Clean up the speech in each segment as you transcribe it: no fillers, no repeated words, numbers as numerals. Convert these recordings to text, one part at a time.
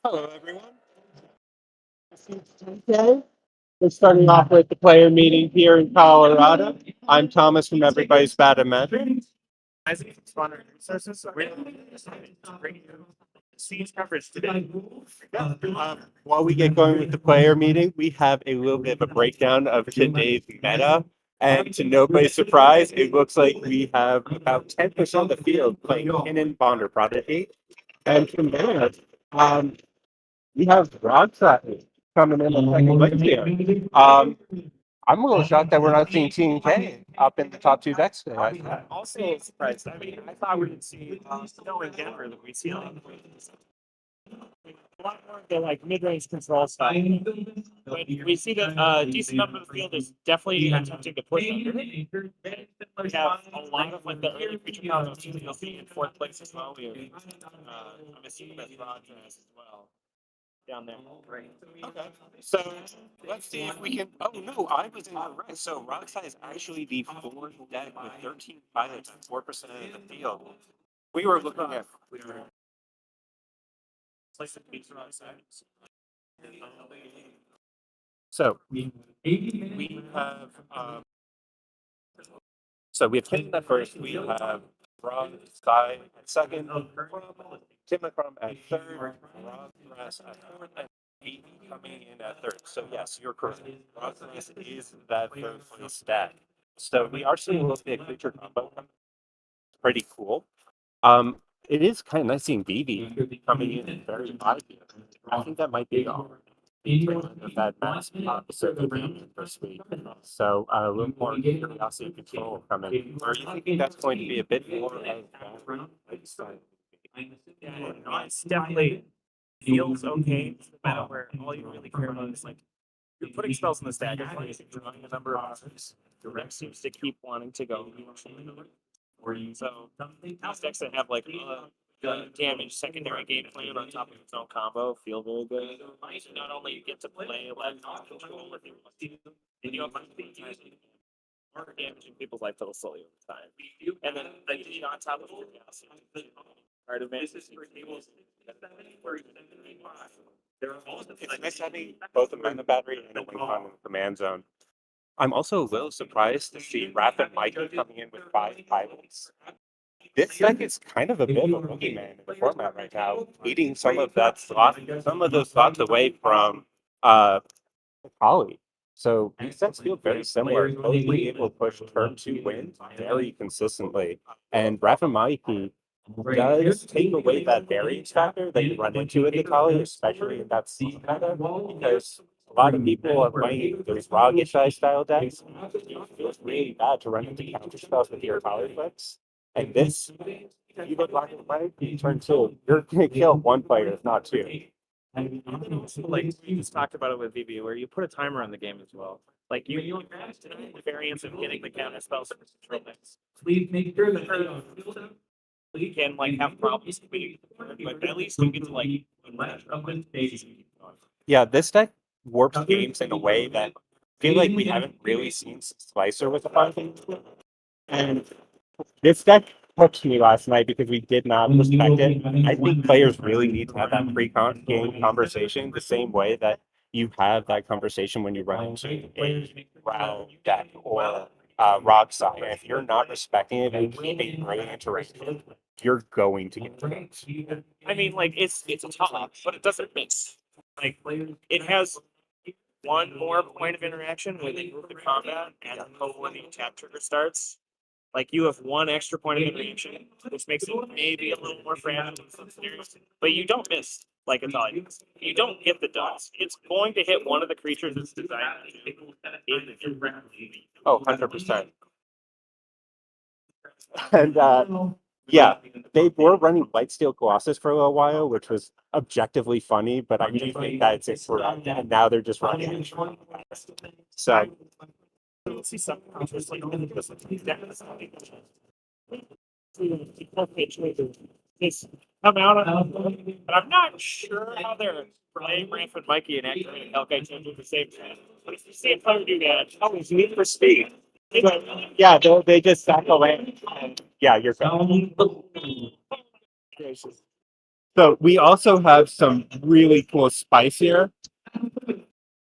Hello, everyone. Okay. We're starting off with the player meeting here in Colorado. I'm Thomas from Everybody's Bad at Magic. Isaac from Sponsored Resources. We're excited to bring you Siege coverage today. While we get going with the player meeting, we have a little bit of a breakdown of today's meta. And to nobody's surprise, it looks like we have about 10% of the field playing Cannon Bonder Prodigy. And from there, we have Broadside coming in second place here. I'm a little shocked that we're not seeing Team K up in the top two decks today. I'm also surprised. I mean, I thought we would see snow in Denver that we see a lot more of the like mid-range control stuff. But we see that a decent number of the field is definitely attempting to push under. We have a lot of like the early creature combos you'll see in fourth place as well. We have, I'm assuming that's Rogers as well. Down there. Okay. So let's see if we can. Oh no, I was incorrect. So Rockside is actually the fourth deck with 13 pilots and 4% of the field. We were looking at. So we have. So we have Tim at first. We have Rob Sky at second. Timacrum at third. Rob Grass at fourth. And Amy coming in at third. So yes, you're correct. Rob Grass is that third place stat. So we are seeing a little bit of creature combo. Pretty cool. It is kind of nice seeing BB coming in very high here. I think that might be of that mass opposite of the first week. So a little more curiosity and control coming. Are you thinking that's going to be a bit more of It's definitely feels okay. It's the meta where all you really care about is like you're putting spells in the stack, you're drawing a number of offers. The rep seems to keep wanting to go. So these decks that have like damage secondary game plan on top of its own combo feel very good. Not only you get to play like control if you want to, and you have more damage in people's life that'll slowly over time. And then on top of curiosity, part of it is it's nice having both a mana battery and a wing on the command zone. I'm also a little surprised to see Rapid Mikey coming in with 5 pilots. This deck is kind of a bit of a boogeyman in the format right now, eating some of those slots away from Holly. So these sets feel very similar, totally able to push turn 2 wins very consistently. And Rapid Mikey does take away that variance factor that you run into in the Kali, especially in that seed meta, because a lot of people are playing those Ragisha style decks. It feels really bad to run into counter spells with your Kali flips. And this, you get black and white, you turn 2. You're gonna kill one player, if not 2. Like we just talked about it with VB, where you put a timer on the game as well. Like you have the variance of getting the counter spells for control decks. Please make sure that you can like have problems competing, but at least you get to like Yeah, this deck warps games in a way that I feel like we haven't really seen Slicer with the Falcon. And this deck touched me last night because we did not respect it. I think players really need to have that pre-game conversation the same way that you have that conversation when you run into a round deck or rock side. If you're not respecting it and keeping great interaction, you're going to get hurt. I mean, like it's a tough, but it doesn't mix. Like it has one more point of interaction when they move to combat and when the attack trigger starts. Like you have one extra point of interaction, which makes it maybe a little more fragile in some scenarios, but you don't miss like it's all you. You don't get the dots. It's going to hit one of the creatures it's designed to hit. Oh, 100%. And yeah, they were running Lightsteel Colossus for a little while, which was objectively funny, but I do think that's it for that. And now they're just running. So See some creatures like this come out, but I'm not sure how they're playing Ranford Mikey and activating Hellkite Change at the same time. But if you see a player do that, always need for speed. Yeah, they just sack a land. Yeah, you're good. So we also have some really cool spice here.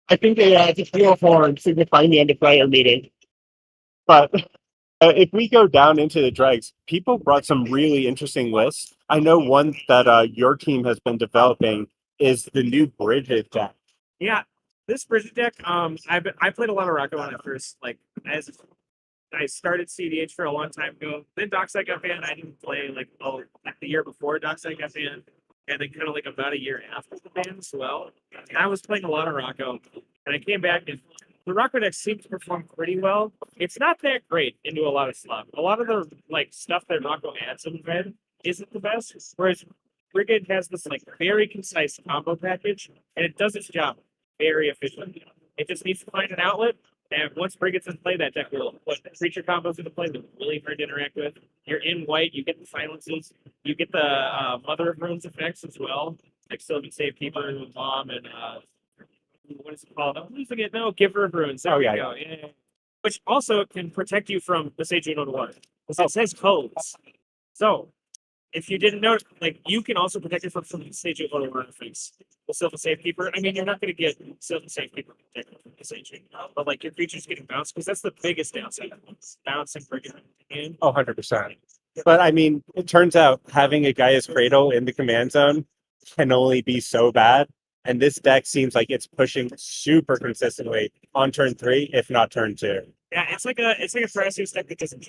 I think they just feel horn signifying the end of player meeting. But if we go down into the dregs, people brought some really interesting lists. I know one that your team has been developing is the new Bridget deck. Yeah, this Bridget deck. I played a lot of Rocco when I first as I started CDH for a long time ago. Then Dockside got banned. I didn't play like the year before Dockside got banned, and then kind of like about a year after the ban as well. And I was playing a lot of Rocco, and I came back and the Rocco deck seemed to perform pretty well. It's not that great into a lot of stuff. A lot of the stuff that Rocco adds in red isn't the best, whereas Brigade has this very concise combo package, and it does its job very efficiently. It just needs to find an outlet. And once Brigade's in play, that deck will put creature combos into play that are really hard to interact with. You're in white, you get the silences, you get the Mother of Runes effects as well, like Sylvan Safekeeper, Mom, and what is it called? I'm losing it now. Giver of Runes. There we go. Yeah. Which also can protect you from the Sage Unknown Water. Because it says codes. So if you didn't know, you can also protect yourself from the Sage Unknown Water effects. The Sylvan Safekeeper. I mean, you're not going to get Sylvan Safekeeper protected from the Sage Unknown, but your creature's getting bounced because that's the biggest downside. Bouncing Brigade. Oh, 100%. But I mean, it turns out having a Gaia's Cradle in the command zone can only be so bad. And this deck seems like it's pushing super consistently on turn 3, if not turn 2. Yeah, it's like a Thrasios deck that doesn't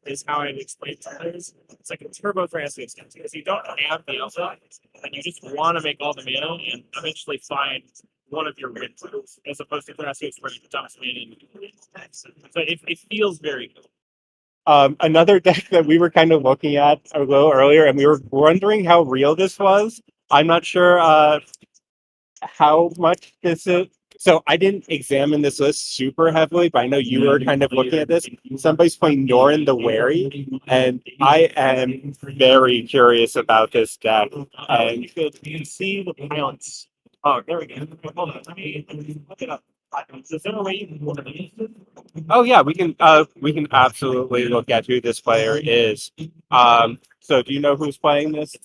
is how I would explain it to others. It's like a turbo Thrasios deck because you don't have the alpha, and you just want to make all the mana and eventually find one of your wins, as opposed to Thrasios where you dump mana in. So it feels very good. Another deck that we were kind of looking at a little earlier, and we were wondering how real this was. I'm not sure how much this is. So I didn't examine this list super heavily, but I know you were kind of looking at this. Somebody's playing Norin the Wary, and I am very curious about this deck. And you can see the balance. Oh, there we go. Hold on, let me look it up. Is there a way you can look at it? Oh yeah, we can absolutely look at who this player is. So do you know who's playing this?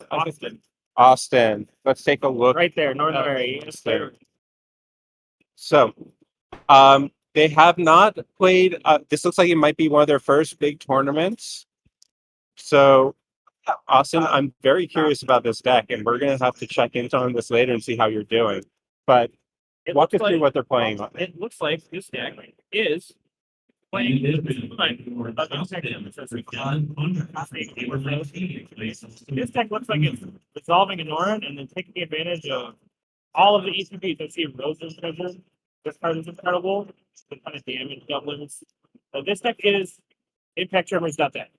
Austin. Let's take a look. Right there, Northern Area. Yes, there. So, they have not played. This looks like it might be one of their first big tournaments. So, Austin, I'm very curious about this deck, and we're gonna have to check in on this later and see how you're doing. But walk us through what they're playing. It looks like this deck is playing this deck looks like it's resolving a Norin and then taking advantage of all of the ETBs. I see Rose's Treasure. This card is incredible. The kind of damage doublers. So this deck is Impact Tremors not that.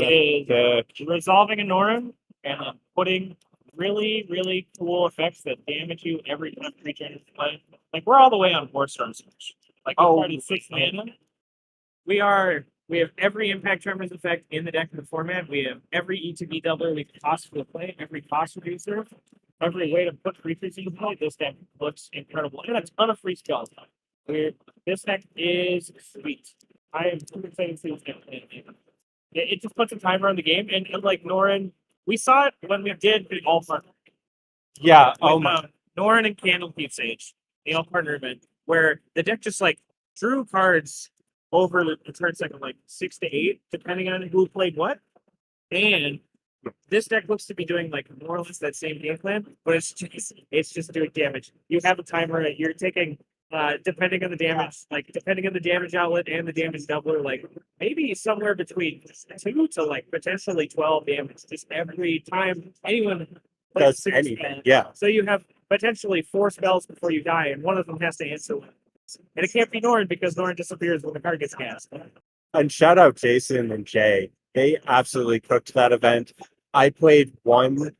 It is resolving a Norin and then putting really, really cool effects that damage you every time creature enters play. We're all the way on Warstorm Search. We started 6 mana. We have every Impact Tremors effect in the deck in the format. We have every ETB doubler we can possibly play, every cost reducer, every way to put creatures into play. This deck looks incredible. And a ton of free spells. This deck is sweet. I am super excited to see this deck play. It just puts a timer on the game. And like Norin, we saw it when we did the All Partner. Yeah. Norin and Candlekeep Sage, the All Partner event, where the deck just drew cards over the turn cycle 6 to 8, depending on who played what. And this deck looks to be doing more or less that same game plan, but it's just doing damage. You have a timer. You're taking depending on the damage, depending on the damage outlet and the damage doubler, maybe somewhere between 2 to potentially 12 damage just every time anyone plays anything. Yeah. So you have potentially 4 spells before you die, and one of them has to answer. And it can't be Norin because Norin disappears when the card gets cast. And shout out Jason and Jay. They absolutely cooked that event. I played one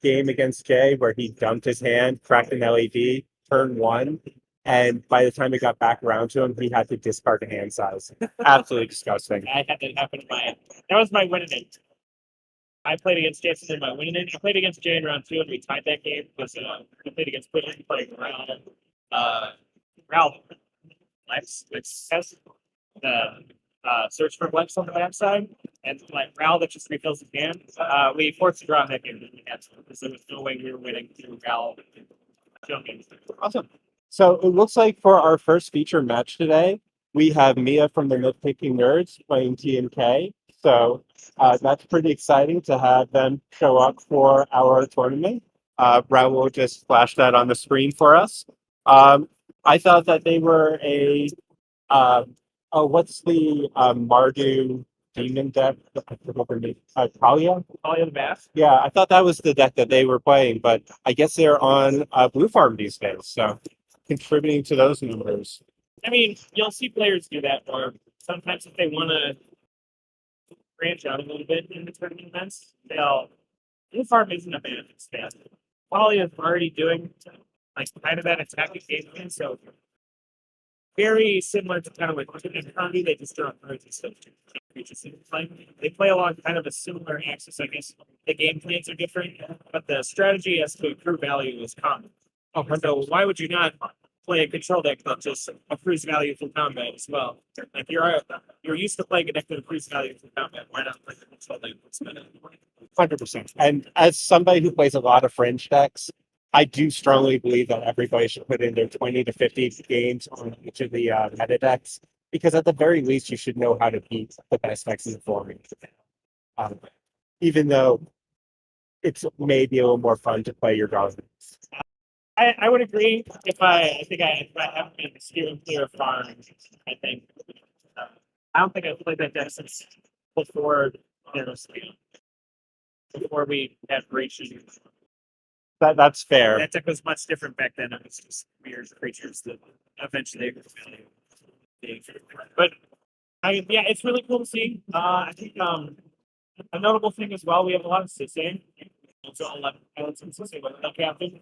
game against Jay where he dumped his hand, cracked an LED, turn 1, and by the time it got back around to him, he had to discard the hand size. Absolutely disgusting. I had that happen that was my winning it. I played against Jason in my winning it. I played against Jay in round 2 and we tied that game because I played against Pushing playing Ralph. Which has the search for glyphs on the backside, and like Ral that just refills his hand. We forced a draw that game because there was no way we were winning through Ral. Awesome. So it looks like for our first feature match today, we have Mia from the Nitpicking Nerds playing TNK. So that's pretty exciting to have them show up for our tournament. Brad will just flash that on the screen for us. I thought that they were a what's the Mardu demon deck? I forgot their name. Talia? Talia the Bath. Yeah, I thought that was the deck that they were playing, but I guess they're on Blue Farm these days, so contributing to those numbers. I mean, you'll see players do that, or sometimes if they want to branch out a little bit in the tournament events, they'll. Blue Farm isn't a bad space. Talia is already doing like kind of that attacking game plan, so very similar to kind of like Kirby, they just draw cards instead of creatures. They play along kind of a similar axis, I guess. The game plans are different, but the strategy as to accrue value is common. So why would you not play a control deck that just accrues value through combat as well? Like you're used to playing a deck that accrues value through combat. Why not play the control deck that's better? 100%. And as somebody who plays a lot of fringe decks, I do strongly believe that everybody should put in their 20 to 50 games on each of the meta decks, because at the very least, you should know how to beat the best decks in the format. Even though it's maybe a little more fun to play your dogs. I would agree. If I haven't been steering clear of farm, I think I don't think I've played that deck since before before we had breaching. That's fair. That deck was much different back then. It was just weird creatures that eventually. But yeah, it's really cool to see. I think a notable thing as well, we have a lot of Sisay. So 11 pilots and Sisay with the captain.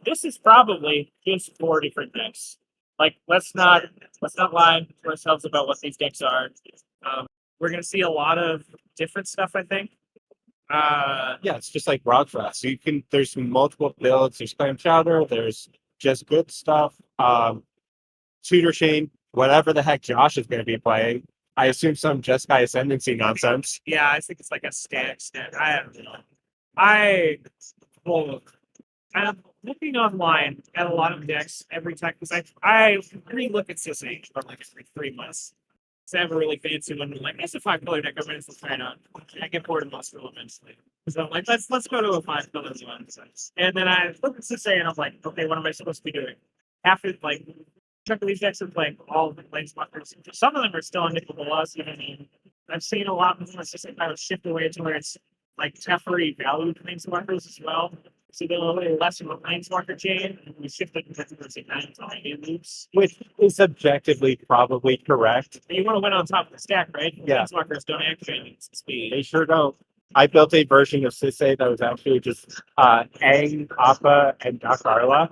This is probably just 4 different decks. Like let's not lie to ourselves about what these decks are. We're gonna see a lot of different stuff, I think. Yeah, it's just like Rockfast. So there's multiple builds, there's Clam Chowder, there's just good stuff. Tutor Chain, whatever the heck Josh is gonna be playing. I assume some Jeskai Ascendancy nonsense. Yeah, I think it's like a stack. I don't know. I'm looking online at a lot of decks every time because I re-look at Sisay for like every 3 months. So I have a really fancy one. Like, it's a 5-color deck. I'm going to try it out. I get bored of Monster eventually. So I'm like, let's go to a 5-color one. And then I look at Sisay and I'm like, okay, what am I supposed to be doing? Half of like, chunk of these decks are playing all the planeswalkers. Some of them are still on nickel below. You know what I mean? I've seen a lot more Sisay kind of shift away to where it's like Teferi valued planeswalkers as well. So they're a little less of a planeswalker chain. And we shifted to 9 loops. Which is objectively probably correct. But you want to win on top of the stack, right? Yeah. Planeswalkers don't activate speed. They sure don't. I built a version of Sisay that was actually just Aang, Appa, and Dakarla.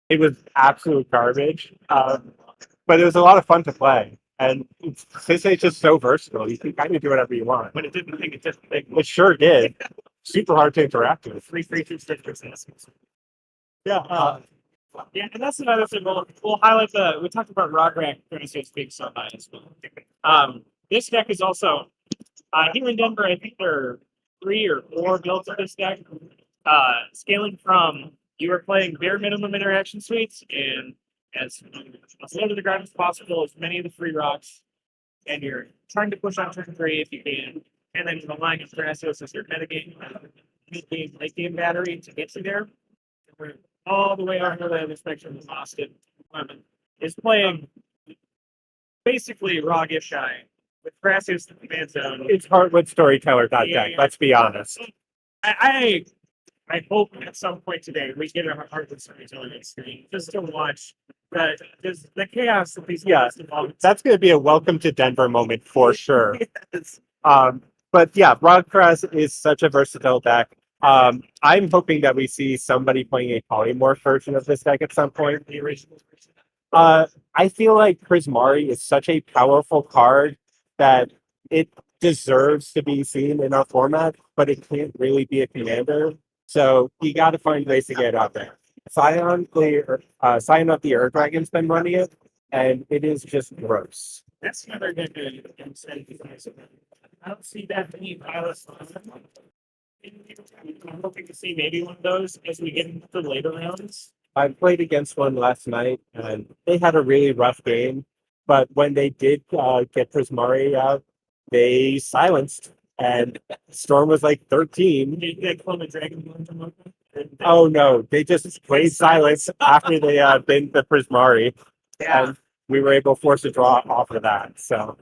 It was absolute garbage. But it was a lot of fun to play. And Sisay's just so versatile. You can kind of do whatever you want. When it didn't think it did think. It sure did. Super hard to interact with. 3 creatures, different. Yeah. Yeah, and that's another thing. We'll highlight we talked about Rograk Chronosaurus being so high as well. This deck is also here in Denver. I think there are 3 or 4 builds of this deck. Scaling from you are playing bare minimum interaction suites and as low to the ground as possible, as many of the free rocks, and you're trying to push on turn 3 if you can, and then relying on Thrasios as your metagame, mid-game, late-game battery to get you there. We're all the way on the other spectrum of Austin is playing basically raw gift shy with Thrasios in the command zone. It's Heartwood Storyteller deck, let's be honest. I hope at some point today we get a Heartwood Storyteller on screen just to watch the chaos of these. Yeah, that's going to be a welcome to Denver moment for sure. Yes. But yeah, Broadcast is such a versatile deck. I'm hoping that we see somebody playing a polymorph version of this deck at some point. The original version. I feel like Prismari is such a powerful card that it deserves to be seen in our format, but it can't really be a commander. So you got to find ways to get it out there. Scion of the Ur Dragon's been running it, and it is just gross. That's another good incentive. I don't see that many pilots. I'm hoping to see maybe one of those as we get into the later rounds. I played against one last night, and they had a really rough game. But when they did get Prismari out, they silenced, and Storm was like 13. Did they clone a dragon? Oh no, they just played silence after they binned the Prismari, Yeah. and we were able to force a draw off of that. So,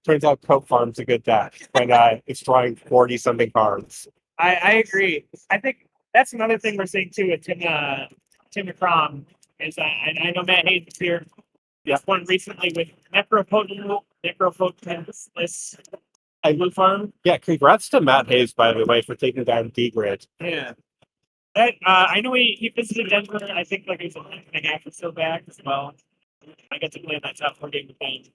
turns out Cope Farm's a good deck when it's drawing 40 something cards. I agree. I think that's another thing we're seeing too with Tim McCrom is and I know Matt Hayes is here. Yeah. One recently with Necropotentless Blue Farm. Yeah, congrats to Matt Hayes, by the way, for taking down D-Grid. Yeah. That I know he visited Denver, I think like it was a month and a half or so back as well. I got to play in that top 4 game with him.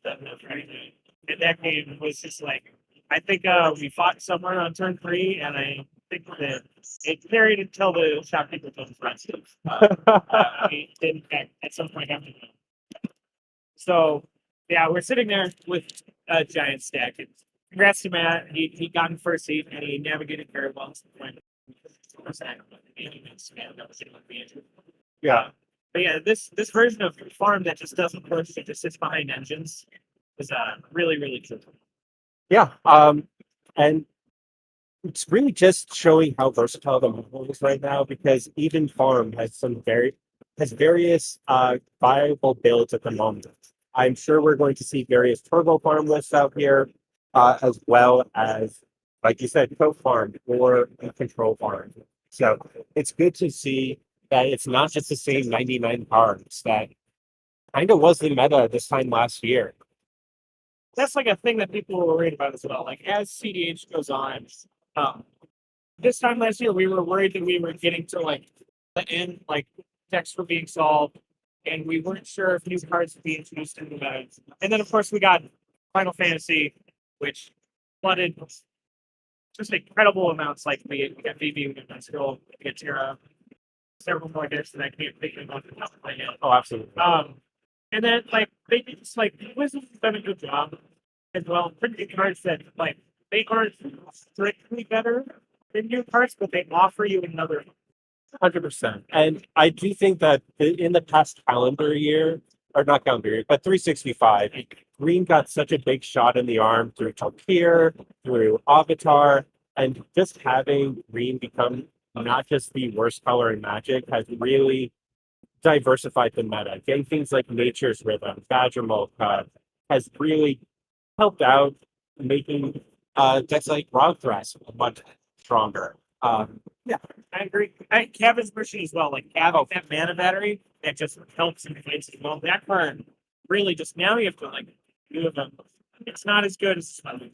And that game was just like I think we fought somewhere on turn 3 and I think that it carried until the shopkeeper told the rest we did at some point after that. So yeah, we're sitting there with a giant stack. And congrats to Matt. He got in first seat and he navigated very well to the point. Yeah. But yeah, this version of farm that just doesn't push, it just sits behind engines is really, really cool. Yeah. And it's really just showing how versatile the model is right now because even Farm has various viable builds at the moment. I'm sure we're going to see various turbo farm lists out here, as well as, like you said, co-farm or a control farm. So it's good to see that it's not just the same 99 cards that kind of was the meta this time last year. That's like a thing that people were worried about as well. Like as CDH goes on, this time last year we were worried that we were getting to like the end, like decks were being solved, and we weren't sure if new cards would be introduced into the meta. And then of course we got Final Fantasy, which flooded just incredible amounts. Like we got BB, we got Scroll, we got Terra, several more decks that I can't think of off the top of my head. Oh, absolutely. And then like they just like Wizards has done a good job as well. Printing cards that like they aren't strictly better than new cards, but they offer you another 100%. And I do think that in the past calendar year, or not calendar year, but 365, Green got such a big shot in the arm through Talkir, through Avatar, and just having Green become not just the worst color in Magic has really diversified the meta. Getting things like Nature's Rhythm, Badger Molka has really helped out making decks like Rog Thrash much stronger. Yeah, I agree. Cabin's machine as well. Like Cabin, that mana battery that just helps in fights as well. That card really just now you have to like do them. It's not as good as I'm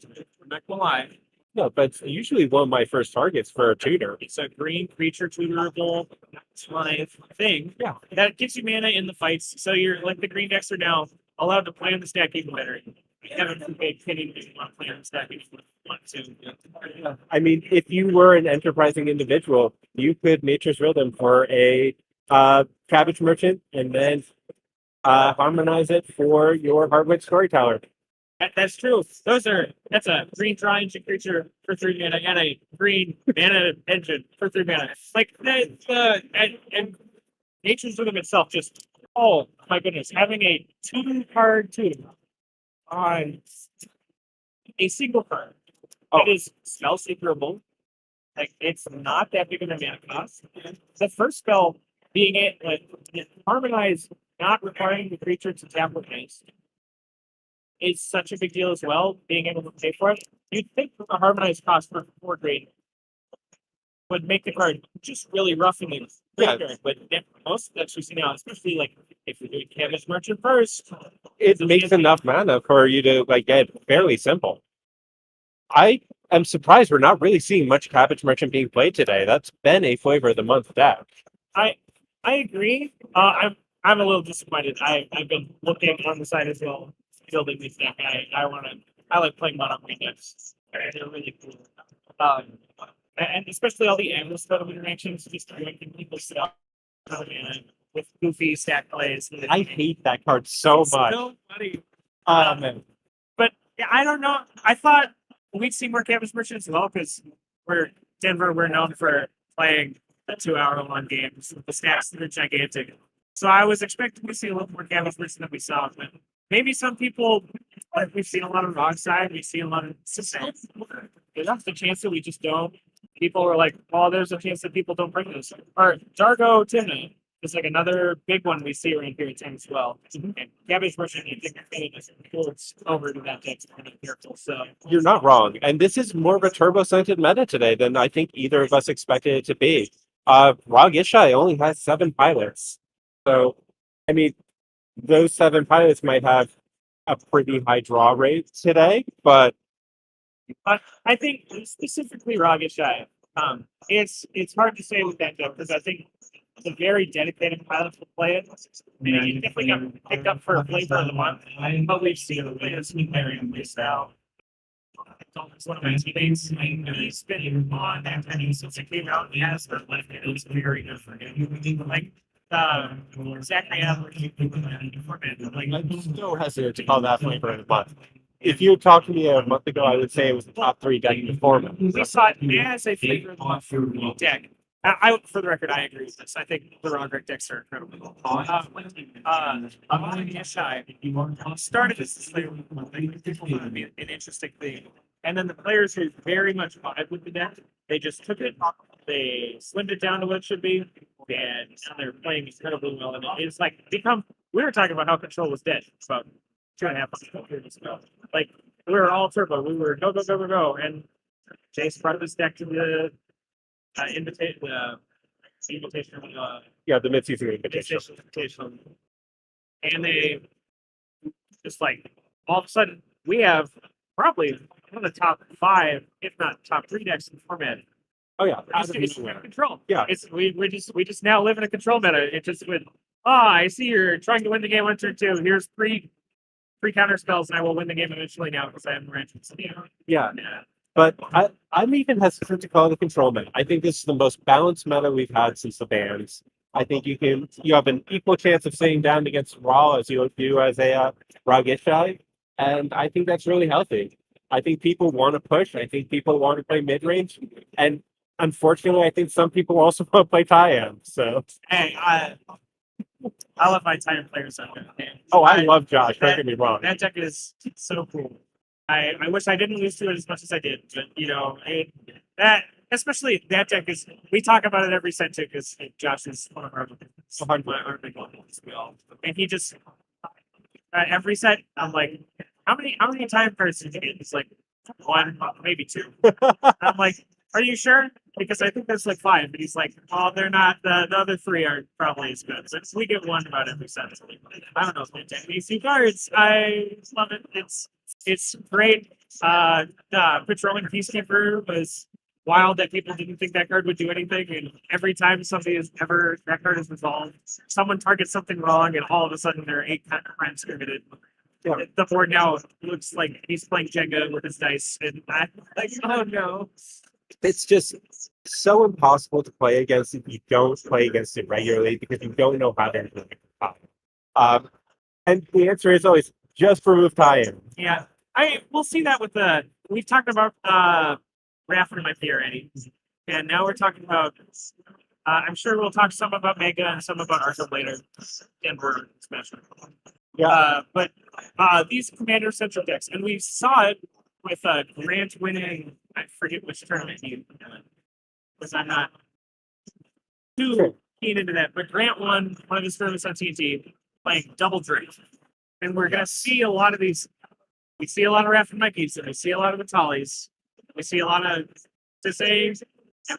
not gonna lie. No, but it's usually one of my first targets for a tutor. It's a green creature tutorable live thing. Yeah. That gives you mana in the fights. So you're like the green decks are now allowed to play on the stack even better. You haven't big hitting if you want to play on the stack if you want to. I mean, if you were an enterprising individual, you could Nature's Rhythm for a cabbage merchant and then harmonize it for your hardwood storyteller. That's true. That's a green draw engine creature for 3 mana and a green mana engine for 3 mana. Like that, and Nature's Rhythm itself just oh my goodness, having a 2-card tutor on a single card that is spell seekerable. Like it's not that big of a mana cost. The first spell being harmonize, not requiring the creature to tap with haste is such a big deal as well. Being able to pay for it, you'd think a harmonized cost for 4 grade would make the card just really rough in the graveyard. But most decks we see now, especially like if you're doing Cabbage Merchant first, it makes enough mana for you to like get fairly simple. I am surprised we're not really seeing much Cabbage Merchant being played today. That's been a flavor of the month deck. I agree. I'm a little disappointed. I've been looking on the side as well, building this deck. I like playing mono green decks. They're really cool. And especially all the endless photo interactions, just making people stuff. with goofy stack plays. I hate that card so It's much. so funny. Man. But yeah, I don't know. I thought we'd see more Cabbage Merchant as well because we're Denver. We're known for playing the 2-hour-long games. The stacks that are gigantic. So I was expecting to see a little more Cabbage Merchant than we saw. But maybe some people, like we've seen a lot of wrong side. We've seen a lot of success. There's the chance that we just don't. People were like, "Oh, there's a chance that people don't bring this." Or Jargo Timna is like another big one we see around here at time as well. And Cabbage Merchant, I think, just pulls over to that deck pretty careful. So You're not wrong. And this is more of a turbo-centered meta today than I think either of us expected it to be. Rog Ishai only has 7 pilots. So, I mean, those 7 pilots might have a pretty high draw rate today, but I think specifically Ragisha, it's hard to say with that deck because I think it's a very dedicated pilot to play it. And he definitely got picked up for a flavor of the month. But we've seen the players who carry him this now. It's one of my teammates. He's been on that penny since it came out. He has the left hand. It was very good for him. Like Zachary Adler, like I'm still hesitant to call that flavor of the month. If you had talked to me a month ago, I would say it was the top 3 deck performance. we saw it as a flavor of the month deck. For the record, I agree with this. I think the Roderick decks are incredible. Started as this flavor of the month. I think it would be an interesting thing. And then the players who very much vibe with the deck, they just took it, they slimmed it down to what it should be, and they're playing incredibly well. And it's like we were talking about how Control was dead about 2.5 years ago. Like we were all turbo. We were go go go go go, and Jace brought this deck to the invitation. Yeah, the mid-season Invitation. And they just like all of a sudden we have probably one of the top 5, if not top 3 decks in the format. Oh yeah, It's Control. Yeah, we just now live in a Control meta. It just with I see you're trying to win the game on turn 2. Here's 3 counter spells, and I will win the game eventually now because I have more entrance. Yeah. But I'm even hesitant to call it a Control meta. I think this is the most balanced meta we've had since the bans. I think you have an equal chance of sitting down against Raw as you do as a Ragishai, and I think that's really healthy. I think people want to push. I think people want to play mid range, and unfortunately, I think some people also want to play tie-am. So hey, I love my tie-am players out there. Oh, I love Josh. Don't get me wrong. That deck is so cool. I wish I didn't lose to it as much as I did, but that especially that deck is. We talk about it every set too because Josh is one of our big ones. And he just every set. I'm like, how many time cards did you get? He's like 1, maybe 2. I'm like, are you sure? Because I think there's like 5, but he's like, oh, they're not. The other 3 are probably as good. So we get 1 about every set. I don't know. AC cards. I love it. It's great. Patrolling Peacekeeper was wild that people didn't think that card would do anything, and every time that card is resolved, someone targets something wrong, and all of a sudden there are 8 crimes committed. Yeah. The board now looks like he's playing Jenga with his dice, and I'm like, oh no. It's just so impossible to play against if you don't play against it regularly because you don't know how to do it. And the answer is always just remove tie-in. Yeah, we'll see that with we've talked about Raffin might be already, and now we're talking about. I'm sure we'll talk some about Mega and some about Arkham later, and we're special. Yeah. But these Commander Central decks, and we saw it with Grant winning. I forget which tournament he because I'm not too keen into that. But Grant won one of his tournaments on TNT playing Double Drake. And we're going to see a lot of these. We see a lot of Raffin Mikey's, and we see a lot of Vitalis. We see a lot of to say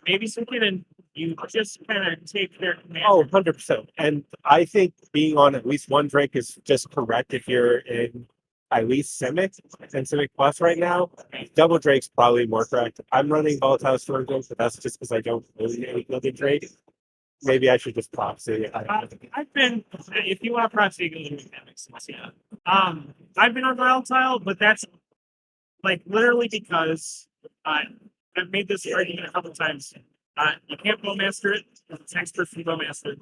maybe some Kinnan. You just kind of take their command. Oh, 100%. And I think being on at least one Drake is just correct if you're in at least Simic and Simic Plus right now. Double Drake's probably more correct. I'm running Volatile Storm Drake, but that's just because I don't really know Gilded Drake. Maybe I should just proxy. I've been, if you want to proxy, that makes sense. Yeah. I've been on Volatile, but that's like literally because I've made this argument a couple times. You can't Bowmaster it. It's expert from Bowmaster.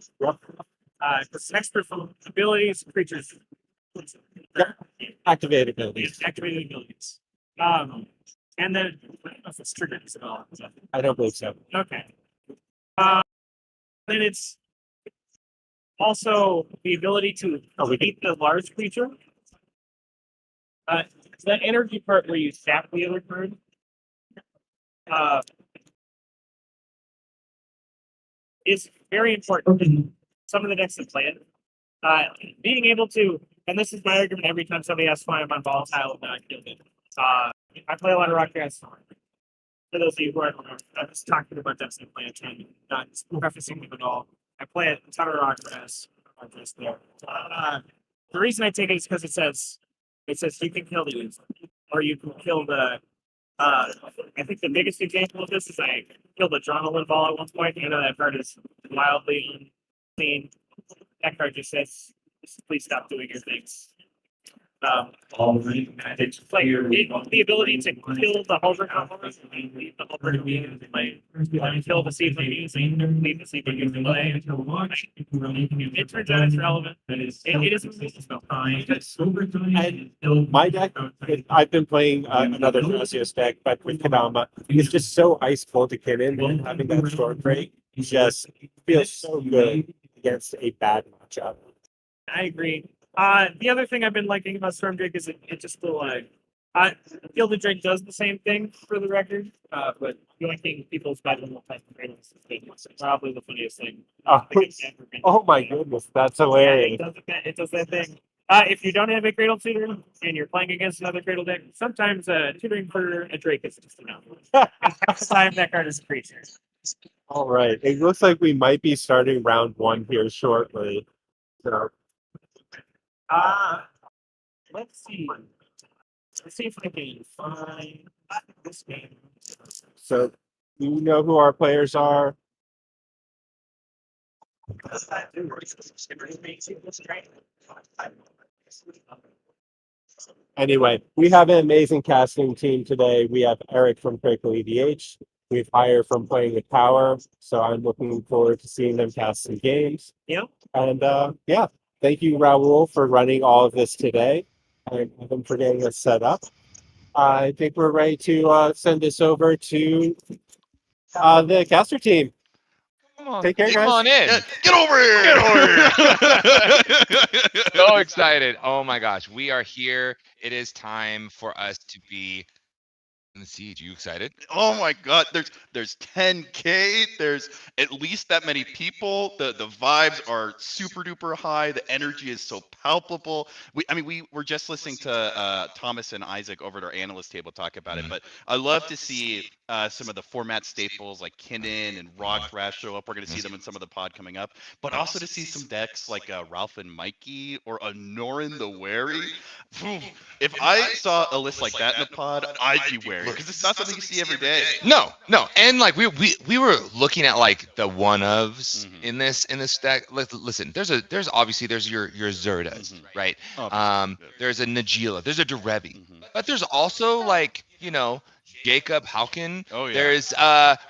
Because extra abilities, creatures. Activated abilities. Activated abilities. And then I don't know if it's triggered at all. I don't believe so. Okay. Then it's also the ability to beat the large creature. That energy part where you sap the other card. Is very important in some of the decks that play it. Being able to, and this is my argument every time somebody asks why I'm on volatile and not killed it. I play a lot of rock gas. For those of you who aren't aware, I'm just talking about decks that play a ton, not prefacing them at all. I play a ton of rock gas. The reason I take it is because it says you can kill the user, or you can kill the. I think the biggest example of this is I killed the adrenaline ball at one point. You know that card is wildly unseen. That card just says, "Please stop doing your things." It's like the ability to kill the hover components, leave the hover to be kill the seed using, leave the seed using delay. It turns out it's relevant. It is a spell. And my deck, I've been playing another Gracias deck, but with Kadama, it's just so ice cold to get in, and having that short break just feels so good against a bad matchup. I agree. The other thing I've been liking about Storm Drake is it just feel like Gilded Drake does the same thing for the record, but the only thing people's bad one type of ratings is probably the funniest thing. Oh my goodness, that's hilarious. Yeah, it does that thing. If you don't have a Cradle Tutor and you're playing against another Cradle deck, sometimes tutoring for a Drake is just enough. Next time that card is a creature. All right, it looks like we might be starting round one here shortly. So. Let's see. Let's see if I can find this game. So, you know who our players are? Anyway, we have an amazing casting team today. We have Eric from Critical EDH. We have Hire from Playing the Tower. So I'm looking forward to seeing them cast some games. Yeah. And yeah, thank you, Raul, for running all of this today and Evan for getting us set up. I think we're ready to send this over to the caster team. Come on, Take care, come guys. on in. Yeah, get over here! Get over here! So excited. Oh my gosh. We are here. It is time for us to be in the siege. You excited? Oh my God! There's 10K. There's at least that many people. The vibes are super duper high. The energy is so palpable. We were just listening to Thomas and Isaac over at our analyst table talk about it. But I love to see some of the format staples like Kinnan and Rock Thrash show up. We're going to see them in some of the pod coming up. But also to see some decks like Ralph and Mikey or a Norin the Wary. If I saw a list like that in the pod, I'd be wary because it's not something you see every day. No. And like we were looking at like the one ofs in this deck. Listen, there's obviously your Zerdas, right? There's a Najila, there's a Derevi, but there's also like, Jacob Hauken. Oh, yeah. There's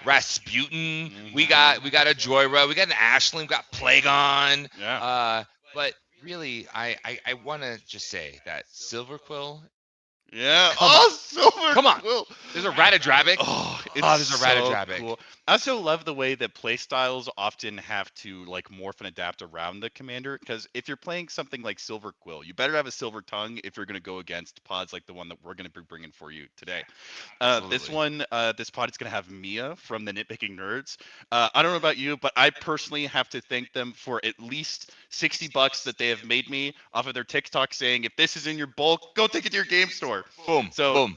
Rasputin. We got a Joyra. We got an Ashland. We got Plagon. Yeah. But really, I want to just say that Silverquill. Yeah. Come Come on. There's a Ratadrabic. There's a Ratadrabic. Cool. I also love the way that play styles often have to like morph and adapt around the commander. Because if you're playing something like Silver Quill, you better have a Silver Tongue if you're going to go against pods like the one that we're going to be bringing for you today. This pod is going to have Mia from the Nitpicking Nerds. I don't know about you, but I personally have to thank them for at least $60 that they have made me off of their TikTok saying, if this is in your bulk, go take it to your game store. Boom.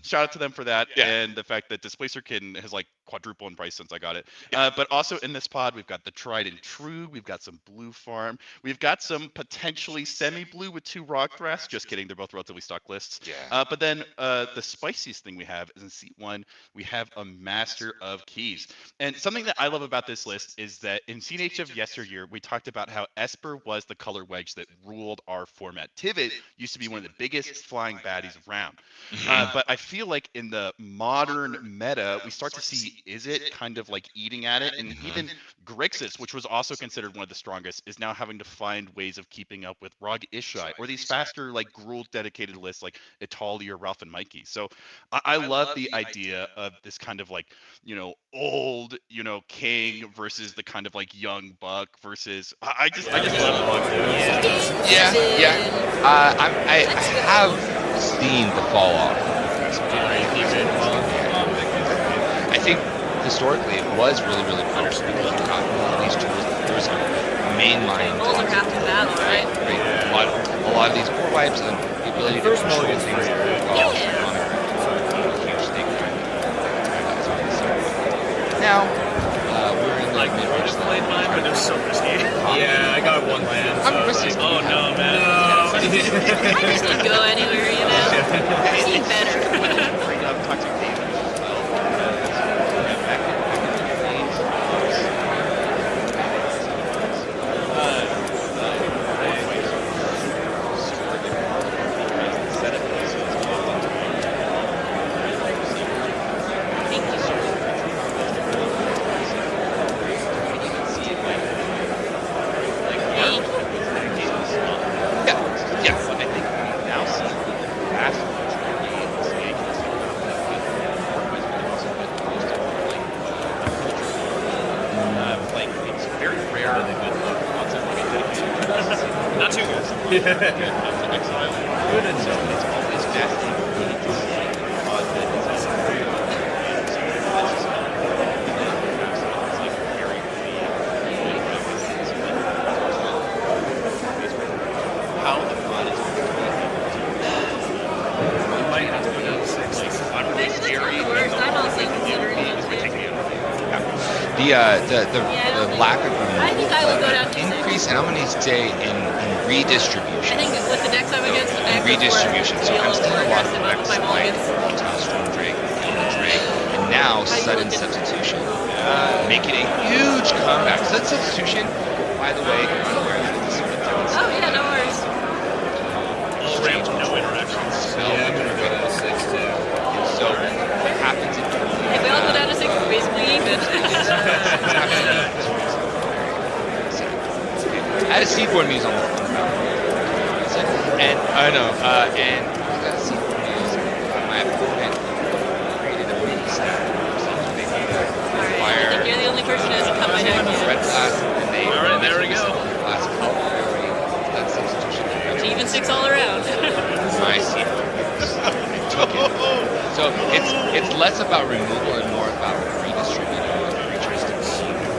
Shout out to them for that. Yeah. And the fact that Displacerkin has like quadruple in price since I got it. But also in this pod, we've got the Tried and True. We've got some Blue Farm. We've got some potentially semi-blue with 2 Rock Thrash. Just kidding. They're both relatively stock lists. Yeah. But then the spiciest thing we have is in seat 1, we have a Master of Keys. And something that I love about this list is that in CNH of yesteryear, we talked about how Esper was the color wedge that ruled our format. Tivit used to be one of the biggest flying baddies around. But I feel like in the modern meta, we start to see is it kind of like eating at it? And even Grixis, which was also considered one of the strongest, is now having to find ways of keeping up with Rog Ishai or these faster like Gruul dedicated lists like Itali or Ralph and Mikey. So I love the idea of this kind of like, old, king versus the kind of like young buck versus I just love Yeah. I have seen the fall off. I think historically it was really close because you got all these tools. There was a mainline. Tools are half the battle, right? A lot of these core wipes and the ability to control things. Huge thing. Now we're in the mid-range. Played mine, but it was so risky. Yeah, I got one land. I'm risky. Oh no, man. I just don't go anywhere, I've seen better. bring up Toxic Dave as well. Back in Not too good. Good and so it's always how the mod is Might have to go down to 6. Maybe that's not the worst. I'm also considering it too. The lack of I think I would go down to 6. increase, and I'm going to say in redistribution. I think with the decks I'm against, the deck Redistribution. So I'm still a lot of aggressive decks up my like mulligans. Storm Drake, and now sudden substitution, making a huge comeback. Sudden substitution, by the way, Oh yeah, no worries. All ramp, no interactions. so Yeah, I'm gonna go down to 6 too. so what happens in If we all go down to 6, we're basically even. I had a seedborn muse on the phone. And I know, and that seedborn muse, my opponent created a mini stack. Alright, I think you're the only person who hasn't cut my deck Red yet. class, and they Alright, there we go. Class that substitution. Even 6 all around. Nice. Took it. So it's less about removal and more about redistributing creatures to be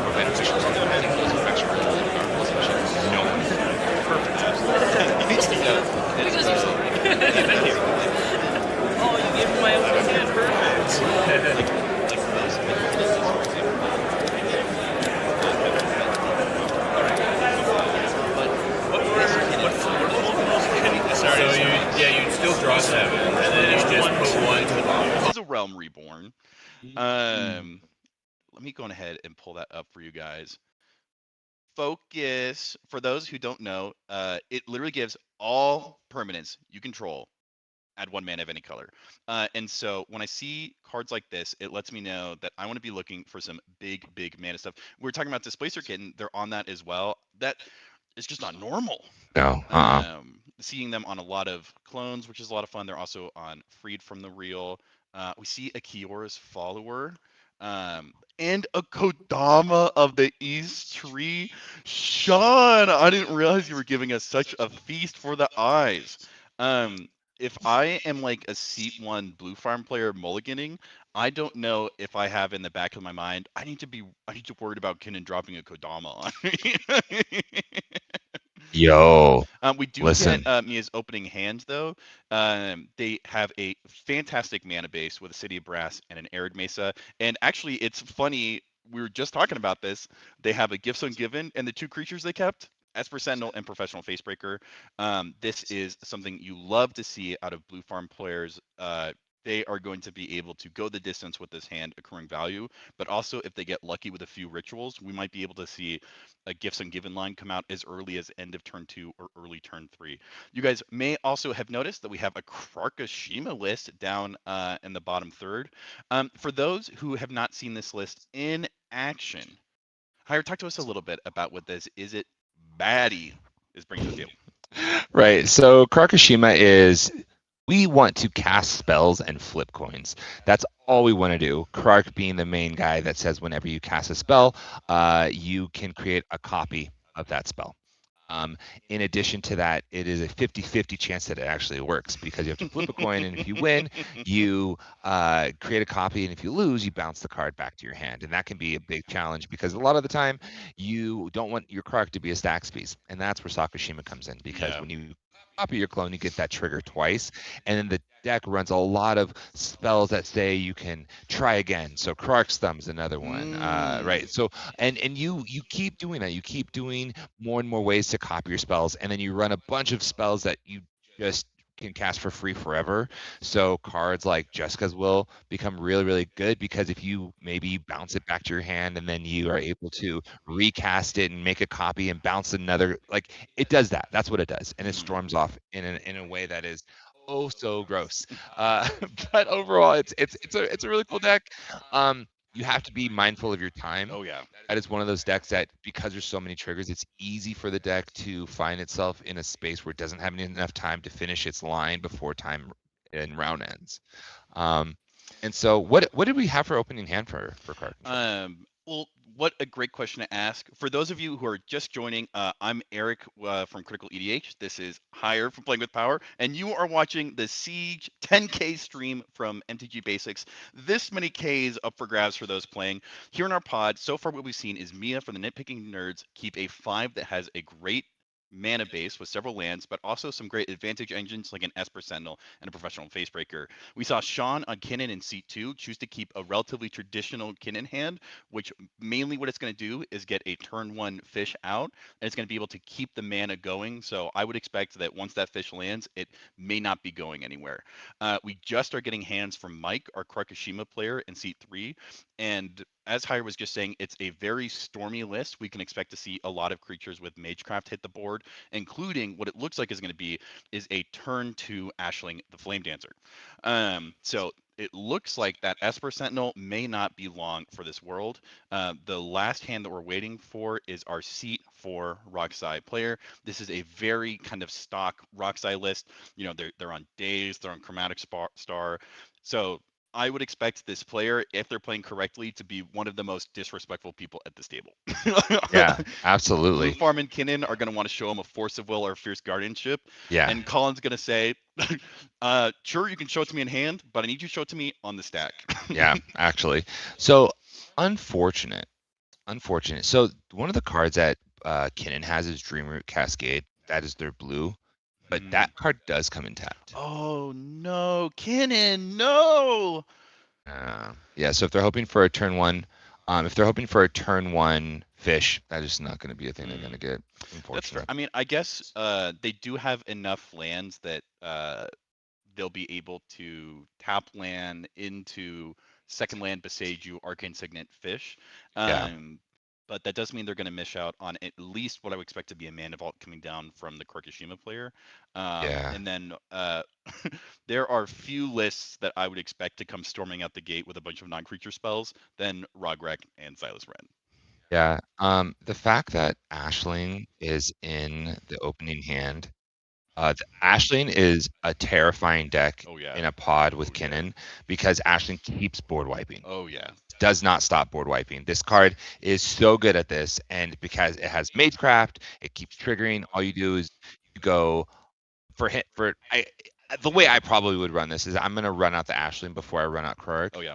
more beneficial. So I think those effects are really powerful, especially no one. Because you're so weak. Oh, you gave me my opening hand. Perfect. So you'd still draw 7, and then you just put 1 to the bottom. This is a Realm Reborn. Let me go ahead and pull that up for you guys. Focus, for those who don't know, it literally gives all permanents you control add 1 mana of any color. And so when I see cards like this, it lets me know that I want to be looking for some big mana stuff. We were talking about Displacer Kitten. They're on that as well. That is just not normal. No. Seeing them on a lot of clones, which is a lot of fun. They're also on Freed from the Real. We see a Kiora's Follower. And a Kodama of the East Tree. Sean, I didn't realize you were giving us such a feast for the eyes. If I am like a seat 1 blue farm player mulliganing, I don't know if I have in the back of my mind, I need to worry about Kinnan dropping a Kodama on me. Yo. We do listen. get Mia's opening hand though. They have a fantastic mana base with a City of Brass and an Arid Mesa. And actually, it's funny. We were just talking about this. They have a Gifts Ungiven, and the 2 creatures they kept, Esper Sentinel and Professional Facebreaker. This is something you love to see out of blue farm players. they are going to be able to go the distance with this hand accruing value. But also, if they get lucky with a few rituals, we might be able to see a Gifts Ungiven line come out as early as end of turn 2 or early turn 3. You guys may also have noticed that we have a Krakashima list down in the bottom third. For those who have not seen this list in action, Hire, talk to us a little bit about what this Is It Baddie is bringing to the table. Right. So Krakashima is, we want to cast spells and flip coins. That's all we want to do. Kark being the main guy that says whenever you cast a spell, you can create a copy of that spell. In addition to that, it is a 50-50 chance that it actually works because you have to flip a coin, and if you win, you create a copy, and if you lose, you bounce the card back to your hand. And that can be a big challenge because a lot of the time you don't want your Kark to be a stacks piece, and that's where Sakashima comes in, because when you copy your clone, you get that trigger twice, and then the deck runs a lot of spells that say you can try again. So Kark's Thumb's another one, right? So and you keep doing that. You keep doing more and more ways to copy your spells, and then you run a bunch of spells that you just can cast for free forever. So cards like Jessica's Will become really, really good, because if you maybe bounce it back to your hand and then you are able to recast it and make a copy and bounce another, like, it does that. That's what it does, and it storms off in a way that is oh so gross. But overall, it's a really cool deck. You have to be mindful of your time. Oh yeah. That is one of those decks that, because there's so many triggers, it's easy for the deck to find itself in a space where it doesn't have enough time to finish its line before time and round ends. And so what did we have for opening hand for Kark? Well, what a great question to ask. For those of you who are just joining, I'm Eric from Critical EDH. This is Hire from Playing with Power, and you are watching the Siege 10K stream from MTG Basics. This many Ks up for grabs for those playing. Here in our pod, so far what we've seen is Mia from the Nitpicking Nerds keep a 5 that has a great mana base with several lands, but also some great advantage engines like an Esper Sentinel and a Professional Facebreaker. We saw Sean on Kinnan in Seat 2 choose to keep a relatively traditional Kinnan hand, which mainly what it's going to do is get a turn 1 fish out, and it's going to be able to keep the mana going. So I would expect that once that fish lands, it may not be going anywhere. We just are getting hands from Mike, our Krakashima player, in Seat 3, and as Hire was just saying, it's a very stormy list. We can expect to see a lot of creatures with Magecraft hit the board, including what it looks like is going to be is a turn 2 Ashling the Flame Dancer. So it looks like that Esper Sentinel may not be long for this world. The last hand that we're waiting for is our Seat 4 Roxai player. This is a very kind of stock Roxai list. You know, they're on Daze, they're on Chromatic Star. So I would expect this player, if they're playing correctly, to be one of the most disrespectful people at this table. Yeah, absolutely. Blue Farm and Kinnan are going to want to show him a Force of Will or a Fierce Guardianship. Yeah. And Colin's going to say, sure, you can show it to me in hand, but I need you to show it to me on the stack. Yeah, actually. So unfortunate. So one of the cards that Kinnan has is Dreamroot Cascade. That is their blue. But that card does come in tapped. Oh no, Kinnan, no. Yeah, so if they're hoping for a turn 1, fish, that is not going to be a thing they're going to get. Unfortunately. I mean, I guess they do have enough lands that they'll be able to tap land into second land, Beseiju, Arcane Signet, Fish. But that does mean they're going to miss out on at least what I would expect to be a Mana Vault coming down from the Krakashima player. And then there are few lists that I would expect to come storming out the gate with a bunch of non-creature spells than Rogrek and Silas Wren. Yeah. The fact that Ashling is in the opening hand, the Ashling is a terrifying deck in a pod with Kinnan, because Ashling keeps board wiping. Oh yeah. Does not stop board wiping. This card is so good at this, and because it has Magecraft, it keeps triggering. All you do is you go the way I probably would run this is I'm gonna run out the Ashling before I run out Krark. Oh yeah.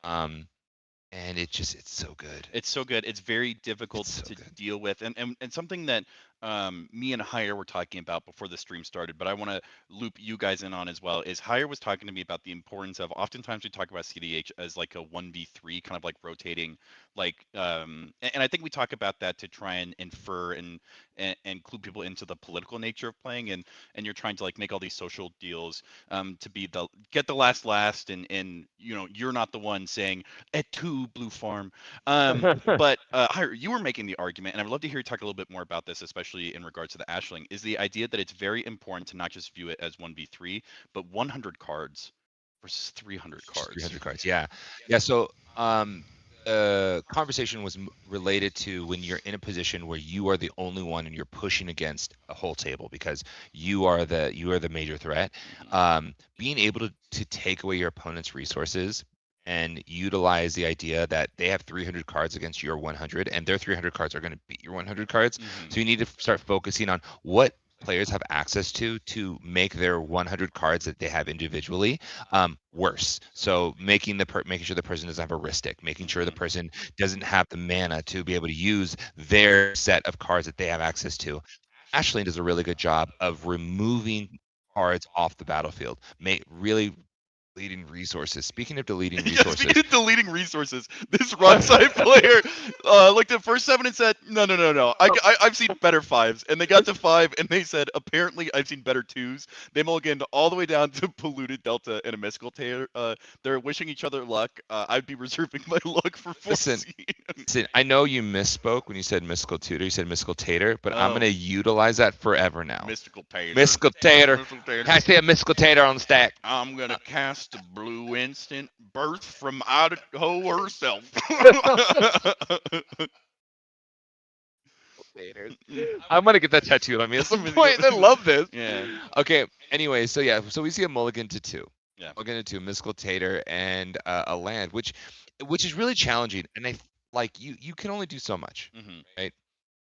And it's so good. It's so good. It's very difficult to deal with, and something that me and Hire were talking about before the stream started, but I want to loop you guys in on as well. Is Hire was talking to me about the importance of, oftentimes we talk about CDH as like a 1v3, kind of like rotating, like and I think we talk about that to try and infer and clue people into the political nature of playing, and you're trying to like make all these social deals to be the get the last, and you know, you're not the one saying et tu blue farm. But you were making the argument, and I would love to hear you talk a little bit more about this, especially in regards to the Ashling, is the idea that it's very important to not just view it as 1v3, but 100 cards versus 300 Just cards. 300 cards. Yeah. Yeah. So the conversation was related to when you're in a position where you are the only one and you're pushing against a whole table because you are the major threat. Being able to take away your opponent's resources and utilize the idea that they have 300 cards against your 100 and their 300 cards are going to beat your 100 cards. So you need to start focusing on what players have access to make their 100 cards that they have individually worse. So making sure the person doesn't have a wrist stick, making sure the person doesn't have the mana to be able to use their set of cards that they have access to. Ashley does a really good job of removing cards off the battlefield, really deleting resources. Speaking of deleting Yeah, resources, speaking of deleting resources, this Rockside player looked at first 7 and said, no. I've seen better 5s. And they got to 5 and they said, apparently I've seen better 2s. They mulliganed all the way down to Polluted Delta and a Mystical Tater. They're wishing each other luck. I'd be reserving my luck for 4 Listen, I know you misspoke when you said mystical tutor. You said mystical tater, but I'm Oh. going to utilize that forever now. Mystical Tater. Mystical tater. Mystical Tater. Can I see a mystical tater on the stack? I'm going to cast the blue instant birth from Idaho herself. I'm gonna get that tattooed on me at some point. I love this. Yeah. Okay. Anyway, so yeah, so we see a mulligan to 2. Yeah. Mulligan to 2, mystical tater, and a land, which is really challenging. And you can only do so much, right?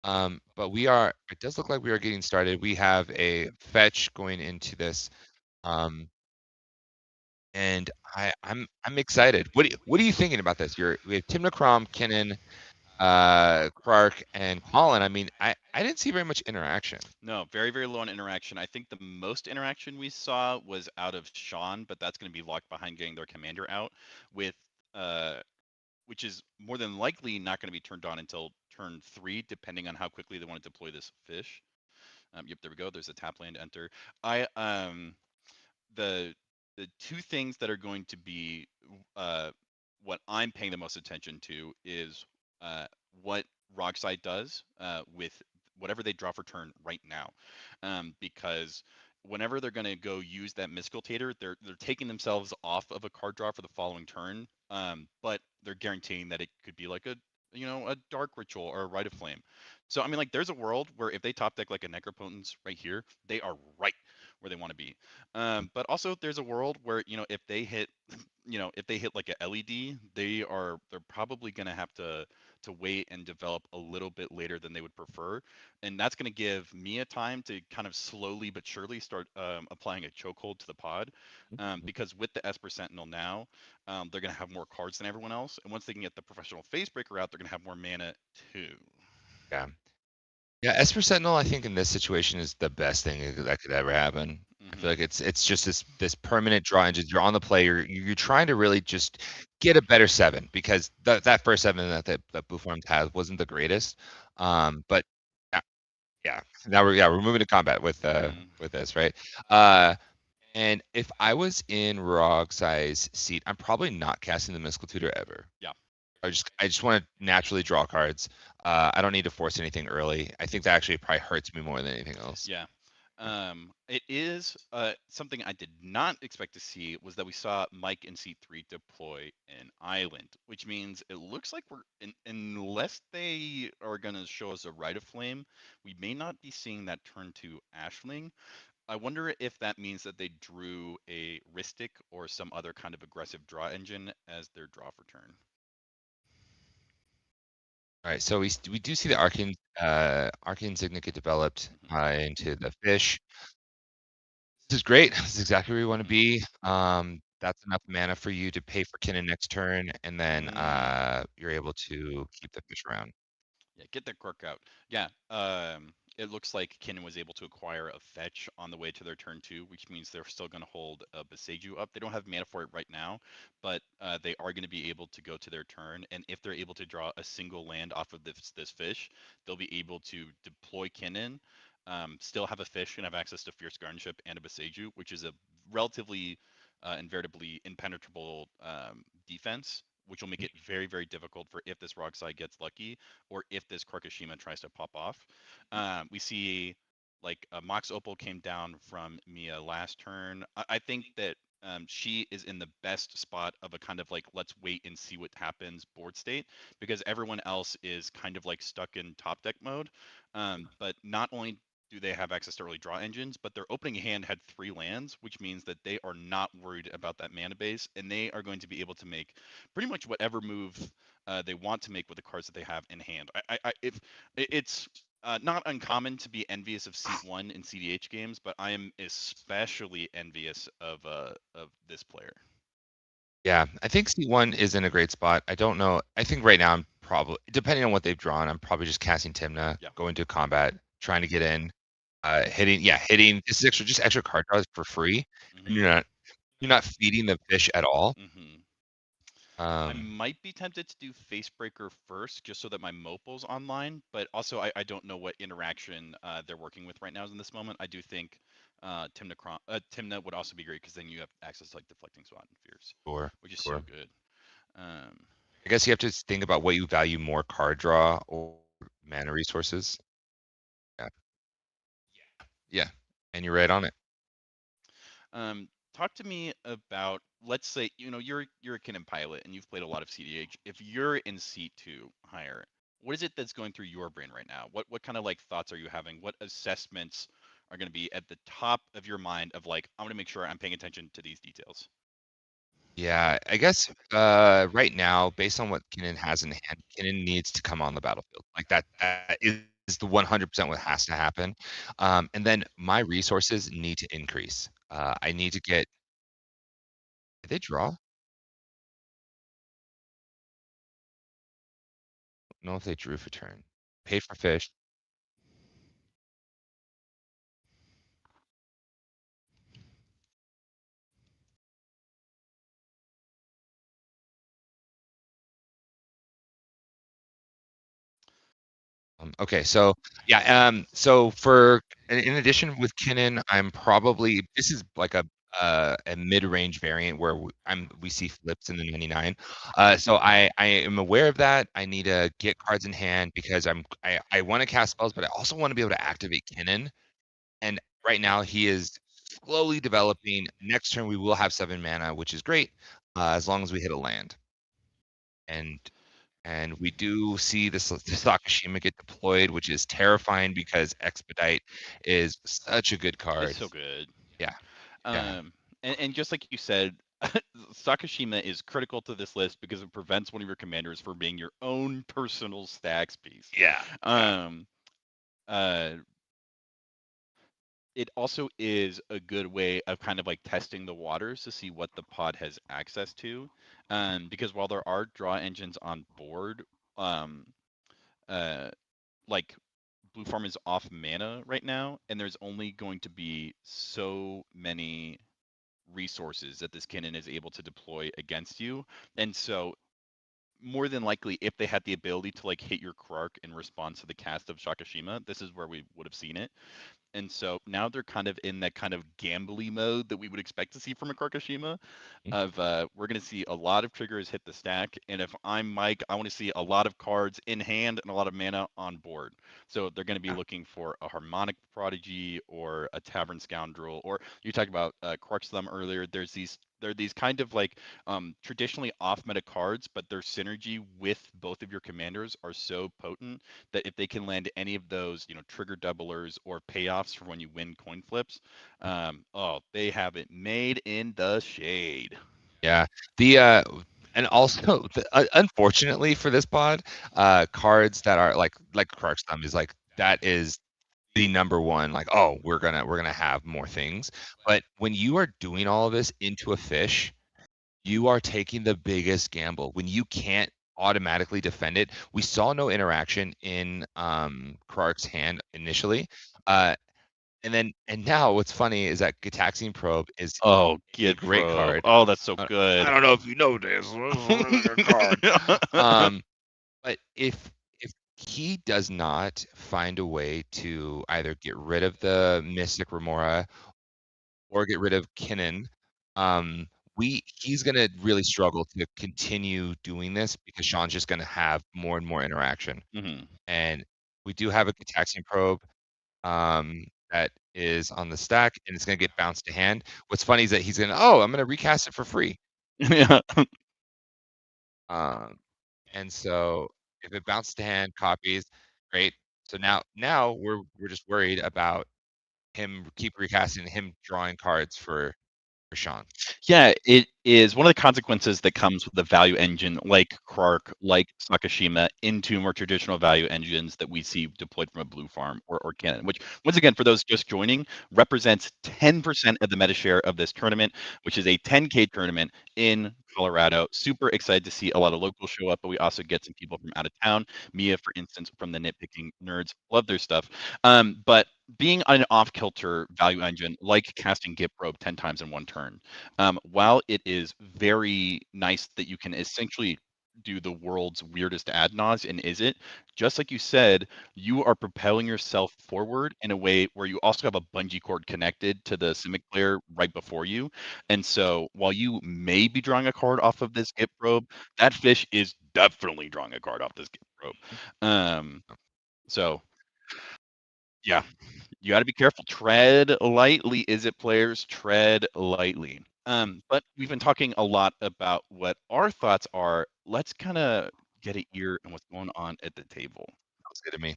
But it does look like we are getting started. We have a fetch going into this, and I'm excited. What are you thinking about this? We have Tim Necrom, Kinnan, Clark, and Colin. I mean, I didn't see very much interaction. No, very, very low on interaction. I think the most interaction we saw was out of Sean, but that's going to be locked behind getting their commander out, with which is more than likely not going to be turned on until turn 3, depending on how quickly they want to deploy this fish. Yep, there we go. There's a tap land enter. The 2 things that are going to be what I'm paying the most attention to is what Rockside does with whatever they draw for turn right now, because whenever they're going to go use that mystical tater, they're taking themselves off of a card draw for the following turn, but they're guaranteeing that it could be like a dark ritual or a rite of flame. So I mean, like, there's a world where if they top deck like a necropotence right here, they are right where they want to be. But also there's a world where if they hit like a LED, they're probably going to have to wait and develop a little bit later than they would prefer, and that's going to give Mia time to kind of slowly but surely start applying a chokehold to the pod, because with the Esper Sentinel now, they're going to have more cards than everyone else, and once they can get the professional Facebreaker out, they're going to have more mana too. Yeah. Yeah, Esper Sentinel, I think in this situation is the best thing that could ever happen. I feel like it's just this permanent draw engine. You're on the play. You're trying to really just get a better 7, because that first 7 that Blue Forms has wasn't the greatest. But yeah. Now we're moving to combat with this, right? And if I was in Rogside's seat, I'm probably not casting the Mystical Tutor ever. Yeah. I just want to naturally draw cards. I don't need to force anything early. I think that actually probably hurts me more than anything else. Yeah. It is something I did not expect to see, was that we saw Mike in seat 3 deploy an island, which means it looks like unless they are going to show us a Rite of Flame, we may not be seeing that turn to Ashling. I wonder if that means that they drew a Ristic or some other kind of aggressive draw engine as their draw for turn. All right, so we do see the Arcane Signet get developed into the fish. This is great. This is exactly where you want to be. That's enough mana for you to pay for Kinnan next turn, and then you're able to keep the fish around. Yeah, get the quirk out. Yeah. it looks like Kinnan was able to acquire a fetch on the way to their turn 2, which means they're still going to hold a Beseju up. They don't have mana for it right now, but they are going to be able to go to their turn. And if they're able to draw a single land off of this fish, they'll be able to deploy Kinnan, still have a fish and have access to Fierce Guardianship and a Beseju, which is a relatively and veritably impenetrable defense, which will make it very, very difficult for if this Rogsai gets lucky or if this Korkashima tries to pop off. We see like Mox Opal came down from Mia last turn. I think that she is in the best spot of a kind of like let's wait and see what happens board state, because everyone else is kind of like stuck in top deck mode. But not only do they have access to early draw engines, but their opening hand had 3 lands, which means that they are not worried about that mana base, and they are going to be able to make pretty much whatever move they want to make with the cards that they have in hand. If it's not uncommon to be envious of Seat 1 in CDH games, but I am especially envious of this player. Yeah, I think C1 is in a great spot. I don't know. I think right now I'm probably, depending on what they've drawn, I'm probably just casting Timna, Yeah. going to combat, trying to get in, hitting. This is extra card draws for free, and you're not feeding the fish at all. I might be tempted to do Facebreaker first, just so that my Mopal's online, but also I don't know what interaction they're working with right now in this moment. I do think Timna would also be great, because then you have access to like Deflecting Swat and Fierce, which is so good. I guess you have to think about what you value more, card draw or mana resources. Yeah. Yeah, and you're right on it. Talk to me about, let's say, you're a Kinnan pilot and you've played a lot of CDH. If you're in seat 2 higher, what is it that's going through your brain right now? What kind of like thoughts are you having? What assessments are going to be at the top of your mind of like, I'm going to make sure I'm paying attention to these details? Yeah, I guess right now, based on what Kinnan has in hand, Kinnan needs to come on the battlefield. Like that is the 100% what has to happen. And then my resources need to increase. I need to get. Did they draw? I don't know if they drew for turn. Paid for fish. Okay, so yeah, so in addition with Kinnan, I'm probably, this is like a mid-range variant where we see flips in the 99. So I am aware of that. I need to get cards in hand because I want to cast spells, but I also want to be able to activate Kinnan. And right now he is slowly developing. Next turn we will have 7 mana, which is great, as long as we hit a land. And we do see the Sakashima get deployed, which is terrifying because Expedite is such a good card. It's so good. Yeah. And just like you said, Sakashima is critical to this list because it prevents one of your commanders from being your own personal stacks piece. It also is a good way of kind of like testing the waters to see what the pod has access to. Because while there are draw engines on board, like blue farm is off mana right now, and there's only going to be so many resources that this Kinnan is able to deploy against you. And so more than likely, if they had the ability to like hit your Krark in response to the cast of Shakashima, this is where we would have seen it. And so now they're kind of in that kind of gambly mode that we would expect to see from a Karkashima of we're going to see a lot of triggers hit the stack. And if I'm Mike, I want to see a lot of cards in hand and a lot of mana on board. So they're going to be looking for a Harmonic Prodigy or a Tavern Scoundrel, or you talked about Crux them earlier. There are these kind of like traditionally off meta cards, but their synergy with both of your commanders are so potent that if they can land any of those, trigger doublers or payoffs for when you win coin flips, they have it made in the shade. Yeah. And also, unfortunately for this pod, cards that are like Crux Thumb is like, that is the number one, like, oh, we're gonna have more things. But when you are doing all of this into a fish, you are taking the biggest gamble when you can't automatically defend it. We saw no interaction in Krark's hand initially. And now what's funny is that Gitaxian Probe is Oh, a Git great Probe. card. Oh, that's so I good. don't know if you know this. This is a really good card. But if he does not find a way to either get rid of the Mystic Remora or get rid of Kinnan, he's gonna really struggle to continue doing this because Sean's just gonna have more and more interaction. Mhm. And we do have a Gitaxian Probe that is on the stack, and it's gonna get bounced to hand. What's funny is that I'm gonna recast it for free. Yeah. Um, and so if it bounces to hand, copies, great. So now we're just worried about him keep recasting him drawing cards for Sean. Yeah, it is one of the consequences that comes with the value engine like Krark, like Sakashima, into more traditional value engines that we see deployed from a blue farm or cannon, which, once again, for those just joining, represents 10% of the meta share of this tournament, which is a 10K tournament in Colorado. Super excited to see a lot of locals show up, but we also get some people from out of town. Mia, for instance, from the Nitpicking Nerds, love their stuff. But being an off-kilter value engine, like casting Git Probe 10 times in one turn, while it is very nice that you can essentially do the world's weirdest ad nod and is it, just like you said, you are propelling yourself forward in a way where you also have a bungee cord connected to the Simic player right before you. And so while you may be drawing a card off of this Git Probe, that fish is definitely drawing a card off this Git Probe. So yeah, you got to be careful. Tread lightly, is it, players? Tread lightly. But we've been talking a lot about what our thoughts are. Let's kind of get an ear on what's going on at the table. Sounds good to me.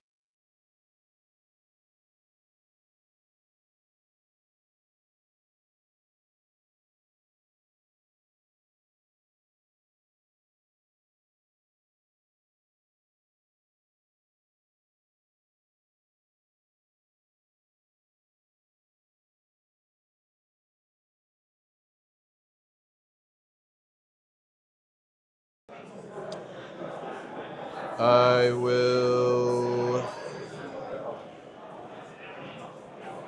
I will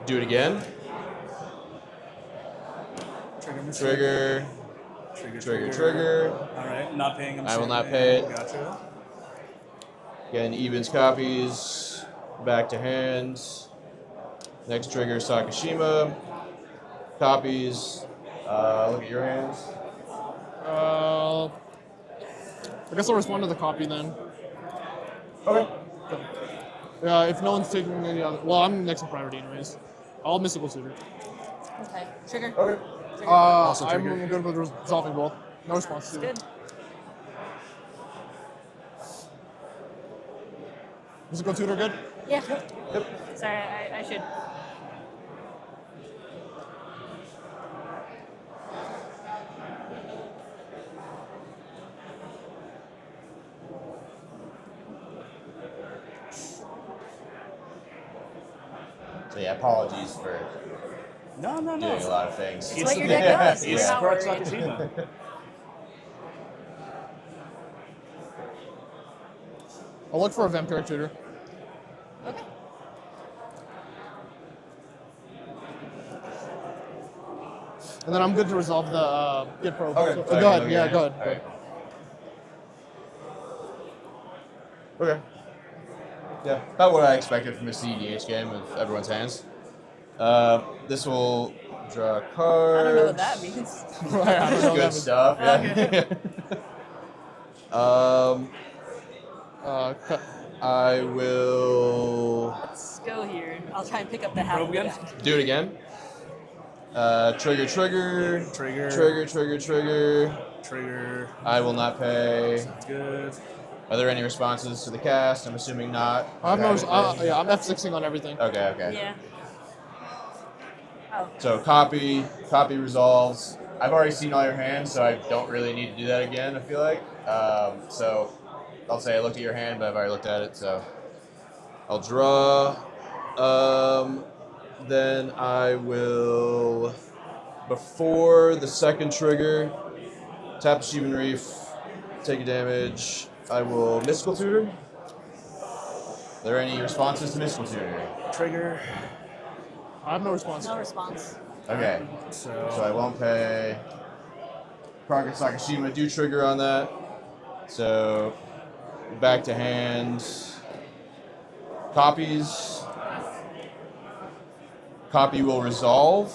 do it again. Trigger. Trigger. All right, not paying him. I will not pay it. Gotcha. Again, evens copies. Back to hand. Next trigger, Sakashima. Copies. Look at your hands. I guess I'll respond to the copy then. Okay. Yeah, if no one's taking any other. Well, I'm next in priority anyways. I'll Mystical Suitor. Okay. Trigger. Okay. I'm good with resolving both. No response to it. Good. Mystical Tutor good? Yeah. Sorry, I should. So yeah, apologies for No. doing a lot of things. It's what your deck does. It's We're not Spark worried. Sakashima. I'll look for a Vampiric Tutor. Okay. And then I'm good to resolve the Git Probe. Okay, So, sorry, go ahead. okay. Yeah, go ahead. All right. Okay. Yeah, about what I expected from a CEDH game with everyone's hands. This will draw cards. I don't know what that means. Right, I don't know Good that stuff. Yeah. cut. I will Let's go here. I'll try and pick up the half Probe of the again? deck. do it again. Trigger. Trigger. I will not pay. Sounds good. Are there any responses to the cast? I'm assuming not. I have no. Yeah, I'm F6ing on everything. Okay. Yeah. Oh. So copy resolves. I've already seen all your hands, so I don't really need to do that again, I feel like. So I'll say I looked at your hand, but I've already looked at it, so I'll draw. Then I will, before the second trigger, tap Shivan Reef, take a damage, I will Mystical Tutor. Are there any responses to Mystical Tutor? Trigger. I have no response. No response. Okay. So I won't pay. Karaka Sakashima do trigger on that. So back to hand. Copies. Copy will resolve.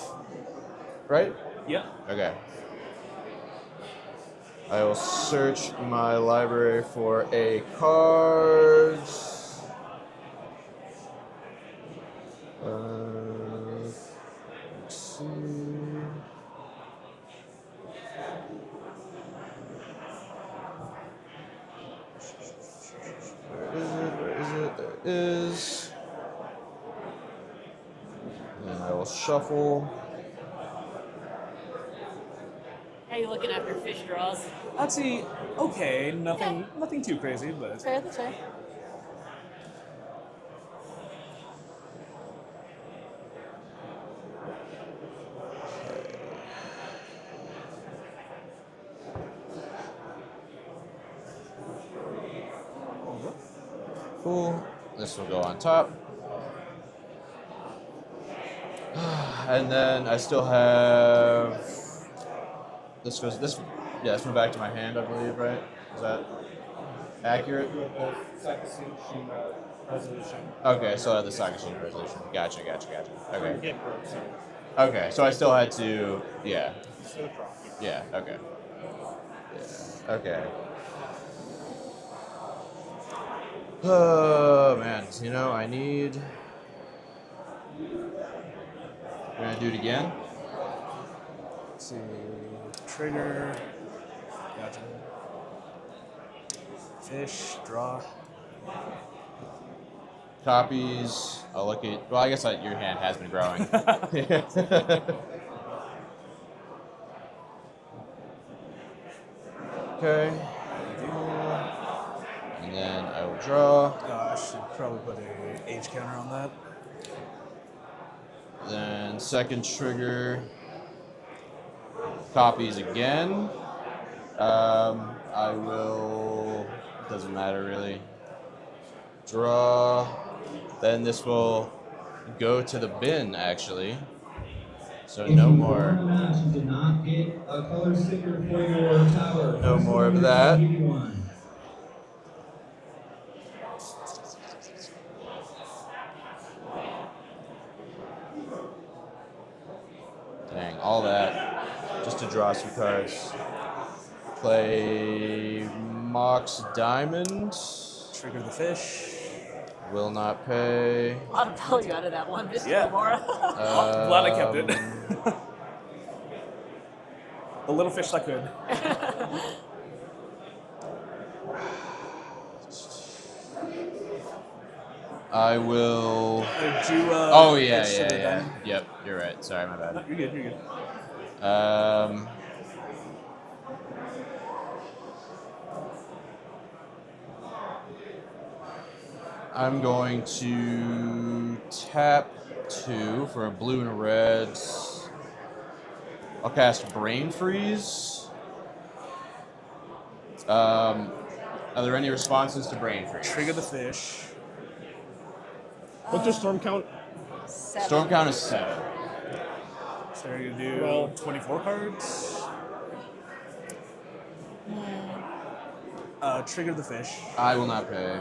Right? Yeah. Okay. I will search my library for a card. Let's see. Where is it? There it is. And I will shuffle. How are you looking after fish draws? I'd say okay. Nothing too crazy, but That's fair, that's fair. Cool. This will go on top. And then I still have this went back to my hand, I believe, right? Is that accurate? Okay, so I have the Sakashima resolution. Gotcha. Okay. Okay, so I still had to yeah, okay. Yeah, okay. Oh man, I need. We're gonna do it again. let's see. Trigger. Gotcha. Fish. Draw. Copies. I'll look at. Well, I guess your hand has been growing. Okay. And then I will draw. I should probably put a age counter on that. Then second trigger. Copies again. I will. Doesn't matter really. Draw. Then this will go to the bin actually. So no more. No more of that. Dang, all that just to draw some cards. Play Mox Diamond. Trigger the fish. Will not pay. A lot of value out of that one, Mr. Yeah. Gamora. Glad I kept it. The little fish I could. I will. Did you, Oh yeah. pitch to the den? Yep, you're right. Sorry, my bad. No, you're good. You're good. I'm going to tap 2 for a blue and a red. I'll cast Brain Freeze. Are there any responses to Brain Freeze? Trigger the fish. What's your storm count? 7. Storm count is 7. So you're gonna do 24 cards. Trigger the fish. I will not pay.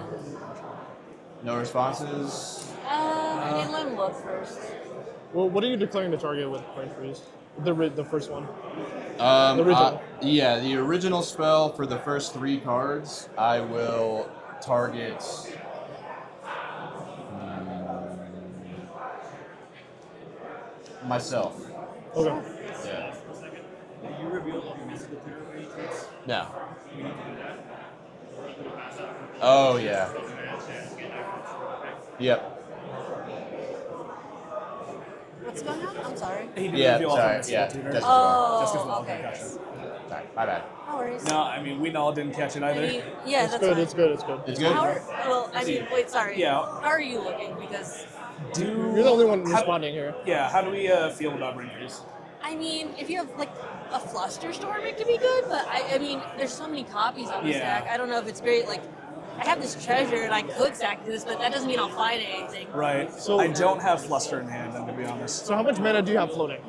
No responses. I need let him look first. Well, what are you declaring the target with Brain Freeze? The first one. The original. Yeah, the original spell for the first 3 cards, I will target. Myself. Okay. Yeah. You revealed all your musical theory for each race? No. We need to do that. Oh yeah. Yep. What's going on? I'm sorry. He did Yeah. reveal all Sorry. the Yeah. mystical tutor. Just as well. Just as Oh, well. okay. Gotcha. Sorry. My bad. No worries. No, I mean we all didn't catch it either. Yeah, It's that's good. fine. It's good. It's good. It's good. Wait, sorry. Yeah. How are you looking? Because You're the only one responding here. Yeah. How do we feel about Brain Freeze? I I mean, if you have like a Flusterstorm, it could be good. But I mean, there's so many copies on the stack. I don't know if it's great. Like, I have this treasure and I could stack this, but that doesn't mean I'll find anything. Right. So- I don't have Fluster in hand, then, to be honest. So how much mana do you have floating?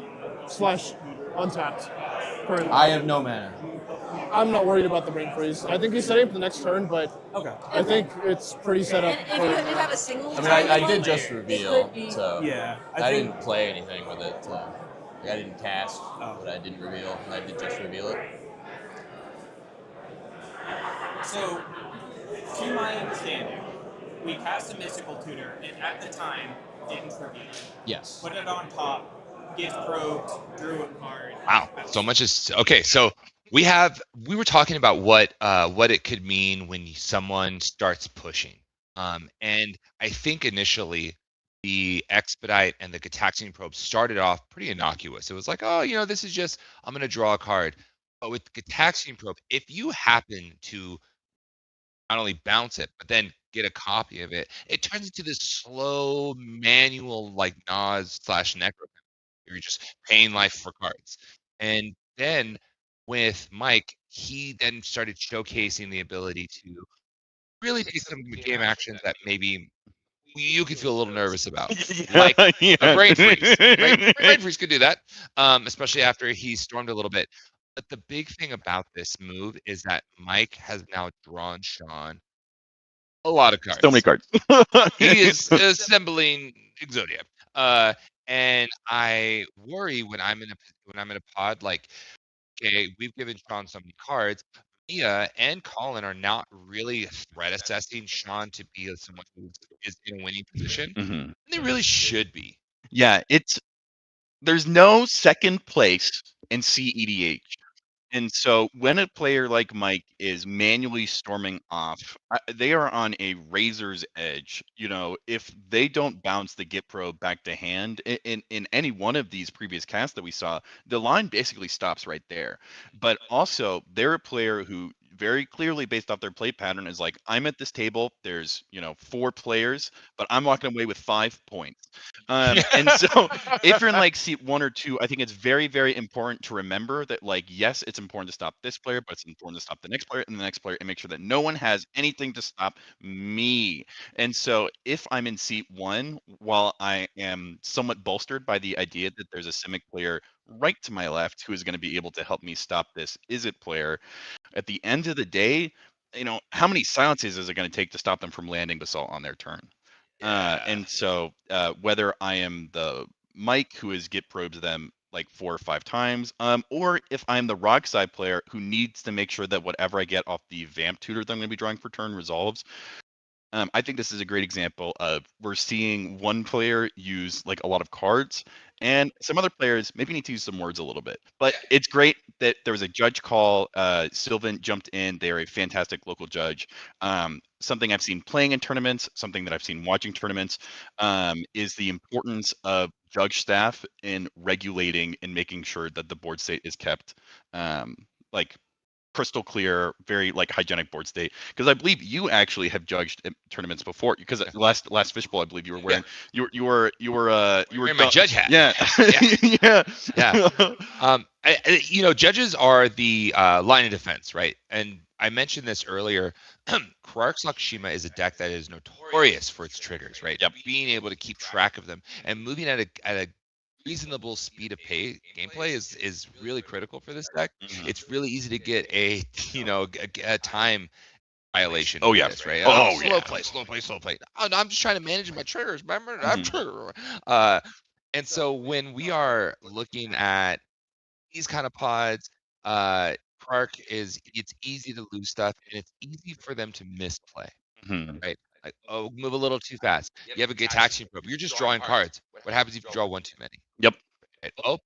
Slash untapped currently? I have no mana. I'm not worried about the brain freeze. I think he's setting up for the next turn, but Okay. I think it's pretty set up. And if you have a single, I mean, I tiny did one, just it reveal, could be- so Yeah. I think, didn't play anything with it. So. Like, I didn't cast, Oh. but I didn't reveal. I did just reveal it. So, to my understanding, we cast a mystical tutor, and at the time, didn't reveal it. Yes. Put it on top, get probed, drew a card. Wow, so much is okay. So we were talking about what it could mean when someone starts pushing, and I think initially the expedite and the Gataxian probe started off pretty innocuous. It was like, oh, this is just I'm gonna draw a card. But with Gataxian probe, if you happen to not only bounce it, but then get a copy of it, it turns into this slow manual like Nas/Necro. You're just paying life for cards. And then with Mike, he then started showcasing the ability to really take some game actions that maybe you could feel a little nervous about. Like a brain freeze. Right? Brain freeze could do that, especially after he stormed a little bit. But the big thing about this move is that Mike has now drawn Sean a lot of cards. So many cards. He is assembling Exodia. And I worry when I'm in a pod, like, okay, we've given Sean so many cards. Mia and Colin are not really threat assessing Sean to be someone who is in a winning position. Mhm. And they really should be. Yeah, there's no second place in CEDH. And so when a player like Mike is manually storming off, they are on a razor's edge. If they don't bounce the Git Pro back to hand in any one of these previous casts that we saw, the line basically stops right there. But also, they're a player who very clearly, based off their play pattern, is like, I'm at this table. There's 4 players, but I'm walking away with 5 points. And so if you're in like seat 1 or 2, I think it's very, very important to remember that, like, yes, it's important to stop this player, but it's important to stop the next player and the next player and make sure that no one has anything to stop me. And so if I'm in seat 1, while I am somewhat bolstered by the idea that there's a Simic player right to my left who is going to be able to help me stop this Izzet player, at the end of the day, how many silences is it going to take to stop them from landing Basalt on their turn? And so whether I am the Mike who is Git probes them like 4 or 5 times, or if I'm the rock side player who needs to make sure that whatever I get off the vamp tutor that I'm going to be drawing for turn resolves, I think this is a great example of we're seeing one player use like a lot of cards, and some other players maybe need to use some words a little bit. But it's great that there was a judge call. Sylvan jumped in. They're a fantastic local judge. Something I've seen playing in tournaments, something that I've seen watching tournaments, is the importance of judge staff in regulating and making sure that the board state is kept like crystal clear, very like hygienic board state. Because I believe you actually have judged at tournaments before. Because last fishbowl, I believe you were wearing you were Wearing my judge hat. Yeah, Yeah. yeah. Judges are the line of defense, right? And I mentioned this earlier. Krark's Lakshima is a deck that is notorious for its triggers, right? Yep. Being able to keep track of them and moving at a reasonable speed of gameplay is really critical for this deck. Mhm. It's really easy to get a time violation. Oh, with yeah. this, right? Oh, slow yeah. play. Oh, no, I'm just trying to manage my triggers. Remember, I'm Mhm. trigger. And so when we are looking at these kind of pods, it's easy to lose stuff and it's easy for them to misplay, Mhm. right? Like, oh, move a little too fast. You have a Gataxian probe. You're just drawing cards. What happens if you draw one too many? Yep. Right? Oh,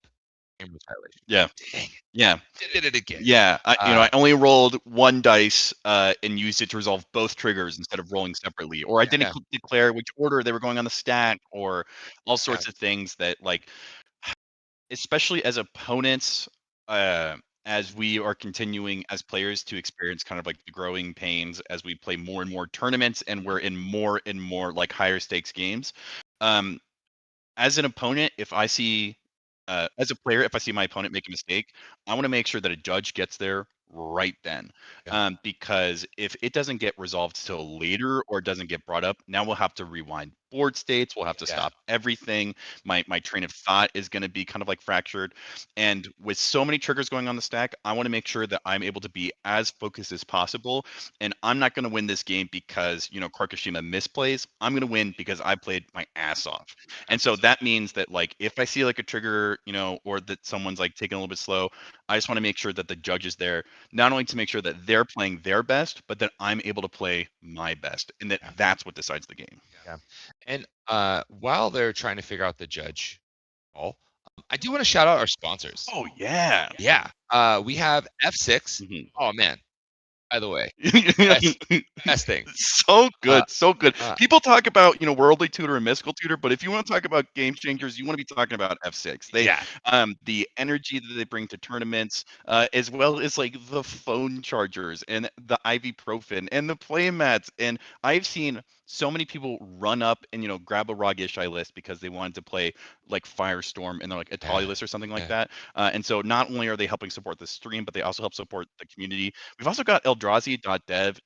game rules violation. Yeah. Dang it. Yeah. Did it again. Yeah. I only rolled 1 dice and used it to resolve both triggers instead of rolling separately, or I didn't declare which order they were going on the stack, or all sorts of things that, like, especially as opponents, as we are continuing as players to experience kind of like the growing pains as we play more and more tournaments and we're in more and more like higher stakes games. As an opponent, if I see as a player, if I see my opponent make a mistake, I want to make sure that a judge gets there right then. Because if it doesn't get resolved till later or doesn't get brought up, now we'll have to rewind board states. We'll have to stop everything. My train of thought is going to be kind of like fractured. And with so many triggers going on the stack, I want to make sure that I'm able to be as focused as possible. And I'm not going to win this game because, Karkashima misplays. I'm going to win because I played my ass off. And so that means that, like, if I see like a trigger, or that someone's like taking a little bit slow, I just want to make sure that the judge is there, not only to make sure that they're playing their best, but that I'm able to play my best, and that's what decides the game. Yeah. And while they're trying to figure out the judge call, I do want to shout out our sponsors. Oh yeah. Yeah. We have F6. Oh man. By the way, best thing. So good, so good. uh, People talk about, Worldly Tutor and Mystical Tutor, but if you want to talk about game changers, you want to be talking about F6. They, the energy that they bring to tournaments, as well as like the phone chargers and the ibuprofen and the playmats. And I've seen so many people run up and grab a raw Ishai list because they wanted to play like Firestorm and they're like a Tali list or something like that. And so not only are they helping support the stream, but they also help support the community. We've also got Eldrazi.dev.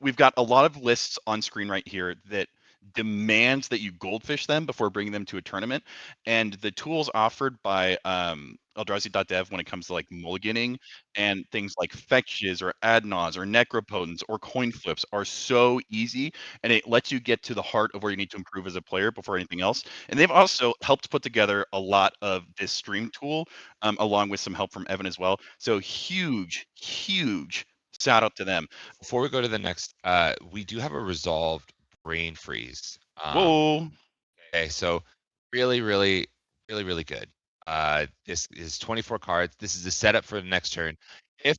We've got a lot of lists on screen right here that demands that you goldfish them before bringing them to a tournament. And the tools offered by Eldrazi.dev when it comes to like mulliganing and things like fetches or adnons or necropotents or coin flips are so easy, and it lets you get to the heart of where you need to improve as a player before anything else. And they've also helped put together a lot of this stream tool, along with some help from Evan as well. So huge shout out to them. Before we go to the next, we do have a resolved brain freeze. Whoa. Okay, so really good. This is 24 cards. This is the setup for the next turn. If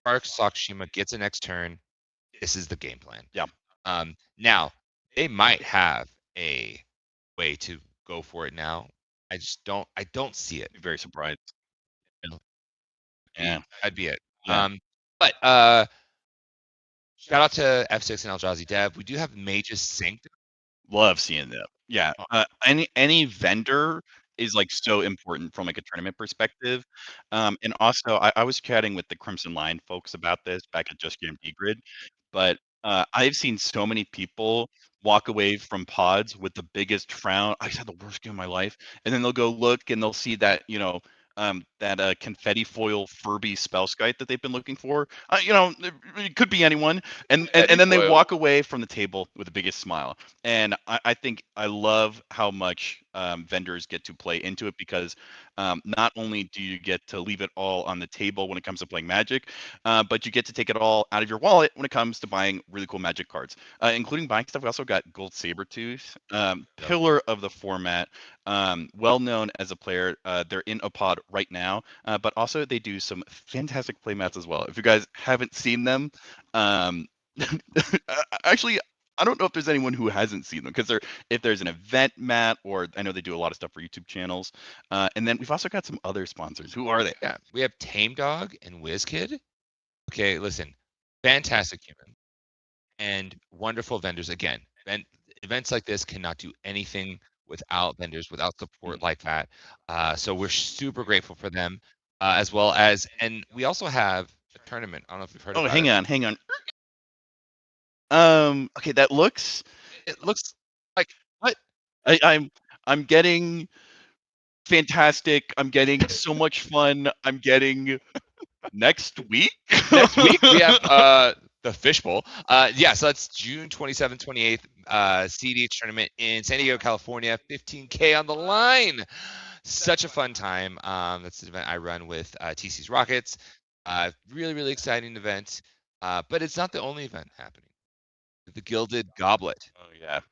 Arc Sakshima gets a next turn, this is the game plan. Yeah. Now they might have a way to go for it now. I don't see it. Be very surprised. Yeah, that'd be it. Yeah. But shout out to F6 and Eldrazi Dev. We do have Mage's Sanctum. Love seeing them. Yeah. Any vendor is like so important from like a tournament perspective. And also I was chatting with the Crimson Lion folks about this back at Just GMT Grid, but I've seen so many people walk away from pods with the biggest frown. I just had the worst game of my life. And then they'll go look and they'll see that, that confetti foil Furby Spellskite that they've been looking for. It could be anyone. And then they walk away from the table with the biggest smile. And I think I love how much vendors get to play into it, because not only do you get to leave it all on the table when it comes to playing Magic, but you get to take it all out of your wallet when it comes to buying really cool Magic cards, including buying stuff. We also got Gold Sabertooth, pillar of the format, well known as a player. They're in a pod right now, but also they do some fantastic playmats as well. If you guys haven't seen them, actually, I don't know if there's anyone who hasn't seen them, because if there's an event mat, or I know they do a lot of stuff for YouTube channels. And then we've also got some other sponsors. Who are they? Yeah, we have Tame Dog and WizKid. Okay, listen, fantastic human and wonderful vendors. Again, events like this cannot do anything without vendors, without support like that. So we're super grateful for them, as well as, and we also have a tournament. I don't know if you've heard. Oh, about hang it. on. Okay, that looks. It looks like what? I'm getting fantastic. I'm getting so much fun. I'm getting next week. Next week we have the Fishbowl. Yeah, so that's June 27th, 28th, CDH tournament in San Diego, California. 15K on the line. Such a fun time. That's the event I run with TC's Rockets. Really exciting event. But it's not the only event happening. The Gilded Goblet. Oh yeah. Are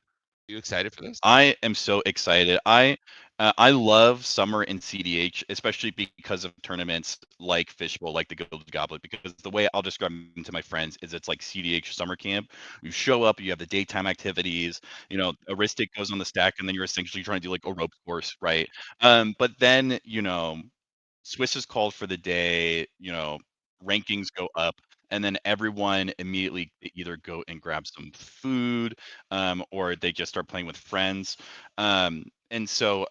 you excited for this? I am so excited. I love summer in CDH, especially because of tournaments like Fishbowl, like the Gilded Goblet, because the way I'll describe them to my friends is it's like CDH summer camp. You show up, you have the daytime activities, Aristic goes on the stack, and then you're essentially trying to do like a rope course, right? But then, Swiss is called for the day, rankings go up, and then everyone immediately either go and grab some food, or they just start playing with friends. And so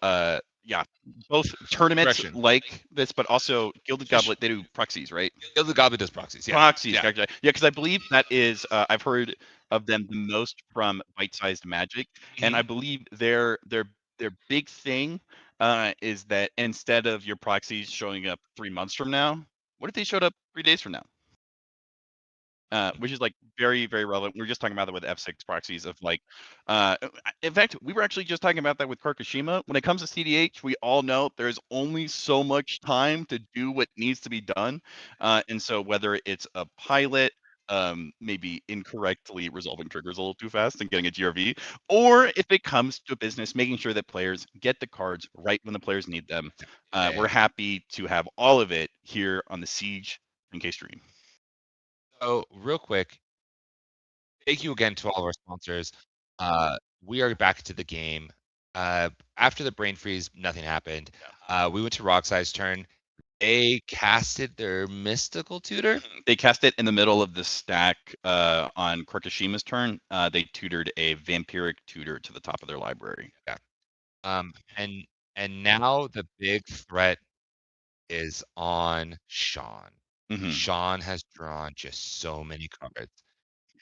yeah, both tournaments Correction. like this, but also Gilded Goblet, they do proxies, right? Gilded Goblet does proxies. Yeah. Proxies, Yeah. gotcha. Yeah, because I believe that is I've heard of them the most from Bite-Sized Magic, and I believe their big thing is that instead of your proxies showing up 3 months from now, what if they showed up 3 days from now? Which is like very, very relevant. We were just talking about that with F6 proxies of like, in fact, we were actually just talking about that with Karkashima. When it comes to CDH, we all know there's only so much time to do what needs to be done. And so whether it's a pilot, maybe incorrectly resolving triggers a little too fast and getting a GRV, or if it comes to business, making sure that players get the cards right when the players need them. We're happy to have all of it here on the Siege NK stream. So real quick, thank you again to all of our sponsors. We are back to the game. After the brain freeze, nothing happened. We went to Rocksai's turn. They casted their mystical tutor. They cast it in the middle of the stack on Karkashima's turn. They tutored a vampiric tutor to the top of their library. Yeah. And now the big threat is on Sean. Sean has drawn just so many cards,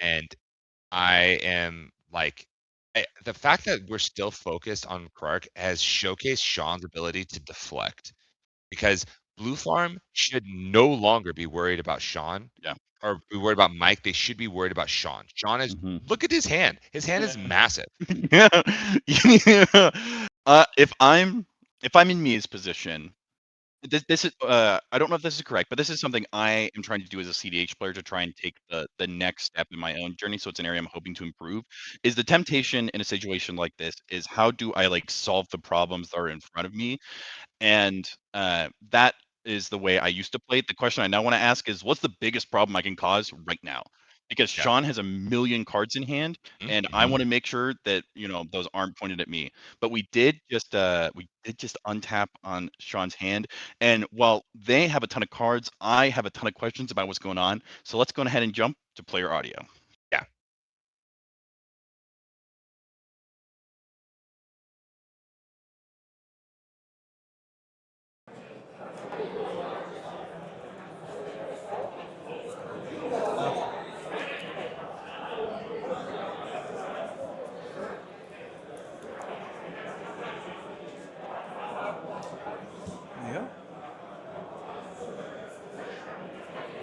and I am like, the fact that we're still focused on Kark has showcased Sean's ability to deflect, because Blue Farm should no longer be worried about Sean. Yeah. Or be worried about Mike. They should be worried about Sean. Sean is look at his hand. His hand is massive. Yeah. If I'm in Mia's position, this is I don't know if this is correct, but this is something I am trying to do as a CDH player to try and take the next step in my own journey. So it's an area I'm hoping to improve. Is the temptation in a situation like this is how do I like solve the problems that are in front of me? And that is the way I used to play it. The question I now want to ask is, what's the biggest problem I can cause right now? Because Sean has a million cards in hand, and I want to make sure that those aren't pointed at me. But we did just untap on Sean's hand, and while they have a ton of cards, I have a ton of questions about what's going on. So let's go ahead and jump to player audio. Yeah. Yeah.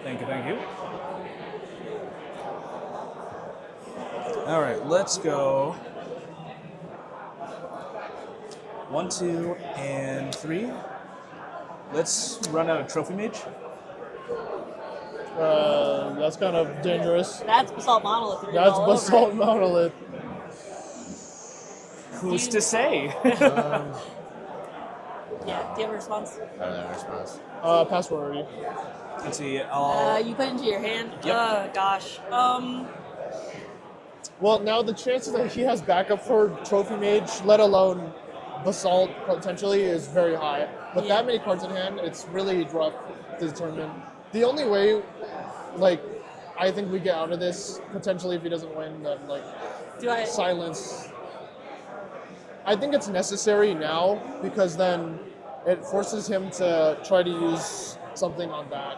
Thank you. All right, let's go. 1, 2, and 3. Let's run out of Trophy Mage. That's kind of dangerous. That's Basalt Monolith. That's Basalt Monolith. Who's to say? Yeah, do you have a response? I don't have a response. Password already. Let's see. You put it into your hand? Yep. Oh, gosh. Well, now the chances that he has backup for Trophy Mage, let alone Basalt potentially, is very high. With that many cards in hand, it's really rough to determine. The only way, I think we get out of this, potentially if he doesn't win, then, silence. I think it's necessary now, because then it forces him to try to use something on that.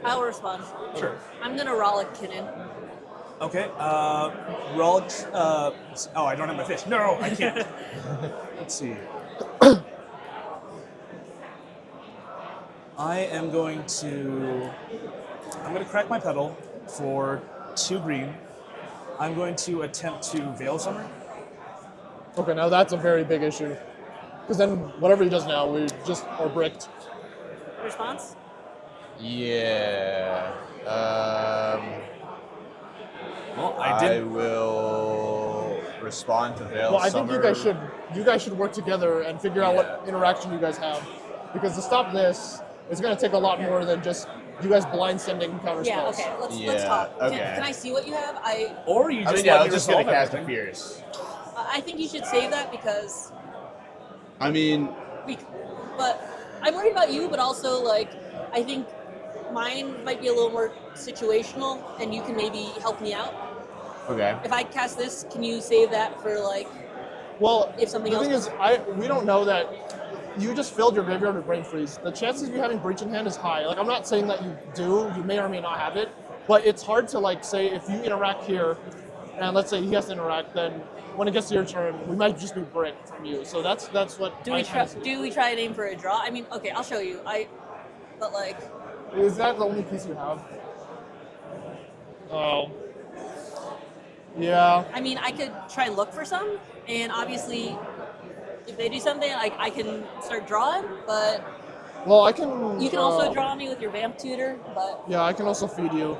I'll respond. Sure. I'm going to Rollick Kinnan. Okay. Rollick. I don't have my fish. No, I can't. Let's see. I'm going to crack my pedal for 2 green. I'm going to attempt to Veil Summer. Okay, now that's a very big issue. Because then whatever he does now, we just are bricked. Response? Yeah. Well, I will respond to Veil Well, I Summer. think you guys should work together and figure out what interaction you guys have. Because to stop this, it's going to take a lot more than just you guys blind sending counter Yeah, spells. okay, let's talk. okay. Can I see what you have? Or you just I'm just going to cast a Fierce. I think you should save that because... But I'm worried about you, but also, I think mine might be a little more situational, and you can maybe help me out. Okay. If I cast this, can you save that for, Well, if something the else... thing is, we don't know that you just filled your graveyard with Brain Freeze. The chances of you having Breach in hand is high. Like, I'm not saying that you do. You may or may not have it. But it's hard to, like, say if you interact here, and let's say he has to interact, then when it gets to your turn, we might just be brick from you. So that's what Do we try and aim for a draw? I mean, okay, I'll show you. But like, is that the only piece you have? Oh. Yeah. I mean, I could try and look for some, and obviously, if they do something, I can start drawing. But Well, I can. you can also draw me with your Vamp Tutor. But Yeah, I can also feed you.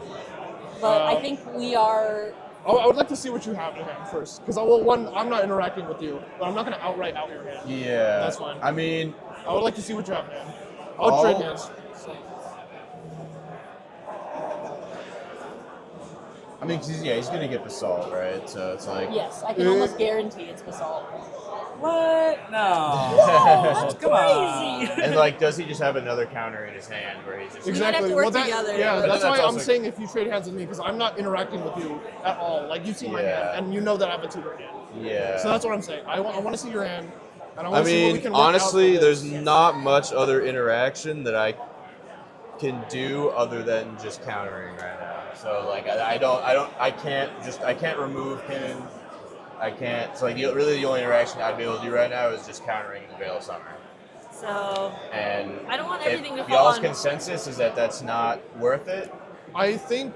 I think we are. I would like to see what you have in hand first, because I'm not interacting with you, but I'm not going to outright out your hand. Yeah. That's fine. I mean, I would like to see what you have in hand. I'll trade hands. I mean, 'cause he's gonna get Basalt, right? So it's like. Yes, I can almost guarantee it's Basalt. What? No. That's Come on. crazy. And like, does he just have another counter in his hand where he's just Exactly. We might have to work together. Yeah, But that's then why that's I'm also- saying if you trade hands with me, because I'm not interacting with you at all. Like, you see my hand, Yeah. and you know that I have a tutor hand. Yeah. So that's what I'm saying. I want to see your hand, and I I want to see what we mean, can work out honestly, for there's this. not much other interaction that I can do other than just countering right now. So like, I can't remove Kinnan. I can't. So like, really, the only interaction I'd be able to do right now is just countering the Veil of Summer. So And I don't want everything to fall y'all's on. consensus is that that's not worth it. I think.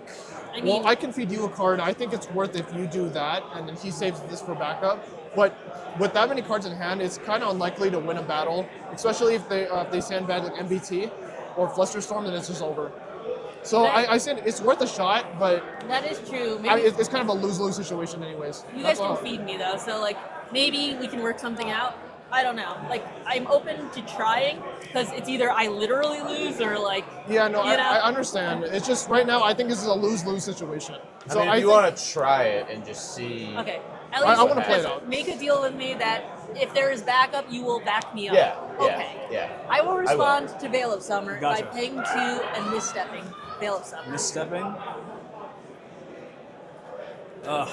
I mean, Well, I can feed you a card. I think it's worth if you do that, and then he saves this for backup. But with that many cards in hand, it's kind of unlikely to win a battle, especially if they sandbag like MBT or Flusterstorm, then it's just over. So I said it's worth a shot, but that is true. Maybe it's kind of a lose-lose situation anyways. you That's guys can all. feed me though, so like maybe we can work something out. I don't know. Like I'm open to trying because it's either I literally lose or like Yeah, no, you know? I understand. It's just right now I think this is a lose-lose situation. So I mean, if you think- want to try it and just see. okay. I At least wanna play it out. Make a deal with me that if there is backup, you will back me up. Yeah. Okay. Yeah. I will respond to Veil of Summer Gotcha. by paying 2 and misstepping Veil of Summer. Misstepping. Ugh.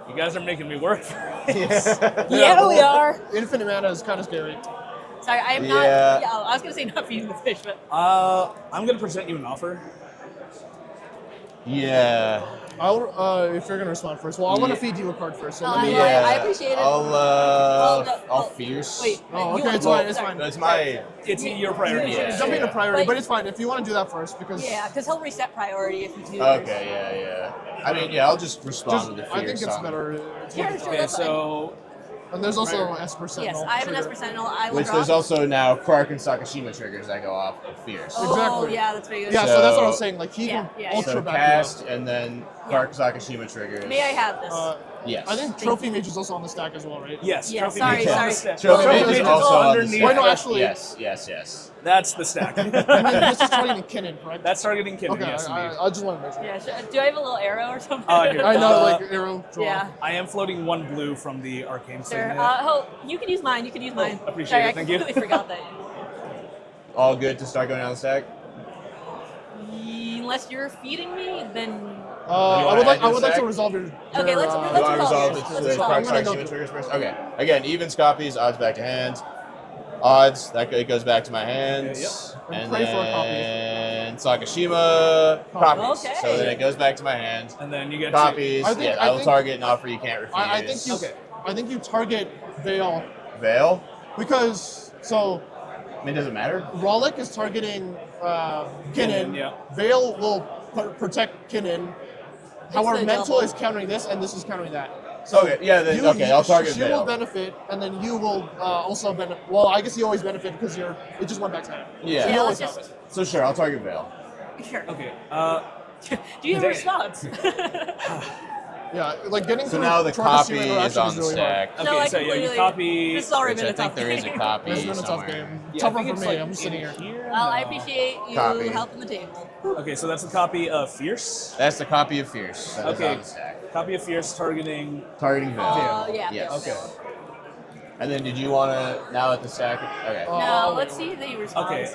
You guys are making me work. Yeah, we are. Infinite mana is kind of scary. Sorry, I am not. Yeah. Yeah, I was gonna say not feeding the fish, but I'm gonna present you an offer. Yeah. If you're gonna respond first, well, I want to feed you a card first. So let me. I appreciate it. I'll fierce. Wait. Oh, you okay, want- it's fine. It's fine. That's my. It's your priority. Yeah. Jumping to priority, But- but it's fine if you want to do that first because. Yeah, because he'll reset priority if you do. Okay. Yeah. I mean, yeah. I'll just respond Just, with the fierce. I think it's on it. better. Yeah, sure, Okay, that's fine. so And there's also Esper Sentinel. Yes, I have an trigger. Esper Sentinel. I will Which draw. there's also now Quark and Sakashima triggers that go off of fierce. Oh, Exactly. yeah, that's very good. Yeah, so that's what I was So- saying. Like he Yeah, can yeah, ultra So back you cast up. and then Quark Sakashima triggers. May I have this? Yes. I think Trophy Mage is also on the stack as well, right? yes, Yeah, trophy sorry, mage is on sorry. the stack. Trophy Trophy Mage Mage is is also on the underneath. stack. Why no, actually- Yes. That's the stack. And then this is targeting Kinnan, correct? That's targeting Kinnan. okay. Yes, indeed. I just want to make sure. Yeah, do I have a little arrow or something? Here. I know, like arrow draw. Yeah. I am floating 1 blue from the arcane Sure. signet. You can use mine. You can use mine. appreciate Sorry, it, thank you. I completely forgot that. All good to start going down the stack. Unless you're feeding me, then I would like stack? to resolve your. Okay, let's- You let's want to resolve resolve this. the Let's the resolve Quark this. I'm gonna Sakashima go- triggers first? Okay. Again, evens copies, odds back to hand. Odds, it goes back to my hands. Yep. And pray for a copy. And Sakashima copies. Okay. So then it goes back to my hand. And then you get Copies. I think- I will think- target an offer you can't refuse. I think you. Okay. I think you target Veil Veil? because so I mean, does it matter? Rollick is targeting Kinnan. Kinnan, yeah. Veil will protect Kinnan. However, the Mental double. is countering this, and this is countering that. So Okay, yeah, then, I'll target she Veil. will benefit, and then you will also benefit. Well, I guess you always benefit because it just went back to him. Yeah. So you Yeah, always let's have just- it. So sure, I'll target Veil. sure. Okay. Do you have a Dang. response? Yeah, like getting So through now the Tortoise copy interaction is on the really hard. stack, No, Okay, I so yeah, you completely- copy. This has already which been I a tough think there is a game. copy It's been a tough somewhere. game. Yeah, I Tougher think for it's me. like I'm sitting in here. Well, I No. appreciate you Copy. helping the table. Okay, so that's a copy of Fierce. That's the copy of Fierce. That is Okay. on the stack. Copy of Fierce targeting. Targeting Veil. Yeah. Yes. Okay. And then did you want to, now at the stack? Okay. Now let's see the response. Okay.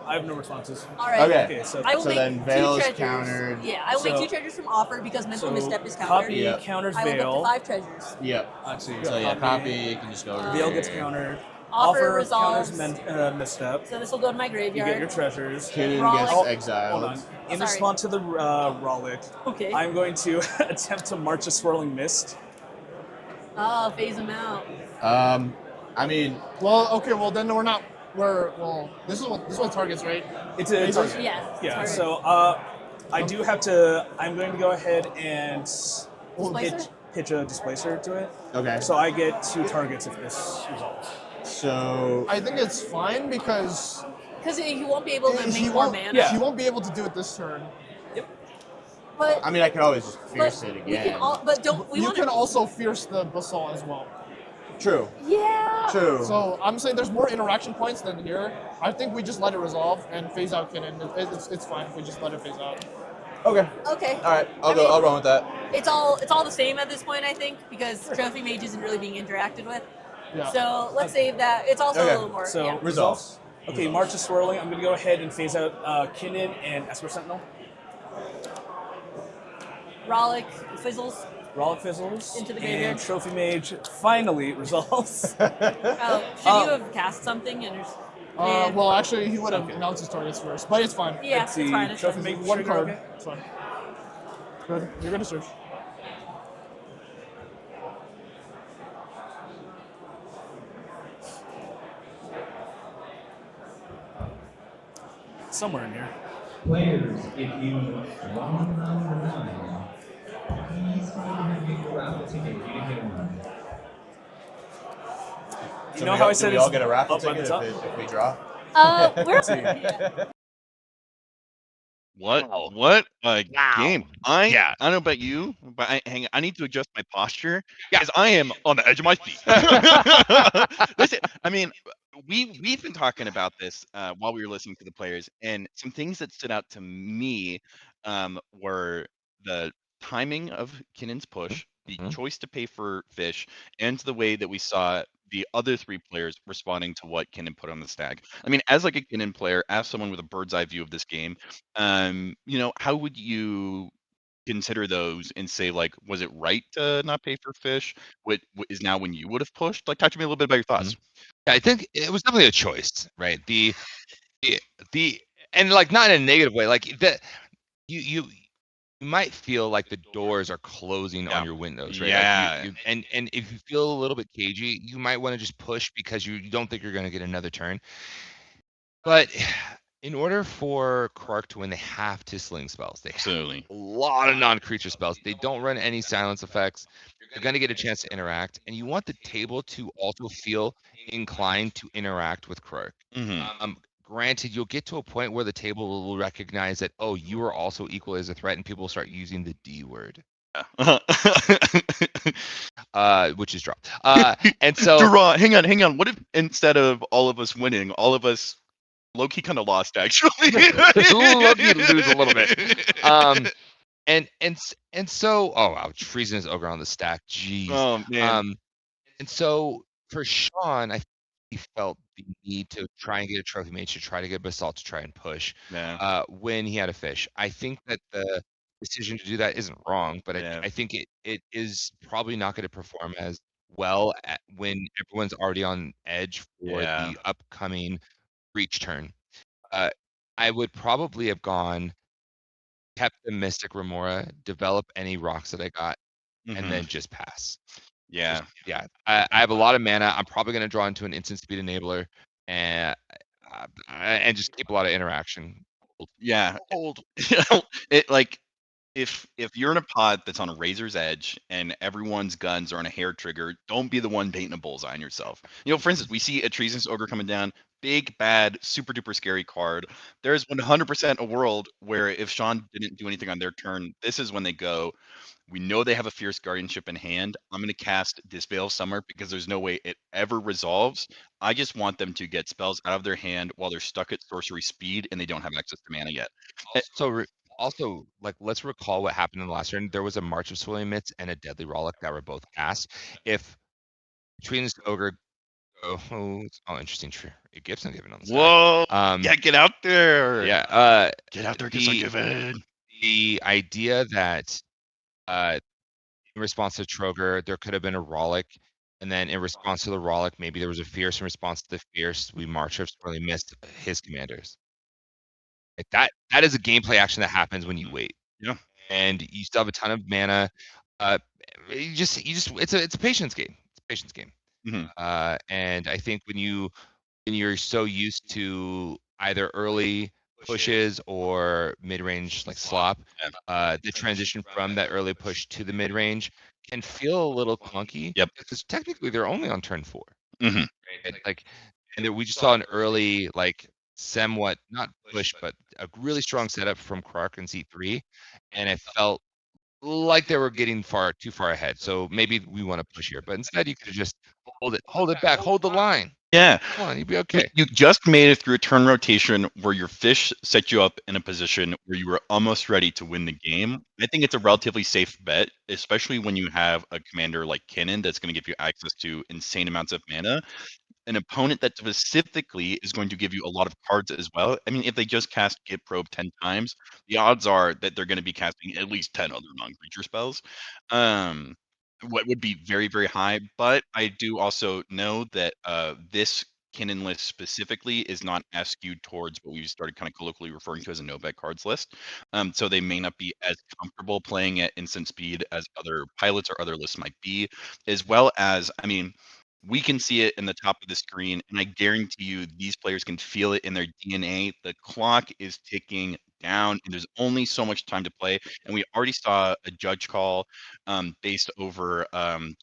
I have no responses. All right. Okay. Okay, so I will So make then 2 Veil is treasures. countered. Yeah, I will make So- 2 treasures from offer because mental So misstep is countered. copy Yeah. counters I will get to Veil. 5 treasures. Yep. Actually, So yeah, copy, you can just go over Veil here. gets countered. Offer counters resolves. misstep. So this will go to my You graveyard. get your treasures. Kinnan Rollick. gets Hold exiled. on. In Sorry. response to the Rollick, Okay. I'm going to attempt to March a Swirling Mist. Oh, phase them out. I mean, Well, okay. Well, then we're not. Well, this one targets, right? It's a Phases? target. Yeah. Yeah. target. So I do have to. I'm going to go ahead and Displacer? pitch a displacer to it. okay. So I get 2 targets if this resolves. So I think it's fine because Because he won't be able to he make more won't. mana. Yeah. He won't be able to do it this turn. But I mean, I could always just fierce it we again. can but don't we You want can also fierce the basalt as well. True. Yeah. True. So I'm saying there's more interaction points than here. I think we just let it resolve and phase out Kinnan. It's fine if we just let it phase out. Okay. Okay. All right. I mean, I'll run with that. It's all the same at this point, I think, because Trophy Mage isn't really being interacted with. Yeah. So let's save that. It's also Okay. a little more. So yeah. Resolves. Okay, March is Swirling. I'm going to go ahead and phase out Kinnan and Esper Sentinel. Rollick fizzles. Rollick fizzles. Into the and graveyard. Trophy Mage finally resolves. Oh, should you have cast something? And Well, actually, he would have announced his targets first, but it's fine. yeah, Let's see. it's fine. It's Trophy fine. Mage One trigger, card. okay? It's fine. Good. You're gonna search. Somewhere in here. Players, if you want number 9, please make a raffle ticket. You didn't get one. You know how I said we it's all get a raffle up on ticket the top? if we draw? We're What? Wow. What a Wow. game! Yeah. I don't know about you, but I need to adjust my posture because I am on the edge of my seat. Listen, I mean, we've been talking about this while we were listening to the players, and some things that stood out to me were the timing of Kinnan's push, the Mhm. choice to pay for fish, and the way that we saw the other 3 players responding to what Kinnan put on the stack. I mean, as like a Kinnan player, as someone with a bird's eye view of this game, how would you consider those and say, like, was it right to not pay for fish? What is now when you would have pushed? Like, talk to me a little bit about your thoughts. Yeah, I think it was definitely a choice, right? The and like not in a negative way, like you might feel like the doors are closing Yeah. on your windows, right? Yeah. Like and if you feel a little bit cagey, you might want to just push because you don't think you're going to get another turn. But in order for Krark to win, they have to sling spells. They have Absolutely. a lot of non-creature spells. They don't run any silence effects. You're going to get a chance to interact, and you want the table to also feel inclined to interact with Krark. Mhm. Granted, you'll get to a point where the table will recognize that, oh, you are also equal as a threat, and people will start using the D word, which is draw. And so, Draw. Hang on. What if instead of all of us winning, all of us low-key kind of lost, actually? Low-key lose a little bit. And so, oh wow, freezing his ogre on the stack. Jeez. Oh man. And so for Sean, I think he felt the need to try and get a trophy mage to try to get Basalt to try and push Yeah. when he had a fish. I think that the decision to do that isn't wrong, but Yeah. I think it is probably not going to perform as well when everyone's already on edge for Yeah. the upcoming reach turn. I would probably have kept the Mystic Remora, develop any rocks that I got, and Mhm. then just pass. Yeah. Yeah, I have a lot of mana. I'm probably going to draw into an instant speed enabler and just keep a lot of interaction. Yeah. Hold. It like if you're in a pod that's on a razor's edge and everyone's guns are on a hair trigger, don't be the one painting a bullseye on yourself. For instance, we see a treasonous ogre coming down, big, bad, super duper scary card. There's 100% a world where if Sean didn't do anything on their turn, this is when they go, we know they have a fierce guardianship in hand. I'm going to cast this Veil of Summer because there's no way it ever resolves. I just want them to get spells out of their hand while they're stuck at sorcery speed and they don't have access to mana yet. Also, like, let's recall what happened in the last turn. There was a March of Swirling Mitts and a Deadly Rollick that were both cast. If between this ogre, interesting tree. Gibson given on the stack. Whoa! Yeah, get out there. Yeah. Get out there, get some given. The idea that in response to Troger, there could have been a Rollick and then in response to the Rollick, maybe there was a Fierce in response to the Fierce. We March Shifts really missed his commanders. Like that is a gameplay action that happens when you wait. Yeah. And you still have a ton of mana. You just it's a patience game. It's a patience game. Mhm. And I think when you're so used to either early pushes or mid-range like slop, the transition from that early push to the mid-range can feel a little clunky. Yep. Because technically they're only on turn 4. Mhm. Right? Like, and then we just saw an early like somewhat not push, but a really strong setup from Krark and C3, and it felt like they were getting too far ahead. So maybe we want to push here, but instead you could have just hold it back, hold the line. Yeah. Come on, you'd be I mean, okay. you just made it through a turn rotation where your fish set you up in a position where you were almost ready to win the game. I think it's a relatively safe bet, especially when you have a commander like Kinnan that's going to give you access to insane amounts of mana. An opponent that specifically is going to give you a lot of cards as well. I mean, if they just cast Git Probe 10 times, the odds are that they're going to be casting at least 10 other non-creature spells. What would be very, very high, but I do also know that this Kinnan list specifically is not as skewed towards what we started kind of colloquially referring to as a no-bet cards list. So they may not be as comfortable playing at instant speed as other pilots or other lists might be, as well as, I mean, we can see it in the top of the screen, and I guarantee you these players can feel it in their DNA. The clock is ticking down, and there's only so much time to play. And we already saw a judge call based over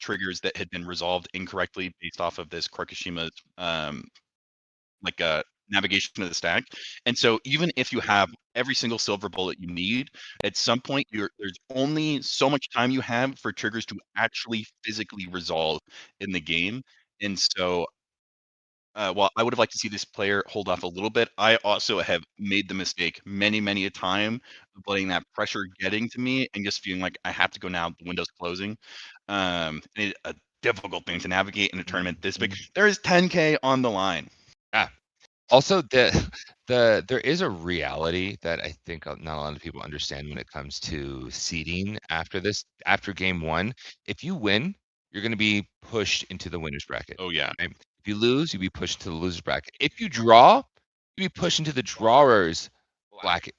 triggers that had been resolved incorrectly based off of this Krakoshima's like a navigation of the stack. And so even if you have every single silver bullet you need, at some point there's only so much time you have for triggers to actually physically resolve in the game. And so while I would have liked to see this player hold off a little bit, I also have made the mistake many, many a time of letting that pressure getting to me and just feeling like I have to go now, the window's closing. A difficult thing to navigate in a tournament this big. There is 10K on the line. Yeah. Also, there is a reality that I think not a lot of people understand when it comes to seeding after game 1. If you win, you're going to be pushed into the winners bracket. Oh yeah. Right? If you lose, you'll be pushed to the losers bracket. If you draw, you'll be pushed into the drawers bracket.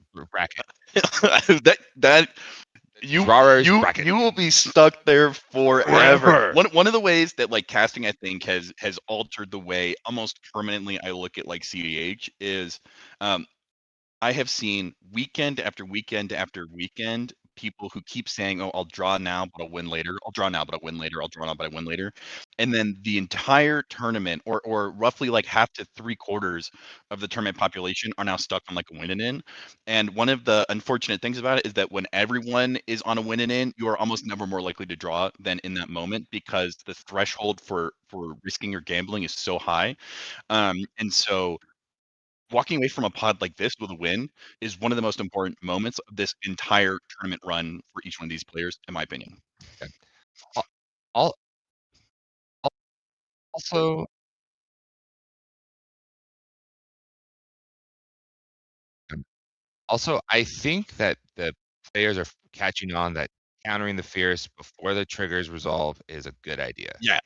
that you Drawers you bracket. you will be stuck there forever. One of the ways that like casting I think has altered the way almost permanently I look at like CDH is I have seen weekend after weekend after weekend people who keep saying, "Oh, I'll draw now, but I'll win later. I'll draw now, but I'll win later. I'll draw now, but I win later." And then the entire tournament, or roughly like half to three quarters of the tournament population, are now stuck on like a win and in. And one of the unfortunate things about it is that when everyone is on a win and in, you are almost never more likely to draw than in that moment because the threshold for risking or gambling is so high. And so walking away from a pod like this with a win is one of the most important moments of this entire tournament run for each one of these players, in my opinion. Okay. Al- Also, I think that the players are catching on that countering the fierce before the triggers resolve is a good idea. Yeah.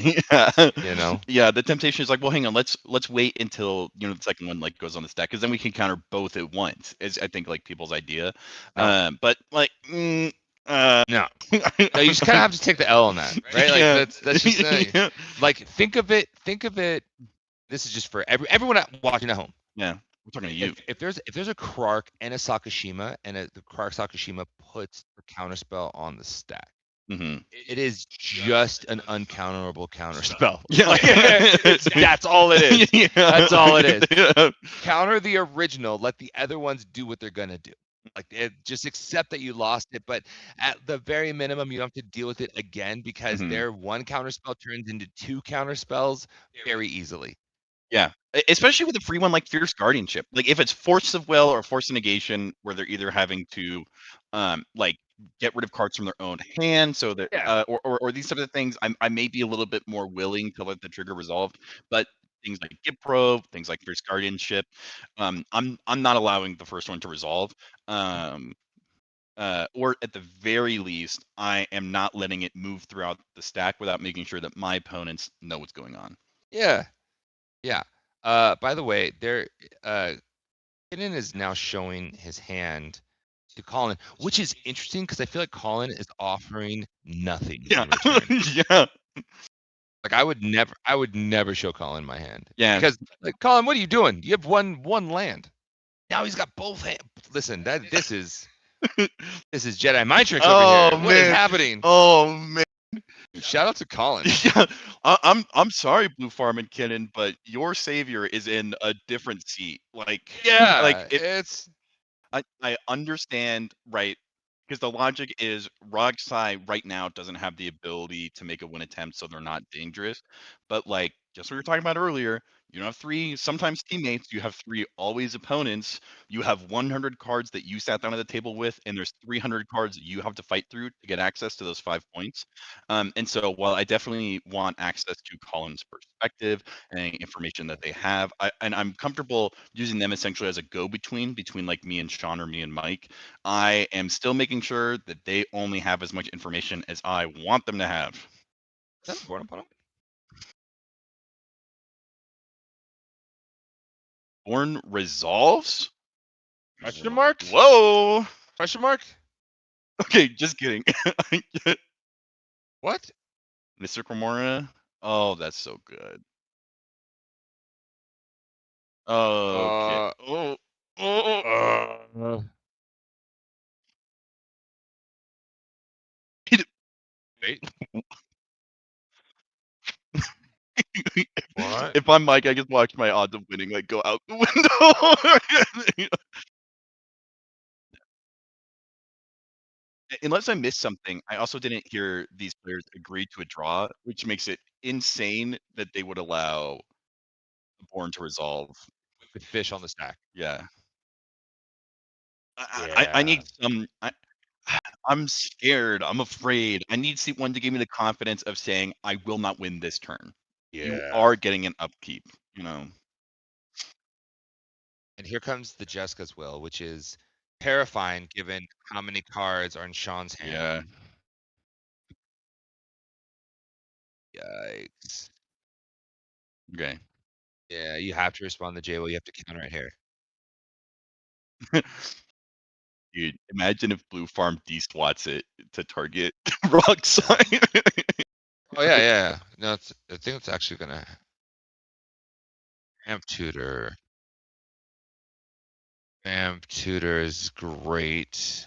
Yeah. You know? Yeah, the temptation is like, well, hang on, let's wait until, the second one like goes on the stack because then we can counter both at once. Is I think like people's idea. No. But like No. No, you just kind of have to take the L on that, right? Like Yeah. that's just like think of it. This is just for everyone watching at home. Yeah, we're talking to you. If there's a Krark and a Sakashima and the Krark Sakashima puts a counterspell on the stack, it is just an uncounterable counterspell. Yeah. Like, that's all it is. Yeah. That's all it is. Yeah. Counter the original. Let the other ones do what they're gonna do. Like just accept that you lost it, but at the very minimum, you don't have to deal with it again because their one counterspell turns into two counterspells very easily. Yeah, especially with a free one like Fierce Guardianship. Like if it's Force of Will or Force of Negation, where they're either having to, like get rid of cards from their own hand, so that, or these types of things, I may be a little bit more willing to let the trigger resolve. But things like Git Probe, things like Fierce Guardianship, I'm not allowing the first one to resolve. or at the very least, I am not letting it move throughout the stack without making sure that my opponents know what's going on. Yeah. Yeah. By the way, Kitten is now showing his hand to Colin, which is interesting because I feel like Colin is offering nothing Yeah. in return. Yeah. Like I would never show Colin my hand. Yeah. Because like Colin, what are you doing? You have one land. Now he's got both hands. Listen, this is Jedi mind tricks over Oh here. What is man. happening? Oh man. Shout out to Colin. Yeah. I'm sorry, Blue Farm and Kinnan, but your savior is in a different seat. Like Yeah, if it's I understand, right? Because the logic is Rogsai right now doesn't have the ability to make a win attempt, so they're not dangerous. But like just what we were talking about earlier, you don't have three sometimes teammates, you have three always opponents. You have 100 cards that you sat down at the table with, and there's 300 cards that you have to fight through to get access to those 5 points. And so while I definitely want access to Colin's perspective and information that they have, and I'm comfortable using them essentially as a go-between between like me and Sean or me and Mike. I am still making sure that they only have as much information as I want them to have. Is that a board opponent? Born resolves? Question mark? Whoa. Question mark? Okay, just kidding. What? Mr. Cremora? Oh, that's so good. Okay. Oh. Wait. What? If I'm Mike, I just watch my odds of winning like go out the window. Unless I missed something, I also didn't hear these players agree to a draw, which makes it insane that they would allow the Born to resolve. With fish on the stack. Yeah. I Yeah. need some. I'm scared. I'm afraid. I need someone to give me the confidence of saying I will not win this turn. You Yeah. are getting an upkeep. You know. And here comes the Jessica's Will, which is terrifying given how many cards are in Sean's hand. Yeah. Yikes. Okay. Yeah, you have to respond to J-Will. You have to counter it here. Dude, imagine if Blue Farm de-swats it to target Rock Sign. Oh yeah, yeah. No, I think it's actually gonna Amp Tutor. Amp Tutor is great.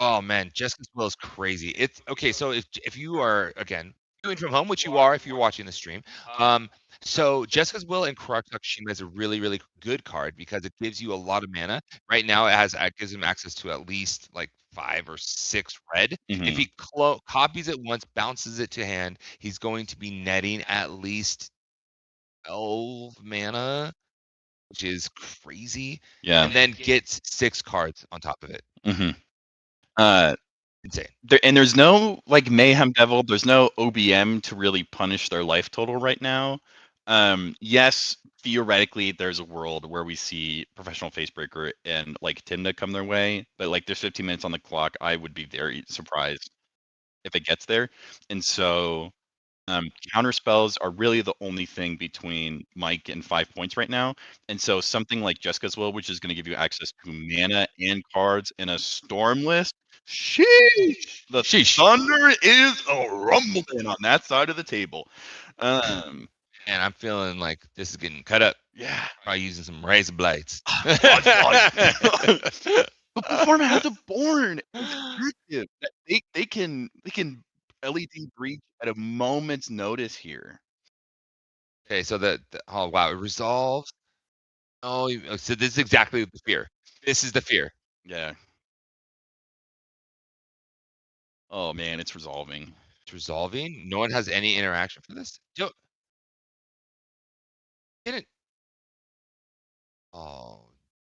Oh man, Jessica's Will is crazy. It's okay. So if you are again viewing from home, which you are if you're watching the stream, so Jessica's Will and Karaktakshima is a really good card because it gives you a lot of mana. Right now, it gives him access to at least like 5 or 6 red. If he copies it once, bounces it to hand, he's going to be netting at least 12 mana, which is crazy. Yeah. And then gets 6 cards on top of it. Insane. There's no like Mayhem Devil. There's no OBM to really punish their life total right now. Yes, theoretically, there's a world where we see Professional Facebreaker and like Tinda come their way, but like there's 15 minutes on the clock. I would be very surprised if it gets there. And so counter spells are really the only thing between Mike and 5 points right now. And so something like Jessica's Will, which is going to give you access to mana and cards in a storm list. Sheesh! The thunder is a rumbling on that side of the table. And I'm feeling like this is getting cut up. Yeah. Probably using some razor blades. But Perform has a Born. It's active. They can LED breach at a moment's notice here. Okay, so oh wow, it resolves. Oh, so this is exactly the fear. This is the fear. Yeah. Oh man, it's resolving. It's resolving. No one has any interaction for this. Yo, get it. Oh,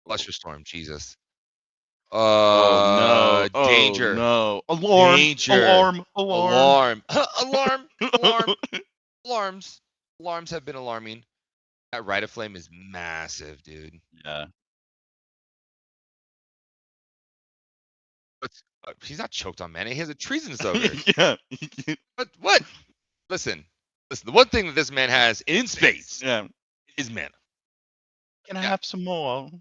Flusterstorm, Jesus. Oh no! Danger. Oh no! Alarm! Danger. Alarm! Alarm! Alarm! Alarm! Alarms. Alarms have been alarming. That Rite of Flame is massive, dude. Yeah. He's not choked on mana. He has a treasonous ogre. Yeah. What? Listen. The one thing that this man has in spades Yeah. is mana. Can I Yeah. have some more?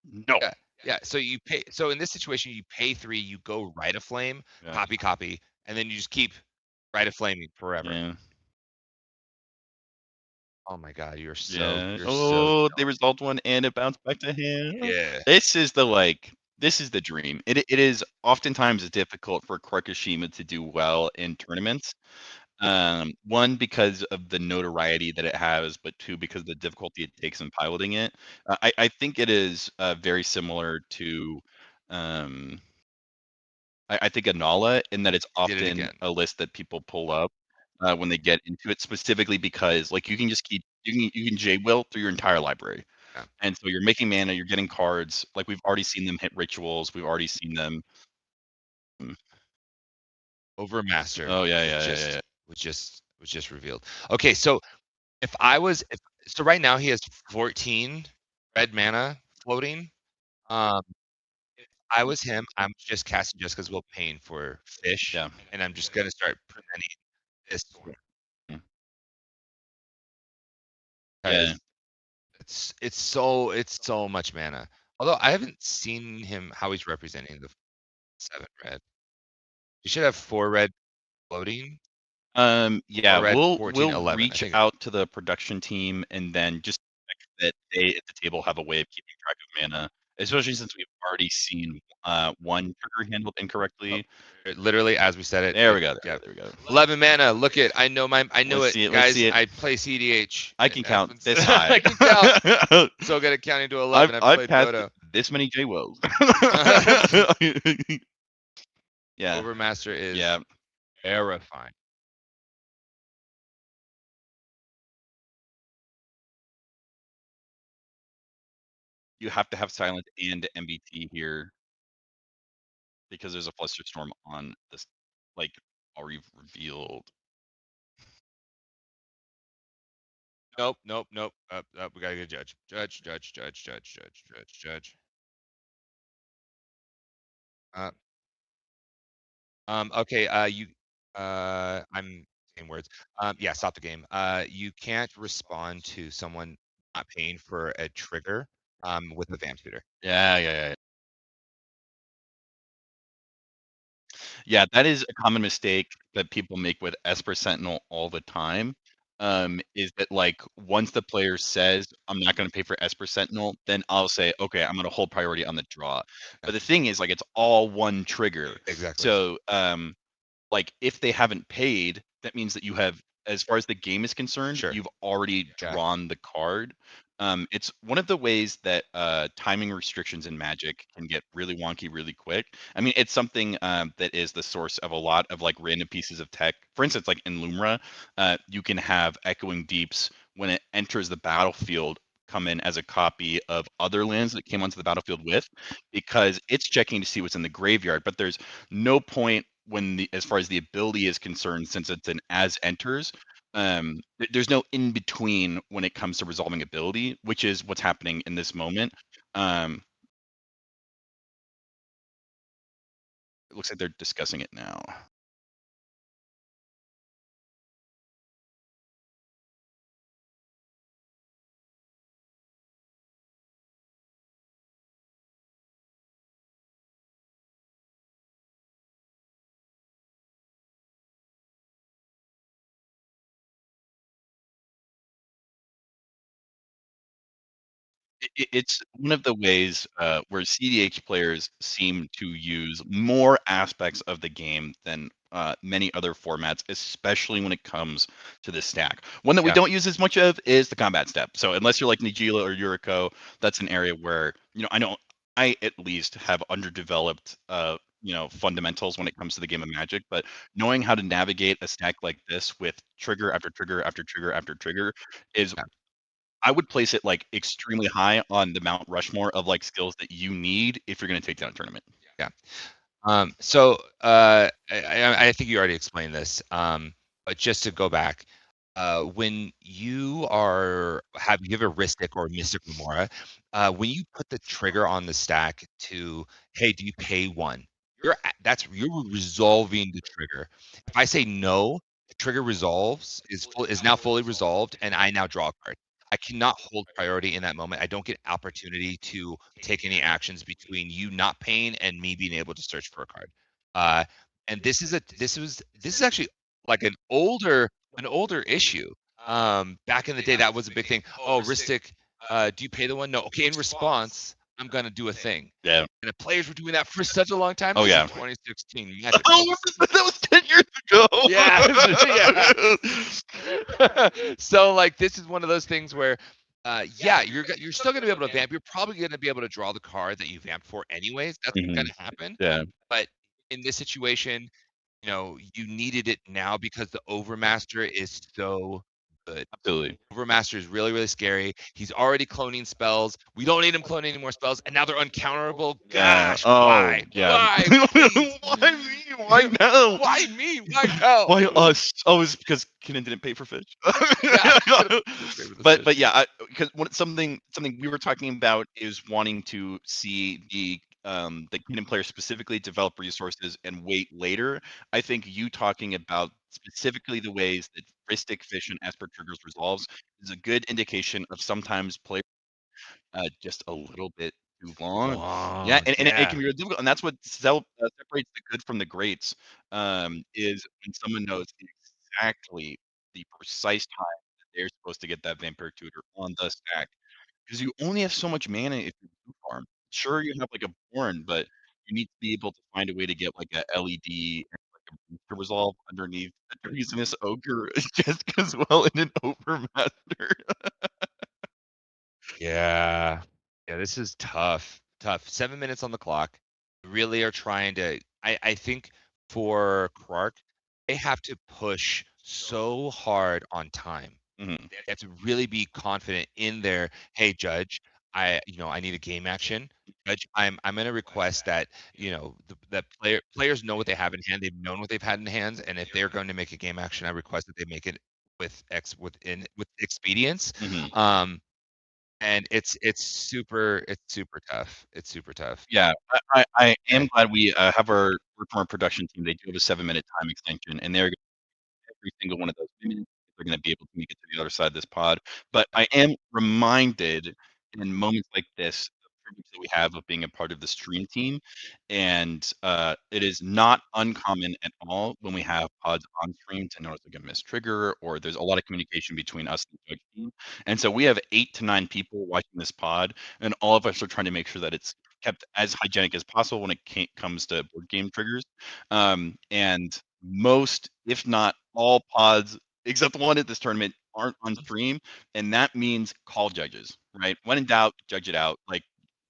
No. Yeah. So you pay. So in this situation, you pay 3. You go Rite of Flame, Yeah. copy, and then you just keep Rite of Flaming forever. Yeah. Oh my God, you're so. Yeah. You're Oh, so. they resolved one and it bounced back to hand. Yeah. This is the dream. It is oftentimes difficult for Krakashima to do well in tournaments. One, because of the notoriety that it has, but two, because of the difficulty it takes in piloting it. I think it is very similar to, um, I think Anala, in that it's Did it often again. a list that people pull up when they get into it, specifically because like you can just keep you can J will through your entire library, Yeah. and so you're making mana, you're getting cards. Like we've already seen them hit rituals, we've already seen them. Overmaster. Oh yeah. Was just revealed. Okay, so so right now he has 14 red mana floating. If I was him, I'm just casting just because we're paying for fish, Yeah. and I'm just gonna start presenting this Mm. Yeah. because it's so much mana. Although I haven't seen him how he's representing the 7 red. You should have 4 red floating. Yeah, 4 red, we'll 14, we'll 11. I reach think. out to the production team and then just check that they at the table have a way of keeping track of mana, especially since we've already seen one trigger handled incorrectly. Literally, as we said it. There we go. Yeah. There we go. 11 mana. Look it. I know I knew Let's it, see it, let's guys. see it. I play CDH. I can It count happens. this high. I can count. So good at counting to 11. I've I've played passed Dota. this many J Wells. Yeah. Overmaster is Yeah. terrifying. You have to have silence and MBT here because there's a Flusterstorm on this, like already revealed. Nope. We gotta get a judge. Judge. Okay. I'm saying words. Yeah. Stop the game. You can't respond to someone not paying for a trigger. With the Vamp Tutor. Yeah. Yeah, that is a common mistake that people make with Esper Sentinel all the time. Is that like once the player says I'm not going to pay for Esper Sentinel, then I'll say okay, I'm going to hold priority on the draw. But the thing is, like, it's all one trigger. Exactly. So, like if they haven't paid, that means that you have, as far as the game is concerned, Sure. you've already drawn the card. It's one of the ways that timing restrictions in Magic can get really wonky really quick. I mean, it's something that is the source of a lot of like random pieces of tech. For instance, like in Lumra, you can have Echoing Deeps when it enters the battlefield come in as a copy of other lands that came onto the battlefield with, because it's checking to see what's in the graveyard. But there's no point when as far as the ability is concerned, since it's an as enters, there's no in between when it comes to resolving ability, which is what's happening in this moment. It looks like they're discussing it now. It's one of the ways where CDH players seem to use more aspects of the game than many other formats, especially when it comes to the stack. One that we don't use as much of is the combat step. So unless you're like Nagila or Yuriko, that's an area where, I at least have underdeveloped fundamentals when it comes to the game of Magic, but knowing how to navigate a stack like this with trigger after trigger after trigger after trigger is, I would place it like extremely high on the Mount Rushmore of like skills that you need if you're going to take down a tournament. Yeah. So I think you already explained this. But just to go back, when you have a Ristic or Mystic Remora, when you put the trigger on the stack to, hey, do you pay 1? you're resolving the trigger. If I say no, the trigger is now fully resolved, and I now draw a card. I cannot hold priority in that moment. I don't get opportunity to take any actions between you not paying and me being able to search for a card. And this is actually like an older issue. Back in the day, that was a big thing. Oh, Ristic, do you pay the one? No. Okay, in response, I'm gonna do a thing. Yeah. And the players were doing that for such a long time. Oh, This is yeah. 2016 Magic. Oh, that was 10 years ago. Yeah. So like this is one of those things where you're still gonna be able to vamp. You're probably gonna be able to draw the card that you vamped for anyways. That's gonna happen. Yeah. But in this situation, you needed it now because the Overmaster is so good. Absolutely. Overmaster is really, really scary. He's already cloning spells. We don't need him cloning any more spells, and now they're uncounterable. Gosh, why? Yeah. Why? Please. Why me? Why now? Why me? Why no? Why us? Oh, it's because Kenan didn't pay for fish. But yeah, because something we were talking about is wanting to see the Kenan player specifically develop resources and wait later. I think you talking about specifically the ways that Ristic, Fish, and Esper triggers resolves is a good indication of sometimes players just a little bit too long. Yeah, and it can be really difficult, and that's what separates the good from the greats. Is when someone knows exactly the precise time that they're supposed to get that Vampire Tutor on the stack, because you only have so much mana if you blue farm. Sure, you have like a Born, but you need to be able to find a way to get like a LED and like a booster resolve underneath a Treasonous Ogre just as well in an Overmaster. Yeah. Yeah, this is tough. Tough. 7 minutes on the clock. Really are trying to I think for Clark, they have to push so hard on time. Mhm. They have to really be confident in their, hey judge, I need a game action. Judge, I'm gonna request that, that players know what they have in hand. They've known what they've had in hands, and if they're going to make a game action, I request that they make it with with expedience. Mhm. And it's super tough. It's super tough. Yeah, I am glad we have our work from our production team. They do have a 7-minute time extension, and they're every single one of those minutes if they're going to be able to make it to the other side of this pod. But I am reminded in moments like this, the privilege that we have of being a part of the stream team, and it is not uncommon at all when we have pods on stream to notice like a missed trigger, or there's a lot of communication between us and the judge team. And so we have 8 to 9 people watching this pod, and all of us are trying to make sure that it's kept as hygienic as possible when it comes to board game triggers. And most, if not all pods, except one at this tournament, aren't on stream, and that means call judges, right? When in doubt, judge it out. Like,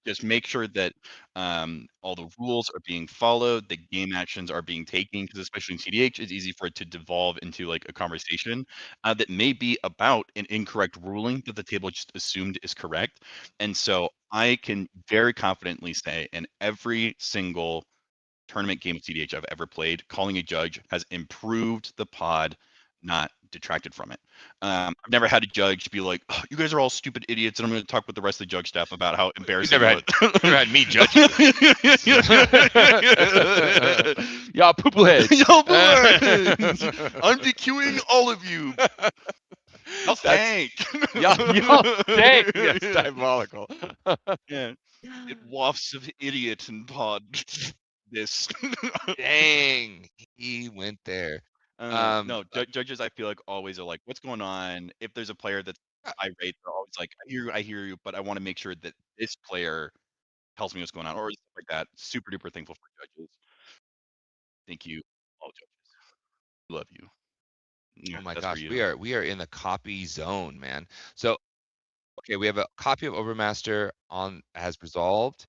just make sure that all the rules are being followed, the game actions are being taken, because especially in CDH, it's easy for it to devolve into like a conversation that may be about an incorrect ruling that the table just assumed is correct. And so I can very confidently say in every single tournament game of CDH I've ever played, calling a judge has improved the pod, not detracted from it. I've never had a judge be like, oh, "You guys are all stupid idiots," and I'm going to talk with the rest of the judge staff about how embarrassing. You've never had me judge you. Y'all poo-poo heads. Y'all poo-poo heads. I'm DQing all of you. Y'all stank. Y'all stank. Yes, diabolical. Yeah. It wafts of idiot and pod. This. Dang, he went there. No, judges I feel like always are like, what's going on? If there's a player that's irate, they're always like, I hear you, but I want to make sure that this player tells me what's going on, or stuff like that. Super duper thankful for judges. Thank you, all judges. Love you. Oh my That's for gosh, you. we are in the copy zone, man. So okay, we have a copy of Overmaster has resolved.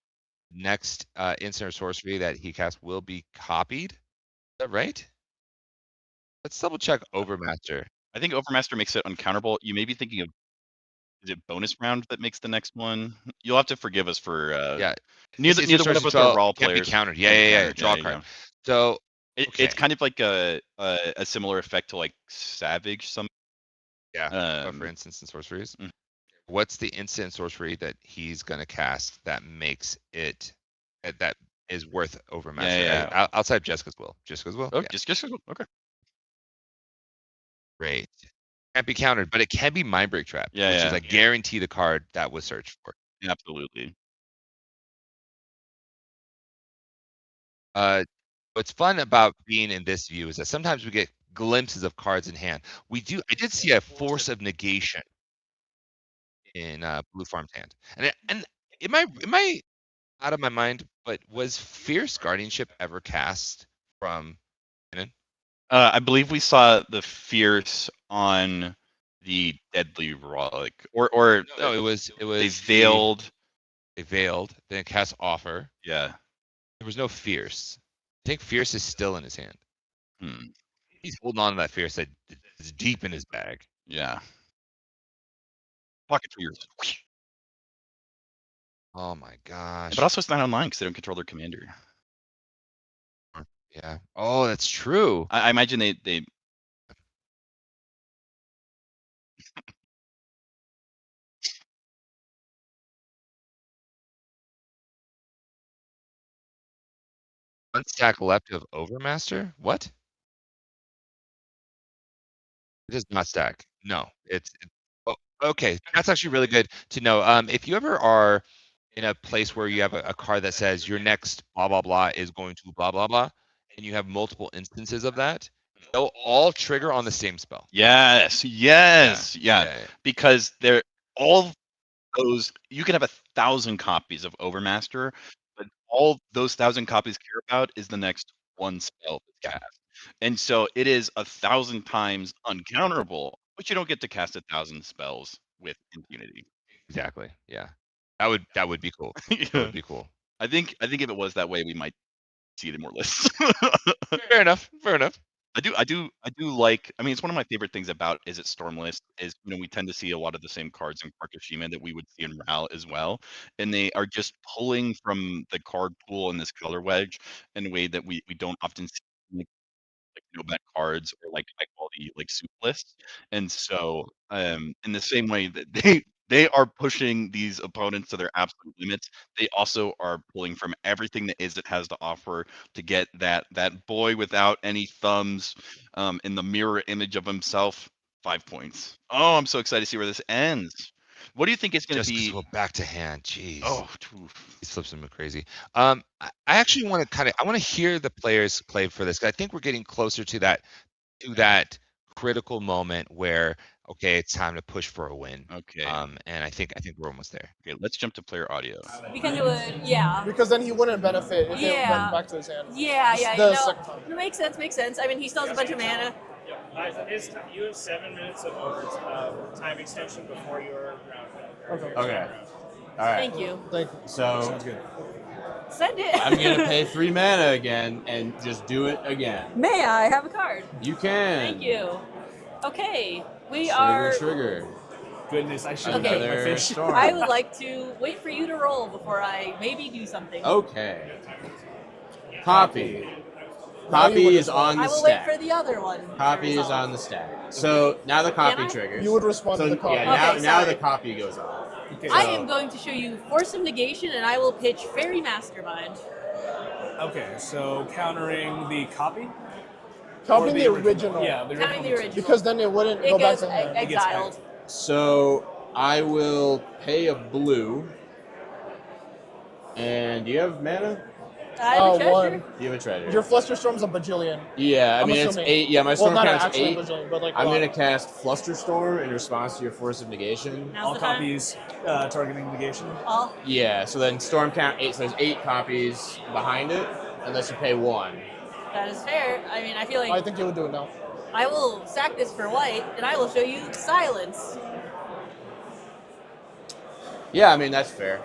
Next instant or sorcery that he casts will be copied. Is that right? Let's double check Overmaster. I think Overmaster makes it uncounterable. You may be thinking of, is it bonus round that makes the next one? You'll have to forgive us for Yeah. neither one of us are raw Can't players. be countered. Yeah. Draw a card. So it's kind of like a similar effect to like Savage. but for instance and sorceries. What's the instant sorcery that he's gonna cast that makes it that is worth Overmaster. Yeah. Outside Jessica's Will. Jessica's Will. Oh, Yeah. just okay. Great. Can't be countered, but it can be Mindbreak Trap, Yeah, which yeah. is I guarantee the card that was searched for. Absolutely. What's fun about being in this view is that sometimes we get glimpses of cards in hand. I did see a Force of Negation in Blue Farm's hand, and am I out of my mind? But was Fierce Guardianship ever cast from Cannon? I believe we saw the Fierce on the Deadly Relic, or No, it was they veiled. They veiled, then cast Offer. Yeah. There was no Fierce. I think Fierce is still in his hand. He's holding on to that Fierce that is deep in his bag. Yeah. Pocket Fierce. Oh my gosh. But also it's not online because they don't control their commander. Yeah. Oh, that's true. I imagine they One stack left of Overmaster? What? It does not stack. No, oh, okay. That's actually really good to know. If you ever are in a place where you have a card that says your next blah blah blah is going to blah blah blah, and you have multiple instances of that, they'll all trigger on the same spell. Yes. Yeah. Because they're all those. You can have 1,000 copies of Overmaster, but all those 1,000 copies care about is the next one spell that's cast. And so it is 1,000 times uncounterable, but you don't get to cast 1,000 spells with impunity. Exactly. Yeah. That would be cool. That would be cool. I think if it was that way, we might see it in more lists. Fair enough. I do like. I mean, it's one of my favorite things about Is It Stormlist is we tend to see a lot of the same cards in Karkashima that we would see in RAL as well, and they are just pulling from the card pool in this color wedge in a way that we don't often see. Bet cards or high quality soup lists, and so in the same way that they are pushing these opponents to their absolute limits, they also are pulling from everything that Is It has to offer to get that boy without any thumbs in the mirror image of himself 5 points. Oh, I'm so excited to see where this ends. What do you think it's going to be? Go back to hand. Jeez. Oh, these flips are crazy. I actually want to I want to hear the players play for this because I think we're getting closer to that critical moment where okay, it's time to push for a win. Okay. And I think we're almost there. Okay, let's jump to player audio. We can do it, yeah. Because then he wouldn't benefit if it went back to his hand. Yeah. Second time. It makes sense. I mean, he still has a bunch of mana. You have 7 minutes of time extension before your round. Okay. All right. Thank you. So Sounds good. Send it. I'm gonna pay 3 mana again and just do it again. May I have a card? You can. Thank you. Okay, we are. Trigger. Goodness, I should have Okay. done my fish. Storm. I would like to wait for you to roll before I maybe do something. Okay. Copy. Copy is on the I will wait stack. for the other one. Copy is on the stack. So now the copy Can I? triggers. You would respond to the copy. Yeah, Okay, now sorry. the copy goes off. Okay, I am going to show you Force of Negation, and I will pitch Fairy Mastermind. okay, so countering the copy? Copying Or the original. Yeah, the Counting the original. Because then it wouldn't It go back goes to hand. exiled. So I will pay a blue. And do you have mana? I have a treasure. One. You have a treasure. Your Flusterstorm's a bajillion. Yeah, I I'm mean it's assuming. 8. Yeah, my storm well, not count's actually 8. a bajillion, but I'm a lot. gonna cast Flusterstorm in response to your Force of Negation. Now's All the time. copies targeting negation. All. Yeah, so then storm count 8. So there's 8 copies behind it, unless you pay 1. That is fair. I mean, I feel like I think you would do it now. I will sack this for white, and I will show you Silence. Yeah, I mean that's fair.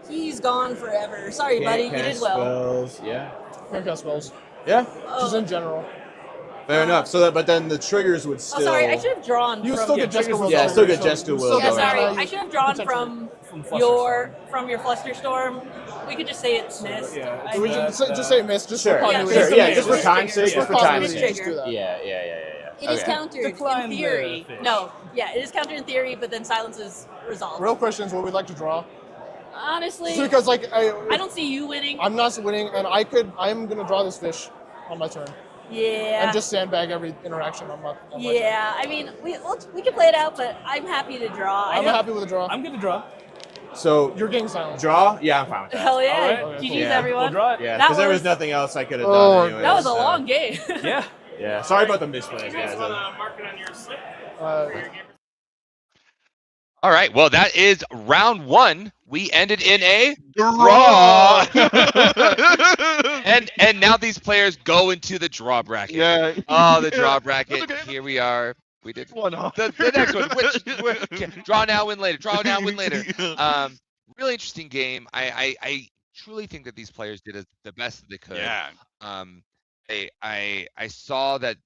He's gone forever. Sorry, Can't buddy. You cast did well. spells. Yeah. Can't cast spells. Yeah. Just in general. Fair enough. So that, but then the triggers would still. Oh, sorry. I should have drawn. You from still get Jessica Will. Yeah, still get Jessica Will. Yeah, going sorry. on. I should have drawn Potentially. from your Flusterstorm. We could just say it's missed. Yeah, I We mean, just say miss, just Sure. for Yeah, continuity. Sure. Yeah, just for Just time's sake. trigger. Just for Just time's Just sake. Just do that. Yeah. it is Okay. countered Decline in the theory. fish. No, yeah, it is countered in theory, but then Silence is resolved. Real questions, what we'd like to draw. Honestly, Because like I don't see you winning. I'm not winning, and I'm gonna draw this fish on my turn Yeah. and just sandbag every interaction on my turn. Yeah. I mean, we can play it out, but I'm happy to draw. I'm happy with the draw. I'm gonna draw. So You're getting silent. draw? Yeah, I'm fine with that. Hell yeah. All right. Okay, GG's cool. Yeah. everyone. We'll draw it. Yeah, That because there was was- nothing else I could have Oh, done anyway. That was a long game. Yeah. Yeah, sorry about the misplays, You guys guys. want to mark it on your slip? Uh, All right. Well, that is round 1. We ended in a draw. and now these players go into the draw bracket. Yeah. Oh, the draw Yeah. bracket. That's okay. Here we are. We did One off. the next one. Draw now, win later. Draw now, win later. Really interesting game. I truly think that these players did the best that they could. Yeah. I saw that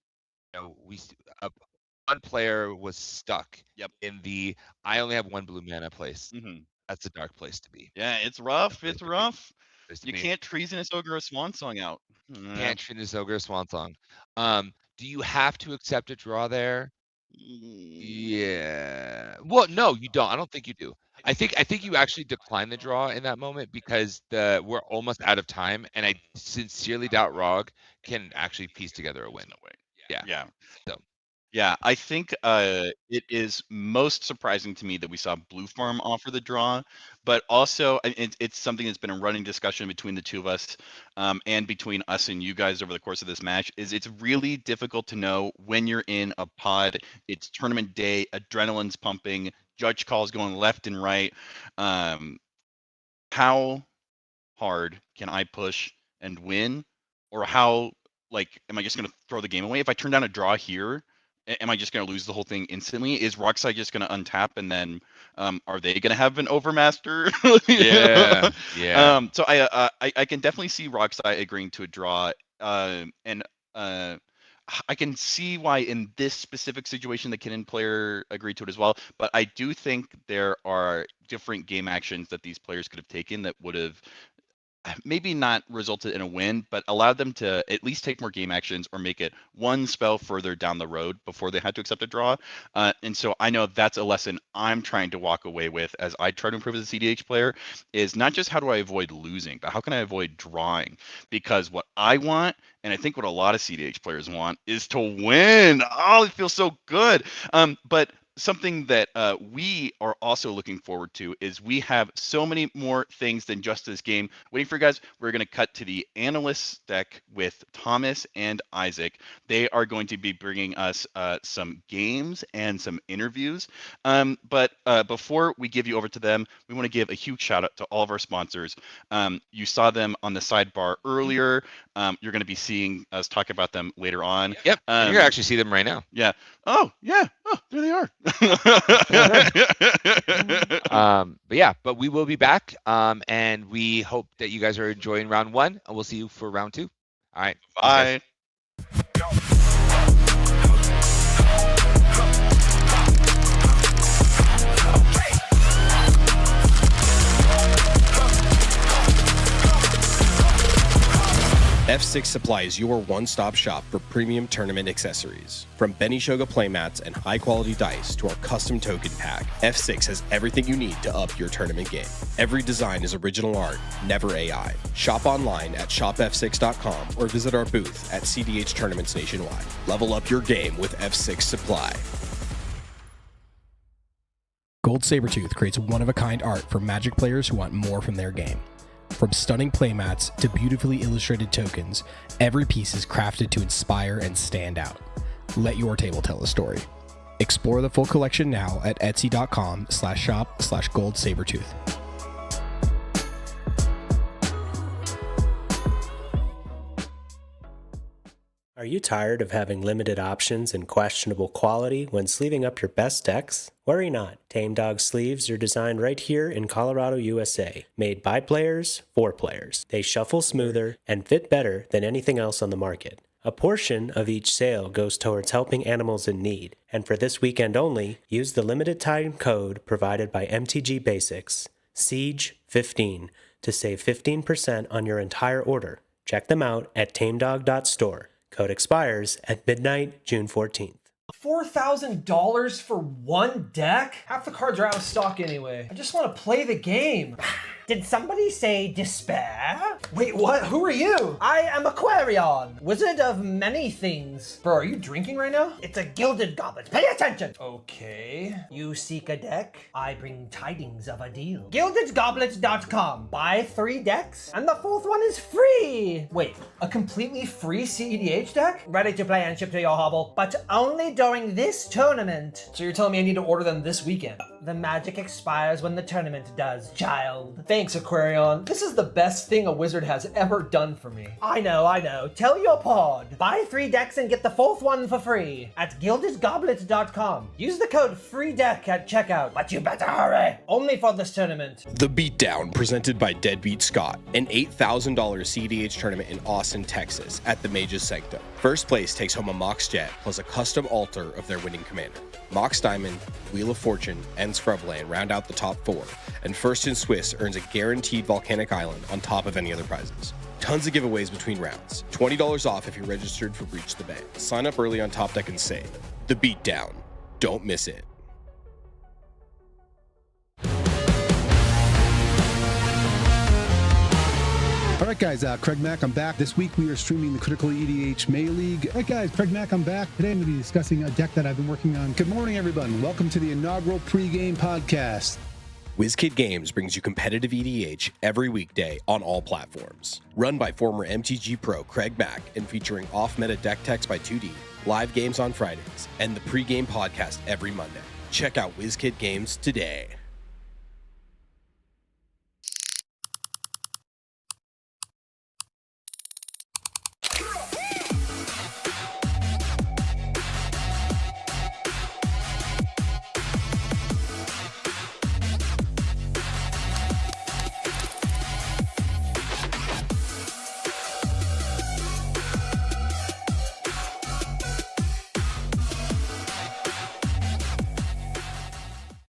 one player was stuck Yep. in the I only have 1 blue mana place. Mm-hmm. That's a dark place to be. Yeah, it's rough. It's rough. Place to You be. can't treasonous ogre a swan song out. Can't Trinus Ogre Swan Song. Do you have to accept a draw there? Yeah. Well, no, you don't. I don't think you do. I think you actually decline the draw in that moment because we're almost out of time, and I sincerely doubt Rog can actually piece together a win. No way. Yeah. Yeah. So. Yeah, I think it is most surprising to me that we saw Blue Farm offer the draw, but also it's something that's been a running discussion between the two of us, and between us and you guys over the course of this match. Is it's really difficult to know when you're in a pod. It's tournament day, adrenaline's pumping, judge calls going left and right. How hard can I push and win, or how am I just going to throw the game away if I turn down a draw here? Am I just going to lose the whole thing instantly? Is Rockside just going to untap and then are they going to have an overmaster? Yeah, yeah. So I can definitely see Rockside agreeing to a draw, and I can see why in this specific situation the Kinnan player agreed to it as well. But I do think there are different game actions that these players could have taken that would have maybe not resulted in a win, but allowed them to at least take more game actions or make it one spell further down the road before they had to accept a draw. And so I know that's a lesson I'm trying to walk away with as I try to improve as a CDH player, is not just how do I avoid losing, but how can I avoid drawing? Because what I want, and I think what a lot of CDH players want, is to win. Oh, it feels so good. But something that we are also looking forward to is we have so many more things than just this game waiting for you guys. We're going to cut to the analyst deck with Thomas and Isaac. They are going to be bringing us some games and some interviews. But before we give you over to them, we want to give a huge shout out to all of our sponsors. You saw them on the sidebar earlier. You're going to be seeing us talk about them later on. Yep. You're going to actually see them right now. Yeah. Oh, yeah. Oh, there they are. But we will be back. And we hope that you guys are enjoying round 1, and we'll see you for round 2. All right. Bye. F6 Supply is your one-stop shop for premium tournament accessories. From Benishoga playmats and high-quality dice to our custom token pack, F6 has everything you need to up your tournament game. Every design is original art, never AI. Shop online at shopf6.com or visit our booth at CDH tournaments nationwide. Level up your game with F6 Supply. Gold Sabertooth creates one-of-a-kind art for Magic players who want more from their game. From stunning playmats to beautifully illustrated tokens, every piece is crafted to inspire and stand out. Let your table tell a story. Explore the full collection now at etsy.com/shop/goldsabertooth. Are you tired of having limited options and questionable quality when sleeving up your best decks? Worry not. Tame Dog sleeves are designed right here in Colorado, USA. Made by players, for players. They shuffle smoother and fit better than anything else on the market. A portion of each sale goes towards helping animals in need. And for this weekend only, use the limited time code provided by MTG Basics, Siege15, to save 15% on your entire order. Check them out at tamedog.store. Code expires at midnight, June 14th. $4,000 for one deck? Half the cards are out of stock anyway. I just want to play the game. Did somebody say despair? Wait, what? Who are you? I am Aquarion, wizard of many things. Bro, are you drinking right now? It's a gilded goblet. Pay attention. Okay. You seek a deck? I bring tidings of a deal. GildedGoblets.com. Buy 3 decks, and the 4th one is free. Wait, a completely free CEDH deck? Ready to play and ship to your hovel, but only during this tournament. So you're telling me I need to order them this weekend? The magic expires when the tournament does, child. Thanks, Aquarion. This is the best thing a wizard has ever done for me. I know. Tell your pod. Buy 3 decks and get the 4th one for free at GildedGoblets.com. Use the code FREEDECK at checkout, but you better hurry. Only for this tournament. The Beatdown, presented by Deadbeat Scott, an $8,000 CDH tournament in Austin, Texas, at the Mage's Sanctum. First place takes home a Mox Jet plus a custom altar of their winning commander. Mox Diamond, Wheel of Fortune, and Scrubland round out the top 4, and First in Swiss earns a guaranteed volcanic island on top of any other prizes. Tons of giveaways between rounds. $20 off if you're registered for Breach the Bank. Sign up early on Top Deck and save. The Beatdown. Don't miss it. All right, guys, Craig Mack, I'm back. This week we are streaming the Critical EDH May League. All right, guys, Craig Mack, I'm back. Today I'm going to be discussing a deck that I've been working on. Good morning, everyone. Welcome to the inaugural pregame podcast. WizKid Games brings you competitive EDH every weekday on all platforms. Run by former MTG pro Craig Mack and featuring off-meta deck techs by 2D, live games on Fridays, and the pregame podcast every Monday. Check out WizKid Games today.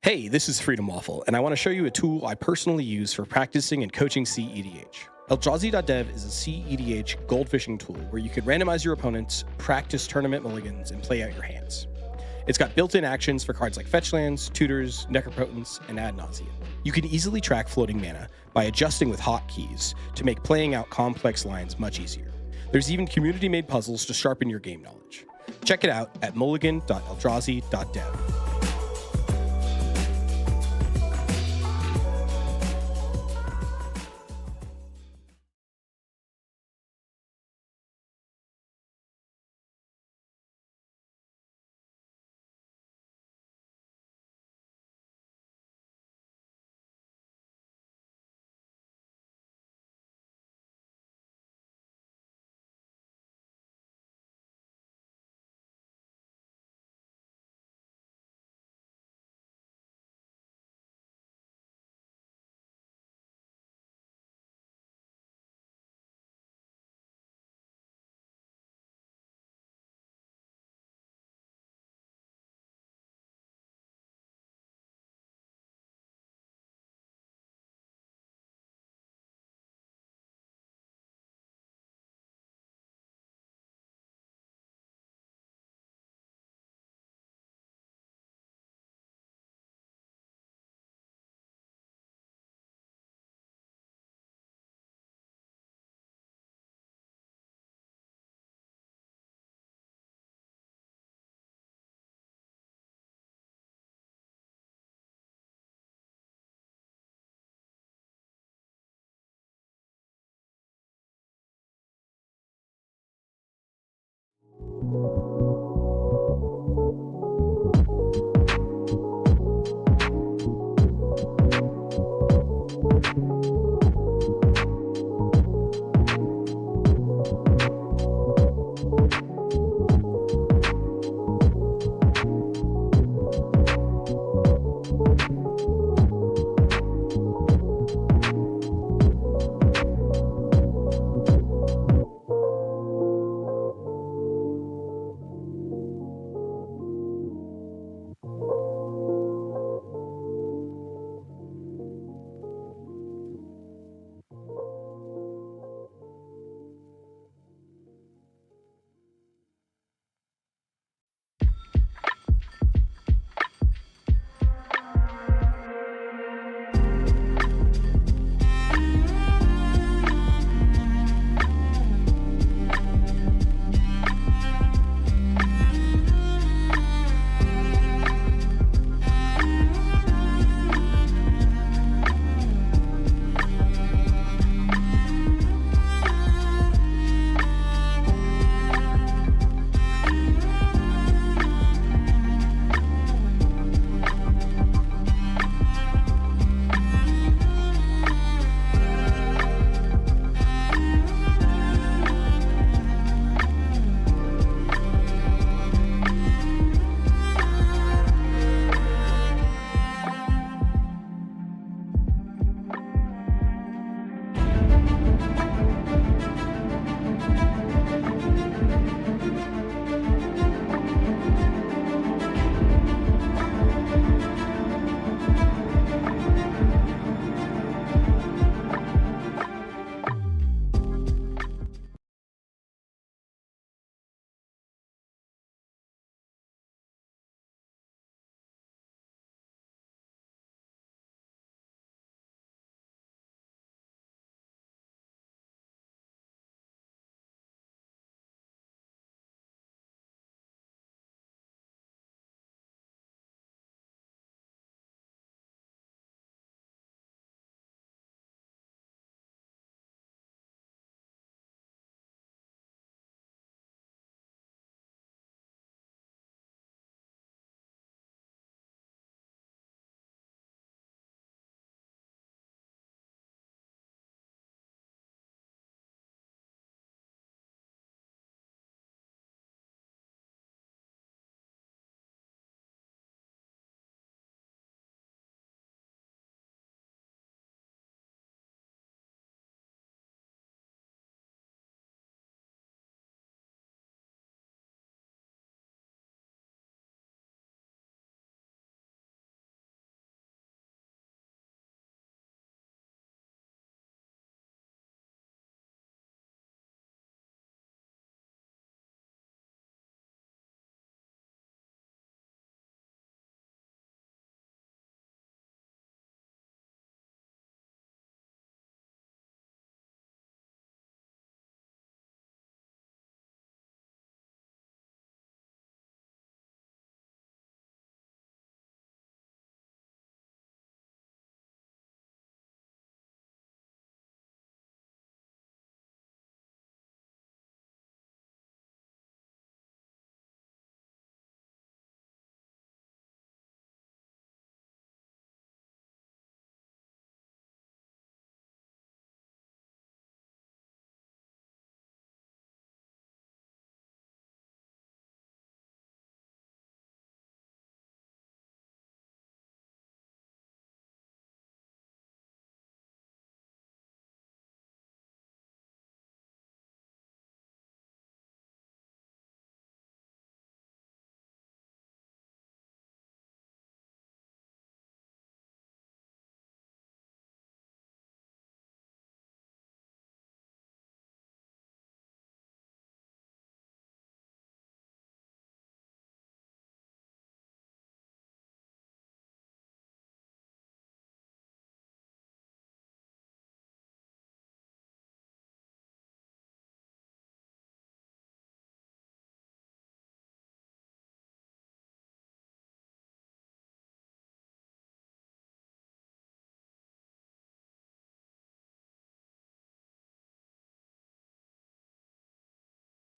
Hey, this is Freedom Waffle, and I want to show you a tool I personally use for practicing and coaching CEDH. Eldrazi.dev is a CEDH gold fishing tool where you can randomize your opponents, practice tournament mulligans, and play out your hands. It's got built-in actions for cards like fetch lands, tutors, necropotents, and ad nauseam. You can easily track floating mana by adjusting with hotkeys to make playing out complex lines much easier. There's even community-made puzzles to sharpen your game knowledge. Check it out at mulligan.eldrazi.dev.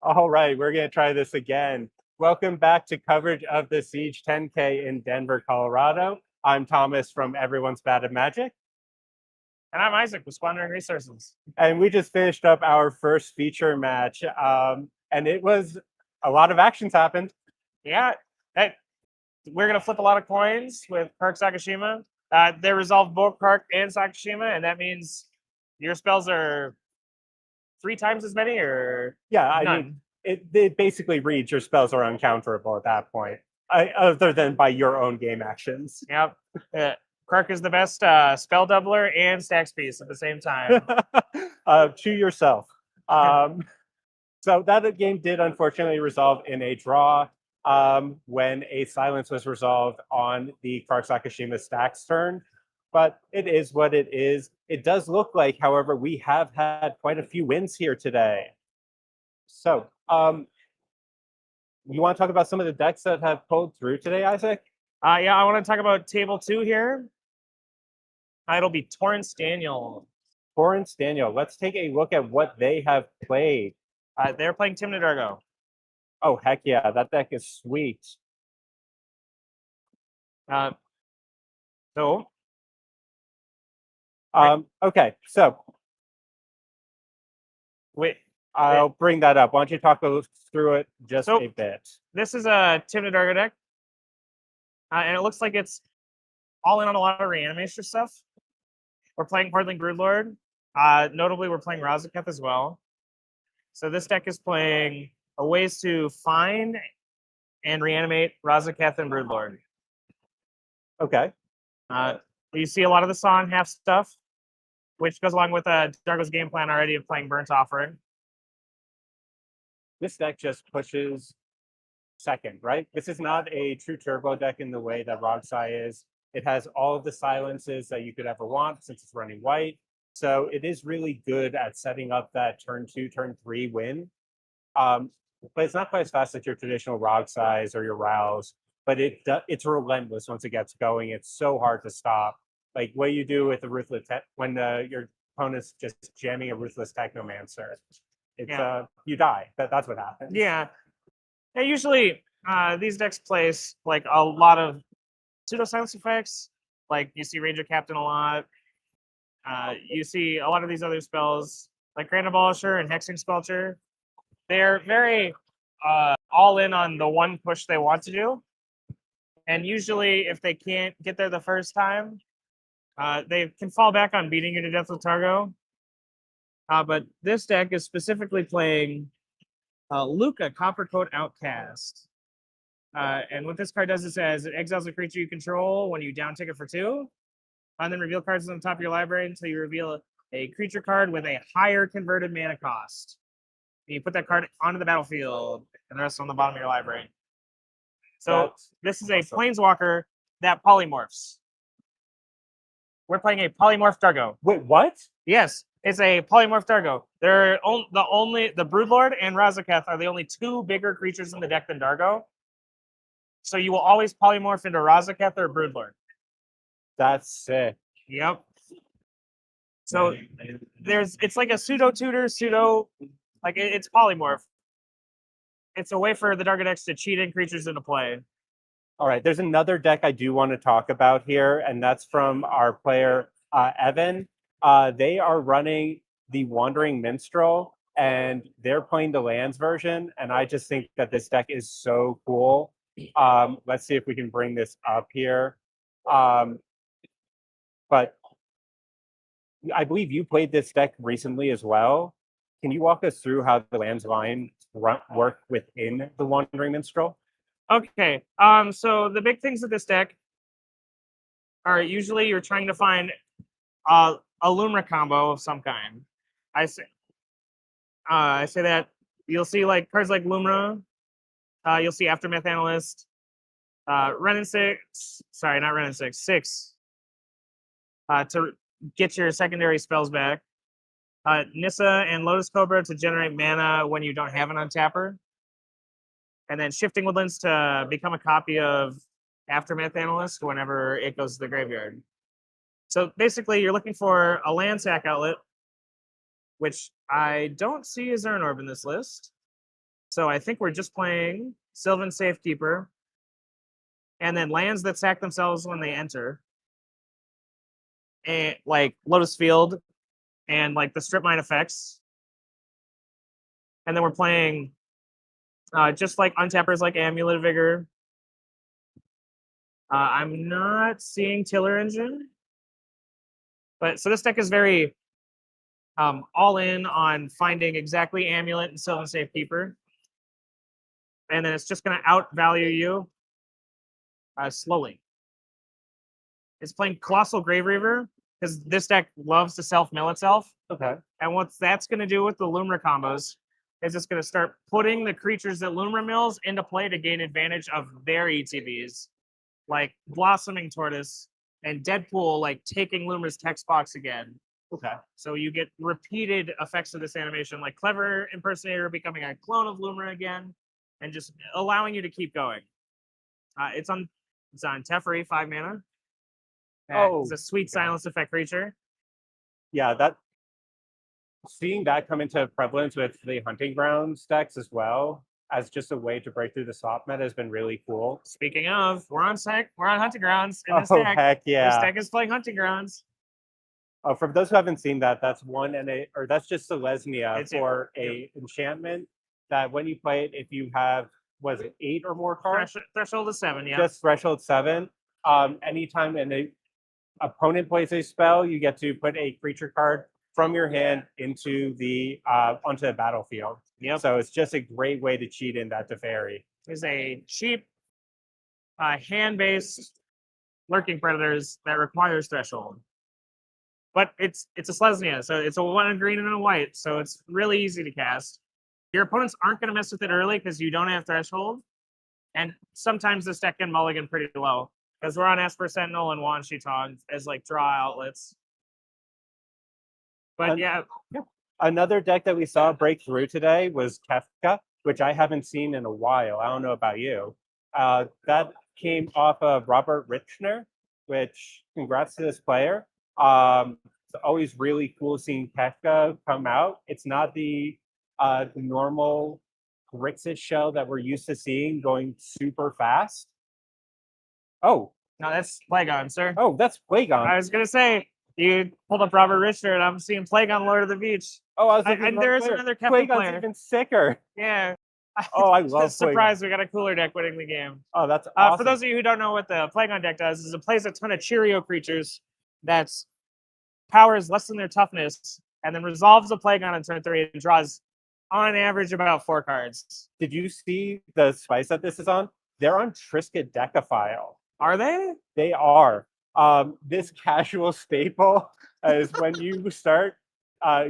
All right, we're going to try this again. Welcome back to coverage of the Siege 10K in Denver, Colorado. I'm Thomas from Everyone's Bad at Magic. And I'm Isaac with Squandering Resources. And we just finished up our first feature match. And it was a lot of actions happened. Yeah, we're going to flip a lot of coins with Kark Sakashima. They resolve both Kark and Sakashima, and that means your spells are 3 times as many, or yeah, I none? mean, it basically reads your spells are uncounterable at that point, other than by your own game actions. Yep. Kark is the best spell doubler and stacks piece at the same time. To yourself. So that game did unfortunately resolve in a draw when a silence was resolved on the Kark Sakashima stacks turn. But it is what it is. It does look like, however, we have had quite a few wins here today. So, you want to talk about some of the decks that have pulled through today, Isaac? Yeah, I want to talk about table 2 here. It'll be Torrance Daniel. Torrance Daniel. Let's take a look at what they have played. They're playing Timna Dargo. Oh, heck yeah. That deck is sweet. Okay, so wait, I'll bring that up. Why don't you talk through it just a bit? This is a Timna Dargo deck, and it looks like it's all in on a lot of reanimation stuff. We're playing Portland Broodlord. Notably, we're playing Razaketh as well. So this deck is playing ways to find and reanimate Razaketh and Broodlord. Okay. You see a lot of the song half stuff, which goes along with Dargo's game plan already of playing Burnt Offering. This deck just pushes second, right? This is not a true turbo deck in the way that Rogsai is. It has all of the silences that you could ever want since it's running white. So it is really good at setting up that turn 2, turn 3 win. But it's not quite as fast as your traditional Rogsai or your Rouse. But it's relentless once it gets going. It's so hard to stop. Like what you do with the Ruthless when your opponent's just jamming a Ruthless Technomancer. It's you die. That's what happens. Yeah. And usually these decks place like a lot of pseudo silence effects. Like you see Ranger Captain a lot. You see a lot of these other spells like Grand Abolisher and Hexing Sculpture. They're very all in on the one push they want to do. And usually if they can't get there the first time, they can fall back on beating you to death with Targo. But this deck is specifically playing Luca, Coppercoat Outcast. And what this card does is it exiles a creature you control when you down tick it for 2. And then reveal cards on the top of your library until you reveal a creature card with a higher converted mana cost. And you put that card onto the battlefield and the rest on the bottom of your library. So this is a Planeswalker that polymorphs. We're playing a polymorph Dargo. Wait, what? Yes, it's a polymorph Dargo. The Broodlord and Razaketh are the only 2 bigger creatures in the deck than Dargo. So you will always polymorph into Razaketh or Broodlord. That's sick. Yep. So it's like a pseudo tutor, it's polymorph. It's a way for the Dargo decks to cheat in creatures into play. All right, there's another deck I do want to talk about here, and that's from our player, Evan. They are running the Wandering Minstrel, and they're playing the lands version, and I just think that this deck is so cool. Let's see if we can bring this up here. But I believe you played this deck recently as well. Can you walk us through how the lands line work within the Wandering Minstrel? Okay, so the big things of this deck are usually you're trying to find a Lumra combo of some kind. I say that you'll see like cards like Lumra, you'll see Aftermath Analyst, Ren and 6, sorry, not Ren and 6, to get your secondary spells back. Nissa and Lotus Cobra to generate mana when you don't have an untapper. And then Shifting Woodlands to become a copy of Aftermath Analyst whenever it goes to the graveyard. So basically, you're looking for a land sack outlet, which I don't see as Urn Orb in this list. So I think we're just playing Sylvan Safekeeper, and then lands that sack themselves when they enter, and like Lotus Field, and like the strip mine effects. And then we're playing just like untappers like Amulet of Vigor. I'm not seeing Tiller Engine, but so this deck is very all in on finding exactly Amulet and Sylvan Safekeeper, and then it's just going to outvalue you slowly. It's playing Colossal Grave Reaver because this deck loves to self-mill itself. Okay. And what that's going to do with the Lumra combos is it's going to start putting the creatures that Lumra mills into play to gain advantage of their ETBs, like Blossoming Tortoise and Deadpool, like taking Lumra's text box again. Okay. So you get repeated effects of this animation, like Clever Impersonator becoming a clone of Lumra again, and just allowing you to keep going. It's on Teferi, 5 mana. It's a sweet silence effect creature. Yeah, that seeing that come into prevalence with the Hunting Grounds decks as well as just a way to break through the swap meta has been really cool. Speaking of, we're on Hunting Grounds in this Oh, deck. heck yeah. This deck is playing Hunting Grounds. Oh, for those who haven't seen that, that's that's just Selesnya for a enchantment that when you play it, if you have, was it 8 or more cards? Threshold is 7, yeah. Just threshold 7. Anytime an opponent plays a spell, you get to put a creature card from your hand into the onto the battlefield. Yep. So it's just a great way to cheat in that Teferi. Is a cheap hand-based lurking predators that requires threshold. But it's a Selesnya, so it's a 1 green and a white, so it's really easy to cast. Your opponents aren't going to mess with it early because you don't have threshold, and sometimes this deck can mulligan pretty low because we're on Esper Sentinel and Wan Shitong as like draw outlets. But yeah. Another deck that we saw break through today was Kefka, which I haven't seen in a while. I don't know about you. That came off of Robert Richner, which congrats to this player. It's always really cool seeing Kefka come out. It's not the normal Grixis shell that we're used to seeing going super fast. Oh. No, that's Plagon, sir. Oh, that's Plagon. I was going to say, you pulled up Robert Richter, and I'm seeing Plagon Lord of the Beach. Oh, I was and there is another Kefka Plagon's player. Even sicker. Yeah. Oh, I love Surprised we got a cooler deck winning the game. Oh, that's awesome. For those of you who don't know what the Plagon deck does, is it plays a ton of Cheerio creatures that's power is less than their toughness, and then resolves a Plagon on turn 3 and draws on average about 4 cards. Did you see the spice that this is on? They're on Trisket Decaphile. Are they? They are. This casual staple is when you start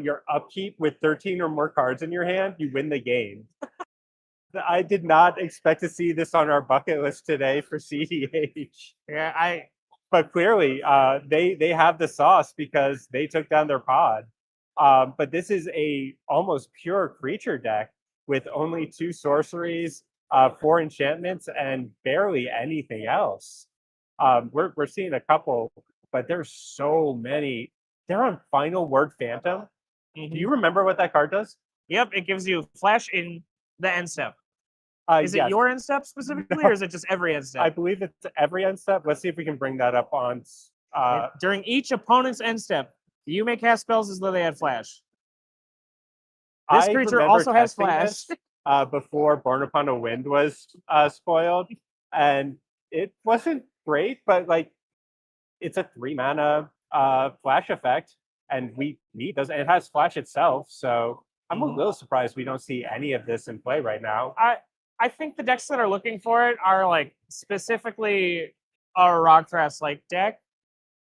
your upkeep with 13 or more cards in your hand, you win the game. I did not expect to see this on our bucket list today for CDH. Yeah, But clearly, they have the sauce because they took down their pod. But this is a almost pure creature deck with only 2 sorceries, 4 enchantments, and barely anything else. We're seeing a couple, but there's so many. They're on Final Word Phantom. Mm-hmm. Do you remember what that card does? Yep, it gives you flash in the end step. Is Yes. it your end step specifically, or is it just every end step? I believe it's every end step. Let's see if we can bring that up on. During each opponent's end step, you may cast spells as though they had flash. This creature also has flash. Before Born Upon a Wind was spoiled, and it wasn't great, but like it's a 3 mana flash effect, and we need those. And it has flash itself, so I'm a little surprised we don't see any of this in play right now. I think the decks that are looking for it are like specifically a Rogthras like deck,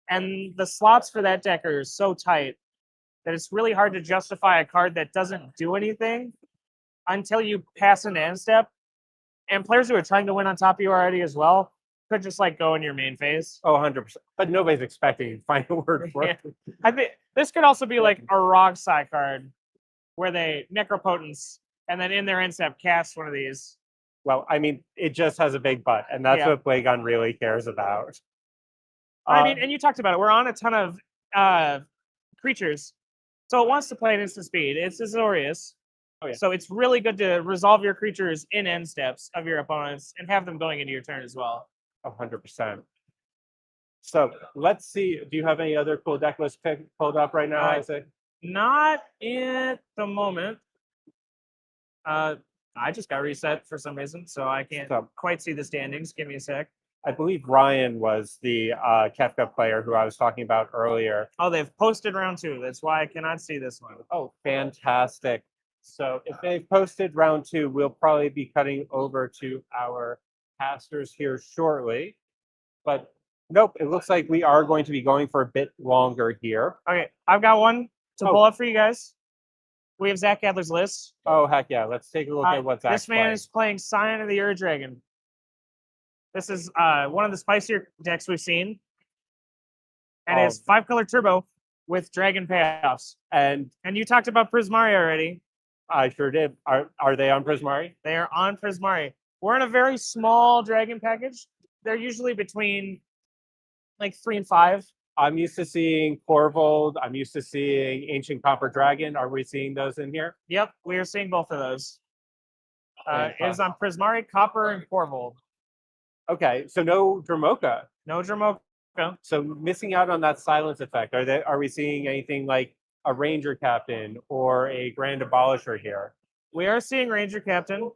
and the slots for that deck are so tight that it's really hard to justify a card that doesn't do anything until you pass an end step. And players who are trying to win on top of you already as well could just like go in your main phase. Oh, 100%. But nobody's expecting Final Word for it. I think this could also be like a Rogsai card where they Necropotence and then in their end step cast one of these. Well, I mean, it just has a big butt, and that's what Plagon really cares about. I mean, and you talked about it. We're on a ton of creatures. So it wants to play at instant speed. It's Azorius. Oh, yeah. So it's really good to resolve your creatures in end steps of your opponents and have them going into your turn as well. 100%. So let's see. Do you have any other cool deck lists pulled up right now, Isaac? Not at the moment. I just got reset for some reason, so I can't quite see the standings. Give me a sec. I believe Ryan was the Kefka player who I was talking about earlier. Oh, they've posted round 2. That's why I cannot see this one. Oh, fantastic. So if they've posted round 2, we'll probably be cutting over to our casters here shortly. But nope, it looks like we are going to be going for a bit longer here. Okay, I've got one to pull up for you guys. We have Zach Adler's list. Oh, heck yeah. Let's take a look at what Zach's This man is playing Scion of the Ur Dragon. This is one of the spicier decks we've seen. And it's 5-color turbo with dragon payoffs. And you talked about Prismari already. I sure did. Are they on Prismari? They are on Prismari. We're in a very small dragon package. They're usually between like 3 and 5. I'm used to seeing Corvold. I'm used to seeing Ancient Copper Dragon. Are we seeing those in here? Yep, we are seeing both of those. It is on Prismari, Copper, and Corvold. Okay, so no Dramoka. No Dramoka. So missing out on that silence effect. Are we seeing anything like a Ranger Captain or a Grand Abolisher here? We are seeing Ranger Captain,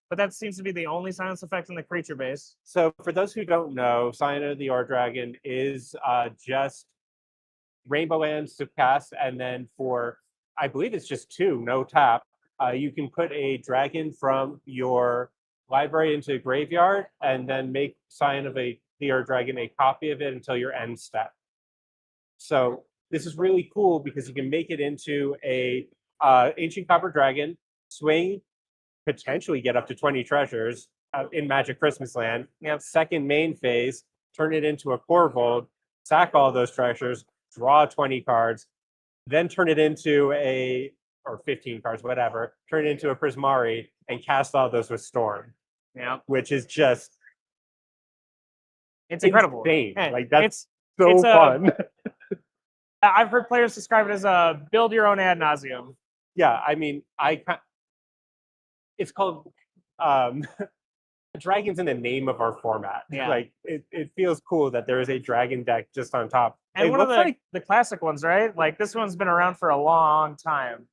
but that seems to be the only silence effect in the creature base. So for those who don't know, Scion of the Ur Dragon is just Rainbow Lands to cast, and then for, I believe it's just 2, no tap, you can put a dragon from your library into a graveyard and then make Scion of the Ur Dragon a copy of it until your end step. So this is really cool because you can make it into a Ancient Copper Dragon, swing, potentially get up to 20 treasures in Magic Christmas Land. Second main phase, turn it into a Corvold, sack all those treasures, draw 20 cards, then turn it into or 15 cards, whatever, turn it into a Prismari and cast all those with Storm. Yeah. Which is just it's incredible. Insane. Hey, like that's so fun. I've heard players describe it as a build your own ad nauseum. Yeah, I mean, it's called Dragons in the name of our format. Yeah. Like it feels cool that there is a dragon deck just on top. And it one of looks the classic ones, right? Like this one's been around for a long time.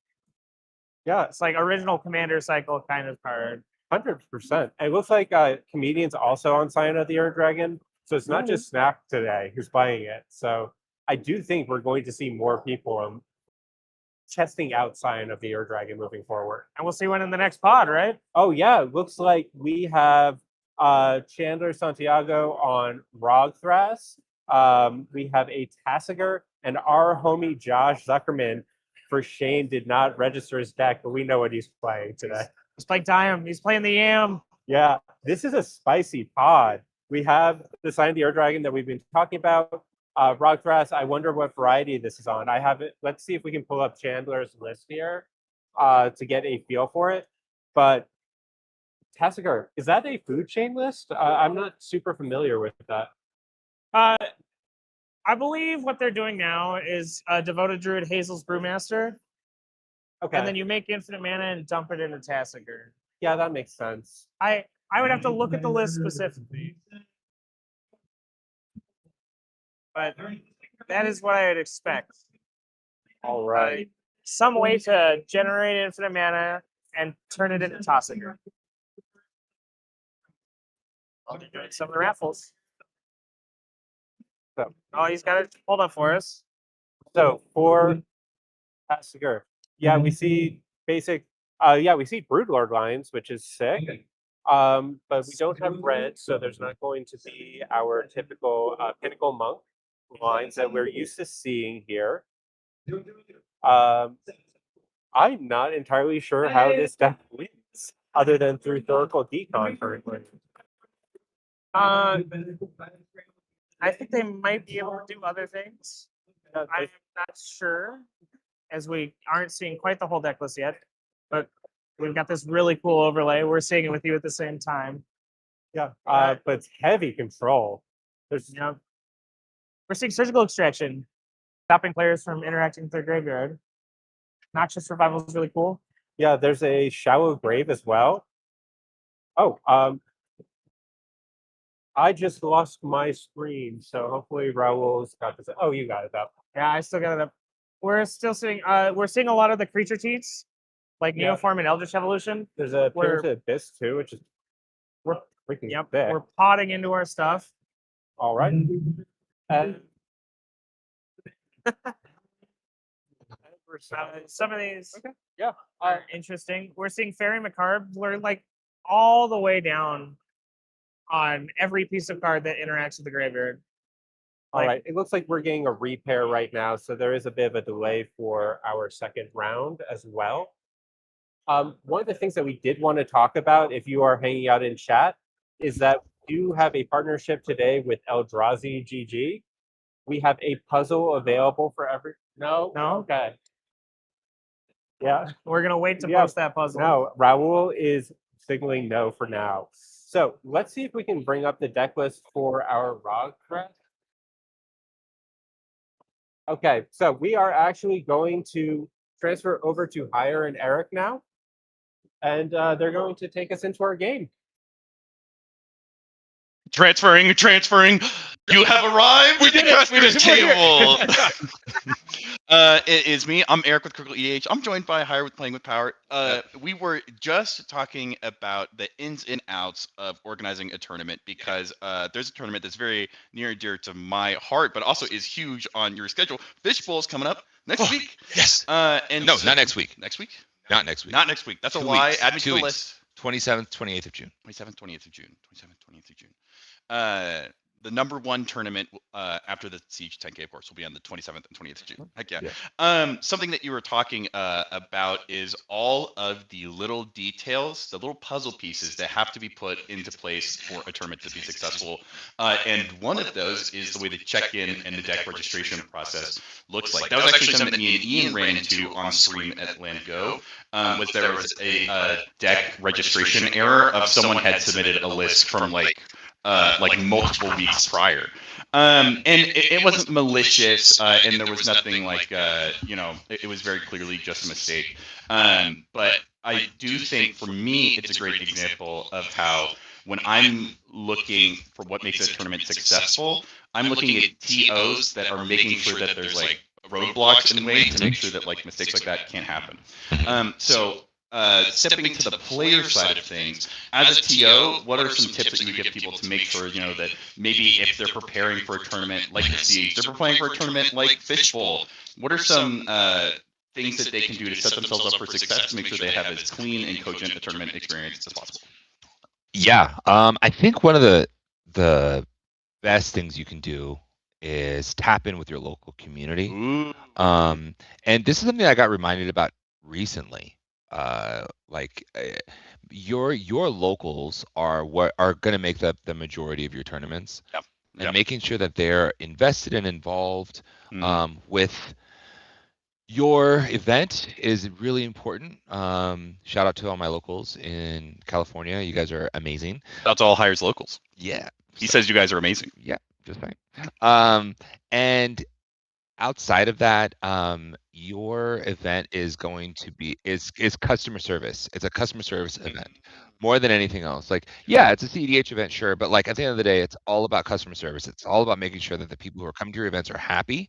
Yeah. It's like original Commander cycle kind of card. 100%. It looks like Comedian's also on Scion of the Ur Dragon. So it's not just Snap today who's playing it. So I do think we're going to see more people testing out Scion of the Ur Dragon moving forward. And we'll see one in the next pod, right? Oh, yeah. It looks like we have Chandler Santiago on Rogthras. We have a Tassiger, and our homie Josh Zuckerman for shame did not register his deck, but we know what he's playing today. He's playing Diam. He's playing the Yam. Yeah, this is a spicy pod. We have the Scion of the Ur Dragon that we've been talking about. Rogthras, I wonder what variety this is on. I have it. Let's see if we can pull up Chandler's list here to get a feel for it. But Tassiger, is that a food chain list? I'm not super familiar with that. I believe what they're doing now is Devoted Druid Hazel's Brewmaster. Okay. And then you make infinite mana and dump it into Tassiger. Yeah, that makes sense. I would have to look at the list specifically. But that is what I would expect. All right. Some way to generate infinite mana and turn it into Tassiger. I'll be doing some of the raffles. So, he's got it pulled up for us. So for Tassiger, yeah, we see basic. We see Broodlord lines, which is sick. But we don't have red, so there's not going to be our typical Pinnacle Monk lines that we're used to seeing here. I'm not entirely sure how this deck wins, other than through Thoracle Decon currently. I think they might be able to do other things. I'm not sure, as we aren't seeing quite the whole deck list yet. But we've got this really cool overlay. We're seeing it with you at the same time. Yeah, but it's heavy control. There's we're seeing Surgical Extraction, stopping players from interacting with their graveyard. Noxious Revival is really cool. Yeah, there's a shallow grave as well. Oh, I just lost my screen, so hopefully Raul's got this. Oh, you got it up. Yeah, I still got it up. We're still seeing we're seeing a lot of the creature cheats, like Yeah. Neoform and Eldritch Evolution. There's a We're- Pyramids Abyss too, which is We're freaking yep, thick. we're potting into our stuff. All right. Some of these yeah are interesting. We're seeing Fairy Macabre. We're like all the way down on every piece of card that interacts with the graveyard. All right. It looks like we're getting a repair right now, so there is a bit of a delay for our second round as well. One of the things that we did want to talk about, if you are hanging out in chat, is that we do have a partnership today with Eldrazi GG. We have a puzzle available for every. No. Okay. Yeah. We're gonna wait to post that puzzle. No, Raul is signaling no for now. So let's see if we can bring up the deck list for our ROG thread. Okay, so we are actually going to transfer over to Hire and Eric now, and they're going to take us into our game. Transferring. You have arrived with the customer's table. It is me. I'm Eric with Critical EDH. I'm joined by Hire with Playing with Power. We were just talking about the ins and outs of organizing a tournament because there's a tournament that's very near and dear to my heart, but also is huge on your schedule. Fishbowl is coming up next week. Yes. And no, so, not next week. Next week? Not next week. Not next week. That's 2 a lie. weeks. Add me 2 to the weeks. list. 27th, 28th of June. 27th, 28th of June. 27th, 28th of June. The number one tournament after the Siege 10K, of course, will be on the 27th and 28th of June. Heck yeah. Something that you were talking about is all of the little details, the little puzzle pieces that have to be put into place for a tournament to be successful. And one of those is the way the check-in and the deck registration process looks like. That was actually something that me and Ian ran into on stream at Land Go. There was a deck registration error of someone had submitted a list from like multiple weeks prior. And it wasn't malicious, and there was nothing like, it was very clearly just a mistake. But I do think for me, it's a great example of how when I'm looking for what makes a tournament successful, I'm looking at TOs that are making sure that there's like roadblocks in the way to make sure that like mistakes like that can't happen. Stepping to the player side of things, as a TO, what are some tips that you would give people to make sure, that maybe if they're preparing for a tournament like the Siege, they're preparing for a tournament like Fishbowl, what are some things that they can do to set themselves up for success to make sure they have as clean and cogent a tournament experience as possible? Yeah, I think one of the best things you can do is tap in with your local community. And this is something I got reminded about recently. Your locals are what are going to make up the majority of your tournaments, and making sure that they're invested and involved with your event is really important. Shout out to all my locals in California. You guys are amazing. Shout out to all Hire's locals. Yeah, he says you guys are amazing. Yeah, just fine. And outside of that, your event is going to be is customer service. It's a customer service event more than anything else. Like, yeah, it's a CEDH event, sure, but like at the end of the day, it's all about customer service. It's all about making sure that the people who are coming to your events are happy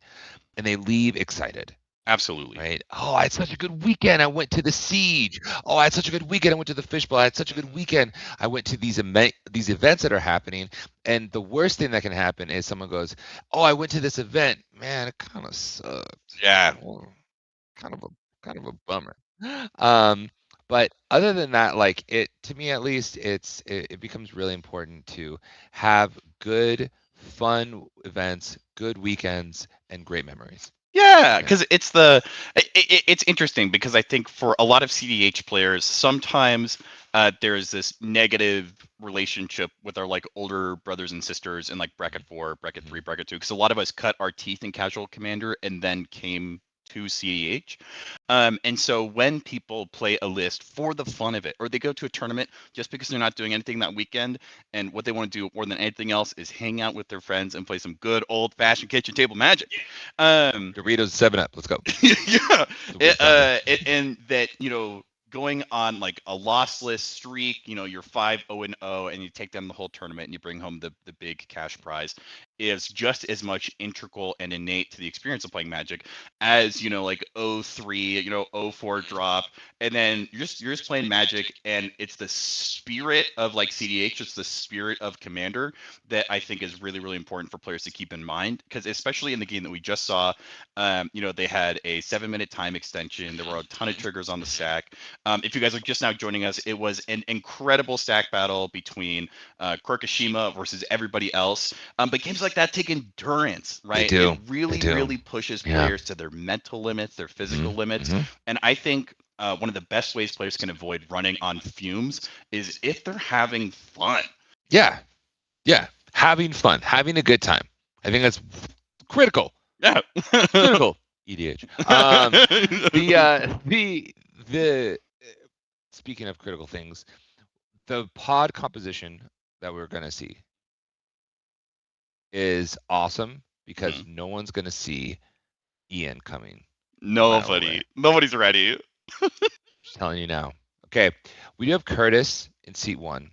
and they leave excited. Absolutely. Right. Oh, I had such a good weekend. I went to the Siege. Oh, I had such a good weekend. I went to the Fishbowl. I had such a good weekend. I went to these events that are happening. And the worst thing that can happen is someone goes, "Oh, I went to this event. Man, it kind of sucked. Yeah. Well, kind of a bummer." But other than that, like to me at least, it becomes really important to have good, fun events, good weekends, and great memories. Yeah, because it's interesting because I think for a lot of CDH players, sometimes there's this negative relationship with our like older brothers and sisters in like bracket 4, bracket 3, bracket 2. Because a lot of us cut our teeth in Casual Commander and then came to CDH. And so when people play a list for the fun of it, or they go to a tournament just because they're not doing anything that weekend, and what they want to do more than anything else is hang out with their friends and play some good old-fashioned kitchen table Magic. Doritos 7-Up, let's go. Yeah, and that going on like a lossless streak, you're 5-0-0, and you take them the whole tournament and you bring home the big cash prize, is just as much integral and innate to the experience of playing Magic as like 0-3, 0-4 drop, and then you're just playing Magic, and it's the spirit of like CDH, it's the spirit of Commander that I think is really, really important for players to keep in mind, because especially in the game that we just saw, they had a 7-minute time extension. There were a ton of triggers on the stack. If you guys are just now joining us, it was an incredible stack battle between Kurokashima versus everybody else. But games like that take endurance, right? do. It really, They do. really pushes Yeah. players to their mental limits, their physical limits. And I think one of the best ways players can avoid running on fumes is if they're having fun. Yeah. Having fun, having a good time. I think that's critical. Yeah. Critical. EDH. The speaking of critical things, the pod composition that we're gonna see is awesome because no one's gonna see Ian coming. Nobody's ready. Just telling you now. Okay, we do have Curtis in seat 1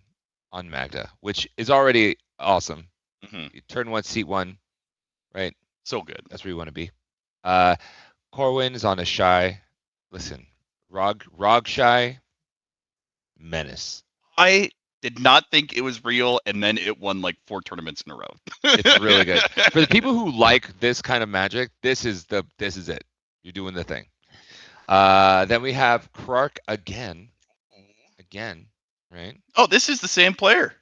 on Magda, which is already awesome. Turn 1, seat 1, right? So good. That's where you want to be. Corwin is on a Shy. Listen, Rog Shy, menace. I did not think it was real, and then it won like 4 tournaments in a row. It's really good. For the people who like this kind of Magic, this is it. You're doing the thing. Then we have Krark again, right? Oh, this is the same player.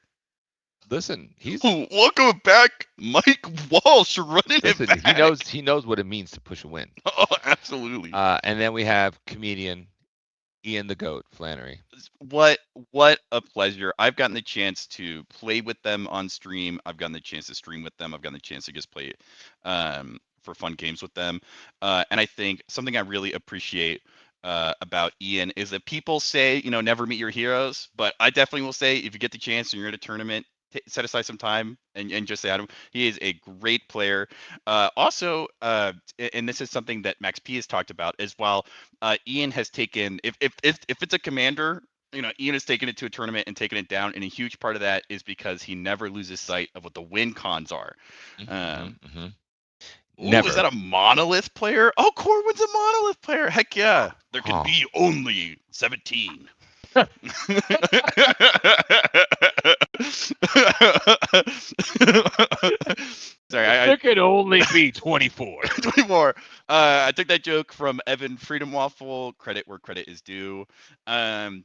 Listen, he's welcome back, Mike Walsh, running it back. He knows what it means to push a win. Oh, absolutely. And then we have comedian Ian the Goat Flannery. What a pleasure. I've gotten the chance to play with them on stream. I've gotten the chance to stream with them. I've gotten the chance to just play for fun games with them. And I think something I really appreciate about Ian is that people say, never meet your heroes, but I definitely will say if you get the chance and you're at a tournament, set aside some time and just say hi to him. He is a great player. Also, and this is something that Max P has talked about as well. Ian has taken, if it's a commander, Ian has taken it to a tournament and taken it down, and a huge part of that is because he never loses sight of what the win cons are. Never. Is that a monolith player? Oh, Corwin's a monolith player. Heck yeah. There can be only 17. Sorry, there could only be 24. 24. I took that joke from Evan Freedom Waffle. Credit where credit is due. Where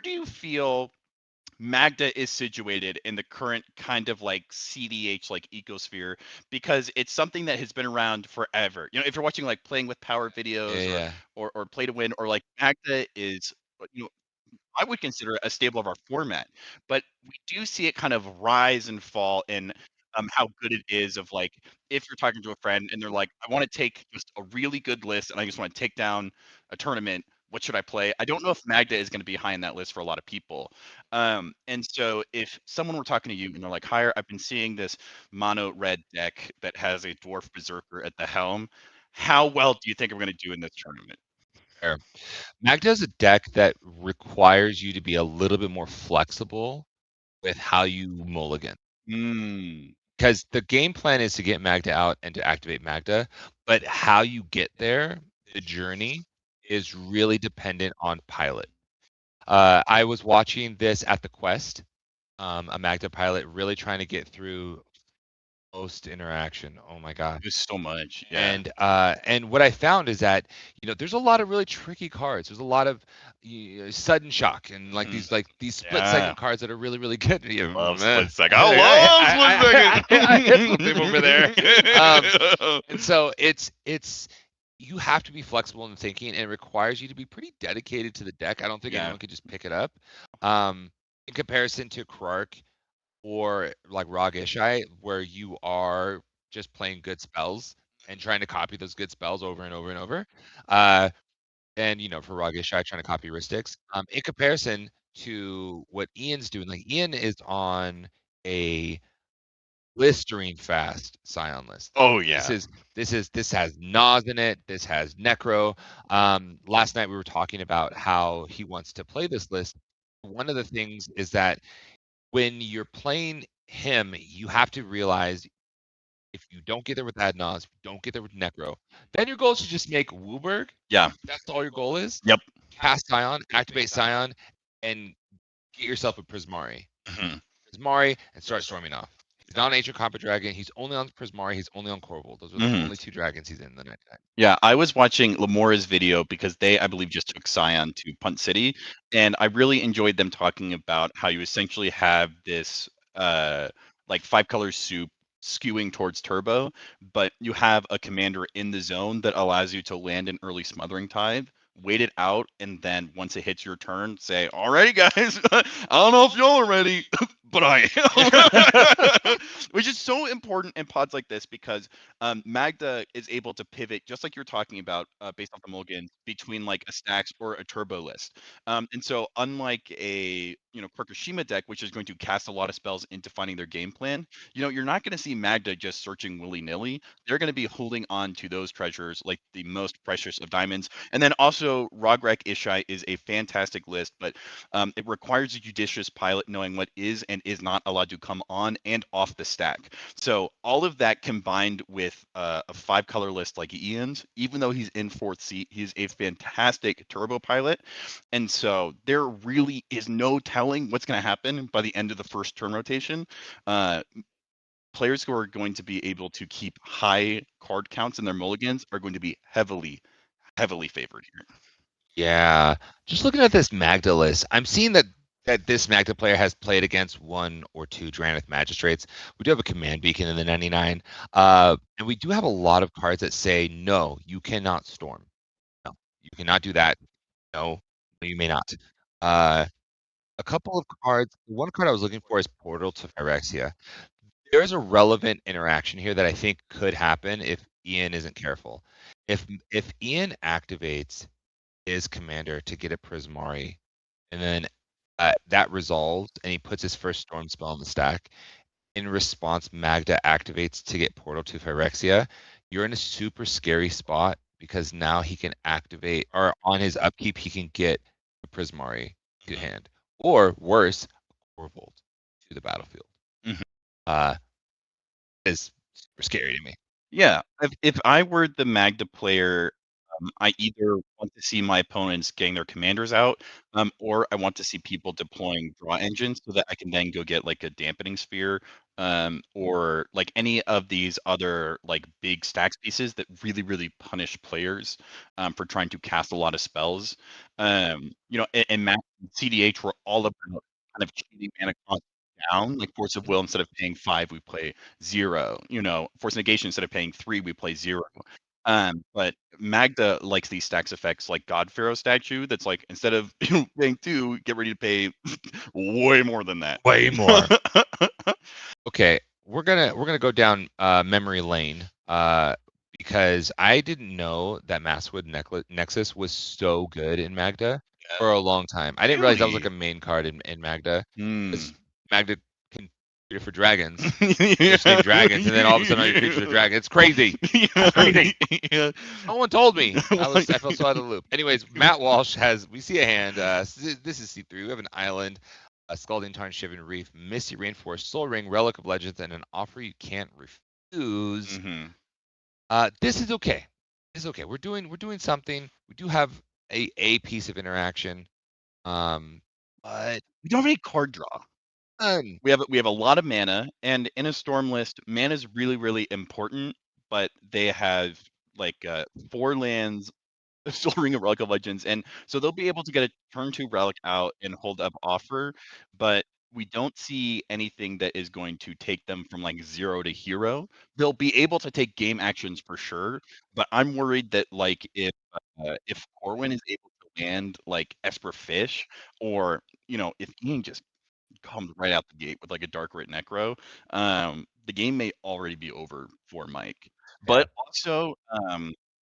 do you feel Magda is situated in the current kind of like CDH like ecosphere, because it's something that has been around forever. If you're watching like Playing with Power videos or Play to Win, or like Magda is, I would consider it a staple of our format, but we do see it kind of rise and fall in how good it is of like, if you're talking to a friend and they're like, I want to take just a really good list and I just want to take down a tournament. What should I play? I don't know if Magda is going to be high on that list for a lot of people. And so if someone were talking to you and they're like, Hire, I've been seeing this mono red deck that has a Dwarf Berserker at the helm. How well do you think we're going to do in this tournament? Fair. Magda is a deck that requires you to be a little bit more flexible with how you mulligan. Because the game plan is to get Magda out and to activate Magda, but how you get there, the journey, is really dependent on pilot. I was watching this at the Quest, a Magda pilot really trying to get through most interaction. Oh my god, there's so much. Yeah. And what I found is that there's a lot of really tricky cards. There's a lot of sudden shock and like these split second cards that are really, really good. Split second. I love split second. I hit something over there. And so it's you have to be flexible in thinking, and it requires you to be pretty dedicated to the deck. I don't think anyone could just pick it up. In comparison to Krark or like Rog Ishai, where you are just playing good spells and trying to copy those good spells over and over and over. And for Rog Ishai, trying to copy heuristics. In comparison to what Ian's doing, like Ian is on a blistering fast Scion list. Oh This yeah. is this has Nas in it. This has Necro. Last night we were talking about how he wants to play this list. One of the things is that when you're playing him, you have to realize if you don't get there with Adnos, don't get there with Necro, then your goal is to just make Wooburg. Yeah. That's all your goal is. Yep. Cast Scion, activate Scion, and get yourself a Prismari. Mhm. Prismari and start storming off. He's not an Ancient Copper Dragon. He's only on Prismari. He's only on Corval. Those are the Mhm. only 2 dragons he's in the 99. Yeah, I was watching Lamora's video because they, I believe, just took Scion to Punt City, and I really enjoyed them talking about how you essentially have this like 5-color soup skewing towards turbo, but you have a commander in the zone that allows you to land an early Smothering Tide, wait it out, and then once it hits your turn, say, "Alrighty, guys, I don't know if y'all are ready, but I am," which is so important in pods like this because Magda is able to pivot just like you're talking about based off the mulligan between like a stacks or a turbo list. And so unlike a Kikushima deck, which is going to cast a lot of spells into finding their game plan, you're not going to see Magda just searching willy-nilly. They're going to be holding on to those treasures like the most precious of diamonds. And then also Rogrek Ishai is a fantastic list, but it requires a judicious pilot knowing what is and is not allowed to come on and off the stack. So all of that combined with a 5-color list like Ian's, even though he's in 4th seat, he's a fantastic turbo pilot. And so there really is no telling what's going to happen by the end of the first turn rotation. Players who are going to be able to keep high card counts in their mulligans are going to be heavily, heavily favored here. Yeah, just looking at this Magda list, I'm seeing that this Magda player has played against 1 or 2 Drannith Magistrates. We do have a Command Beacon in the 99, and we do have a lot of cards that say no, you cannot storm. No, you cannot do that. No, no, you may not. A couple of cards. One card I was looking for is Portal to Phyrexia. There is a relevant interaction here that I think could happen if Ian isn't careful. If Ian activates his commander to get a Prismari, and then that resolves, and he puts his first Storm spell in the stack. In response, Magda activates to get Portal to Phyrexia. You're in a super scary spot because now he can activate, or on his upkeep, he can get a Prismari to hand, or worse, a Corvold to the battlefield. Mhm. Is super scary to me. Yeah, if I were the Magda player, I either want to see my opponents getting their commanders out, or I want to see people deploying draw engines so that I can then go get like a dampening sphere, or like any of these other like big stacks pieces that really, really punish players for trying to cast a lot of spells. And Mac CDH were all about kind of cheating mana cost down, like Force of Will instead of paying 5, we play 0. Force Negation instead of paying 3, we play 0. But Magda likes these stacks effects like God Pharaoh statue that's like instead of paying 2, get ready to pay way more than that. Way more. Okay, we're gonna go down memory lane because I didn't know that Masswood Nexus was so good in Magda for a long time. I didn't realize that was like a main card in Magda. 'Cause Magda can create for dragons. Just name dragons, and then all of a sudden all your creatures are dragons. It's crazy. It's crazy. No one told me. I felt so out of the loop. Anyways, Matt Walsh we see a hand. This is C3. We have an island, a Scalding Tarn, Shivan Reef, Misty Rainforest, Soul Ring, Relic of Legends, and an offer you can't refuse. This is okay. This is okay. We're doing something. We do have a piece of interaction. But we don't have any card draw. We have a lot of mana, and in a storm list, mana is really, really important, but they have like 4 lands, Soul Ring of Relic of Legends, and so they'll be able to get a turn 2 relic out and hold up offer, but we don't see anything that is going to take them from like 0 to hero. They'll be able to take game actions for sure, but I'm worried that like if Corwin is able to land like Esper Fish, or if Ian just comes right out the gate with like a Dark Rit Necro, the game may already be over for Mike. But also,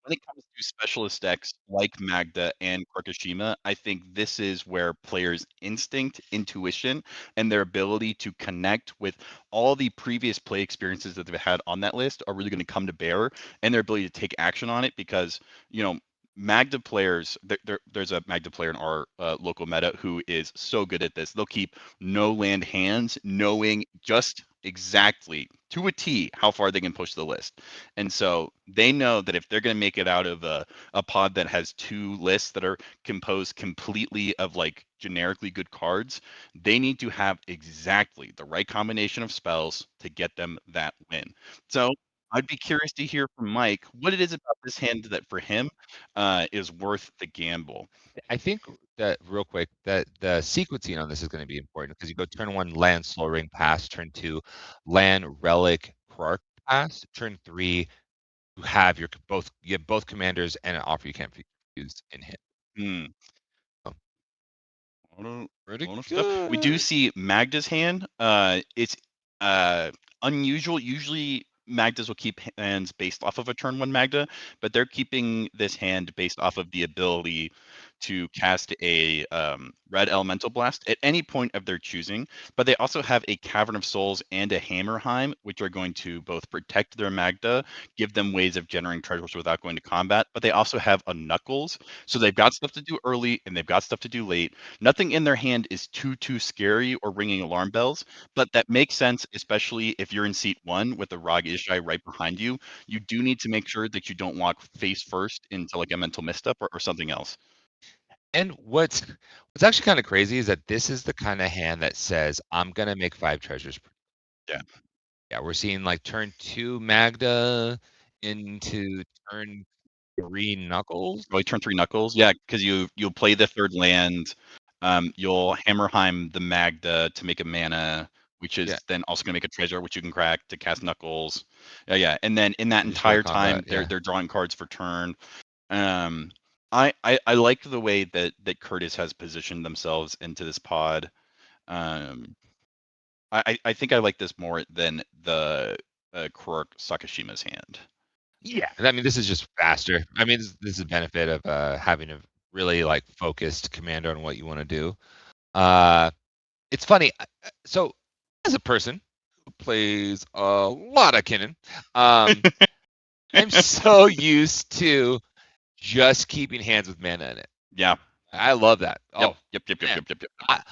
when it comes to specialist decks like Magda and Krakashima, I think this is where players' instinct, intuition, and their ability to connect with all the previous play experiences that they've had on that list are really going to come to bear, and their ability to take action on it because, you know, Magda players, there's a Magda player in our local meta who is so good at this. They'll keep no land hands, knowing just exactly to a T how far they can push the list. And so they know that if they're going to make it out of a pod that has 2 lists that are composed completely of like generically good cards, they need to have exactly the right combination of spells to get them that win. So I'd be curious to hear from Mike what it is about this hand that for him is worth the gamble. I think that real quick that the sequencing on this is going to be important because you go turn 1 land slow ring pass, turn 2 land relic Krark pass, turn 3 you have both commanders and an offer you can't use in him. Hmm. Oh. Pretty good. We do see Magda's hand. It's unusual. Usually Magdas will keep hands based off of a turn 1 Magda, but they're keeping this hand based off of the ability to cast a red elemental blast at any point of their choosing. But they also have a Cavern of Souls and a Hammerheim, which are going to both protect their Magda, give them ways of generating treasures without going to combat. But they also have a Knuckles, so they've got stuff to do early and they've got stuff to do late. Nothing in their hand is too scary or ringing alarm bells, but that makes sense, especially if you're in seat 1 with the Rog Ishai right behind you. You do need to make sure that you don't walk face first into like a mental misstep or something else. And what's actually kind of crazy is that this is the kind of hand that says, I'm going to make 5 treasures. Yeah. Yeah, we're seeing like turn 2 Magda into turn 3 Knuckles. Really turn 3 Knuckles? Yeah, because you'll play the 3rd land. You'll Hammerheim the Magda to make a mana, which is then also going to make a treasure, which you can crack to cast Knuckles. Yeah. And then in that entire time, they're drawing cards for turn. I like the way that Curtis has positioned themselves into this pod. I think I like this more than the Kurok Sakashima's hand. Yeah, I mean, this is just faster. I mean, this is a benefit of having a really like focused commander on what you want to do. It's funny. So, as a person who plays a lot of Kinnan, I'm so used to just keeping hands with mana in it. Yeah, I love that. Oh, yep.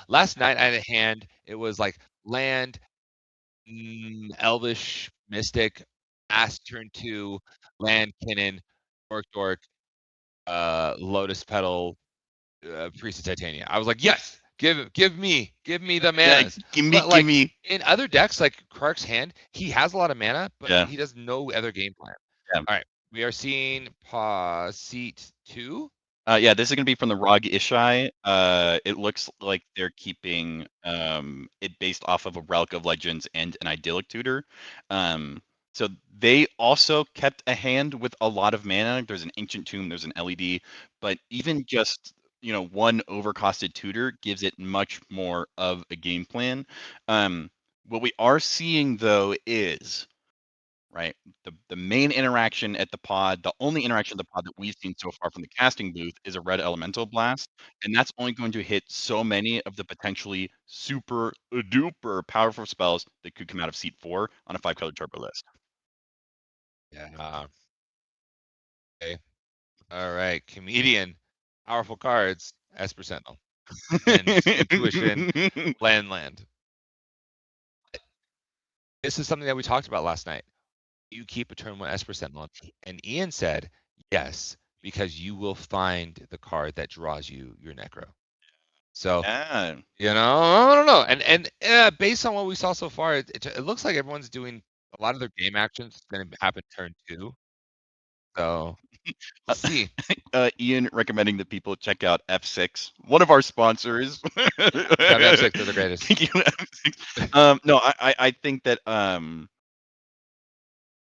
Last night I had a hand. It was like land, Elvish Mystic, Ass turn 2, land Kinnan, Dork, Lotus Petal, Priest of Titania. I was like, yes, give me the mana. Give me. In other decks, like Krark's hand, he has a lot of mana, but he does no other game plan. Yeah. All right, we are seeing seat 2. Yeah, this is going to be from the Rog Ishai. It looks like they're keeping it based off of a Relic of Legends and an Idyllic Tutor. So they also kept a hand with a lot of mana. There's an Ancient Tomb, there's an LED, but even just one overcosted tutor gives it much more of a game plan. What we are seeing though is right? The main interaction at the pod, the only interaction at the pod that we've seen so far from the casting booth is a red elemental blast, and that's only going to hit so many of the potentially super duper powerful spells that could come out of seat 4 on a 5-color turbo list. Yeah. Okay. All right. Comedian, powerful cards, Esper Sentinel, and Intuition, land. This is something that we talked about last night. You keep a turn 1 Esper Sentinel, and Ian said yes because you will find the card that draws you your Necro. So yeah. I don't know, and based on what we saw so far, it looks like everyone's doing a lot of their game actions is going to happen turn 2. So we'll see. Ian recommending that people check out F6, one of our sponsors. F6, they're the greatest. No, I think that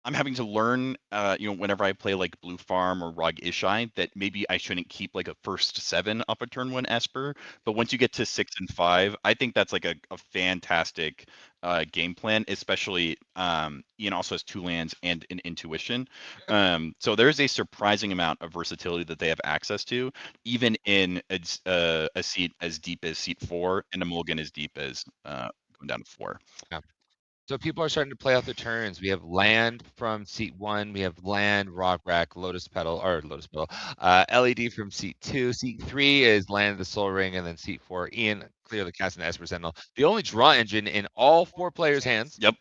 I'm having to learn, whenever I play like Blue Farm or Rog Ishai, that maybe I shouldn't keep like a first 7 up a turn 1 Esper. But once you get to 6 and 5, I think that's like a fantastic game plan, especially Ian also has 2 lands and an intuition. So there's a surprising amount of versatility that they have access to, even in a seat as deep as seat 4 and a mulligan as deep as going down to 4. Yeah. So people are starting to play out their turns. We have land from seat 1. We have land, rock rack, lotus petal, LED from seat 2. Seat 3 is land, the soul ring, and then seat 4, Ian clearly casting the Esper Sentinel. The only draw engine in all 4 players' hands. Yep.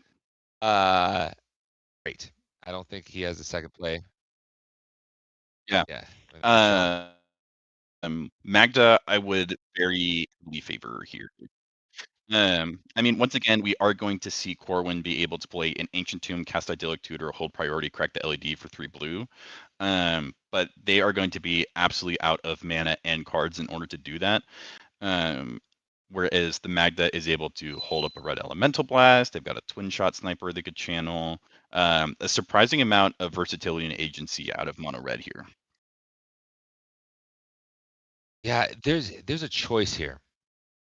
Great. I don't think he has a second play. Yeah. Yeah. Magda, I would very favor here. I mean, once again, we are going to see Corwin be able to play an Ancient Tomb, cast Idyllic Tutor, hold priority, crack the LED for 3 blue. But they are going to be absolutely out of mana and cards in order to do that. Whereas the Magda is able to hold up a red Elemental Blast. They've got a Twin Shot Sniper they could channel. A surprising amount of versatility and agency out of mono red here. Yeah, there's a choice here.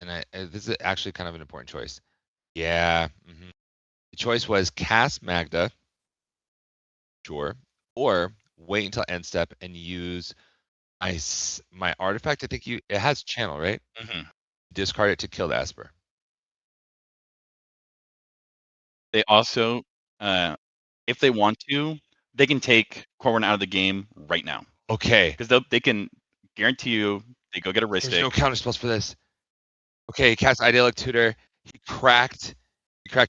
And this is actually kind of an important choice. Yeah. The choice was cast Magda, sure, or wait until end step and use my artifact. I think it has channel, right? Discard it to kill the Esper. They also, if they want to, they can take Corwin out of the game right now. Okay. Because they can guarantee you they go get a Ristic. There's no counter spells for this. Okay, cast Idyllic Tutor. He cracked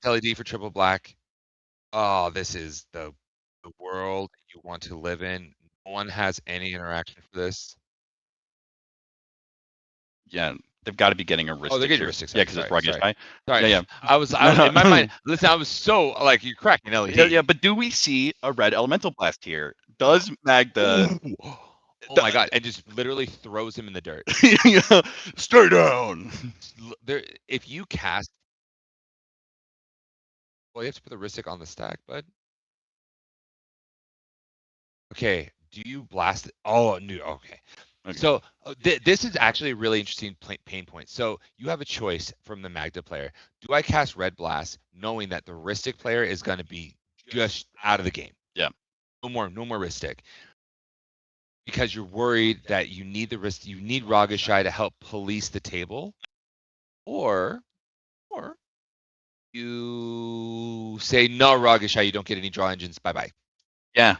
LED for triple black. Oh, this is the world you want to live in. No one has any interaction for this. Yeah, they've got to be getting a Ristic. Oh, they're getting here. a Ristic. Yeah, because it's Rugged High. Sorry. Yeah. I was in my mind. Listen, I was so like you're cracking LED. Yeah, but do we see a red Elemental Blast here? Does Magda? Oh my god! And just literally throws him in the dirt. Stay down. If you cast, well, you have to put the Ristic on the stack, bud. Okay. Do you blast it? Oh, no. Okay. So this is actually a really interesting pain point. So you have a choice from the Magda player. Do I cast Red Blast, knowing that the Ristic player is going to be just out of the game? Yeah. No more Ristic. Because you're worried that you need the risk, you need Ragashai to help police the table, or you say no, Ragashai, you don't get any draw engines. Bye bye. Yeah.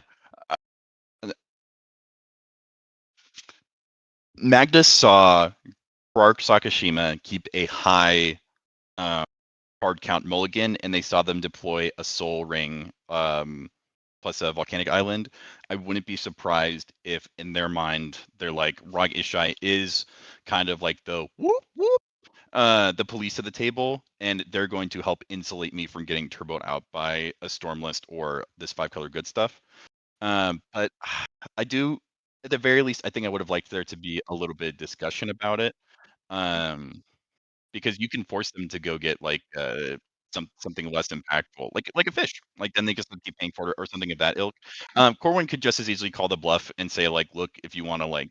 Magda saw Quark Sakashima keep a high card count mulligan, and they saw them deploy a Soul Ring plus a Volcanic Island. I wouldn't be surprised if in their mind they're like, Rog Ishai is kind of like the whoop whoop, the police of the table, and they're going to help insulate me from getting turboed out by a Stormlist or this 5-color good stuff. But I do, at the very least, I think I would have liked there to be a little bit of discussion about it. Because you can force them to go get like something less impactful, like a fish. Like then they just keep paying for it or something of that ilk. Corwin could just as easily call the bluff and say like, look, if you want to like,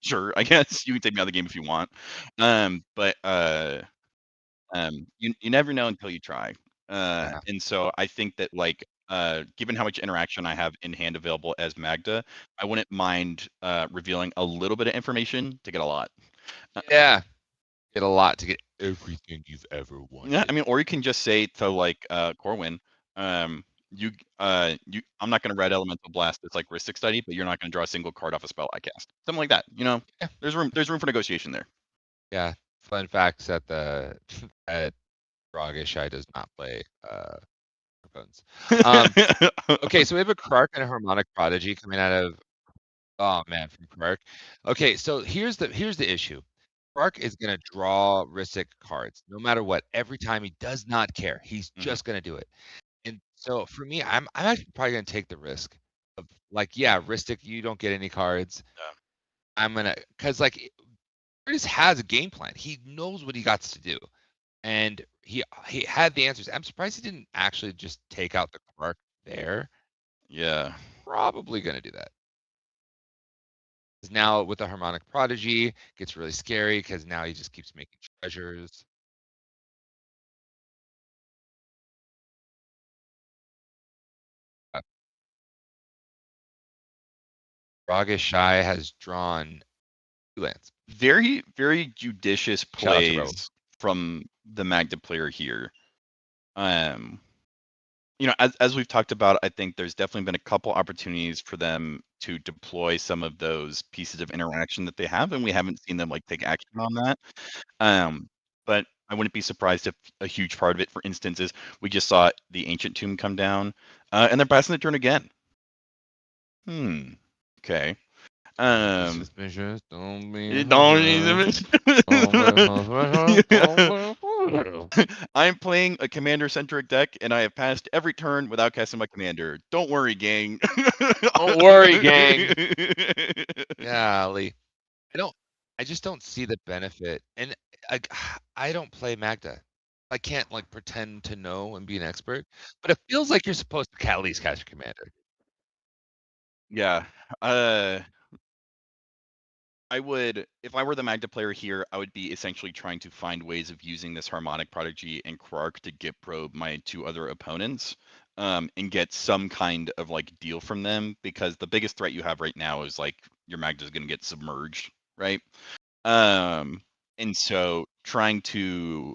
sure, I guess you can take me out of the game if you want. But you never know until you try. And so I think that like given how much interaction I have in hand available as Magda, I wouldn't mind revealing a little bit of information to get a lot. Yeah. Get a lot to get everything you've ever wanted. Yeah, I mean, or you can just say to like Corwin, I'm not going to red Elemental Blast. It's like Ristic Study, but you're not going to draw a single card off a spell I cast. Something like that. You know, there's room for negotiation there. Yeah. Fun facts that that Ragashai does not play bones. Okay, so we have a Kark and a Harmonic Prodigy coming out of from Kark. Okay, so here's the issue. Kark is going to draw Ristic cards no matter what. Every time he does not care. He's just going to do it. And so for me, I'm actually probably going to take the risk of like, yeah, Ristic, you don't get any cards. Yeah. I'm gonna because like Curtis has a game plan. He knows what he got to do, and he had the answers. I'm surprised he didn't actually just take out the Kark there. Yeah. Probably going to do that. 'Cause now with the Harmonic Prodigy, it gets really scary because now he just keeps making treasures. Raga Shy has drawn 2 lands. Very, very judicious Shout out to Rogue. plays from the Magda player here. As we've talked about, I think there's definitely been a couple opportunities for them to deploy some of those pieces of interaction that they have, and we haven't seen them like take action on that. But I wouldn't be surprised if a huge part of it, for instance, is we just saw the Ancient Tomb come down, and they're passing the turn again. Okay. Suspicious, don't be I'm playing a commander-centric deck, and I have passed every turn without casting my commander. Don't worry, gang. Don't worry, gang. Golly. I just don't see the benefit. And I don't play Magda. I can't like pretend to know and be an expert, but it feels like you're supposed to at least cast your commander. Yeah. I would, if I were the Magda player here, I would be essentially trying to find ways of using this Harmonic Prodigy and Quark to get probe my 2 other opponents, and get some kind of like deal from them, because the biggest threat you have right now is like your Magda's going to get submerged, right? And so trying to,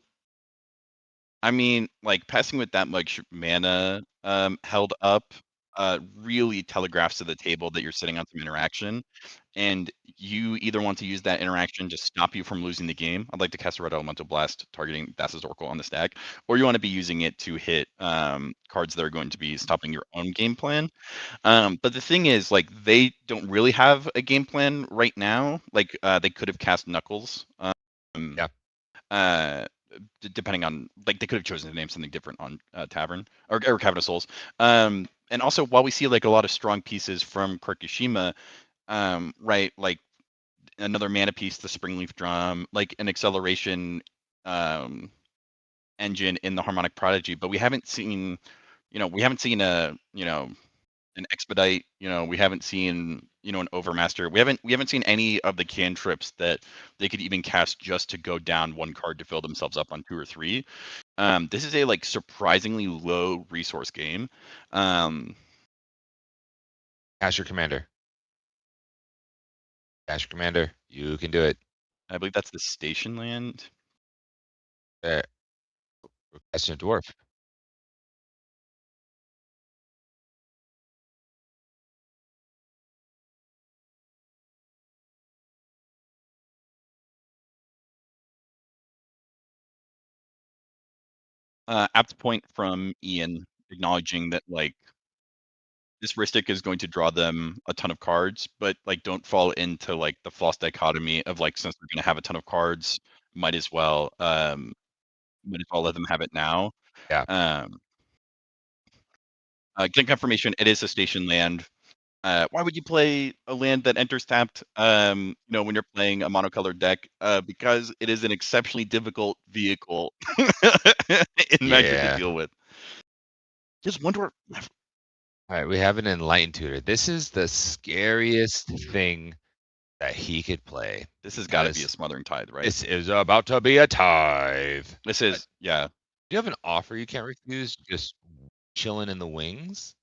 like passing with that much mana held up really telegraphs to the table that you're sitting on some interaction, and you either want to use that interaction to stop you from losing the game. I'd like to cast a Red Elemental Blast targeting Thassa's Oracle on the stack, or you want to be using it to hit cards that are going to be stopping your own game plan. But the thing is, like, they don't really have a game plan right now. Like, they could have cast Knuckles. Depending on, like, they could have chosen to name something different on Tavern or Cavern of Souls. And also, while we see like a lot of strong pieces from Kirkushima, right, like another mana piece, the Springleaf Drum, like an acceleration engine in the Harmonic Prodigy, but we haven't seen, we haven't seen an expedite, we haven't seen, an overmaster. We haven't seen any of the cantrips that they could even cast just to go down 1 card to fill themselves up on 2 or 3. This is a like surprisingly low resource game. Cast your commander. Cast your commander. You can do it. I believe that's the station land. There. Cast your dwarf. Apt point from Ian acknowledging that like this Ristic is going to draw them a ton of cards, but like don't fall into like the false dichotomy of like, since they're going to have a ton of cards, might as well let them have it now. Yeah. Getting confirmation, it is a station land. Why would you play a land that enters tapped, when you're playing a monocolored deck? Because it is an exceptionally difficult vehicle in Magic to deal with. Just wonder. All right, we have an Enlightened Tutor. This is the scariest thing that he could play. This has got to be a Smothering Tithe, right? This is about to be a tithe. This is, yeah. Do you have an offer you can't refuse? Just chilling in the wings?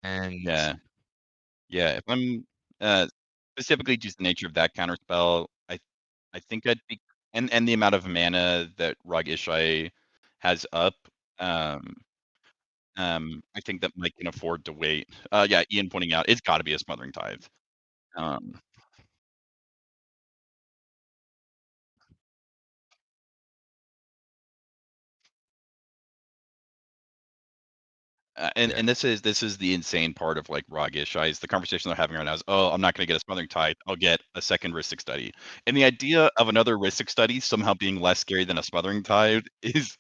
And yeah, if I'm specifically just the nature of that counter spell, I think I'd be, and the amount of mana that Rog Ishai has up, I think that Mike can afford to wait. Yeah, Ian pointing out it's got to be a Smothering Tithe. And this is the insane part of like Rog Ishai is the conversation they're having right now is, oh, I'm not going to get a Smothering Tithe, I'll get a second Ristic Study. And the idea of another Ristic Study somehow being less scary than a Smothering Tithe is,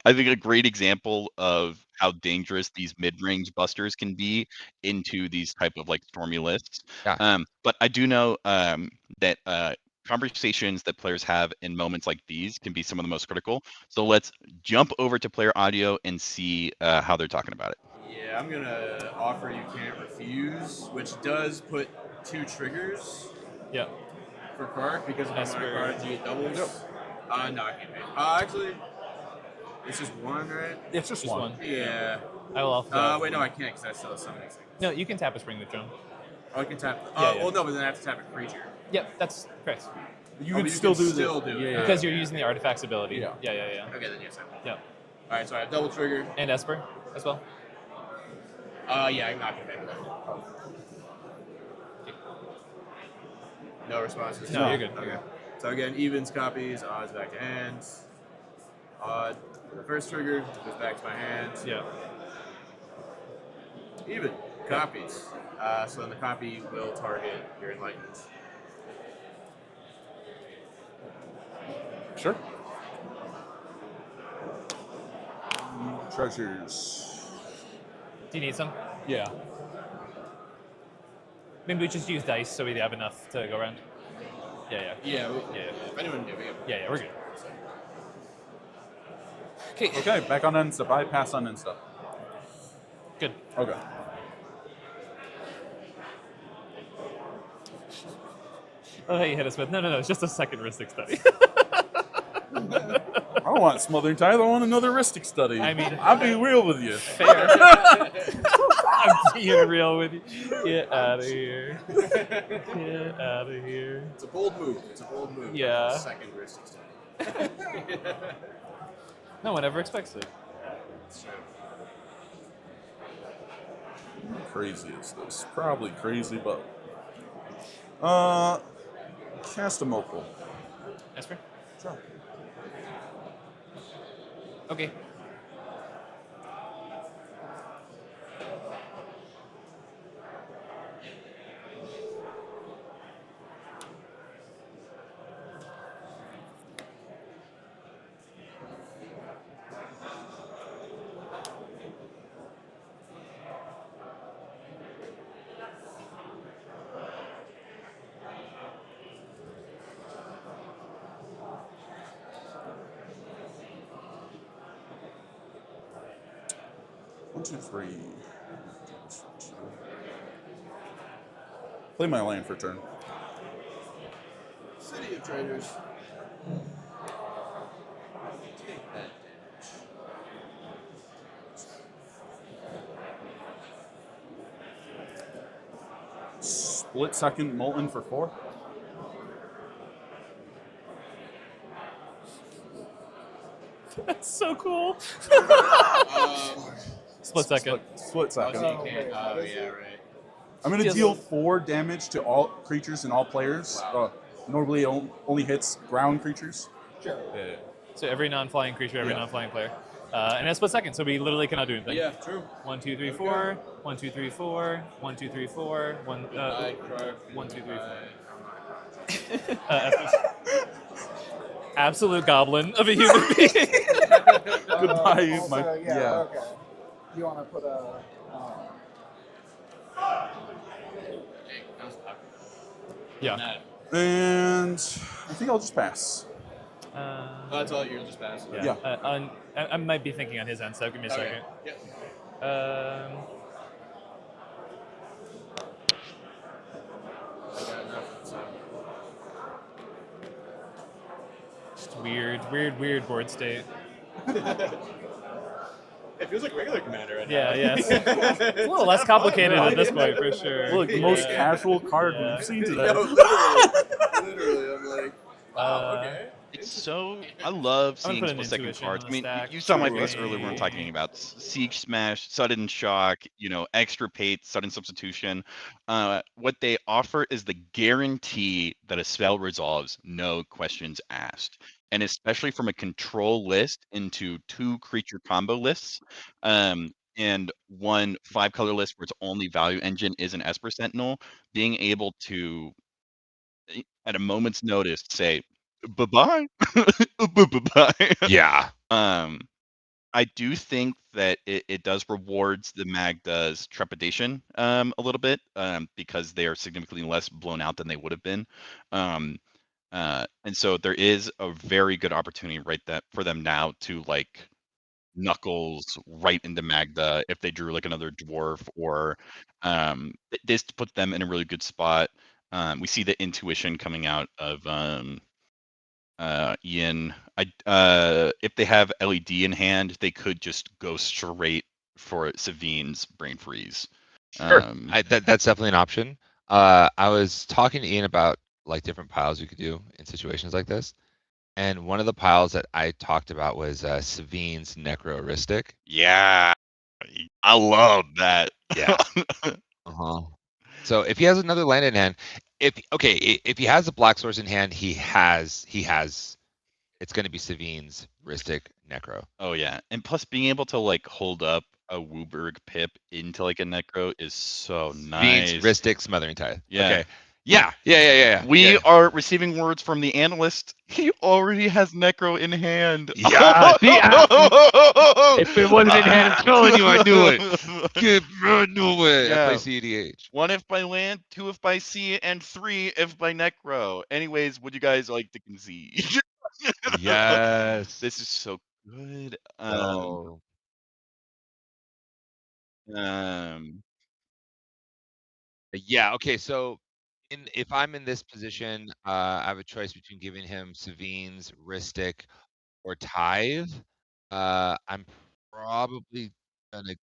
I think, a great example of how dangerous these mid-range busters can be into these type of like stormy lists. But I do know that conversations that players have in moments like these can be some of the most critical. So let's jump over to player audio and see how they're talking about it. Yeah, I'm gonna offer you can't refuse, which does put 2 triggers. Yep. For card because of That's my where- cards you get doubles. Yep. No, I can't pay. Actually, it's just 1, right? It's just one. Yeah. I will offer that. Wait, no, I can't because I still have summoning thing. No, you can tap a Spring the Drum. Oh, I can tap. Yeah, Well, no, but then I have to tap a creature. Yep, that's correct. You can still do it. Because you're using the artifacts ability. Yeah. Yeah. Okay, then yes, I will. Yep. All right, so I have double trigger. And Esper as well. Yeah, I'm not gonna pay for that. No responses. No, you're good. Okay. So again, evens copies, odds back to hands. Odd. The first trigger goes back to my hands. Yeah. Even copies. So then the copy will target your enlightened. Sure. Treasures. Do you need some? Yeah. Maybe we just use dice so we have enough to go around. Yeah. Yeah. If anyone knew, Yeah, we're good. Okay, back on end stuff. I pass on end stuff. Good. Okay. Oh, hey, you hit us with no. It's just a second Ristic study. I don't want Smothering Tithe. I want another Ristic study. I mean, I'll be real with you. Fair. I'm being real with you. Get out of here. Get out of here. It's a bold move. Yeah. Second Ristic study. No one ever expects it. How crazy is this? Probably crazy, but cast a Mopal. Esper? Sure. Okay. One, two, three. Play my land for turn. City of Traders. Take that Split second Molten for 4. That's so cool. Split second. Split second. Oh, yeah, right. I'm going to deal 4 damage to all creatures and all players. Normally it only hits ground creatures. Sure. Yeah. So every non-flying creature, every non-flying player. And that's split second, so we literally cannot do anything. Yeah, true. 1, 2, 3, 4. 1, 2, 3, 4. 1, 2, 3, 4. 1, 1, 2, 3, 4. Absolute goblin of a human being. Goodbye, Also, my Okay. You want to put a. Yeah. And I think I'll just pass. That's all you'll just pass. Yeah. I might be thinking on his end, so give me a second. Yep. Um, I got enough. So. just weird board state. It feels like regular Commander right Yeah, now. yes. It's a little less complicated at this point, for sure. Look, most casual card we've seen today. Literally, I'm like, wow, okay. It's so I love I'm seeing gonna put split an second intuition cards. on I the mean, stack. you saw my face earlier when we were talking about Siege Smash, Sudden Shock, Extirpate, Sudden Substitution. What they offer is the guarantee that a spell resolves, no questions asked. And especially from a control list into 2 creature combo lists, and 1 5-color list where its only value engine is an Esper Sentinel, being able to, at a moment's notice, say, bye-bye. Bye-bye. Yeah. I do think that it does rewards the Magda's trepidation a little bit, because they are significantly less blown out than they would have been. And so there is a very good opportunity right that for them now to Knuckles right into Magda if they drew like another dwarf, or this puts them in a really good spot. We see the intuition coming out of Ian. If they have LED in hand, they could just go straight for Savine's Brain Freeze. Sure, that's definitely an option. I was talking to Ian about like different piles we could do in situations like this, and one of the piles that I talked about was Savine's Necroaristic. Yeah, I love that. Yeah. So if he has another land in hand, if he has a black source in hand, he has it's going to be Savine's Ristic Necro. Oh yeah, and plus being able to like hold up a Wooburg Pip into like a Necro is so nice. Savine's Ristic Smothering Tithe. Yeah. Okay. Yeah. We are receiving words from the analyst. He already has Necro in hand. Yeah. See, if it wasn't in hand, I'm telling you, I knew it. I knew it. Yeah. I play CEDH. 1 if by land, 2 if by sea, and 3 if by Necro. Anyways, would you guys like to concede? Yes. This is so good. Yeah. Okay. So, if I'm in this position, I have a choice between giving him Savine's Ristic or Tithe. I'm probably gonna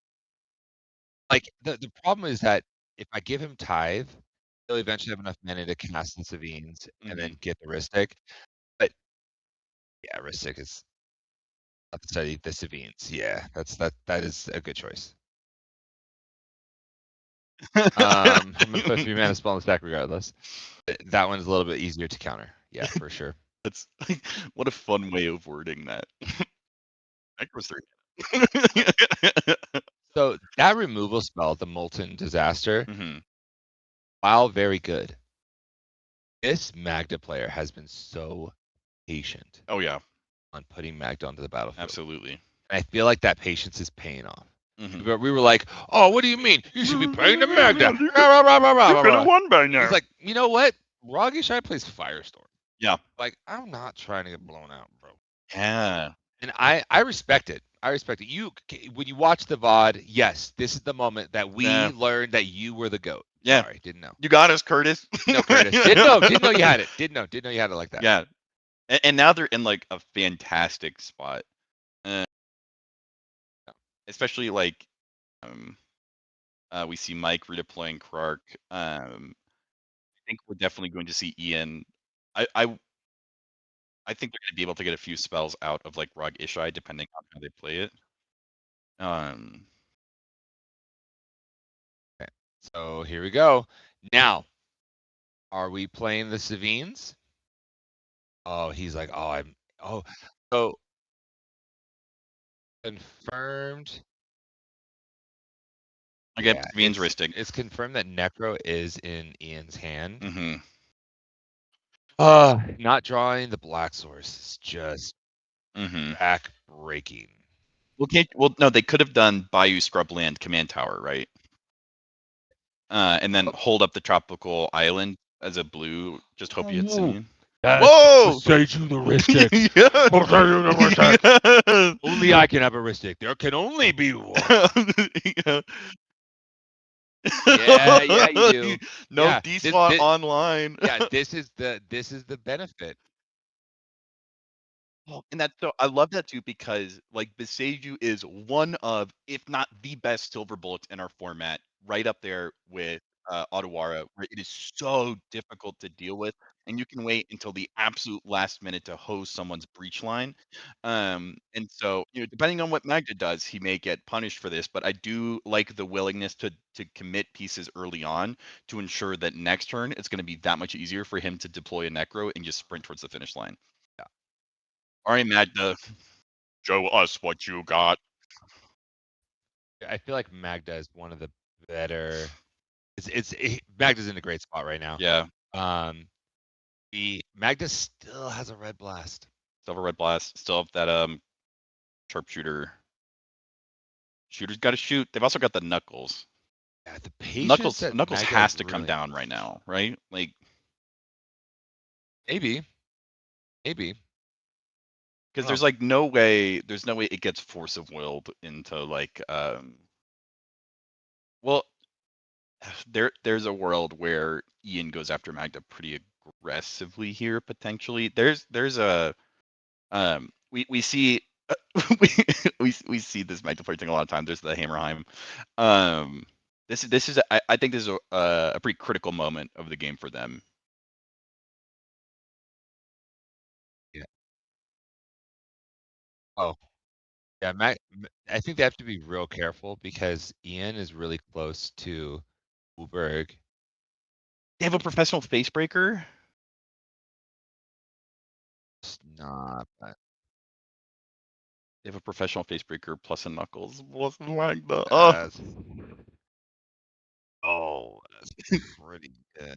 like the problem is that if I give him Tithe, he'll eventually have enough mana to cast the Savine's and then get the Ristic. But yeah, Ristic is not to study the Savine's. Yeah, that is a good choice. I'm gonna put 3 mana spell on the stack regardless. That one's a little bit easier to counter. Yeah, for sure. That's what a fun way of wording that. Necro's 3. So that removal spell, the Molten Disaster, Mhm. while very good, this Magda player has been so patient. Oh yeah. On putting Magda onto the battlefield. Absolutely. And I feel like that patience is paying off. Mhm. We were like, oh, what do you mean? You should be playing the Magda. You could have won by now. It's like, you know what? Rogish plays Firestorm. Yeah. Like, I'm not trying to get blown out, bro. Yeah. And I respect it. I respect it. You when you watch the VOD, yes, this is the moment that we learned that you were the GOAT. Yeah. Sorry, didn't know. You got us, Curtis. No, Curtis. Didn't know you had it. Didn't know you had it like that. Yeah. And now they're in like a fantastic spot. Especially like we see Mike redeploying Clark. I think we're definitely going to see Ian. I think they're going to be able to get a few spells out of like Rog Ishai depending on how they play it. Okay. So here we go. Now, are we playing the Savines? Oh, he's like, so confirmed. Again, Yeah, Savine's Ristic. It's confirmed that Necro is in Ian's hand. Mm-hmm. Not drawing the black source is just back-breaking. Well, no, they could have done Bayou Scrubland Command Tower, right? And then hold up the tropical island as a blue. Just hope you hit Simeon. Whoa! Sage the Ristic. Yes. Only I can have a Ristic. There can only be one. Yeah, you do. No Yeah, D-Swat online. Yeah, this is the benefit. Well, and that's so I love that too because like Beseju is one of, if not the best silver bullets in our format, right up there with Otawara, where it is so difficult to deal with, and you can wait until the absolute last minute to hose someone's breach line. And so, depending on what Magda does, he may get punished for this, but I do like the willingness to commit pieces early on to ensure that next turn it's going to be that much easier for him to deploy a Necro and just sprint towards the finish line. Yeah. All right, Magda, show us what you got. I feel like Magda is one of the better. Magda's in a great spot right now. Yeah. The Magda still has a red blast. Still have a red blast. Still have that sharpshooter. Shooter's got to shoot. They've also got the Knuckles. Yeah, the patience Knuckles has to come down right now, right? Like maybe. Because there's like no way it gets force of willed into like well, there's a world where Ian goes after Magda pretty aggressively here potentially. There's a we see we, we see this Magda player thing a lot of times. There's the Hammerheim. This is I think this is a pretty critical moment of the game for them. Yeah. Oh, yeah. I think they have to be real careful because Ian is really close to Ulberg. They have a professional face breaker. It's not. They have a professional face breaker plus a knuckles. What's like the oh. Oh, that's pretty good.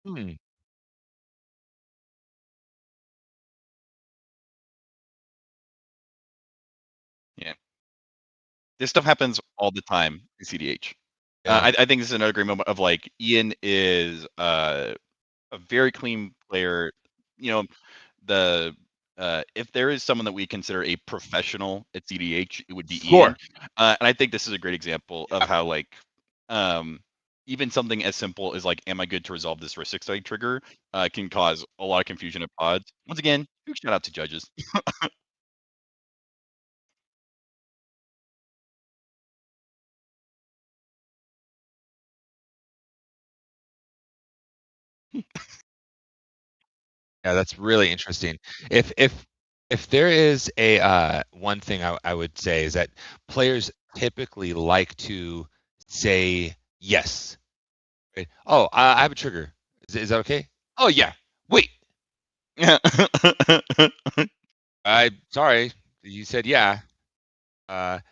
Hmm. Yeah. This stuff happens all the time in CDH. Yeah. I think this is another great moment of like Ian is a very clean player. You know, the if there is someone that we consider a professional at CDH, it would be Sure. Ian. And I think this is a great example of how like even something as simple as like, am I good to resolve this risk strike trigger can cause a lot of confusion at pods. Once again, huge shout out to judges. Yeah, that's really interesting. If there is a one thing I would say is that players typically like to say yes. Right? Oh, I have a trigger. Is that okay? Oh yeah. Wait. I'm sorry. You said yeah. And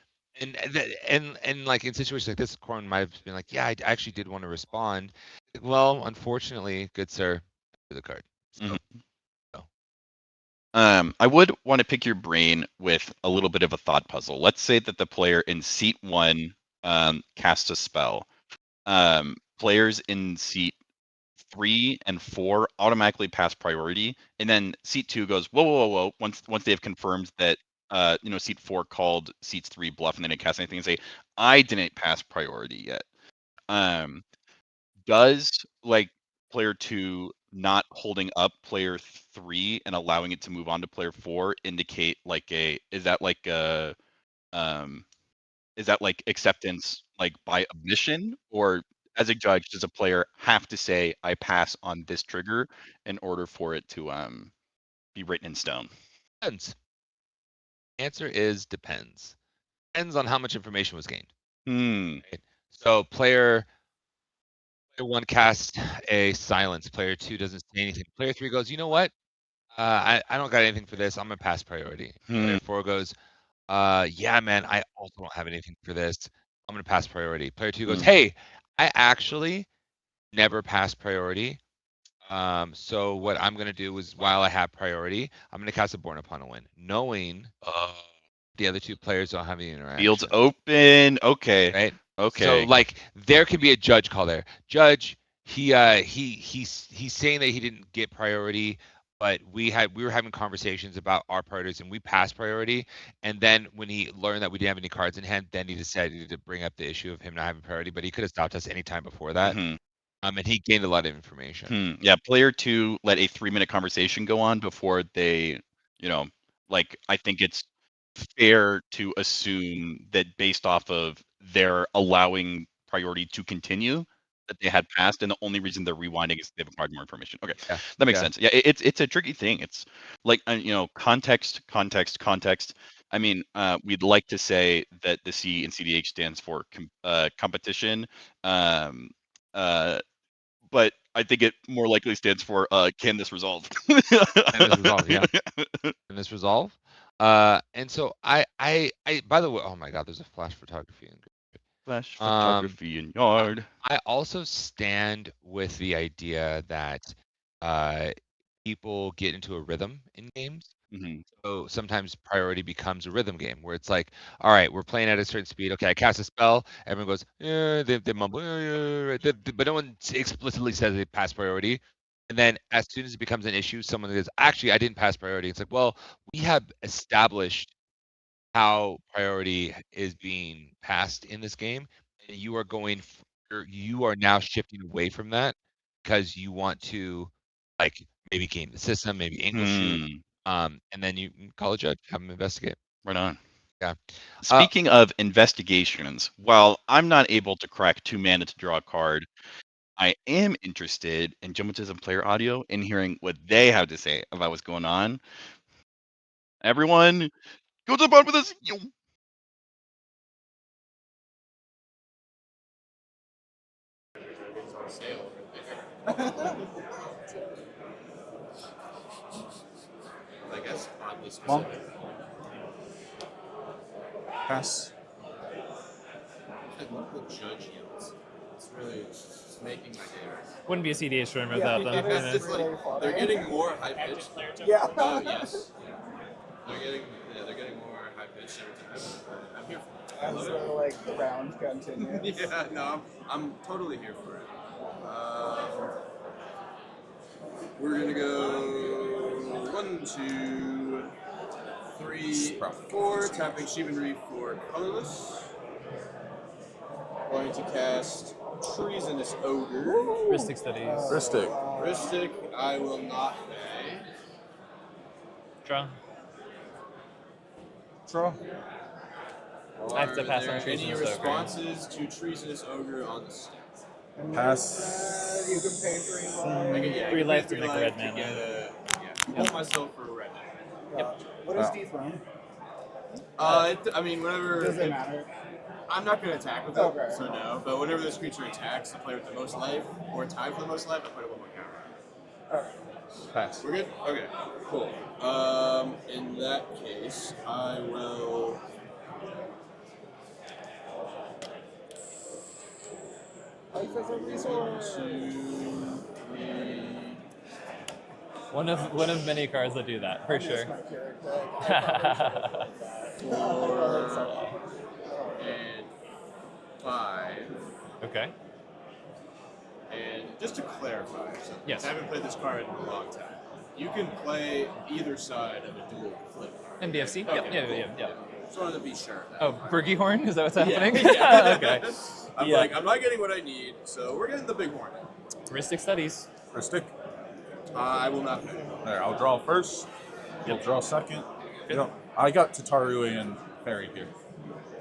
like in situations like this, Corn might have been like, yeah, I actually did want to respond. Well, unfortunately, good sir, the card. So, I would want to pick your brain with a little bit of a thought puzzle. Let's say that the player in seat 1 casts a spell. Players in seat 3 and 4 automatically pass priority, and then seat 2 goes whoa, whoa, whoa, whoa. Once they have confirmed that seat 4 called seats 3 bluff and they didn't cast anything, and say I didn't pass priority yet. Does like player 2 not holding up player 3 and allowing it to move on to player 4 indicate like is that like acceptance like by omission, or as a judge does a player have to say I pass on this trigger in order for it to be written in stone? Depends. Answer is depends. Depends on how much information was gained. Right? So player 1 casts a silence. Player 2 doesn't say anything. Player 3 goes, you know what? I don't got anything for this. I'm gonna pass priority. Player 4 goes, yeah, man, I also don't have anything for this. I'm gonna pass priority. Player 2 goes, hey, I actually never pass priority. So what I'm gonna do is while I have priority, I'm gonna cast a Born Upon a Win, knowing the other 2 players don't have any interaction. Fields open. Okay. Right. Okay. So like there could be a judge call there. Judge, he's saying that he didn't get priority, but we were having conversations about our priorities and we passed priority. And then when he learned that we didn't have any cards in hand, then he decided to bring up the issue of him not having priority. But he could have stopped us anytime before that. And he gained a lot of information. Yeah, player 2 let a 3-minute conversation go on before they, like I think it's fair to assume that based off of their allowing priority to continue, that they had passed, and the only reason they're rewinding is they have acquired more information. Okay, Yeah. that makes Yeah. sense. Yeah, it's a tricky thing. It's like context. I mean, we'd like to say that the C in CDH stands for competition, but I think it more likely stands for can this resolve? Can this resolve? Yeah. Can this resolve? And so I by the way, oh my God, there's a flash photography in Flash photography in yard. I also stand with the idea that people get into a rhythm in games. Mm-hmm. So sometimes priority becomes a rhythm game where it's like, all right, we're playing at a certain speed. Okay, I cast a spell. Everyone goes, they mumble, but no one explicitly says they pass priority. And then as soon as it becomes an issue, someone goes, actually, I didn't pass priority. It's like, well, we have established how priority is being passed in this game. And you are you are now shifting away from that because you want to like maybe game the system, maybe angle shoot, and then you call a judge, have them investigate. Right on. Yeah. Speaking of investigations, while I'm not able to crack 2 mana to draw a card, I am interested in jumping to some player audio and hearing what they have to say about what's going on. Everyone, go to the bottom of this. I guess oddly Monk. specific. Pass. I love the judge yields. It's really it's making my day. Wouldn't be a CDH tournament without them. It's just like they're getting more high pitched. Yeah. Yes. They're getting more high pitched every time. I'm here for it. I As love the, it. like, the round continues. Yeah, no, I'm totally here for it. We're gonna go 1, 2, 3, 4, tapping Chivalry for colorless. Going to cast Treasonous Ogre. Ristic Studies. Ristic, I will not pay. Draw. Draw. I have to pass Are on there any Treasonous Ogre. responses to Treasonous Ogre on the stack? Pass. You can pay 3 Free life to free make a life red to mana. get a- hold myself for a red mana. Yep. What is dethrone? I mean, whenever. Does it matter? I'm not going to attack with it, Okay. so no. But whenever this creature attacks, the player with the most life, or time for the most life, I put it 1 more counter. Pass. We're good? Okay, cool. In that case, I will. Life as a resource. 2, 3. One of many cards that do that, for sure. My character. 4 and 5. Okay. And just to clarify, so Yes. I haven't played this card in a long time. You can play either side of a dual flip card. MBFC? Okay, Yeah. Just wanted to be sure. Of that. Oh, Broogie Horn? Is that what's Yeah. happening? Yeah. Okay. I'm Yeah. like, I'm not getting what I need, so we're getting the big horn. Ristic Studies. Ristic. I will not pay. There, I'll draw first. You'll draw second. Good. No, I got Tataru and Fairy here.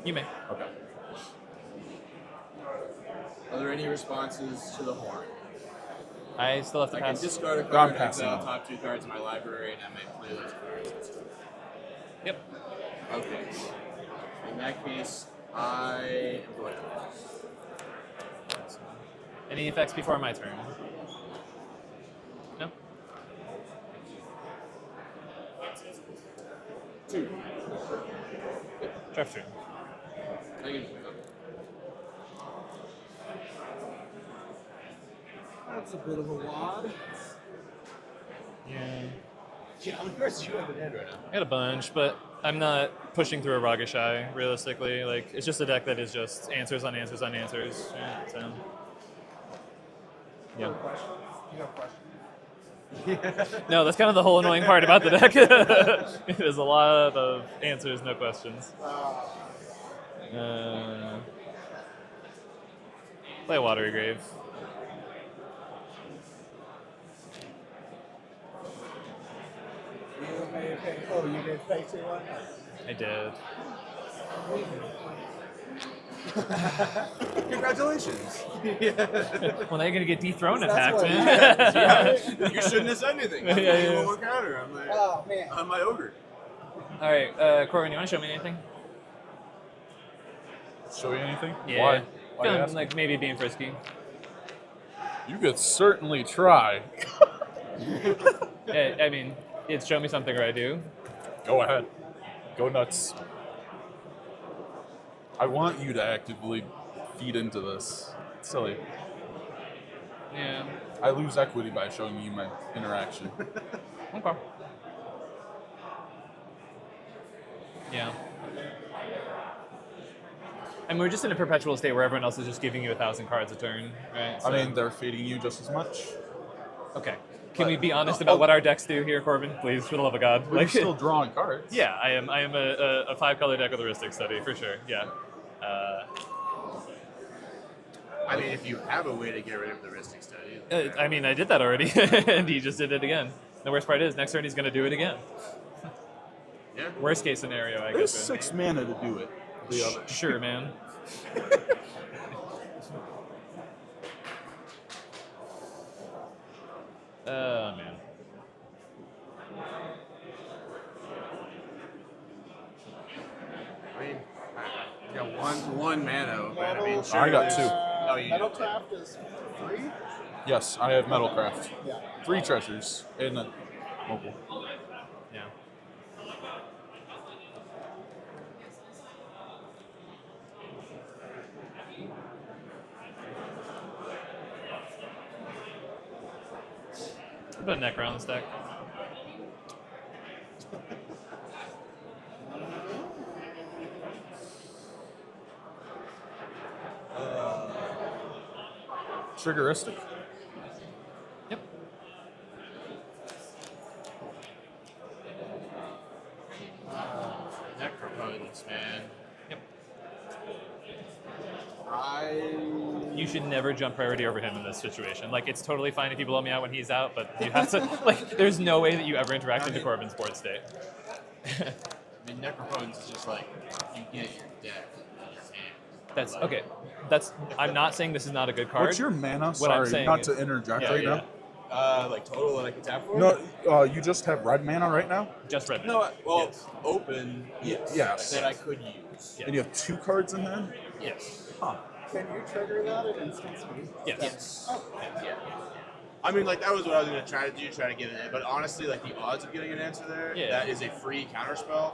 You may. Okay. Are there any responses to the horn? I still have to I pass. can discard a I'm card, passing exile on. top 2 cards in my library, and I may play those cards. Yep. Okay. In that case, I am going to pass. Any effects before my turn? No? 2. Draft turn. That's a bit of a wad. Yeah. Yeah, how many cards do you have in hand right now? I got a bunch, but I'm not pushing through a Ragashai, realistically. Like, it's just a deck that is just answers on answers on answers. Yeah, so. You Yeah. have a question? You have a question? No, that's kind of the whole annoying part about the deck. There's a lot of answers, no questions. Play Watery Grave. You may pay. Oh, you did pay 2-1? I did. Congratulations. Well, now you're gonna get dethroned That's attacked, what- man. Yeah, you shouldn't have said anything. I'm Yeah, playing yeah. 1 more counter. I'm like, Oh, man. on my ogre. All right, Corbin, you want to show me anything? Show you anything? Yeah. Why? Why Feeling ask? like maybe being frisky. You could certainly try. I mean, it's show me something or I do. Go ahead. Go nuts. I want you to actively feed into this. It's silly. Yeah. I lose equity by showing you my interaction. Okay. Yeah. And we're just in a perpetual state where everyone else is just giving you 1,000 cards a turn, right? I mean, they're feeding you just as much. Okay. Can we be honest about what our decks do here, Corbin? Please, for the love of God. We're still drawing cards. Yeah, I am a 5-color deck with a Ristic Study, for sure. Yeah. I mean, if you have a way to get rid of the Ristic Study. I mean, I did that already, and he just did it again. The worst part is, next turn he's going to do it again. Yeah. Worst case scenario, I There's guess. 6 mana to do it. The other. Sure, man. Oh, man. I mean, I got one mana, but I mean, sure. I got 2. Oh, you do. Metalcraft is free? Yes, I have Metalcraft. Yeah. 3 treasures and a mobile. Yeah. Put a Necro on the stack. Triggeristic? Yep. Necropotence, man. Yep. I You should never jump priority over him in this situation. Like, it's totally fine if you blow me out when he's out, but you have to, like, there's no way that you ever interact into Corbin's board state. I mean, Necropotence is just like, you get your deck in his hand. That's, okay. That's, I'm not saying this is not a good card. What's your mana? What I'm Sorry, saying not is- to interject yeah, right yeah. now. Like total that I can tap for? No, you just have red mana right now? Just red. No, well, open, yes. Yes. That I could use. And you have 2 cards in hand? Yes. Huh. Can you trigger that at instant speed? Yes. Oh. Yeah. I mean, like, that was what I was going to try to do, try to get it in. But honestly, like, the odds of getting an answer there, Yeah. that is a free counterspell,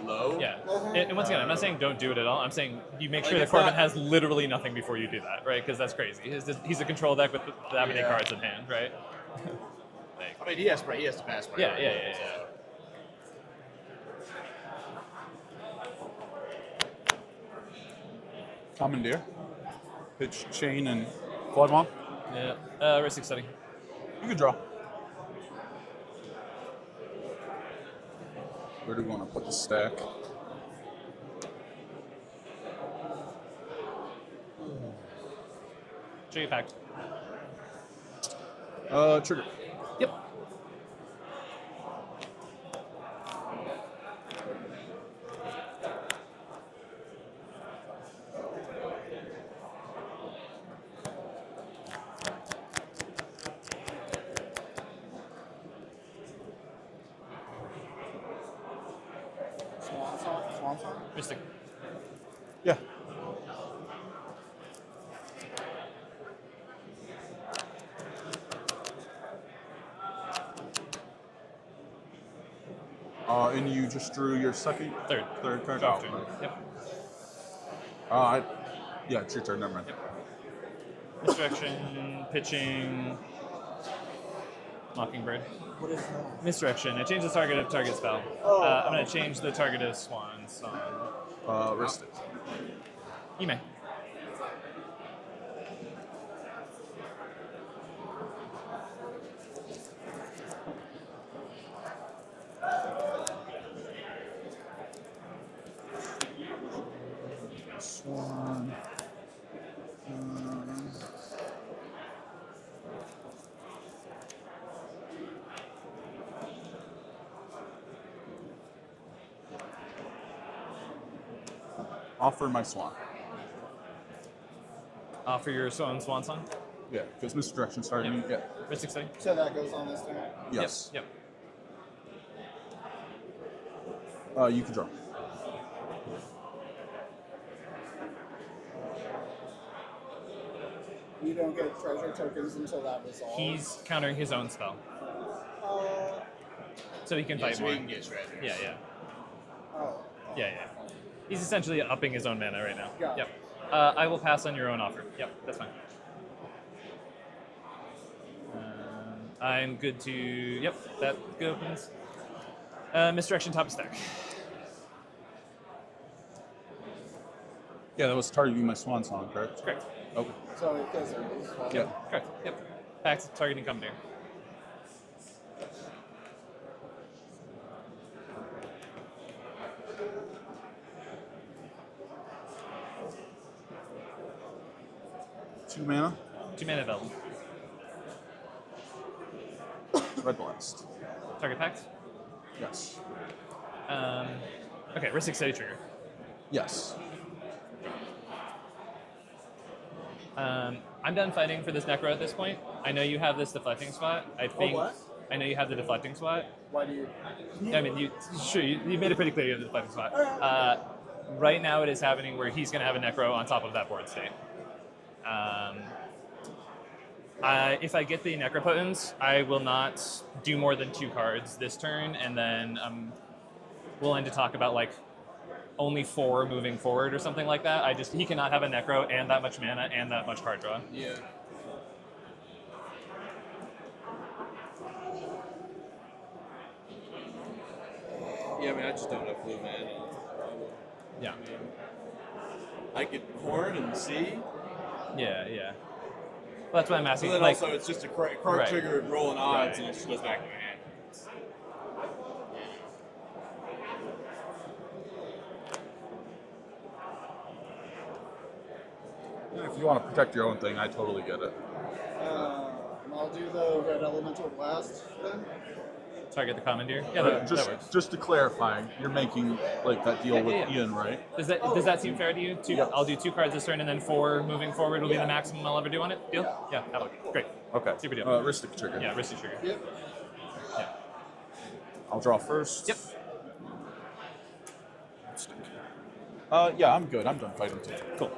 low. Yeah. And once again, I'm not saying don't do it at all. I'm saying you make Like, sure that it's Corbin not- has literally nothing before you do that, right? Because that's crazy. He's a control deck with that many Yeah. cards in hand, right? I mean, he has to pass by. Yeah, yeah, yeah, yeah. Commandeer. Pitch, chain, and flood bomb. Yeah. Ristic Study. You can draw. Where do we want to put the stack? Trigger pact. Trigger. Yep. Swan song? Mystic. Yeah. And you just drew your second? Third card? Draw Oh, turn. right. Yep. Yeah, it's your turn, never mind. Misdirection, pitching, Mockingbird. What is that? Misdirection. I change the target of target spell. Oh. I'm going to change the target of Swan Song. Ristic. You may. Swan. Offer my swan. Offer your Swan Song? Yeah, because misdirection started. Yep. Yeah. Ristic Study? So that goes on this turn? Yes. Yep. You can draw. You don't get treasure tokens until that resolves. He's countering his own spell. So he can Yeah, fight so more. he can get treasures. Yeah, yeah. Oh. Yeah, yeah. He's essentially upping his own mana right now. Got Yep. I will pass on your own offer. Yep, that's fine. I'm good to. Yep, that opens. Misdirection top of stack. Yeah, that was targeting my swan song, correct? Correct. Okay. So it does it. Yeah. Correct. Yep. Pax targeting commandeer. Two mana. 2 mana available. Red Blast. Target Pax? Yes. Okay, Ristic Steady Trigger. Yes. I'm done fighting for this Necro at this point. I know you have this deflecting spot. I think. what? I know you have the deflecting spot. Why do you? I mean, you made it pretty clear you have the deflecting spot. Right now, it is happening where he's going to have a Necro on top of that board state. If I get the Necropotence, I will not do more than 2 cards this turn, and then we'll end to talk about like only 4 moving forward or something like that. He cannot have a Necro and that much mana and that much card draw. Yeah. Yeah, I mean, I just don't have blue mana. Yeah. I mean, I could horn and see. Yeah. Well, that's what I'm asking. But then like, also, it's just a card right. trigger rolling odds, Right. and it just goes back to my hand. If you want to protect your own thing, I totally get it. I'll do the red elemental blast then. Target the commandeer. Yeah, that works. Just to clarify, you're making like that deal with Ian, right? Does that seem fair to you? I'll do 2 cards this turn, and then 4 moving forward will be the maximum I'll ever do on it. Deal? Yeah. Great. Okay. Super deal. Ristic trigger. Yeah, Ristic trigger. Yep. Yeah. I'll draw first. Yep. Yeah, I'm good. I'm done fighting too. Cool.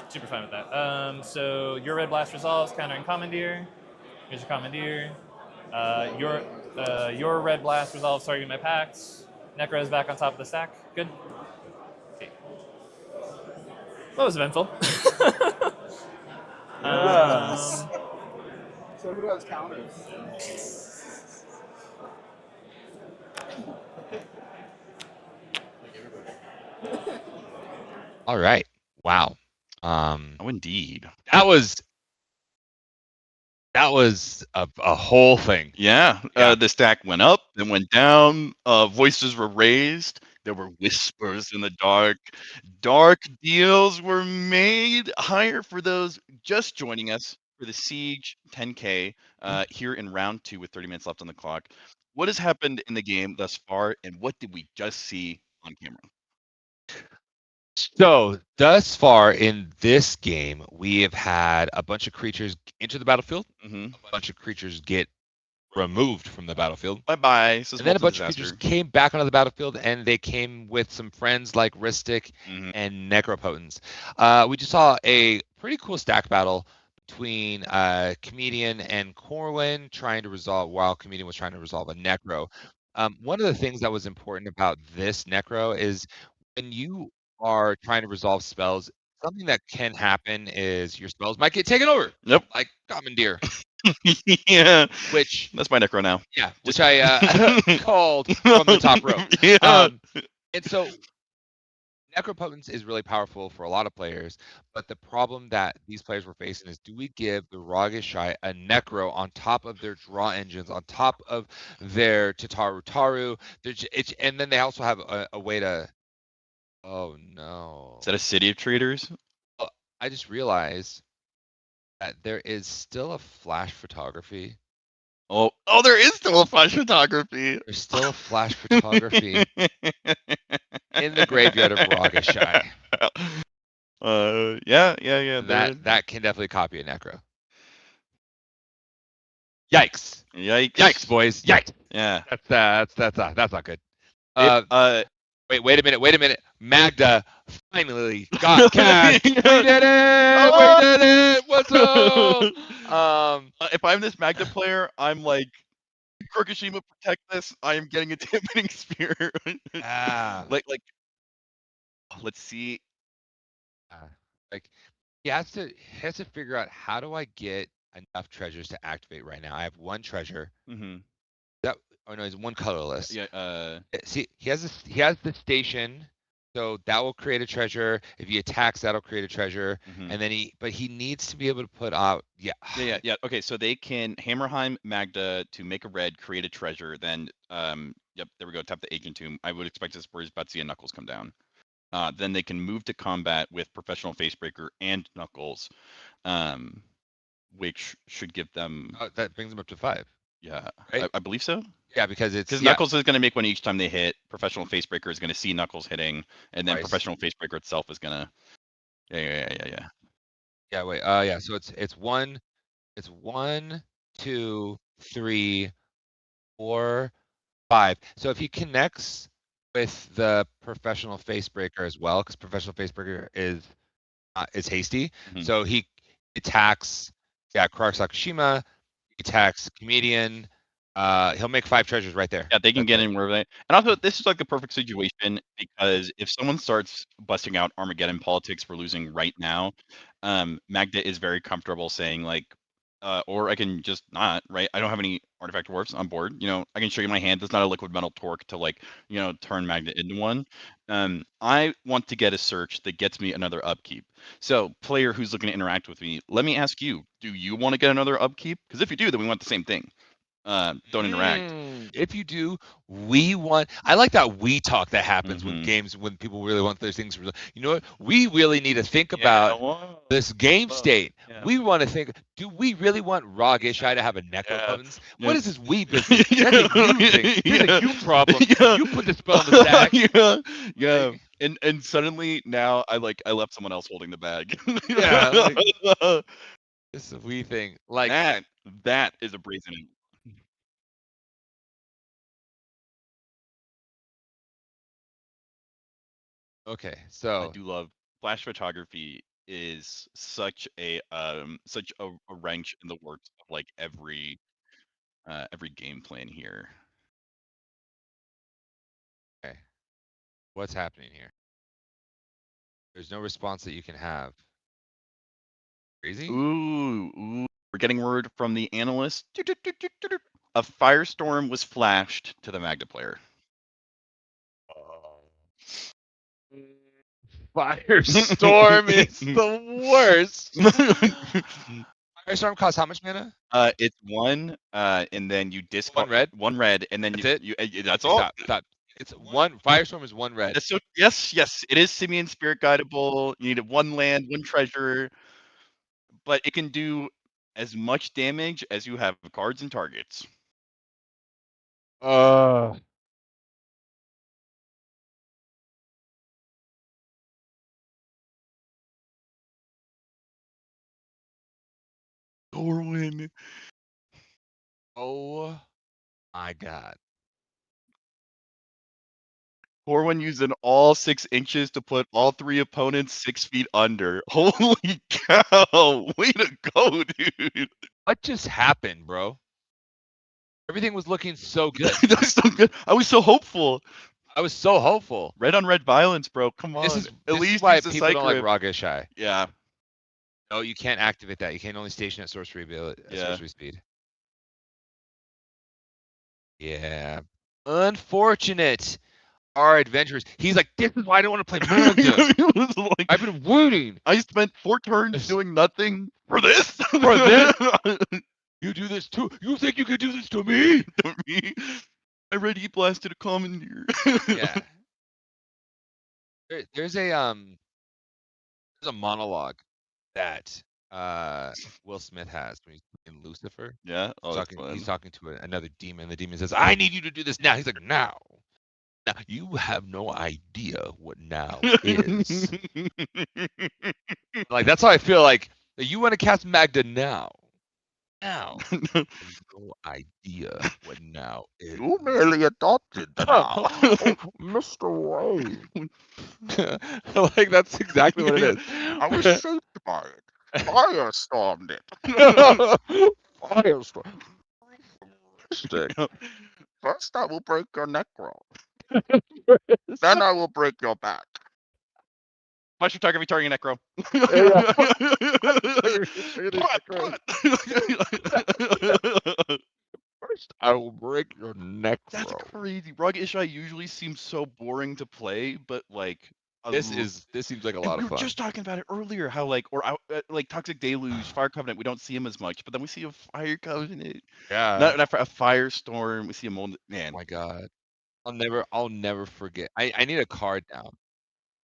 Super fine with that. So your red blast resolves, countering commandeer. Here's your commandeer. Your red blast resolves, targeting my Pax. Necro is back on top of the stack. Good. Okay. That was eventful. So who has counters? All right. Wow. Oh, indeed. That was a whole thing. Yeah. The stack went up, then went down. Voices were raised. There were whispers in the dark. Dark deals were made. Higher for those just joining us for the Siege 10K here in round 2 with 30 minutes left on the clock. What has happened in the game thus far, and what did we just see on camera? So thus far in this game, we have had a bunch of creatures enter the battlefield. A bunch of creatures get removed from the battlefield. Bye-bye. And then a bunch of creatures came back onto the battlefield, and they came with some friends like Ristic and Necropotence. We just saw a pretty cool stack battle between Comedian and Corwin while Comedian was trying to resolve a Necro. One of the things that was important about this Necro is when you are trying to resolve spells, something that can happen is your spells might get taken over. Yep. Like Commandeer. Yeah. Which that's my Necro now. Yeah, which I called from the top row. Yeah. And so Necropotence is really powerful for a lot of players, but the problem that these players were facing is, do we give the Ragashai a Necro on top of their draw engines, on top of their Taru? And then they also have a way to... Oh, no. Is that a City of Traders? I just realized that there is still a flash photography. Oh, there is still a flash photography. There's still a flash photography in the graveyard of Ragashai. Yeah. That can definitely copy a Necro. Yikes! Yikes, boys! Yikes! Yeah. That's not good. Wait a minute. Magda finally got cash. We did it! We did it! What's up? If I'm this Magda player, I'm like, Kurokashima, protect this. I am getting a dampening spear. Like, let's see. Like he has to figure out, how do I get enough treasures to activate right now. I have one treasure. Mm-hmm. That oh no, he's one colorless. Yeah. See, he has the station, so that will create a treasure. If he attacks, that'll create a treasure, and then he needs to be able to put out. Yeah. Okay, so they can Hammerheim Magda to make a red, create a treasure. Then, yep, there we go. Tap the Agent Tomb. I would expect this where his Betsy and Knuckles come down. Then they can move to combat with Professional Facebreaker and Knuckles, which should give them. That brings them up to 5. Yeah, right? I believe so. Yeah, because Knuckles is going to make one each time they hit. Professional Facebreaker is going to see Knuckles hitting, and then Twice. Professional Facebreaker itself is going to. Yeah. Yeah. Wait. Yeah. So it's 1, 2, 3, 4, 5. So if he connects with the Professional Facebreaker as well, because Professional Facebreaker is hasty, so he attacks. Yeah, Karasakushima, attacks Comedian. He'll make 5 treasures right there. Yeah, they can get in wherever they. And also, this is like the perfect situation because if someone starts busting out Armageddon politics for losing right now, Magda is very comfortable saying like, or I can just not, right? I don't have any artifact dwarfs on board. I can show you my hand. That's not a liquid metal torque to like, turn Magda into one. I want to get a search that gets me another upkeep. So, player who's looking to interact with me, let me ask you: do you want to get another upkeep? Because if you do, then we want the same thing. Don't interact. If you do, we want. I like that we talk that happens with games when people really want those things. You know what? We really need to think about this game state. We want to think: do we really want Rog Ishai to have a Necropotence? What is this we business? That's a you thing. Here's a you problem. You put the spell on the stack. Yeah. And suddenly now I left someone else holding the bag. Yeah. This is a we thing. Like that is a brazen. Okay, so I do love flash photography is such a wrench in the works of like every game plan here. Okay. What's happening here? There's no response that you can have. Crazy? Ooh. We're getting word from the analyst. A firestorm was flashed to the Magda player. Firestorm is the worst. Firestorm costs how much mana? It's 1, and then you discard 1 red. 1 red, and then That's you that's all. Stop. It's 1 Firestorm is 1 red. So yes, it is Simeon Spirit Guidable. You need 1 land, 1 treasure, but it can do as much damage as you have cards and targets. Corwin. Oh my god. Corwin using all 6 inches to put all 3 opponents 6 feet under. Holy cow! Way to go, dude. What just happened, bro? Everything was looking so good. That was so good. I was so hopeful. I was so hopeful. Red on red violence, bro. Come on. This At is least why use the people don't like Cyclip. Rog Ishai. Yeah. No, you can't activate that. You can only station at sorcery speed. Yeah. Unfortunate. Our adventurers. He's like, this is why I don't want to play Magda. I've been waiting. I spent 4 turns doing nothing for this. For this? You do this too. You think you could do this to me? To me? I read he blasted a commandeer. Yeah. There's a monologue that Will Smith has when he's in Lucifer. Yeah. Oh, He's talking to another demon. The demon says, I need you to do this now. He's like, now. Now, you have no idea what now is. Like, that's how I feel like you want to cast Magda now. Now. No idea what now is. You merely adopted now. Mr. Wayne. Like, that's exactly what it is. I was shaped by it. Firestormed it. Firestorm. First, I will break your neck roll. Then I will break your back. Flash photography targeting Necro. First, I will break your neck. That's crazy. Rug Ishai usually seems so boring to play, but like This seems like a lot we of were fun. just talking about it earlier. How like like Toxic Deluge, Fire Covenant, we don't see him as much, but then we see a Fire Covenant. Yeah. Not a Firestorm. We see a Mold. Man, Oh my god. I'll never forget. I need a card now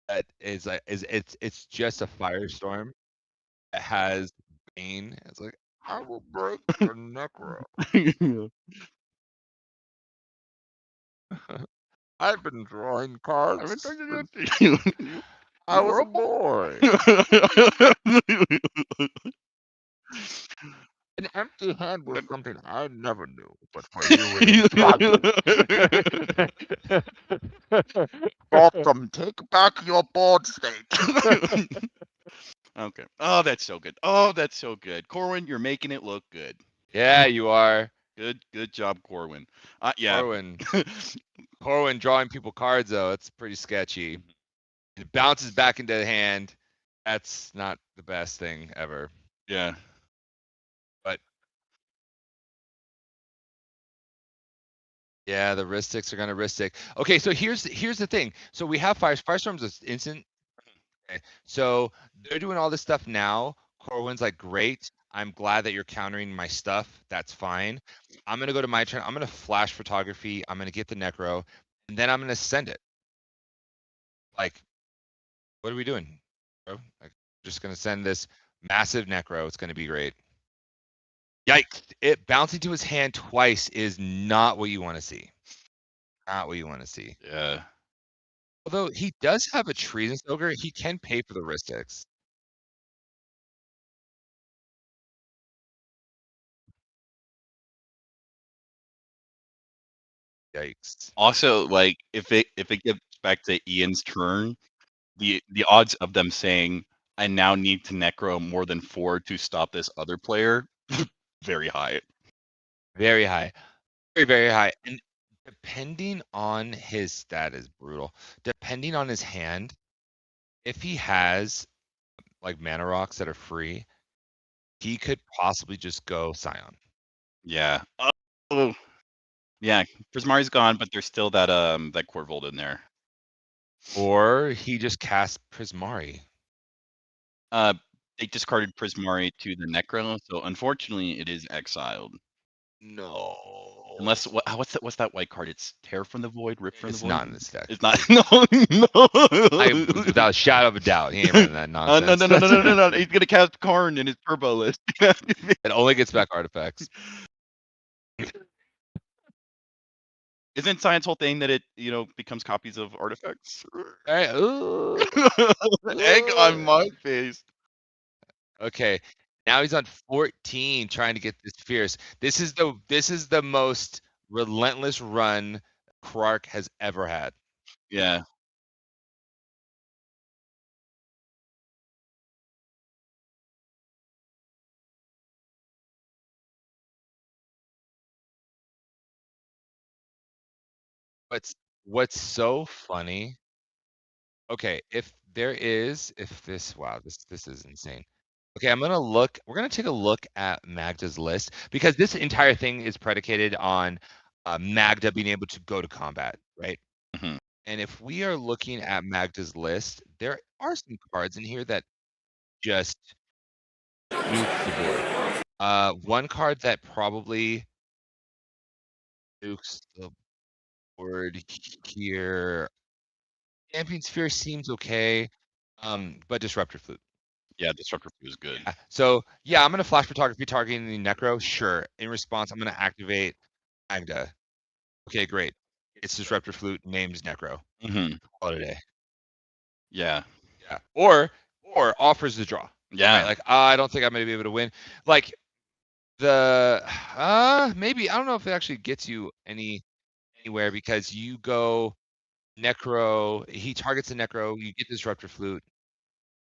that is like it's just a firestorm that has Bane. It's like I will break your necro. I've been drawing cards. I was a boy. An empty hand was something I never knew, but for you it is trouble. Gotham, take back your board state. Okay. Oh, that's so good. Oh, that's so good. Corwin, you're making it look good. Yeah, you are. Good job, Corwin. Yeah. Corwin drawing people cards though, it's pretty sketchy. It bounces back into the hand. That's not the best thing ever. Yeah. But yeah, the wristics are gonna wristic. Okay, so here's the thing. So we have Firestorm's is instant. Okay. So they're doing all this stuff now. Corwin's like, great. I'm glad that you're countering my stuff. That's fine. I'm gonna go to my turn. I'm gonna flash photography. I'm gonna get the necro, and then I'm gonna send it. Like, what are we doing, bro? Like, just gonna send this massive necro. It's gonna be great. Yikes! It bouncing to his hand twice is not what you want to see. Not what you want to see. Yeah. Although he does have a treason ogre, he can pay for the wristics. Yikes. Also, like if it gets back to Ian's turn, the odds of them saying I now need to necro more than 4 to stop this other player, very high. Very high. Very, very high. And depending on his that is brutal. Depending on his hand, if he has like mana rocks that are free, he could possibly just go Scion. Yeah. Oh. Yeah, Prismari's gone, but there's still that that Corvold in there. Or he just casts Prismari. They discarded Prismari to the Necro, so unfortunately it is exiled. No. Unless what's that white card? It's Tear from the Void, Rip from the Void. It's not in this deck. It's not. No. Without a shadow of a doubt, he ain't running that nonsense. No. He's gonna cast Karn in his turbo list. It only gets back artifacts. Isn't Science whole thing that it becomes copies of artifacts? Hey, Egg on my face. Okay, now he's on 14, trying to get this fierce. This is the most relentless run Krark has ever had. Yeah. What's so funny? Okay, if this is insane. Okay, we're gonna take a look at Magda's list because this entire thing is predicated on Magda being able to go to combat, right? Mhm. And if we are looking at Magda's list, there are some cards in here that just nuke the board. One card that probably nukes the board here. Champion Sphere seems okay, but Disruptor Flute. Yeah, Disruptor Flute is good. So yeah, I'm gonna flash photography targeting the Necro. Sure. In response, I'm gonna activate Magda. Okay, great. It's Disruptor Flute, name's Necro. Mm-hmm. Call it a day. Yeah. Yeah. Or offers the draw. Yeah. Right? Like I don't think I'm gonna be able to win. Like the maybe I don't know if it actually gets you anywhere because you go Necro. He targets the Necro. You get Disruptor Flute.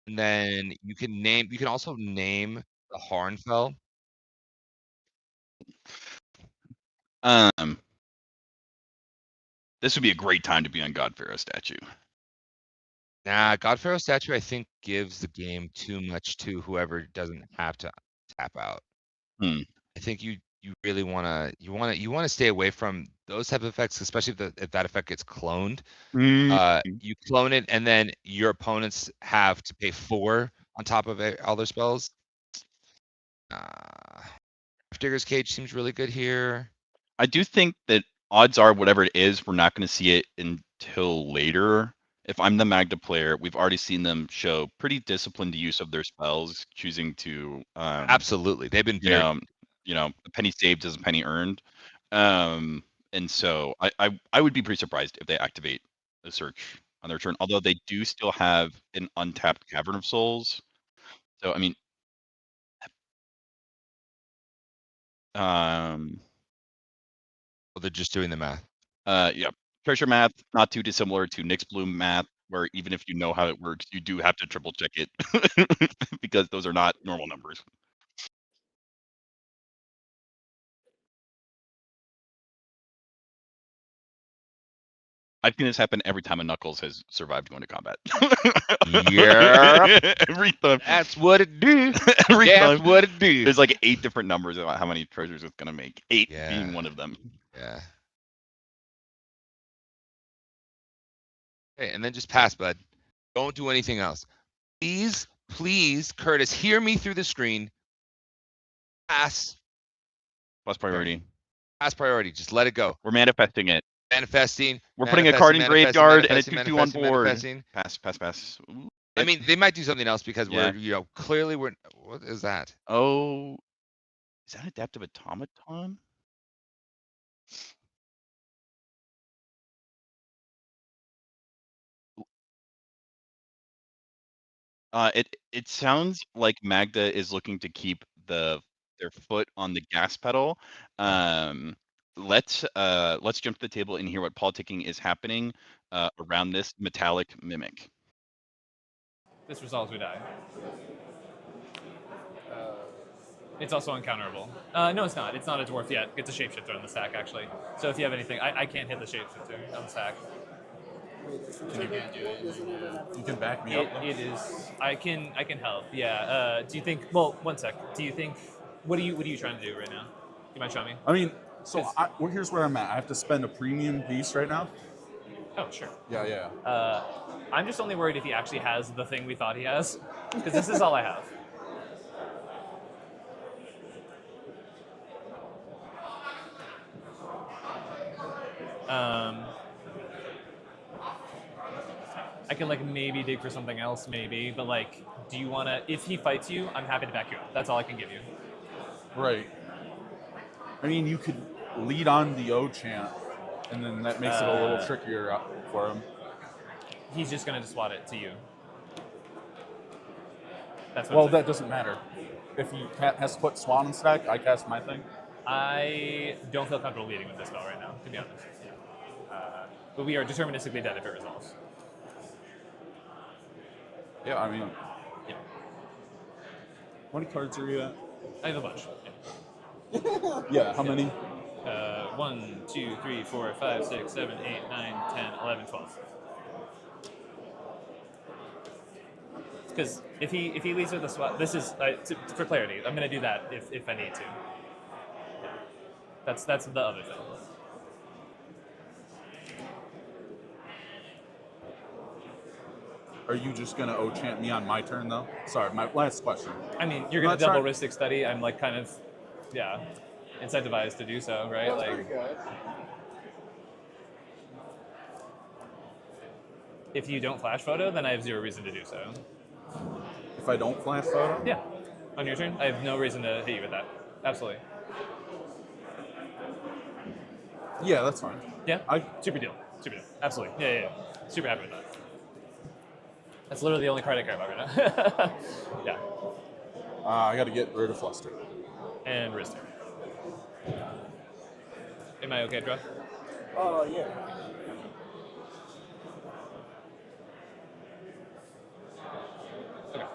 And then you can also name the Harnfell. This would be a great time to be on God Pharaoh statue. Nah, God Pharaoh statue I think gives the game too much to whoever doesn't have to tap out. Hmm. I think you really wanna stay away from those type of effects, especially if that effect gets cloned. You clone it, and then your opponents have to pay 4 on top of it, all their spells. Digger's Cage seems really good here. I do think that odds are whatever it is, we're not going to see it until later. If I'm the Magda player, we've already seen them show pretty disciplined use of their spells, choosing to Absolutely, they've been you very know, a penny saved is a penny earned. And so I would be pretty surprised if they activate the search on their turn, although they do still have an untapped Cavern of Souls. So I mean, Well, they're just doing the math. Yeah, treasure math, not too dissimilar to Nyx Bloom math, where even if you know how it works, you do have to triple check it because those are not normal numbers. I've seen this happen every time a Knuckles has survived going to combat. Yeah, every time. That's what it do. Every That's time. what it do. There's like 8 different numbers about how many treasures it's gonna make. 8 being one of them. Yeah. Okay, and then just pass, bud. Don't do anything else. Please, Curtis, hear me through the screen. Pass. Plus priority. Pass priority. Just let it go. We're manifesting it. Manifesting. We're putting a card in graveyard and a 2/2 on board. Manifesting. Pass. Ooh. I mean, they might do something else because Yeah. we're, clearly we're. What is that? Oh, is that Adaptive Automaton? It sounds like Magda is looking to keep their foot on the gas pedal. Let's jump to the table and hear what politicking is happening around this metallic mimic. This resolves, we die. It's also uncounterable. No, it's not. It's not a dwarf yet. It's a shapeshifter on the stack, actually. So if you have anything, I can't hit the shapeshifter on the stack. You can back me up. It is. I can help. Yeah. Do you think? Well, one sec. Do you think? What are you trying to do right now? You mind showing me? I mean, well, here's where I'm at. I have to spend a premium piece right now. Oh, sure. Yeah. I'm just only worried if he actually has the thing we thought he has, because this is all I have. I can maybe dig for something else, maybe, but do you want to? If he fights you, I'm happy to back you up. That's all I can give you. Right. I mean, you could lead on the O chant, and then that makes it a little trickier for him. He's just going to swat it to you. That's what that doesn't matter. If he has to put Swan in stack, I cast my thing. I don't feel comfortable leading with this spell right now, to be honest. But we are deterministically dead if it resolves. Yeah, I mean... Yeah. How many cards are you at? I have a bunch. Yeah, how many? 1, 2, 3, 4, 5, 6, 7, 8, 9, 10, 11, 12. Because if he leads with a swap, this is for clarity. I'm going to do that if I need to. Yeah. That's the other thing. Are you just going to O-chant me on my turn, though? Sorry, my last question. I mean, you're going to double Rhystic Study. I'm kind of, incentivized to do so, right? That's pretty good. If you don't flash photo, then I have 0 reason to do so. If I don't flash photo? Yeah. On your turn, I have no reason to hit you with that. Absolutely. Yeah, that's fine. Yeah? Super deal. Absolutely. Yeah. Super happy with that. That's literally the only card I care about right now. Yeah. I got to get rid of Fluster. And Rhystic. Am I okay, draw? Oh, yeah. Okay.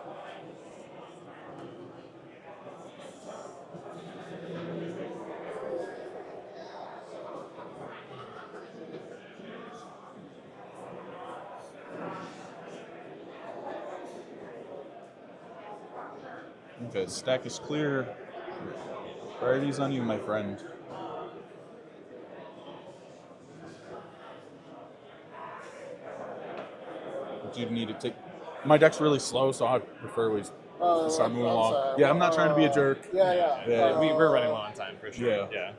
Okay, stack is clear. Priorities on you, my friend. But you need to take. My deck's really slow, so I prefer we start moving along. sorry. Yeah, I'm not trying to be a jerk. Yeah. We're running low on time for sure. Yeah. Yeah.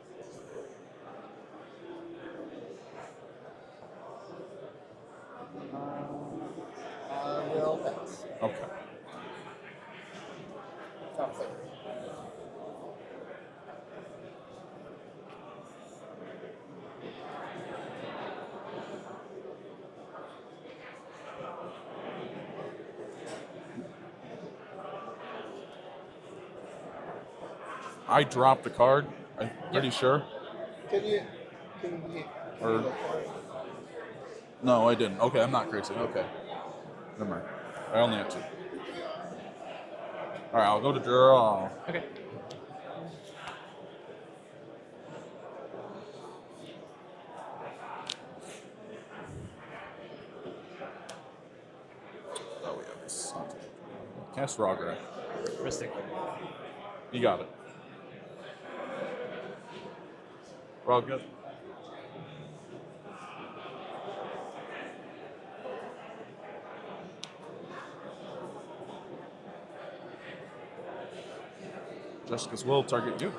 I will pass. Okay. Sounds like I dropped the card. I'm pretty sure. Can you Or no, I didn't. Okay, I'm not crazy. Okay, never mind. I only have 2. All right, I'll go to draw. Okay. Oh, we have this. Cast Rogger. Ristic. You got it. We're all good. Jessica's will target you.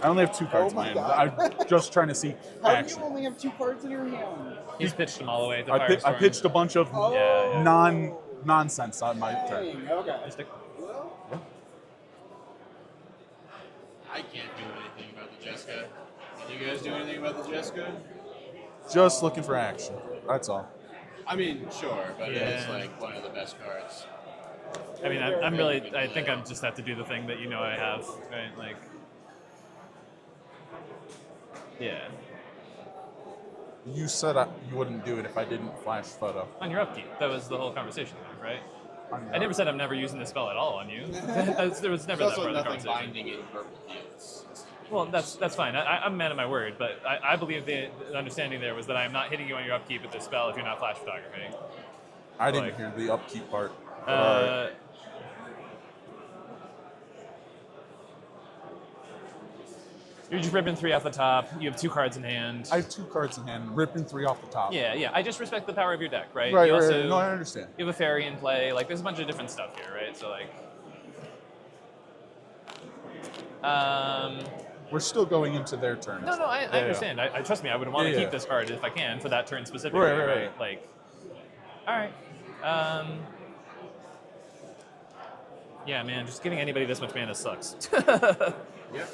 I only have 2 cards in my hand. I'm just trying to see How action. do you only have 2 cards in your hand? He's pitched them all the way to I Firestorm. pitched a bunch of Yeah. nonsense on my turn. Dang, okay. Ristic. I can't do anything about the Jessica. Can you guys do anything about the Jessica? Just looking for action. That's all. I mean, sure, but Yeah. it's like one of the best cards. I mean, I'm really. I think I just have to do the thing that I have, right? Like, yeah. You said you wouldn't do it if I didn't flash photo. On your upkeep, that was the whole conversation, right? On your I never said I'm never using the spell at all on you. There was never There's that also part of the nothing conversation. binding in purple. Well, that's fine. I'm a man of my word, but I believe the understanding there was that I'm not hitting you on your upkeep with this spell if you're not flash photography. I didn't hear the upkeep part. You're just ripping 3 off the top. You have 2 cards in hand. I have 2 cards in hand, ripping 3 off the top. Yeah. I just respect the power of your deck, right? Right, You right, also- right. No, I understand. You have a fairy in play. Like, there's a bunch of different stuff here, right? So, like, We're still going into their turn. no, I Yeah, understand. I trust me. I would want to Yeah, keep yeah. this card if I can for that turn specifically, Right. Like, all right. Yeah, man. Just giving anybody this much mana sucks. Yeah.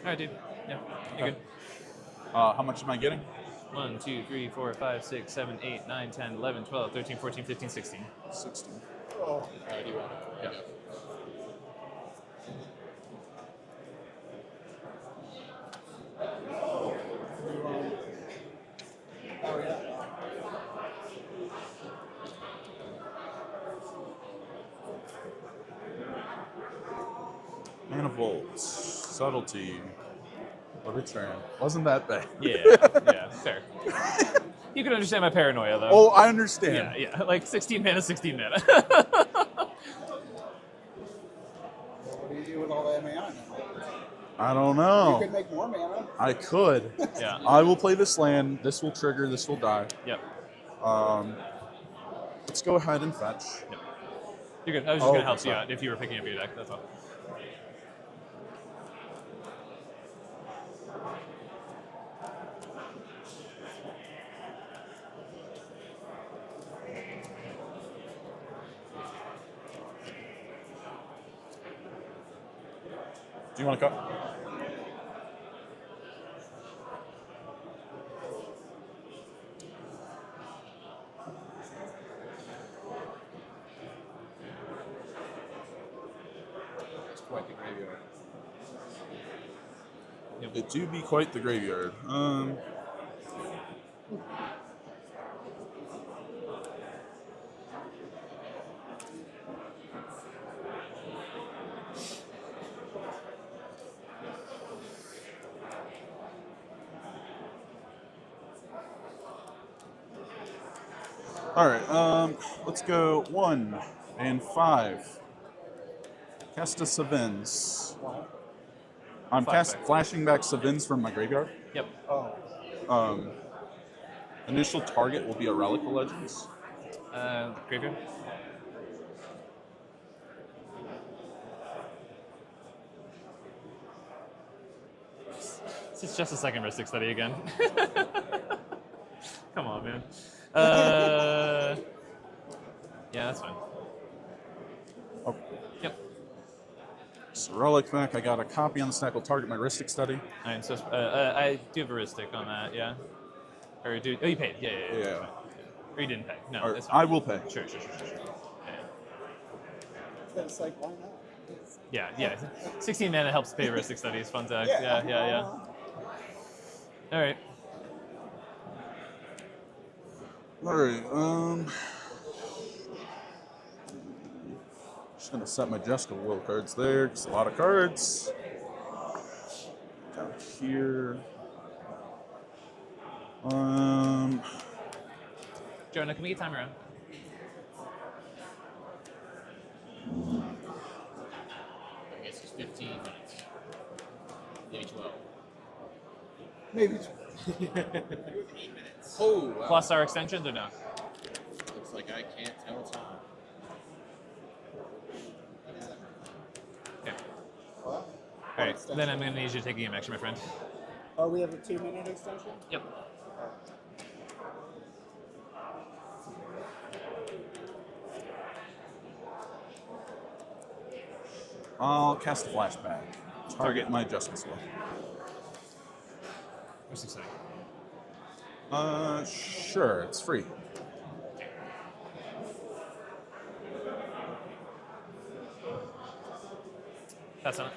All right, dude. Yeah, you're good. How much am I getting? 1, 2, 3, 4, 5, 6, 7, 8, 9, 10, 11, 12, 13, 14, 15, 16. 16. Oh. Do you want it? Yeah. Manifolds, subtlety, a return. Wasn't that bad? Yeah, fair. You can understand my paranoia, though. Oh, I understand. Yeah. Like 16 mana, 16 mana. What do you do with all that mana? I don't know. You could make more mana. I could. Yeah. I will play this land. This will trigger. This will die. Yep. Let's go ahead and fetch. Yep. You're good. I was just going to help you out if you were picking up your deck. That's all. Do you want to cut? It's quite the graveyard. It do be quite the graveyard. All right. Let's go 1 and 5. Cast a Savins. I'm flashing back Savins from my graveyard. Yep. Initial target will be a Relic of Legends. Graveyard. It's just a second Mystic Study again. Come on, man. Yeah, that's fine. Oh. Yep. So Relic back. I got a copy on the stack. Will target my Ristic Study. All right, so I do have a Ristic on that, yeah. Or do you paid? Yeah. Yeah. Or you didn't pay? No, Or it's fine. I will pay. Sure. It's like, why not? Yeah. 16 mana helps pay Ristic Studies. Fun fact. Yeah. All right. All right. Just gonna set my Jessica Will cards there. Cause a lot of cards. Down here. Jonah, can we get time around? I guess it's 15 minutes. Maybe 12. Maybe. You have 8 minutes. Oh, wow. Plus our extensions or no? Looks like I can't tell time. Okay. All right, then I'm going to need you to take a game action, my friend. Oh, we have a 2-minute extension? Yep. I'll cast a flashback. Target my Justice Will. What's exciting? Sure, it's free. That's on it.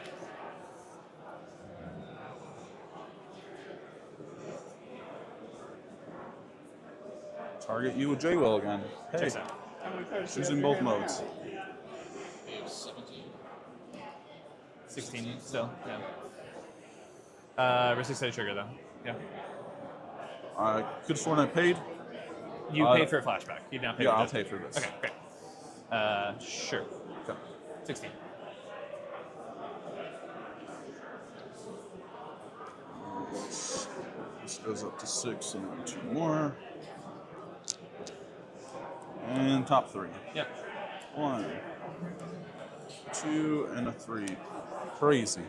Target you with J-Will again. Hey, Checks out. using both modes. We have 17. 16 still, yeah. Ristic Study trigger though. Yeah. I could have sworn I paid. You paid for a flashback. You did not pay Yeah, for I'll this. pay for this. Okay, great. Sure. Okay. 16. This goes up to 6 and then 2 more. And top 3. Yep. 1, 2, and a 3. Crazy.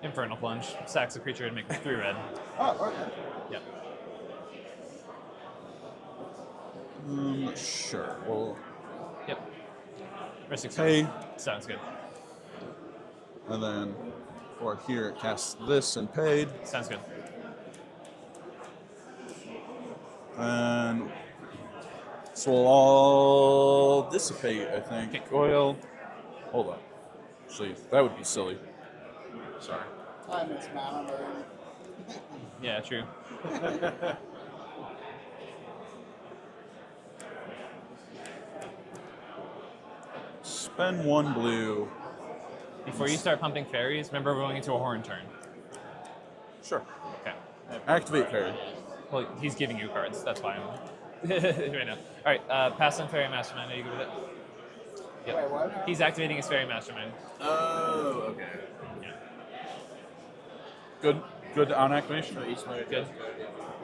Infernal Plunge. Sacks a creature and make 3 red. Oh, okay. Yep. Sure. Well. Yep. Ristic Pay. Study. Sounds good. And then for here, it casts this and paid. Sounds good. And this will all dissipate, I think. Okay. Oil. Hold on. Actually, that would be silly. Sorry. I miss mana burn. Yeah, true. Spend 1 blue. Before you start pumping fairies, remember we're going into a horn turn. Sure. Okay. Activate fairy. Well, he's giving you cards. That's why I'm right now. All right, pass on Fairy Mastermind. Are you good with it? Yep. Wait, what? He's activating his Fairy Mastermind. Oh, okay. Yeah. Good on activation. So each player Good.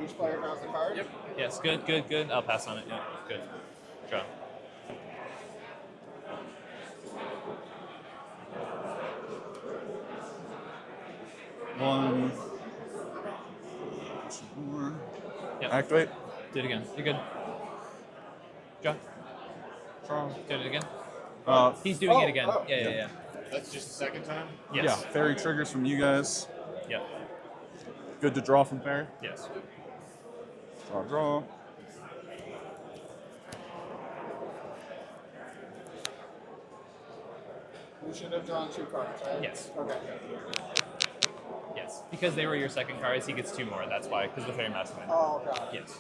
Each player draws a card? Yep. Yes, good. I'll pass on it. Yeah, good. Draw. One. 2 more. Yep. Activate. Do it again. You're good. Draw. Do it again. He's doing it again. Yeah. That's just the second time? Yes. Yeah, fairy triggers from you guys. Yep. Good to draw from fairy. Yes. Draw. We should have drawn 2 cards, right? Yes. Okay. Yes. Because they were your second cards, he gets 2 more. That's why. Because the Fairy Mastermind. Oh, God. Yes.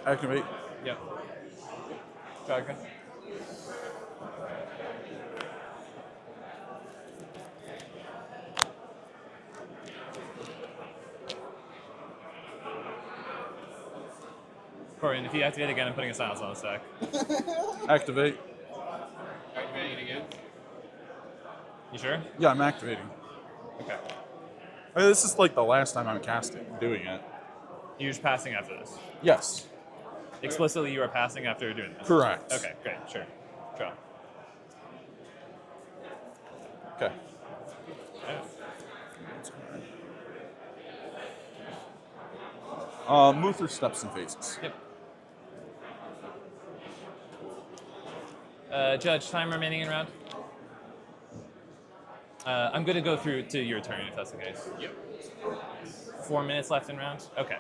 Activate. Yep. Shotgun. Corian, if you activate again, I'm putting a silence on the stack. Activate. Activating it again. You sure? Yeah, I'm activating. Okay. This is like the last time I'm doing it. You're just passing after this? Yes. Explicitly, you are passing after doing this? Correct. Okay, great, sure. Draw. Okay. Move through steps and phases. Yep. Judge, time remaining in round? I'm going to go through to your turn if that's the case. Yep. 4 minutes left in round? Okay.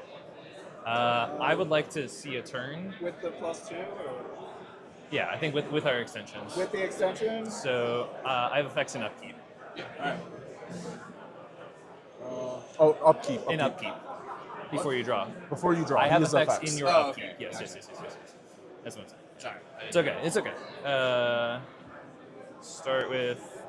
I would like to see a turn. With the +2? Or? Yeah, I think with our extensions. With the extensions? So I have effects in upkeep. Yeah. Alright. Oh, upkeep. In upkeep. Before you draw. Before you draw. I have use effects in your Oh, upkeep. okay. Yes. That's what I'm saying. Sorry. It's okay. It's okay. Start with.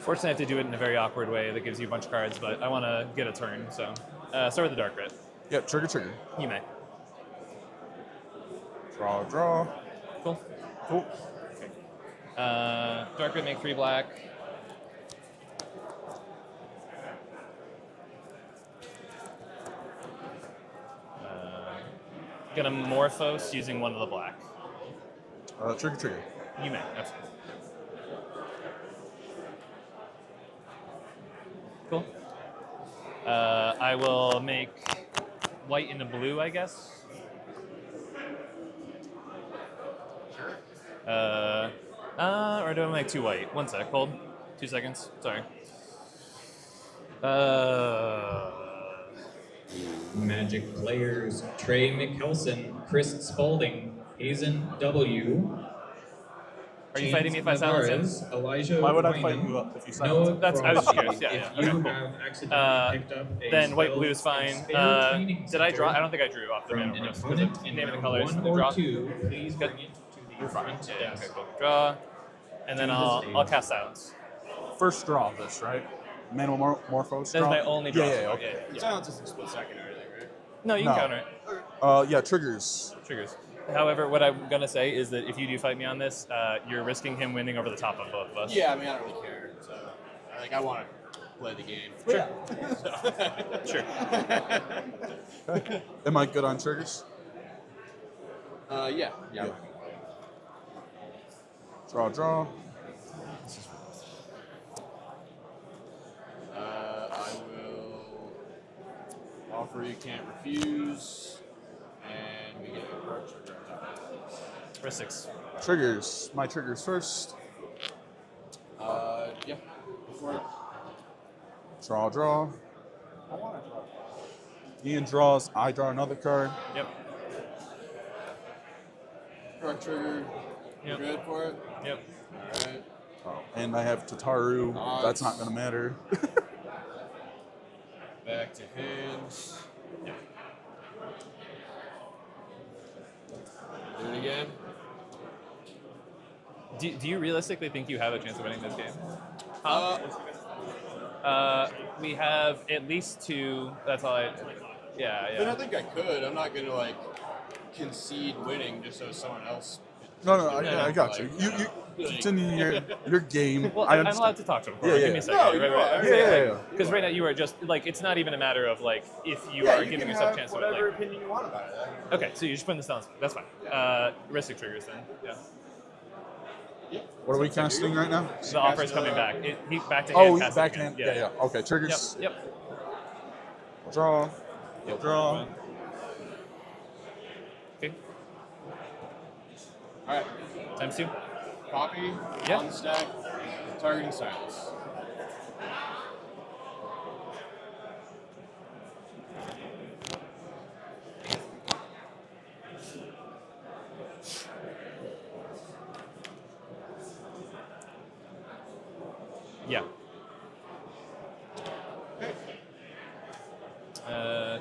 Fortunately, I have to do it in a very awkward way that gives you a bunch of cards, but I want to get a turn, so start with the Dark Red. Yep, trigger. You may. Draw. Cool. Okay. Dark Red, make 3 black. Gonna Morphos using one of the black. Trigger. You may, absolutely. Cool. I will make white into blue, I guess. Or do I make 2 white? 1 sec, hold. 2 seconds, sorry. Magic players: Trey McKelson, Chris Spalding, Hazen W. Are you fighting me if I silence him? Elijah Why would I Wyman, fight you up if you silence him? That's, I was just curious, If yeah. you Okay, cool. have accidentally picked up a Then white spell blue is fine. spare training Did I draw? center I don't think I drew off the from mana an list. opponent in Name of the round colors 1 and the or draw. 2, please bring it to the front Yeah, desk. okay, cool. Draw. And then I'll cast silence. First draw of this, right? Manual Morphos That is draw? my only draw. Yeah, okay. Yeah. Silence isn't split second or anything, right? No, you can counter it. Yeah, triggers. However, what I'm gonna say is that if you do fight me on this, you're risking him winning over the top of both of us. Yeah, I mean, I don't really care. So, I want to play the game. Sure. Am I good on triggers? Yeah. Draw. I will offer you can't refuse, and we get a card trigger on top. For 6. Triggers. My triggers first. Yeah. Before it. Draw. I want to draw. Ian draws. I draw another card. Yep. Card trigger. Yep. Good for it? Yep. Alright. And I have Tataru. That's not going to matter. Back to hands. Yep. Do it again. Do you realistically think you have a chance of winning this game? We have at least 2. That's all I. Yeah. But I think I could. I'm not going to, concede winning just so someone else. No, I got you. You continue your game. Well, I I'm understand. allowed to talk to him. Yeah. Give me a second. No, you're right. Yeah. Because right now you are just it's not even a matter of if you are giving yourself a chance to win. Whatever opinion you want about it. Okay, so you're just putting this down. That's fine. Ristic triggers then. Yeah. What are we casting right now? The offer is coming back. He back to hand. Oh, casting back to again. hand. Yeah. Okay, triggers. Yep. Draw. Draw. Okay. All right. Times 2. Copy. Yeah. On stack. Targeting silence. Yeah.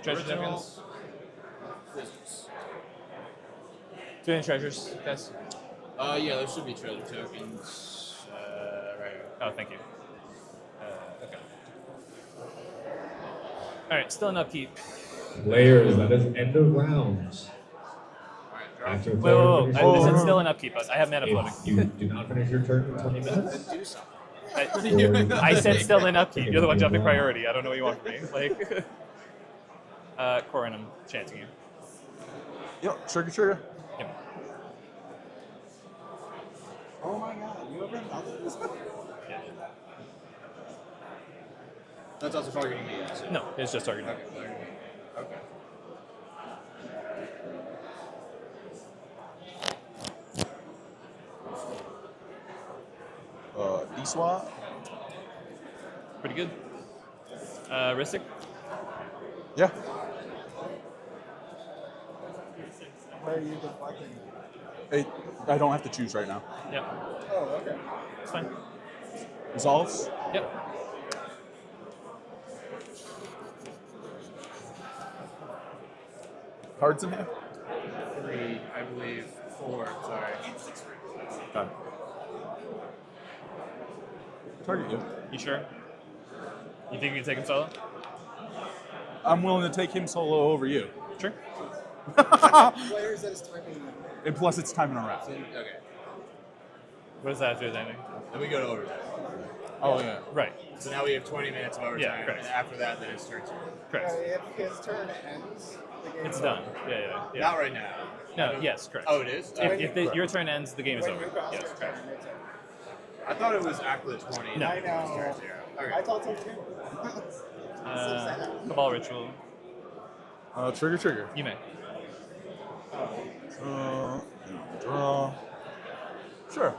Treasure Original. tokens. This Do any treasures, guys? Yeah, there should be treasure tokens. Right here. Oh, thank you. Okay. All right, still in upkeep. Players, that is end of rounds. After a player Whoa. finishes I their said turn, still in upkeep. I have mana floating. if you do not finish your turn in 20 minutes, Then do something. I said still in upkeep. You're the one jumping priority. I don't know what you want from me. Like, Corin, I'm chanting you. Yep, trigger. Yep. Oh my god, you ever done this? That's also targeting me. So. No, it's just targeting. Okay. Okay. D-swap. Pretty good. Ristic? Yeah. Where are you deflecting? I don't have to choose right now. Yep. Oh, okay. It's fine. Resolves? Yep. Cards in hand? 3, I believe. 4, sorry. Done. Target you. You sure? You think you can take him solo? I'm willing to take him solo over you. Sure. Where is that his timing? And plus it's time in a round. Okay. What does that have to do with anything? Then we go to overtime. Oh, yeah. Right. So now we have 20 minutes of overtime. Yeah, correct. And after that, then it's turn 2. Correct. If his turn ends, the game It's is done. over. Yeah. Not right now. No, yes, correct. Oh, it is? If your turn ends, the game is When over. you cross Yes, your correct. turn, it's over. I thought it was after the 20. No. I know. Turn 0. Okay. I thought so too. Cabal Ritual. Trigger. You may. Draw. Sure.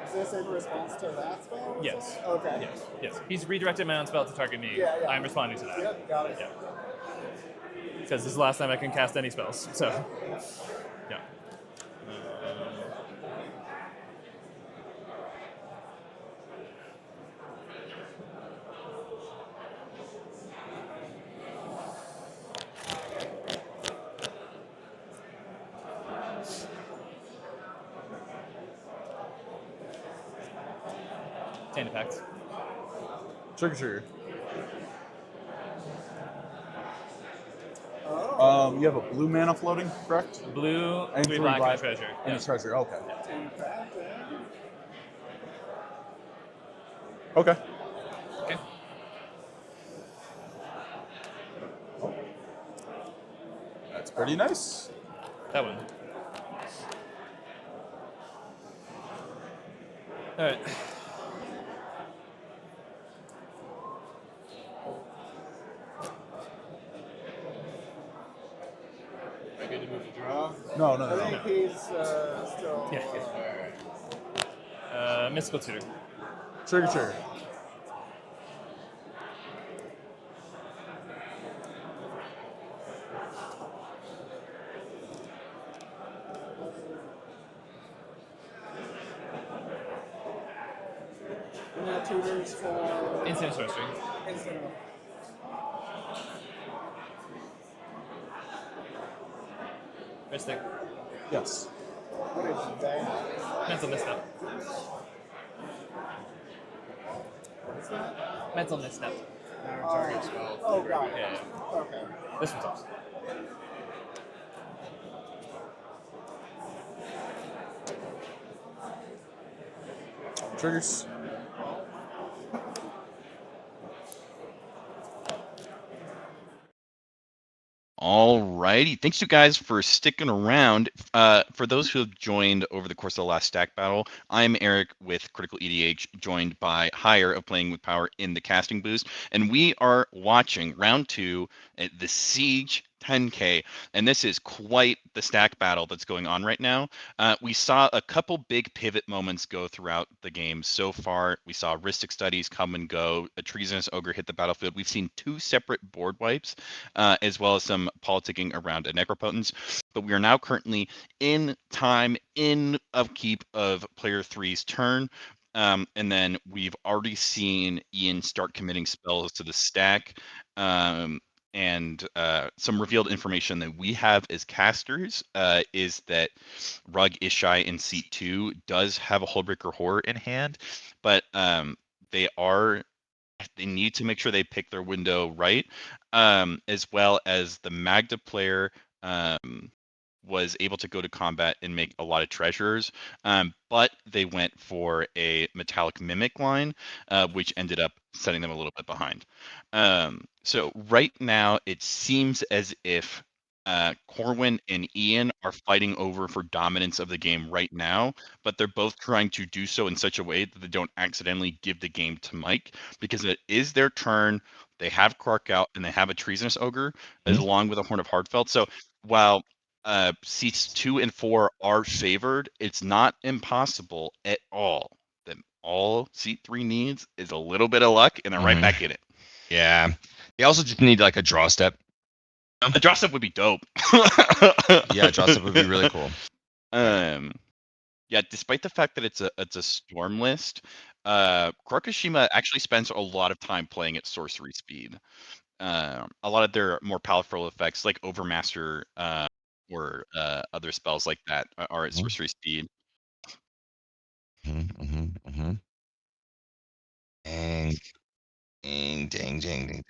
Is this in response to that spell? Yes. Okay. Yes. He's redirected my own spell to target me. Yeah. I'm responding to that. Yep, got it. Yeah. Because this is the last time I can cast any spells. So, yeah. 10 impacts. Trigger. You have a blue mana floating, correct? Blue, and 3 black, and a treasure. And Yeah. a treasure, okay. Yeah. Okay. Okay. That's pretty nice. That one. All right. Am I good to move to draw? No. I think he's still. Yeah. Mystical Tutor. Trigger. And that tutors for. Instant sorcery. Instant. Mystic. Yes. What is that? Mental misstep. What is that? Mental misstep. Target spell. Oh, got it. Yeah. Okay. This one's awesome. Triggers. All righty. Thanks you guys for sticking around. For those who have joined over the course of the last stack battle, I'm Eric with Critical EDH, joined by Hire of Playing with Power in the Casting Boost. And we are watching round 2 at the Siege 10K, and this is quite the stack battle that's going on right now. We saw a couple big pivot moments go throughout the game so far. We saw Ristic Studies come and go, a Treasonous Ogre hit the battlefield. We've seen 2 separate board wipes, as well as some politicking around a Necropotence. But we are now currently in upkeep of player 3's turn. And then we've already seen Ian start committing spells to the stack. and some revealed information that we have as casters is that Rug Ishai in seat 2 does have a Hullbreaker Horror in hand, but they need to make sure they pick their window right, as well as the Magda player was able to go to combat and make a lot of treasures, but they went for a Metallic Mimic line, which ended up setting them a little bit behind. So right now, it seems as if Corwin and Ian are fighting over for dominance of the game right now, but they're both trying to do so in such a way that they don't accidentally give the game to Mike, because it is their turn. They have Clark out, and they have a Treasonous Ogre, along with a Horn of Hardfelt. So while seats 2 and 4 are favored, it's not impossible at all. That all seat 3 needs is a little bit of luck, and they're right back in it. Yeah. They also just need like a draw step. The draw step would be dope. Yeah, draw step would be really cool. Yeah, despite the fact that it's a storm list, Krakashima actually spends a lot of time playing at sorcery speed. A lot of their more powerful effects, like Overmaster or other spells like that, are at sorcery speed. Dang, dang.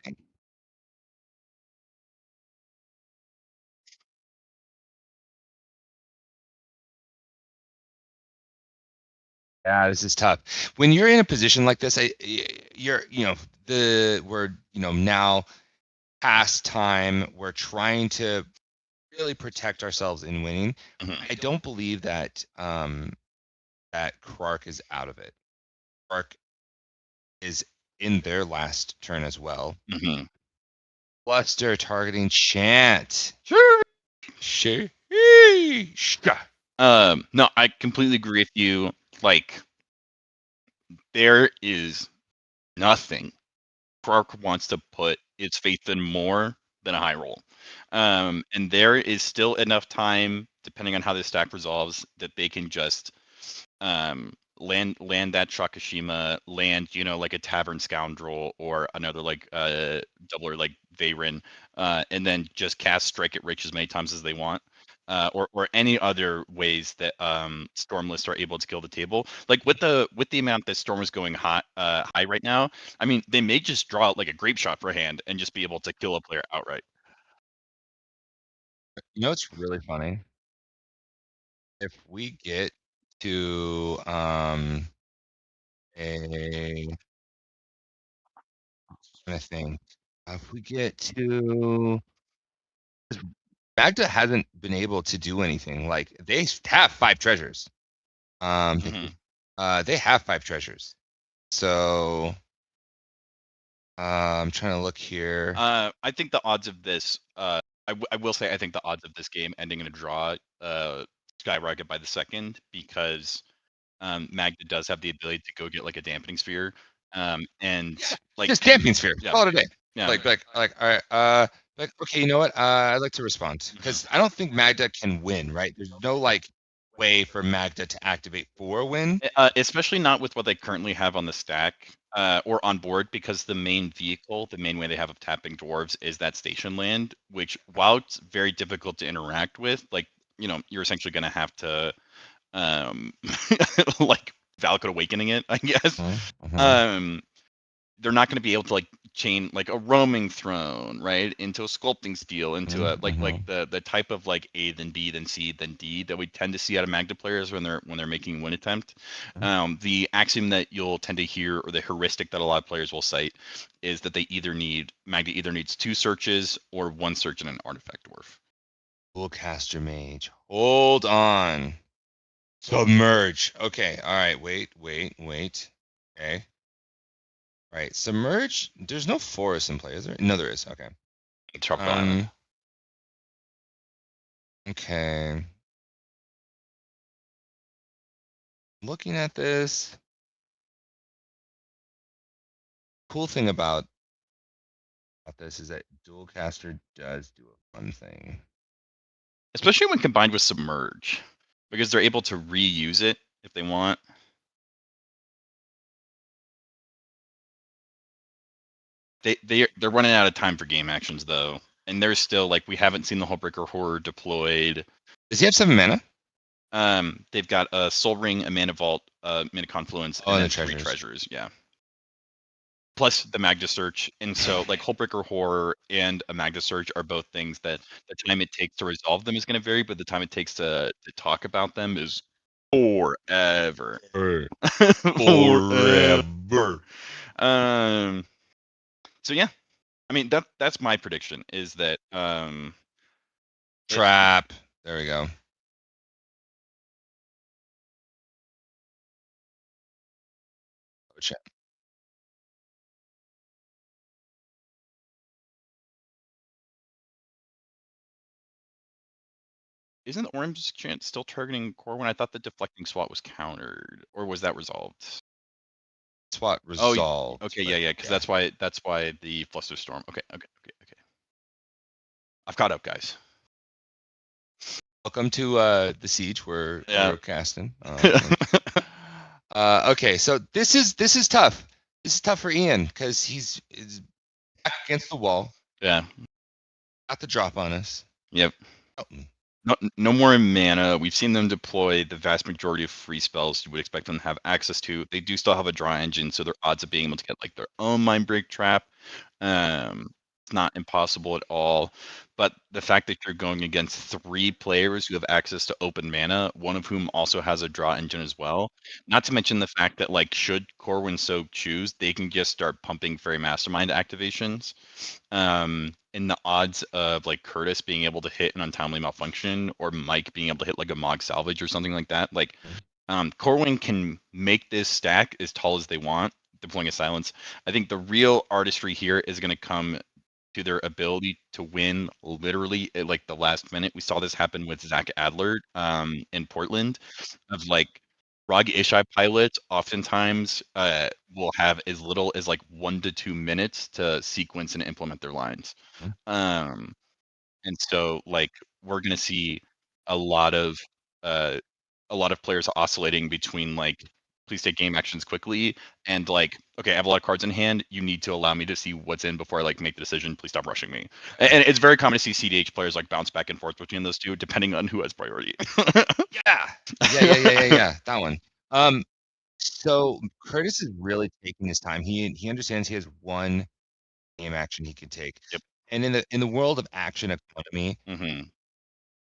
Yeah, this is tough. When you're in a position like this, we're now past time. We're trying to really protect ourselves in winning. I don't believe that that Krark is out of it. Krark is in their last turn as well. Cluster targeting chant. Sure. No, I completely agree with you. Like, there is nothing Krark wants to put its faith in more than a high roll. And there is still enough time, depending on how this stack resolves, that they can just land that Shakashima, land, like a Tavern Scoundrel or another like doubler like Veyron, and then just cast Strike it Rich as many times as they want. Or any other ways that Stormlists are able to kill the table. Like with the amount that Storm is going high right now, I mean, they may just draw out like a Grape Shot for hand and just be able to kill a player outright. You know what's really funny? If we get to I'm trying to think. If we get to Magda hasn't been able to do anything. Like they have 5 treasures. They have 5 treasures. So I'm trying to look here. I think the odds of this, I will say, I think the odds of this game ending in a draw skyrocket by the second, because Magda does have the ability to go get like a dampening sphere, and like Just dampening sphere. Yeah. Call it a day. Yeah. Like all right. Like okay, you know what? I'd like to respond because I don't think Magda can win. Right? There's no like way for Magda to activate for a win. Especially not with what they currently have on the stack or on board, because the main vehicle, the main way they have of tapping dwarves is that station land, which, while it's very difficult to interact with, like, you're essentially going to have to like Valakut Awakening it, I guess. They're not going to be able to like chain like a roaming throne, right, into a sculpting steel, into a like the type of like A then B then C then D that we tend to see out of Magda players when they're making win attempt. The axiom that you'll tend to hear, or the heuristic that a lot of players will cite, is that Magda either needs 2 searches or 1 search and an artifact dwarf. Dualcaster Mage. Hold on. Submerge. Okay. All right. Wait. Okay. Right, submerge. There's no forest in play, is there? No, there is. Okay. Okay. Looking at this, cool thing about this is that Dualcaster does do a fun thing, especially when combined with submerge, because they're able to reuse it if they want. they're running out of time for game actions though, and there's still like we haven't seen the Hullbreaker Horror deployed. Does he have 7 mana? They've got a Soul Ring, a Mana Vault, Mana Confluence, Oh, and and then the 3 treasures. treasures. Yeah. Plus the Magda Search, and so like Hullbreaker Horror and a Magda Search are both things that the time it takes to resolve them is going to vary, but the time it takes to talk about them is forever. Forever. So yeah, I mean that's my prediction is that Trap. There we go. Oh, shit. Isn't the orange chant still targeting Corwin? I thought the deflecting SWAT was countered, or was that resolved? SWAT resolved. Oh, okay, yeah, because that's why the Flusterstorm. Okay. I've caught up, guys. Welcome to the Siege where Yeah. we're casting. Okay, so this is tough. This is tough for Ian because he's back against the wall. Yeah. Got the drop on us. Yep. Oh. No more mana. We've seen them deploy the vast majority of free spells you would expect them to have access to. They do still have a draw engine, so their odds of being able to get like their own Mindbreak Trap, it's not impossible at all. But the fact that you're going against 3 players who have access to open mana, one of whom also has a draw engine as well. Not to mention the fact that like should Corwin so choose, they can just start pumping Fairy Mastermind activations. And the odds of like Curtis being able to hit an untimely malfunction or Mike being able to hit like a Mog Salvage or something like that, like Corwin can make this stack as tall as they want, deploying a silence. I think the real artistry here is going to come to their ability to win literally at like the last minute. We saw this happen with Zach Adler in Portland of like Rog Ishai pilots oftentimes will have as little as like 1 to 2 minutes to sequence and implement their lines. And so like we're gonna see a lot of players oscillating between like please take game actions quickly and like okay I have a lot of cards in hand, you need to allow me to see what's in before I like make the decision, please stop rushing me. And it's very common to see CDH players like bounce back and forth between those two depending on who has priority. Yeah. That one. So Curtis is really taking his time. He understands he has 1 game action he can take. Yep. And in the world of action economy, Mm-hmm.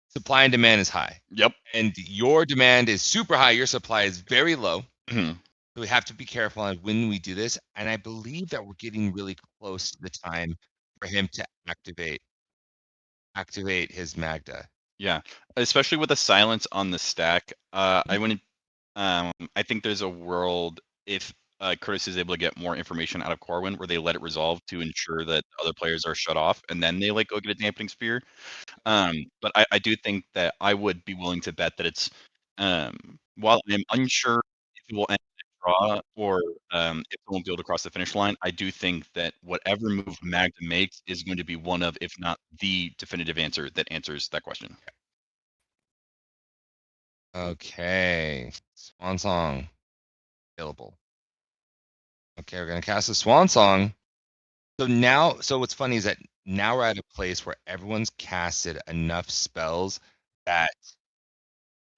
supply and demand is high. Yep. And your demand is super high. Your supply is very low. Mm-hmm. So we have to be careful on when we do this. And I believe that we're getting really close to the time for him to activate his Magda. Yeah, especially with a silence on the stack. I wouldn't. I think there's a world if Curtis is able to get more information out of Corwin, where they let it resolve to ensure that other players are shut off, and then they like go get a dampening spear. But I do think that I would be willing to bet that it's while I'm unsure if it will end in a draw or if it won't be able to cross the finish line, I do think that whatever move Magda makes is going to be one of, if not the definitive answer that answers that question. Okay. Swan Song. Available. Okay, we're gonna cast a Swan Song. So what's funny is that now we're at a place where everyone's casted enough spells that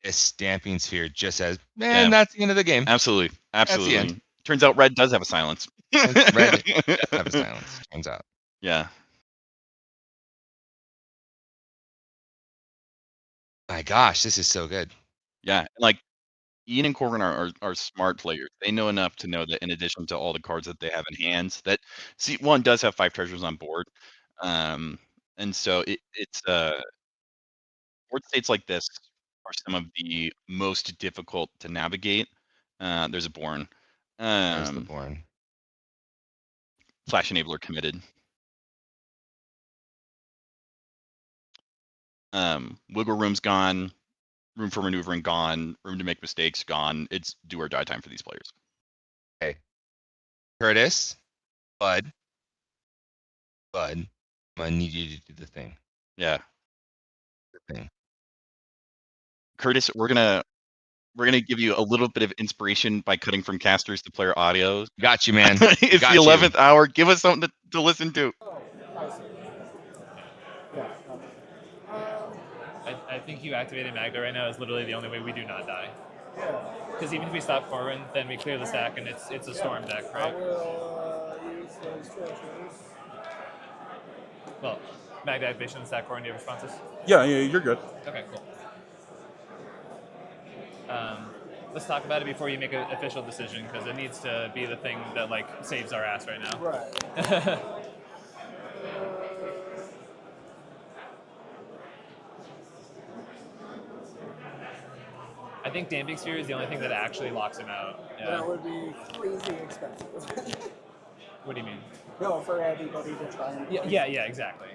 a Stamping Sphere just says, man, that's the end of the game. Absolutely. That's the Absolutely. end. Turns out red does have a silence. Red does have a silence, turns out. Yeah. My gosh, this is so good. Yeah, like Ian and Corwin are smart players. They know enough to know that in addition to all the cards that they have in hands, that one does have 5 treasures on board. And so it's board states like this are some of the most difficult to navigate. There's a Born. There's the Born. Flash Enabler committed. Wiggle Room's gone. Room for maneuvering gone. Room to make mistakes gone. It's do or die time for these players. Okay. Curtis, Bud, I'm gonna need you to do the thing. Yeah. The thing. Curtis, we're gonna give you a little bit of inspiration by cutting from casters to player audio. Got you, man. It's Got the 11th hour. Give us something to listen to. I think you activating Magda right now is literally the only way we do not die. Yeah. Because even if we stop Corwin, then we clear the stack and it's a storm deck, right? I will use those treasures. Well, Magda activation and stack Corwin, do you have responses? Yeah, you're good. Okay, cool. Let's talk about it before you make an official decision, because it needs to be the thing that like saves our ass right now. Right. I think Damping Sphere is the only thing that actually locks him out. Yeah. That would be crazy expensive. What do you mean? No, for everybody to try and play. Yeah, exactly.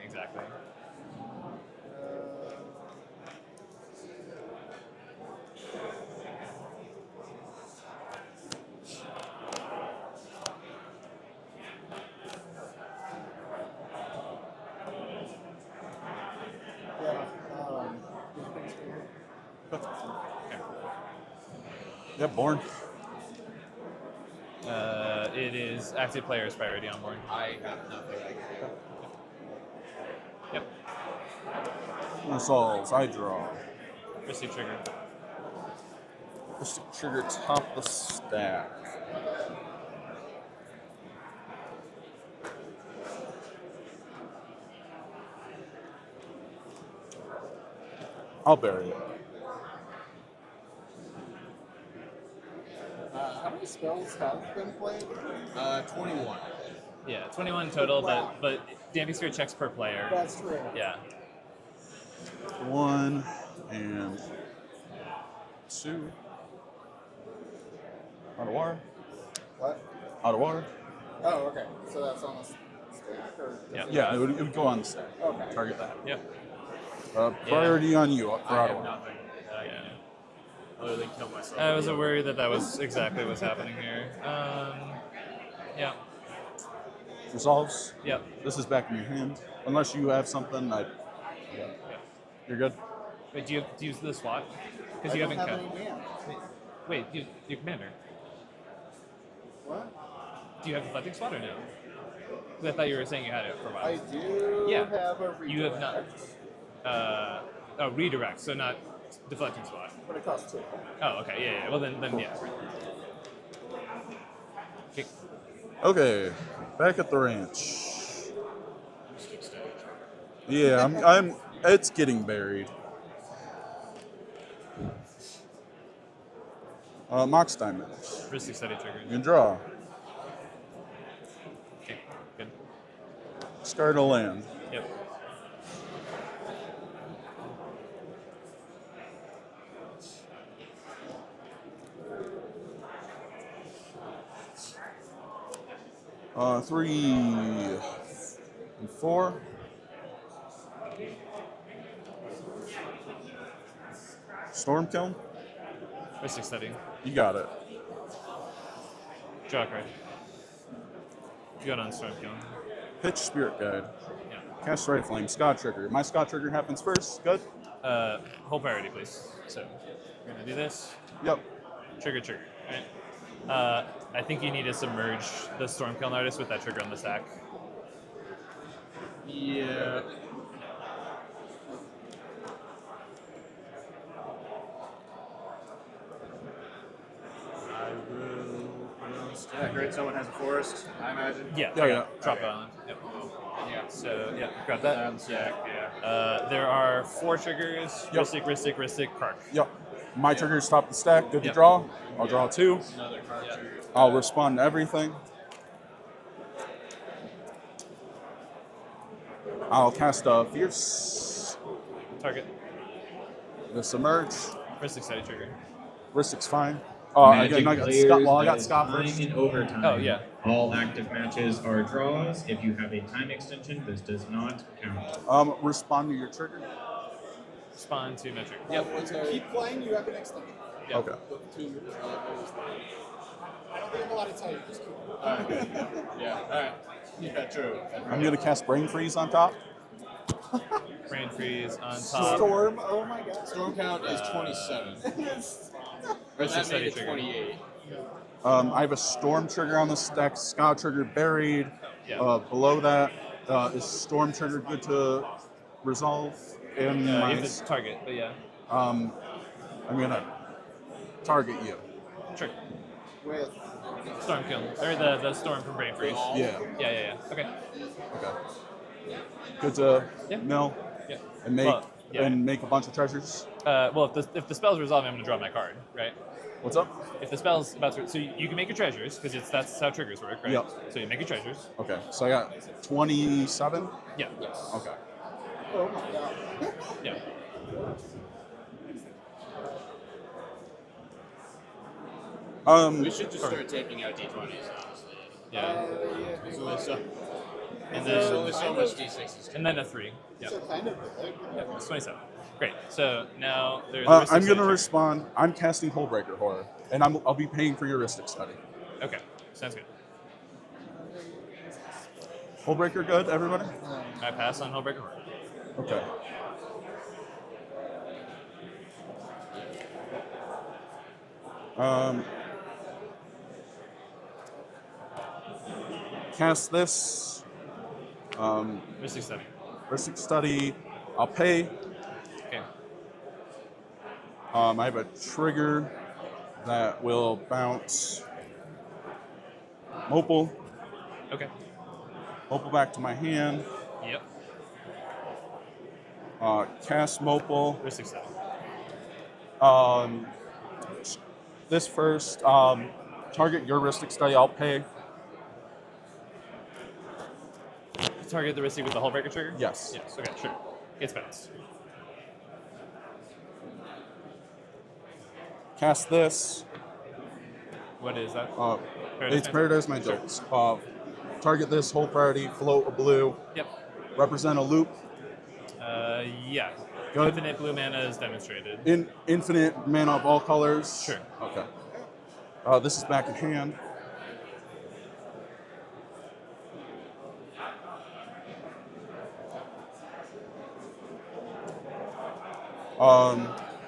Yeah, born. It is active player's priority on board. I have nothing. Yep. Resolves, I draw. Receive trigger. Mystic Trigger top the stack. I'll bury it. How many spells have been played? 21. Yeah, 21 total, but Damping Sphere checks per player. That's true. Yeah. 1 and 2. Out of water. What? Out of water. Oh, okay. So that's on the stack, or? Yeah, it would go on the stack. Okay. Target that. Yep. Priority on you for out of water. Nothing. I literally killed myself. I was worried that was exactly what's happening here. Yeah. Resolves. Yep. This is back in your hand. Unless you have something, you're good. Wait, do you use the SWAT? Because you haven't have cut. any mana. Wait, your commander. What? Do you have deflecting SWAT or no? 'Cause I thought you were saying you had it for a while. I do Yeah. have a redirect. You have not. Redirect, so not deflecting SWAT. But it costs 2. Oh, okay, yeah. Well, then yeah. Okay. Okay, back at the ranch. Yeah, I'm. It's getting buried. Mox Diamond. Risky study trigger. You can draw. Okay, good. Discard a land. Yep. Three and 4. Stormkiln. Risky study. You got it. Draw a card. Good on Stormkill. Pitch Spirit Guide. Yeah. Cast Right Flame. Scott Trigger. My Scott Trigger happens first. Good. Hold priority, please. So we're gonna do this. Yep. Trigger. Right. I think you need to submerge the Stormkill artist with that trigger on the stack. Yeah. I will put it on the stack, right? Someone has a forest, I imagine. Yeah. Drop island. Yep. Yeah. So yeah, grab that. On the stack, yeah. There are 4 triggers. Yep. Ristic, Kark. Yep. My triggers top the stack. Good to Yep. draw. I'll draw 2. Another card trigger. I'll respond to everything. I'll cast a Fierce. Target. The Submerge. Ristic study trigger. Ristic's fine. Magic Again, I got players Scott. Well, I that got is Scott time first. in overtime. Oh, yeah. All active matches are draws. If you have a time extension, this does not count. Respond to your trigger. Respond to metric. Yep. Keep playing, you have an extension. Yep. Okay. I don't think I'm allowed to tell you. Just keep Alright, yeah. Alright. Yeah, true. I'm gonna cast Brain Freeze on top. Brain freeze on top. Storm, oh my god. Storm count is 27. Ristic That study made it trigger. 28. I have a Storm trigger on this deck, Ska trigger buried. Yeah. Below that is Storm trigger good to resolve in You my. have to target, but yeah. I'm gonna target you. Sure. With Storm Kiln. Or the Storm from Brain Freeze. Yeah. Yeah. Okay. Okay. Good to mill. Yeah. And make Well, yeah. and make a bunch of treasures. Well, if the spell's resolving, I'm gonna draw my card, right? What's up? If the spell's about to, so you can make your treasures because that's how triggers work, right? Yep. So you make your treasures. Okay. So I got 27. Yeah. Okay. Oh my god. Yeah. We should just start taking out D20s, honestly. Yeah. There's only so, And there's then only so much D6s. And then a 3. Yeah. So kind of big. Yeah, it's 27. Great. So now there's. I'm gonna respond. I'm casting Hullbreaker Horror, and I'll be paying for heuristic study. Okay. Sounds good. Hullbreaker good, everybody? I pass on Hullbreaker Horror. Okay. Cast this. Mystic Study. Heuristic study. I'll pay. Okay. I have a trigger that will bounce Mopal. Okay. Mopal back to my hand. Yep. Cast Mopal. Heuristic Study. This first. Target your heuristic study. I'll pay. Target the Ristic with the Hullbreaker trigger? Yes. Yes. Okay, sure. It's bounced. Cast this. What is that? It's Paradise Magic's. Target this, hold priority, float a blue. Yep. Represent a loop. Yeah. Good. Infinite blue mana is demonstrated. Infinite mana of all colors. Sure. Okay. This is back in hand.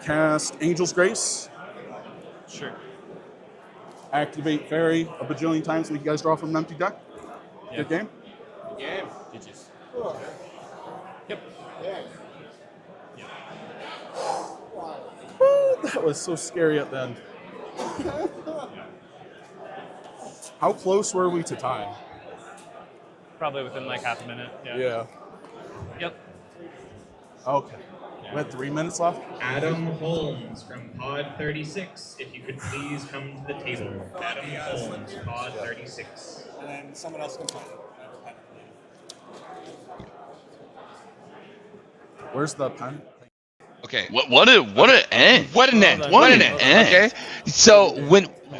Cast Angel's Grace. Sure. Activate Fairy a bajillion times so you guys draw from an empty deck. Yeah. Good game. Yeah. GG's. Yep. Yeah. That was so scary at the end. How close were we to tie? Probably within like half a minute. Yeah. Yeah. Yep. Okay. We had 3 minutes left. Adam Holmes from Pod 36, if you could please come to the table. Adam Holmes, Pod 36. And then someone else can play it. Where's the pen? Okay. What an end. What an end. What an end. Okay. So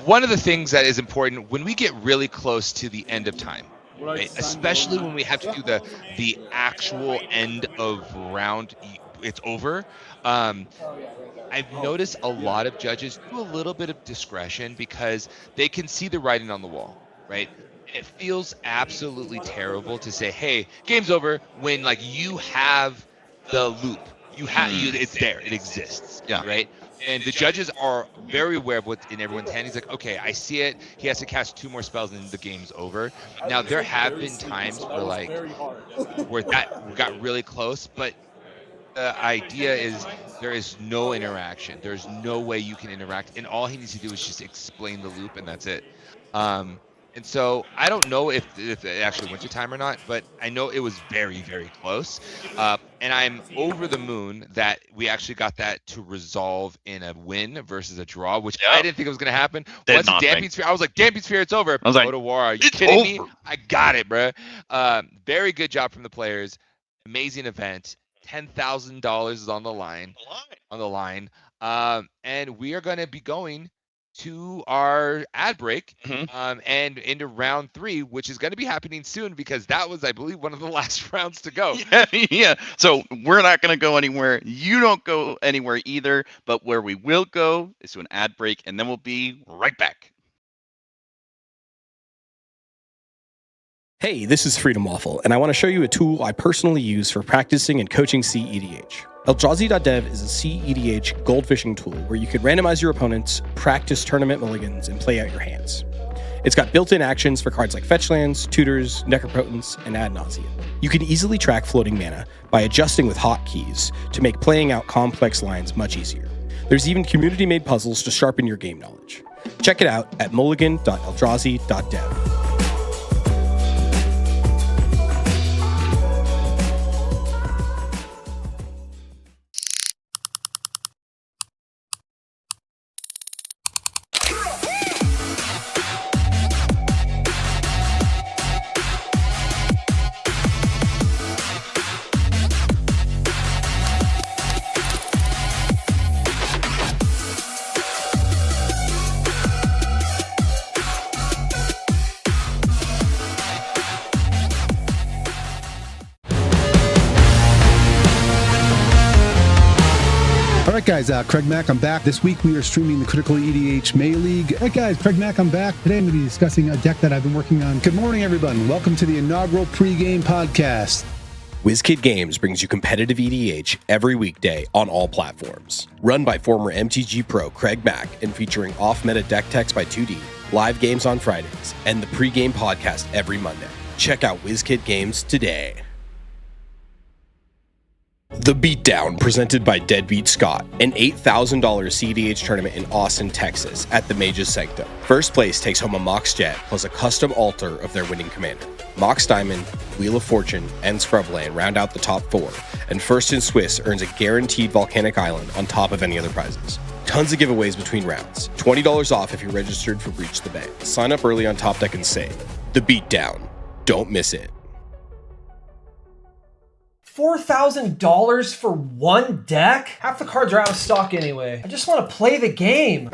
one of the things that is important when we get really close to the end of time, right, especially when we have to do the actual end of round, it's over. I've noticed a lot of judges do a little bit of discretion because they can see the writing on the wall, right? It feels absolutely terrible to say, "Hey, game's over," when like you have the loop. It's there. It exists. Yeah. Right. And the judges are very aware of what's in everyone's hand. He's like, okay, I see it. He has to cast 2 more spells and the game's over. Now there have been times where that got really close, but the idea is there is no interaction. There's no way you can interact, and all he needs to do is just explain the loop, and that's it. And so I don't know if it actually went to time or not, but I know it was very, very close. And I'm over the moon that we actually got that to resolve in a win versus a draw, which I didn't think it was going to happen. Once Damping Sphere, I was like, Damping Sphere, it's over. I was like, go to war. Are you kidding me? I got it, bro. Very good job from the players. Amazing event. $10,000 is on the line. And we are going to be going to our ad break and into round 3, which is going to be happening soon because that was, I believe, one of the last rounds to go. Yeah. So we're not going to go anywhere. You don't go anywhere either. But where we will go is to an ad break, and then we'll be right back. Hey, this is Freedom Waffle, and I want to show you a tool I personally use for practicing and coaching CEDH. Eldrazi.dev is a CEDH gold fishing tool where you can randomize your opponents, practice tournament mulligans, and play out your hands. It's got built-in actions for cards like fetch lands, tutors, necropotents, and ad nauseam. You can easily track floating mana by adjusting with hotkeys to make playing out complex lines much easier. There's even community-made puzzles to sharpen your game knowledge. Check it out at mulligan.eldrazi.dev. All right, guys, Craig Mack, I'm back. This week we are streaming the Critical EDH May League. All right, guys, Craig Mack, I'm back. Today I'm going to be discussing a deck that I've been working on. Good morning, everyone. Welcome to the inaugural pregame podcast. WizKid Games brings you competitive EDH every weekday on all platforms. Run by former MTG pro Craig Mack and featuring off-meta deck techs by 2D, live games on Fridays, and the pregame podcast every Monday. Check out WizKid Games today. The Beatdown, presented by Deadbeat Scott, an $8,000 CDH tournament in Austin, Texas, at the Mage's Sanctum. First place takes home a Mox Jet plus a custom altar of their winning commander. Mox Diamond, Wheel of Fortune, and Scrubland round out the top 4, and First in Swiss earns a guaranteed volcanic island on top of any other prizes. Tons of giveaways between rounds. $20 off if you're registered for Breach the Bay. Sign up early on Top Deck and save. The Beatdown. Don't miss it. $4,000 for one deck? Half the cards are out of stock anyway. I just want to play the game.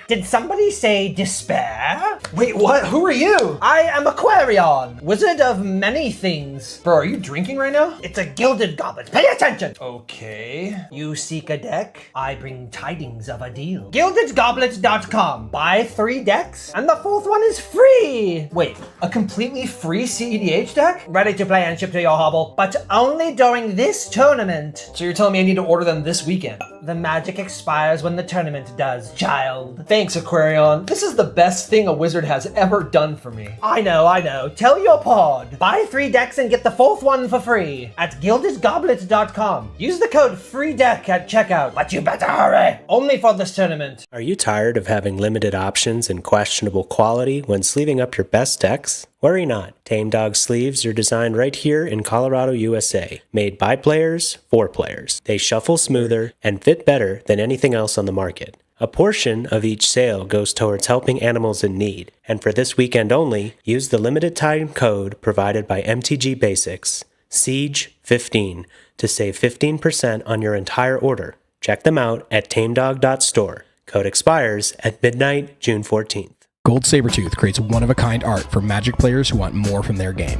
Did somebody say despair? Wait, what? Who are you? I am Aquarion, wizard of many things. Bro, are you drinking right now? It's a gilded goblet. Pay attention! Okay. You seek a deck? I bring tidings of a deal. GildedGoblet.com. Buy 3 decks, and the 4th one is free! Wait, a completely free CEDH deck? Ready to play and ship to your hovel, but only during this tournament. So you're telling me I need to order them this weekend? The magic expires when the tournament does, child. Thanks, Aquarion. This is the best thing a wizard has ever done for me. I know. Tell your pod. Buy 3 decks and get the 4th one for free at GildedGoblet.com. Use the code FREEDECK at checkout, but you better hurry. Only for this tournament. Are you tired of having limited options and questionable quality when sleeving up your best decks? Worry not. Tame Dog sleeves are designed right here in Colorado, USA. Made by players, for players. They shuffle smoother and fit better than anything else on the market. A portion of each sale goes towards helping animals in need, and for this weekend only, use the limited time code provided by MTG Basics, Siege15, to save 15% on your entire order. Check them out at tamedog.store. Code expires at midnight, June 14th. Gold Sabertooth creates one-of-a-kind art for Magic players who want more from their game.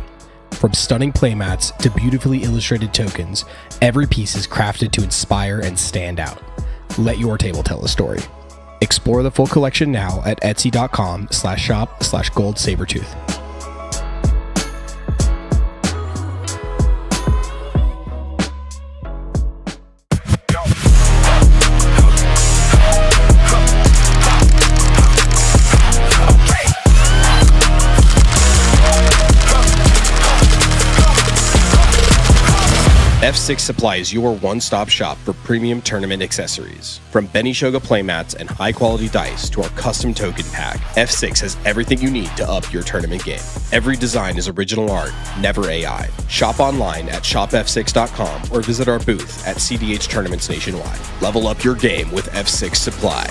From stunning playmats to beautifully illustrated tokens, every piece is crafted to inspire and stand out. Let your table tell a story. Explore the full collection now at etsy.com/shop/goldsabertooth. F6 Supply is your one-stop shop for premium tournament accessories. From Benishoga playmats and high-quality dice to our custom token pack, F6 has everything you need to up your tournament game. Every design is original art, never AI. Shop online at shopf6.com or visit our booth at CDH tournaments nationwide. Level up your game with F6 Supply.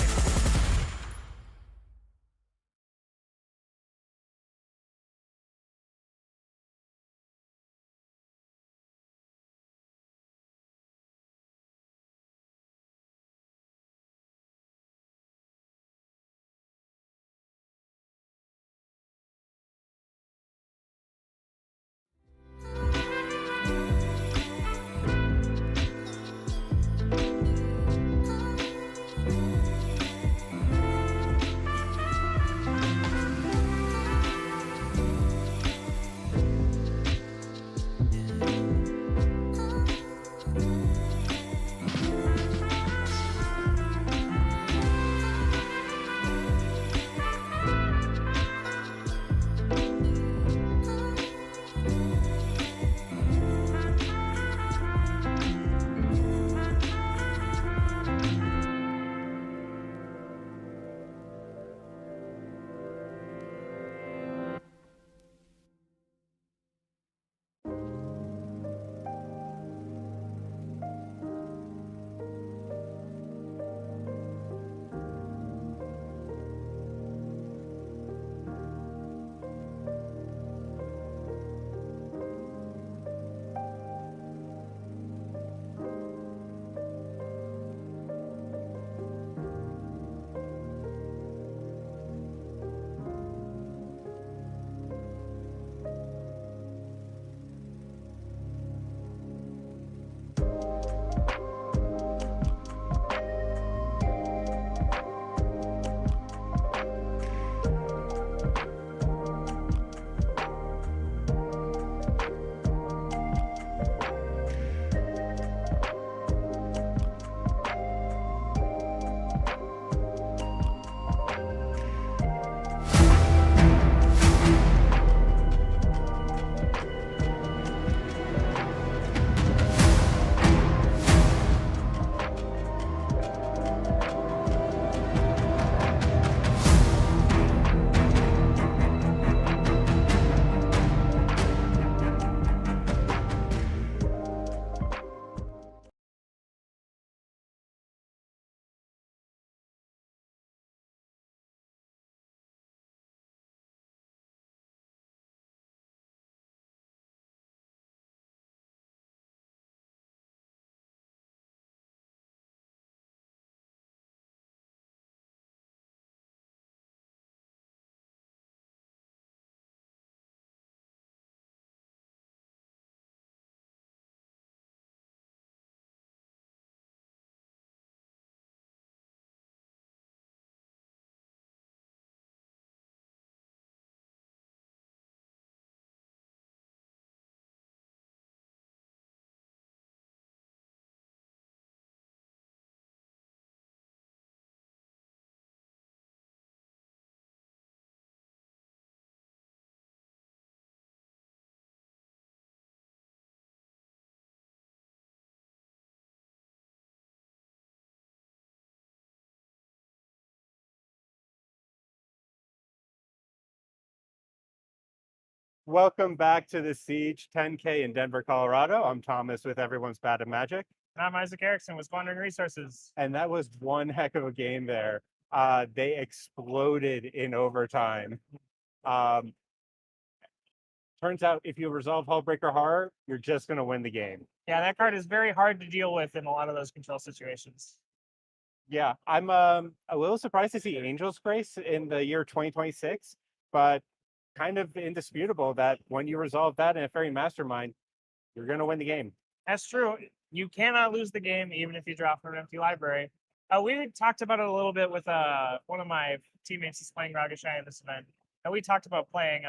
Welcome back to the Siege 10K in Denver, Colorado. I'm Thomas with Everyone's Bad at Magic. And I'm Isaac Erickson with Squandering Resources. And that was one heck of a game there. They exploded in overtime. Turns out if you resolve Hullbreaker Horror, you're just going to win the game. Yeah, that card is very hard to deal with in a lot of those control situations. Yeah, I'm a little surprised to see Angel's Grace in the year 2026, but kind of indisputable that when you resolve that in a Fairy Mastermind, you're going to win the game. That's true. You cannot lose the game even if you drop from an empty library. We talked about it a little bit with one of my teammates is playing Ragashai in this event, and we talked about playing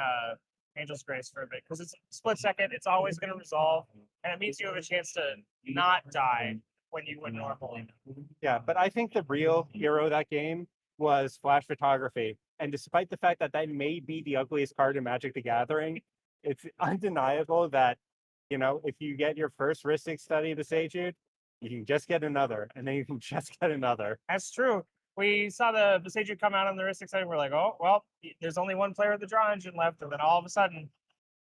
Angel's Grace for a bit because it's split second. It's always going to resolve, and it means you have a chance to not die when you would normally. Yeah, but I think the real hero of that game was Flash Photography. And despite the fact that that may be the ugliest card in Magic the Gathering, it's undeniable that, you know, if you get your first Ristic study of the Sage-Ude, you can just get another, and then you can just get another. That's true. We saw the Sage-Ude come out on the Ristic side, and we're like, oh, well, there's only one player with the draw engine left, and then all of a sudden,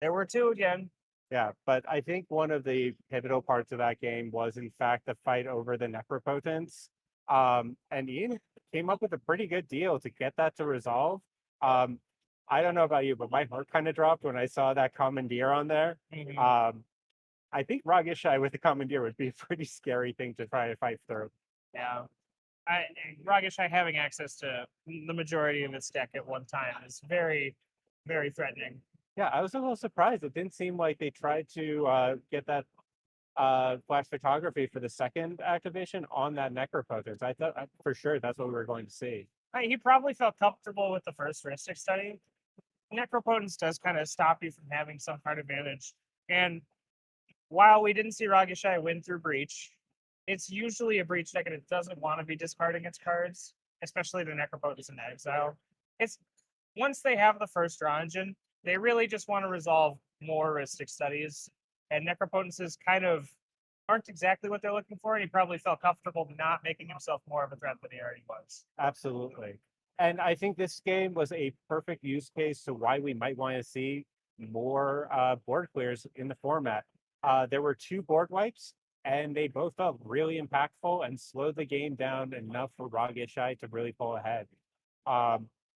there were two again. Yeah, but I think one of the pivotal parts of that game was, in fact, the fight over the Necropotence. And Ian came up with a pretty good deal to get that to resolve. I don't know about you, but my heart kind of dropped when I saw that Commandeer on there. Mm-hmm. I think Ragashai with the Commandeer would be a pretty scary thing to try to fight through. Yeah. Ragashai having access to the majority of its deck at one time is very, very threatening. Yeah, I was a little surprised. It didn't seem like they tried to get that Flash Photography for the second activation on that Necropotence. I thought for sure that's what we were going to see. He probably felt comfortable with the first Ristic study. Necropotence does kind of stop you from having some card advantage. And while we didn't see Ragashai win through Breach, it's usually a Breach deck and it doesn't want to be discarding its cards, especially the Necropotence in Exile. It's once they have the first draw engine, they really just want to resolve more Ristic studies. And Necropotences kind of aren't exactly what they're looking for, and he probably felt comfortable not making himself more of a threat than he already was. Absolutely. And I think this game was a perfect use case to why we might want to see more board clears in the format. There were 2 board wipes, and they both felt really impactful and slowed the game down enough for Ragashai to really pull ahead.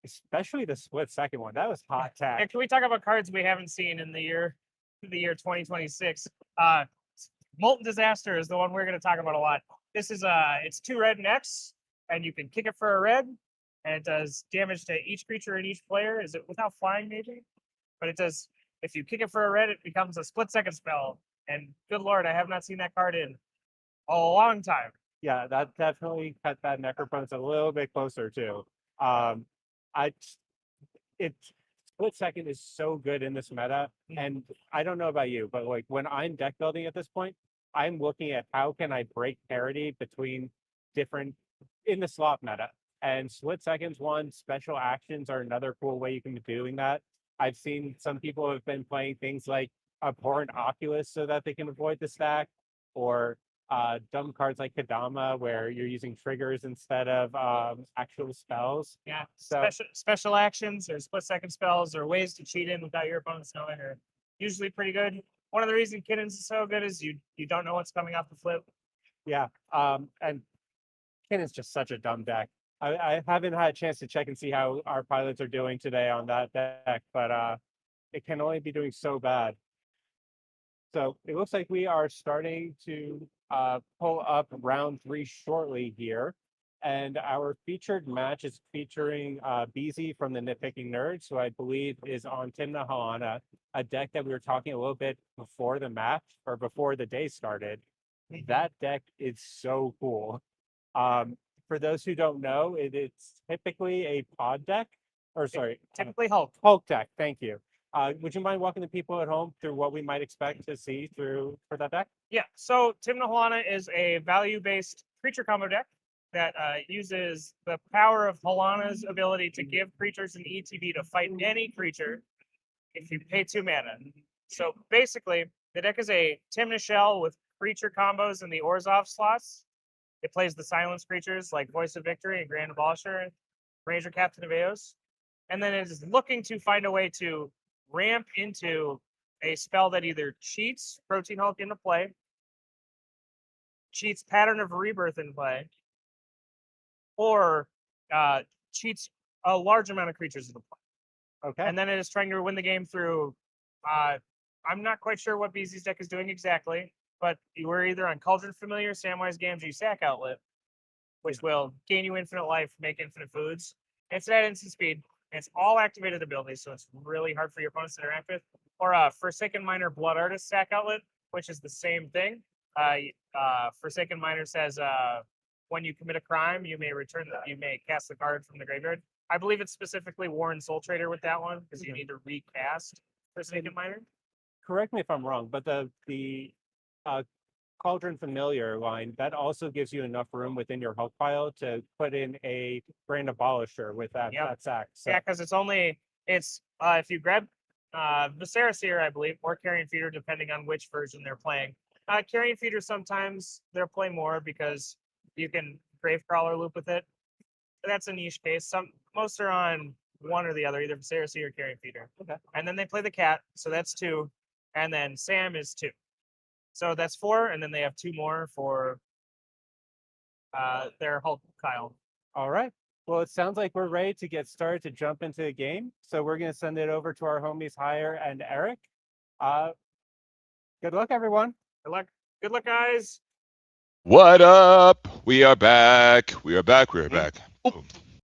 Especially the split second one. That was hot tack. And can we talk about cards we haven't seen in the year 2026? Molten Disaster is the one we're going to talk about a lot. This is it's 2 red and X, and you can kick it for a red, and it does damage to each creature and each player. Is it without flying maybe? But it does. If you kick it for a red, it becomes a split second spell. And good lord, I have not seen that card in a long time. Yeah, that definitely cut that Necropotence a little bit closer too. Split second is so good in this meta, and I don't know about you, but like when I'm deck building at this point, I'm looking at how can I break parity between different in the slot meta. And split seconds one, special actions are another cool way you can be doing that. I've seen some people have been playing things like Abhorrent Oculus so that they can avoid the stack, or dumb cards like Kadama where you're using triggers instead of actual spells. Yeah, so special actions or split second spells or ways to cheat in without your opponents knowing are usually pretty good. One of the reasons Kittens is so good is you don't know what's coming off the flip. Yeah, and Kittens just such a dumb deck. I haven't had a chance to check and see how our pilots are doing today on that deck, but it can only be doing so bad. So it looks like we are starting to pull up round 3 shortly here. And our featured match is featuring BZ from the Nitpicking Nerds, who I believe is on Timna Halana, a deck that we were talking a little bit before the match or before the day started. That deck is so cool. For those who don't know, it's typically a pod deck, or sorry, typically Hulk. Hulk deck. Thank you. Would you mind walking the people at home through what we might expect to see for that deck? Yeah. So Timna Halana is a value-based creature combo deck that uses the power of Halana's ability to give creatures an ETB to fight any creature if you pay 2 mana. So basically, the deck is a Timna shell with creature combos in the Orzhov slots. It plays the silence creatures like Voice of Victory and Grand Abolisher, Ranger Captain of Eos. And then it is looking to find a way to ramp into a spell that either cheats Protein Hulk into play, cheats Pattern of Rebirth in play, or cheats a large amount of creatures into play. Okay. And then it is trying to win the game through. I'm not quite sure what BZ's deck is doing exactly, but we're either on Cauldron Familiar, Samwise Gamgee, Sack Outlet, which will gain you infinite life, make infinite foods. It's at instant speed. It's all activated abilities, so it's really hard for your opponents to interact with. Or Forsaken Miner, Blood Artist, Sack Outlet, which is the same thing. Forsaken Miner says when you commit a crime, you may cast the card from the graveyard. I believe it's specifically Warren Soul Trader with that one because you need to recast Forsaken Miner. Correct me if I'm wrong, but the Cauldron Familiar line, that also gives you enough room within your Hulk pile to put in a Grand Abolisher with that sack. So. Yeah, because it's if you grab Viserys here, I believe, or Carrion Feeder, depending on which version they're playing. Carrion Feeder, sometimes they'll play more because you can Gravecrawler loop with it. That's a niche case. Most are on one or the other, either Viserys or Carrion Feeder. Okay. And then they play the cat, so that's 2. And then Sam is 2. So that's 4, and then they have 2 more for their Hulk Kyle. All right. Well, it sounds like we're ready to get started to jump into the game. So we're going to send it over to our homies Hire and Eric. Good luck, everyone. Good luck. Good luck, guys. What up? We are back. We are back. We are back. Oh,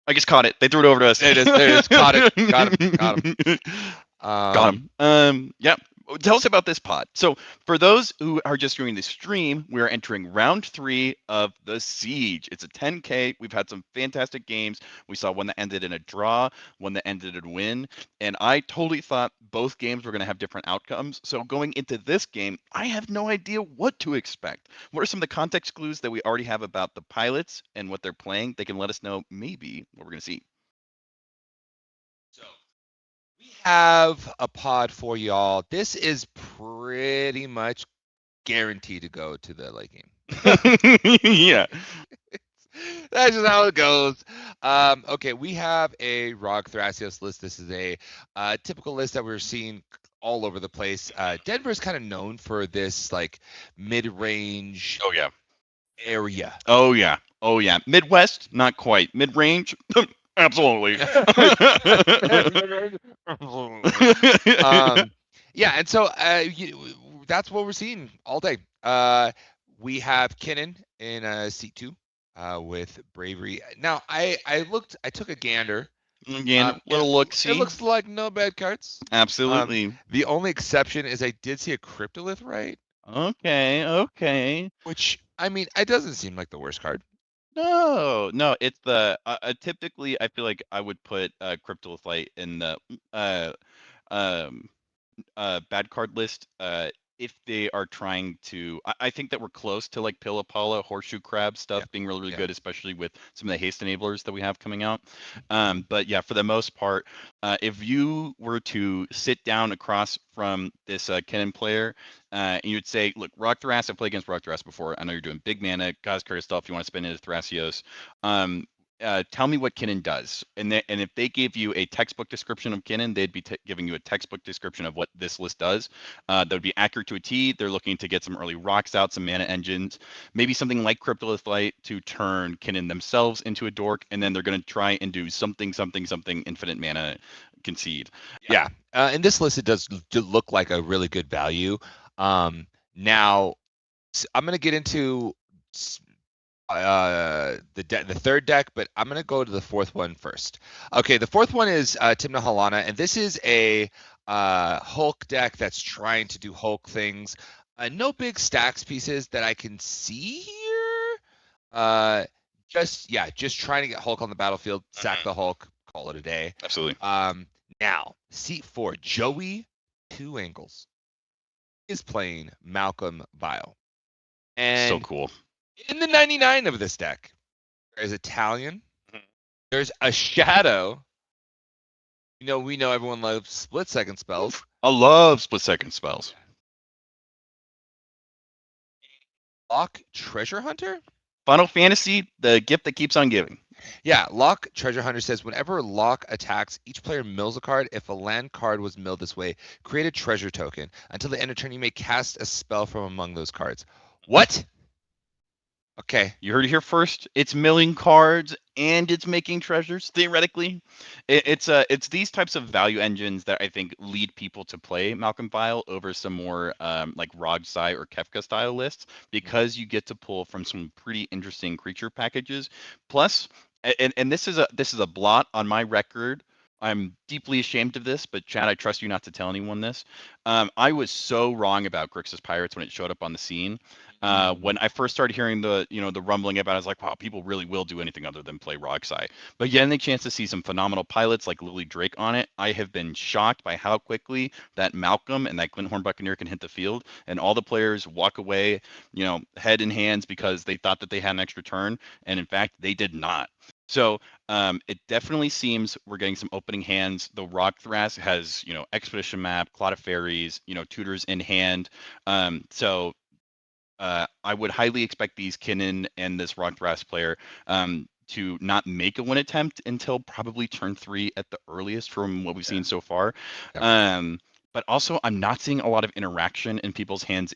I just caught it. They threw it over to us. There it is. There it is. Caught it. Got him. Got him. Got him. Yeah. Tell us about this pod. So for those who are just doing the stream, we are entering round 3 of the Siege. It's a 10K. We've had some fantastic games. We saw one that ended in a draw, one that ended in a win. And I totally thought both games were going to have different outcomes. So going into this game, I have no idea what to expect. What are some of the context clues that we already have about the pilots and what they're playing? They can let us know maybe what we're going to see. Have a pod for y'all. This is pretty much guaranteed to go to the late game. Yeah. That's just how it goes. Okay, we have a Rog Thrasios list. This is a typical list that we're seeing all over the place. Denver's kind of known for this like mid-range area. Oh yeah. Midwest, not quite. Mid-range, absolutely. Yeah, and so that's what we're seeing all day. We have Kinnan in seat 2 with Bravery. Now, I took a gander. Little look-see. It looks like no bad cards. Absolutely. The only exception is I did see a Cryptolith, right? Okay. Which, I mean, it doesn't seem like the worst card. No, it's the typically I feel like I would put Cryptolith Light in the bad card list if they are trying to. I think that we're close to like Pillapala, Horseshoe Crab stuff being really good, especially with some of the haste enablers that we have coming out. But yeah, for the most part, if you were to sit down across from this Kennen player and you'd say, look, Rock Thrass, I've played against Rock Thrass before. I know you're doing big mana, God's Curse stuff. You want to spin into Thrasios. Tell me what Kinnan does. And if they gave you a textbook description of Kinnan, they'd be giving you a textbook description of what this list does. That would be accurate to a T. They're looking to get some early rocks out, some mana engines, maybe something like Cryptolith Light to turn Kinnan themselves into a dork, and then they're going to try and do something infinite mana concede. Yeah. In this list, it does look like a really good value. Now, I'm going to get into the third deck, but I'm going to go to the fourth one first. Okay, the fourth one is Timna Halana, and this is a Hulk deck that's trying to do Hulk things. No big stacks pieces that I can see here. Just trying to get Hulk on the battlefield, sack the Hulk, call it a day. Absolutely. Now, seat 4, Joey Two Angles is playing Malcolm Vile. And so cool. In the 99 of this deck, there's Italian. There's a Shadow. We know everyone loves split-second spells. I love split-second spells. Lock Treasure Hunter? Final Fantasy, the gift that keeps on giving. Yeah, Lock Treasure Hunter says whenever Lock attacks, each player mills a card. If a land card was milled this way, create a treasure token. Until the end of turn, you may cast a spell from among those cards. What? Okay. You heard it here first. It's milling cards and it's making treasures. Theoretically, it's these types of value engines that I think lead people to play Malcolm Vile over some more like Rogsai or Kefka style lists, because you get to pull from some pretty interesting creature packages. Plus, and this is a blot on my record. I'm deeply ashamed of this, but Chad, I trust you not to tell anyone this. I was so wrong about Grixis Pirates when it showed up on the scene. When I first started hearing the rumbling about it, I was like, wow, people really will do anything other than play Rogsai. But getting the chance to see some phenomenal pilots like Lily Drake on it, I have been shocked by how quickly that Malcolm and that Glinthorn Buccaneer can hit the field, and all the players walk away, head in hands because they thought that they had an extra turn, and in fact, they did not. So it definitely seems we're getting some opening hands. The Rock Thrash has, Expedition Map, Clot of Fairies, tutors in hand. So I would highly expect these Kinnan and this Rock Thrash player to not make a win attempt until probably turn 3 at the earliest from what we've seen so far. But also, I'm not seeing a lot of interaction in people's hands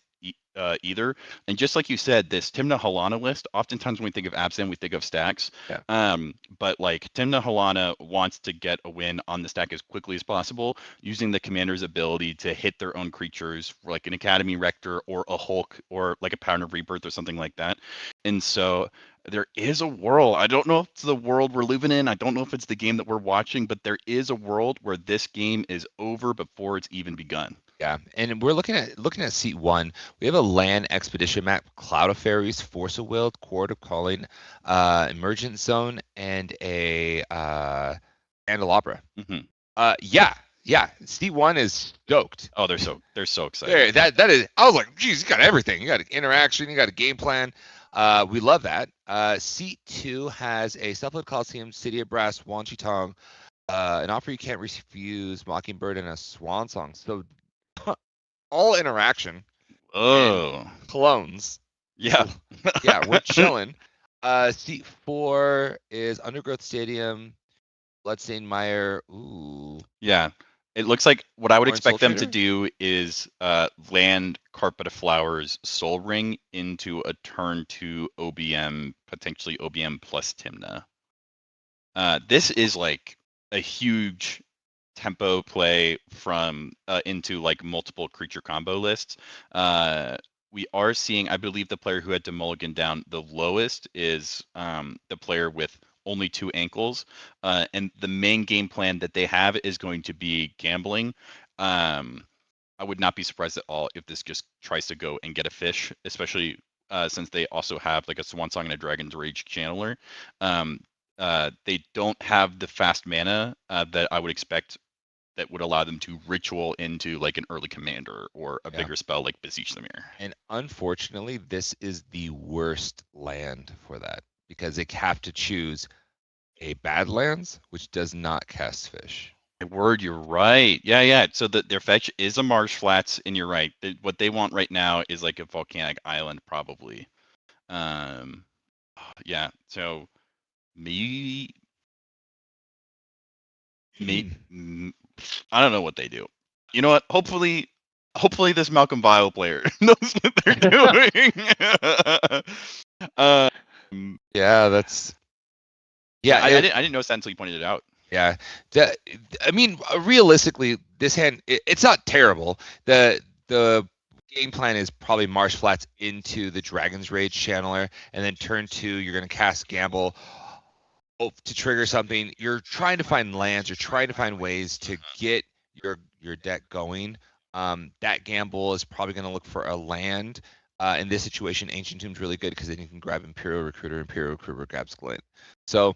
either. And just like you said, this Timna Halana list, oftentimes when we think of Abzan, we think of stacks. But like Timna Halana wants to get a win on the stack as quickly as possible, using the commander's ability to hit their own creatures, like an Academy Rector or a Hulk or like a Pattern of Rebirth or something like that. And so there is a world. I don't know if it's the world we're living in. I don't know if it's the game that we're watching, but there is a world where this game is over before it's even begun. Yeah, and we're looking at seat 1. We have a land expedition map, Cloud of Fairies, Force of Will, Court of Calling, Emergent Zone, and a Candelabra. Yeah. Seat 1 is stoked. Oh, they're so excited. That is. I was like, geez, you got everything. You got an interaction. You got a game plan. We love that. Seat 2 has a Stealthwood Coliseum, City of Brass, Wan Chi Tong, an offer you can't refuse, Mockingbird, and a Swan Song. So all interaction. Oh, clones. Yeah. Yeah, we're chilling. Seat 4 is Undergrowth Stadium, Bloodstained Mire. Ooh. Yeah. It looks like what I would Orange expect Soul them to Trader? do is land Carpet of Flowers Soul Ring into a turn 2 OBM, potentially OBM plus Timna. This is like a huge tempo play from into like multiple creature combo lists. We are seeing, I believe the player who had to mulligan down the lowest is the player with only 2 ankles. And the main game plan that they have is going to be gambling. I would not be surprised at all if this just tries to go and get a fish, especially since they also have like a Swan Song and a Dragon's Rage channeler. They don't have the fast mana that I would expect that would allow them to ritual into like an early commander or a bigger spell like Beseech the Mirror. And unfortunately, this is the worst land for that because they have to choose a Badlands, which does not cast fish. Word, you're right. Yeah. So their fetch is a Marsh Flats, and you're right. What they want right now is like a volcanic island, probably. Yeah. So maybe I don't know what they do. You know what? Hopefully this Malcolm Vile player knows what they're doing. Yeah, that's. Yeah, I didn't notice that until you pointed it out. Yeah, I mean, realistically, this hand it's not terrible. The game plan is probably Marsh Flats into the Dragon's Rage channeler, and then turn 2, you're gonna cast Gamble to trigger something. You're trying to find lands. You're trying to find ways to get your deck going. That Gamble is probably gonna look for a land. In this situation, Ancient Tomb's really good because then you can grab Imperial Recruiter grabs Glint. So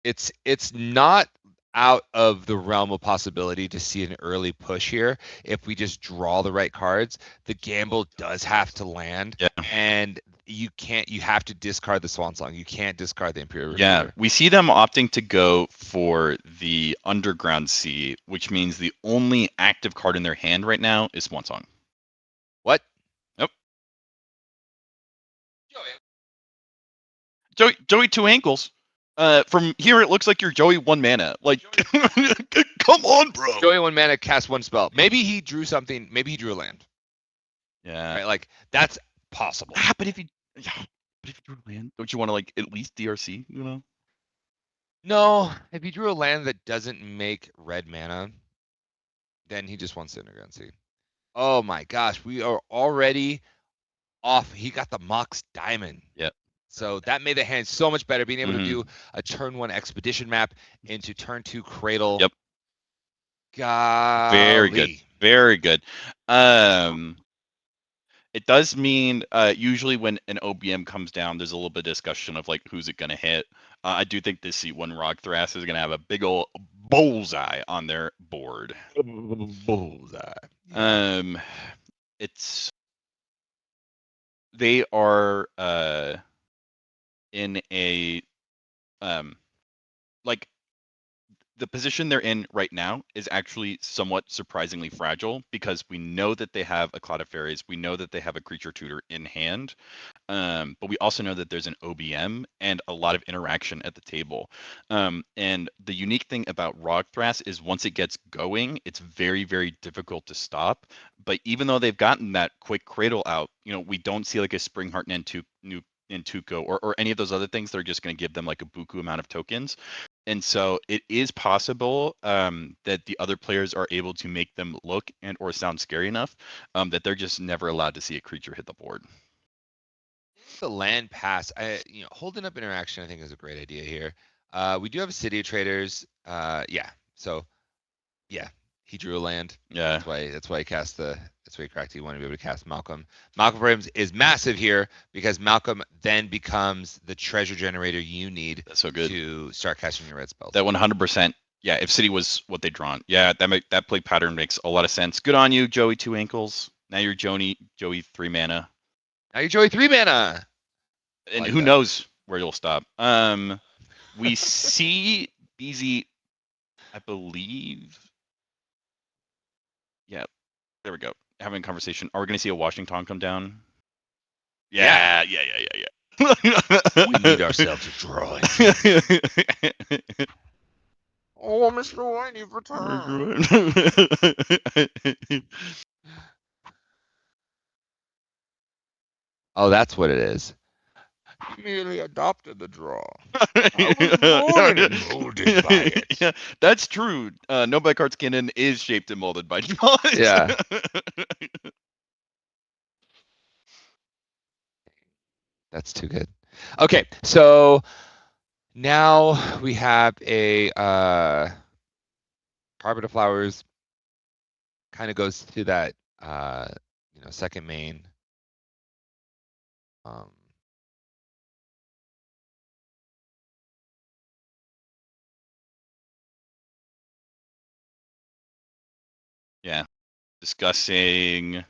it's not out of the realm of possibility to see an early push here if we just draw the right cards. The Gamble does have to land, and you have to discard the Swan Song. You can't discard the Imperial Recruiter. Yeah, we see them opting to go for the Underground Sea, which means the only active card in their hand right now is Swan Song. What? Nope. Joey 2 ankles. From here it looks like you're Joey 1 mana. Like, come on, bro. Joey 1 mana, cast 1 spell. Maybe he drew something. Maybe he drew a land. Yeah. Right. Like that's possible. But if you drew a land, don't you want to like at least DRC? You know. No, if he drew a land that doesn't make red mana, then he just wants Synergancy. Oh my gosh, we are already off. He got the Mox Diamond. Yep. So that made the hand so much better, being able to Mhm. do a turn 1 expedition map into turn 2 cradle. Yep. Golly. Very good. Very good. It does mean usually when an OBM comes down, there's a little bit of discussion of like who's it going to hit. I do think this C1 Rock Thrass is going to have a big old bullseye on their board. Bullseye. It's they are in a like the position they're in right now is actually somewhat surprisingly fragile because we know that they have a Cloud of Fairies, we know that they have a creature tutor in hand, but we also know that there's an OBM and a lot of interaction at the table. And the unique thing about Rock Thrass is once it gets going, it's very, very difficult to stop. But even though they've gotten that quick cradle out, you know, we don't see like a Springheart Nantuko or any of those other things that are just going to give them like a buku amount of tokens. And so it is possible that the other players are able to make them look and or sound scary enough that they're just never allowed to see a creature hit the board. The land pass, holding up interaction, I think is a great idea here. We do have a City of Traders. Yeah. So, yeah, he drew a land. Yeah. That's why he cast that's why he cracked. He wanted to be able to cast Malcolm. Malcolm for him is massive here because Malcolm then becomes the treasure generator you need. That's so good to start casting your red spells. That 100%. Yeah. If City was what they drawn, yeah, that play pattern makes a lot of sense. Good on you, Joey 2 ankles. Now you're Joey 3 mana. Now you're Joey 3 mana. And who knows where you'll stop. We see BZ, I believe. Yeah, there we go. Having a conversation. Are we going to see a Washington come down? Yeah. We need ourselves a drawing. Oh, Mr. Whitey for time. Oh, that's what it is. He merely adopted the draw. I was born and molded by it. Yeah, that's true. No by Cards Canon is shaped and molded by draws. Yeah. That's too good. Okay, so now we have a Carpet of Flowers. Kind of goes to that second main. Yeah. Discussing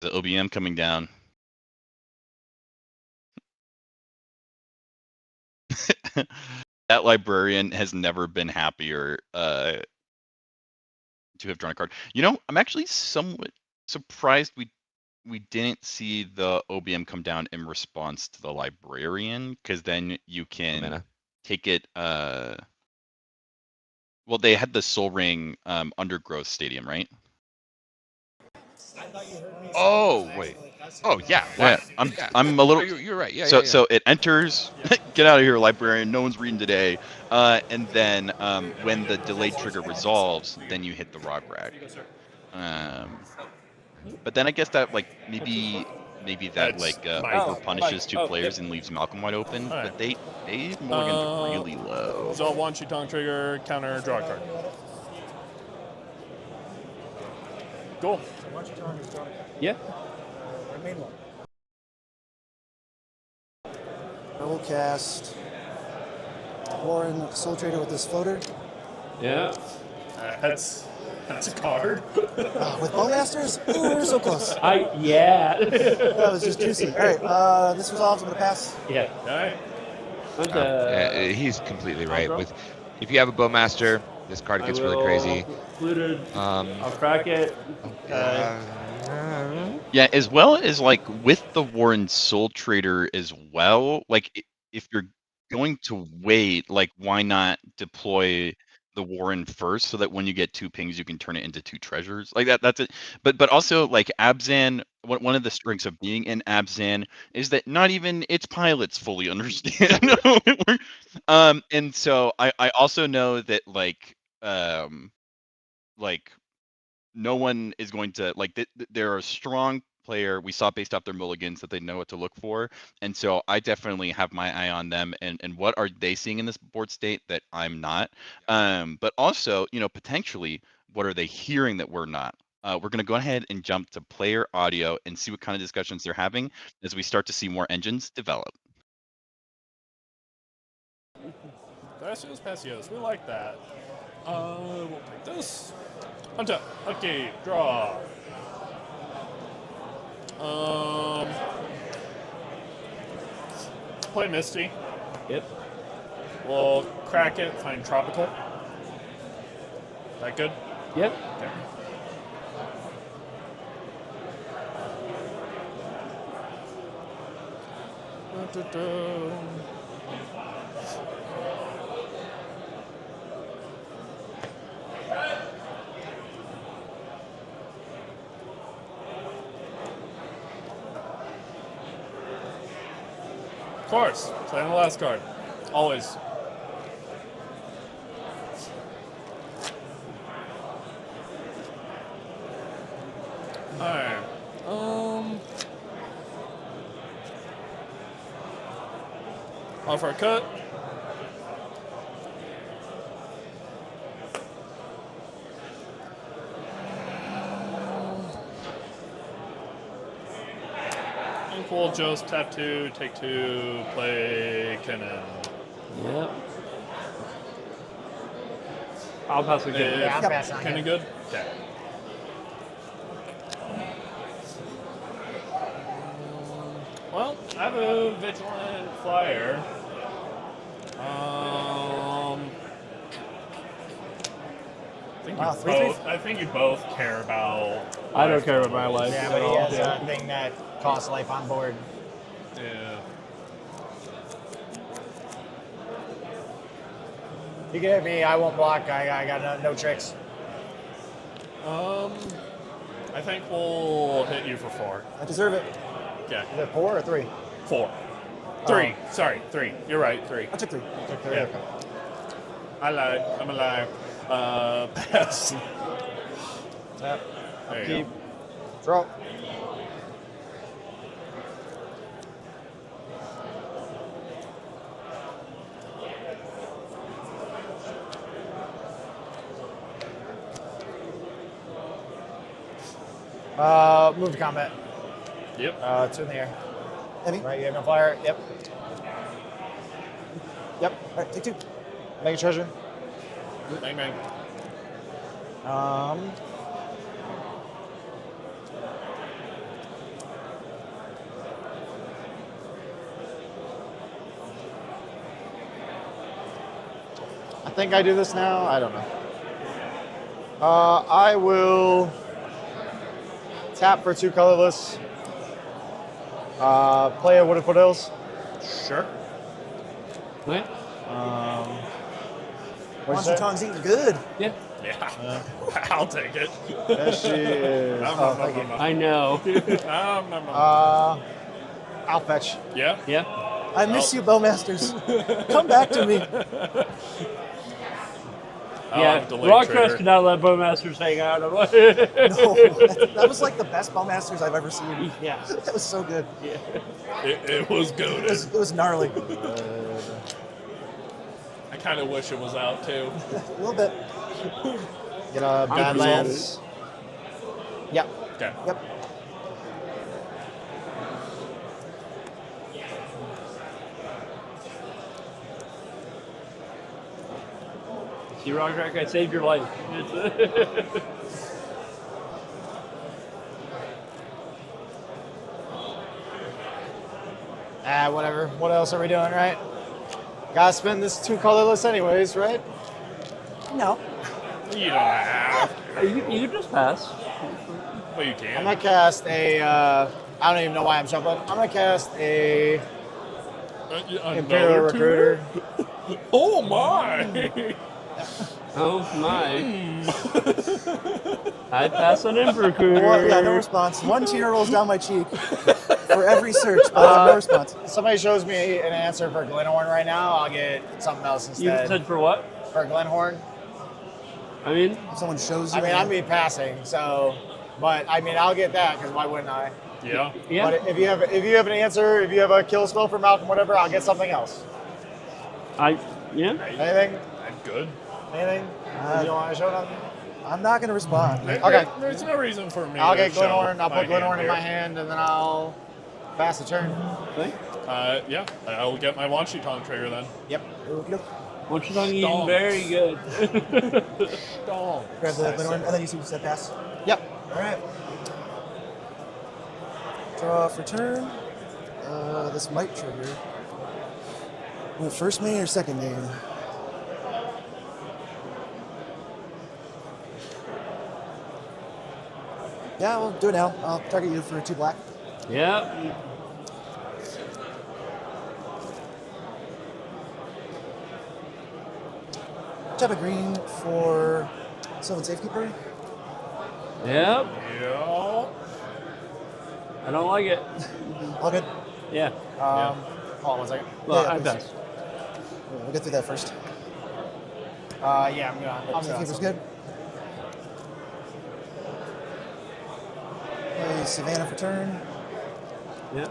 the OBM coming down. That librarian has never been happier to have drawn a card. You know, I'm actually somewhat surprised we didn't see the OBM come down in response to the librarian, because then you can take it. Well, they had the Soul Ring Undergrowth Stadium, right? Oh wait. Oh yeah. Yeah, I'm a little. You're right. Yeah. So it enters. Get out of here, librarian. No one's reading today. And then when the delayed trigger resolves, then you hit the Rock Rack. But then I guess that like maybe that like over punishes two players and leaves Malcolm wide open. But they Morgan's really low. Resolve 1, shoot tongue trigger, counter, draw a card. Cool. Yeah. Main one. I will cast Warren Soul Trader with this floater. Yeah. That's a card. With Bowmasters? Ooh, we're so close. Yeah. That was just juicy. All right, this resolves. I'm going to pass. Yeah. All right. He's completely right. If you have a Bowmaster, this card gets really crazy. I'll crack it. Yeah, as well as like with the Warren Soul Trader as well. Like if you're going to wait, like why not deploy the Warren first so that when you get 2 pings, you can turn it into 2 treasures like that. That's it. But also like Abzan. One of the strengths of being in Abzan is that not even its pilots fully understand. And so I also know that like no one is going to like they're a strong player. We saw based off their mulligans that they know what to look for, and so I definitely have my eye on them and what are they seeing in this board state that I'm not. But also, potentially what are they hearing that we're not. We're going to go ahead and jump to player audio and see what kind of discussions they're having as we start to see more engines develop. Patios, we like that. We'll take this. Untap. Okay, draw. Play Misty. Yep. We'll crack it, find Tropical. That good? Yep. Okay. Of course, playing the last card. Always. Alright. Offer a cut. We'll just tap 2, take 2, play Kennen. Yep. I'll pass it good. Yeah, I'll pass on Kennen it. good? Okay. Well, I have a Vigilant Flyer. I think you both care about. I don't care about my life. Yeah, but he has a thing that costs life on board. Yeah. You can hit me. I won't block. I got no tricks. I think we'll hit you for 4. I deserve it. Okay. Is it 4 or 3? 4. 3. Sorry, 3. You're right, 3. I took 3. Yeah. Okay. I lied. I'm a liar. Pass. Tap. There you Keep. go. Draw. Move to combat. Yep. 2 in the air. Right, you have no flyer. Yep. Yep. All right, take 2. Make a treasure. Bang, bang. I think I do this now. I don't know. I will tap for 2 colorless. Play a Wooded Foothills. Sure. Okay. Monster Tongue's eating good. Yeah. Yeah. I'll take it. There she is. Oh, thank you. I know. I'll fetch. Yeah? Yeah. I miss you, Bowmasters. Come back to me. Yeah, Rockcrest could not let Bowmasters hang out. I'm like, No, that was like the best Bowmasters I've ever seen. Yeah. That was so good. Yeah. It was good. It was gnarly. I kind of wish it was out too. A little bit. Get a Badlands. Yep. Okay. Yep. See, Rockcrest, I saved your life. Whatever. What else are we doing, right? Gotta spend this 2 colorless anyways, right? No. You don't have. You just pass. Well, you can. I'm gonna cast a. I don't even know why I'm shuffling. I'm gonna cast a Imperial Recruiter. Oh my! Oh my. I'd pass on Emperor Recruiter. Well, yeah, no response. One tear rolls down my cheek for every search, but I have no response. Somebody shows me an answer for Glenhorn right now, I'll get something else instead. You said for what? For Glenhorn. I mean, if someone shows you. I mean, I'm be passing, so, but I mean, I'll get that because why wouldn't I? Yeah. Yeah. But if you have an answer, if you have a kill spell for Malcolm, whatever, I'll get something else. Yeah. Anything? I'm good. Anything? You want to show nothing? I'm not going to respond. Okay. There's no reason for me. I'll to get Glenhorn. show I'll put my Glenhorn in hand my here. hand, and then I'll pass the turn. Yeah. I'll get my Wanchiton trigger then. Yep. Wanchiton eating very good. Stomp. Grab the Glenhorn, and then you see set pass. Yep. All right. Draw for turn. This might trigger. First main or second main? Yeah, we'll do it now. I'll target you for 2 black. Yeah. Tap a green for Sylvan Safekeeper. Yep. Yeah. I don't like it. All good. Yeah. Hold on 1 second. Well, Yeah, I please. pass. We'll get through that first. Yeah, I'm gonna. Safekeeper's good. Play Savannah for turn. Yeah.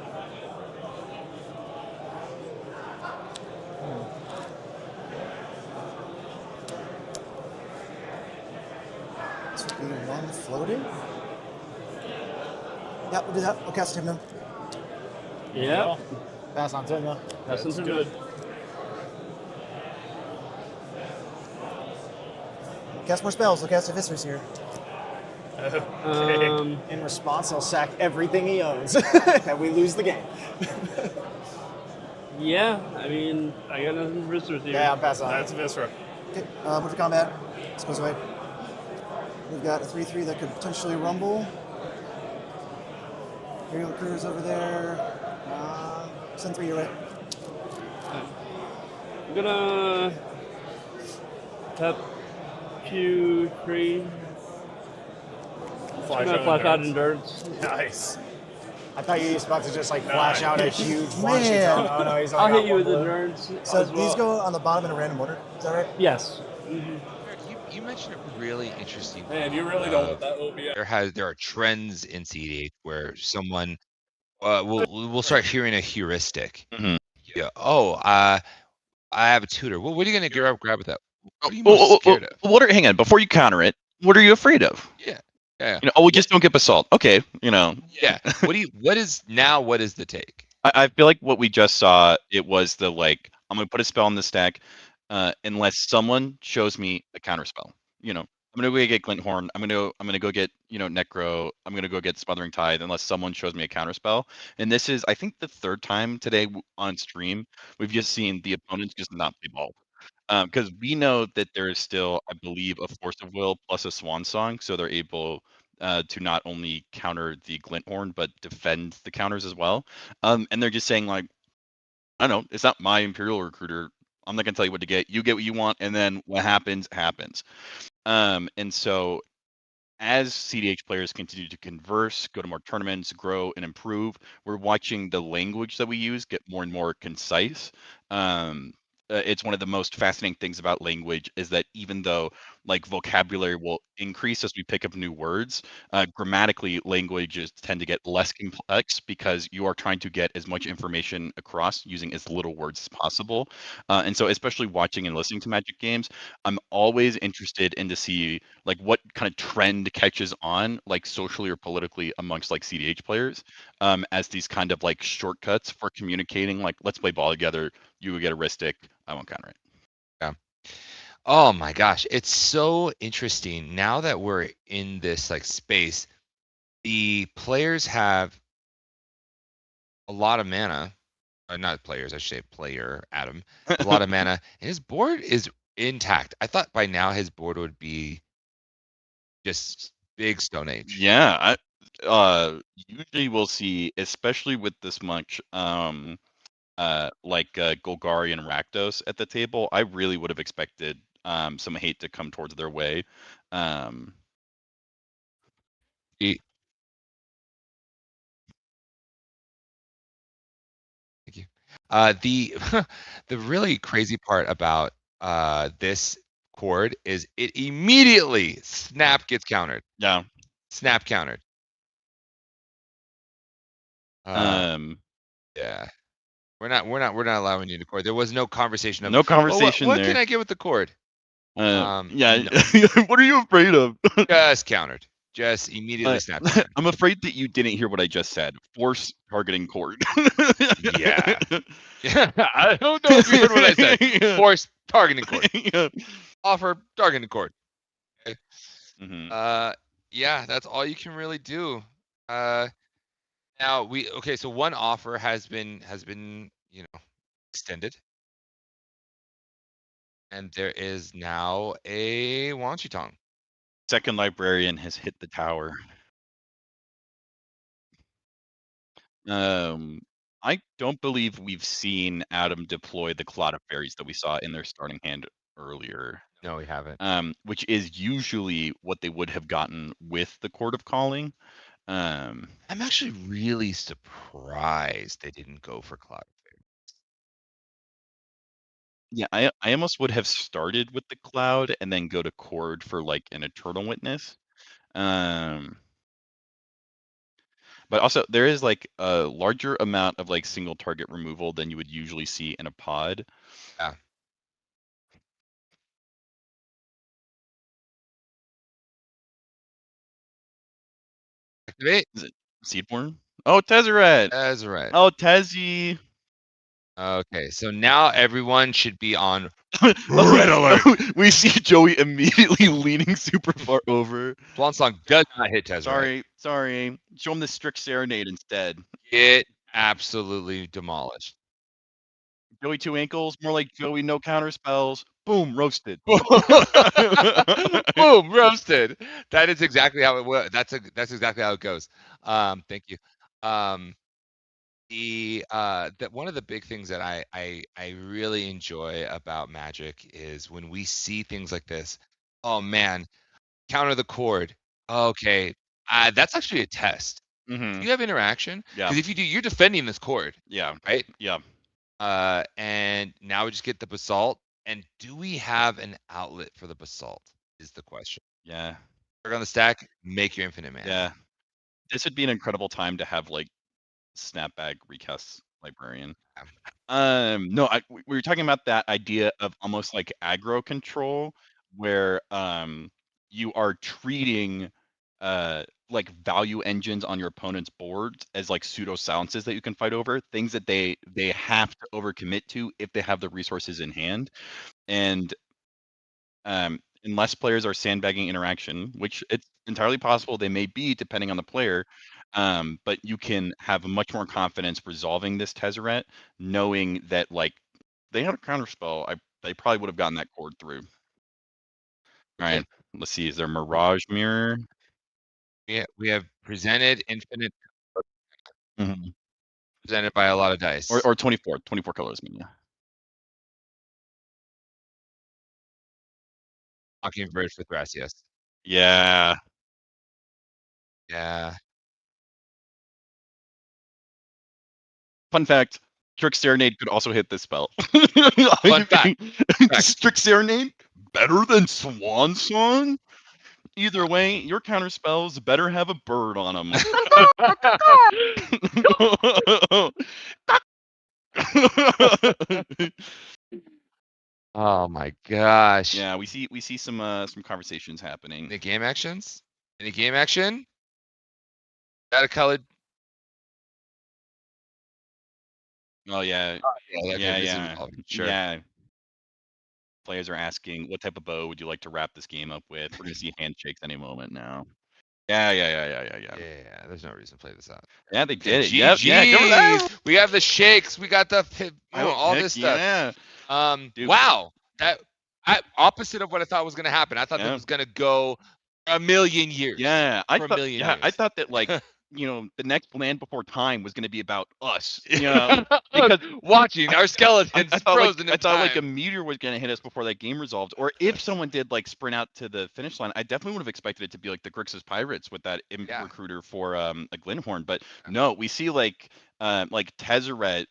This would be 1 floating. Yeah, we'll do that. We'll cast him now. Yeah. Pass on turn though. That's good. Cast more spells. We'll cast Eviscerus here. Okay. In response, he'll sack everything he owns, and we lose the game. Yeah. I mean, I got nothing for Viscera here. Yeah, I'll pass on. That's Viscera. Okay, move to combat. This goes away. We've got a 3/3 that could potentially rumble. Imperial Recruiter's over there. Send 3 your way. I'm gonna tap 2, 3. I'm gonna flash out Endurance. Nice. I thought you were about to just like flash out a huge Man. Wanchiton. Oh no, he's I'll only hit got you one with blue. Endurance. So as these well. go on the bottom in a random order. Is that right? Yes. You mentioned a really interesting. Man, you really don't want that OBS. There are trends in CDH where someone we'll start hearing a heuristic. Yeah. Oh, I have a tutor. Well, what are you gonna grab with that? What are you most scared of? Hang on, before you counter it, what are you afraid of? Yeah. Yeah. We just don't get basalt. Okay, Yeah. What is the take? I feel like what we just saw, it was the I'm gonna put a spell in the stack, unless someone shows me a counter spell. I'm gonna go get Glinthorn. I'm gonna go get Necro. I'm gonna go get Smothering Tithe unless someone shows me a counter spell. And this is, I think, the 3rd time today on stream we've just seen the opponents just not play ball. Because we know that there is still, I believe, a Force of Will plus a Swan Song, so they're able to not only counter the Glinthorn but defend the counters as well. And they're just saying I don't know, it's not my Imperial Recruiter. I'm not gonna tell you what to get. You get what you want, and then what happens happens. And so as CDH players continue to converse, go to more tournaments, grow and improve, we're watching the language that we use get more and more concise. It's one of the most fascinating things about language is that even though vocabulary will increase as we pick up new words, grammatically languages tend to get less complex because you are trying to get as much information across using as little words as possible. And so especially watching and listening to Magic games, I'm always interested in to see what kind of trend catches on socially or politically amongst CDH players, as these kind of shortcuts for communicating let's play ball together, you would get a Ristic, I won't counter it. Yeah. Oh my gosh, it's so interesting now that we're in this space. The players have a lot of mana. Not players, I should say player Adam. A lot of mana, and his board is intact. I thought by now his board would be just big Stone Age. Yeah. Usually we'll see, especially with this much like Golgari and Rakdos at the table, I really would have expected some hate to come towards their way. Thank you. The the really crazy part about this chord is it immediately snap gets countered. Yeah. Snap countered. Yeah. We're not allowing you to chord. There was no conversation of No conversation what there. can I get with the chord? Yeah. No. What are you afraid of? Just countered. Just immediately snap countered. I'm afraid that you didn't hear what I just said. Force targeting chord. Yeah. I don't know if you heard what I said. Force targeting chord. Offer targeting chord. Okay. Yeah, that's all you can really do. Now so one offer has been extended. And there is now a Wanchitong. Second librarian has hit the tower. I don't believe we've seen Adam deploy the Clot of Fairies that we saw in their starting hand earlier. No, we haven't. Which is usually what they would have gotten with the Court of Calling. I'm actually really surprised they didn't go for Clot of Fairies. Yeah, I almost would have started with the Cloud and then go to Chord for like an Eternal Witness. But also there is like a larger amount of like single target removal than you would usually see in a pod. Yeah. Activate. Is it Seedborn? Oh, Tezzeret. Tezzeret. Oh, Tezzy. Okay, so now everyone should be on red alert. We see Joey immediately leaning super far over. Swansong does not hit Tezzeret. Sorry. Show him the Strict Serenade instead. Get absolutely demolished. Joey 2 ankles, more like Joey no counter spells. Boom, roasted. Boom, roasted. That is exactly how it was. That's exactly how it goes. Thank you. That one of the big things that I really enjoy about Magic is when we see things like this. Oh man, counter the chord. Okay, that's actually a test. Mm-hmm. You have interaction. Yeah. Because if you do, you're defending this chord. Yeah. Right. Yeah. And now we just get the basalt. And do we have an outlet for the basalt? Is the question. Yeah. Work on the stack. Make your infinite mana. Yeah. This would be an incredible time to have like Snapback recast Librarian. No, we were talking about that idea of almost like aggro control, where you are treating like value engines on your opponent's board as like pseudo silences that you can fight over, things that they have to overcommit to if they have the resources in hand. And unless players are sandbagging interaction, which it's entirely possible they may be depending on the player, but you can have much more confidence resolving this Tezzeret, knowing that like they had a counterspell, they probably would have gotten that chord through. All right, let's see. Is there Mirage Mirror? Yeah, we have presented infinite. Presented by a lot of dice. Or 24 colors, yeah. Mockingbird for Thrasios. Yeah. Yeah. Fun fact, Strict Serenade could also hit this spell. Fun fact. Strict Serenade, better than Swan Song? Either way, your counter spells better have a bird on them. Oh my gosh. Yeah, we see some conversations happening. Any game actions? Any game action? Got a colored. Oh yeah. Yeah. Sure. Yeah. Players are asking, what type of bow would you like to wrap this game up with? We're gonna see handshakes any moment now. Yeah. Yeah, there's no reason to play this out. Yeah, they did it. GGs. Yeah, we have the shakes. We got the all this stuff. Yeah. Wow. That opposite of what I thought was gonna happen. I thought that was gonna go A million years. Yeah, For a million years. I thought that like the next Land Before Time was going to be about us. Because watching our skeletons I thought frozen like, in time. like a meteor was going to hit us before that game resolved, or if someone did like sprint out to the finish line, I definitely would have expected it to be like the Grixis Pirates with that imp recruiter for a Glenhorn. But no, we see like Tezzeret,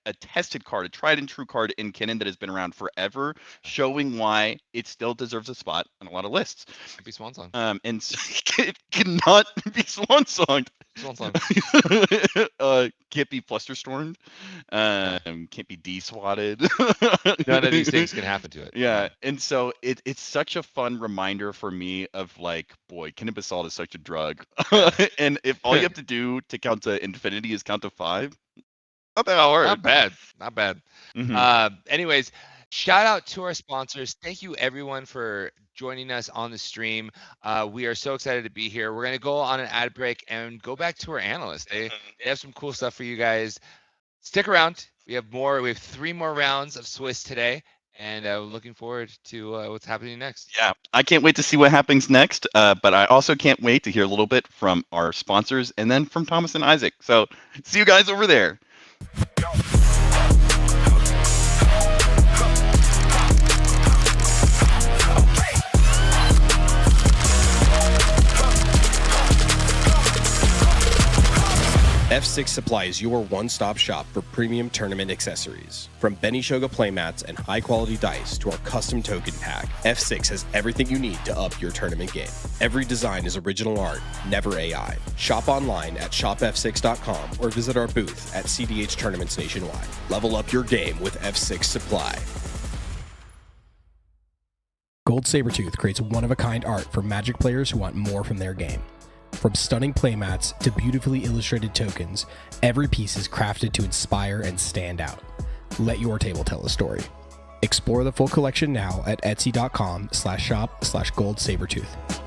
a tested card, a tried and true card in Kinnan that has been around forever, showing why it still deserves a spot on a lot of lists. Can't be Swansong. And so it cannot be Swansonged. Can't be Flusterstormed. Can't be D-swatted. None of these things can happen to it. Yeah, and so it's such a fun reminder for me of like, boy, Kinnan Basalt is such a drug. And if all you have to do to count to infinity is count to 5, not that hard. Not bad. Not bad. Mhm. Anyways, shout out to our sponsors. Thank you everyone for joining us on the stream. We are so excited to be here. We're going to go on an ad break and go back to our analysts. They have some cool stuff for you guys. Stick around. We have more. We have 3 more rounds of Swiss today, and looking forward to what's happening next. Yeah, I can't wait to see what happens next, but I also can't wait to hear a little bit from our sponsors and then from Thomas and Isaac. So see you guys over there. F6 Supply is your one-stop shop for premium tournament accessories. From Benishoga Playmats and high-quality dice to our custom token pack, F6 has everything you need to up your tournament game. Every design is original art, never AI. Shop online at shopf6.com or visit our booth at CDH tournaments nationwide. Level up your game with F6 Supply. Gold Sabertooth creates one-of-a-kind art for Magic players who want more from their game. From stunning playmats to beautifully illustrated tokens, every piece is crafted to inspire and stand out. Let your table tell a story. Explore the full collection now at etsy.com/shop/goldsabertooth.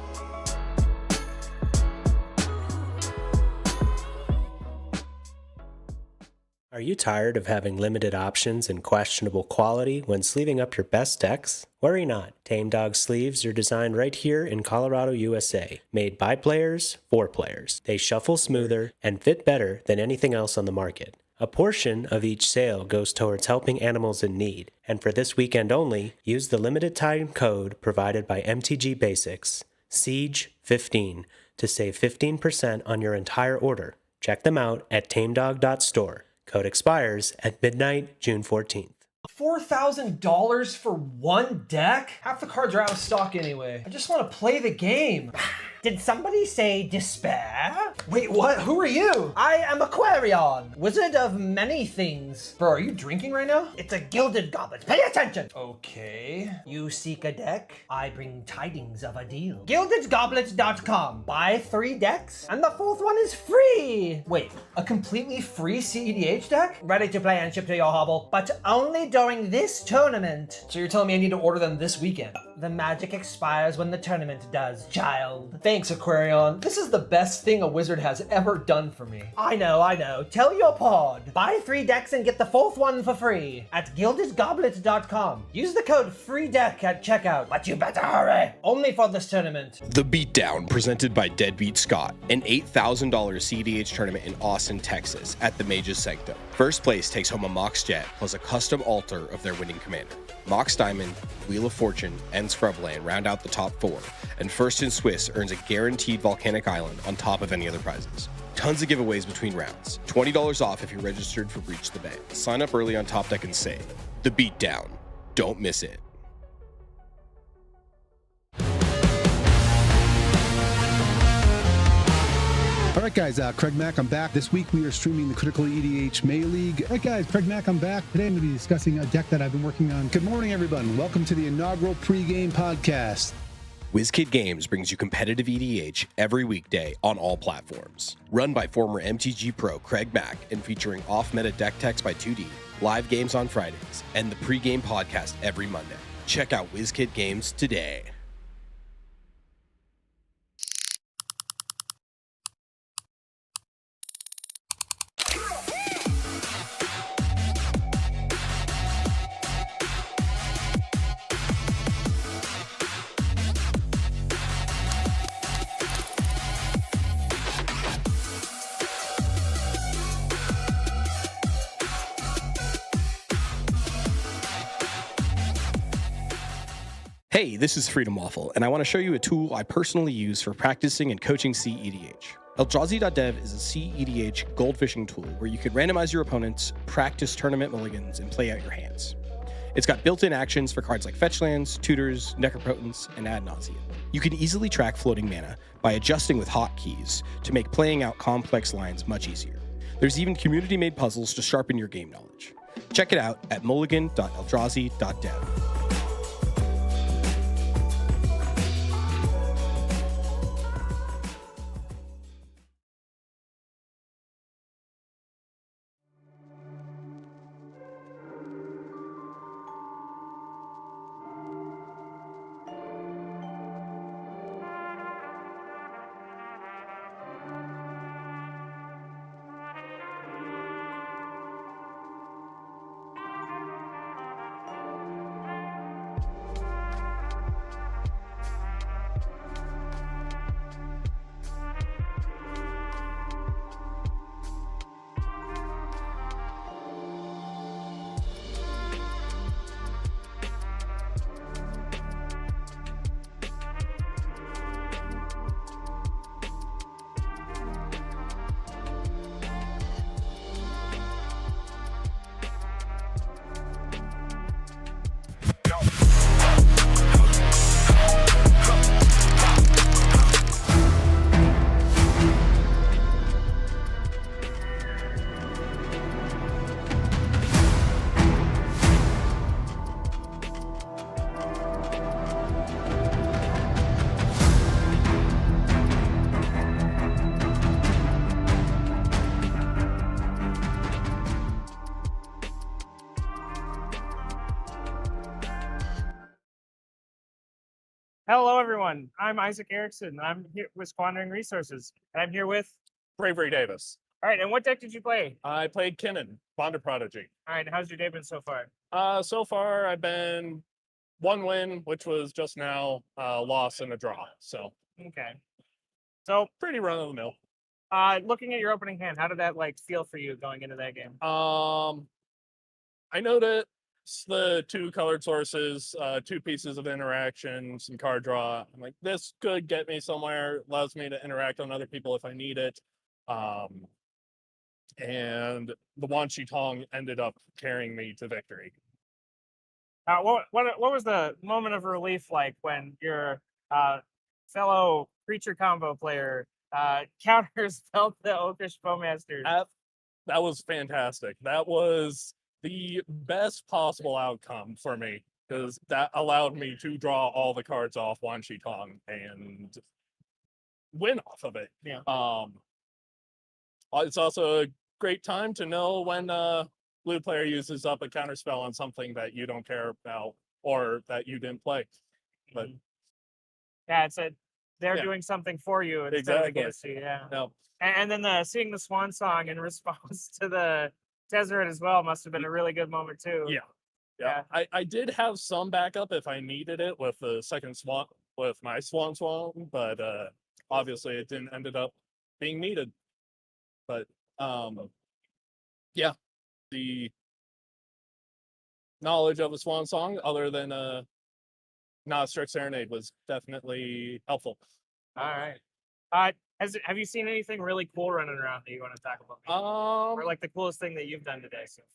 Are you tired of having limited options and questionable quality when sleeving up your best decks? Worry not. Tame Dog sleeves are designed right here in Colorado, USA. Made by players, for players. They shuffle smoother and fit better than anything else on the market. A portion of each sale goes towards helping animals in need, and for this weekend only, use the limited time code provided by MTG Basics, Siege15, to save 15% on your entire order. Check them out at tamedog.store. Code expires at midnight, June 14th. $4,000 for one deck? Half the cards are out of stock anyway. I just want to play the game. Did somebody say despair? Wait, what? Who are you? I am Aquarion, wizard of many things. Bro, are you drinking right now? It's a gilded goblet. Pay attention. Okay. You seek a deck? I bring tidings of a deal. GildedGoblets.com. Buy 3 decks, and the 4th one is free. Wait, a completely free CEDH deck? Ready to play and ship to your hovel, but only during this tournament. So you're telling me I need to order them this weekend? The magic expires when the tournament does, child. Thanks, Aquarion. This is the best thing a wizard has ever done for me. I know. Tell your pod. Buy 3 decks and get the 4th one for free at GildedGoblets.com. Use the code FREEDECK at checkout, but you better hurry. Only for this tournament. The Beatdown, presented by Deadbeat Scott, an $8,000 CDH tournament in Austin, Texas, at the Mage's Sanctum. First place takes home a Mox Jet plus a custom altar of their winning commander. Mox Diamond, Wheel of Fortune, and Scrubland round out the top 4, and First in Swiss earns a guaranteed volcanic island on top of any other prizes. Tons of giveaways between rounds. $20 off if you're registered for Breach the Bay. Sign up early on Top Deck and save. The Beatdown. Don't miss it. All right, guys, Craig Mack, I'm back. This week we are streaming the Critical EDH May League. All right, guys, Craig Mack, I'm back. Today I'm going to be discussing a deck that I've been working on. Good morning, everyone. Welcome to the inaugural pregame podcast. WizKid Games brings you competitive EDH every weekday on all platforms. Run by former MTG pro Craig Mack and featuring off-meta deck techs by 2D, live games on Fridays, and the pregame podcast every Monday. Check out WizKid Games today. Hey, this is Freedom Waffle, and I want to show you a tool I personally use for practicing and coaching CEDH. Eldrazi.dev is a CEDH gold fishing tool where you can randomize your opponents, practice tournament mulligans, and play out your hands. It's got built-in actions for cards like fetch lands, tutors, necropotents, and ad nauseam. You can easily track floating mana by adjusting with hotkeys to make playing out complex lines much easier. There's even community-made puzzles to sharpen your game knowledge. Check it out at mulligan.eldrazi.dev. Hello, everyone. I'm Isaac Erickson. I'm here with Squandering Resources. And I'm here with Bravery Davis. All right. And what deck did you play? I played Kinnan, Bonder Prodigy. All right. How's your day been so far? So far, I've been 1 win, which was just now, loss and a draw. So Okay. So pretty run of the mill. Looking at your opening hand, how did that feel for you going into that game? I noticed the 2 colored sources, 2 pieces of interaction, some card draw. I'm like, this could get me somewhere, allows me to interact on other people if I need it. And the Wan Shi Tong ended up carrying me to victory. What was the moment of relief like when your fellow creature combo player counters felt the Oakish Bowmasters? That was fantastic. That was the best possible outcome for me because that allowed me to draw all the cards off Wan Shi Tong and win off of it. Yeah. It's also a great time to know when blue player uses up a counterspell on something that you don't care about or that you didn't play. But yeah, they're doing something for you instead of against you. Yeah. No. And then seeing the Swan Song in response to the Tezzeret as well must have been a really good moment too. Yeah. I did have some backup if I needed it with the second swan with my Swan, but obviously it didn't ended up being needed. But yeah, the knowledge of a Swan Song other than not a strict serenade was definitely helpful. All right. Have you seen anything really cool running around that you want to talk about? Or like the coolest thing that you've done today so far?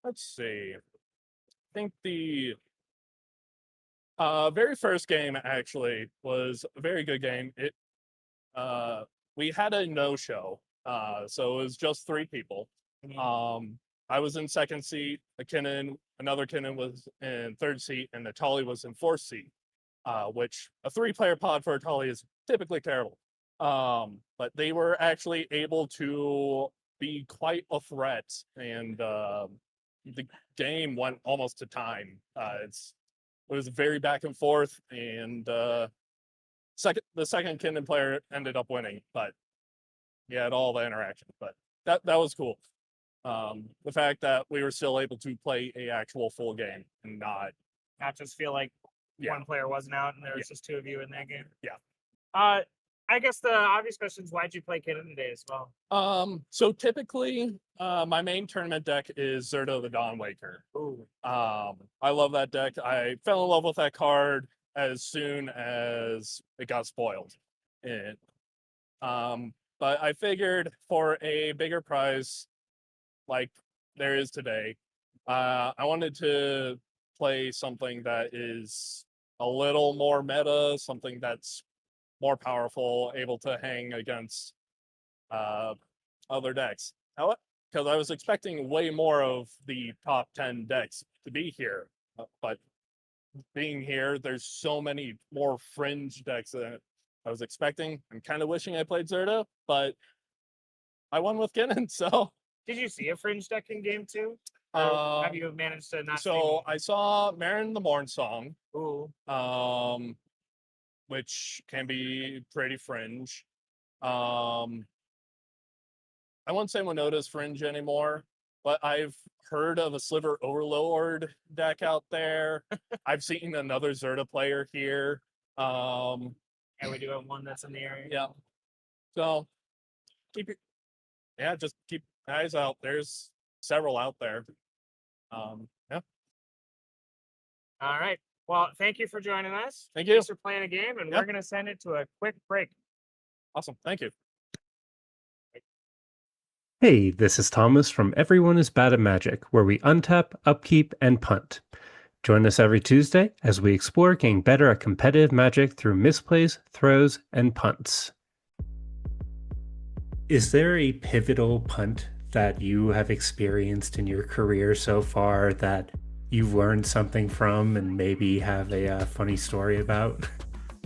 Let's see. I think the very first game actually was a very good game. We had a no-show, so it was just 3 people. I was in 2nd seat, another Kinnan was in 3rd seat, and Natali was in 4th seat, which a 3-player pod for Natali is typically terrible. But they were actually able to be quite a threat, and the game went almost to time. It was very back and forth, and the second Kinnan player ended up winning, but he had all the interaction. But that was cool. The fact that we were still able to play a actual full game and not just feel like one player wasn't out and there was just 2 of you in that game. Yeah. I guess the obvious question is why'd you play Kitten today as well? So typically, my main tournament deck is Zerto the Dawnwaker. Ooh. I love that deck. I fell in love with that card as soon as it got spoiled. But I figured for a bigger prize like there is today, I wanted to play something that is a little more meta, something that's more powerful, able to hang against other decks. Because I was expecting way more of the top 10 decks to be here, but being here, there's so many more fringe decks than I was expecting. I'm kind of wishing I played Zerto, but I won with Kinnan, so. Did you see a fringe deck in game 2? Or have you managed to not see So I saw Marin the Morn Song. Ooh. Which can be pretty fringe. I won't say Winota's fringe anymore, but I've heard of a Sliver Overlord deck out there. I've seen another Zerta player here. Yeah, we do have one that's in the area. Yeah. So just keep eyes out. There's several out there. Yeah. All right. Well, thank you for joining us. Thank you. Thanks for playing a game, and we're going to send it to a quick break. Awesome. Thank you. Hey, this is Thomas from Everyone is Bad at Magic, where we untap, upkeep, and punt. Join us every Tuesday as we explore getting better at competitive Magic through misplays, throws, and punts. Is there a pivotal punt that you have experienced in your career so far that you've learned something from and maybe have a funny story about?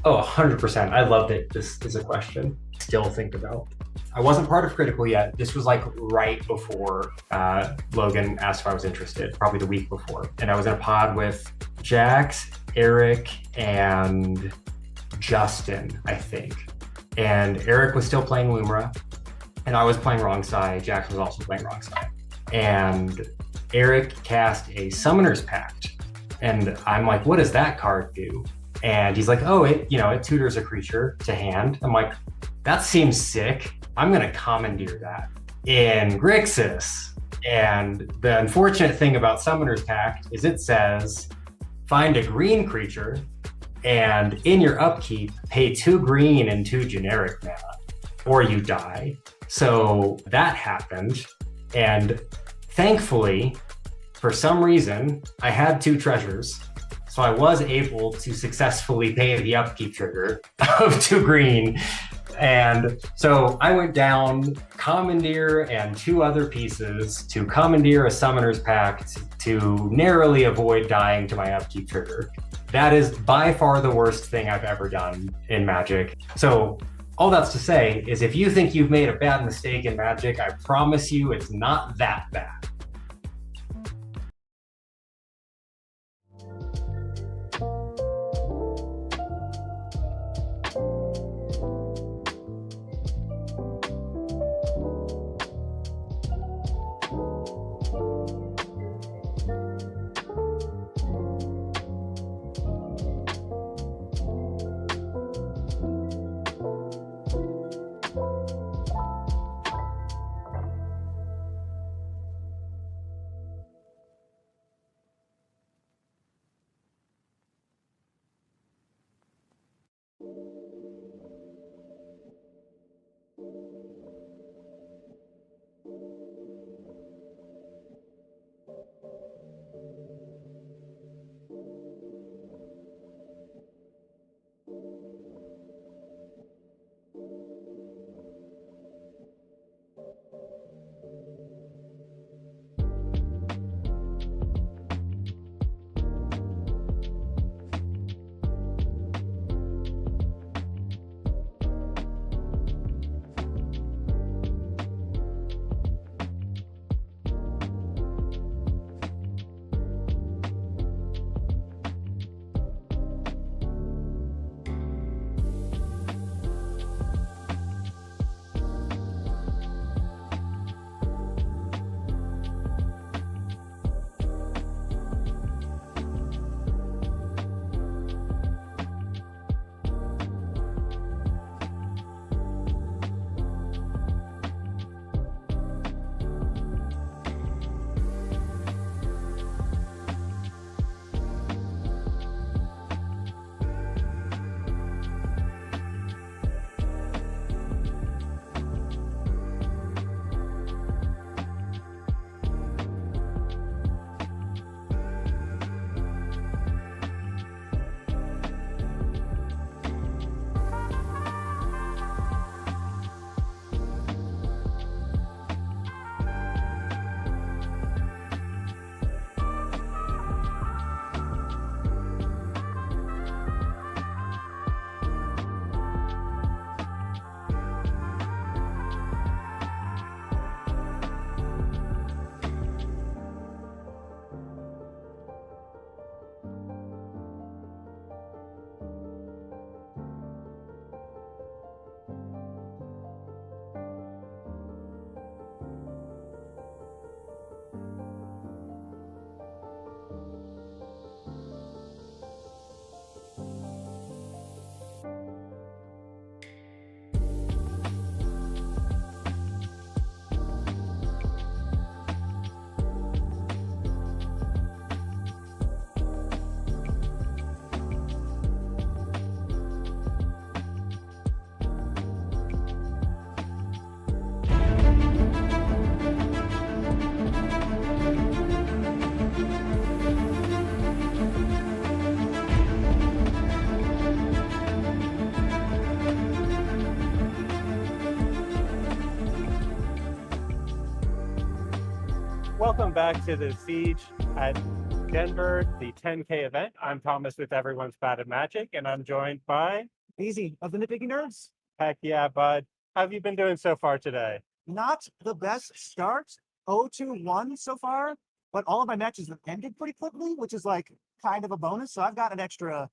Oh, 100%. I loved it. This is a question I still think about. I wasn't part of Critical yet. This was like right before Logan asked if I was interested, probably the week before. And I was in a pod with Jax, Eric, and Justin, I think. And Eric was still playing Lumra, and I was playing wrong side. Jax was also playing wrong side. And Eric cast a Summoner's Pact. And I'm like, what does that card do? And he's like, oh, it tutors a creature to hand. I'm like, that seems sick. I'm gonna commandeer that in Grixis. And the unfortunate thing about Summoner's Pact is it says, find a green creature and in your upkeep, pay 2 green and 2 generic mana, or you die. So that happened. And thankfully, for some reason, I had 2 treasures. So I was able to successfully pay the upkeep trigger of 2 green. And so I went down Commandeer and 2 other pieces to commandeer a Summoner's Pact to narrowly avoid dying to my upkeep trigger. That is by far the worst thing I've ever done in Magic. So all that's to say is if you think you've made a bad mistake in Magic, I promise you it's not that bad. Welcome back to the Siege at Denver, the 10K event. I'm Thomas with Everyone's Bad at Magic, and I'm joined by Easy of the Nitpicky Nerds. Heck yeah, bud. How have you been doing so far today? Not the best start. 0-2-1 so far, but all of my matches have ended pretty quickly, which is like kind of a bonus. So I've got an extra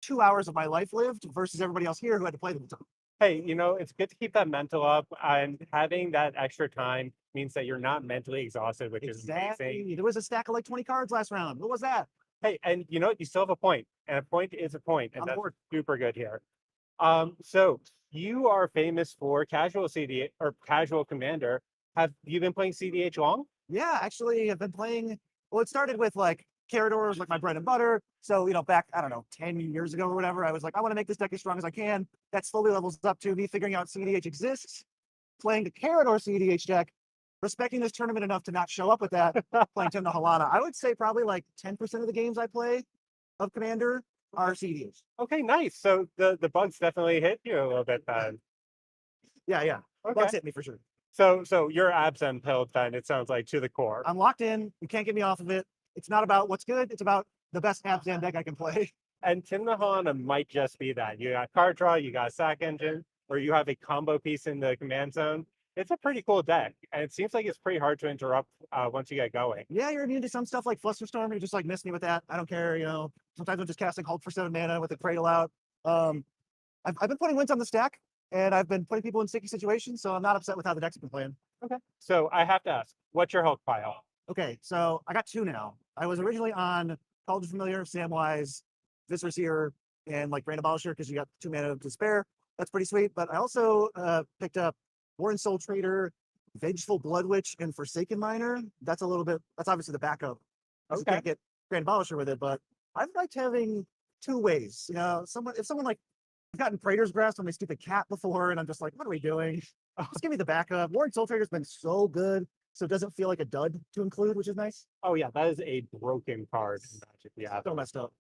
2 hours of my life lived versus everybody else here who had to play the whole time. Hey, you know, it's good to keep that mental up, and having that extra time means that you're not mentally exhausted, which is amazing. There was a stack of like 20 cards last round. What was that? Hey, and you know, you still have a point, and a point is a point, and On that's board. super good here. So you are famous for casual CD or casual commander. Have you been playing CDH long? Yeah, actually, I've been playing. Well, it started with like Carador was like my bread and butter. So, you know, back, I don't know, 10 years ago or whatever, I was like, I want to make this deck as strong as I can. That slowly levels up to me figuring out CDH exists, playing the Carador CDH deck, respecting this tournament enough to not show up with that, playing Tim the Halana. I would say probably like 10% of the games I play of Commander are CDH. Okay, nice. So the bugs definitely hit you a little bit then. Yeah. Okay. Bugs hit me for sure. So you're absent pilled then, it sounds like, to the core. I'm locked in. You can't get me off of it. It's not about what's good. It's about the best Abzan deck I can play. And Tim the Halana might just be that. You got card draw, you got sack engine, or you have a combo piece in the command zone. It's a pretty cool deck, and it seems like it's pretty hard to interrupt once you get going. Yeah, you're immune to some stuff like Flusterstorm. You just like miss me with that. I don't care. You know, sometimes I'm just casting Hulk for 7 mana with a Cradle out. I've been putting wins on the stack, and I've been putting people in sticky situations, so I'm not upset with how the deck's been playing. Okay. So I have to ask, what's your Hulk pile? Okay, so I got 2 now. I was originally on Call of the Familiar, Samwise, Viscera Seer, and like Brain Abolisher because you got 2 mana to spare. That's pretty sweet. But I also picked up Warren Soul Trader, Vengeful Blood Witch, and Forsaken Miner. That's a little bit, that's obviously the backup. You can't get Grand Abolisher with it, but I've liked having 2 ways. You know, if someone like, I've gotten Praetor's Grasp on my stupid cat before, and I'm just like, what are we doing? Just give me the backup. Warren Soul Trader's been so good, so it doesn't feel like a dud to include, which is nice. Oh yeah, that is a broken card in Magic. Yeah, So messed up.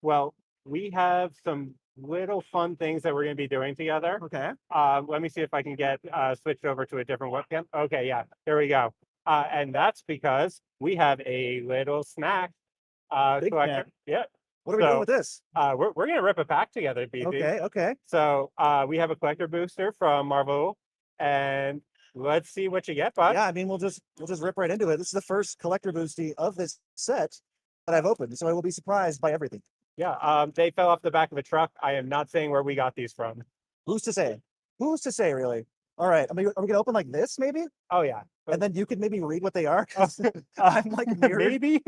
Well, we have some little fun things that we're going to be doing together. Okay. Let me see if I can get switched over to a different webcam. Okay, yeah, here we go. And that's because we have a little snack. Big collector. snack. Yeah. What are we doing with this? We're going to rip a pack together, BC. Okay. So we have a collector booster from Marvel, and let's see what you get, bud. Yeah, I mean, we'll just rip right into it. This is the first collector boosty of this set that I've opened, so I will be surprised by everything. Yeah, they fell off the back of a truck. I am not saying where we got these from. Who's to say? Who's to say, really? All right, are we gonna open like this, maybe? Oh yeah. And then you could maybe read what they are. 'Cause I'm like mirrored. Maybe.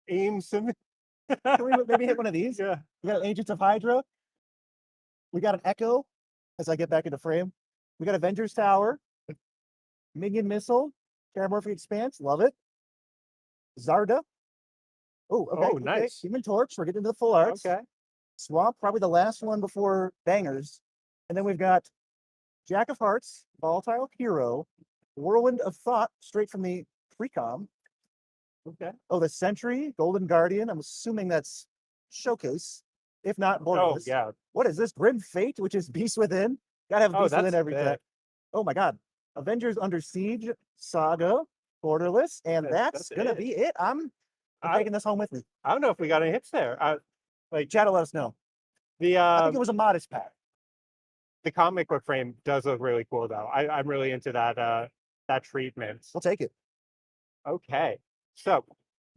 Aim some. Can we maybe hit one of these? Yeah. We got Agents of Hydra. We got an Echo. As I get back into frame, we got Avengers Tower, Minion Missile, Paramorphic Expanse. Love it. Zarda. Oh, okay. Oh, nice. Human Torch. We're getting into the full arts. Okay. Swamp, probably the last one before Bangers. And then we've got Jack of Hearts, Volatile Hero, Whirlwind of Thought, straight from the pre-com. Okay. Oh, the Sentry, Golden Guardian. I'm assuming that's Showcase, if not Borderless. Oh, yeah. What is this? Grim Fate, which is Beast Within. Gotta have Beast Within that's every thick. deck. Oh my God. Avengers Under Siege, Saga, Borderless, and that's gonna it. be it. I'm taking this home with me. I don't know if we got any hits there. Like Chat will let us know. The I think it was a modest pack. the comic book frame does look really cool though. I'm really into that treatment. We'll take it. Okay. So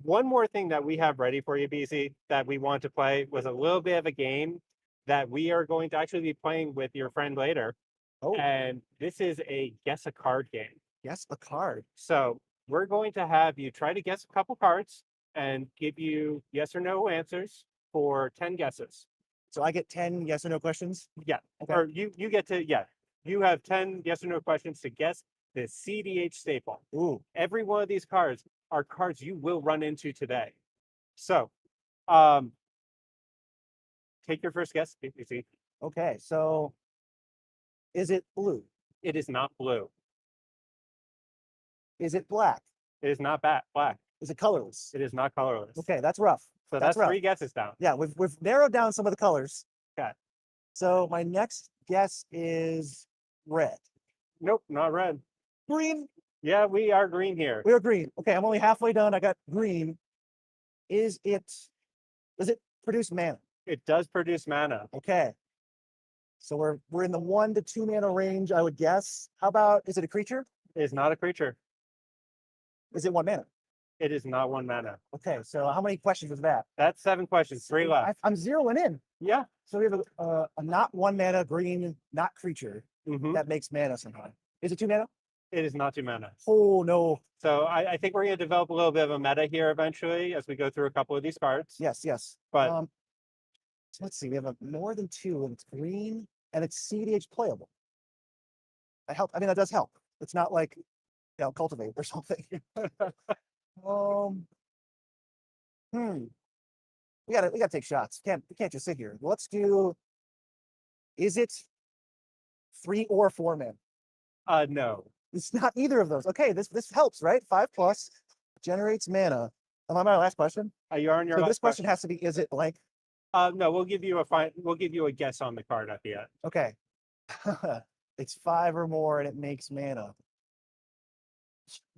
one more thing that we have ready for you, BC, that we want to play was a little bit of a game that we are going to actually be playing with your friend later. Oh. And this is a guess a card game. Guess a card. So we're going to have you try to guess a couple cards and give you yes or no answers for 10 guesses. So I get 10 yes or no questions? Yeah. Okay. Or you get to, yeah. You have 10 yes or no questions to guess the CDH staple. Ooh. Every one of these cards are cards you will run into today. So, take your first guess, BC. Okay, so is it blue? It is not blue. Is it black? It is not black. Is it colorless? It is not colorless. Okay, that's rough. So that's rough. 3 guesses down. Yeah, we've narrowed down some of the colors. Okay. So my next guess is red. Nope, not red. Green. Yeah, we are green here. We are green. Okay, I'm only halfway done. I got green. Does it produce mana? It does produce mana. Okay. So we're in the 1 to 2 mana range, I would guess. How about, is it a creature? It is not a creature. Is it 1 mana? It is not 1 mana. Okay, so how many questions is that? That's 7 questions. 3 left. I'm zeroing in. Yeah. So we have a not 1 mana green, not creature that makes mana somehow. Is it 2 mana? It is not 2 mana. Oh no. So I think we're going to develop a little bit of a meta here eventually as we go through a couple of these cards. Yes, yes. But so let's see. We have a more than 2, and it's green, and it's CDH playable. I mean, that does help. It's not like, cultivate or something. We gotta take shots. We can't just sit here. Let's do. Is it 3 or 4 mana? No. It's not either of those. Okay, this helps, right? 5+ generates mana. Am I my last question? You are on your so last this question has to be, is it blank? No, we'll give you a guess on the card at the end. Okay. It's 5 or more and it makes mana.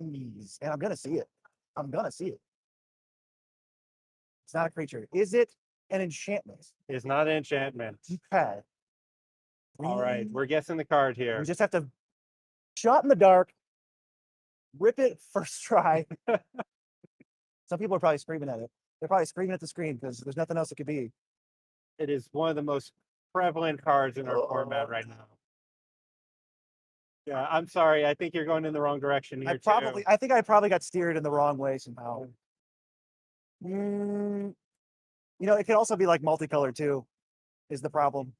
Jeez. And I'm gonna see it. It's not a creature. Is it an enchantment? It is not an enchantment. Okay. All right, we're guessing the card here. We just have to shot in the dark, rip it first try. Some people are probably screaming at it. They're probably screaming at the screen because there's nothing else it could be. It is one of the most prevalent cards in our format right now. Yeah, I'm sorry. I think you're going in the wrong direction here. I think I probably got steered in the wrong way somehow. It could also be like multicolored too, is the problem.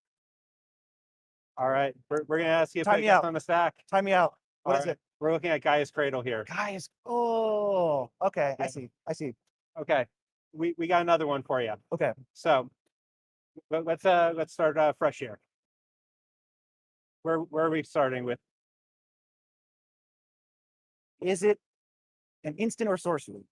All right, we're gonna ask you if Time it me gets out. on the stack. Time me out. What is right. it? We're looking at Gaia's Cradle here. Gaia's. Oh, okay. Yeah. I see. Okay, we got another one for you. Okay. So let's start fresh here. Where are we starting with? Is it an instant or sorcery?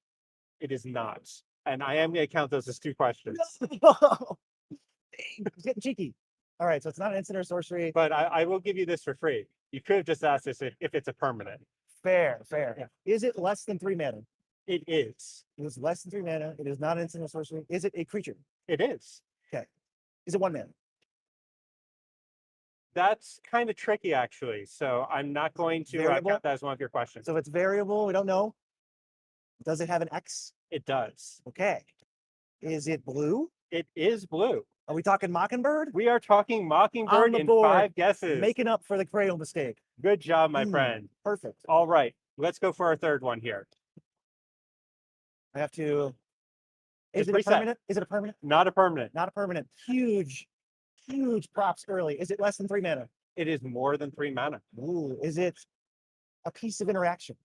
It is not, and I am going to count those as 2 questions. It's getting cheeky. All right, so it's not an instant or sorcery. But I will give you this for free. You could have just asked this if it's a permanent. Fair. Yeah. Is it less than 3 mana? It is. It is less than 3 mana. It is not an instant or sorcery. Is it a creature? It is. Okay. Is it 1 mana? That's kind of tricky, actually. So I'm not going to count that as one of your questions. So it's variable. We don't know. Does it have an X? It does. Okay. Is it blue? It is blue. Are we talking Mockingbird? We are talking Mockingbird in 5 guesses. Making up for the cradle mistake. Good job, my friend. Perfect. All right. Let's go for our third one here. I have to. Is it a permanent? Is it a permanent? Not a permanent. Not a permanent. Huge props early. Is it less than 3 mana? It is more than 3 mana. Ooh, is it a piece of interaction?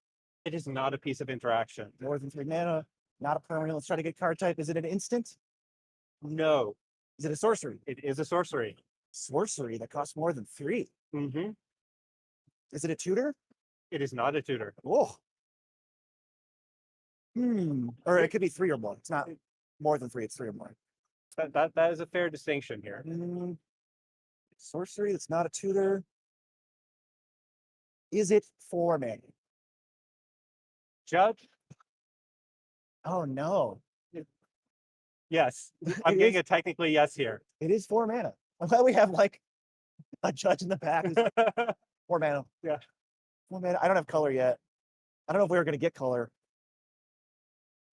It is not a piece of interaction. More than 3 mana. Not a permanent. Let's try to get card type. Is it an instant? No. Is it a sorcery? It is a sorcery. Sorcery that costs more than 3. Mm-hmm. Is it a tutor? It is not a tutor. Oh. Or it could be 3 or more. It's not more than 3. It's 3 or more. That is a fair distinction here. Sorcery that's not a tutor. Is it 4 mana? Judge? Oh no. Yes. I'm getting a technically yes here. It is 4 mana. I'm glad we have like a judge in the back. 4 mana. Yeah. 4 mana. I don't have color yet. I don't know if we were gonna get color.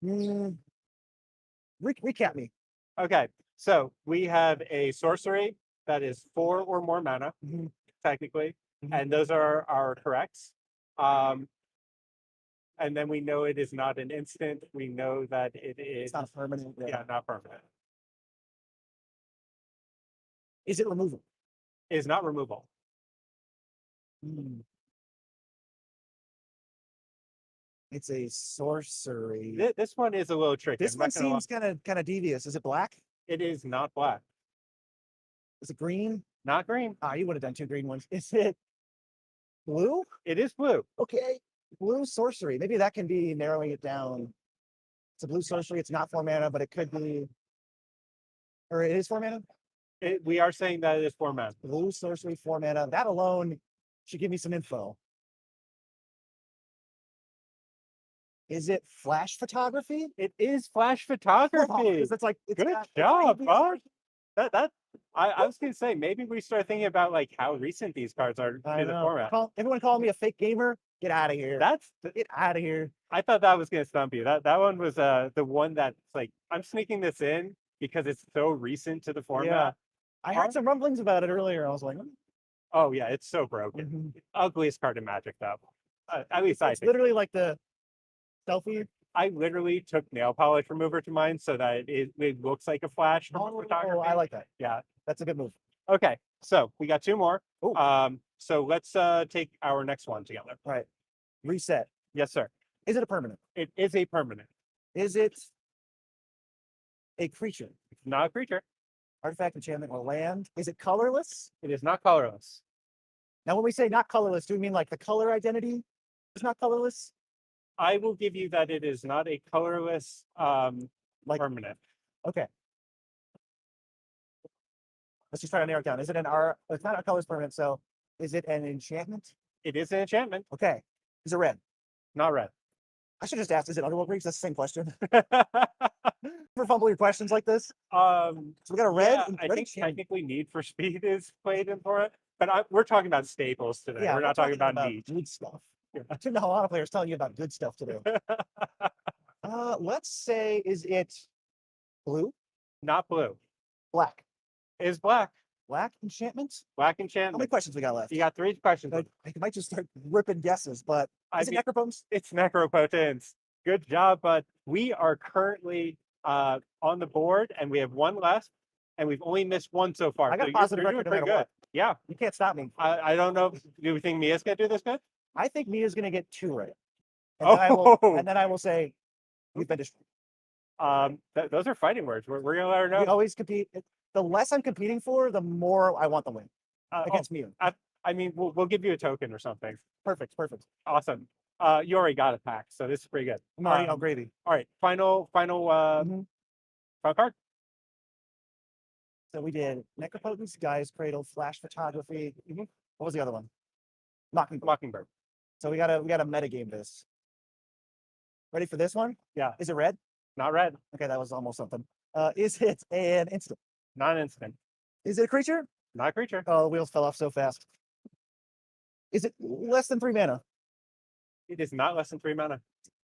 Recap me. Okay. So we have a sorcery that is 4 or more mana, technically. And those are our corrects. And then we know it is not an instant. We know that it is. It's not permanent. Yeah, not permanent. Is it removal? It is not removal. It's a sorcery. This one is a little tricky. This one seems kind of devious. Is it black? It is not black. Is it green? Not green. Ah, you would have done 2 green ones. Is it blue? It is blue. Okay. Blue sorcery. Maybe that can be narrowing it down. It's a blue sorcery. It's not 4 mana, but it could be. Or it is 4 mana? We are saying that it is 4 mana. Blue sorcery, 4 mana. That alone should give me some info. Is it flash photography? It is flash photography. Because it's like it's Good got- it's job, like- Bob. I was gonna say maybe we start thinking about like how recent these cards are I to the know. format. Everyone calling me a fake gamer. Get out of here. Get out of here. I thought that was gonna stump you. That one was the one that's like I'm sneaking this in because it's so recent to the format. Yeah. I heard some rumblings about it earlier. I was like, Oh yeah, it's so broken. Ugliest card in Magic though. At least I it's think. literally like the selfie. I literally took nail polish remover to mine so that it looks like a flash from photography. I like that. Yeah, that's a good move. Okay, so we got two more. So let's take our next one together. All right. Reset. Yes, sir. Is it a permanent? It is a permanent. Is it a creature? It's not a creature. Artifact, enchantment, or land? Is it colorless? It is not colorless. Now, when we say not colorless, do we mean like the color identity is not colorless? I will give you that it is not a colorless permanent. Okay. Let's just try to narrow it down. Is it an R? It's not a colorless permanent, so is it an enchantment? It is an enchantment. Okay. Is it red? Not red. I should just ask, is it Underworld Breaks? That's the same question. For fumble your questions like this? So we got a red. Yeah, I think technically Need for Speed is played in for it, but we're talking about staples today. Yeah, we're not talking about need. good stuff. I think a lot of players telling you about good stuff to do. Let's say, is it blue? Not blue. Black. It is black. Black enchantments? Black How enchantment. many questions we got left? You got 3 questions. I might just start ripping guesses, but is it Necropotence? It's Necropotence. Good job, but we are currently on the board, and we have one left, and we've only missed one so far. I got so a positive you're doing record no pretty matter good. what. Yeah. You can't stop me. I don't know. Do you think Mia's gonna do this good? I think Mia's going to get 2 right. And then I will say, you've been destroyed. Those are fighting words. We're gonna let her know. We always compete. The less I'm competing for, the more I want the win against Mia. I mean, we'll give you a token or something. Perfect. Awesome. You already got a pack, so this is pretty good. I'm already on gravy. All right, final final card. So we did Necropotence, Guy's Cradle, Flash Photography. What was the other one? Mockingbird. So we gotta metagame this. Ready for this one? Yeah. Is it red? Not red. Okay, that was almost something. Is it an instant? Not an instant. Is it a creature? Not a creature. Oh, the wheels fell off so fast. Is it less than 3 mana? It is not less than 3 mana.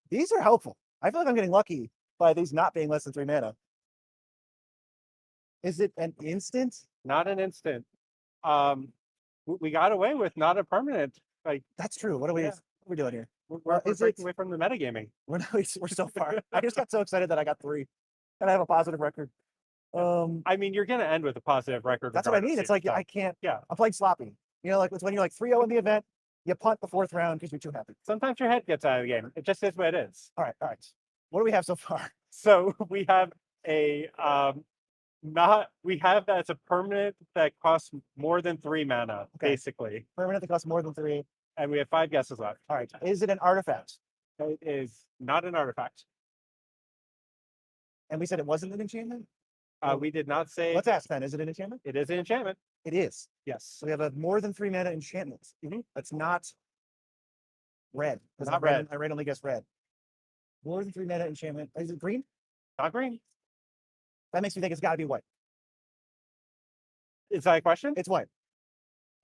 These are helpful. I feel like I'm getting lucky by these not being less than 3 mana. Is it an instant? Not an instant. We got away with not a permanent. Like that's true. What are we doing here? We're breaking away from the metagaming. We're so far. I just got so excited that I got 3, and I have a positive record. I mean, you're gonna end with a positive record. That's what I mean. It's like I can't. Yeah. I'm playing sloppy. You know, like it's when you're like 3-0 in the event, you punt the 4th round because you're too happy. Sometimes your head gets out of the game. It just is what it is. All right. What do we have so far? So we have a we have that's a permanent that costs more than 3 mana, basically. Permanent that costs more than 3. And we have 5 guesses left. All right. Is it an artifact? It is not an artifact. And we said it wasn't an enchantment? We did not say. Let's ask then. Is it an enchantment? It is an enchantment. It is. Yes. So we have a more than 3 mana enchantment. That's not red. Not red. I randomly guessed red. More than 3 mana enchantment. Is it green? Not green. That makes me think it's got to be white. Is that a question? It's white.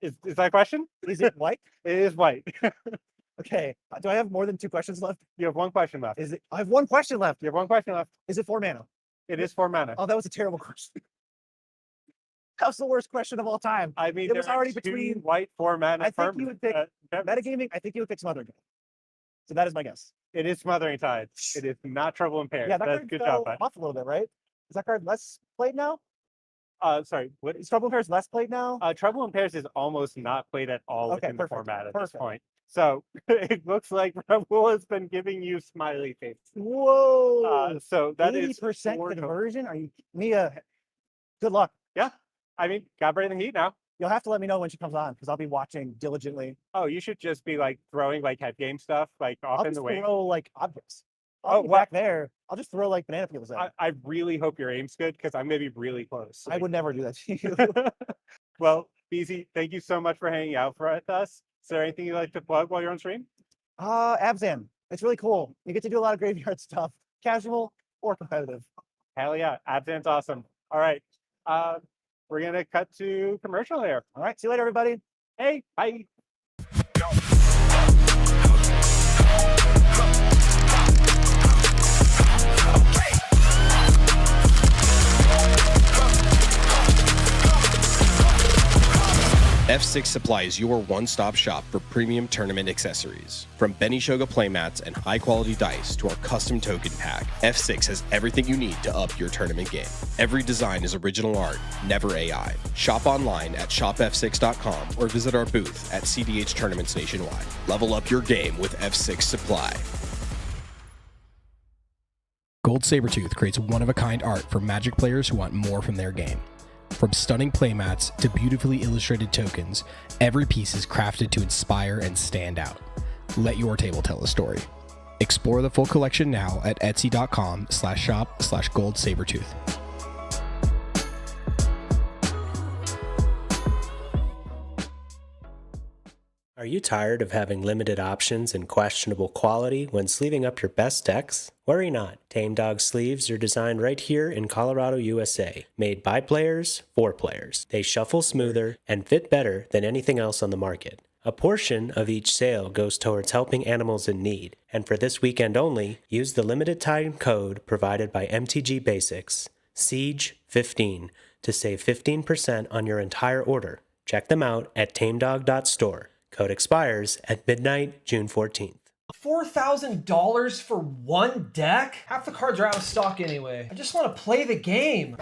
Is that a question? Is it white? It is white. Okay. Do I have more than 2 questions left? You have 1 question left. Is it? I have 1 question left. You have 1 question left. Is it 4 mana? It is 4 mana. Oh, that was a terrible question. That was the worst question of all time. I mean, it was already two between white 4 mana. I think you would pick metagaming. I think you would pick Smothering Tide. So that is my guess. It is Smothering Tide. It is not Trouble in Pairs. Yeah, that That's card good fell job, bud. off a little bit, right? Is that card less played now? Sorry, what is Trouble in Pairs less played now? Trouble in Pairs is almost not played at all Okay, within the perfect, format at perfect. this point. So it looks like Rebel has been giving you smiley face. Whoa! So that is 80% 4 total. conversion? Are you Mia? Good luck. Yeah, I mean, got breathing heat now. You'll have to let me know when she comes on because I'll be watching diligently. Oh, you should just be like throwing like head game stuff like off I'll in just the wing. throw like objects. I'll be back there. I'll just throw like banana peels at. I really hope your aim's good because I'm gonna be really close. I would never do that to you. Well, BZ, thank you so much for hanging out with us. Is there anything you'd like to plug while you're on stream? Abzan. It's really cool. You get to do a lot of graveyard stuff, casual or competitive. Hell yeah, Advent's awesome. All right, we're gonna cut to commercial there. All right, see you later, everybody. Hey, bye. F6 Supply is your one-stop shop for premium tournament accessories. From Benishoga Playmats and high-quality dice to our custom token pack, F6 has everything you need to up your tournament game. Every design is original art, never AI. Shop online at shopf6.com or visit our booth at CDH tournaments nationwide. Level up your game with F6 Supply. Gold Sabertooth creates one-of-a-kind art for Magic players who want more from their game. From stunning playmats to beautifully illustrated tokens, every piece is crafted to inspire and stand out. Let your table tell a story. Explore the full collection now at etsy.com/shop/goldsabertooth. Are you tired of having limited options and questionable quality when sleeving up your best decks? Worry not. Tame Dog sleeves are designed right here in Colorado, USA. Made by players, for players. They shuffle smoother and fit better than anything else on the market. A portion of each sale goes towards helping animals in need, and for this weekend only, use the limited time code provided by MTG Basics, Siege15, to save 15% on your entire order. Check them out at tamedog.store. Code expires at midnight, June 14th. $4,000 for one deck? Half the cards are out of stock anyway. I just want to play the game.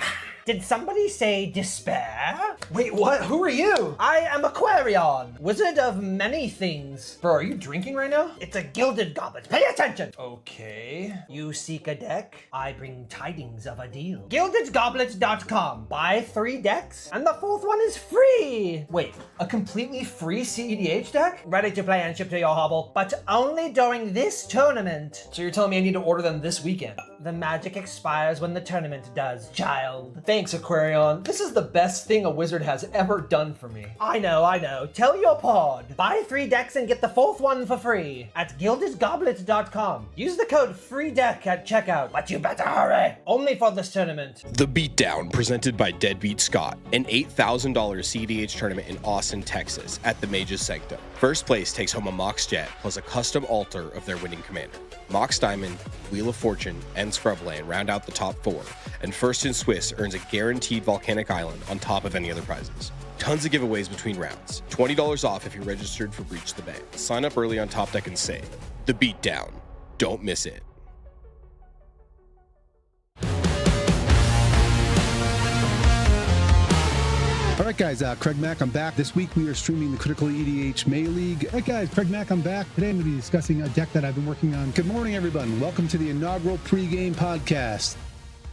Did somebody say despair? Wait, what? Who are you? I am Aquarion, wizard of many things. Bro, are you drinking right now? It's a gilded goblet. Pay attention. Okay. You seek a deck? I bring tidings of a deal. GildedGoblet.com. Buy 3 decks, and the 4th one is free. Wait, a completely free CEDH deck? Ready to play and ship to your hovel, but only during this tournament. So you're telling me I need to order them this weekend? The magic expires when the tournament does, child. Thanks, Aquarion. This is the best thing a wizard has ever done for me. I know. Tell your pod. Buy 3 decks and get the 4th one for free at GildedGoblet.com. Use the code FREEDECK at checkout, but you better hurry. Only for this tournament. The Beatdown, presented by Deadbeat Scott, an $8,000 CDH tournament in Austin, Texas, at the Mage's Sanctum. First place takes home a Mox Jet plus a custom altar of their winning commander. Mox Diamond, Wheel of Fortune, and Scrubland round out the top 4, and First in Swiss earns a guaranteed volcanic island on top of any other prizes. Tons of giveaways between rounds. $20 off if you're registered for Breach the Bay. Sign up early on Top Deck and save. The Beatdown. Don't miss it. All right, guys, Craig Mack, I'm back. This week we are streaming the Critical EDH May League. All right, guys, Craig Mack, I'm back. Today I'm going to be discussing a deck that I've been working on. Good morning, everyone. Welcome to the inaugural pregame podcast.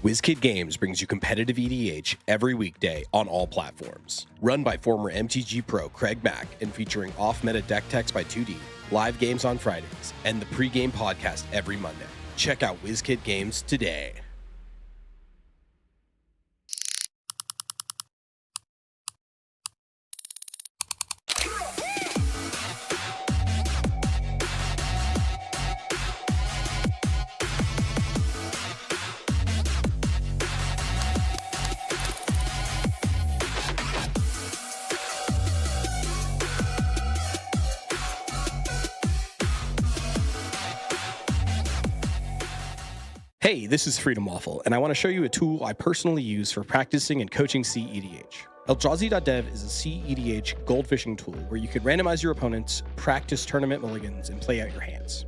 WizKid Games brings you competitive EDH every weekday on all platforms. Run by former MTG pro Craig Mack and featuring off-meta deck techs by 2D, live games on Fridays, and the pregame podcast every Monday. Check out WizKid Games today. Hey, this is Freedom Waffle, and I want to show you a tool I personally use for practicing and coaching CEDH. Eldrazi.dev is a CEDH gold fishing tool where you can randomize your opponents, practice tournament mulligans, and play out your hands.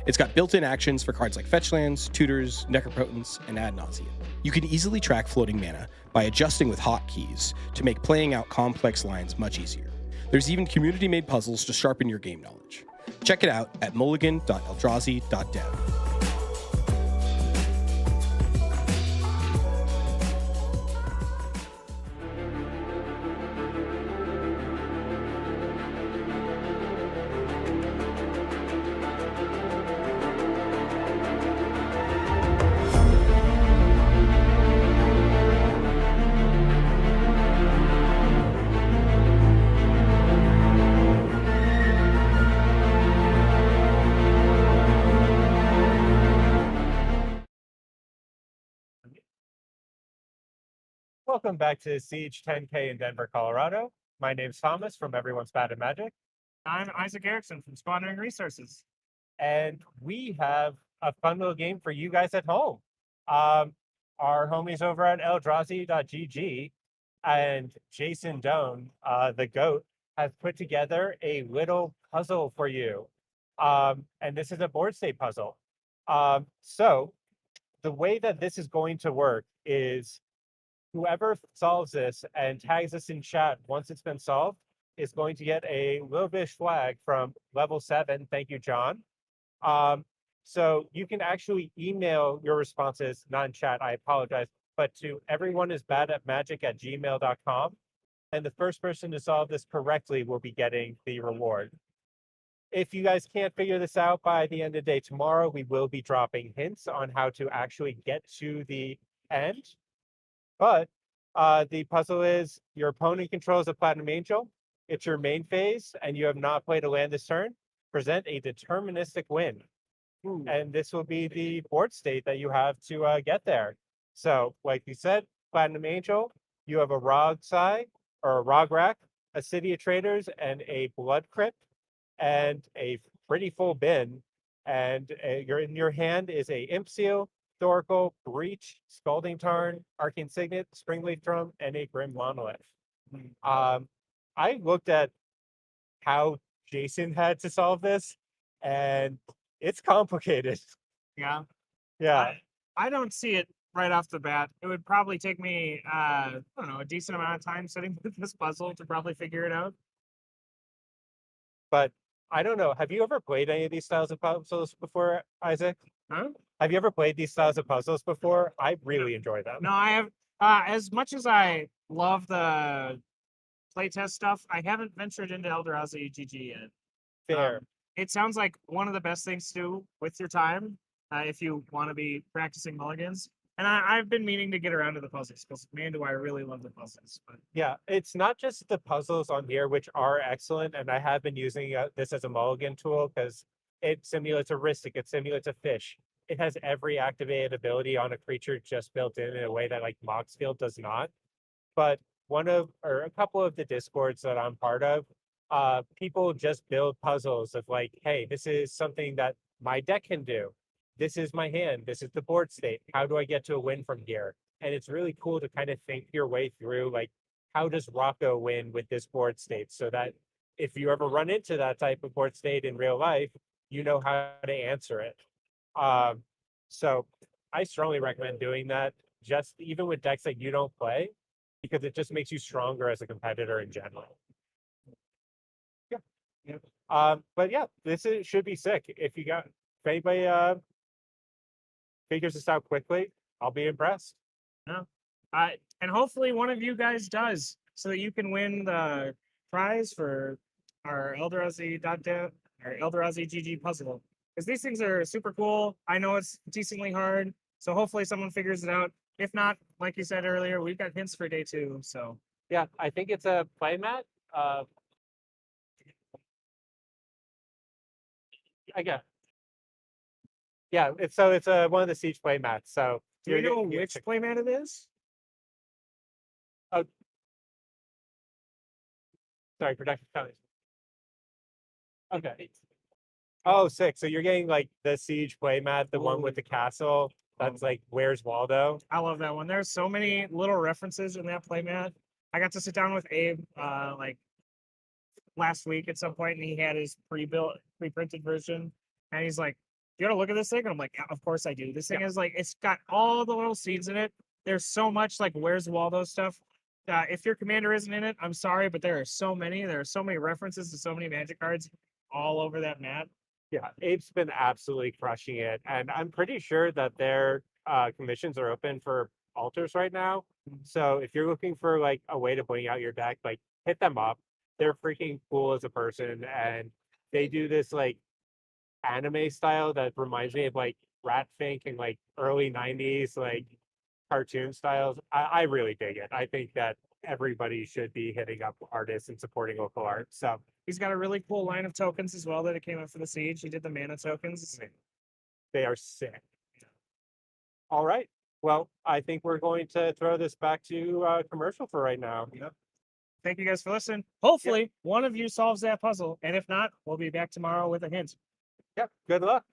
It's got built-in actions for cards like Fetch Lands, Tutors, Necropotence, and Ad Nauseam. You can easily track floating mana by adjusting with hotkeys to make playing out complex lines much easier. There's even community-made puzzles to sharpen your game knowledge. Check it out at mulligan.eldrazi.dev. Welcome back to Siege 10K in Denver, Colorado. My name's Thomas from Everyone's Bad at Magic. I'm Isaac Erickson from Squandering Resources. And we have a fun little game for you guys at home. Our homies over at eldrazi.gg and Jason Doan, the GOAT, have put together a little puzzle for you. And this is a board state puzzle. So the way that this is going to work is whoever solves this and tags us in chat once it's been solved is going to get a little bish flag from level 7. Thank you, John. So you can actually email your responses, not in chat, I apologize, but to everyoneisbadAtMagic@gmail.com. And the first person to solve this correctly will be getting the reward. If you guys can't figure this out by the end of the day tomorrow, we will be dropping hints on how to actually get to the end. But the puzzle is your opponent controls a Platinum Angel. It's your main phase, and you have not played a land this turn. Present a deterministic win. And this will be the board state that you have to get there. So, like we said, Platinum Angel, you have a Rogsai, or a Rograk, a City of Traders, and a Blood Crypt, and a pretty full bin. And in your hand is a Imp Seal, Thoracle, Breach, Scalding Tarn, Arcane Signet, Springleaf Drum, and a Grim Monolith. I looked at how Jason had to solve this, and it's complicated. Yeah. Yeah. I don't see it right off the bat. It would probably take me, I don't know, a decent amount of time sitting with this puzzle to probably figure it out. But I don't know. Have you ever played any of these styles of puzzles before, Isaac? Huh? Have you ever played these styles of puzzles before? I really enjoy them. No, I have, as much as I love the playtest stuff, I haven't ventured into Eldrazi GG yet. Fair. It sounds like one of the best things to do with your time if you want to be practicing mulligans. And I've been meaning to get around to the puzzles because, man, do I really love the puzzles. But Yeah, it's not just the puzzles on here, which are excellent. And I have been using this as a mulligan tool because it simulates a Ristic, it simulates a fish. It has every activated ability on a creature just built in a way that like Moxfield does not. But a couple of the discords that I'm part of, people just build puzzles of like, hey, this is something that my deck can do. This is my hand. This is the board state. How do I get to a win from here? And it's really cool to kind of think your way through, like, how does Rocco win with this board state? So that if you ever run into that type of board state in real life, you know how to answer it. So I strongly recommend doing that, just even with decks that you don't play, because it just makes you stronger as a competitor in general. Yeah. But yeah, should be sick. If anybody figures this out quickly, I'll be impressed. no. And hopefully one of you guys does, so that you can win the prize for our Eldrazi GG puzzle. Because these things are super cool. I know it's decently hard, so hopefully someone figures it out. If not, like you said earlier, we've got hints for day 2. So yeah, I think it's a playmat. I guess. Yeah, it's one of the Siege playmats. So do you know which playmat it is? Oh, sorry, production counties. Okay. Oh, 6. So you're getting like the Siege playmat, the one with the castle. That's like Where's Waldo? I love that one. There's so many little references in that playmat. I got to sit down with Abe like last week at some point, and he had his pre-printed version, and he's like, "You gotta look at this thing," and I'm like, yeah, "Of course I do." This thing is like, it's got all the little scenes in it. There's so much like Where's Waldo stuff. If your commander isn't in it, I'm sorry, but there are so many. There are so many references to so many Magic cards all over that mat. Yeah, Abe's been absolutely crushing it, and I'm pretty sure that their commissions are open for alters right now. So if you're looking for like a way to bring out your deck, like hit them up. They're freaking cool as a person, and they do this like anime style that reminds me of like Ratfink and like early 90s like cartoon styles. I really dig it. I think that everybody should be hitting up artists and supporting local art. So he's got a really cool line of tokens as well that it came out for the Siege. He did the mana tokens. They are sick. All right. Well, I think we're going to throw this back to commercial for right now. Yep. Thank you guys for listening. Hopefully, one of you solves that puzzle, and if not, we'll be back tomorrow with a hint. Yep. Good luck.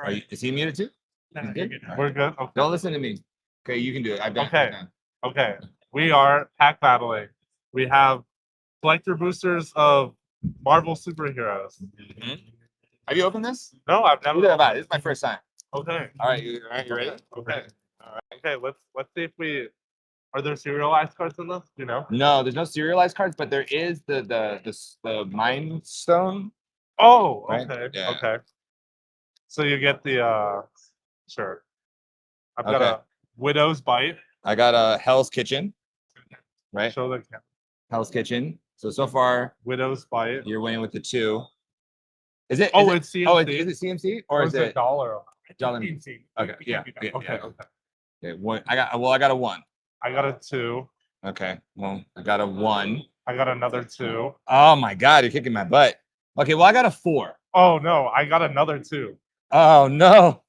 Is he muted too? He's good? All right. We're good. Okay. Don't listen to me. Okay, you can do it. I've got Okay. Okay. We are pack battling. We have collector boosters of Marvel superheroes. Have you opened this? No, I've never. Neither have I. This is my first time. Okay. All right, you ready? Okay. All right. Okay. Let's see if we are there serialized cards in this. You know. No, there's no serialized cards, but there is the Mind Stone. Oh. Right? Okay. Yeah. Okay. So you get the sure. I've got Okay. a Widow's Bite. I got a Hell's Kitchen. Right. Show the Hell's Kitchen. So far, Widow's Bite. You're winning with the 2. Is it? Oh, is it's it, CMC. Oh, is it CMC or is it dollar? Dollar. CMC. Okay. Yeah. Okay. Okay. One. I got a 1. I got a 2. Okay. Well, I got a 1. I got another 2. Oh my God, you're kicking my butt. Okay. Well, I got a 4. Oh no, I got another 2. Oh no.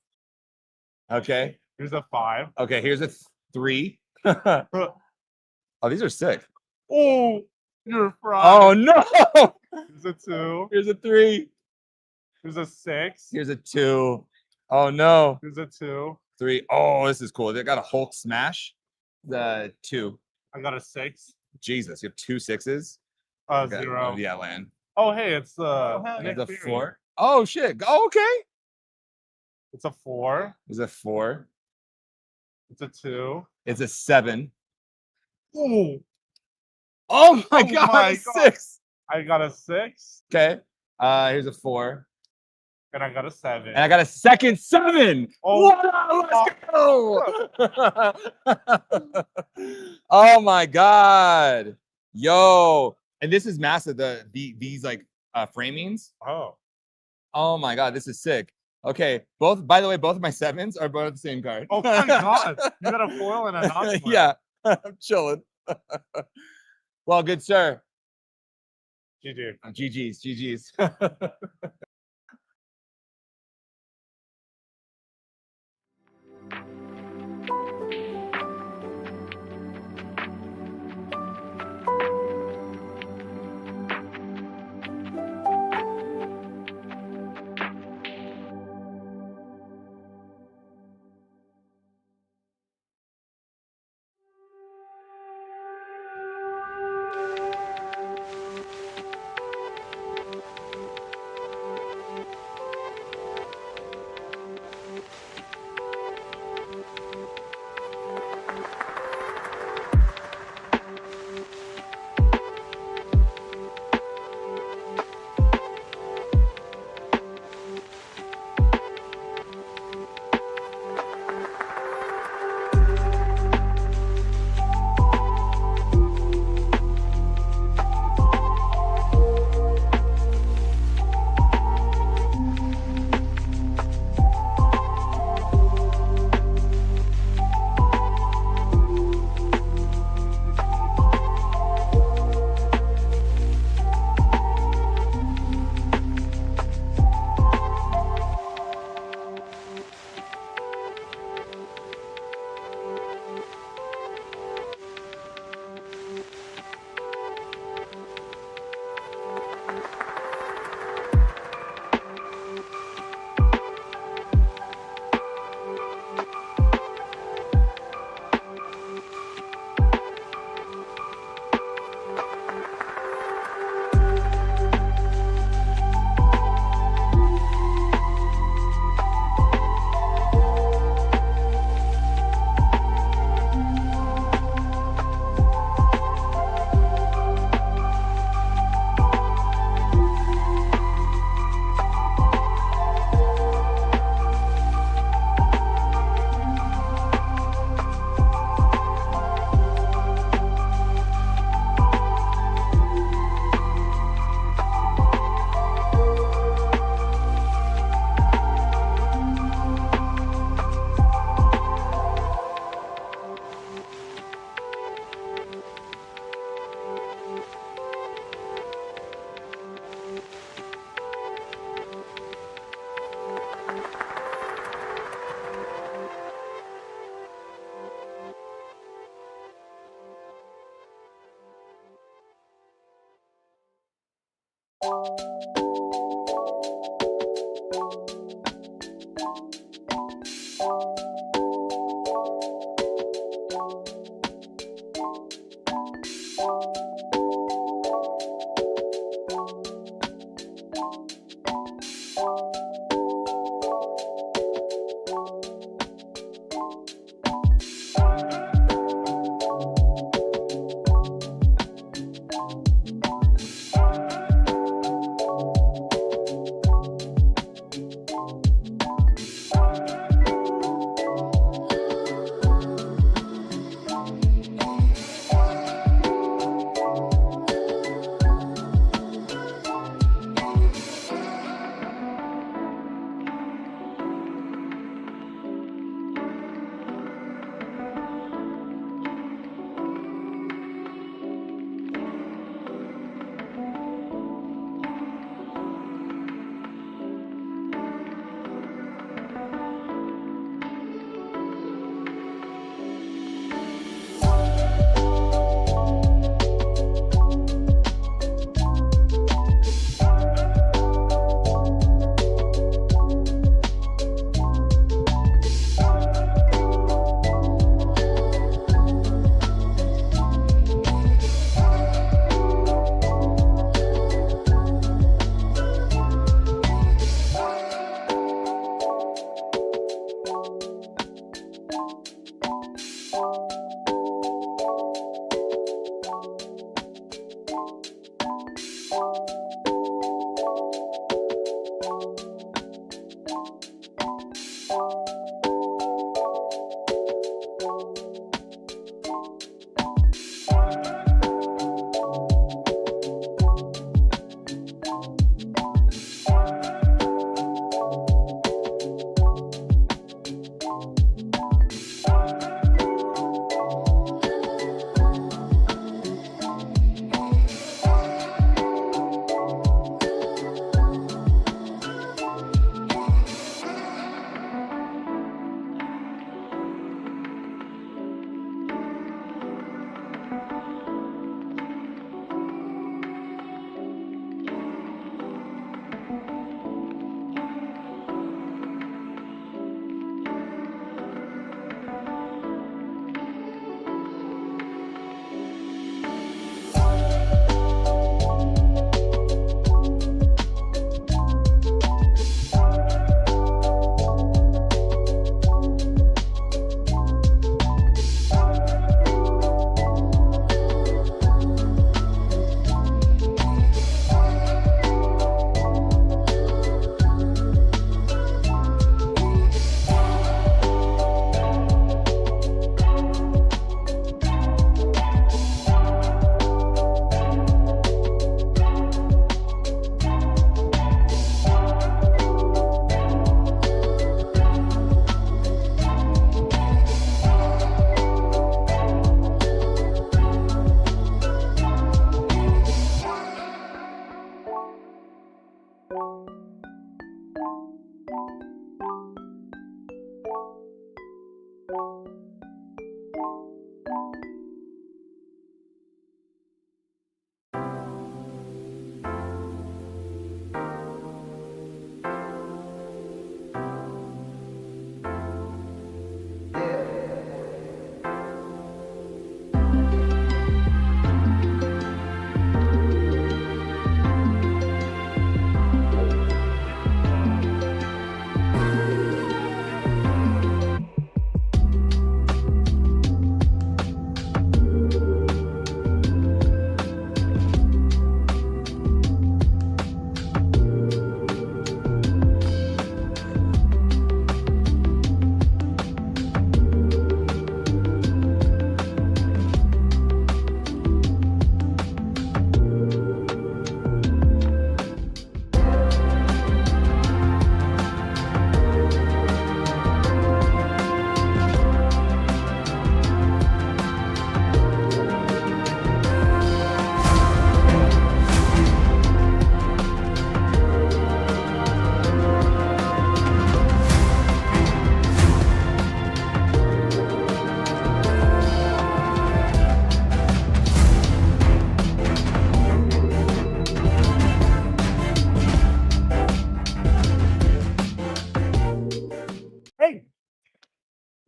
Okay. Here's a 5. Okay. Here's a 3. Oh, these are sick. Oh, you're fried. Oh no. Here's a 2. Here's a 3. Here's a 6. Here's a 2. Oh no. Here's a 2. 3. Oh, this is cool. They got a Hulk smash. The 2. I got a 6. Jesus, you have 2 6s. 0. Yeah, land. Oh hey, it's It's a 4. Oh shit. Oh, okay. It's a 4. It's a 4. It's a 2. It's a 7. Ooh. Oh my Oh God. my 6. I got a 6. Okay. Here's a 4. And I got a 7. And I got a second 7. Oh, wow, let's go. Oh my God. Yo. And this is massive. These like framings. Oh. Oh my God, this is sick. Okay. By the way, both of my 7s are both the same card. Oh my God. You got a foil and a non-foil. Yeah. I'm chilling. Well, good sir. GG. GG's.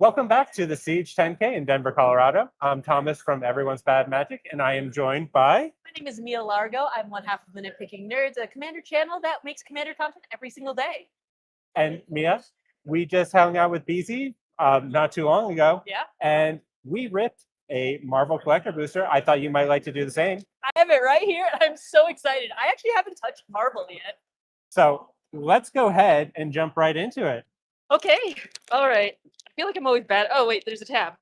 Welcome back to the Siege 10K in Denver, Colorado. I'm Thomas from Everyone's Bad Magic, and I am joined by... My name is Mia Largo. I'm one half of the Nitpicking Nerds, a Commander channel that makes Commander content every single day. And Mia. We just hung out with BZ not too long ago. Yeah. And we ripped a Marvel Collector Booster. I thought you might like to do the same. I have it right here, and I'm so excited. I actually haven't touched Marvel yet. So let's go ahead and jump right into it. Okay. All right. I feel like I'm always bad. Oh, wait, there's a tab.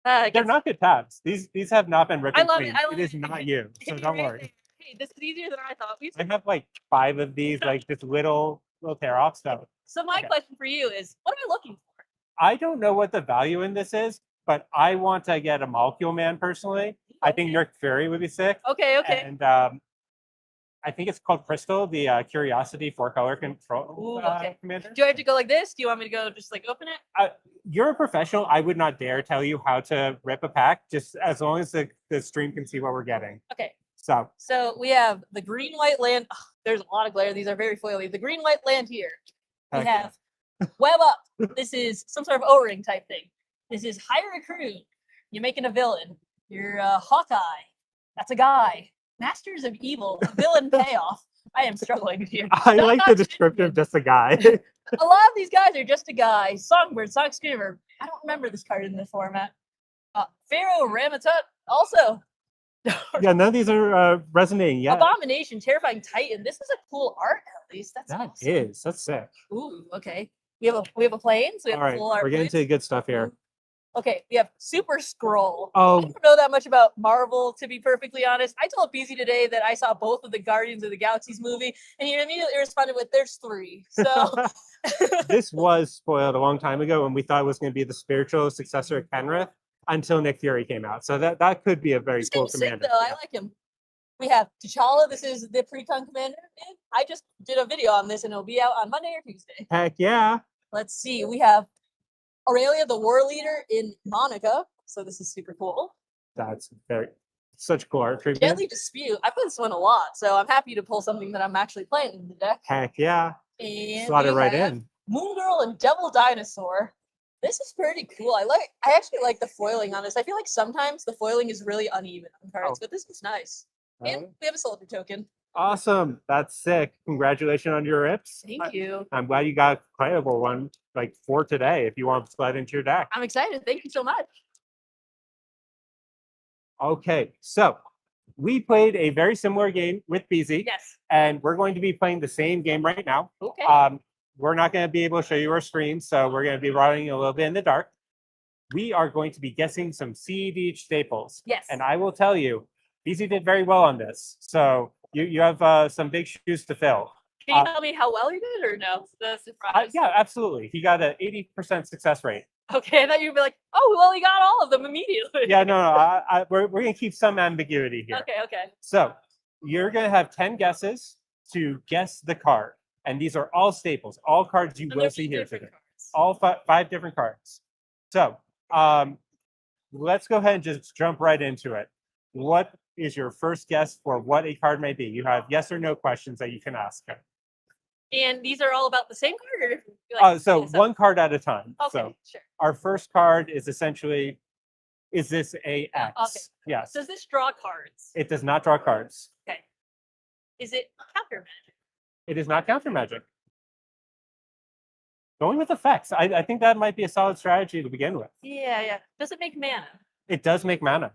They're not good tabs. These have not been ripped I and love cleaned. it. I love It is not you, so don't worry. Hey, this is easier than I thought. I have like 5 of these, like just little tear off stuff. So my question for you is, what am I looking for? I don't know what the value in this is, but I want to get a Molecule Man personally. I think York Fury would be sick. Okay, okay. And I think it's called Crystal, the Curiosity 4-color control Ooh, okay. commander. Do I have to go like this? Do you want me to go just like open it? You're a professional. I would not dare tell you how to rip a pack, just as long as the stream can see what we're getting. Okay. So we have the green-white land. Oh, there's a lot of glare. These are very foily. The green-white land here. We have Web Up. This is some sort of O-ring type thing. This is Hire a Crew. You're making a villain. You're Hawkeye. That's a guy. Masters of Evil. Villain payoff. I am struggling here. I like the descriptive, just a guy. A lot of these guys are just a guy. Songbird, Song Screamer. I don't remember this card in this format. Pharaoh Ramatut. Also. Yeah, none of these are resonating yet. Abomination, Terrifying Titan. This is a cool art, at least. That's awesome. That's sick. Ooh, okay. We have a plane, so we have All right, full art. we're getting to the good stuff here. Okay, we have Super Scroll. Oh. I don't know that much about Marvel, to be perfectly honest. I told BZ today that I saw both of the Guardians of the Galaxies movie, and he immediately responded with, "There's 3." So This was spoiled a long time ago, and we thought it was going to be the spiritual successor of Penrith until Nick Fury came out. So that could be a very cool sick, commander. though. I like him. We have T'Challa. This is the pre-con commander. I just did a video on this, and it'll be out on Monday or Tuesday. Heck yeah. Let's see. We have Aurelia, the war leader in Monica. So this is super cool. That's such cool art treatment. Deadly Dispute. I play this one a lot, so I'm happy to pull something that I'm actually playing in the deck. Heck yeah. And Slot it we right have in. Moon Girl and Devil Dinosaur. This is pretty cool. I actually like the foiling on this. I feel like sometimes the foiling is really uneven on cards, but this is nice. And we have a soldier token. Awesome. That's sick. Congratulations on your rips. Thank you. I'm glad you got a playable one like for today if you want to slide into your deck. I'm excited. Thank you so much. Okay, so we played a very similar game with BZ. Yes. And we're going to be playing the same game right now. Okay. We're not going to be able to show you our screen, so we're going to be running a little bit in the dark. We are going to be guessing some CEDH staples. Yes. And I will tell you, BZ did very well on this. So you have some big shoes to fill. Can you tell me how well you did, or no? The surprise. Yeah, absolutely. He got an 80% success rate. Okay, I thought you'd be like, oh, well, he got all of them immediately. Yeah, no. We're going to keep some ambiguity here. Okay. So you're going to have 10 guesses to guess the card. And these are all staples, all cards you will see here today. All 5 different cards. So let's go ahead and just jump right into it. What is your first guess for what a card may be? You have yes or no questions that you can ask. And these are all about the same card? Or like, So one card at a time. Okay, So sure. our first card is essentially, is this a X? Okay. Yes. Does this draw cards? It does not draw cards. Okay. Is it counter magic? It is not counter magic. Going with effects. I think that might be a solid strategy to begin with. Yeah. Does it make mana? It does make mana.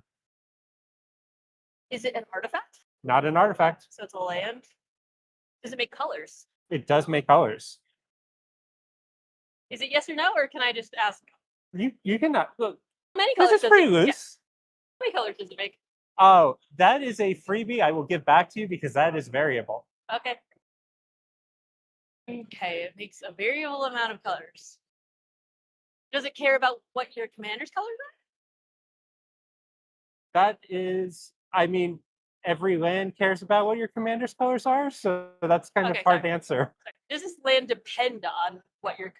Is it an artifact? Not an artifact. So it's a land. Does it make colors? It does make colors. Is it yes or no, or can I just ask? You cannot look. How many This colors? is does pretty it- loose. yeah. How many colors does it make? Oh, that is a freebie. I will give back to you because that is variable. Okay. Okay, it makes a variable amount of colors. Does it care about what your commander's colors are? That is, I mean, every land cares about what your commander's colors are, so that's kind of Okay, hard sorry. to answer. Does this land depend on what your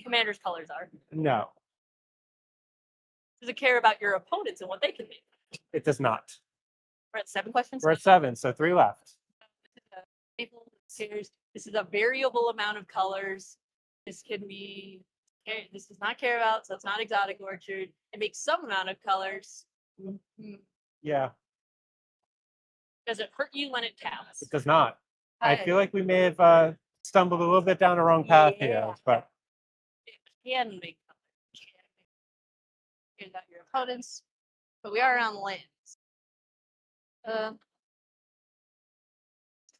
commander's colors are? No, Does it care about your opponents and what they can make? it does not. We're at 7 questions. We're at 7, so 3 left. This is a variable amount of colors. This can be This does not care about, so it's not exotic orchard. It makes some amount of colors. Yeah, Does it hurt you when it taps? it does not. I Okay. feel like we may have stumbled a little bit down the wrong path here, but It can make colors. Here's out your opponents, but we are on lands.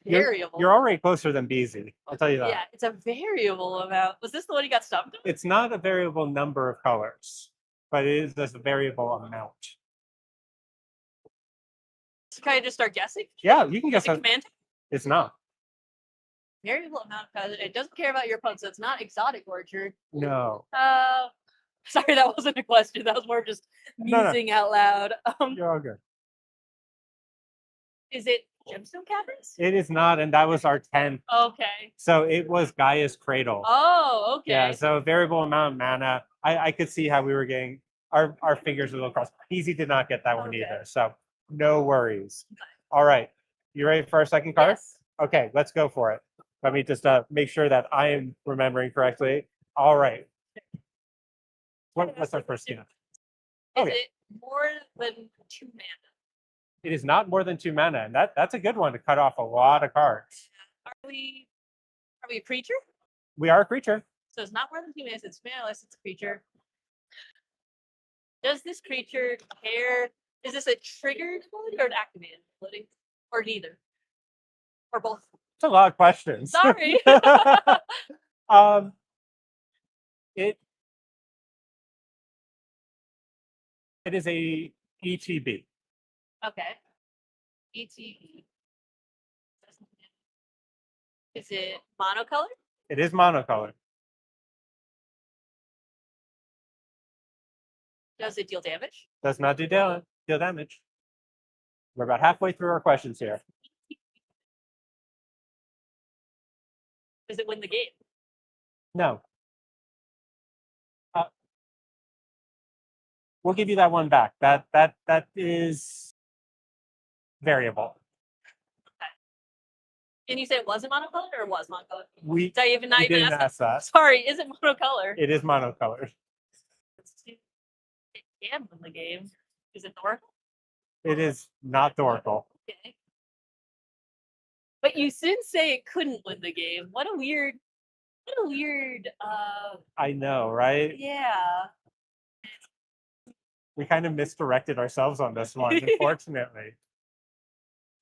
Variable. you're already closer than BZ. I'll tell you that. Yeah, it's a variable amount. Was this the one you got stumped on? It's not a variable number of colors, but it is a variable amount. So can I just start guessing? Yeah, you can Is guess. it command? It's not. Variable amount of colors. It doesn't care about your opponent, so it's not exotic orchard. No. Sorry, that wasn't a question. That was more just No. musing out loud. You're all good. Is it gemstone caverns? It is not, and that was our 10th. Okay. So it was Gaia's Cradle. Oh, okay. Yeah, so variable amount of mana. I could see how we were getting our fingers a little crossed. Easy did not get that one either. So no worries. All right. You ready for our second card? Yes. Okay, let's go for it. Let me just make sure that I am remembering correctly. All right. What's our first scan? Is it more than 2 mana? It is not more than 2 mana, and that's a good one to cut off a lot of cards. Are we a creature? We are a creature. So it's not more than 2 mana, it's manaless, it's a creature. Does this creature care? Is this a triggered ability or an activated ability? Or neither? Or both? It's a lot of questions. Sorry. It is a ETB. Okay. ETB. Is it monocolor? It is monocolor. Does it deal damage? Does not do deal damage. We're about halfway through our questions here. Does it win the game? No. We'll give you that one back. That is variable. And you said it wasn't monocolored or was monocolored? We Did I even not we even didn't ask ask that. Sorry, is it monocolored? It is monocolored. It can win the game. Is it Oracle? It is not Thoracle. Okay. But you didn't say it couldn't win the game. What a weird I know, right? yeah. We kind of misdirected ourselves on this one, unfortunately.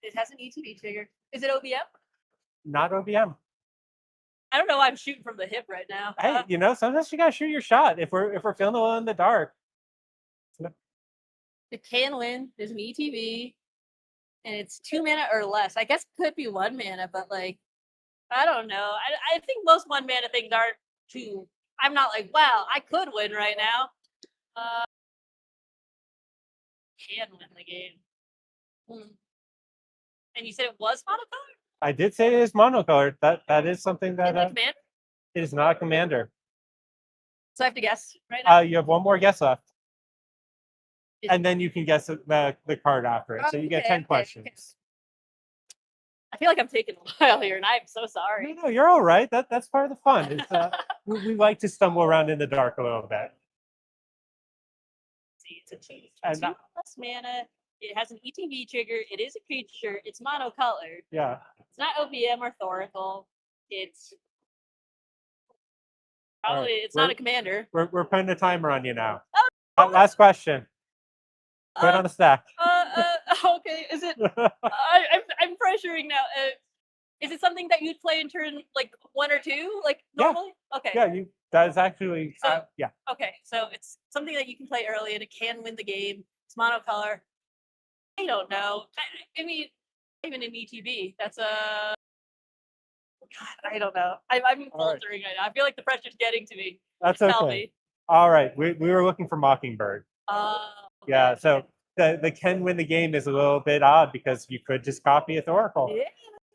It has an ETB trigger. Is it OBM? Not OBM. I don't know why I'm shooting from the hip right now. Hey, sometimes you gotta shoot your shot if we're feeling a little in the dark. It can win. There's an ETB. And it's 2 mana or less. I guess it could be 1 mana, but I don't know. I think most 1 mana things aren't too. I'm not like, wow, I could win right now. Can win the game. And you said it was monocolored? I did say it is monocolored. That is something that Commander? it is not a commander. So I have to guess right now. You have one more guess left. And then you can guess the card after it. So you get 10 questions. Okay. I feel like I'm taking a while here, and I'm so sorry. No, you're all right. That's part of the fun. It's, we like to stumble around in the dark a little bit. See, it's a 2 And plus mana. It has an ETB trigger. It is a creature. It's monocolored. Yeah. It's not OBM or Thoracle. It's probably right. it's not a commander. We're putting a timer on you now. Last question. Put it on the stack. Okay. Is it? I'm pressuring now. Is it something that you'd play in turn 1 or 2, normally? Okay. Yeah, that is actually yeah. Okay, so it's something that you can play early and it can win the game. It's monocolor. I don't know. I mean, even in ETB, that's a. God, I don't know. I'm faltering right now. I feel like the pressure's getting to me. That's Just okay. Tell me. All right, we were looking for Mockingbird. Yeah, so the can win the game is a little bit odd because you could just copy a Thoracle.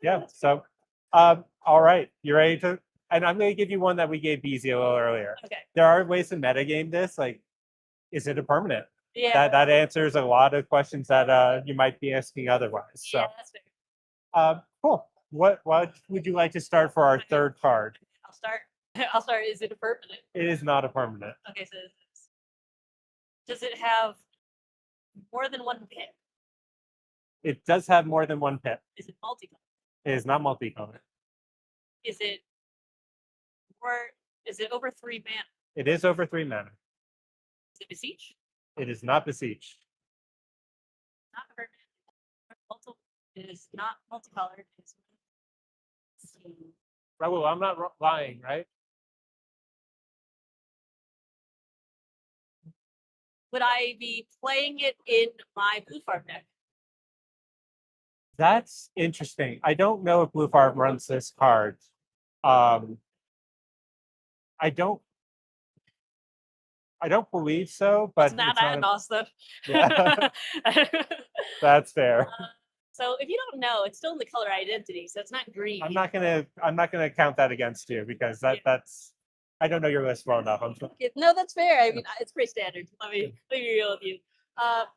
Yeah. So, all right, you ready to? And I'm going to give you one that we gave BZ a little earlier. Okay. There are ways to metagame this. Is it a permanent? Yeah. That answers a lot of questions that you might be asking otherwise. So, Yeah, that's fair. cool. What would you like to start for our third card? I'll start I'll start. Is it a permanent? It is not a permanent. Okay, so does it have more than one pip? It does have more than one pip. Is it multicolored? It is not multicolored. Is it more? Is it over 3 mana? It is over 3 mana. Is it Beseech? It is not Beseech. Not permanent. It is not multicolored. It's Raul, I'm not lying, right? would I be playing it in my blue farm deck? That's interesting. I don't know if Blue Farm runs this card. I don't believe so, but It's not a- Ananos then. Yeah. That's fair. So if you don't know, it's still in the color identity, so it's not green. I'm not gonna count that against you because that's I don't know your list well enough. I'm sorry. No, that's fair. I mean, it's pretty standard. Let me be real with you.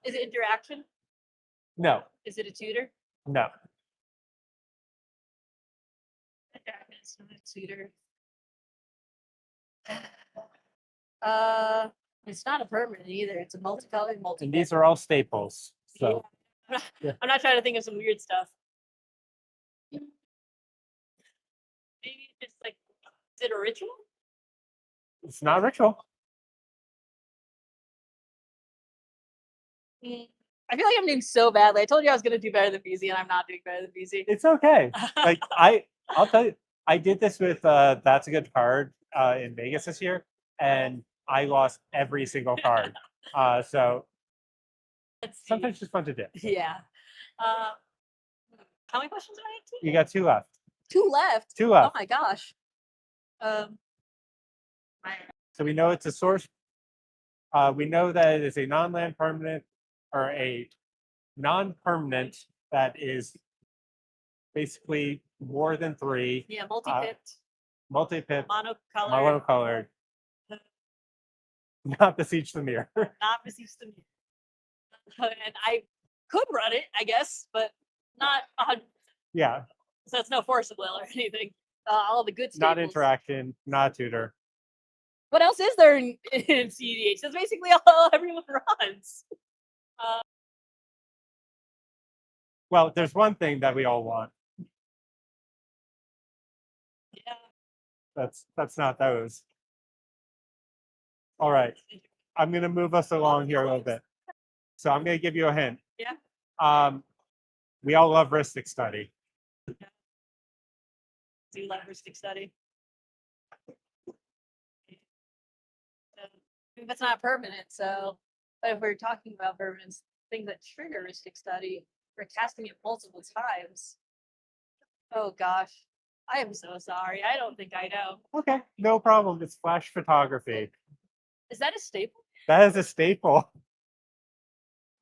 Is it interaction? No, Is it a tutor? no. It's not a tutor. It's not a permanent either. It's a multicolored, And these are all staples. So yeah. I'm not trying to think of some weird stuff. Maybe it's like, is it a ritual? It's not ritual. I feel like I'm doing so badly. I told you I was going to do better than BZ, and I'm not doing better than BZ. It's okay. Like I'll tell you, I did this with That's a Good Card in Vegas this year, and I lost every single card. So sometimes it's just fun to do. Yeah. How many questions do I have? You got 2 left. 2 left. 2 left. Oh my gosh. So we know it's a source. We know that it is a non-land permanent or a non-permanent that is basically more than 3. Yeah, multi-pipped. Multi-pip. Monocolored. Monocolored. Not Beseech the Mirror. Not Beseech the Mirror. And I could run it, I guess, but not 100%. Yeah. So it's no force of will or anything. All the good Not staples. interaction. Not tutor. What else is there in CDH? That's basically all everyone runs. Well, there's one thing that we all want. Yeah. That's not those. All right. I'm gonna move us along here a little bit. So I'm gonna give you a hint. Yeah. We all love Ristic Study. Do love Ristic Study. That's not permanent, so but if we're talking about permanents, things that trigger Ristic Study, we're casting it multiple times. Oh gosh. I am so sorry. I don't think I know. Okay, no problem. It's flash photography. Is that a staple? That is a staple.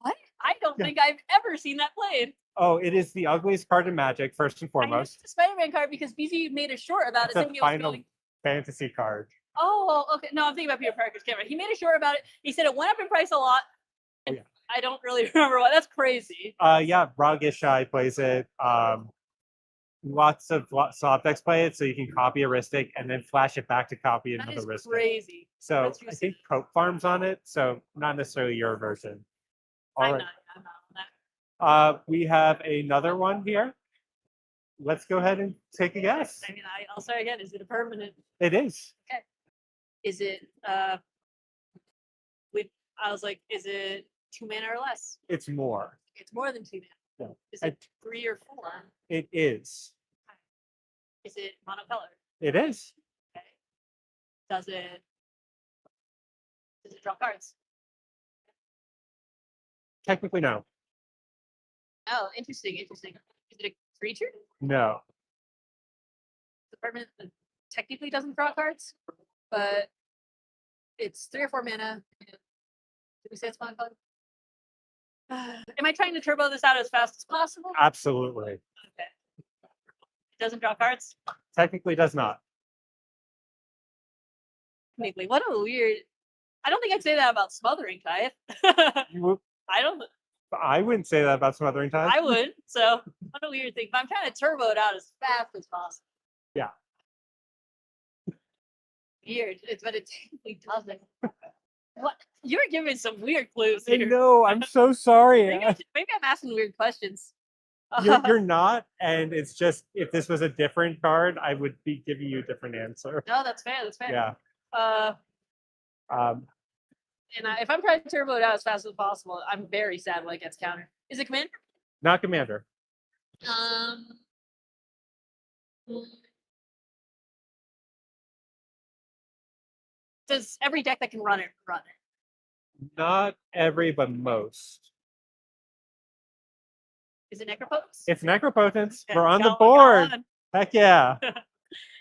What? I don't think I've ever seen that played. Oh, it is the ugliest card in Magic, first and I know foremost. it's a Spider-Man card because BZ made a short about It's it a saying it was Final going. Fantasy card. Oh, okay. No, I'm thinking about Peter Parker's camera. He made a short about it. He said it went up in price a lot. Oh, yeah. I don't really remember what. That's crazy. Yeah, Ragisha plays it. Lots of soft decks play it, so you can copy a Ristic and then flash it back to copy That another is Ristic. crazy. So That's I juicy. think Cope Farm's on it, so not necessarily your version. All right. I'm not on that. We have another one here. Let's go ahead and take a guess. I mean, I'll start again. Is it a permanent? It is. Okay. Is it I was like, is it 2 mana or less? It's more. It's more than 2 mana. No. Is it 3 or 4? It is. Is it monocolored? It is. Okay. Does it draw cards? Technically, no. Oh, interesting. Is it a creature? No. The permanent technically doesn't draw cards, but it's 3 or 4 mana. Did we say it's monocolored? Am I trying to turbo this out as fast as possible? Absolutely. Okay. It doesn't draw cards? Technically does not. Technically. What a weird. I don't think I'd say that about Smothering Tithe. I wouldn't say that about Smothering Tithe. I would. So what a weird thing. But I'm trying to turbo it out as fast as possible. Yeah. weird, but it technically doesn't. What? You're giving some weird clues I here. know. I'm so sorry. Maybe I'm asking weird questions. You're not, and it's just if this was a different card, I would be giving you a different answer. No, that's fair. That's fair. Yeah. And if I'm trying to turbo it out as fast as possible, I'm very sad when it gets countered. Is it commander? Not commander. Does every deck that can run it run it? Not every, but most. Is it necropotence? It's necropotence. Yeah, We're on the go board. on. Heck yeah.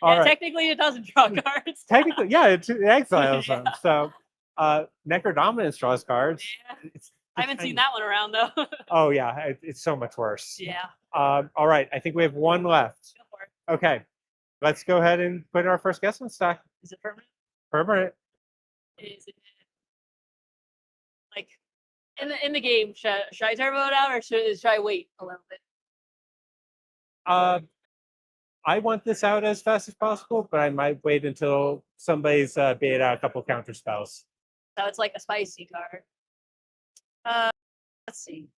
All Yeah, right. technically it doesn't draw cards. Technically, yeah, it exiles them. So, Necrodominance draws cards. I haven't seen that one around though. Oh yeah, it's so much worse. Yeah. All right, I think we have one left. Go for it. Okay, let's go ahead and put our first guess on stack. Is it permanent? Permanent. Is it like in the game? Should I turbo it out or should I wait a little bit? I want this out as fast as possible, but I might wait until somebody's bait out a couple counter spells. So it's like a spicy card. Let's see.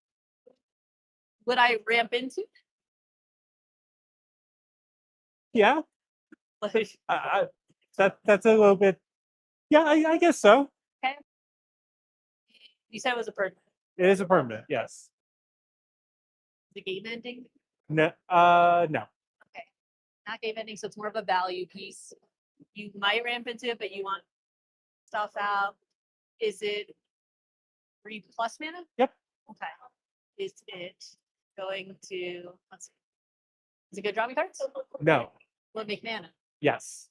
Would I ramp into it? Yeah, Like, that's a little bit. Yeah, I guess so. okay. You said it was a permanent. It is a permanent. Yes. The game ending? No. No. Okay. Not game ending, so it's more of a value piece. You might ramp into it, but you want stuff out. Is it 3+ mana? Yep. Okay. Is it going to, let's see. Is it good draw me cards? No. Will it make mana? Yes.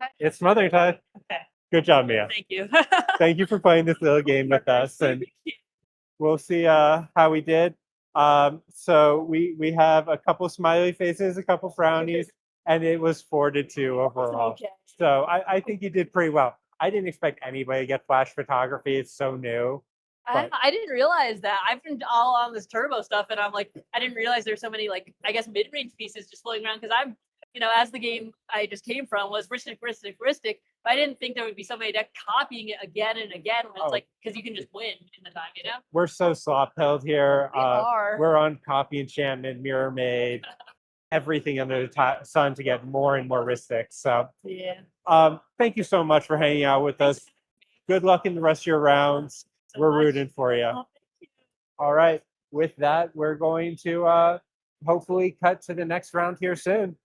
Okay. It's Smothering Tide. Okay. Good job, Mia. Thank you. Thank you for playing this little game with us, and we'll see how we did. So we have a couple smiley faces, a couple frownies, and it was 4-2 overall. Okay. So I think you did pretty well. I didn't expect anybody to get flash photography. It's so new. But I didn't realize that. I've been all on this turbo stuff, and I'm like, I didn't realize there's so many, like, I guess mid-range pieces just floating around, because I'm, as the game I just came from was Ristic, but I didn't think there would be so many decks copying it again and again, when it's like, because you can just win in the time, we're so slop-held here. We are. We're on copy enchantment, mirror made, everything under the sun to get more and more Ristics. So Yeah. thank you so much for hanging out with us. Good luck in the rest of your rounds. We're rooting for you. All right. With that, we're going to hopefully cut to the next round here soon.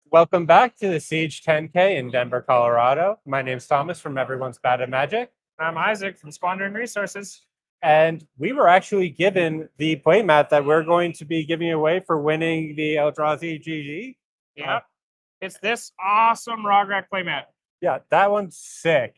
Welcome back to the Siege 10K in Denver, Colorado. My name's Thomas from Everyone's Bad at Magic. I'm Isaac from Squandering Resources. And we were actually given the playmat that we're going to be giving away for winning the Eldrazi GG. Yep. It's this awesome Rograk playmat. Yeah, that one's sick.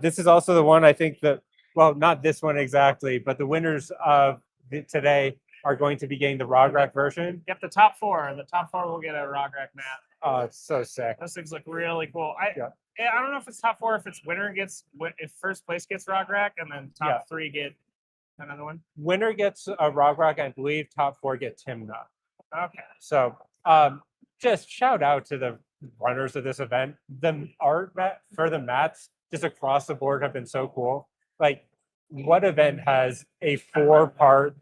This is also the one I think that, well, not this one exactly, but the winners of today are going to be getting the Rograk version. Yep, the top four. The top four will get a Rograk mat. Oh, it's so sick. Those things look really cool. I don't know if it's top four, if it's winner gets, if first place gets Rograk, and then top three get another one. Winner gets a Rograk, I believe top four get Timna. Okay. So just shout out to the runners of this event. The art for the mats just across the board have been so cool. Like, what event has a 4-part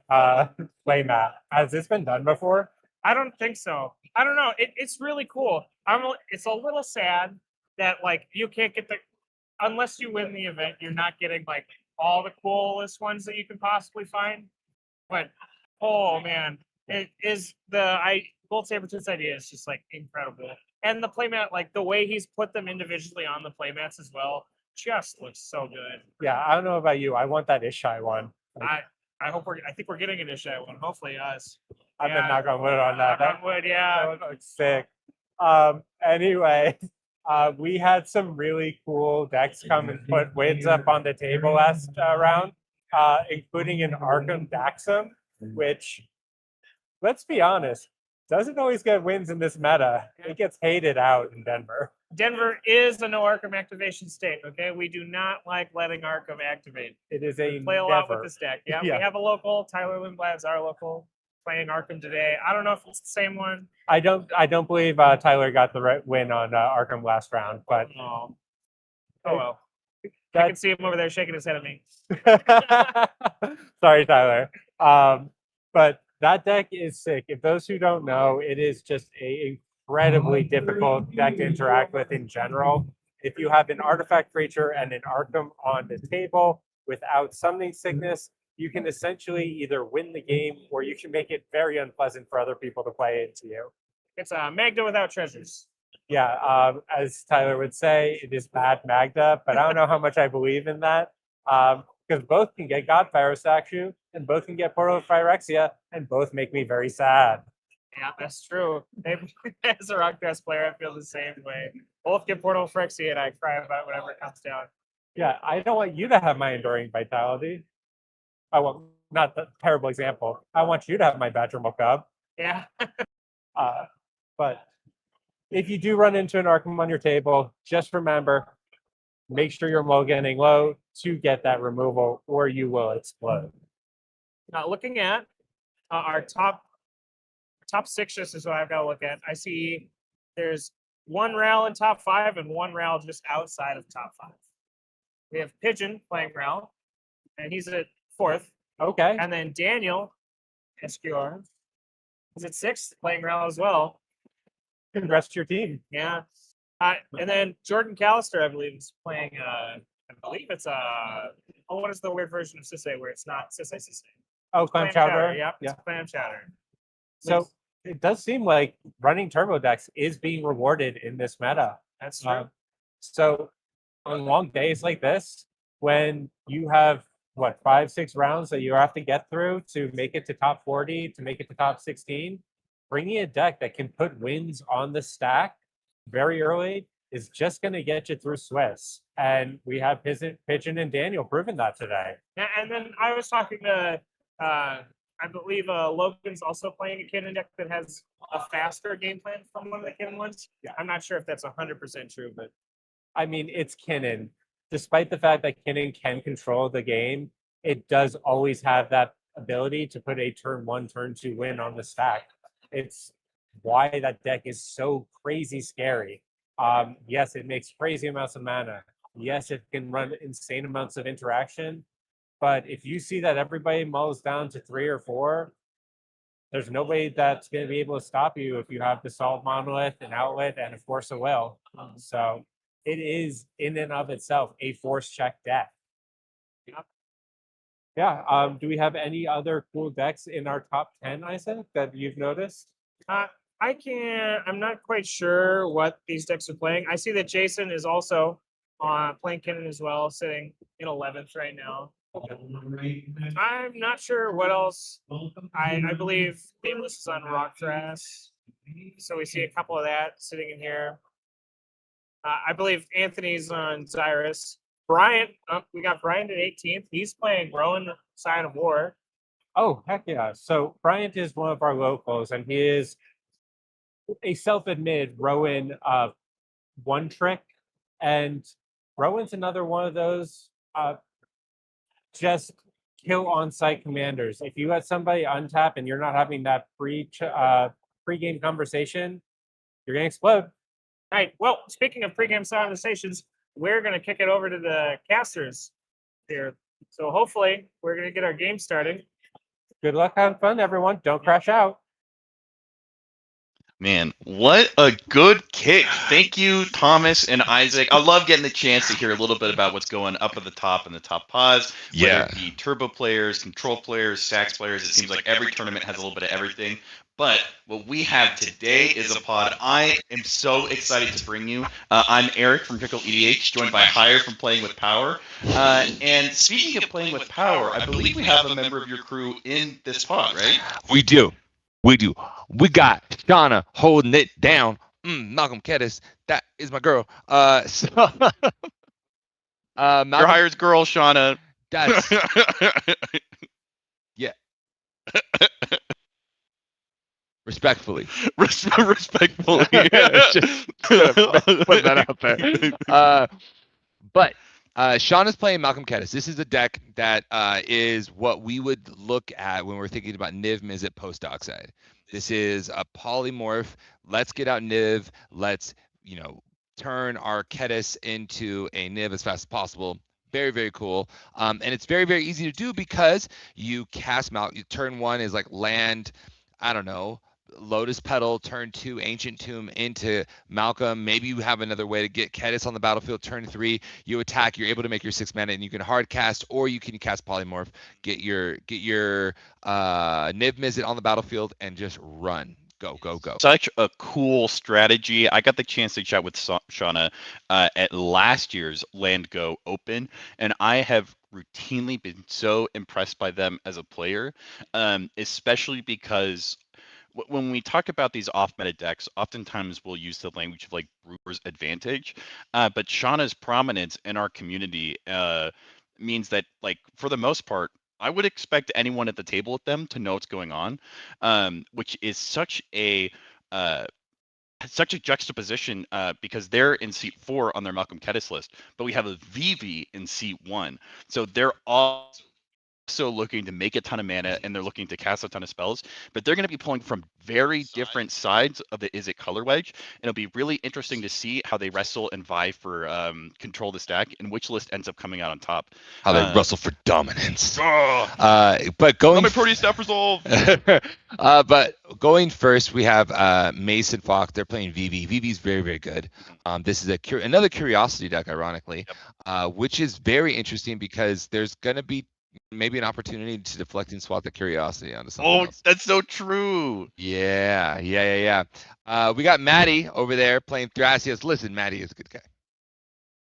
play mat? Has this been done before? I don't think so. I don't know. It's really cool. It's a little sad that like you can't get unless you win the event, you're not getting like all the coolest ones that you can possibly find. But oh man, it is Gold Sabertooth's idea is just like incredible. And the playmat, like the way he's put them individually on the playmats as well, just looks so good. Yeah, I don't know about you. I want that Ishai one. I think we're getting an Ishai one. Hopefully us. I've been knock on wood on that. Knock on wood, yeah. That looks sick. Anyway, we had some really cool decks come and put wins up on the table last round, including an Arkham Daxum, which, let's be honest, doesn't always get wins in this meta. It gets hated out in Denver. Denver is a no Arkham activation state, okay? We do not like letting Arkham activate. It is a play a lot with never. this deck. Yeah, we have a local. Tyler Lindblad's our local playing Arkham today. I don't know if it's the same one. I don't believe Tyler got the right win on Arkham last round, but oh well. I can see him over there shaking his head at me. Sorry, Tyler. But that deck is sick. If those who don't know, it is just a incredibly difficult deck to interact with in general. If you have an artifact creature and an Arkham on the table without summoning sickness, you can essentially either win the game or you can make it very unpleasant for other people to play into you. It's a Magda without treasures. Yeah, as Tyler would say, it is bad Magda, but I don't know how much I believe in that. Because both can get Godfire statue and both can get Portal of Phyrexia, and both make me very sad. Yeah, that's true. As a Rockgrass player, I feel the same way. Both get Portal of Phyrexia and I cry about whatever comes down. Yeah, I don't want you to have my Enduring Vitality. I want, not the terrible example. I want you to have my Badgermal Cub. Yeah. But if you do run into an Arkham on your table, just remember, make sure you're mulliganing low to get that removal, or you will explode. Now, looking at our top 6, just is what I've got to look at. I see there's one Ral in top 5 and one Ral just outside of top 5. We have Pigeon playing Ral, and he's at 4th. Okay. And then Daniel SQR is at 6th playing Ral as well. Congrats to your team. Yeah. And then Jordan Callister, I believe, is playing. I believe it's what is the weird version of Sisay where it's not Sisay? Oh, Clam Chowder. Yep, it's Clam Chowder. So it does seem like running turbo decks is being rewarded in this meta. That's true. So on long days like this, when you have 5-6 rounds that you have to get through to make it to top 40, to make it to top 16, bringing a deck that can put wins on the stack very early is just going to get you through Swiss. And we have Pigeon and Daniel proving that today. Yeah, and then I was talking to, I believe Logan's also playing a Kinnan deck that has a faster game plan from one of the Kinnan ones. Yeah. I'm not sure if that's 100% true, but. I mean, it's Kinnan. Despite the fact that Kinnan can control the game, it does always have that ability to put a turn 1, turn 2 win on the stack. It's why that deck is so crazy scary. Yes, it makes crazy amounts of mana. Yes, it can run insane amounts of interaction. But if you see that everybody mulls down to 3 or 4, there's nobody that's going to be able to stop you if you have the Salt Monolith, an Outlet, and a Force of Will. So it is, in and of itself, a force check deck. Yeah. Do we have any other cool decks in our top 10, Isaac, that you've noticed? I I'm not quite sure what these decks are playing. I see that Jason is also playing Kinnan as well, sitting in 11th right now. I'm not sure what else. I believe Nameless is on Rockdrass. So we see a couple of that sitting in here. I believe Anthony's on Xyrus. Bryant, we got Bryant at 18th. He's playing Rowan Sign of War. Oh, heck yeah. So Bryant is one of our locals, and he is a self-admitted Rowan one trick. And Rowan's another one of those just kill on-site commanders. If you let somebody untap and you're not having that pre-game conversation, you're gonna explode. All right. Well, speaking of pre-game conversations, we're gonna kick it over to the casters here. So hopefully we're gonna get our game started. Good luck, have fun, everyone. Don't crash out. Man, what a good kick. Thank you, Thomas and Isaac. I love getting the chance to hear a little bit about what's going up at the top in the top pods. Whether it be turbo players, control players, stacks players. It seems like every tournament has a little bit of everything. But what we have today is a pod I am so excited to bring you. I'm Eric from Critical EDH, joined by Hire from Playing with Power. And speaking of Playing with Power, I believe we have a member of your crew in this pod, right? We do. We do. We got Shauna holding it down. Malcolm Kettis, that is my girl. Malcolm, your Hire's girl, Shauna. That's yeah. Respectfully. Respectfully. Just put that out there. But Sean is playing Malcolm Kettis. This is a deck that is what we would look at when we're thinking about Niv Mizzet post Dockside. This is a polymorph. Let's get out Niv. Let's, turn our Kettis into a Niv as fast as possible. Very, very cool. And it's very, very easy to do because you cast turn 1 is like land, I don't know, Lotus Petal, turn 2, Ancient Tomb into Malcolm. Maybe you have another way to get Kettis on the battlefield. Turn 3, you attack. You're able to make your 6 mana, and you can hard cast, or you can cast Polymorph. Get your Niv Mizzet on the battlefield and just run. Go, go, go. Such a cool strategy. I got the chance to chat with Shauna at last year's Land Go Open, and I have routinely been so impressed by them as a player, especially because when we talk about these off-meta decks, oftentimes we'll use the language of like Brewer's Advantage, but Shauna's prominence in our community means that, like, for the most part, I would expect anyone at the table with them to know what's going on, which is such a juxtaposition because they're in seat 4 on their Malcolm Kettis list, but we have a VV in seat 1, so they're all looking to make a ton of mana and they're looking to cast a ton of spells, but they're going to be pulling from very different sides of the Izzet color wedge, and it'll be really interesting to see how they wrestle and vie for control of the stack and which list ends up coming out on top. How they wrestle for dominance. But going my Proteus staff resolve. But going first, we have Mason Fox. They're playing VV. VV is very, very good. This is another curiosity deck, ironically, which is very interesting because there's going to be maybe an opportunity to deflect and swap the curiosity onto something else. That's so true. Yeah. We got Maddie over there playing Thrasios. Listen, Maddie is a good guy.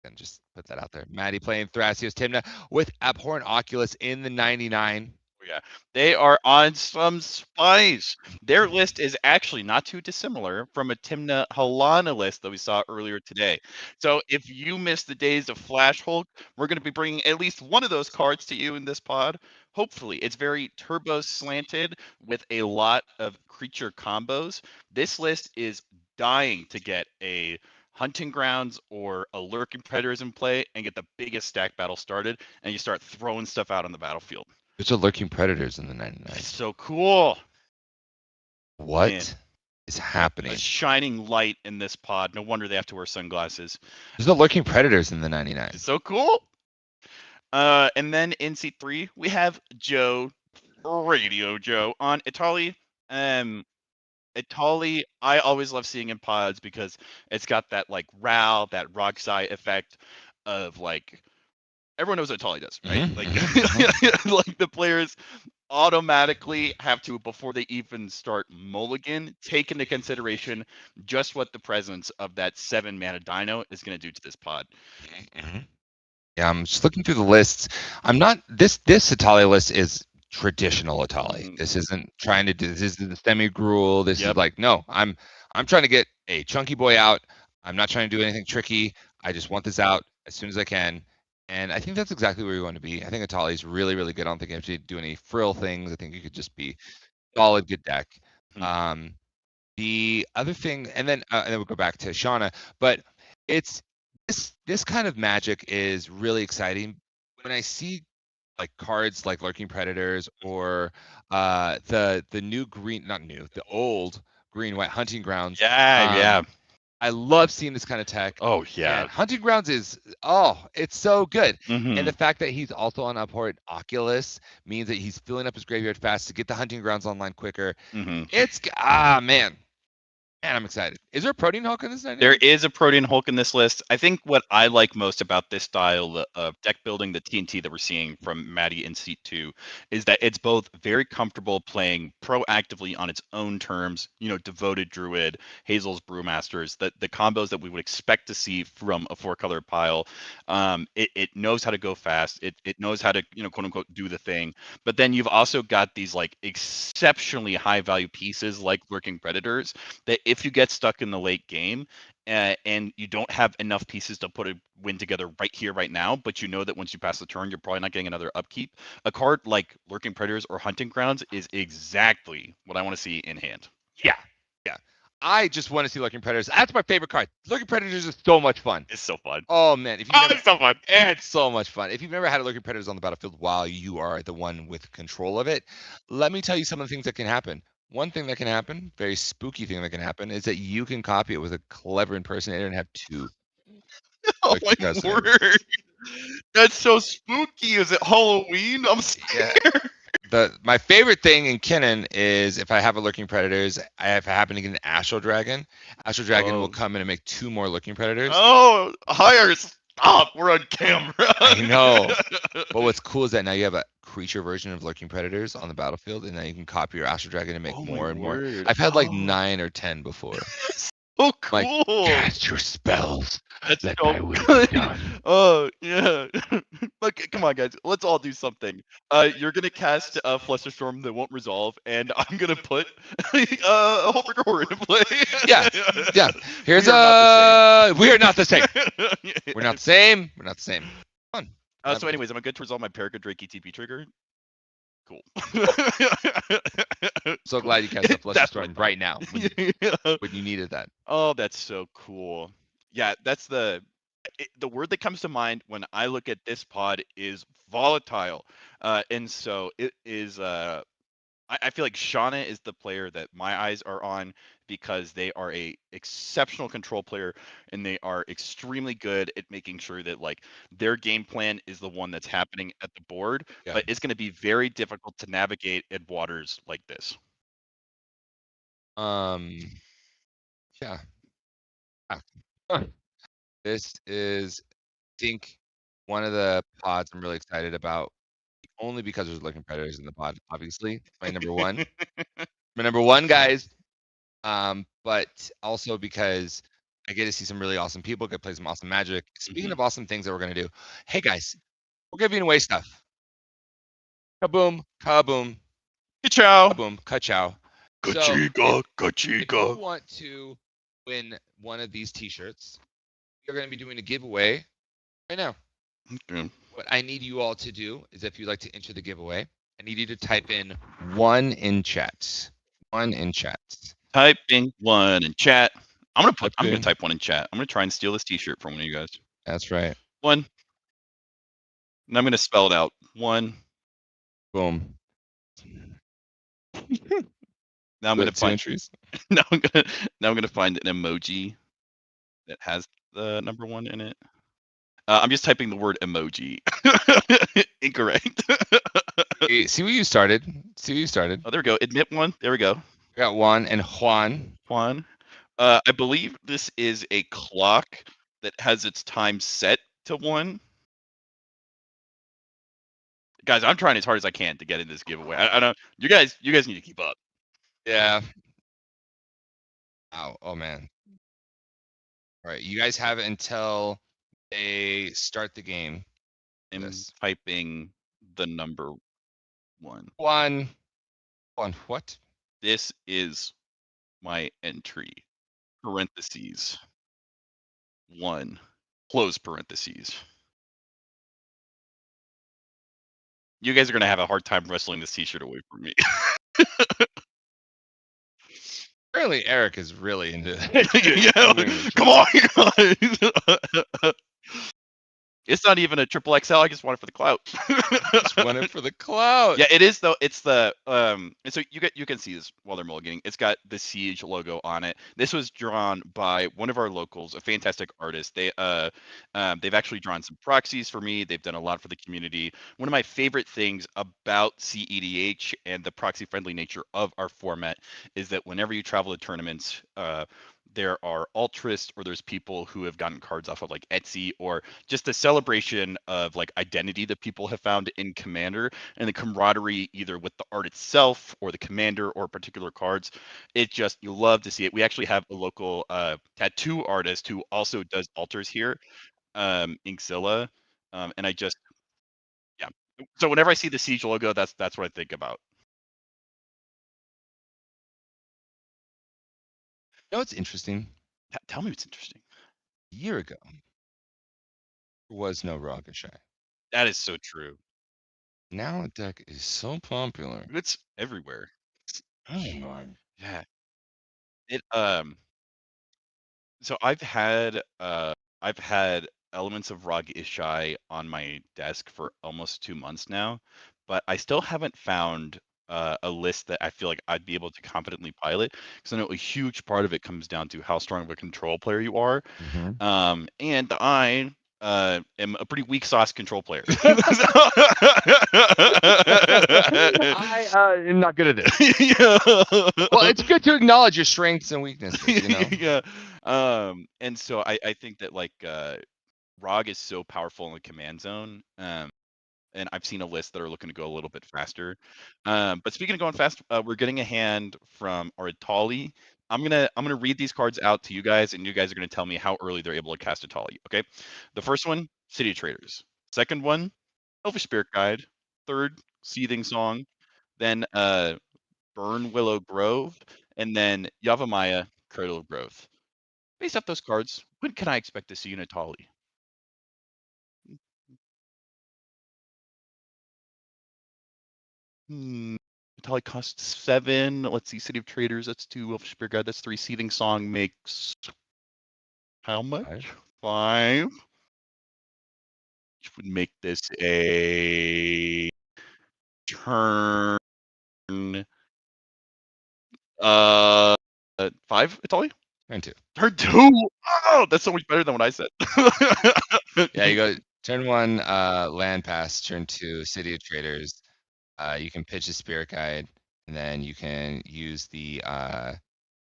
And just put that out there. Maddie playing Thrasios Timna with Abhorrent Oculus in the 99. Yeah, they are on some spice. Their list is actually not too dissimilar from a Timna Halana list that we saw earlier today. So if you missed the days of Flash Hulk, we're going to be bringing at least one of those cards to you in this pod. Hopefully, it's very turbo slanted with a lot of creature combos. This list is dying to get a Hunting Grounds or a Lurking Predators in play and get the biggest stack battle started, and you start throwing stuff out on the battlefield. There's a Lurking Predators in the 99. It's so cool. What is happening? A shining light in this pod. No wonder they have to wear sunglasses. There's no Lurking Predators in the 99. It's so cool. And then in seat 3, we have Joe, Radio Joe, on Itali. Itali, I always love seeing in pods because it's got that like Ral, that Roxai effect of like, everyone knows what Itali does, right? Like, like the players automatically have to, before they even start mulligan, take into consideration just what the presence of that 7 mana dino is going to do to this pod. Yeah, I'm just looking through the lists. I'm not this Atali list is traditional Atali. This isn't trying to do this is the semi gruel. This is like no, I'm trying to get a chunky boy out. I'm not trying to do anything tricky. I just want this out as soon as I can. And I think that's exactly where you want to be. I think Atali is really, really good. I don't think you have to do any frill things. I think you could just be solid, good deck. The other thing, and then we'll go back to Shauna, but it's this kind of magic is really exciting when I see like cards like Lurking Predators or the new green, not new, the old green white Hunting Grounds. Yeah. I love seeing this kind of tech. Oh yeah, and Hunting Grounds is it's so good. And the fact that he's also on Abhorrent Oculus means that he's filling up his graveyard fast to get the Hunting Grounds online quicker. It's man, I'm excited. Is there a Protein Hulk in this dynamic? There is a Protean Hulk in this list. I think what I like most about this style of deck building, the TNT that we're seeing from Maddie in Seat 2, is that it's both very comfortable playing proactively on its own terms, Devoted Druid, Hazel's Brewmasters, the combos that we would expect to see from a 4-color pile. It knows how to go fast. It knows how to, quote unquote, do the thing. But then you've also got these like exceptionally high value pieces like Lurking Predators that if you get stuck in the late game and you don't have enough pieces to put a win together right here, right now, but you know that once you pass the turn, you're probably not getting another upkeep. A card like Lurking Predators or Hunting Grounds is exactly what I want to see in hand. Yeah. I just want to see Lurking Predators. That's my favorite card. Lurking Predators is so much fun. It's so fun. Oh man, it's so fun. It's so much fun. If you've never had a Lurking Predators on the battlefield while you are the one with control of it, let me tell you some of the things that can happen. One thing that can happen, very spooky thing that can happen, is that you can copy it with a clever impersonator and have 2. Oh my word. That's so spooky. Is it Halloween? I'm scared. My favorite thing in Kinnan is if I have a Lurking Predators, if I happen to get an Astral Dragon will come in and make 2 more Lurking Predators. Oh, higher. Stop. We're on camera. I know. But what's cool is that now you have a creature version of Lurking Predators on the battlefield, and now you can copy your Astral Dragon and make more and more. I've had like 9 or 10 before. Oh, cool. Cast your spells. That's Let so my will good. be done. Oh, yeah. Look, come on, guys. Let's all do something. You're going to cast a Flusterstorm that won't resolve, and I'm going to put a Hullbreaker Horde into play. Yeah. Here's we are not the same. We're not the same. Fun. So anyways, am I good to resolve my Paragodrake ETP trigger? Cool. So glad you cast the Flusterstorm right now when you needed that. Oh, that's so cool. Yeah, that's the word that comes to mind when I look at this pod is volatile. And so it is I feel like Shauna is the player that my eyes are on because they are a exceptional control player and they are extremely good at making sure that like their game plan is the one that's happening at the board, but it's going to be very difficult to navigate in waters like this. Yeah. This is, I think, one of the pods I'm really excited about, only because there's Lurking Predators in the pod, obviously. My number 1. My number 1, guys. But also because I get to see some really awesome people, get to play some awesome Magic. Speaking of awesome things that we're going to do, hey guys, we're giving away stuff. Kaboom, kaboom. Ka-chow. Kaboom, ka-chow. Ka-chiga, If you want to win one of these t-shirts, we're going to be doing a giveaway right now. Okay. What I need you all to do is if you'd like to enter the giveaway, I need you to type in 1 in chat. 1 in chat. Type in 1 in chat. I'm gonna type 1 in chat. I'm gonna try and steal this t-shirt from one of you guys. That's right. 1. And I'm gonna spell it out. 1. Boom. Now I'm gonna find entries. now I'm gonna find an emoji that has the number 1 in it. I'm just typing the word emoji. Incorrect. See where you started. Oh, there we go. Admit 1. There we go. I got 1 and Juan. I believe this is a clock that has its time set to 1. Guys, I'm trying as hard as I can to get in this giveaway. I know you guys need to keep up. Yeah. Oh man. All right, you guys have it until they start the game. I'm typing the number 1. What? This is my entry. Parentheses. 1. Close parentheses. You guys are gonna have a hard time wrestling this T-shirt away from me. Apparently, Eric is really into Come on, guys. It's not even a triple XL. I just want it for the clout. Just want it for the clout. Yeah, it is though. It's the and so you can see this while they're mulliganing. It's got the Siege logo on it. This was drawn by one of our locals, a fantastic artist. They've actually drawn some proxies for me. They've done a lot for the community. One of my favorite things about CEDH and the proxy friendly nature of our format is that whenever you travel to tournaments, there are altruists or there's people who have gotten cards off of like Etsy or just the celebration of like identity that people have found in Commander and the camaraderie either with the art itself or the commander or particular cards. It just, you love to see it. We actually have a local tattoo artist who also does altars here, Inkzilla. And I just, yeah. So whenever I see the Siege logo, that's what I think about. You know what's interesting? Tell me what's interesting. A year ago, there was no Rogashai. That is so true. Now a deck is so popular. It's everywhere. Oh my. Yeah. It So I've had elements of Rog Ishai on my desk for almost 2 months now, but I still haven't found a list that I feel like I'd be able to competently pilot because I know a huge part of it comes down to how strong of a control player you are. And I am a pretty weak sauce control player. I am not good at it. Yeah. Well, it's good to acknowledge your strengths and weaknesses, you know? Yeah. And so I think that like Rog is so powerful in the command zone. And I've seen a list that are looking to go a little bit faster. But speaking of going fast, we're getting a hand from Aritali. I'm gonna read these cards out to you guys, and you guys are gonna tell me how early they're able to cast Atali. Okay. The first one, City Traders. Second one, Elvish Spirit Guide. Third, Seething Song. Then Burn Willow Grove, and then Yavamaya, Cradle of Growth. Based off those cards, when can I expect to see an Atali? Atali costs 7. Let's see, City of Traders, that's 2. Elvish Spirit Guide, that's 3. Seething Song makes how much? 5. Which would make this a turn 5 Atali? Turn 2. Turn 2? Oh, that's so much better than what I said. Yeah, you go turn 1, land pass, turn 2, City of Traders. You can pitch a Spirit Guide, and then you can use the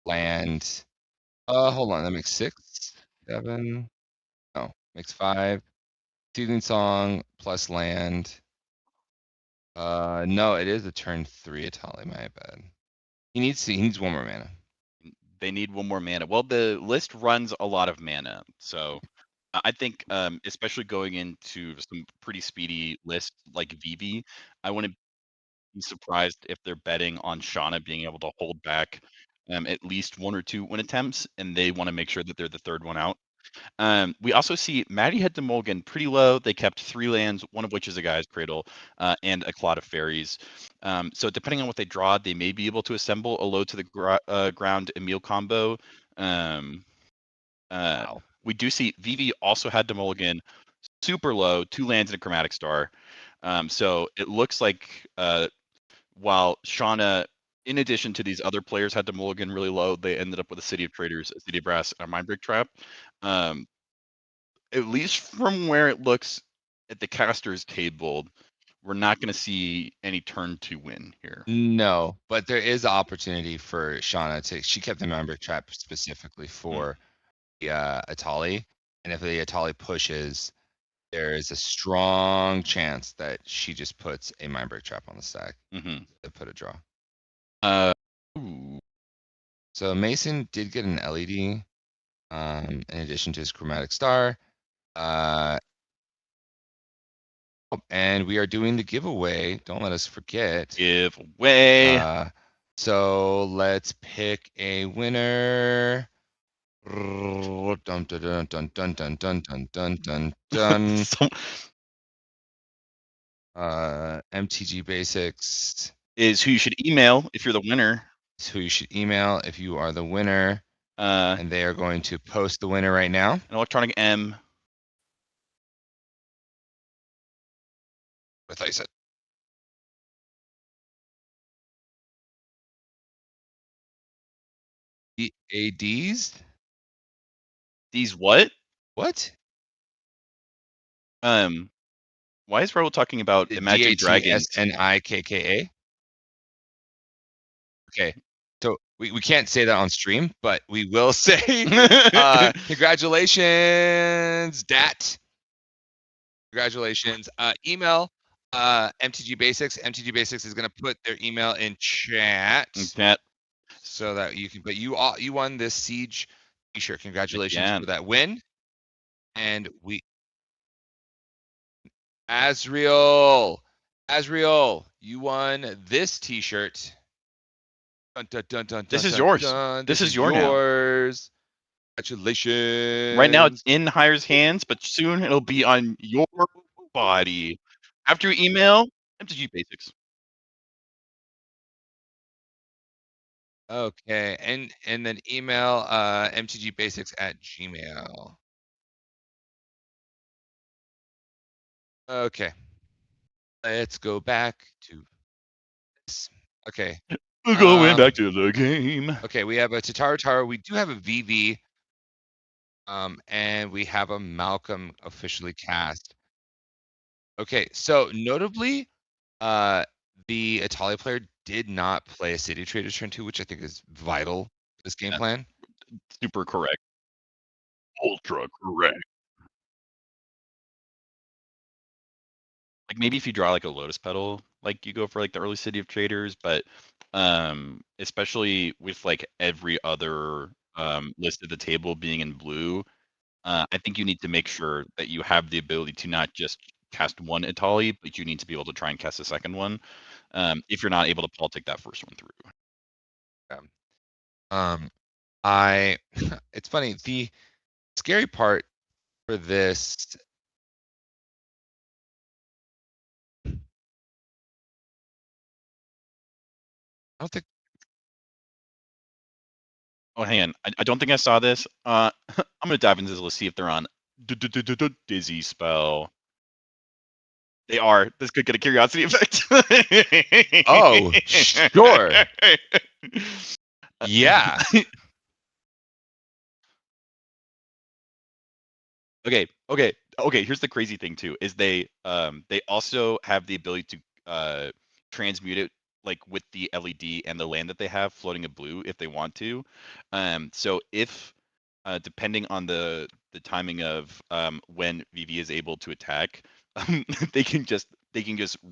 land. Hold on, that makes 6, 7. No, makes 5. Seething Song plus land. No, it is a turn 3 Atali, my bad. He needs 1 more mana. They need 1 more mana. Well, the list runs a lot of mana, so I think, especially going into some pretty speedy lists like Vivi, I wouldn't be surprised if they're betting on Shauna being able to hold back at least 1 or 2 win attempts, and they want to make sure that they're the third one out. We also see Maddie had to mulligan pretty low. They kept 3 lands, one of which is a Guy's Cradle, and a Clod of Fairies. So depending on what they draw, they may be able to assemble a low to the ground Emil combo. We do see Vivi also had to mulligan super low, 2 lands and a Chromatic Star. So it looks like while Shauna, in addition to these other players, had to mulligan really low, they ended up with a City of Traders, a City of Brass, and a Mindbreak Trap. At least from where it looks at the caster's table, we're not going to see any turn 2 win here. No, but there is opportunity for Shauna to. She kept the Mindbreak Trap specifically for the Atali, and if the Atali pushes, there is a strong chance that she just puts a Mind Break Trap on the stack to put a draw. Ooh. So Mason did get an LED in addition to his Chromatic Star. And we are doing the giveaway. Don't let us forget. Giveaway. So let's pick a winner. Dun dun dun dun dun dun dun dun dun dun. MTG Basics is who you should email if you're the winner. Is who you should email if you are the winner. And they are going to post the winner right now. An electronic M. I thought you said. ADs? These what? What? Why is Raul talking about Imagine Dragons? DATSNIKKA? Okay. So we can't say that on stream, but we will say congratulations, Dat. Congratulations. Email MTG Basics. MTG Basics is going to put their email in chat. So that you can, but you won this Siege t-shirt. Congratulations for that win. And Azriel, you won this t-shirt. Dun, dun, dun, dun, This dun, is dun, yours. dun. This is yours. Congratulations. Right now it's in Hire's hands, but soon it'll be on your body. After you email MTG Basics. Okay, and then email mtgbasics@gmail. Okay. Let's go back to this. Okay. We're going back to the game. Okay, we have a Tataru. We do have a VV. And we have a Malcolm officially cast. Okay, so notably, the Italia player did not play a City Traders turn 2, which I think is vital for this game plan. Super correct. Ultra correct. Like maybe if you draw like a Lotus Petal, like you go for like the early City of Traders, but especially with like every other list at the table being in blue, I think you need to make sure that you have the ability to not just cast one Itali, but you need to be able to try and cast a second one. If you're not able to politic that first one through. It's funny, the scary part for this. I don't think. Oh, hang on. I don't think I saw this. I'm gonna dive into this. Let's see if they're on Dizzy Spell. They are. This could get a curiosity effect. Oh, sure. Yeah. Okay. Here's the crazy thing too: is they also have the ability to transmute it like with the LED and the land that they have floating a blue if they want to. So if depending on the timing of when VV is able to attack, they can just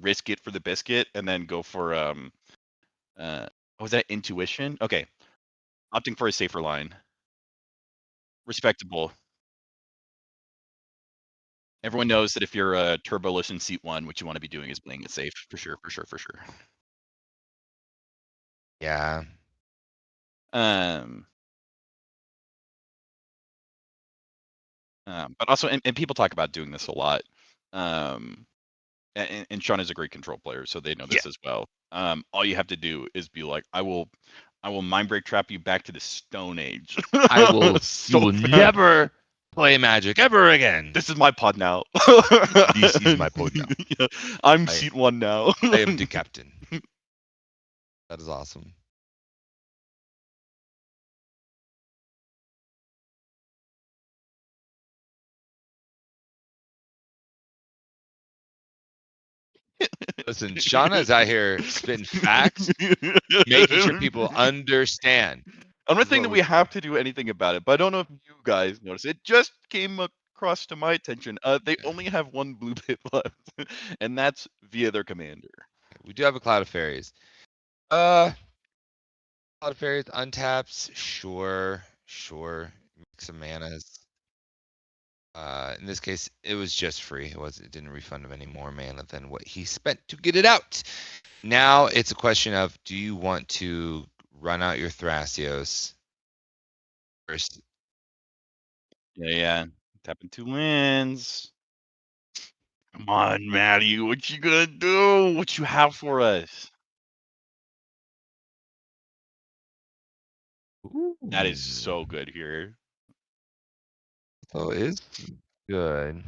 risk it for the biscuit and then go for was that intuition? Okay, opting for a safer line. Respectable. Everyone knows that if you're a turboless in seat 1, what you want to be doing is playing it safe for sure. Yeah. But also, and people talk about doing this a lot. And Sean is a great control player, so they know this as well. All you have to do is be like, I will mind break trap you back to the Stone Age. I will. You will never play Magic ever again. This is my pod now. This is my pod now. Yeah, I'm seat 1 now. I am the captain. That is awesome. Listen, Shauna's out here spitting facts, making sure people understand. I'm not saying that we have to do anything about it, but I don't know if you guys noticed. It just came crossed to my attention. They only have one blue pit left, and that's via their commander. We do have a Cloud of Fairies. Cloud of Fairies untaps. Sure. Mix some manas. In this case, it was just free. It didn't refund him any more mana than what he spent to get it out. Now it's a question of, do you want to run out your Thrasios first? Yeah. Tapping 2 lands. Come on, Maddie. What you gonna do? What you have for us? That is so good here. Oh, it is good.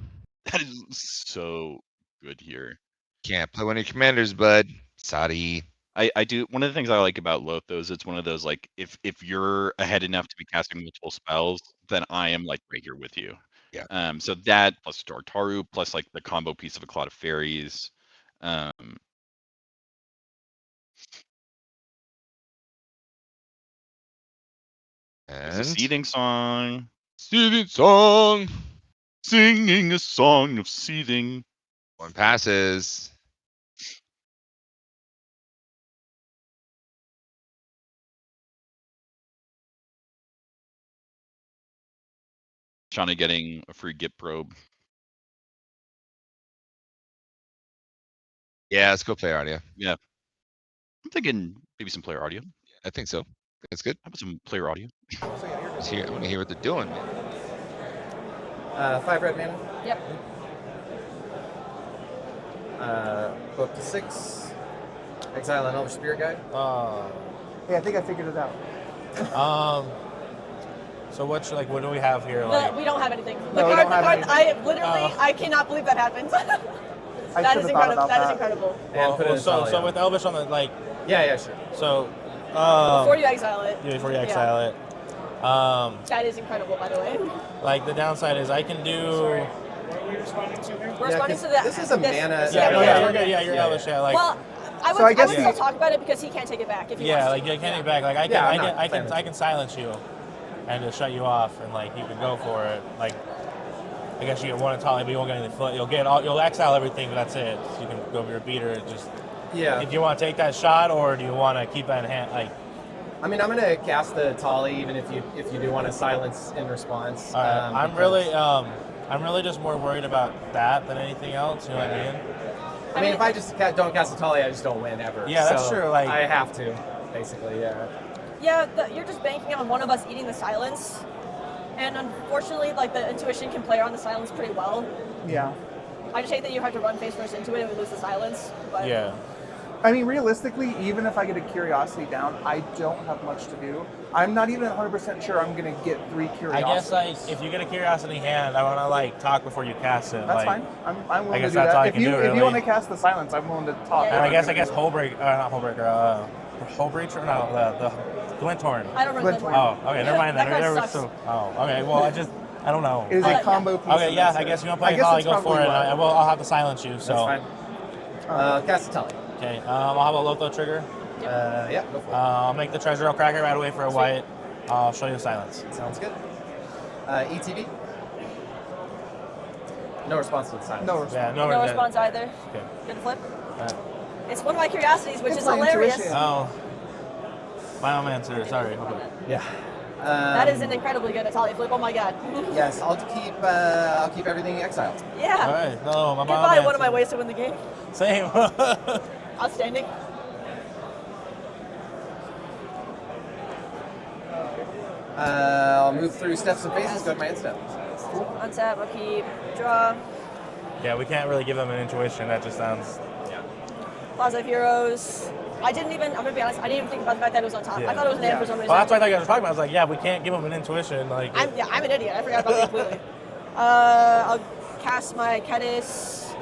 That is so good here. Can't play one of your commanders, bud. Sadi. I do. One of the things I like about Lothos, it's one of those, like, if you're ahead enough to be casting multiple spells, then I am, like, right here with you. Yeah. So that plus Dartaru plus, like, the combo piece of a Cloud of Fairies. There's a seething song. Seething song. Singing a song of seething. One passes. Shauna getting a free Git probe. Yeah, let's go player audio. Yeah. I'm thinking maybe some player audio. I think so. That's good. How about some player audio? I want to hear what they're doing, man. 5 red mana. Yep. Go up to 6. Exile an Elvish Spirit Guide. Yeah, I think I figured it out. So what do we have here? Like, We don't have anything. The No, we card, don't have anything. I cannot believe that happened. That should've is thought incredible. about That is that. incredible. so with Elvish on the Yeah, sure. So Before you exile it. before you exile it. That is incredible, by the way. Like the downside is I can do. We're responding to that. This is a mana. You're good. Yeah, you're Elvish. Yeah, like. Well, I would, So I guess still talk about it because he can't take it back if he Yeah, wants like you can't take it back. Like I can silence you, and just shut you off, and like you can go for it. Like I guess you get one Atali, but you won't get any foot. You'll exile everything, but that's it. So you can go for your beater. And just Do you want to take that shot, or do you want to keep that in hand? Like, I mean, I'm gonna cast the Tali even if you do want to silence in response. all right. I'm really just more worried about that than anything else. You know what I mean? I mean, if I just don't cast the Tali, I just don't win ever. Yeah, that's So true. Like I have to, basically. Yeah. Yeah, you're just banking on one of us eating the silence. And unfortunately, like, the intuition can play around the silence pretty well. Yeah. I just hate that you have to run face first into it and we lose the silence. But yeah. I mean, realistically, even if I get a curiosity down, I don't have much to do. I'm not even 100% sure I'm going to get 3 curiosities. I guess like if you get a curiosity hand, I want to like talk before you cast it. That's like, fine. I'm willing I guess to do that's that. all you If can you do, if really. you want to cast the silence, I'm willing to talk. And I guess Hullbreaker, not Hullbreaker, Hullbreacher? No, the Glinthorn. I don't run Glinthorn. Oh, okay, never mind That that. card sucks. Okay, well I don't know. It is a combo piece. Okay, yeah, I guess you want to play Holly, go for it. I'll have to silence you. So. That's fine. Cast the Tali. Okay, I'll have a Lotho trigger. Yeah, go for it. I'll make the treasure. I'll crack it right away for a white. I'll show you the silence. Sounds good. ETB. No response to the silence. No response. Yeah, no response either. Okay. Good flip. Right. It's one of my curiosities, which It's is my hilarious. intuition. Oh, Biomancer. Sorry. Yeah. That is an incredibly good Atali flip. Oh my god. Yes, I'll keep everything exiled. Yeah. All right. No, my Goodbye, one of my Biomancer. ways to win the game. Same. Outstanding. I'll move through steps and phases. Go to my end step. Untap, upkeep, draw. Yeah, we can't really give them an intuition. That just sounds. Plaza of Heroes. I'm gonna be honest, I didn't even think about the fact that it was on top. Yeah. I thought it was an amp for some reason. Well, that's what I thought you guys were talking about. I was like, yeah, we can't give them an intuition. Like. I'm an idiot. I forgot about that completely. I'll cast my Kedis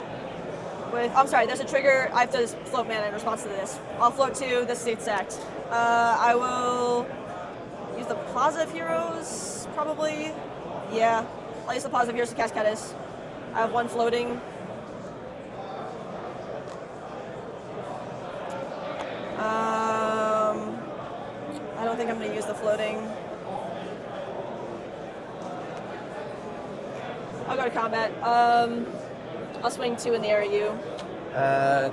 with. I'm sorry. There's a trigger. I have to float mana in response to this. I'll float 2. This is 8 stacked. I will use the Plaza of Heroes probably. Yeah, I'll use the Plaza of Heroes to cast Kedis. I have 1 floating. I don't think I'm going to use the floating. I'll go to combat. I'll swing 2 in the air at you.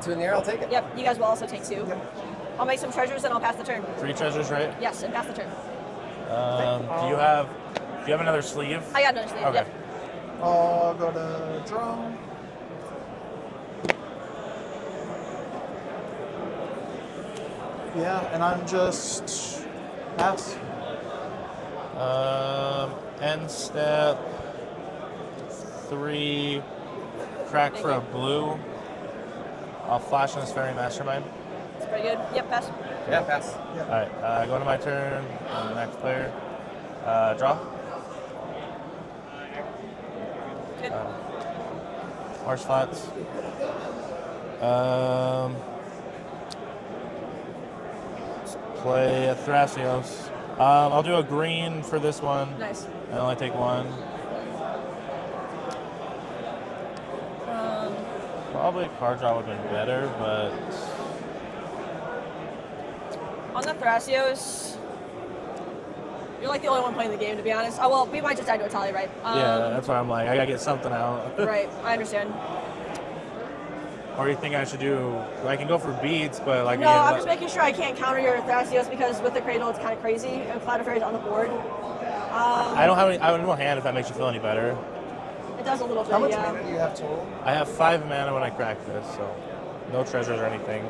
2 in the air, I'll take it. Yep, you guys will also take 2. I'll make some treasures and I'll pass the turn. 3 treasures, right? Yes, and pass the turn. Do you have another sleeve? I got another sleeve. Okay. Yep. I'll go to draw. Yeah, and I'm just pass. End step 3, crack for a blue. I'll flash on this Fairy Mastermind. That's pretty good. Yep, pass. Yeah, pass. Alright, go to my turn. The next player. Draw. Good. Marsh flats. Let's play a Thrasios. I'll do a green for this one. Nice. I only take 1. Probably card draw would have been better, but On the Thrasios, you're like the only one playing the game, to be honest. Oh, well, we might just die to a tally, right? yeah, that's why I'm like, I gotta get something out. Right, I understand. Or you think I should do? I can go for beats, but like No, I'm just making sure I can't counter your Thrasios because with the Cradle, it's kind of crazy. And Cloud of Fairy's on the board. I don't have any. I have no hand if that makes you feel any better. It does a little bit, How much yeah. mana do you have total? I have 5 mana when I crack this, so no treasures or anything.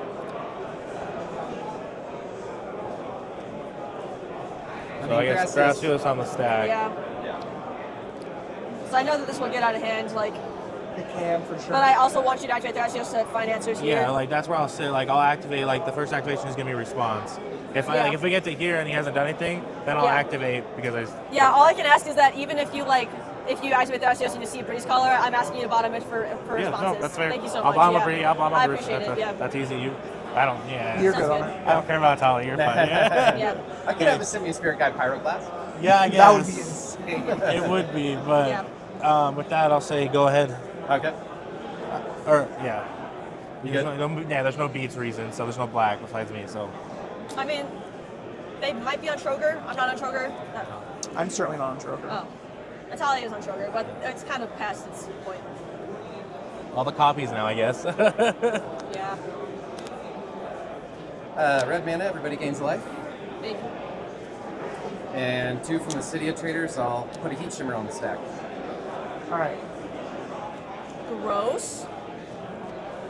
So I guess Thrasios on the stack. Yeah. So I know that this will get out of hand, like. It can for sure. But I also want you to activate Thrasios to find answers here. Yeah, like that's where I'll say like I'll activate like the first activation is gonna be response. If I like if we get to here and he hasn't done anything, then I'll Yeah. activate because I. Yeah, all I can ask is that even if you activate Thrasios and you see a Breeze Color, I'm asking you to bottom it for Yeah, responses. no, that's fair. Thank you so I'll much. bottom yeah. a Breeze. I'll bottom I a Breeze. appreciate it. Yeah. That's easy. I don't. Yeah. You're good on it. I don't care about Tali. You're fine. Yeah. Yeah. I could have a Simian Spirit Guide Pyroclast. Yeah, I guess. That would be insane. It would be, but with that, I'll say go ahead. Okay. Or yeah. You There's good? there's no beats reason, so there's no black besides me. So. I mean, they might be on Troger. I'm not on Troger. No. I'm certainly not on Troger. Oh. Natalia is on Troger, but it's kind of past its point. All the copies now, I guess. Yeah. Red mana, everybody gains a life. Big. And 2 from the City of Traders, I'll put a Heat Shimmer on the stack. All right. Gross.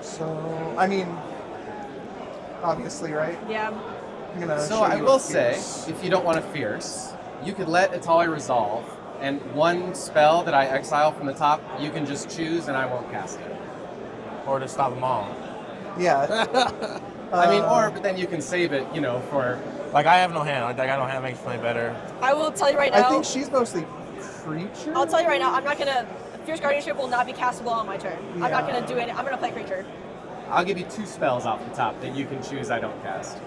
So, I mean, obviously, right? Yeah. I'm gonna So show I you will a say, Fierce. if you don't want a Fierce, you could let Atali resolve, and 1 spell that I exile from the top, you can just choose and I won't cast it. Or to stop them all. Yeah. I mean, but then you can save it, for... Like, I have no hand. Like, I don't have makes me better. I will tell you right now. I think she's mostly creature. I'll tell you right now. I'm not gonna. Fierce Guardianship will not be castable on my turn. I'm not Yeah. gonna do any. I'm gonna play creature. I'll give you 2 spells off the top that you can choose I don't cast.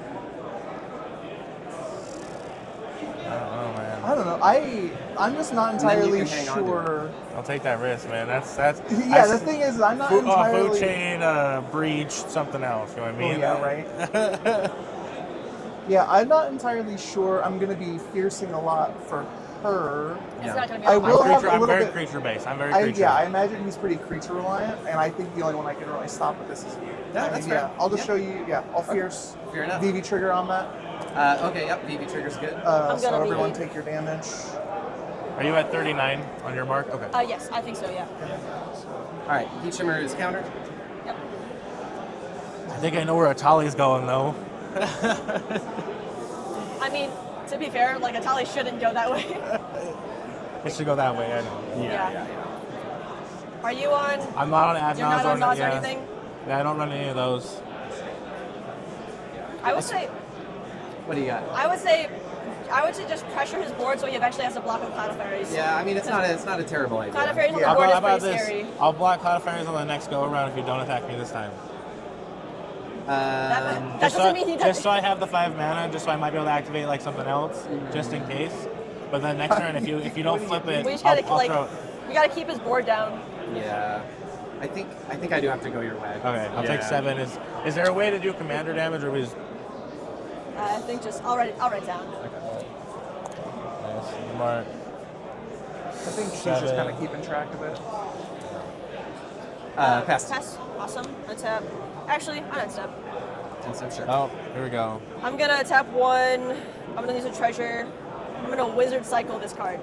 I don't know, man. I don't know. I'm just not And then you entirely can hang on to it. sure. I'll take that risk, man. That's. Yeah, the thing is, I'm not entirely. Food chain, breach, something else. You know what I mean? Oh, yeah, right. Yeah, I'm not entirely sure. I'm gonna be fiercing a lot for her. It's not gonna be. I on my will turn. have a I'm little very bit. creature based. I'm very I, creature. yeah, I imagine he's pretty creature reliant, and I think the only one I can really stop with this is you. Yeah, that's fair. I'll just Yeah. show you. Yeah, I'll fierce. Fair enough. VV trigger on that. Okay, yep, VV trigger's good. I'm So gonna be everyone eight. take your damage. Are you at 39 on your mark? Okay. Yes, I think so. Yeah. All right, Heat Shimmer is countered. Yep. I think I know where Atali's going though. I mean, to be fair, like Atali shouldn't go that way. It should go that way. I know. Yeah. Are you on? I'm not on ad You're not on Nas or anything? Yeah, I don't run any of those. I would say. What do you got? I would say just pressure his board so he eventually has to block with Cloud of Fairies. Yeah, I mean it's not a terrible idea. Cloud of Fairies on the How board about is pretty this? scary. I'll block Cloud of Fairies on the next go around if you don't attack me this time. That Just doesn't mean he does. just so I have the 5 mana, just so I might be able to activate like something else, just in case. But then next turn, if you don't flip it, We just I'll, gotta I'll like. throw it. We gotta keep his board down. Yeah. I think I do have to go your way. Okay, I'll take 7. Is there a way to do commander damage, or we just I think just I'll write it down. mark I think she's just kind of keeping track of it. Pass. Awesome. Untap. Actually, I untap. Sure. Oh, here we go. I'm gonna tap 1. I'm gonna use a treasure. I'm gonna wizard cycle this card.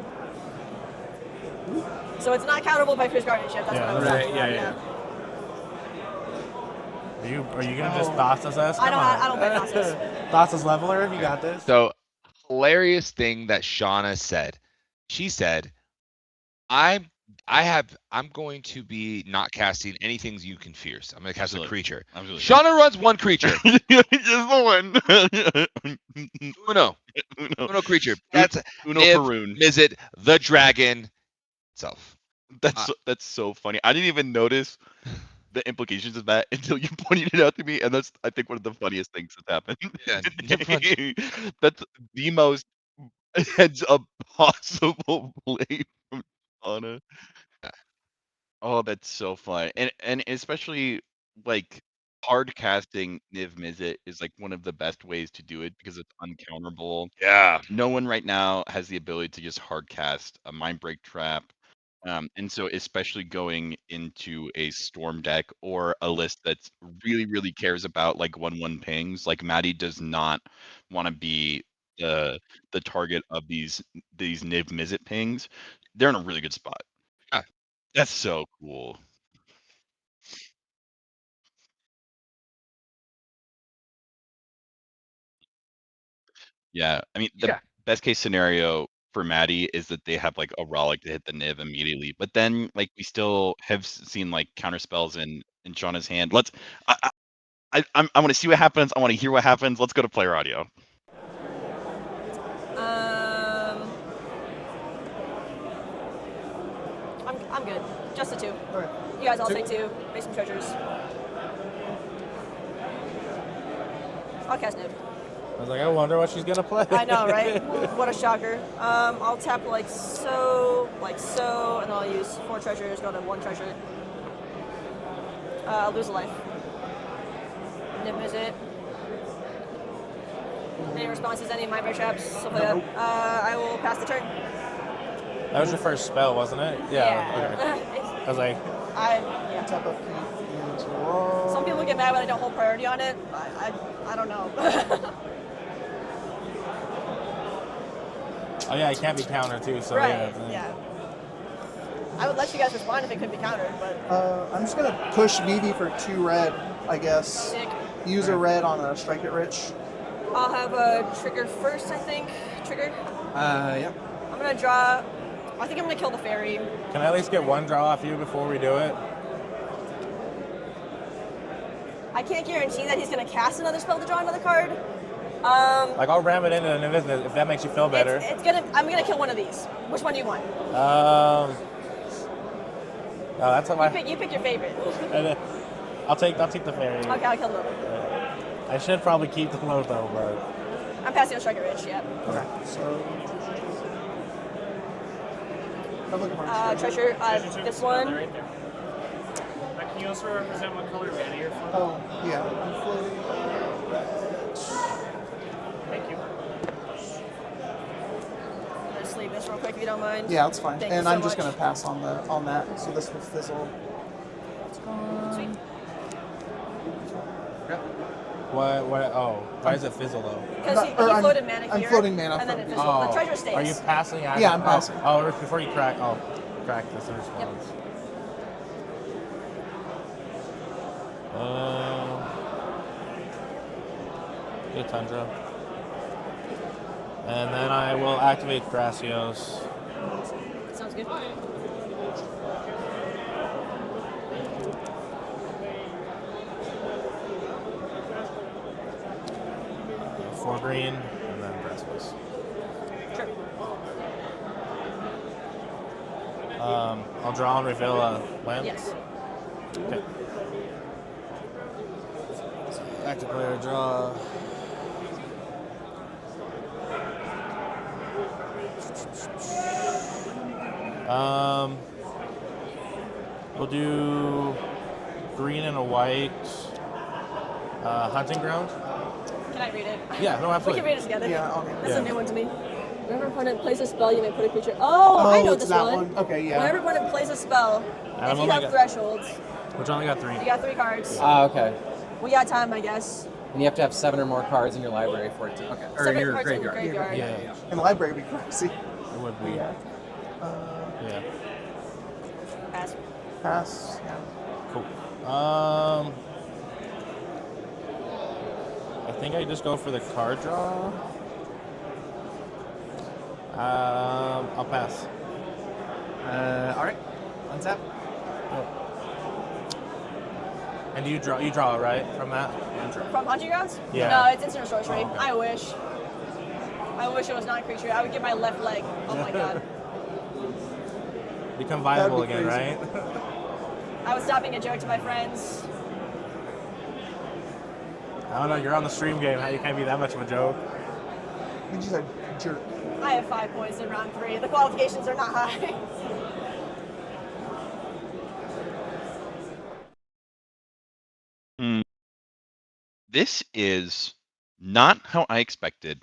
So it's not countable by Pierce Guardianship. That's what I was talking about. Yeah. Are you gonna just Thassa's us? I don't play Thassa's. Thassa's leveler. You got this. So hilarious thing that Shauna said. She said, I'm going to be not casting anything you can fierce. I'm gonna cast a creature. Absolutely. Shauna runs 1 creature. Just the one. Uno creature. That's Uno Niv Perun. Mizzet, the dragon itself. That's so funny. I didn't even notice the implications of that until you pointed it out to me, and that's I think one of the funniest things that's happened. Yeah. That's the most heads up possible play from Anna. Oh, that's so fun, and especially like hard casting Niv Mizzet is like one of the best ways to do it because it's uncounterable. Yeah. No one right now has the ability to just hard cast a Mind Break Trap. And so especially going into a storm deck or a list that's really cares about like 1/1 pings, like Maddie does not want to be the target of these Niv Mizzet pings. They're in a really good spot. Yeah. That's so cool. Yeah, I mean the best case scenario for Maddie is that they have like a Rollick to hit the Niv immediately, but then like we still have seen like counter spells in Shauna's hand. I want to see what happens. I want to hear what happens. Let's go to player audio. I'm good. Just a 2. You guys all take 2. Make some treasures. I'll cast Niv. I was like, I wonder what she's gonna play. I know, right? What a shocker. I'll tap like so, and then I'll use 4 treasures, go to 1 treasure. I'll lose a life. Niv Mizzet. Any responses, any Mind Break Traps, stuff like that. I will pass the turn. That was your first spell, wasn't it? Yeah. Okay. I was like, yeah. Some people get mad when I don't hold priority on it. I don't know. oh yeah, it can't be countered too. So right. Yeah. I would let you guys respond if it could be countered, but. I'm just gonna push Vivi for 2 red, I guess. Sick. Use a red on a Strike It Rich. I'll have a trigger first, I think. Trigger. Yeah. I'm gonna draw. I think I'm gonna kill the fairy. can I at least get 1 draw off you before we do it? I can't guarantee that he's gonna cast another spell to draw another card. Like I'll ram it into an invisible if that makes you feel better. I'm gonna kill one of these. Which one do you want? No, that's what You pick your favorite. I'll take the fairy. Okay, I'll kill the Lobo. I should probably keep the Lobo, but I'm passing on Striker Ridge, yeah. Okay, so. Treasure, this one. Can you also represent what color mana you're from? Oh, yeah. I'm floating. Thank you. I'm gonna sleeve this real quick if you don't mind. Yeah, that's fine. Thank And you so I'm just much. gonna pass on that, so this will fizzle. Sweet. Why does it fizzle though? Because he floated mana here. I'm floating mana and then from it fizzled. The treasure stays. Are you passing out? Yeah, I'm passing. Oh, before you crack this in response. Good Tundra. And then I will activate Gracios. Sounds good. 4 green, and then Gracios. Sure. I'll draw and reveal a land. Yes. Okay. Active player, draw. We'll do green and a white hunting ground. Can I read it? Yeah, no, absolutely. We can read it together. Yeah, I'll read it. That's a new one to me. Whenever opponent plays a spell, you may put a creature. Oh, I know it's this that one. Okay, yeah. Whenever opponent plays a spell, I've if you only have got- thresholds, Which only got 3. you got 3 cards. Okay. We got time, I guess. And you have to have 7 or more cards in your library for it to. Okay. Or 7 in your cards in graveyard. your graveyard. Yeah. In the library, would be crazy. It would be. Yeah. Yeah. Pass. Pass. Yeah. Cool. I think I just go for the card draw. I'll pass. All right. Untap. And you draw it right from that? From Hunting Grounds? Yeah. No, it's instant sorcery. Oh, okay. I wish. I wish it was not a creature. I would get my left leg. Oh my god. Become viable That'd be again, crazy. right? I was stopping a joke to my friends. I don't know, you're on the stream game, how you can't be that much of a joke. You just said jerk. I have 5 points in round 3. The qualifications are not high. This is not how I expected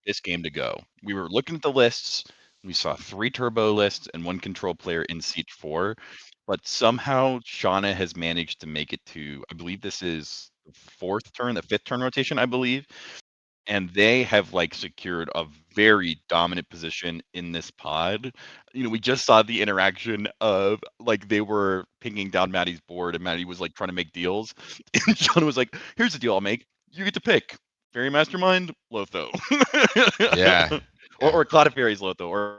this game to go. We were looking at the lists. We saw 3 turbo lists and 1 control player in Siege 4, but somehow Shauna has managed to make it to, I believe this is the 5th turn rotation, I believe. And they have like secured a very dominant position in this pod. You know, we just saw the interaction of like they were pinging down Maddie's board and Maddie was like trying to make deals. And Shauna was like, here's the deal I'll make. You get to pick Fairy Mastermind, Lotho. Yeah. Or Cloud of Fairies, Lotho.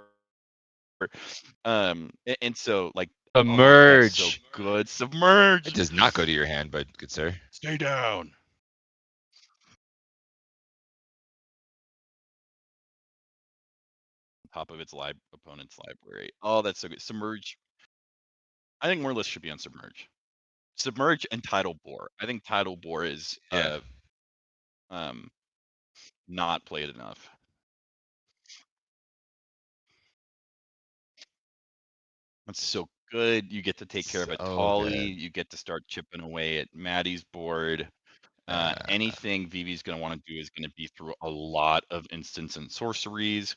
And so like Submerge. that's so good. Submerge. It does not go to your hand, but good sir. Stay down. Top of its opponent's library. Oh, that's so good. Submerge. I think more lists should be on Submerge. Submerge and Tidal Bore. I think Tidal Bore is not played enough. That's so good. You get to take care of a So Tolly. good. You get to start chipping away at Maddie's board. Anything Vivi's going to want to do is going to be through a lot of instants and sorceries.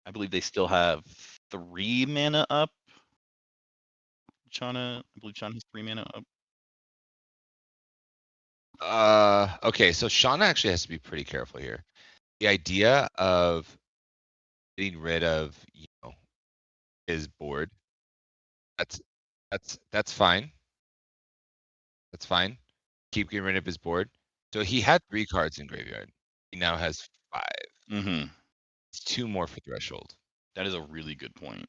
I believe they still have 3 mana up. I believe Shauna has 3 mana up. Okay, so Shauna actually has to be pretty careful here. The idea of getting rid of, his board, that's fine. That's fine. Keep getting rid of his board. So he had 3 cards in graveyard. He now has 5. Mm-hmm. It's 2 more for threshold. That is a really good point.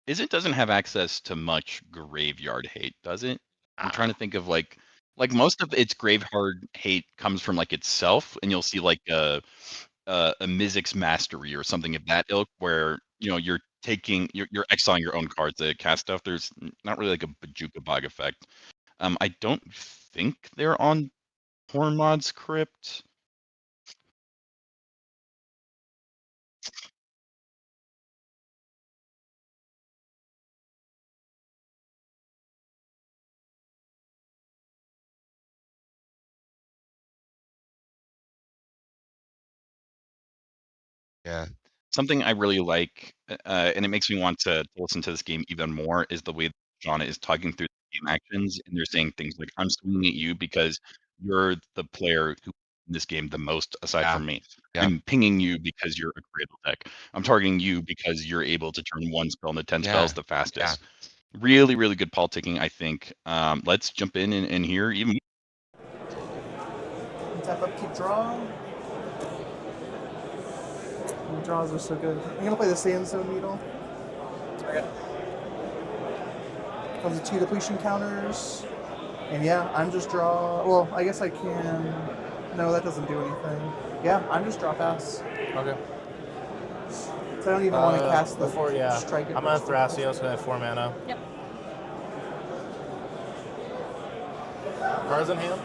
It doesn't have access to much graveyard hate, does it? I'm trying to think of like most of its graveyard hate comes from like itself, and you'll see like a Mizzix Mastery or something of that ilk, where you're exiling your own cards to cast stuff. There's not really like a Bajuka Bog effect. I don't think they're on Hornmod's Crypt. Yeah. Something I really like, and it makes me want to listen to this game even more, is the way Shauna is talking through the game actions, and they're saying things like, "I'm swinging at you because you're the player who in this game the most aside from me. Yeah. I'm pinging you because you're a Cradle deck. I'm targeting you because you're able to turn 1 spell into 10 spells the fastest." Really, really good politicking, I think. Let's jump in and hear even. Tap up, keep drawing. The draws are so good. I'm gonna play the Sandstone Needle. Okay. Comes with 2 depletion counters. And yeah, I'm just draw. Well, I guess I can. No, that doesn't do anything. Yeah, I'm just draw pass. Okay. So I don't even want to cast the strike. I'm on Thrasios, so I have 4 mana. Yep. Cards in hand?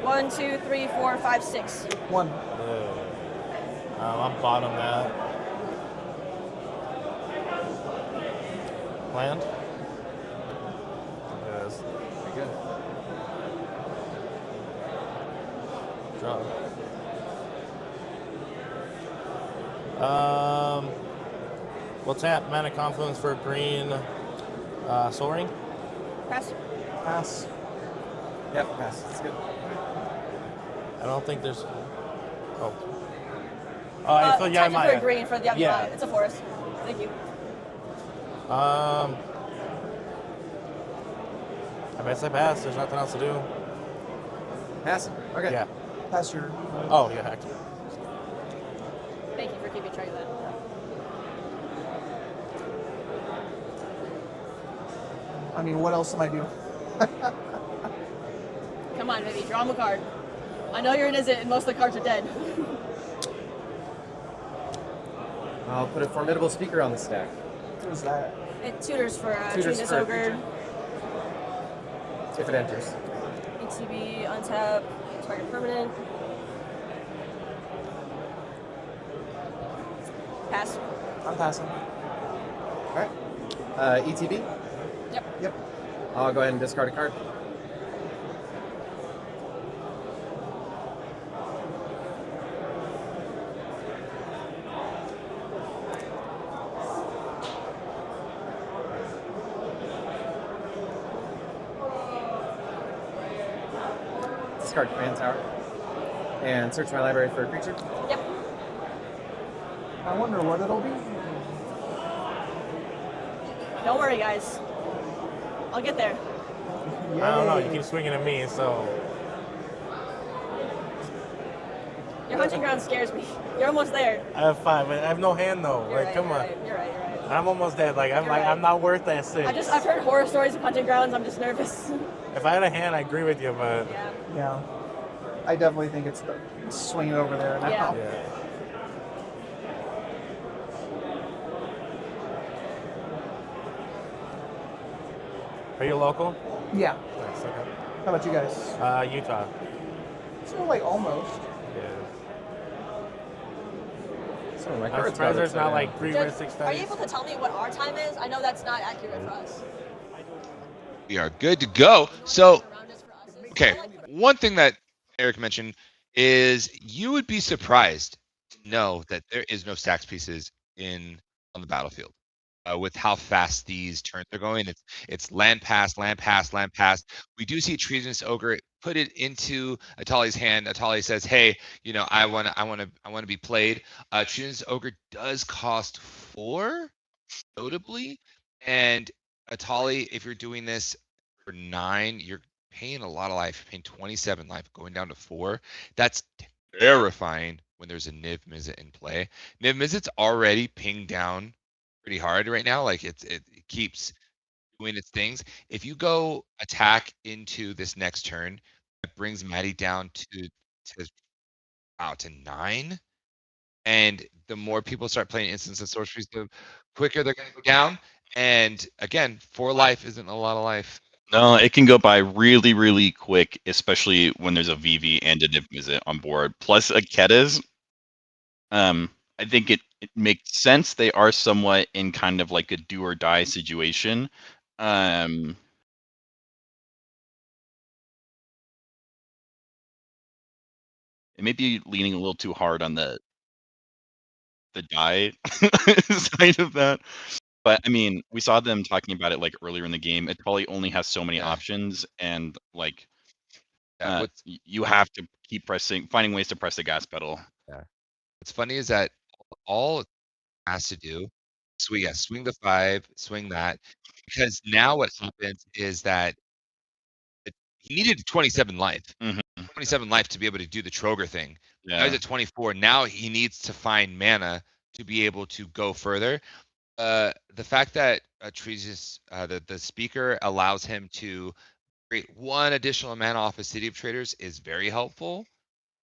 1, 2, 3, 4, 5, 6. 1. I'm bottom that. Land? It is. Very good. Draw. We'll tap Mana Confluence for green Soul Ring. Pass. Pass. Yep, pass. That's good. I don't think there's. Oh. Oh, I feel Tap it Maya. for green for the other Yeah. It's a forest. Thank you. I guess I pass. There's nothing else to do. Pass. Okay. Yeah. Pass your. Oh, yeah. Heck. Thank you for keeping track of that. I mean, what else am I doing? Come on, baby. Draw him a card. I know you're an Izzet and most of the cards are dead. I'll put a Formidable Speaker on the stack. What is that? It tutors for Tutors Treasonous for a Ogre. If it enters. ETB, untap, target permanent. Pass. I'm passing. Alright. ETB? Yep. Yep. I'll go ahead and discard a card. Discard Command Tower. And search my library for a creature. Yep. I wonder what it'll be. Don't worry, guys. I'll get there. I don't know. You keep swinging at me, so. Your hunting ground scares me. You're almost there. I have 5, but I have no hand though. You're like, right, come you're on. right, you're right. I'm almost dead. Like, I'm You're like, right. I'm not worth that 6. I've heard horror stories of hunting grounds. I'm just nervous. If I had a hand, I agree with you, but. Yeah. Yeah. I definitely think it's the swinging over there now. Yeah. Are you local? Yeah. Nice, okay. How about you guys? Utah. So like almost. Yeah. So my I'm card's surprised there's upside not down. like 3 Judge, realistic are studies. you able to tell me what our time is? I know that's not accurate for us. We are good to go. So, okay, one thing that Eric mentioned is you would be surprised to know that there is no stacks pieces on the battlefield. With how fast these turns are going, it's land pass, land pass, land pass. We do see Treasonous Ogre put it into Atali's hand. Atali says, "Hey, I want to be played." Treasonous Ogre does cost 4, notably, and Atali, if you're doing this for 9, you're paying a lot of life. You're paying 27 life, going down to 4. That's terrifying when there's a Niv Mizzet in play. Niv Mizzet's already pinged down pretty hard right now. Like it keeps doing its things. If you go attack into this next turn, it brings Maddie down to 9. And the more people start playing instants and sorceries, the quicker they're going to go down. And again, 4 life isn't a lot of life. No, it can go by really, really quick, especially when there's a VV and a Niv Mizzet on board. Plus a Ketas. I think it makes sense. They are somewhat in kind of like a do or die situation. It may be leaning a little too hard on the die side of that. But I mean, we saw them talking about it like earlier in the game. It probably only has so many options, and like you have to keep finding ways to press the gas pedal. Yeah. What's funny is that all it has to do, swing the 5, swing that, because now what happens is that he needed 27 life. 27 life to be able to do the Troger thing. Now he's at 24. Now he needs to find mana to be able to go further. The fact that the speaker allows him to create 1 additional mana off of City of Traders is very helpful,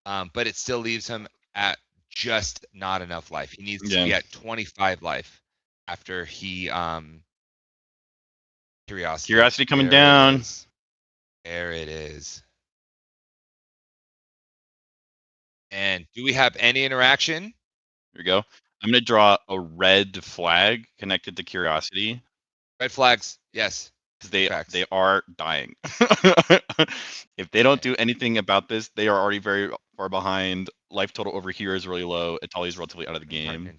but it still leaves him at just not enough life. He needs to be at 25 life after he Curiosity coming down. There it is. And do we have any interaction? Here we go. I'm going to draw a red flag connected to Curiosity. Red flags, yes. Because they are dying. If they don't do anything about this, they are already very far behind. Life total over here is really low. Atali's relatively out of the game.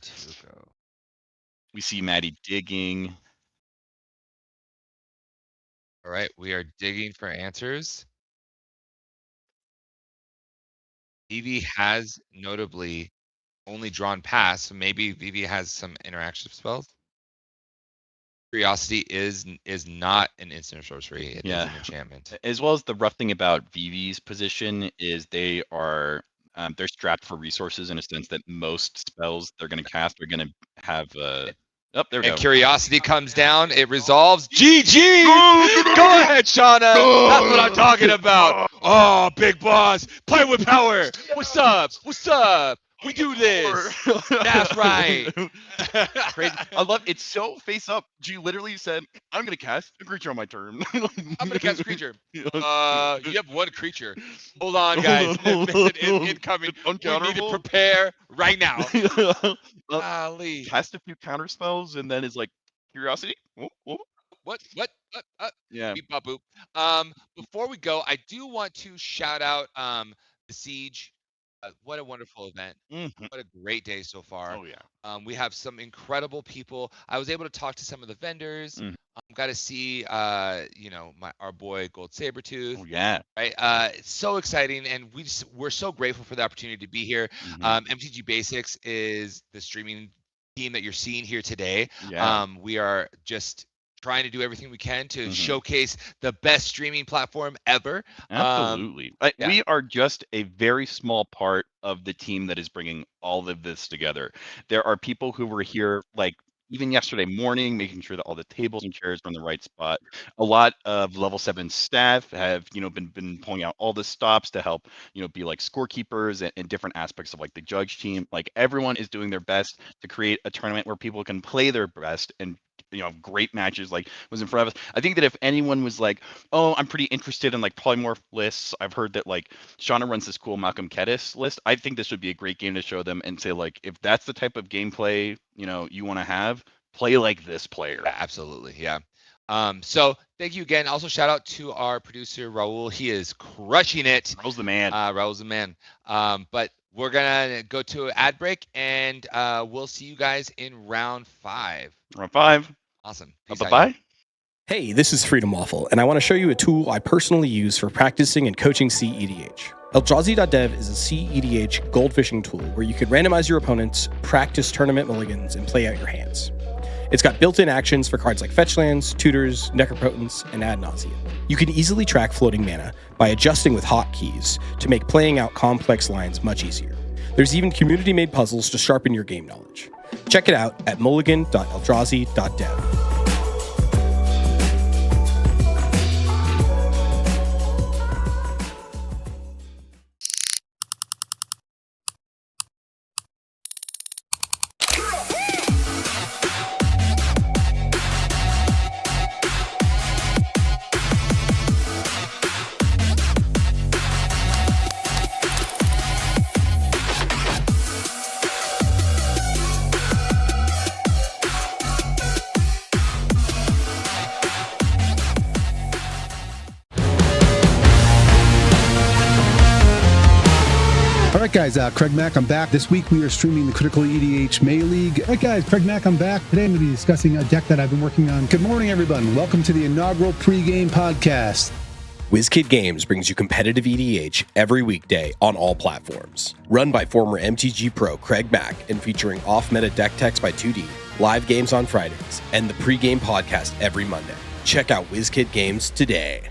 We see Maddie digging. All right, we are digging for answers. Vivi has notably only drawn pass, so maybe Vivi has some interaction spells. Curiosity is not an instant sorcery. It is an enchantment. As well as the rough thing about Vivi's position is they are they're strapped for resources in a sense that most spells they're going to cast are going to have. Oh, there we And go. Curiosity comes down. It resolves. GG! Go ahead, Shauna. That's what I'm talking about. Oh, big boss. Play with power. What's up? What's up? We do this. That's right. Crazy. I love it's so face up. She literally said, "I'm gonna cast a creature on my turn." I'm gonna cast a creature. You have one creature. Hold on, guys. Incoming. We need to prepare right now. Golly. Cast a few counter spells and then is like Curiosity. What? Yeah. Beep, bop, boop. Before we go, I do want to shout out the Siege. What a wonderful event. What a great day so far. Oh yeah. We have some incredible people. I was able to talk to some of the vendors. Got to see our boy Gold Sabertooth. Oh yeah. Right. It's so exciting, and we're so grateful for the opportunity to be here. MTG Basics is the streaming team that you're seeing here today. Yeah. We are just trying to do everything we can to showcase the best streaming platform ever. Absolutely. We are just a very small part of the team that is bringing all of this together. There are people who were here like even yesterday morning, making sure that all the tables and chairs are in the right spot. A lot of level 7 staff have, been pulling out all the stops to help, be like scorekeepers and different aspects of like the judge team. Like everyone is doing their best to create a tournament where people can play their best and great matches like was in front of us. I think that if anyone was like, oh, I'm pretty interested in like polymorph lists, I've heard that like Shauna runs this cool Malcolm Kedis list. I think this would be a great game to show them and say like, if that's the type of gameplay you want to have, play like this player. Absolutely, yeah. So thank you again. Also shout out to our producer Raul. He is crushing it. Raul's the man. Raul's the man. But we're gonna go to an ad break, and we'll see you guys in round 5. Round 5. Awesome. Bye-bye. Hey, this is Freedom Waffle, and I want to show you a tool I personally use for practicing and coaching CEDH. Eldrazi.dev is a CEDH gold fishing tool where you can randomize your opponents, practice tournament mulligans, and play out your hands. It's got built-in actions for cards like Fetchlands, Tutors, Necropotence, and Ad Nauseam. You can easily track floating mana by adjusting with hotkeys to make playing out complex lines much easier. There's even community-made puzzles to sharpen your game knowledge. Check it out at mulligan.eldrazi.dev. All right, guys, Craig Mack, I'm back. This week we are streaming the Critical EDH May League. All right, guys, Craig Mack, I'm back. Today I'm going to be discussing a deck that I've been working on. Good morning, everyone. Welcome to the inaugural pregame podcast. WizKid Games brings you competitive EDH every weekday on all platforms. Run by former MTG pro Craig Mack and featuring off-meta deck techs by 2D, live games on Fridays, and the pregame podcast every Monday. Check out WizKid Games today.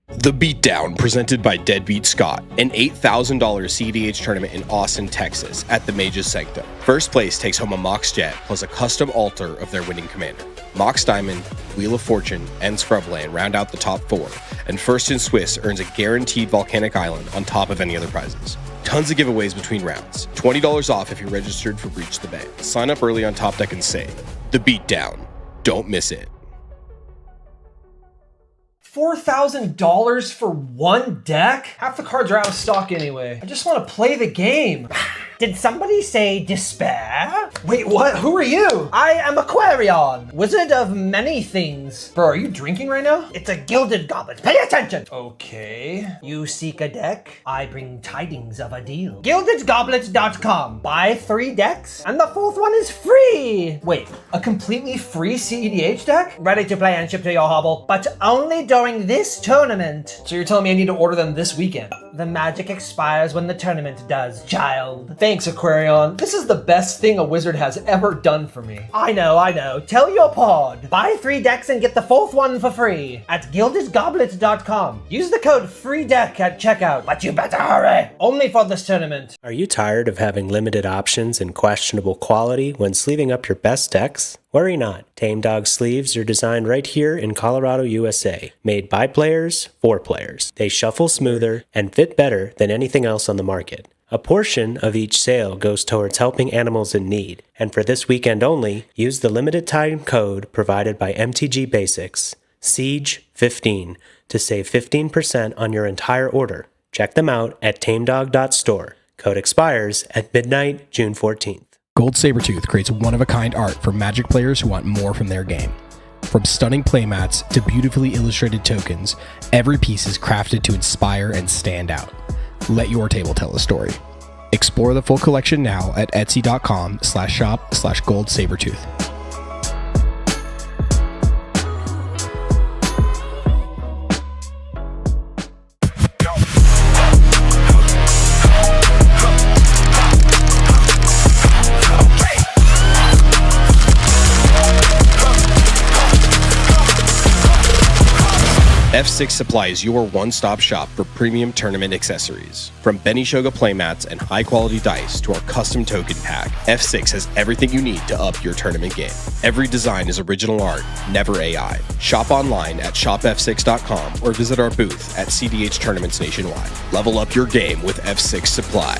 The Beatdown, presented by Deadbeat Scott, an $8,000 CEDH tournament in Austin, Texas, at the Mage's Sanctum. First place takes home a Mox Jet plus a custom altar of their winning commander. Mox Diamond, Wheel of Fortune, and Scrubland round out the top 4, and First in Swiss earns a guaranteed volcanic island on top of any other prizes. Tons of giveaways between rounds. $20 off if you're registered for Breach the Bay. Sign up early on Top Deck and save. The Beatdown. Don't miss it. $4,000 for one deck? Half the cards are out of stock anyway. I just want to play the game. Did somebody say despair? Wait, what? Who are you? I am Aquarion, wizard of many things. Bro, are you drinking right now? It's a gilded goblet. Pay attention! Okay. You seek a deck? I bring tidings of a deal. GildedGoblet.com. Buy 3 decks, and the 4th one is free! Wait, a completely free CEDH deck? Ready to play and ship to your hovel, but only during this tournament. So you're telling me I need to order them this weekend? The magic expires when the tournament does, child. Thanks, Aquarion. This is the best thing a wizard has ever done for me. I know. Tell your pod. Buy 3 decks and get the 4th one for free at GildedGoblet.com. Use the code FREEDECK at checkout, but you better hurry. Only for this tournament. Are you tired of having limited options and questionable quality when sleeving up your best decks? Worry not. Tame Dog sleeves are designed right here in Colorado, USA. Made by players, for players. They shuffle smoother and fit better than anything else on the market. A portion of each sale goes towards helping animals in need, and for this weekend only, use the limited time code provided by MTG Basics, Siege15, to save 15% on your entire order. Check them out at tamedog.store. Code expires at midnight, June 14th. Gold Sabertooth creates one-of-a-kind art for Magic players who want more from their game. From stunning playmats to beautifully illustrated tokens, every piece is crafted to inspire and stand out. Let your table tell a story. Explore the full collection now at etsy.com/shop/goldsabertooth. F6 Supply is your one-stop shop for premium tournament accessories. From Benishoga Playmats and high-quality dice to our custom token pack, F6 has everything you need to up your tournament game. Every design is original art, never AI. Shop online at shopf6.com or visit our booth at CDH tournaments nationwide. Level up your game with F6 Supply.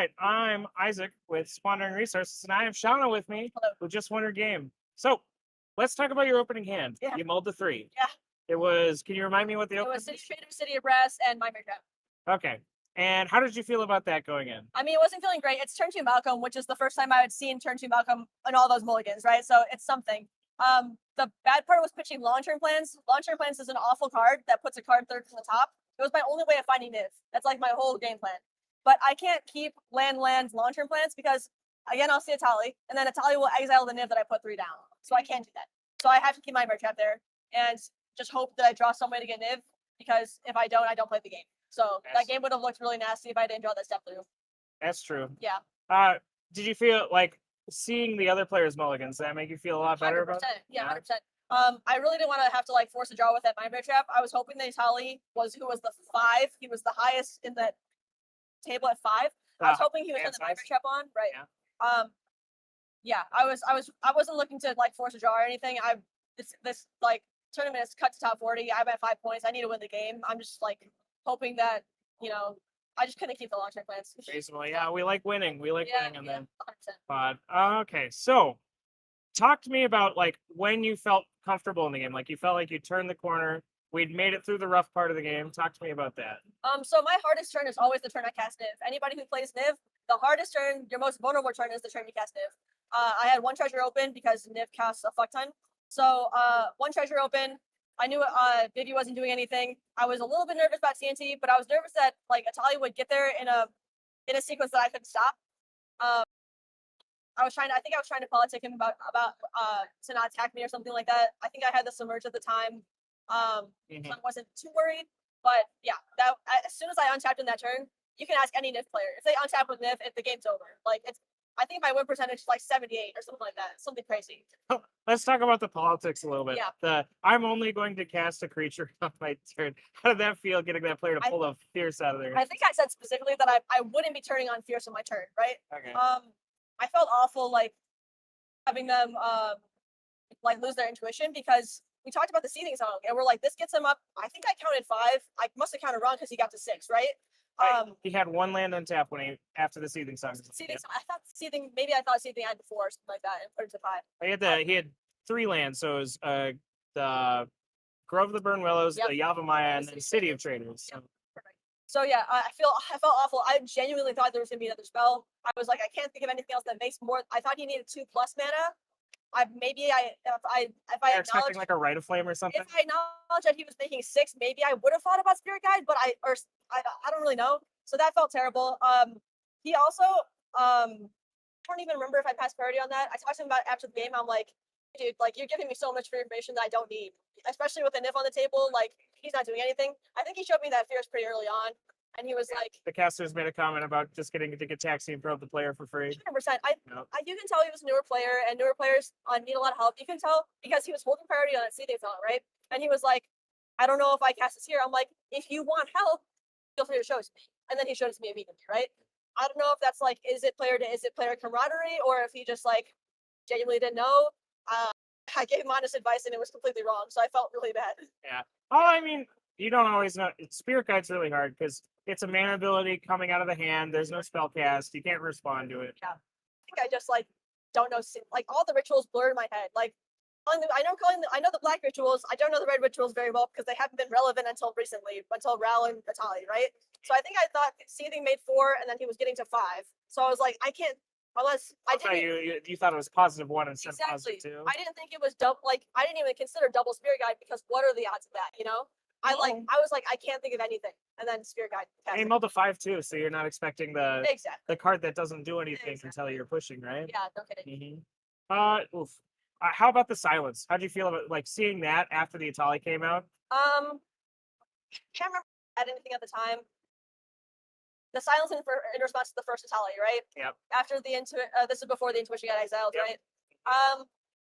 right, I'm Isaac with Squandering Resources, and I have Shauna with me, who just won her game. So, let's talk about your opening hand. Yeah. You mulled the 3. Yeah. It was. Can you remind me what the It opening? was City Trader, City of Brass, and my Trap. Okay. And how did you feel about that going in? I mean, it wasn't feeling great. It's turn 2 Malcolm, which is the first time I had seen turn 2 Malcolm and all those mulligans, right? So it's something. The bad part was pitching long-term plans. Long-term plans is an awful card that puts a card third from the top. It was my only way of finding Niv. That's like my whole game plan. But I can't keep lands long-term plans because, again, I'll see Atali, and then Atali will exile the Niv that I put 3 down. So I can't do that. So I have to keep my Trap there and just hope that I draw some way to get Niv, because if I don't play the game. So that game would have looked really nasty if I didn't draw that step through. That's true. Yeah. Did you feel like seeing the other players' mulligans? Did that make you feel a lot better 100%. about it? Yeah, 100%. I really didn't want to have to like force a draw with that Mind Trap. I was hoping that Atali was who was the 5. He was the highest in that table at 5. I was hoping he was on the Mind Trap on, right? Yeah. I wasn't looking to like force a draw or anything. This like tournament is cut to top 40. I'm at 5 points. I need to win the game. I'm just like hoping that, I just couldn't keep the long-term plans. Basically, yeah, we like winning. We like winning, and then 100%. but okay, so talk to me about like when you felt comfortable in the game, like you felt like you turned the corner, we'd made it through the rough part of the game. Talk to me about that. So my hardest turn is always the turn I cast Niv. Anybody who plays Niv, the hardest turn, your most vulnerable turn is the turn you cast Niv. I had 1 treasure open because Niv casts a fuck ton. So 1 treasure open. I knew Vivi wasn't doing anything. I was a little bit nervous about TNT, but I was nervous that like Atali would get there in a sequence that I couldn't stop. I think I was trying to politic him about to not attack me or something like that. I think I had the submerge at the time. So I wasn't too worried. But yeah, as soon as I untapped in that turn, you can ask any Niv player. If they untap with Niv, the game's over. Like I think my win percentage is like 78 or something like that. Something crazy. Let's talk about the politics a little bit. Yeah. I'm only going to cast a creature on my turn. How did that feel, getting that player to pull a Fierce out of there? I think I said specifically that I wouldn't be turning on Fierce on my turn, right? Okay. I felt awful like having them like lose their intuition, because we talked about the seething song and we're like, this gets him up. I think I counted 5. I must have counted wrong because he got to 6, right? He had 1 land on tap after the Seething Song. I thought Seething had 4 or something like that, and put it to 5. He had 3 lands, so it was the Grove of the Burn Willows, the Yavimaya, and then City of Traders. So yeah, I felt awful. I genuinely thought there was gonna be another spell. I was like, I can't think of anything else that makes more. I thought he needed 2+ mana. If I You're expecting like a Rite of Flame or something. If I acknowledged that he was making 6, maybe I would have thought about Spirit Guide, but I don't really know. So that felt terrible. He also I don't even remember if I passed parity on that. I talked to him about it after the game. I'm like, dude, like you're giving me so much free information that I don't need, especially with a Niv on the table. Like he's not doing anything. I think he showed me that Fierce pretty early on, and he was like, the casters made a comment about just getting to get taxi and throw the player for free. 100%. You can tell he was a newer player, and newer players need a lot of help. You can tell because he was holding priority on that Seething Song, right? And he was like, I don't know if I cast this here. I'm like, if you want help, feel free to show it to me. And then he showed it to me immediately, right? I don't know if that's like, is it player camaraderie, or if he just like genuinely didn't know. I gave him honest advice and it was completely wrong, so I felt really bad. Yeah. Oh, I mean, you don't always know. Spirit Guide's really hard because it's a mana ability coming out of the hand. There's no spell cast. You can't respond to it. Yeah. I think I just like don't know. Like all the rituals blur in my head. Like I know the black rituals. I don't know the red rituals very well because they haven't been relevant until recently, until Ral and Atali, right? So I think I thought Seething made 4 and then he was getting to 5. So I was like, I can't. Unless I didn't. You thought it was +1 instead exactly. of +2. I didn't think it was double. Like I didn't even consider double Spirit Guide because what are the odds of that? You know, I was like I can't think of anything, and then Spirit Guide. And mulled to 5 too, so you're not expecting the exactly card that doesn't do anything until you're pushing, right? Yeah, no kidding. Oof. How about the silence? How do you feel about like seeing that after the Atali came out? Can't remember at anything at the time. The silence in response to the first Atali, right? Yep. After the this is before the intuition got exiled, right?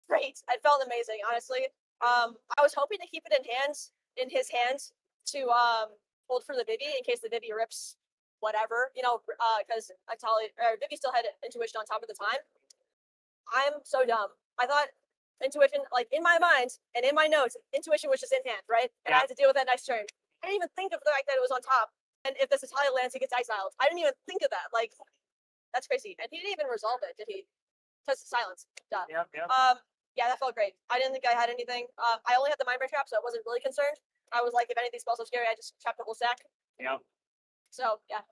Great. It felt amazing, honestly. I was hoping to keep it in his hands to hold for the Vivi in case the Vivi rips whatever, because Vivi still had intuition on top of the time. I'm so dumb. I thought intuition, like in my mind and in my notes, intuition was just in hand, right? And I had to deal with that next turn. I didn't even think of the fact that it was on top. And if this Italian lands, he gets exiled. I didn't even think of that. Like, That's crazy. And he didn't even resolve it, did he? Test silence. Done. Yep. Yeah, that felt great. I didn't think I had anything. I only had the mind break trap, so I wasn't really concerned. I was like, if any of these spells are scary, I just trapped the whole stack. Yep. So yeah,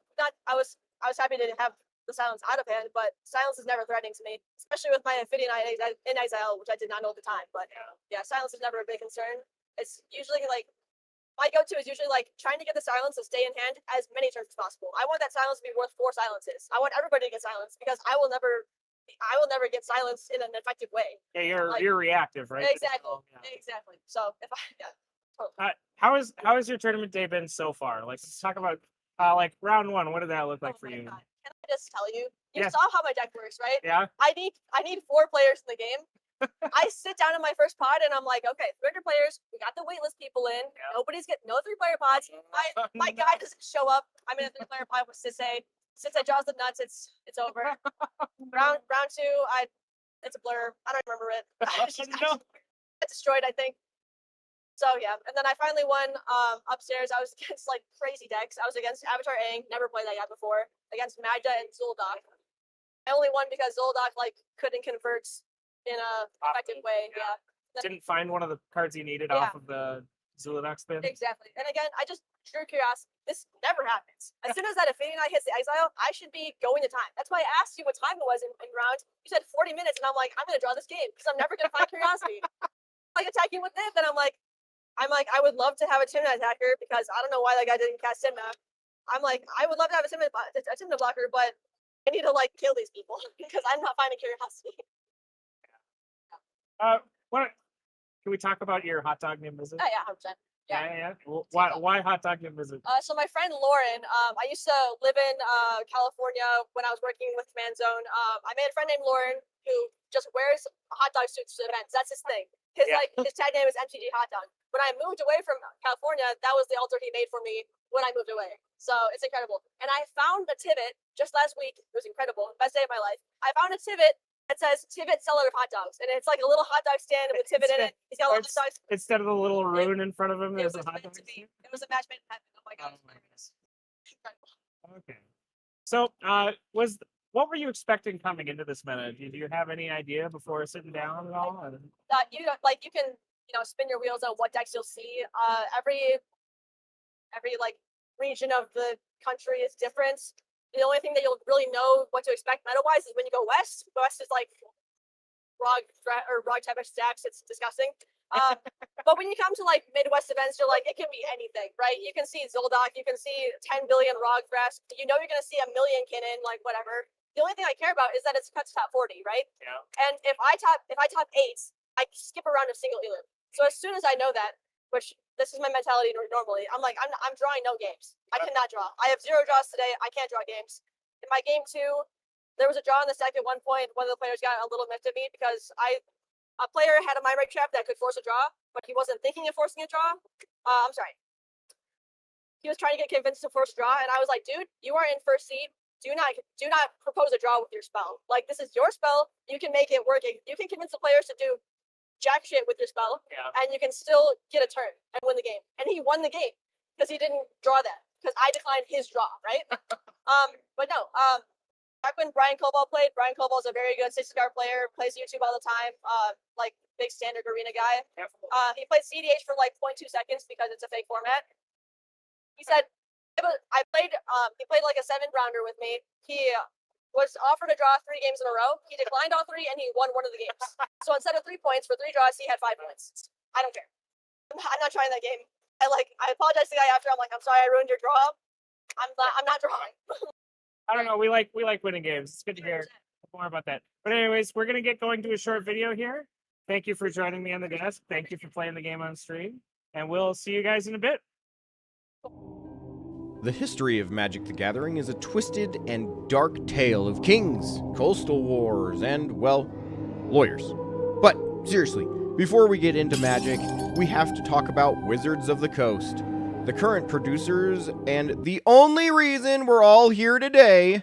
I was happy to have the silence out of hand, but silence is never threatening to me, especially with my Ophidian in exile, which I did not know at the time. But yeah, silence is never a big concern. It's usually like my go-to is usually like trying to get the silence to stay in hand as many turns as possible. I want that silence to be worth 4 silences. I want everybody to get silence because I will never get silence in an effective way. Yeah, Like, you're reactive, right? Exactly. Exactly. So if totally. How is your tournament day been so far? Like, let's talk about like round 1. What did that look like for you? Can I just tell you? You Yes. saw how my deck works, right? Yeah. I need 4 players in the game. I sit down in my first pod and I'm like, okay, 300 players. We got the waitlist people in. Nobody's getting no 3-player pods. My guy doesn't show up. I'm in a 3-player pod with Sisei. Sisei draws the nuts. It's over. round 2. It's a blur. I don't remember it. I got destroyed, I think. So yeah, and then I finally won upstairs. I was against like crazy decks. I was against Avatar Aang, never played that guy before. Against Magda and Zul'Doc. I only won because Zul'Doc like couldn't convert in a effective way. Yeah. Didn't find one of the cards you needed off of the Zul'Doc spin. Exactly. And again, I just drew curiosity. This never happens. As soon as that Ophidian hits the exile, I should be going to time. That's why I asked you what time it was in round. You said 40 minutes, and I'm like, I'm gonna draw this game because I'm never gonna find curiosity. Like attacking with Nith, and I'm like, I would love to have a Timna attacker because I don't know why that guy didn't cast Timna. I'm like, I would love to have a Timna blocker, but I need to like kill these people because I'm not finding curiosity. What? Can we talk about your hot dog name visit? Oh yeah, 100%. Yeah. Well, why hot dog name visit? So my friend Lauren, I used to live in California when I was working with Command Zone. I made a friend named Lauren who just wears hot dog suits to events. That's his thing. His his tag name is MTG Hot Dog. When I moved away from California, that was the altar he made for me when I moved away. So it's incredible. And I found a Tivit just last week. It was incredible. Best day of my life. I found a Tivit that says Tivit seller of hot dogs, and it's like a little hot dog stand with Tivit in it. He's got a lot of dogs. Instead of the little rune in front of him, there's a hot dog. It was a match made in heaven. Oh my god. Okay. So, what were you expecting coming into this meta? Did you have any idea before sitting down at all? You can spin your wheels on what decks you'll see. Every like region of the country is different. The only thing that you'll really know what to expect meta-wise is when you go west. West is like rog type of stacks. It's disgusting. But when you come to like Midwest events, you're like, it can be anything, right? You can see Zul'Doc, you can see 10 billion Rog Thrash. You know you're gonna see a million Kinnan, like whatever. The only thing I care about is that it's cut to top 40, right? Yeah. And if I top 8, I skip a round of single elim. So as soon as I know that, which this is my mentality normally, I'm like, I'm drawing no games. I cannot draw. I have 0 draws today. I can't draw games. In my game 2, there was a draw in the stack at one point. One of the players got a little miffed at me because a player had a mind break trap that could force a draw, but he wasn't thinking of forcing a draw. I'm sorry. He was trying to get convinced to force a draw, and I was like, dude, you are in first seed. Do not propose a draw with your spell. Like, this is your spell. You can make it work. You can convince the players to do jack shit with your spell, and you can still get a turn and win the game. And he won the game because he didn't draw that, because I declined his draw, right? But no, back when Brian Koval played, Brian Koval is a very good 60-card player, plays YouTube all the time, like big standard arena guy. He played CDH for like 0.2 seconds because it's a fake format. He said, he played like a 7-rounder with me. He was offered to draw 3 games in a row. He declined all 3 and he won one of the games. So instead of 3 points for 3 draws, he had 5 points. I don't care. I'm not trying that game. I apologize to the guy after. I'm like, I'm sorry, I ruined your draw. I'm not drawing. I don't know. We like winning games. It's good to hear more about that. But anyways, we're gonna get going to a short video here. Thank you for joining me on the desk. Thank you for playing the game on stream, and we'll see you guys in a bit. The history of Magic the Gathering is a twisted and dark tale of kings, coastal wars, and, well, lawyers. But, seriously, before we get into Magic, we have to talk about Wizards of the Coast, the current producers, and the only reason we're all here today.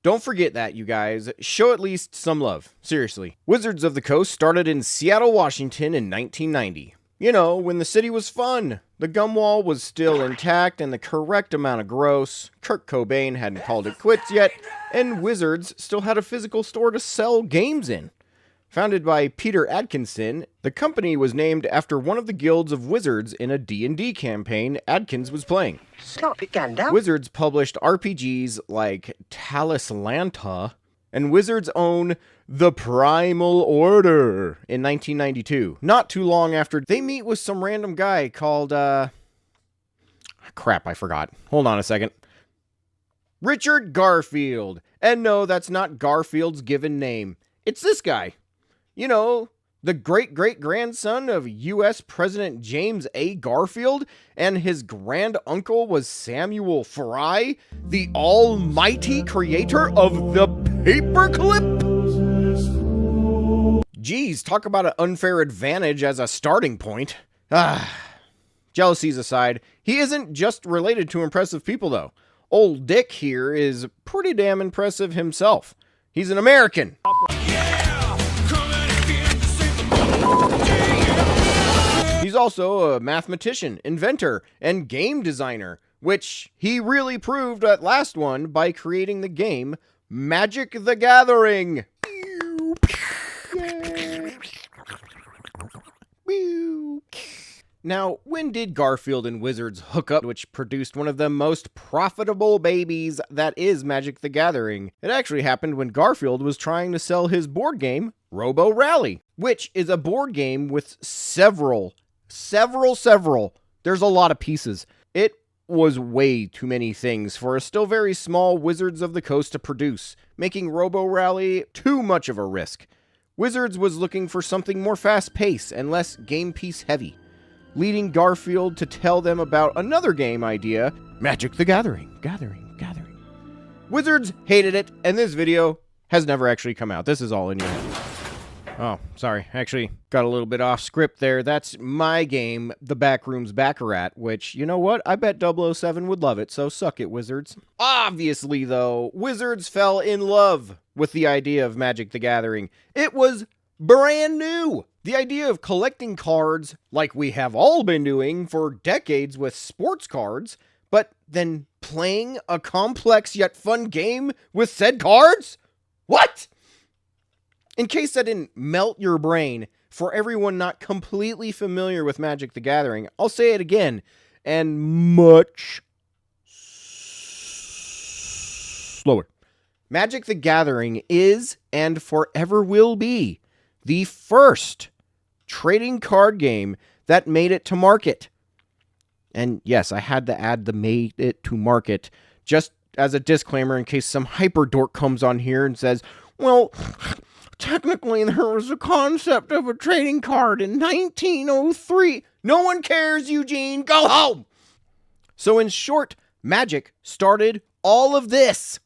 Don't forget that, you guys. Show at least some love. Seriously. Wizards of the Coast started in Seattle, Washington in 1990. You know, when the city was fun. The gum wall was still intact and the correct amount of gross. Kurt Cobain hadn't called it quits yet, and Wizards still had a physical store to sell games in. Founded by Peter Adkinson, the company was named after one of the guilds of wizards in a D&D campaign Adkins was playing. Stop it, Gandalf. Wizards published RPGs like Talislanta, and Wizards own The Primal Order in 1992. Not too long after, they meet with some random guy called, crap, I forgot. Hold on a second. Richard Garfield. And no, that's not Garfield's given name. It's this guy. You know, the great-great-grandson of U.S. President James A. Garfield, and his grand-uncle was Samuel Fry, the almighty creator of the paperclip? Geez, talk about an unfair advantage as a starting point. Jealousies aside, he isn't just related to impressive people, though. Old Dick here is pretty damn impressive himself. He's an American. He's also a mathematician, inventor, and game designer, which he really proved at last one by creating the game Magic the Gathering. Now, when did Garfield and Wizards hook up, which produced one of the most profitable babies that is Magic the Gathering? It actually happened when Garfield was trying to sell his board game, Robo Rally, which is a board game with several. There's a lot of pieces. It was way too many things for a still very small Wizards of the Coast to produce, making Robo Rally too much of a risk. Wizards was looking for something more fast-paced and less game piece heavy, leading Garfield to tell them about another game idea, Magic the Gathering. Gathering. Wizards hated it, and this video has never actually come out. This is all in your head. Oh, sorry. Actually, got a little bit off script there. That's my game, The Backrooms Baccarat, which, you know what? I bet 007 would love it, so suck it, Wizards. Obviously, though, Wizards fell in love with the idea of Magic the Gathering. It was brand new. The idea of collecting cards, like we have all been doing for decades with sports cards, but then playing a complex yet fun game with said cards? What? In case that didn't melt your brain, for everyone not completely familiar with Magic the Gathering, I'll say it again, and much slower. Magic the Gathering is, and forever will be, the first trading card game that made it to market. And yes, I had to add the made it to market, just as a disclaimer in case some hyper dork comes on here and says, well, technically, there was a concept of a trading card in 1903. No one cares, Eugene. Go home. So in short, Magic started all of this.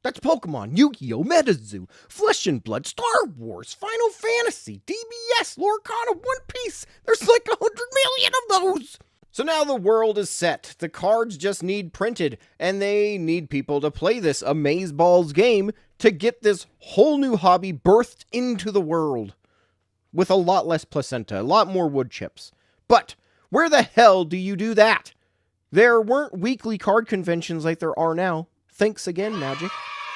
That's Pokemon, Yu-Gi-Oh!, MetaZoo, Flesh and Blood, Star Wars, Final Fantasy, DBS, Lorcana, One Piece. There's like 100 million of those. So now the world is set. The cards just need printed, and they need people to play this amazeballs game to get this whole new hobby birthed into the world. With a lot less placenta, a lot more wood chips. But where the hell do you do that? There weren't weekly card conventions like there are now. Thanks again, Magic.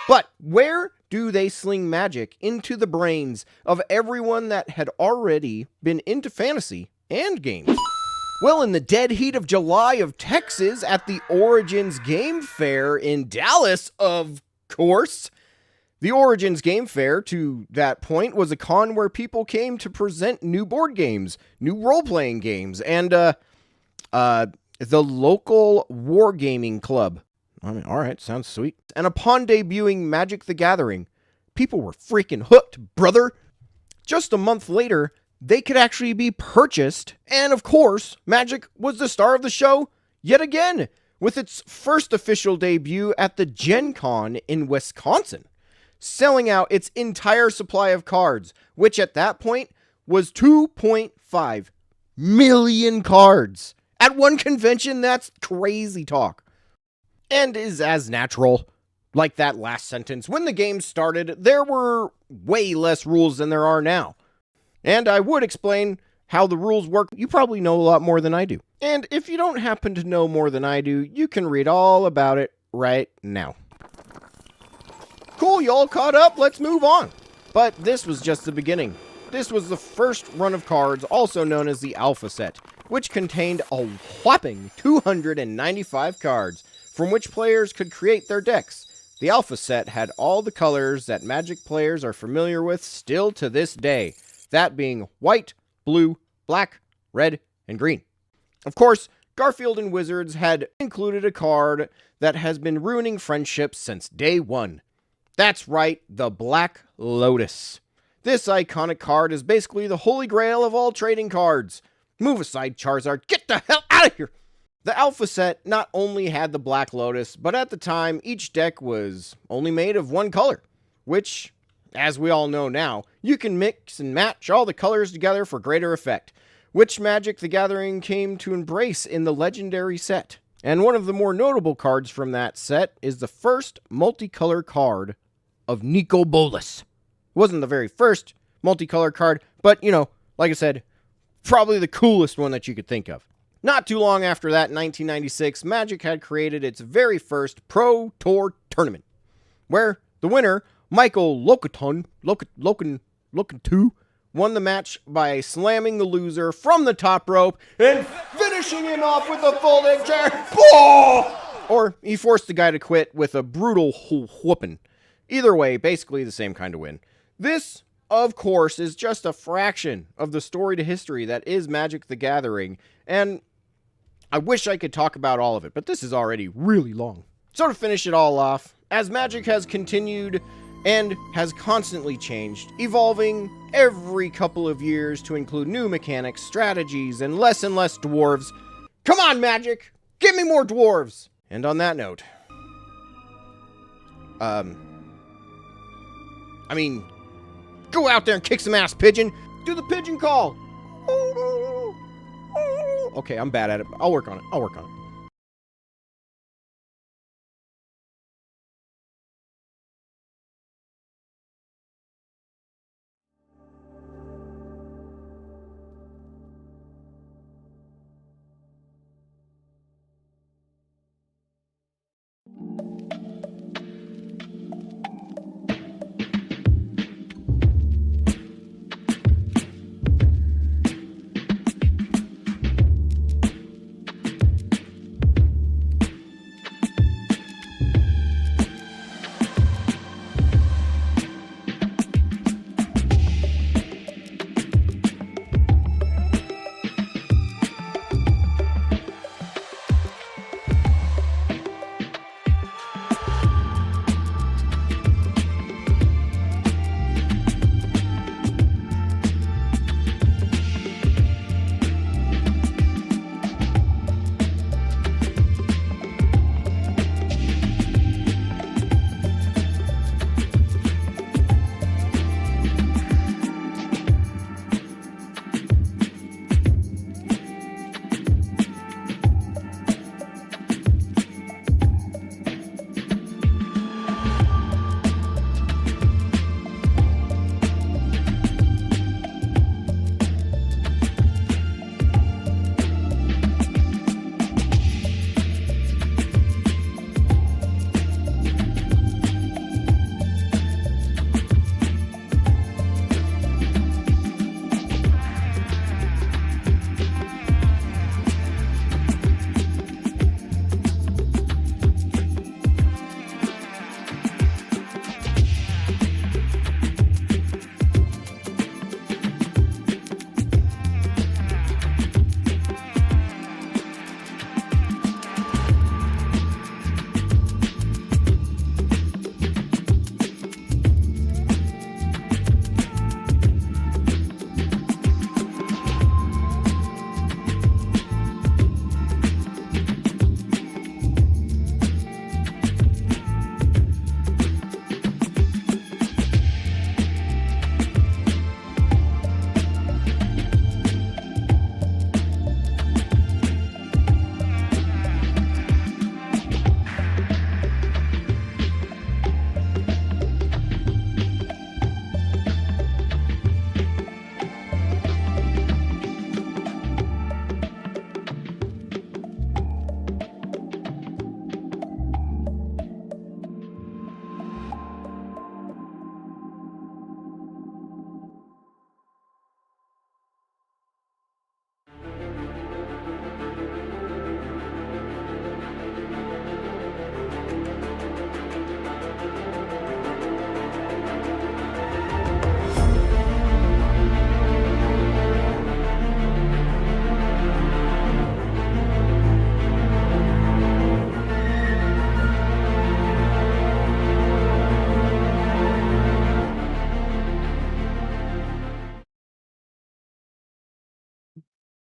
But where do they sling Magic into the brains of everyone that had already been into fantasy and games? Well, in the dead heat of July of Texas at the Origins Game Fair in Dallas, of course. The Origins Game Fair, to that point, was a con where people came to present new board games, new role-playing games, and the local wargaming club. I mean, all right, sounds sweet. And upon debuting Magic the Gathering, people were freaking hooked, brother. Just a month later, they could actually be purchased. And of course, Magic was the star of the show yet again, with its first official debut at the Gen Con in Wisconsin, selling out its entire supply of cards, which at that point was 2.5 million cards. At one convention, that's crazy talk. And is as natural. Like that last sentence, when the game started, there were way less rules than there are now. And I would explain, how the rules work, you probably know a lot more than I do. And if you don't happen to know more than I do, you can read all about it right now. Cool, you all caught up, let's move on. But this was just the beginning. This was the first run of cards, also known as the Alpha Set, which contained a whopping 295 cards, from which players could create their decks. The Alpha Set had all the colors that Magic players are familiar with still to this day, that being white, blue, black, red, and green. Of course, Garfield and Wizards had included a card that has been ruining friendships since day one. That's right, the Black Lotus. This iconic card is basically the holy grail of all trading cards. Move aside, Charizard. Get the hell out of here! The Alpha Set not only had the Black Lotus, but at the time, each deck was only made of one color, which, as we all know now, you can mix and match all the colors together for greater effect, which Magic the Gathering came to embrace in the Legendary set. And one of the more notable cards from that set is the first multicolor card of Nico Bolas. It wasn't the very first multicolor card, but, you know, like I said, probably the coolest one that you could think of. Not too long after that, in 1996, Magic had created its very first Pro Tour tournament, where the winner, Michael Locaton, won the match by slamming the loser from the top rope and finishing him off with a folding chair. Or he forced the guy to quit with a brutal whooping. Either way, basically the same kind of win. This, of course, is just a fraction of the storied history that is Magic the Gathering, and I wish I could talk about all of it, but this is already really long. So to finish it all off, as Magic has continued and has constantly changed, evolving every couple of years to include new mechanics, strategies, and less dwarves. Come on, Magic! Give me more dwarves! And on that note, go out there and kick some ass, Pigeon! Do the pigeon call! Okay, I'm bad at it. I'll work on it.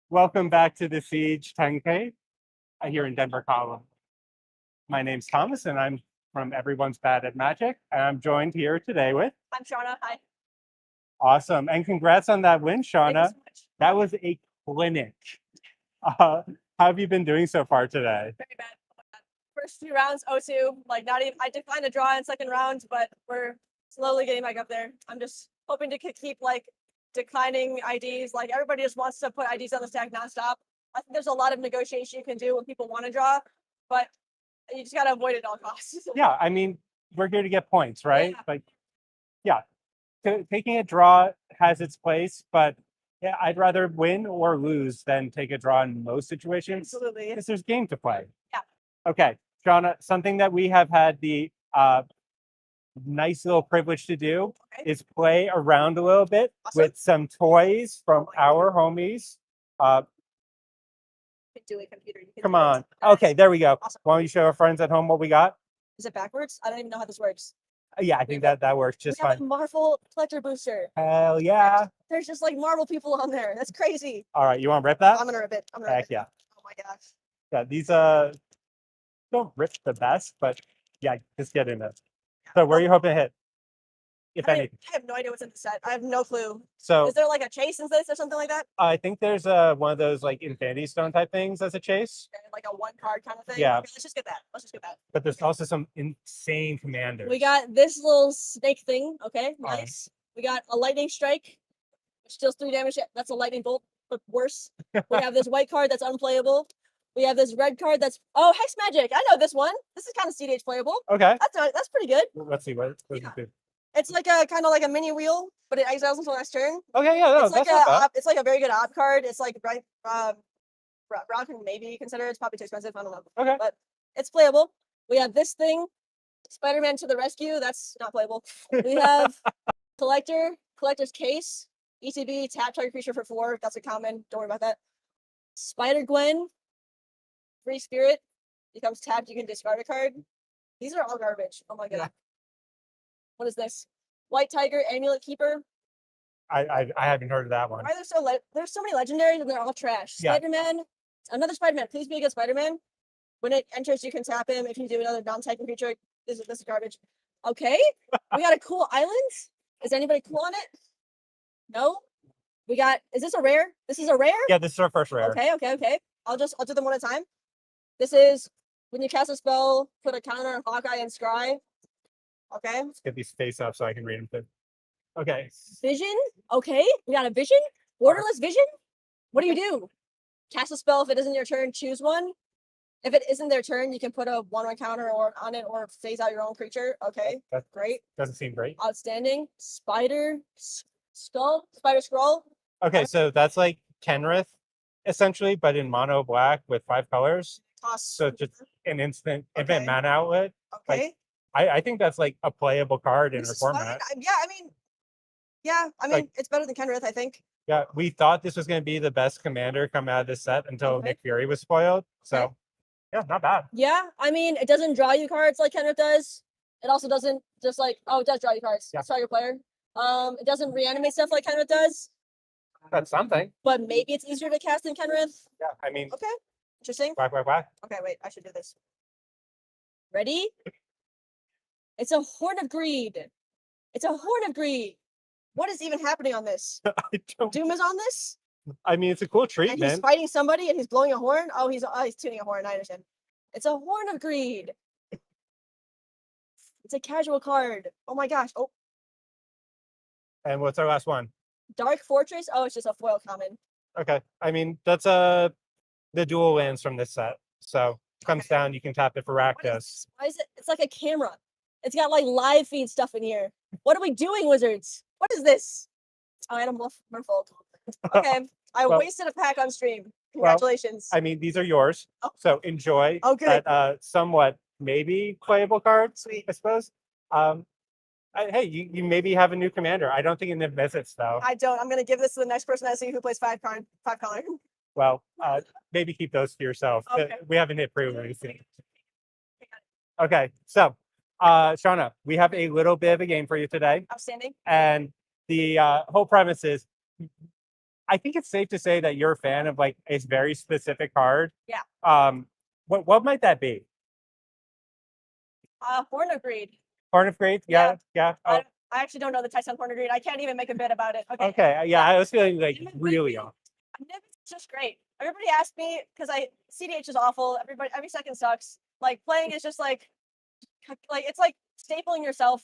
Welcome back to the Siege 10K here in Denver, Colorado. My name's Thomas, and I'm from Everyone's Bad at Magic, and I'm joined here today with... I'm Shauna. Hi. Awesome, and congrats on that win, Shauna. Thank you so much. That was a clinic. How have you been doing so far today? Very bad. First 2 rounds, 0-2. Like, not even. I declined a draw in second round, but we're slowly getting back up there. I'm just hoping to keep like declining IDs. Like, everybody just wants to put IDs on the stack nonstop. I think there's a lot of negotiation you can do when people want to draw, but you just gotta avoid it at all costs. Yeah, I mean, we're here to get points, right? Like, yeah, taking a draw has its place, but yeah, I'd rather win or lose than take a draw in most situations. Absolutely. Because there's game to play. Yeah. Okay, Shauna, something that we have had the nice little privilege to do is play around a little bit with some toys from our homies. Do it, computer. You can Come do it. on. Okay, there we go. Why don't you show our friends at home what we got? Is it backwards? I don't even know how this works. Yeah, I think that works just We have a fine. Marvel collector booster. Hell yeah. There's just like Marvel people on there. That's crazy. All right, you want to rip that? I'm gonna rip it. I'm gonna Heck rip it. yeah. Oh my gosh. Yeah, these don't rip the best, but yeah, just get in it. So where are you hoping to hit? If anything. I have no idea what's in the set. I have no clue. So is there like a chase in this or something like that? I think there's one of those like Infinity Stone type things as a chase, Like a 1 card kind of thing? Yeah. Okay, let's just get that. Let's just get that. but there's also some insane commanders. We got this little snake thing. Okay, right. nice. We got a lightning strike, which deals 3 damage. That's a lightning bolt, but worse. We have this white card that's unplayable. We have this red card that's Hex Magic. I know this one. This is kind of CDH playable. Okay. That's pretty good. Let's see what does it do. It's like a kind of like a mini wheel, but it exiles until next turn. Okay, yeah, no, it's like that's not bad. it's like a very good op card. It's like Brown can maybe consider it's probably too expensive. I don't know. Okay. But it's playable. We have this thing, Spider-Man to the rescue. That's not playable. We have collector's case, ETB, tap target creature for 4. That's a common. Don't worry about that. Spider Gwen, free spirit, becomes tapped. You can discard a card. These are all garbage. Oh my god. Yeah. What is this? White Tiger, Amulet Keeper. I haven't heard of that one. Why are there there's so many legendaries and they're all trash. Yeah. Spider-Man, another Spider-Man. Please be a good Spider-Man. When it enters, you can tap him. If you do another non-typing creature, this is garbage. Okay, we got a cool island. Is anybody cool on it? No. We got. Is this a rare? This is a rare. Yeah, this is our first rare. Okay. I'll do them one at a time. This is when you cast a spell, put a counter on Hawkeye and Scry. Okay. Let's get these face up so I can read them. Okay. Vision. Okay, we got a vision. Borderless vision. What do? Cast a spell. If it isn't your turn, choose one. If it isn't their turn, you can put a 1/1 counter on it or phase out your own creature. Okay, great. Doesn't seem great. Outstanding. Spider Scroll. Okay, so that's like Kenrith, essentially, but in mono black with 5 colors. Toss. So just an instant infinite mana outlet. Okay. Like, I think that's like a playable card in This our is fine. format. I mean, it's better than Kenrith, I think. Yeah, we thought this was going to be the best commander come out of this set until Nick Fury was spoiled. So, yeah, not bad. Yeah, I mean, it doesn't draw you cards like Kenrith does. It also doesn't just like it does draw you cards. Yeah. It's target player. It doesn't reanimate stuff like Kenrith does. That's something. But maybe it's easier to cast than Kenrith. Yeah, I mean. Okay, interesting. Whack. Okay, wait, I should do this. Ready? It's a Horn of Greed. What is even happening on this? Doom is on this? I mean, it's a cool And treatment. he's fighting somebody and he's blowing a horn? Oh, he's tuning a horn. I understand. It's a Horn of Greed. It's a casual card. Oh my gosh. Oh, And what's our last one? Dark Fortress. Oh, it's just a foil common. Okay. I mean, that's the dual lands from this set. So comes down, you can tap it for Rakdos. Why is it? It's like a camera. It's got like live feed stuff in here. What are we doing, Wizards? What is this? Oh, and I'm Merfolk. Okay, I Well- wasted a pack on stream. Congratulations. I mean, these are yours. Oh. So enjoy Oh, good. that somewhat maybe playable card. Sweet. I suppose. Hey, you maybe have a new commander. I don't think in the visits though. I don't. I'm gonna give this to the next person I see who plays 5 color. Well, maybe keep those to yourself. Okay. We haven't hit pre-release yet. Okay, so Shauna, we have a little bit of a game for you today. Outstanding. And the whole premise is I think it's safe to say that you're a fan of like a very specific card. Yeah. What might that be? Horn of Greed. Horn of Greed? Yeah. Oh, I actually don't know the text on Horn of Greed. I can't even make a bit about it. Okay. okay. Yeah, I was feeling like really off. It's just great. Everybody asked me because CDH is awful. Every second sucks. Like playing is just like it's like stapling yourself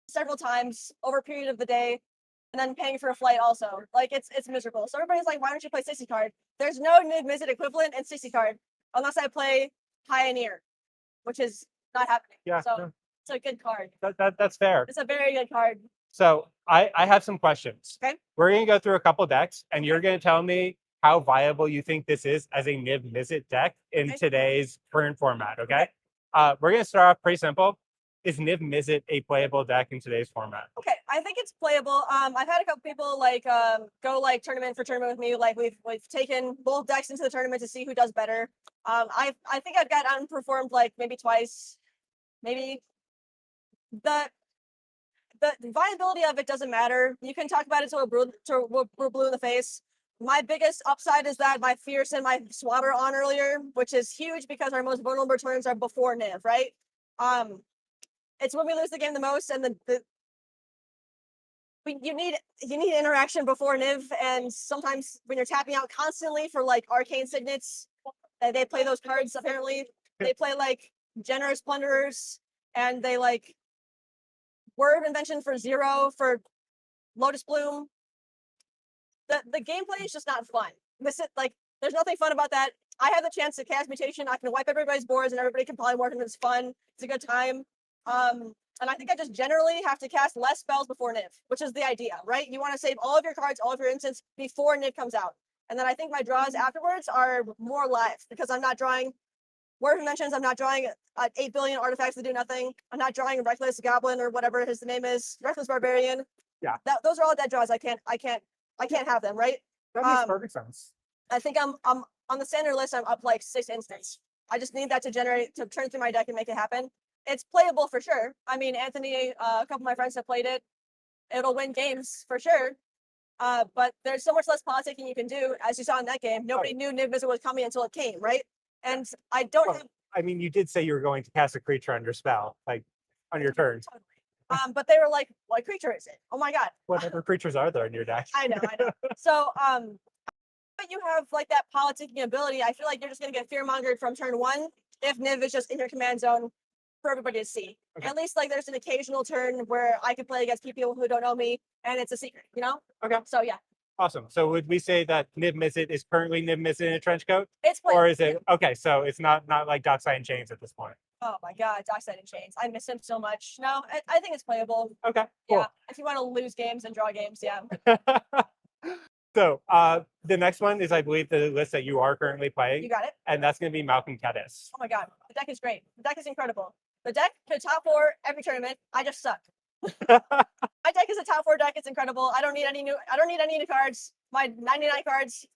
several times over a period of the day, and then paying for a flight also. Like it's miserable. So everybody's like, why don't you play 60 card? There's no mid-visit equivalent in 60 card unless I play Pioneer, which is not happening. Yeah. So No. it's a good card. That's fair. It's a very good card. So I have some questions. Okay. We're gonna go through a couple decks, and you're gonna tell me how viable you think this is as a Niv Mizzet deck in today's current format. Okay. We're gonna start off pretty simple. Is Niv Mizzet a playable deck in today's format? Okay, I think it's playable. I've had a couple people go like tournament for tournament with me. Like we've taken both decks into the tournament to see who does better. I think I've got outperformed like maybe twice. Maybe the viability of it doesn't matter. You can talk about it till we're blue in the face. My biggest upside is that my Fierce and my Swabber on earlier, which is huge because our most vulnerable turns are before Niv, right? It's when we lose the game the most, and you need interaction before Niv, and sometimes when you're tapping out constantly for like arcane signets, they play those cards. Apparently, they play like Generous Plunderers, and they like Word of Invention for 0 for Lotus Bloom. The gameplay is just not fun. There's nothing fun about that. I have the chance to cast Mutation. I can wipe everybody's boards, and everybody can polymorph, and it's fun. It's a good time. And I think I just generally have to cast less spells before Niv, which is the idea, right? You want to save all of your cards, all of your instants before Niv comes out. And then I think my draws afterwards are more live because I'm not drawing Word of Inventions. I'm not drawing 8 billion artifacts that do nothing. I'm not drawing a Reckless Goblin or whatever his name is, Reckless Barbarian. Yeah. Those are all dead draws. I can't have them, right? That makes perfect sense. I think I'm on the standard list. I'm up like 6 instants. I just need that to turn through my deck and make it happen. It's playable for sure. I mean, Anthony, a couple of my friends have played it. It'll win games for sure. But there's so much less politicking you can do. As you saw in that game, nobody knew Niv Mizzet was coming until it came, right? And I don't have. I mean, you did say you were going to cast a creature under spell, like on your turn. But they were like, what creature is it? Oh my god. Whatever creatures are there in your deck? I know. So, but you have like that politicking ability. I feel like you're just gonna get fearmongered from turn 1 if Niv is just in your command zone for everybody to see. Okay. At least like there's an occasional turn where I can play against people who don't know me, and it's a secret, you know? Okay. So yeah. Awesome. So would we say that Niv Mizzet is currently Niv Mizzet in a trench coat? It's playable. Or is it okay? So it's not like Dockside and Chains at this point. Oh my god, Dockside and Chains. I miss him so much. No, I think it's playable. Okay. Cool. Yeah. If you want to lose games and draw games, yeah. So the next one is, I believe, the list that you are currently playing. You got it. And that's going to be Malcolm Kedis. Oh my god, the deck is great. The deck is incredible. The deck could top 4 every tournament. I just suck. My deck is a top 4 deck. It's incredible. I don't need any new cards. My 99 cards,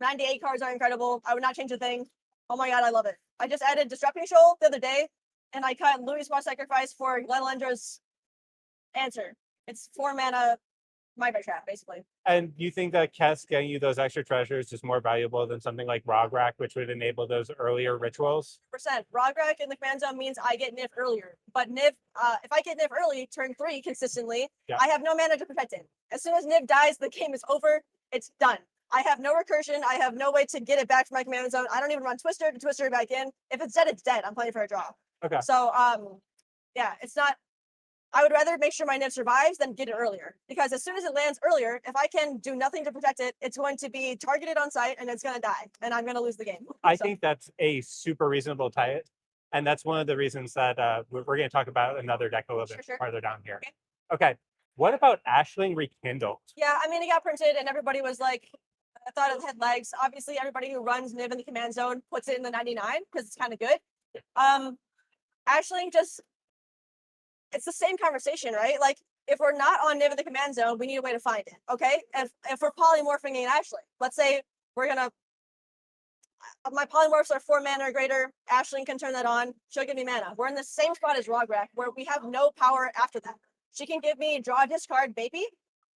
98 cards are incredible. I would not change a thing. Oh my god, I love it. I just added Disrupting Shoal the other day, and I cut Louis' Sacrifice for Glenlendra's Answer. It's 4 mana Migrate Trap, basically. And you think that Kess getting you those extra treasures is more valuable than something like Rograk, which would enable those earlier rituals? %. Rograk in the command zone means I get Niv earlier. But Niv, if I get Niv early, turn 3 consistently, I have no mana to protect it. As soon as Niv dies, the game is over. It's done. I have no recursion. I have no way to get it back from my command zone. I don't even run Twister to Twister it back in. If it's dead, it's dead. I'm playing for a draw. Okay. So, yeah, it's not. I would rather make sure my Niv survives than get it earlier. Because as soon as it lands earlier, if I can do nothing to protect it, it's going to be targeted on sight and it's going to die. And I'm going to lose the game. I think that's a super reasonable tie. And that's one of the reasons that we're going to talk about another deck a little bit farther down here. Okay. What about Ashling Rekindled? Yeah, I mean, it got printed and everybody was like, I thought it had legs. Obviously, everybody who runs Niv in the command zone puts it in the 99 because it's kind of good. Ashling just, it's the same conversation, right? Like, if we're not on Niv in the command zone, we need a way to find it, okay? If we're polymorphing in Ashling, let's say we're gonna, my polymorphs are 4 mana or greater, Ashling can turn that on, she'll give me mana. We're in the same spot as Rograk, where we have no power after that. She can give me draw, discard, maybe,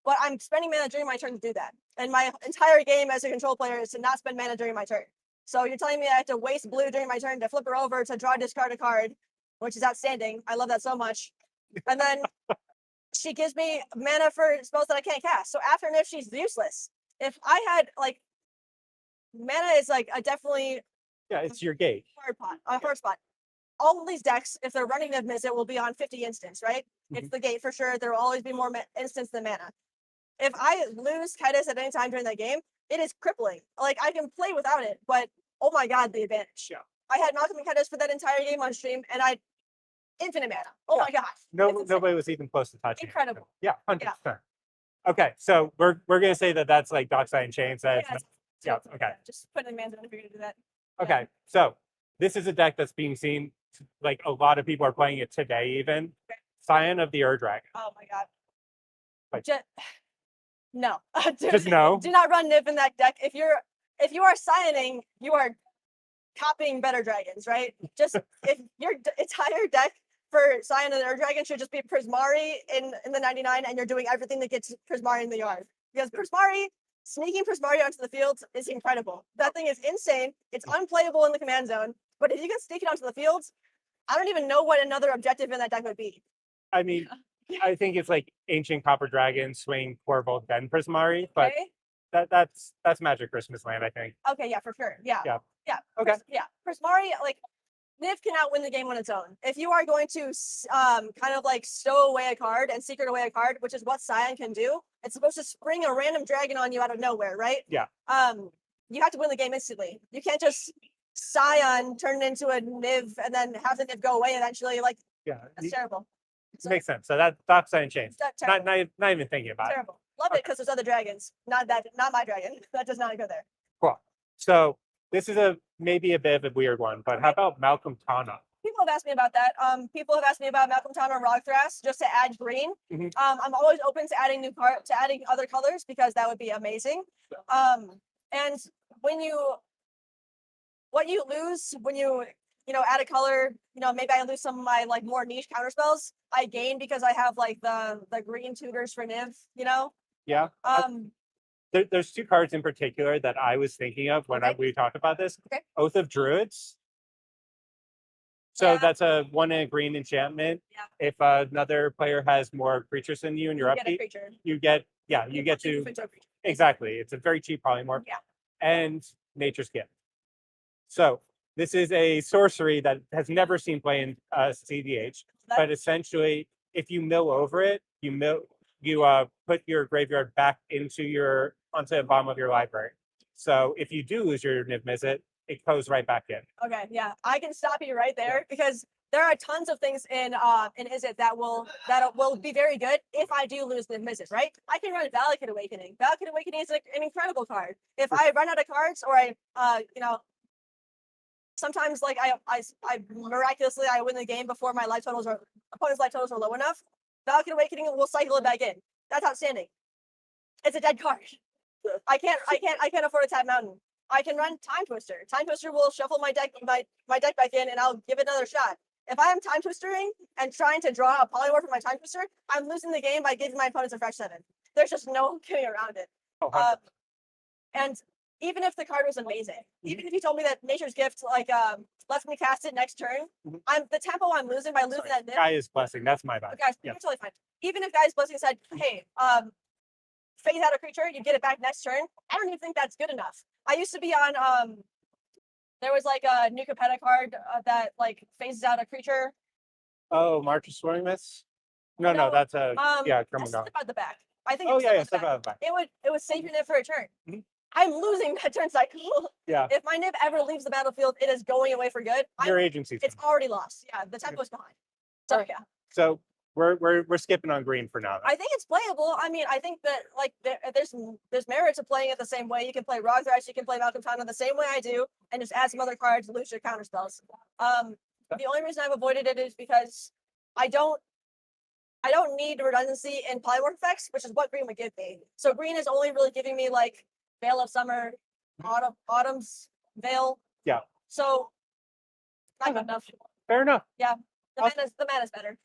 but I'm spending mana during my turn to do that. And my entire game as a control player is to not spend mana during my turn. So you're telling me I have to waste blue during my turn to flip her over to draw, discard a card, which is outstanding. I love that so much. And then she gives me mana for spells that I can't cast. So after Nif, she's useless. If I had like mana is like a definitely it's your gate. hard spot. All of these decks, if they're running Niv Mizzet, will be on 50 instants, right? It's the gate for sure. There will always be more instants than mana. If I lose Kaitis at any time during that game, it is crippling. Like I can play without it, but oh my god, the advantage. Yeah. I had Malcolm and Kaitis for that entire game on stream, and I infinite mana. Oh my god. Nobody was even close to touching Incredible. it. Yeah, 100%. Okay, so we're gonna say that that's like Dockside and Chains. Okay. Just put in mana if you're gonna do that. Okay, so this is a deck that's being seen, like a lot of people are playing it today even. Scion of the Ur-Dragon. Oh my god. Like- No. Just no? Do not run Niv in that deck. If you are Scioning, you are copying better dragons, right? Just if your entire deck for Scion and Ur-Dragon should just be Prismari in the 99, and you're doing everything that gets Prismari in the yard. Because Prismari, sneaking Prismari onto the field is incredible. That thing is insane. It's unplayable in the command zone, but if you can sneak it onto the field, I don't even know what another objective in that deck would be. I mean, I think it's like Ancient Copper Dragon, Swing, Corvold, then Prismari, but that's Magic Christmas Land, I think. Okay, yeah, for sure. Yeah. Yeah. Okay. Prismari, like, Niv cannot win the game on its own. If you are going to kind of like stow away a card and secret away a card, which is what Scion can do, it's supposed to spring a random dragon on you out of nowhere, right? Yeah. You have to win the game instantly. You can't just Scion turn it into a Niv and then have the Niv go away eventually. Like, that's terrible. Makes sense. So that's Dockside and Chains. Terrible. Not even thinking about it. Terrible. Love it because there's other dragons. Not my dragon. That does not go there. Cool. So this is maybe a bit of a weird one, but how about Malcolm Tana? People have asked me about that. People have asked me about Malcolm Tana and Rogthras just to add green. I'm always open to adding adding other colors because that would be amazing. And what you lose when you add a color, maybe I lose some of my like more niche counter spells. I gain because I have like the green tutors for Niv, Yeah. There's two cards in particular that I was thinking of when we talked about this. Okay. Oath of Druids. So that's a 1 green enchantment. Yeah. If another player has more creatures than you in your get a upkeep, creature. you get to exactly. It's a very cheap polymorph. Yeah. And Nature's Gift. So this is a sorcery that has never seen play in CDH, but essentially, if you mill over it, you put your graveyard back onto the bottom of your library. So if you do lose your Niv Mizzet, it goes right back in. Okay, yeah, I can stop you right there because there are tons of things in Izzet that will be very good if I do lose the Mizzet, right? I can run Valakut Awakening. Valakut Awakening is an incredible card. If I run out of cards or sometimes like I miraculously I win the game before my opponent's life totals are low enough, Valakut Awakening will cycle it back in. That's outstanding. It's a dead card. I can't afford a tap mountain. I can run Time Twister. Time Twister will shuffle my deck back in, and I'll give it another shot. If I am Time Twistering and trying to draw a polymorph for my Time Twister, I'm losing the game by giving my opponents a fresh 7. There's just no getting around it. And even if the card was amazing, even if you told me that Nature's Gift lets me cast it next turn, the tempo I'm losing by losing that Niv. Gaia's Blessing, that's my bad. Guys, you're totally fine. Even if Gaia's Blessing said, hey, phase out a creature, you get it back next turn, I don't even think that's good enough. I used to be on there was like a new Capetta card that like phases out a creature. Oh, March of Swearing Mists? No, that's a Slip out the back. I think slip out the back. It would save your Niv for a turn. I'm losing that turn cycle. Yeah. If my Niv ever leaves the battlefield, it is going away for good. Your agency. It's already lost. Yeah, the tempo's behind. So yeah. So we're skipping on green for now. I think it's playable. I mean, I think that like there's merit to playing it the same way. You can play Rogthrash, you can play Malcolm Tana the same way I do, and just add some other cards, lose your counter spells. The only reason I've avoided it is because I don't need redundancy in polymorph effects, which is what green would give me. So green is only really giving me like Veil of Summer, Autumn's Veil. Yeah. So not good enough. Fair enough. Yeah. The mana's better.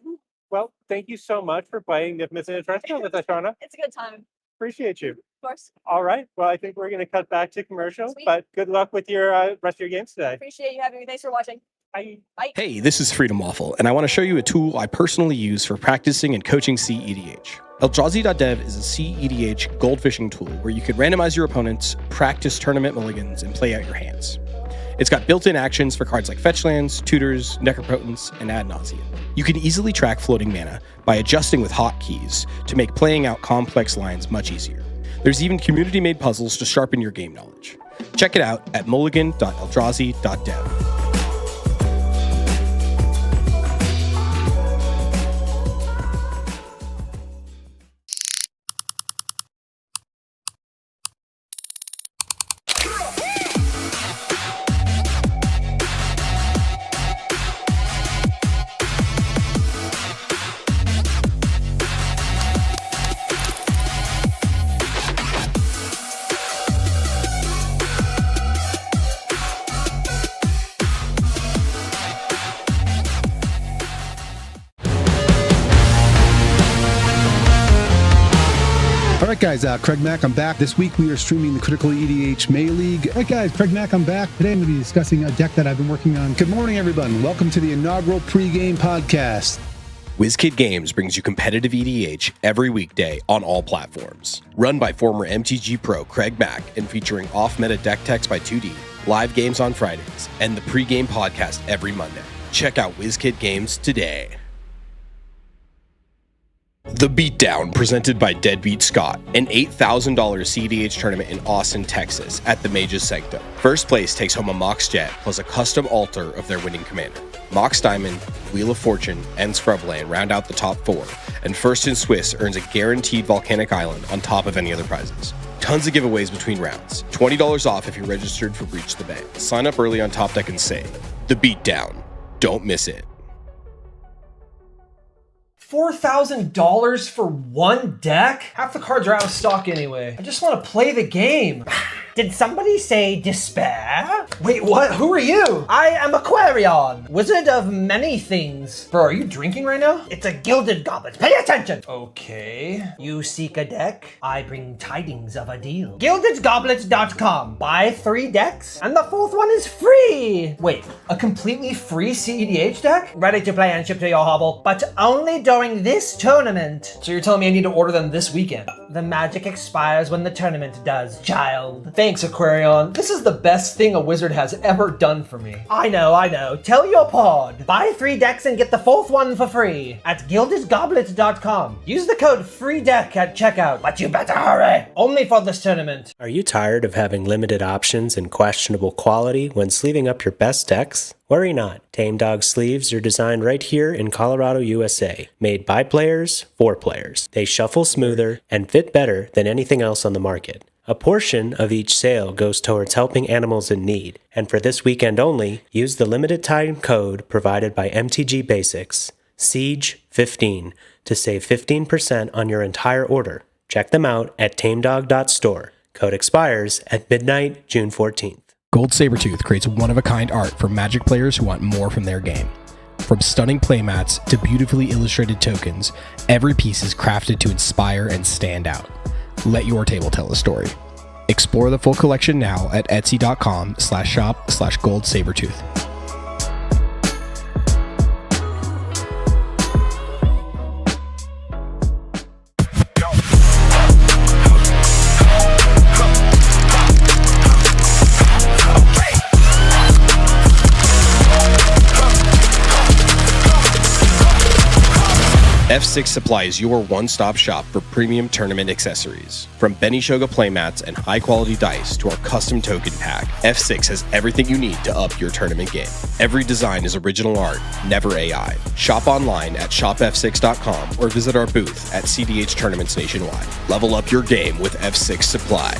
Well, thank you so much for playing Niv Mizzet International with us, Shauna. It's a good time. Appreciate you. Of course. All right. Well, I think we're going to cut back to commercial, Sweet. but good luck with your rest of your games today. Appreciate you having me. Thanks for watching. Bye. Bye. Hey, this is Freedom Waffle, and I want to show you a tool I personally use for practicing and coaching CEDH. Eldrazi.dev is a CEDH goldfishing tool where you can randomize your opponents, practice tournament mulligans, and play out your hands. It's got built-in actions for cards like fetch lands, tutors, necropotents, and ad nauseam. You can easily track floating mana by adjusting with hotkeys to make playing out complex lines much easier. There's even community-made puzzles to sharpen your game knowledge. Check it out at mulligan.eldrazi.dev. All right, guys, Craig Mack, I'm back. This week we are streaming the Critical EDH May League. All right, guys, Craig Mack, I'm back. Today I'm going to be discussing a deck that I've been working on. Good morning, everyone. Welcome to the inaugural pregame podcast. WizKid Games brings you competitive EDH every weekday on all platforms. Run by former MTG pro Craig Mack and featuring off-meta deck techs by 2D, live games on Fridays, and the pregame podcast every Monday. Check out WizKid Games today. The Beatdown, presented by Deadbeat Scott, an $8,000 CDH tournament in Austin, Texas, at the Mage's Sanctum. First place takes home a Mox Jet plus a custom altar of their winning commander. Mox Diamond, Wheel of Fortune, and Scrubland round out the top 4, and First in Swiss earns a guaranteed volcanic island on top of any other prizes. Tons of giveaways between rounds. $20 off if you're registered for Breach the Bay. Sign up early on Top Deck and save. The Beatdown. Don't miss it. $4,000 for one deck? Half the cards are out of stock anyway. I just want to play the game. Did somebody say despair? Wait, what? Who are you? I am Aquarion, wizard of many things. Bro, are you drinking right now? It's a gilded goblet. Pay attention. Okay. You seek a deck? I bring tidings of a deal. GildedGoblets.com. Buy 3 decks, and the 4th one is free. Wait, a completely free CEDH deck? Ready to play and ship to your hovel, but only during this tournament. So you're telling me I need to order them this weekend? The magic expires when the tournament does, child. Thanks, Aquarion. This is the best thing a wizard has ever done for me. I know. Tell your pod. Buy 3 decks and get the 4th one for free at GildedGoblets.com. Use the code FREEDECK at checkout, but you better hurry. Only for this tournament. Are you tired of having limited options and questionable quality when sleeving up your best decks? Worry not. Tame Dog sleeves are designed right here in Colorado, USA. Made by players, for players. They shuffle smoother and fit better than anything else on the market. A portion of each sale goes towards helping animals in need, and for this weekend only, use the limited time code provided by MTG Basics, SIEGE15, to save 15% on your entire order. Check them out at tamedog.store. Code expires at midnight, June 14th. Gold Sabertooth creates one-of-a-kind art for Magic players who want more from their game. From stunning playmats to beautifully illustrated tokens, every piece is crafted to inspire and stand out. Let your table tell a story. Explore the full collection now at etsy.com/shop/goldsabertooth. F6 Supply is your one-stop shop for premium tournament accessories. From Benishoga playmats and high-quality dice to our custom token pack, F6 has everything you need to up your tournament game. Every design is original art, never AI. Shop online at shopf6.com or visit our booth at CDH tournaments nationwide. Level up your game with F6 Supply.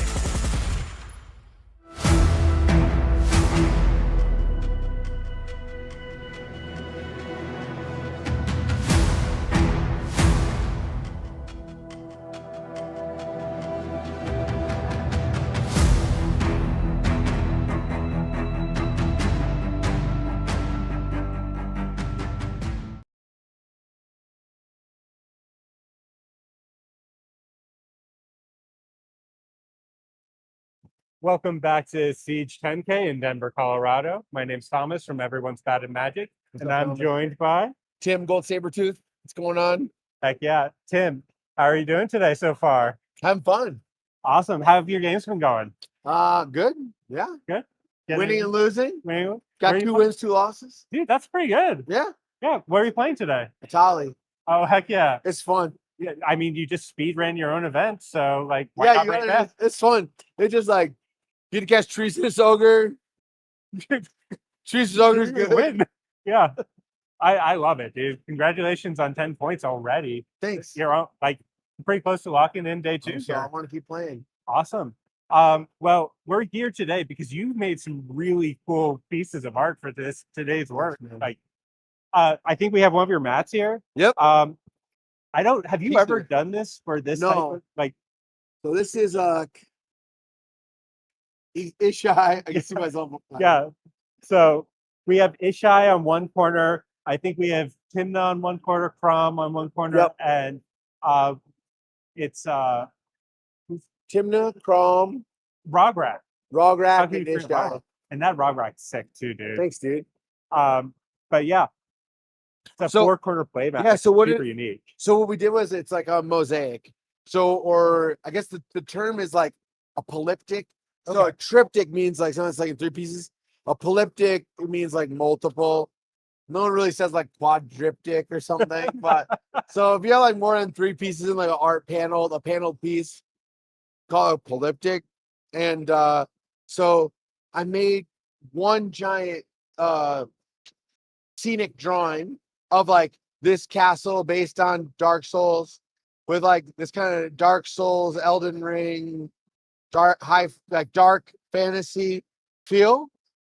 Welcome back to Siege 10K in Denver, Colorado. My name's Thomas from Everyone's Bad at Magic, and I'm joined by Tim Gold Sabertooth. What's going on? Heck yeah, Tim. How are you doing today so far? Having fun. Awesome. How have your games been going? Good. Yeah. Good. Winning and losing. Winning. Got 2 wins, 2 losses. Dude, that's pretty good. Yeah. Yeah. Where are you playing today? Itali. Oh heck yeah. It's fun. Yeah. I mean, you just speed ran your own event, so like, why Yeah, not you right gotta, now? it's fun. It's just like you get to catch Treasonous Ogre. Treasonous Ogre's good. Win. Yeah. I love it, dude. Congratulations on 10 points already. Thanks. You're on, like pretty close to locking in day 2. So I want to keep playing. Awesome. Well, we're here today because you made some really cool pieces of art for today's work. Like, I think we have one of your mats here. Yep. I don't. Have you ever done this for this? No. Type of, like, So this is Ishai. I can see myself. yeah. So we have Ishai on one corner. I think we have Timna on one corner, Crom on one corner, Yep. and it's Timna, Crom, Rograt. Rograt, and Ishai. Rograt. And that Rograt's sick too, dude. Thanks, dude. But yeah, it's a 4-corner play mat. Yeah. So what? Super unique. So what we did was it's like a mosaic. So, or I guess the term is like a polyptych. So a triptych means like something that's like in 3 pieces. A polyptych means like multiple. No one really says like quadriptych or something, but so if you have like more than 3 pieces in like an art panel, a paneled piece, call it a polyptych. And so I made one giant scenic drawing of like this castle based on Dark Souls, with like this kind of Dark Souls, Elden Ring, dark fantasy feel.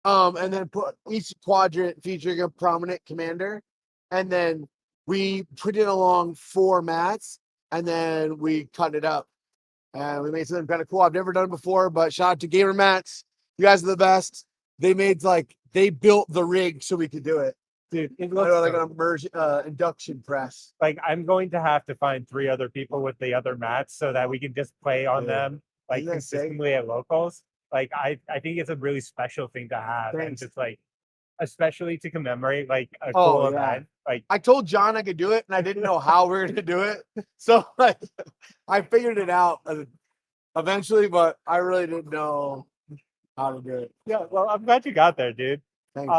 And then put each quadrant featuring a prominent commander. And then we put it along 4 mats, and then we cut it up. And we made something kind of cool. I've never done it before, but shout out to Gamer Mats. You guys are the best. They built the rig so we could do it. Dude, it looks like an induction press. Like, I'm going to have to find 3 other people with the other mats so that we can just play on them like consistently at locals. Like, I think it's a really special thing to have. Thanks. And just like, especially to commemorate like a cool event. Like, I told John I could do it, and I didn't know how we were gonna do it. So like, I figured it out eventually, but I really didn't know how to do it. yeah, well, I'm glad you got there, dude. Thanks.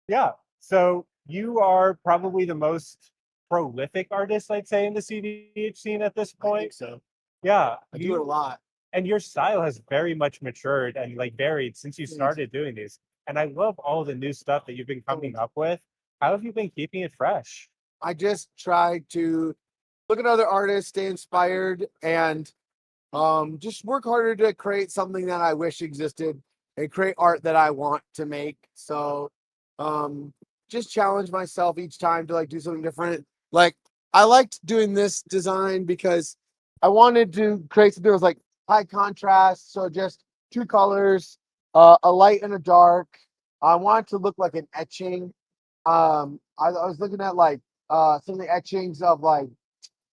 Yeah. So you are probably the most prolific artist, I'd say, in the CDH scene at this point. I think so. Yeah. I do it a lot. And your style has very much matured and like varied since you started doing these. And I love all the new stuff that you've been coming up with. How have you been keeping it fresh? I just try to look at other artists, stay inspired, and just work harder to create something that I wish existed and create art that I want to make. So just challenge myself each time to like do something different. Like, I liked doing this design because I wanted to create something that was like high contrast, so just 2 colors, a light and a dark. I want it to look like an etching. I was looking at like some of the etchings of like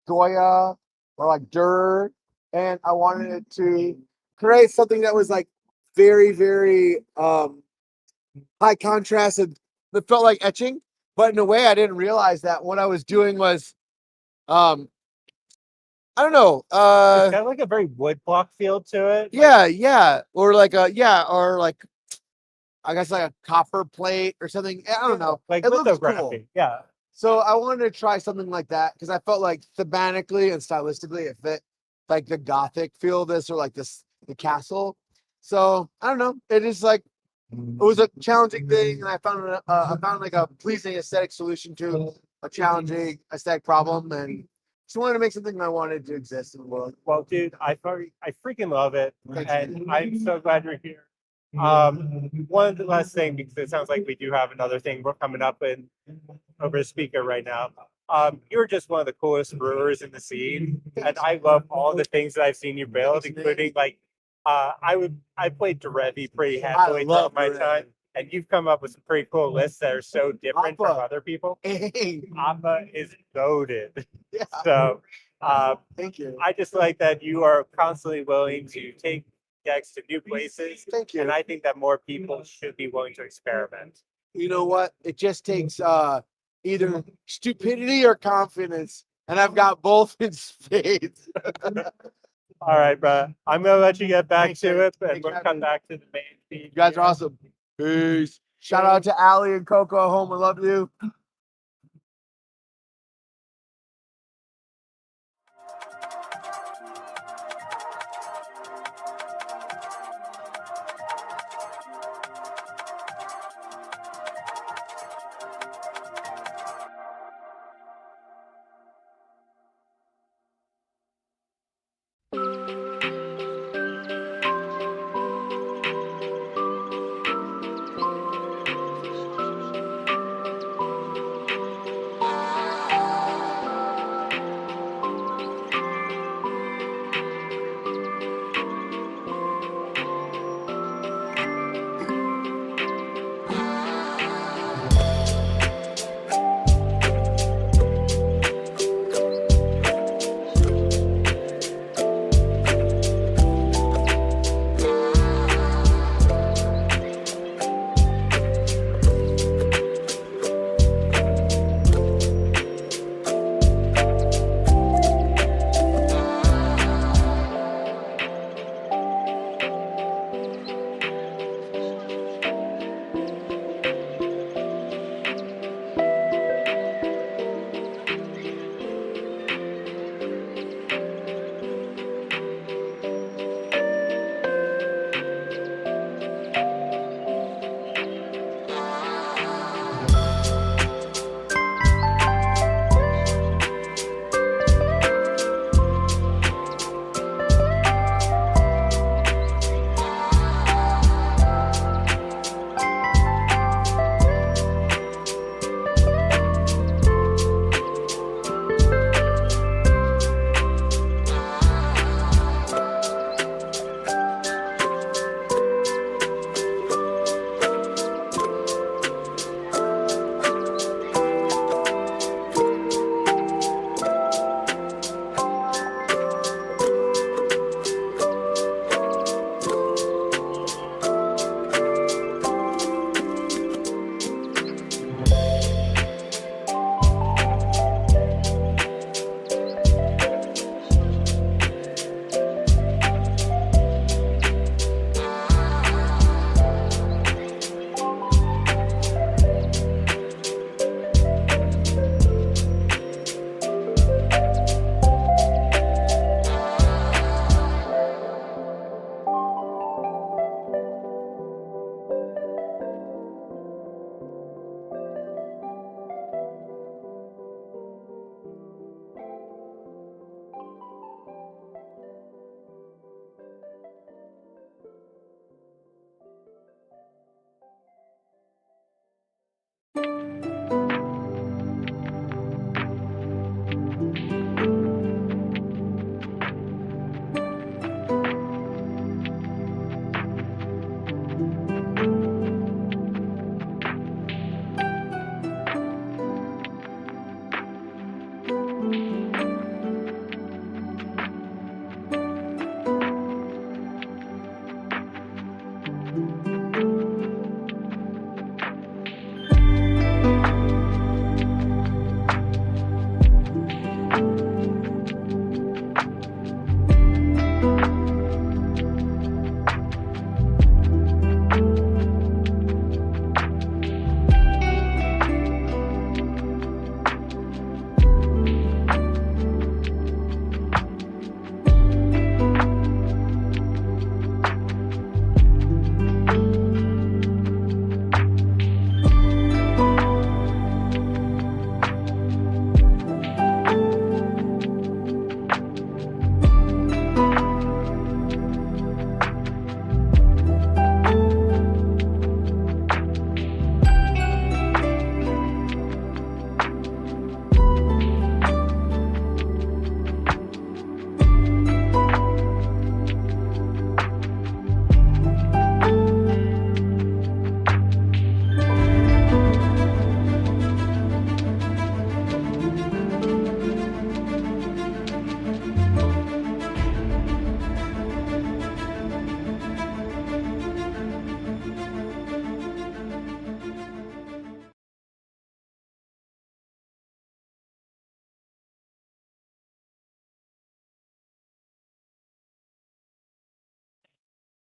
Goya or like Durer, and I wanted it to create something that was like very, very high contrast and that felt like etching. But in a way, I didn't realize that what I was doing was I don't know. It's got like a very woodblock feel to it. Yeah. Or like or like I guess like a copper plate or something. I don't know. Like it looks lithography. cool. Yeah. So I wanted to try something like that because I felt like thematically and stylistically it fit like the gothic feel of this, or like the castle. So I don't know. It is like it was a challenging thing, and I found like a pleasing aesthetic solution to a challenging aesthetic problem, and just wanted to make something I wanted to exist in the world. Well, dude, I freaking love it, and I'm so glad you're here. One last thing, because it sounds like we do have another thing we're coming up in over the speaker right now. You're just one of the coolest brewers in the scene, and I love all the things that I've seen you build, including like I played Derevi pretty heavily throughout my time, and you've come up with some pretty cool lists that are so different from other people. Appa is goated. So thank you. I just like that you are constantly willing to take decks to new places. Thank you. And I think that more people should be willing to experiment. You know what? It just takes either stupidity or confidence, and I've got both in spades. All right, bro. I'm gonna let you get back Thanks, to man. it, and Thanks, we'll man. come back to the main feed. You guys are awesome. Peace. Shout out to Allie and Coco at home. I love you.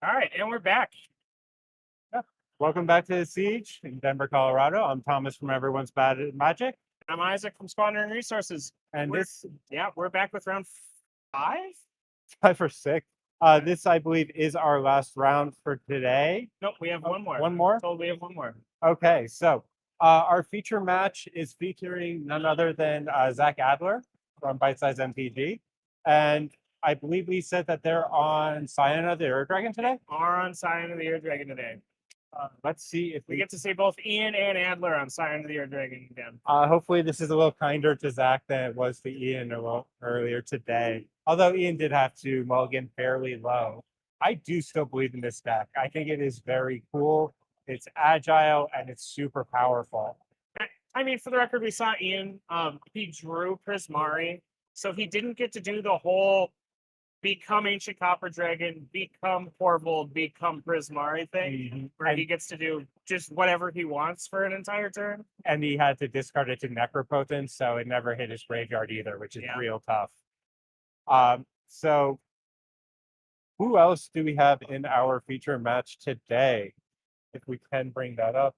All right, and we're back. Welcome back to Siege in Denver, Colorado. I'm Thomas from Everyone's Bad at Magic. I'm Isaac from Squandering Resources. And we're back with round 5? 5 or 6. This, I believe, is our last round for today. Nope, we have one more. One more? Told we have one more. Okay, so our feature match is featuring none other than Zach Adler from Bite Size MTG. And I believe we said that they're on Scion of the Ur Dragon today. Are on Scion of the Ur Dragon today. Let's see if we get to see both Ian and Adler on Scion of the Ur Dragon again. Hopefully this is a little kinder to Zach than it was to Ian a little earlier today. Although Ian did have to mulligan fairly low. I do still believe in this deck. I think it is very cool. It's agile and it's super powerful. I mean, for the record, we saw Ian. He drew Prismari, so he didn't get to do the whole become Ancient Copper Dragon, become Corvold, become Prismari thing, where he gets to do just whatever he wants for an entire turn. And he had to discard it to Necropotent, so it never hit his graveyard either, which is real tough. So who else do we have in our feature match today? If we can bring that up.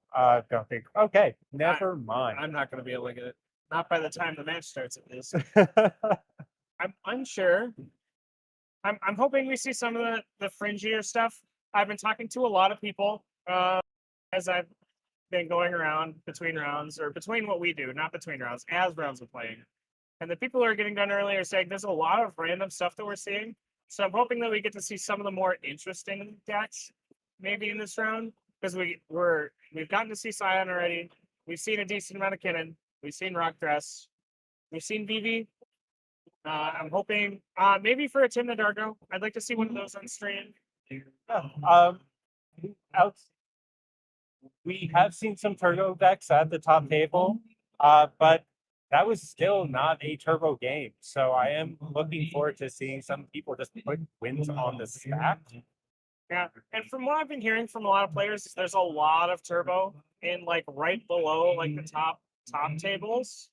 Don't think. Okay, never mind. I'm not going to be able to get it. Not by the time the match starts, at least. I'm unsure. I'm hoping we see some of the fringier stuff. I've been talking to a lot of people as I've been going around between rounds, or between what we do, not between rounds, as rounds are playing. And the people who are getting done early are saying there's a lot of random stuff that we're seeing. So I'm hoping that we get to see some of the more interesting decks maybe in this round, because we've gotten to see Scion already. We've seen a decent amount of Kinnan. We've seen Rock Dress. We've seen Vivi. I'm hoping maybe for a Tim the Dargo. I'd like to see one of those on stream. We have seen some turbo decks at the top table, but that was still not a turbo game. So I am looking forward to seeing some people just put wins on the stack. Yeah, and from what I've been hearing from a lot of players, there's a lot of turbo in like right below like the top tables.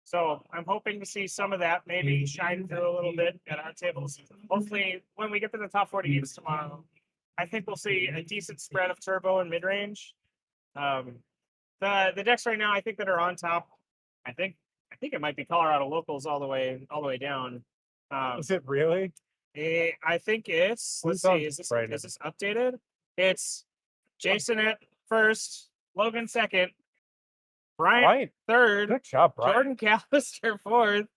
So I'm hoping to see some of that maybe shine through a little bit at our tables. Hopefully, when we get to the top 40 games tomorrow, I think we'll see a decent spread of turbo and mid range. The decks right now, I think that are on top. I think it might be Colorado locals all the way down. Is it really? I think it's. Let's see. Is this updated? It's Jason at first, Logan second, Brian third. Good job, Brian. Jordan Callister fourth,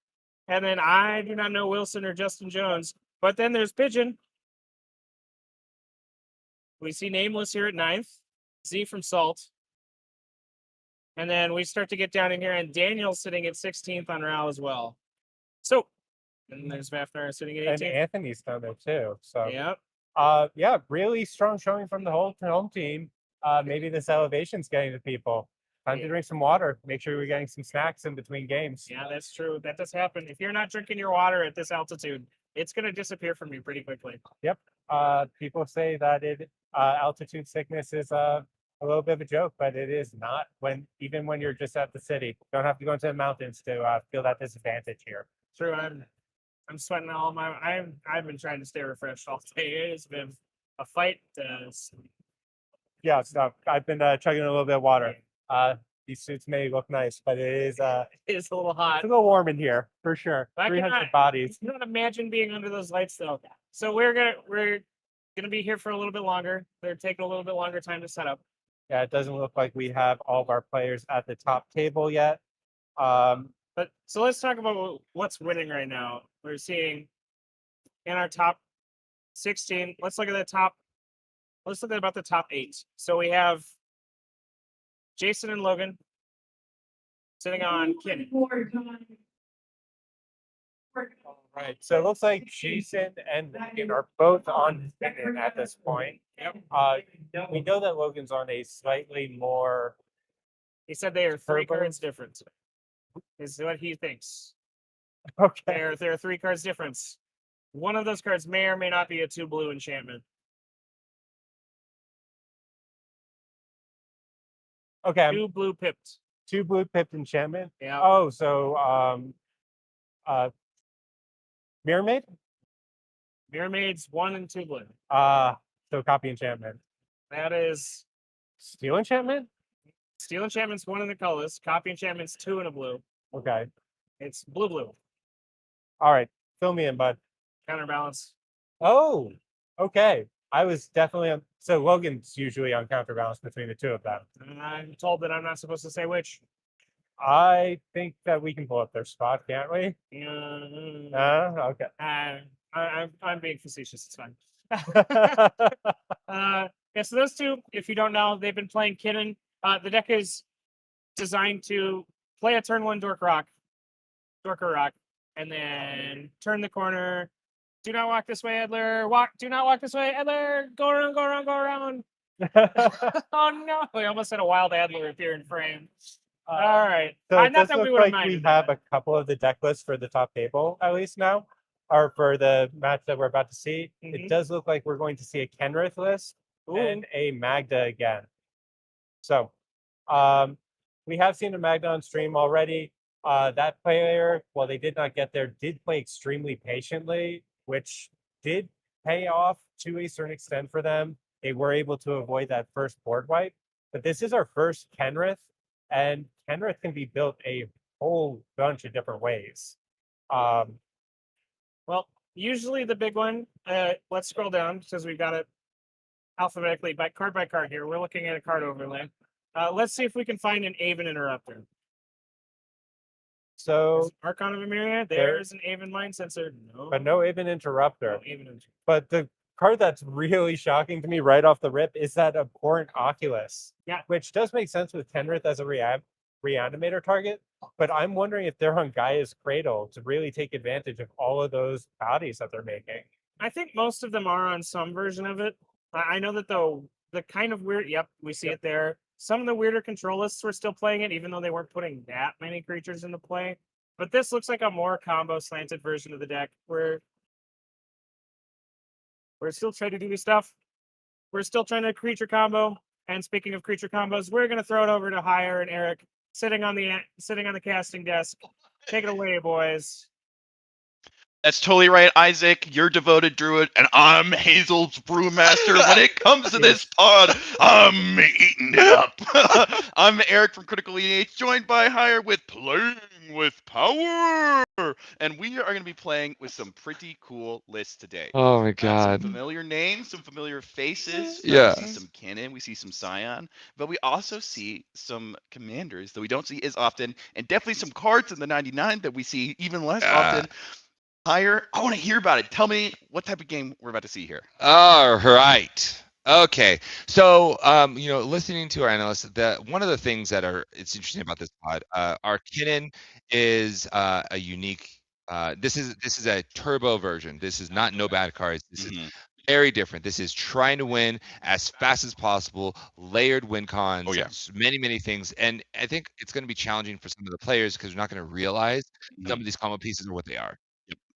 and then I do not know Wilson or Justin Jones. But then there's Pigeon. We see Nameless here at ninth, Z from Salt. And then we start to get down in here, and Daniel's sitting at 16th on RAL as well. So, and there's Vafner sitting at 18th. And Anthony's down there too. So yep. Yeah, really strong showing from the whole home team. Maybe this elevation's getting to people. Time to drink some water. Make sure we're getting some snacks in between games. Yeah, that's true. That does happen. If you're not drinking your water at this altitude, it's going to disappear from you pretty quickly. Yep. People say that altitude sickness is a little bit of a joke, but it is not even when you're just at the city. You don't have to go into the mountains to feel that disadvantage here. True. I'm sweating all my. I've been trying to stay refreshed all day. It's been a fight. Yeah, so I've been chugging a little bit of water. These suits may look nice, but it is a little hot. It's a little warm in here for sure. 300 bodies. I cannot imagine being under those lights though. So we're gonna be here for a little bit longer. They're taking a little bit longer time to set up. Yeah, it doesn't look like we have all of our players at the top table yet. But so let's talk about what's winning right now. We're seeing in our top 16. Let's look at about the top 8. So we have Jason and Logan sitting on Kenny. Right. So it looks like Jason and Logan are both on Kinnan at this point. Yep. We know that Logan's on a slightly more. He said they are 3 cards different. Is what he thinks. Okay. There are 3 cards difference. One of those cards may or may not be a 2 blue enchantment. Okay. 2 blue pipped. 2 blue pipped enchantment. Yeah. Oh, so Mirror Maid? Mirror Maid's 1 and 2 blue. So copy enchantment. That is Steel enchantment? Steel enchantment's 1 in the colors. Copy enchantment's 2 in a blue. Okay. It's blue. All right. Fill me in, bud. Counterbalance. Oh, okay. I was definitely on. So Logan's usually on counterbalance between the two of them. And I'm told that I'm not supposed to say which. I think that we can pull up their spot, can't we? Okay. I'm being facetious. It's fine. Yeah, so those two, if you don't know, they've been playing Kitten. The deck is designed to play a turn 1 Dorker Rock, and then turn the corner. Do not walk this way, Edler. Do not walk this way, Edler. Go around. Oh no! We almost had a wild Adler appear in frame. All right. So it Not does that we look would have like we minded have that. a couple of the deck lists for the top table, at least now, or for the match that we're about to see. It does look like we're going to see a Kenrith list and a Magda again. So we have seen a Magda on stream already. That player, while they did not get there, did play extremely patiently, which did pay off to a certain extent for them. They were able to avoid that first board wipe. But this is our first Kenrith, and Kenrith can be built a whole bunch of different ways. Well, usually the big one, let's scroll down because we've got it alphabetically by card here. We're looking at a card overlay. Let's see if we can find an Aven Interrupter. So Archon of Emeria, there's an Aven Mind Sensor. No. But no Aven Interrupter. No Aven Interrupter. But the card that's really shocking to me right off the rip is that Abhorrent Oculus. Yeah. Which does make sense with Kenrith as a reanimator target. But I'm wondering if they're on Gaia's Cradle to really take advantage of all of those bodies that they're making. I think most of them are on some version of it. I know that the kind of weird, we see it there. Some of the weirder control lists were still playing it, even though they weren't putting that many creatures into play. But this looks like a more combo slanted version of the deck where we're still trying to do stuff. We're still trying to creature combo. And speaking of creature combos, we're going to throw it over to Hire and Eric sitting on the casting desk. Take it away, boys. That's totally right, Isaac. You're devoted druid, and I'm Hazel's brewmaster. When it comes to this pod, I'm eating it up. I'm Eric from Critical EDH, joined by Hire with Playing with Power. And we are going to be playing with some pretty cool lists today. Oh my god. Some familiar names, some familiar faces. Yeah. We see some Cannon, we see some Scion, but we also see some commanders that we don't see as often, and definitely some cards in the 99 that we see even less often. Hire, I want to hear about it. Tell me what type of game we're about to see here. All right. Okay. So, listening to our analysts, one of the things that it's interesting about this pod, our Kinnan is a unique. This is a turbo version. This is not no bad cards. This is very different. This is trying to win as fast as possible, layered win cons, many things. And I think it's going to be challenging for some of the players because they're not going to realize some of these combo pieces are what they are.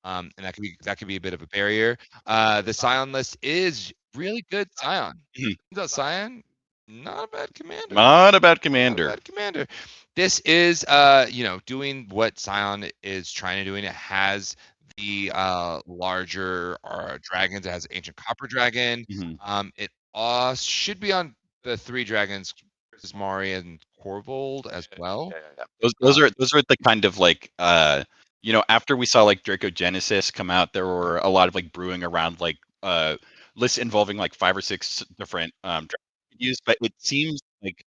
And that could be a bit of a barrier. The Scion list is really good Scion. Scion, not a bad commander. Not a bad commander. Not a bad commander. This is doing what Scion is trying to do. And it has the larger dragons. It has Ancient Copper Dragon. It should be on the 3 dragons, Mari and Corvold as well. Those are the kind of like after we saw like Draco Genesis come out, there were a lot of like brewing around like lists involving like 5 or 6 different use, but it seems like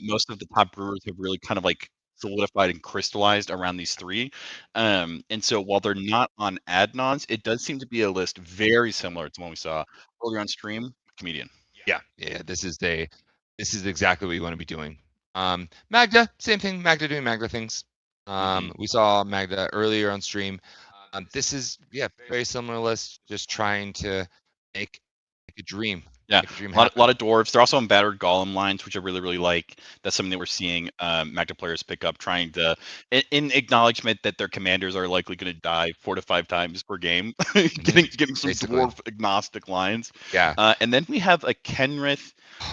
most of the top brewers have really kind of like solidified and crystallized around these 3. And so while they're not on Adnons, it does seem to be a list very similar to one we saw earlier on stream. Comedian. Yeah. This is exactly what you want to be doing. Magda, same thing. Magda doing Magda things. We saw Magda earlier on stream. This is very similar list, just trying to make a dream. Yeah, a lot of dwarves. They're also on battered golem lines, which I really like. That's something that we're seeing Magda players pick up, trying to, in acknowledgement that their commanders are likely going to die 4 to 5 times per game, getting some dwarf agnostic lines. Yeah. And then we have a Kenrith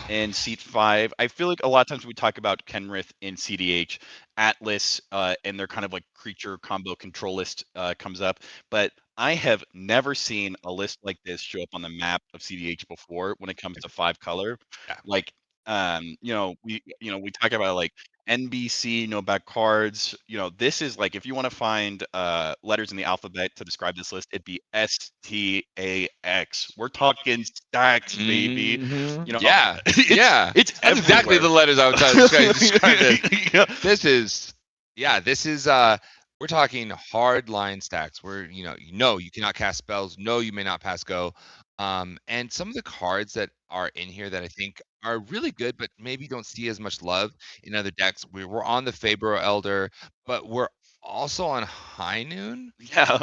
in seat 5. I feel like a lot of times we talk about Kenrith in CDH, Atlas, and their kind of like creature combo control list comes up, but I have never seen a list like this show up on the map of CDH before when it comes to 5-color. Like, we talk about like NBC, about cards. This is like if you want to find letters in the alphabet to describe this list, it'd be STAX. We're talking stacks, baby. Yeah, yeah, it's that's exactly everywhere. the letters I would describe this. This is we're talking hard line stacks where you cannot cast spells, no, you may not pass go. And some of the cards that are in here that I think are really good, but maybe don't see as much love in other decks. We're on the Fabro Elder, but we're also on High Noon. Yeah.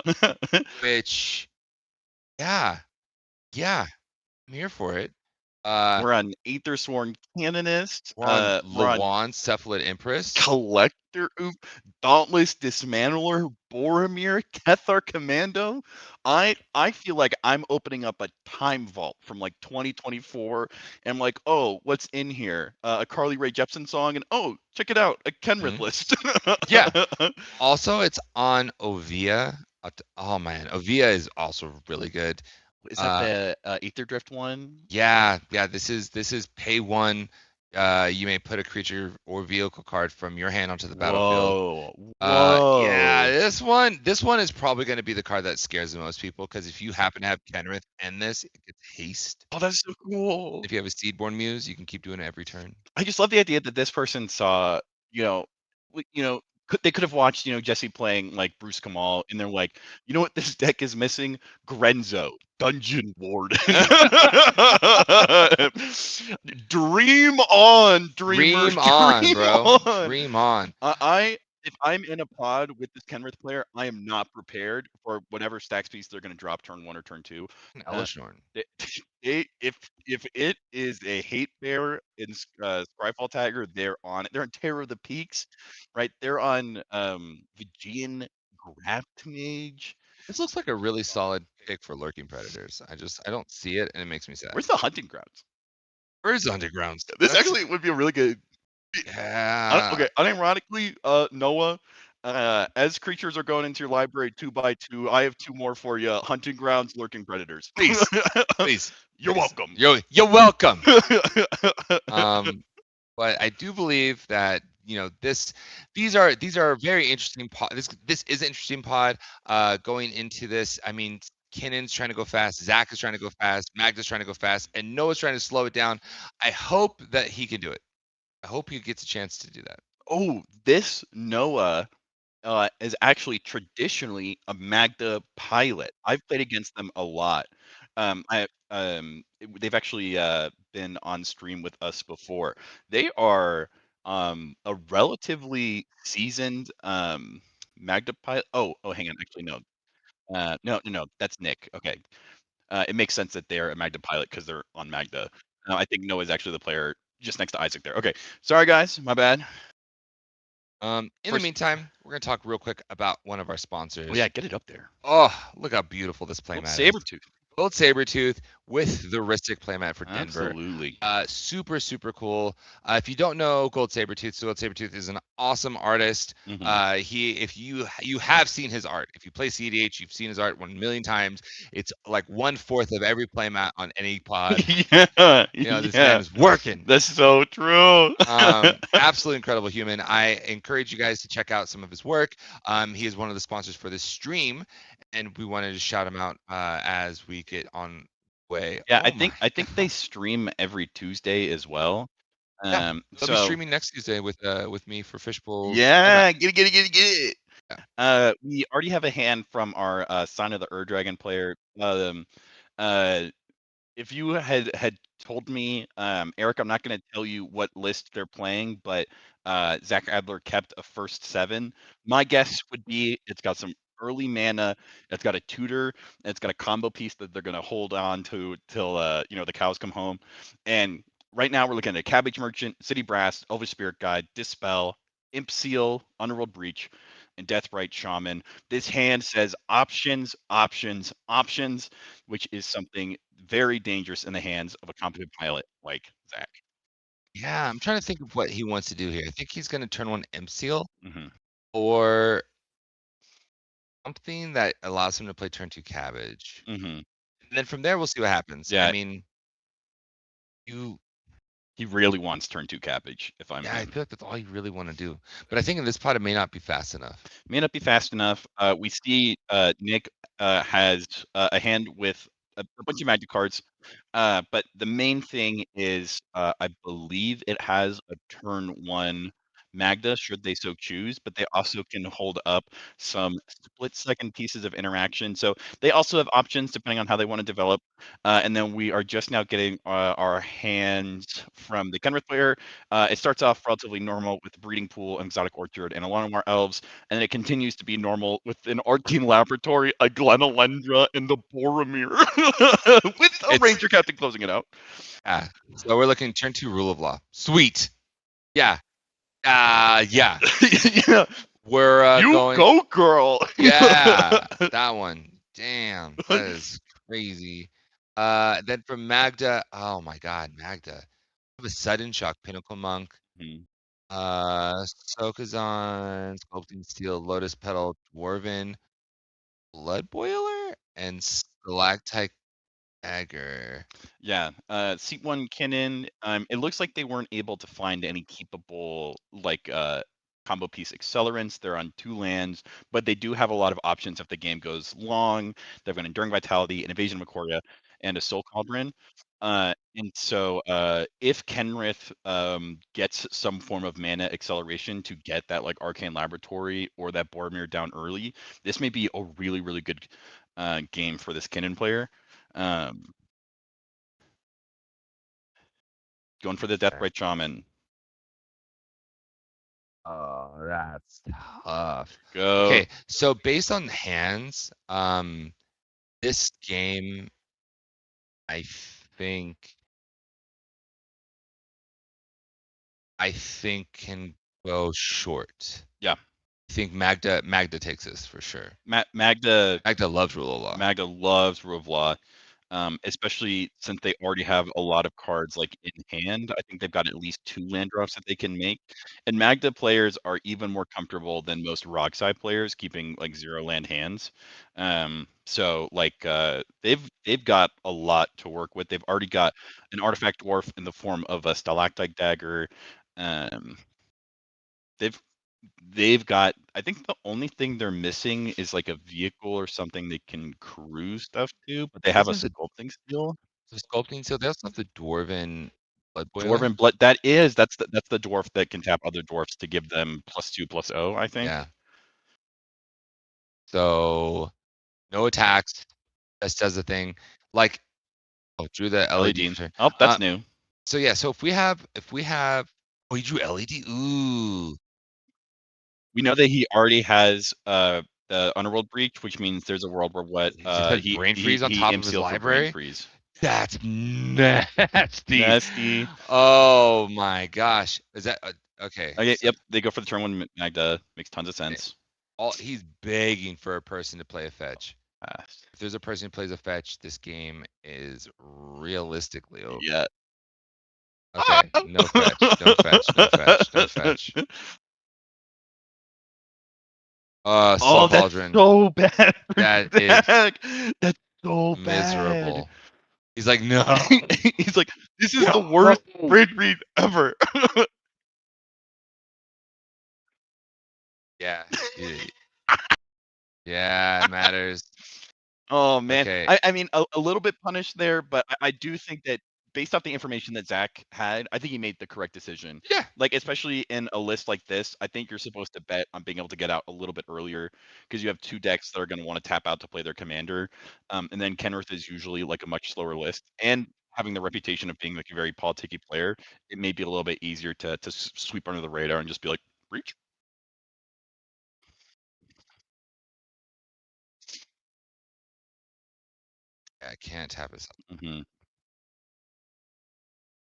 Which, yeah, I'm here for it. We're on Aethersworn Canonist. We're on We're on Lawan Cephalid Empress. Collector Oop, Dauntless Dismantler, Boromir, Kethar Commando. I feel like I'm opening up a time vault from like 2024 and like, oh, what's in here? A Carly Rae Jepsen song, and oh, check it out, a Kenrith list. Yeah. Also, it's on Ovia. Oh man, Ovia is also really good. Is that the Aether Drift one? Yeah. This is pay one. You may put a creature or vehicle card from your hand onto the battlefield. Whoa. Yeah, this one is probably going to be the card that scares the most people because if you happen to have Kenrith and this, it gets haste. Oh, that's so cool. If you have a Seedborn Muse, you can keep doing it every turn. I just love the idea that this person saw, they could have watched, Jesse playing like Bruce Kamal, and they're like, you know what this deck is missing? Grenzo, Dungeon Warden. Dream on, dreamers. Dream on, Dream bro. on. Dream on. If I'm in a pod with this Kenrith player, I am not prepared for whatever stacks piece they're going to drop turn 1 or turn 2. Elishnorn. If it is a hate bear in Scryfall Tagger, they're on it. They're on Terror of the Peaks, right? They're on Vigian Graft Mage. This looks like a really solid pick for Lurking Predators. I don't see it, and it makes me sad. Where's the Hunting Grounds? Where's the Hunting Grounds? This actually would be a really good. Yeah. Okay, unironically, Noah, as creatures are going into your library 2x2, I have 2 more for you. Hunting Grounds, Lurking Predators. Please, please. You're welcome. You're welcome. But I do believe that these are very interesting pod. This is an interesting pod. Going into this, I mean, Kinnon's trying to go fast, Zach is trying to go fast, Magda's trying to go fast, and Noah's trying to slow it down. I hope that he can do it. I hope he gets a chance to do that. Oh, this Noah is actually traditionally a Magda pilot. I've played against them a lot. They've actually been on stream with us before. They are a relatively seasoned Magda pilot. Oh, hang on. Actually, no. No. That's Nick. Okay. It makes sense that they're a Magda pilot because they're on Magda. I think Noah's actually the player just next to Isaac there. Okay. Sorry, guys. My bad. In the meantime, we're going to talk real quick about one of our sponsors. Oh, yeah, get it up there. Oh, look how beautiful this playmat is. Sabretooth. Gold Sabretooth with the Ristic playmat for Denver. Absolutely. Super, super cool. If you don't know Gold Sabretooth, Gold Sabretooth is an awesome artist. If you have seen his art, if you play CDH, you've seen his art 1 million times. It's like 1/4 of every playmat on any pod. This man is working. That's so true. Absolutely incredible human. I encourage you guys to check out some of his work. He is one of the sponsors for this stream, and we wanted to shout him out as we get on way. Yeah, I think they stream every Tuesday as well. They'll be streaming next Tuesday with me for Fishbowl. Yeah, get it. Yeah. We already have a hand from our Sign of the Ur-Dragon player. If you had told me, Eric, I'm not going to tell you what list they're playing, but Zach Adler kept a first 7. My guess would be it's got some early mana, it's got a tutor, and it's got a combo piece that they're going to hold on to till the cows come home. And right now we're looking at Cabbage Merchant, City Brass, Elvish Spirit Guide, Dispel, Imp Seal, Underworld Breach, and Deathbright Shaman. This hand says options, options, options, which is something very dangerous in the hands of a competent pilot like Zach. Yeah, I'm trying to think of what he wants to do here. I think he's going to turn one Imp Seal, or something that allows him to play turn 2 cabbage. Mm-hmm. And then from there, we'll see what happens. Yeah. I mean, he really wants turn 2 cabbage, if I'm I him. feel like that's all you really want to do. But I think in this pot, it may not be fast enough. May not be fast enough. We see Nick has a hand with a bunch of magic cards. But the main thing is, I believe it has a turn 1 Magda, should they so choose, but they also can hold up some split-second pieces of interaction. So they also have options depending on how they want to develop. And then we are just now getting our hands from the Kenrith player. It starts off relatively normal with the Breeding Pool, an Exotic Orchard, and a lot of more elves, and it continues to be normal with an Arcane Laboratory, a Glenalendra, and the Boromir, with a Ranger Captain closing it out. Yeah. So we're looking turn 2 Rule of Law. Sweet. Yeah. Yeah. Yeah. We're You going. go, girl. Yeah. That one. Damn. That is crazy. Then from Magda. Oh my God, Magda. I have a Sudden Shock, Pinnacle Monk. Sokazon, Sculpting Steel, Lotus Petal, Dwarven, Blood Boiler, and Stalactite Dagger. Yeah, seat 1 Kinnan. It looks like they weren't able to find any keepable like combo piece accelerants. They're on 2 lands, but they do have a lot of options if the game goes long. They've got Enduring Vitality, an Invasion of Ikoria, and a Soul Cauldron. And so if Kenrith gets some form of mana acceleration to get that like Arcane Laboratory or that Boromir down early, this may be a really, really good game for this Kinnan player. Going for the Deathbright Shaman. Oh, that's tough. Go. Okay, so based on hands, this game, I think can go short. Yeah. I think Magda takes this for sure. Magda loves Rule of Law. Magda loves Rule of Law. Especially since they already have a lot of cards like in hand. I think they've got at least 2 land drops that they can make. And Magda players are even more comfortable than most Rogside players keeping like 0 land hands. So like they've got a lot to work with. They've already got an artifact dwarf in the form of a Stalactite Dagger. They've got, I think the only thing they're missing is like a vehicle or something they can cruise stuff to, but they have a Sculpting Steel. The Sculpting Steel, they also have the Dwarven Blood Boiler. Dwarven Blood, that's the dwarf that can tap other dwarfs to give them +2/+0, I think. Yeah. So no attacks. Just does the thing. Like, drew the LED. Oh, that's new. So yeah, so if we have, oh, he drew LED. Ooh. We know that he already has the Underworld Breach, which means there's a world where he Brain Freeze on top of his library. Freeze. That's nasty. Nasty. Oh my gosh. Is that okay? Okay, yep. They go for the turn 1 Magda. Makes tons of sense. He's begging for a person to play a fetch. If there's a person who plays a fetch, this game is realistically over. Yeah. Okay. No fetch. No fetch. No fetch. No fetch. Soul that's Cauldron. so bad. That is that's so miserable. bad. He's like, no. He's like, this is the worst brain read ever. Yeah. Yeah, it matters. Oh man, Okay. I mean a little bit punished there, but I do think that based off the information that Zach had, I think he made the correct decision. Yeah. Like especially in a list like this, I think you're supposed to bet on being able to get out a little bit earlier because you have 2 decks that are going to want to tap out to play their commander, and then Kenrith is usually like a much slower list, and having the reputation of being like a very politicky player, it may be a little bit easier to sweep under the radar and just be like breach. I can't tap his.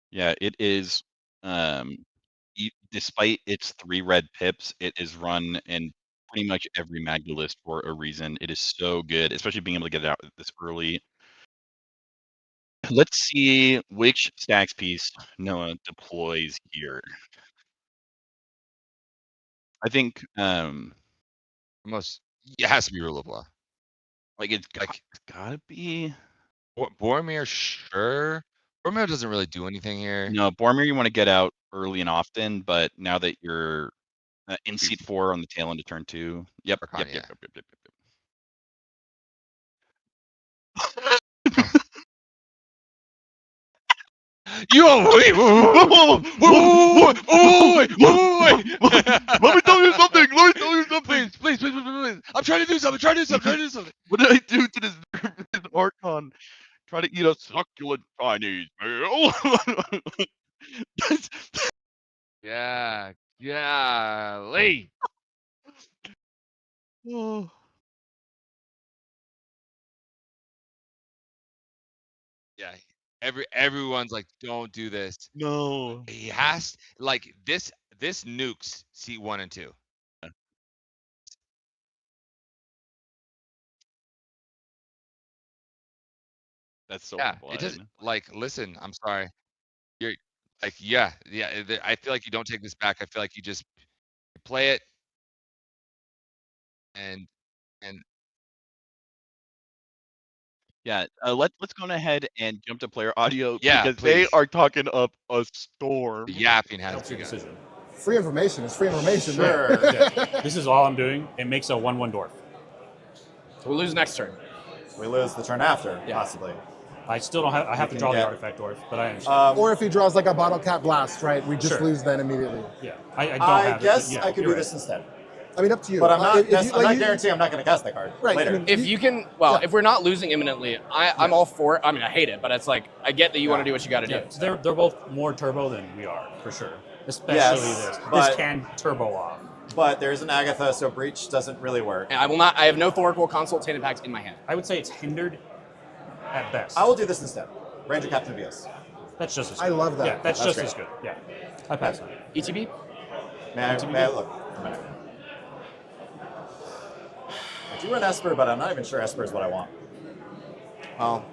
Yeah, it is. Despite its 3 red pips, it is run in pretty much every Magda list for a reason. It is so good, especially being able to get it out this early. Let's see which stacks piece Noah deploys here. I think Most It has to be rule of law. Like it's gotta be. Boromir, sure. Boromir doesn't really do anything here. No, Boromir, you want to get out early and often, but now that you're in seat 4 on the tail end of turn 2, yep. Yo, wait, let me tell you something. Please. I'm trying to do something. What did I do to this Archon? Try to eat a succulent Chinese meal. Yeah, Lee. Oh. Yeah, everyone's like, don't do this. No. He has like this nukes seat 1 and 2. That's so Yeah, blood. it doesn't like. Listen, I'm sorry. You're like, yeah. I feel like you don't take this back. I feel like you just play it, and yeah. Let's go ahead and jump to player audio Yeah, because they please. are talking up a storm. The yapping has to go. Free information. It's free information. Sure. Yeah. This is all I'm doing. It makes a 1/1 dwarf. So we lose next turn. We lose the turn after, possibly. I still don't have. I have to draw the artifact dwarf, but I understand. Or if he draws like a bottle cap blast, right? We just Sure. lose then immediately. Yeah, I don't have guess it. Yeah, I could you're do right. this instead. I mean, up to you. But I'm not. If you- I'm like not you- guaranteeing I'm not going to cast that card Right, I later. mean, If you can, well, if we're not losing imminently, I'm all for it. I mean, I hate it, but it's like I get that you want to do what you got to Yeah, do. so they're both more turbo than we are for sure. Especially Yes, this. but- This can turbo off. But there's an Agatha, so Breach doesn't really work. And I will not. I have no Thoracle Consult Tainted Pact in my hand. I would say it's hindered at best. I will do this instead. Ranger Captain VS. That's just as good. I love that. Yeah, that's That's just great. as good. Yeah, I pass on. ETB. May I look? A minute. I do run Esper, but I'm not even sure Esper is what I want. Well,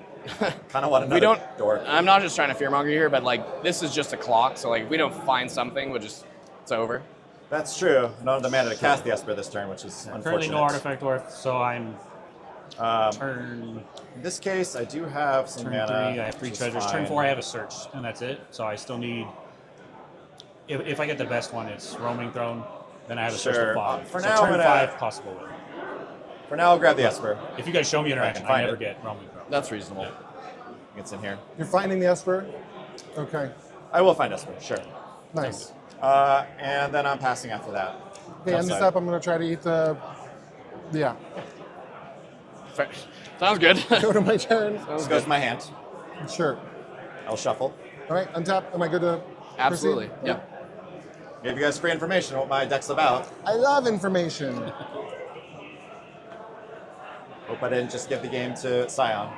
Kind of want another we don't. door. I'm not just trying to fearmonger here, but like this is just a clock. So like if we don't find something, it's over. That's true. I don't have the mana to cast the Esper this turn, which is unfortunate. Currently no artifact dwarf, so I'm turn. In this case, I do have some Turn mana. 3, I have 3 which is treasures. Turn fine. 4, I have a search, and that's it. So I still need. If I get the best one, it's Roaming Throne. Then I have a search Sure. to 5. For so now, I'm turn gonna- 5, possible win. For now, I'll grab the Esper. If you guys show me interaction, I find never it. get Roaming Throne. That's reasonable. It's in here. You're finding the Esper? Okay. I will find Esper, sure. Nice. And then I'm passing after that. Okay, end step, I'm going to try to eat the... Yeah. Sounds good. Go to my turn. This goes to my hand. Sure. I'll shuffle. All right, untap. Am I good to Absolutely. proceed? Yeah. Gave you guys free information on what my deck's about. I love information. Hope I didn't just give the game to Scion.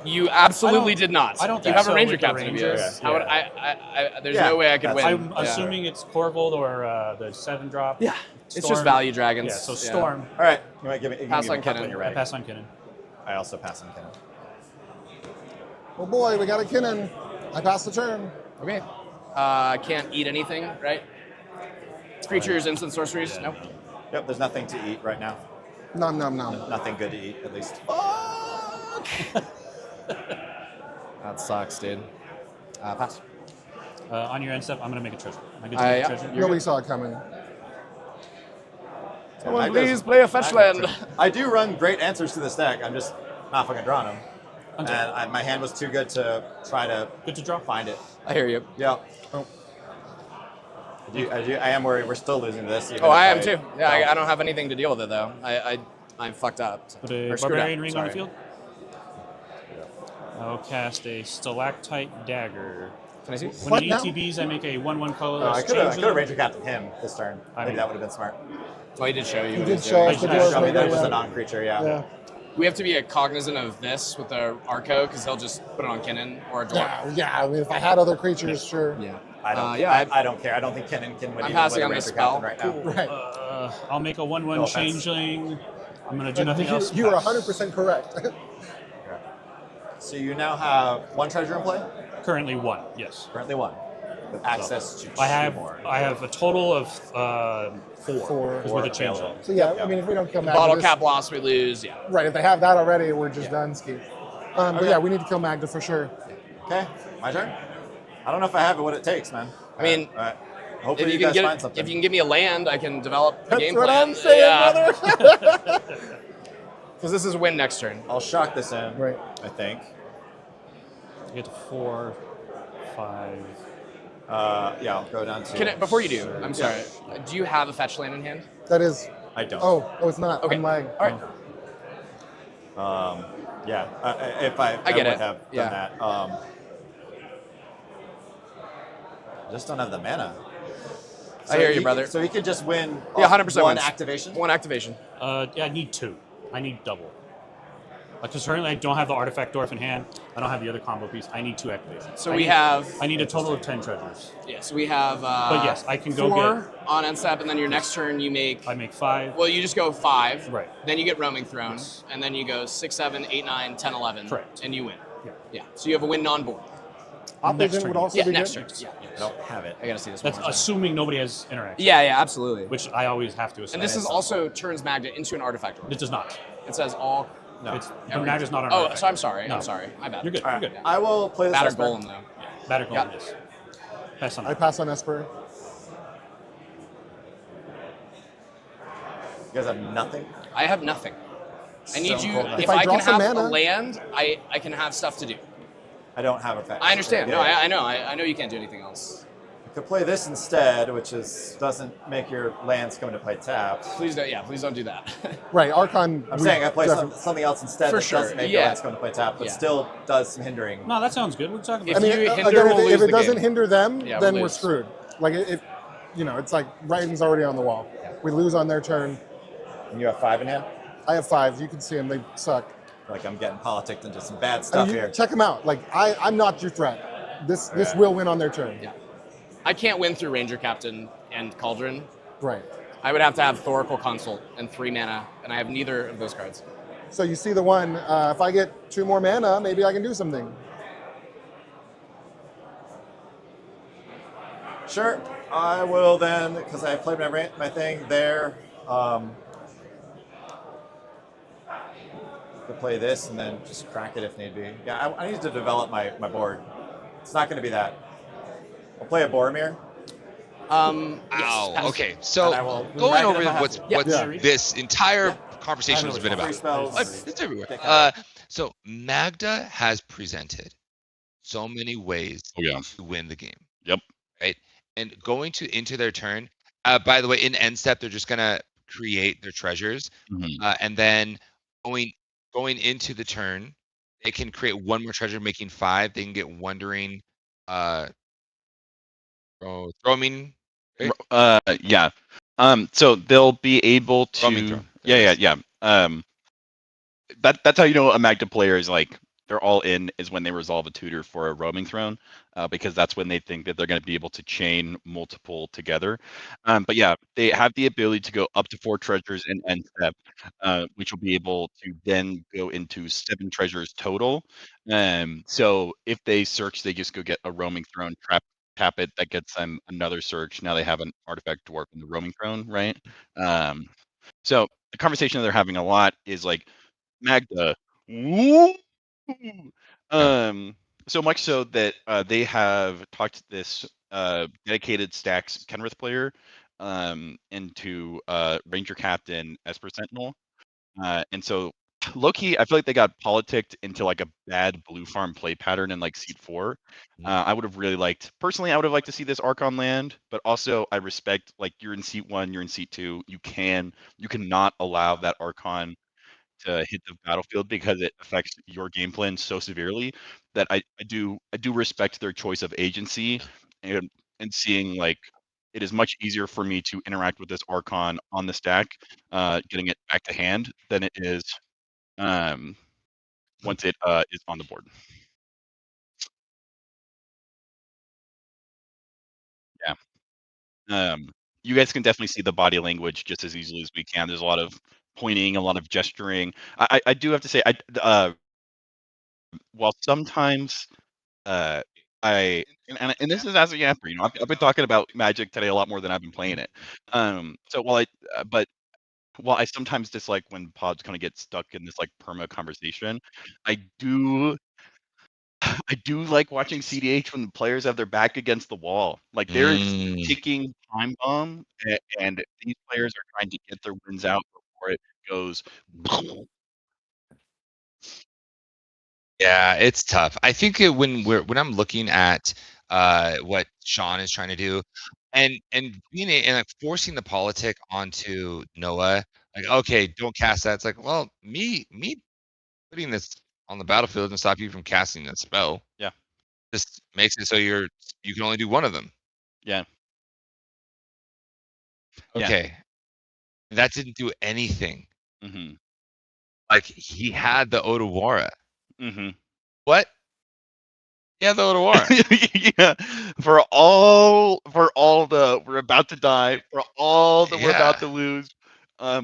You absolutely did not. I don't You think have so a Ranger with the Captain of Rangers. yours. Yeah. How would I? There's Yeah, no way I could win. that's- I'm Yeah. assuming it's Corvold or the 7-drop. Yeah. It's just value dragons. Yeah, so Yeah. Storm. All right. You might give me Pass give me on a couple Kinnan. when you're I ready. pass on Kinnan. I also pass on Kinnan. Oh boy, we got a Kinnan. I passed the turn. Okay. Can't eat anything, right? Creatures, instant sorceries. Nope. Yep, there's nothing to eat right now. Nom nom nom. Nothing good to eat, at least. That sucks, dude. Pass. On your end step, I'm going to make a treasure. Am I good to Yeah. make a treasure? Nobody saw it coming. Someone Mag please does- play a fetch Mag- land. I do run great answers to this deck. I'm just not fucking drawing them. Okay. And my hand was too good to try to find it. I hear you. Yeah. Oh. I am worried we're still losing this. even Oh, if I am too. Yeah, don't. I don't have anything to deal with it though. I'm fucked up. Put a Or screwed up. Barbarian Ring on the Sorry. field. I'll cast a Stalactite Dagger. Can I see? When What it now? ETBs, I make a 1/1 I colorless could have changeling. Ranger Captain him this turn. Maybe mean- that would have been smart. Oh, he did show you. He what did he's show doing. us the I dwarf. showed me that it was yeah. a non-creature, Yeah. We have to be cognizant of this with the Arco because he'll just put it on Kinnan or a dwarf. Yeah, I mean, if I had other creatures, sure. Yeah. I don't. Yeah, I don't care. I don't think Kennen can win. I'm even passing with a on the Ranger spell. Captain right now. Right. I'll make a 1/1 No offense. changeling. I'm gonna do nothing else. You are 100% correct. So you now have one treasure in play. Currently 1. Yes. Currently 1. access to I have two more. I have a total of 4 with a change. So yeah, I mean, if we don't kill Magda, Bottle this- cap loss, we lose. Yeah. Right, if they have that already, we're just done, Ski. But Okay. yeah, we need to kill Magda for sure. Okay, my turn. I don't know if I have what it takes, man. I mean, hopefully if you guys can find something. if you can give me a land, I can develop a That's game what plan. I'm saying, brother. Because this is a win next turn. I'll shock this in. Right. I think. You get to 4, 5. Yeah, I'll go down to. Can I, before you do, I'm sorry. Do you have a fetch land in hand? That is. I don't. Oh, it's not. Okay. I'm lagging. All right. Yeah. If I get would it. have done that. Just don't have the mana. I hear you, brother. So he could just win. Yeah, 100% one wins. activation. One activation. Yeah, I need 2. I need double. Because currently I don't have the artifact dwarf in hand. I don't have the other combo piece. I need 2 activations. So I we need- have. I need a total of 10 treasures. Yeah. So we have. But yes, I can go 4 on end step, and then your next turn you make. I make 5. Well, you just go 5. Right. Then you get roaming throne, and then you go 6, 7, 8, 9, 10, 11. Correct. And you win. Yeah. Yeah. So you have a win on board. Opposite would also Yeah, be next good. turn. Yeah. I don't have it. I gotta see this That's one. assuming nobody has interaction. Yeah, yeah, absolutely. Which I always have to assume. And this is also turns Magda into an artifact. It does not. It says all. No. It's every- Magda's not an Oh, artifact. so I'm sorry. No. I'm sorry. My bad. You're good. All right. You're good. I will play this. Batter Esper. golem though. Batter golem, Yep. yes. Pass on I that. pass on Esper. You guys have nothing. I have nothing. I need So you. cool. If If I I draw can some have a mana- land, I can have stuff to do. I don't have a fetch. I understand. Yeah, No, yeah. I know. I know you can't do anything else. I could play this instead, which doesn't make your lands come into play tapped. Please don't. Yeah, please don't do that. Right, Archon. I'm we saying I play definitely- something else instead For that sure, doesn't make your yeah. lands come into play tapped, but Yeah. still does some hindering. No, that sounds good. We're talking If about I mean, you again, hinder, we'll if lose it the doesn't game. hinder them, Yeah, then we'll we're lose. screwed. Like if it's like writing's already on the wall. We lose on their turn. And you have 5 in hand. I have 5. You can see them. They suck. Like I'm getting politicked into some bad I stuff mean, here. check them out. Like I'm not your threat. This Yeah. will win on their turn. Yeah. I can't win through Ranger Captain and Cauldron. Right. I would have to have Thoracle Consult and 3 mana, and I have neither of those cards. So you see the one. If I get 2 more mana, maybe I can do something. Sure, I will then, because I played my thing there. Could play this and then just crack it if need be. Yeah, I need to develop my board. It's not going to be that. I'll play a Boromir. Ow. Okay, so And I will going write it over if I have what's to. Yeah. this entire conversation I has know been it's about. free spells. It's everywhere. Pick up. So Magda has presented so many ways to win the game. Yep. Right, and going into their turn. By the way, in end step, they're just gonna create their treasures, and then going into the turn, they can create 1 more treasure, making 5. They can get Wandering, Roaming. Right? Yeah. So they'll be able Roaming to. Throne. Yeah. That's how you know a Magda player is like they're all in is when they resolve a tutor for a roaming throne, because that's when they think that they're going to be able to chain multiple together. But yeah, they have the ability to go up to 4 treasures in end step, which will be able to then go into 7 treasures total. So if they search, they just go get a roaming throne, tap it, that gets them another search. Now they have an artifact dwarf in the roaming throne, right? So the conversation that they're having a lot is like Magda. Woo! So much so that they have talked this dedicated stacks Kenrith player into Ranger Captain Esper Sentinel. And so low-key, I feel like they got politicked into like a bad blue farm play pattern in like seat 4. I would have really liked, personally, I would have liked to see this Archon land, but also I respect, like, you're in seat 1, you're in seat 2. You cannot allow that Archon to hit the battlefield because it affects your game plan so severely that I do respect their choice of agency and seeing like it is much easier for me to interact with this Archon on the stack, getting it back to hand than it is once it is on the board. Yeah. You guys can definitely see the body language just as easily as we can. There's a lot of pointing, a lot of gesturing. I do have to say, while sometimes I and this is as a Yamper, I've been talking about Magic today a lot more than I've been playing it. So while I sometimes dislike when pods kind of get stuck in this like perma conversation, I do like watching CDH when the players have their back against the wall. Like there is ticking time bomb, and these players are trying to get their wins out before it goes. Yeah, it's tough. I think when I'm looking at what Sean is trying to do, and like forcing the politic onto Noah, like okay, don't cast that. It's like, well, me putting this on the battlefield and stop you from casting that spell. Yeah, just makes it so you can only do one of them. Yeah. Okay, that didn't do anything. Mm-hmm. Like he had the Otawara. Mm-hmm. What? Yeah, the Otawara. Yeah, for all the we're about to die, for all that we're about to lose, I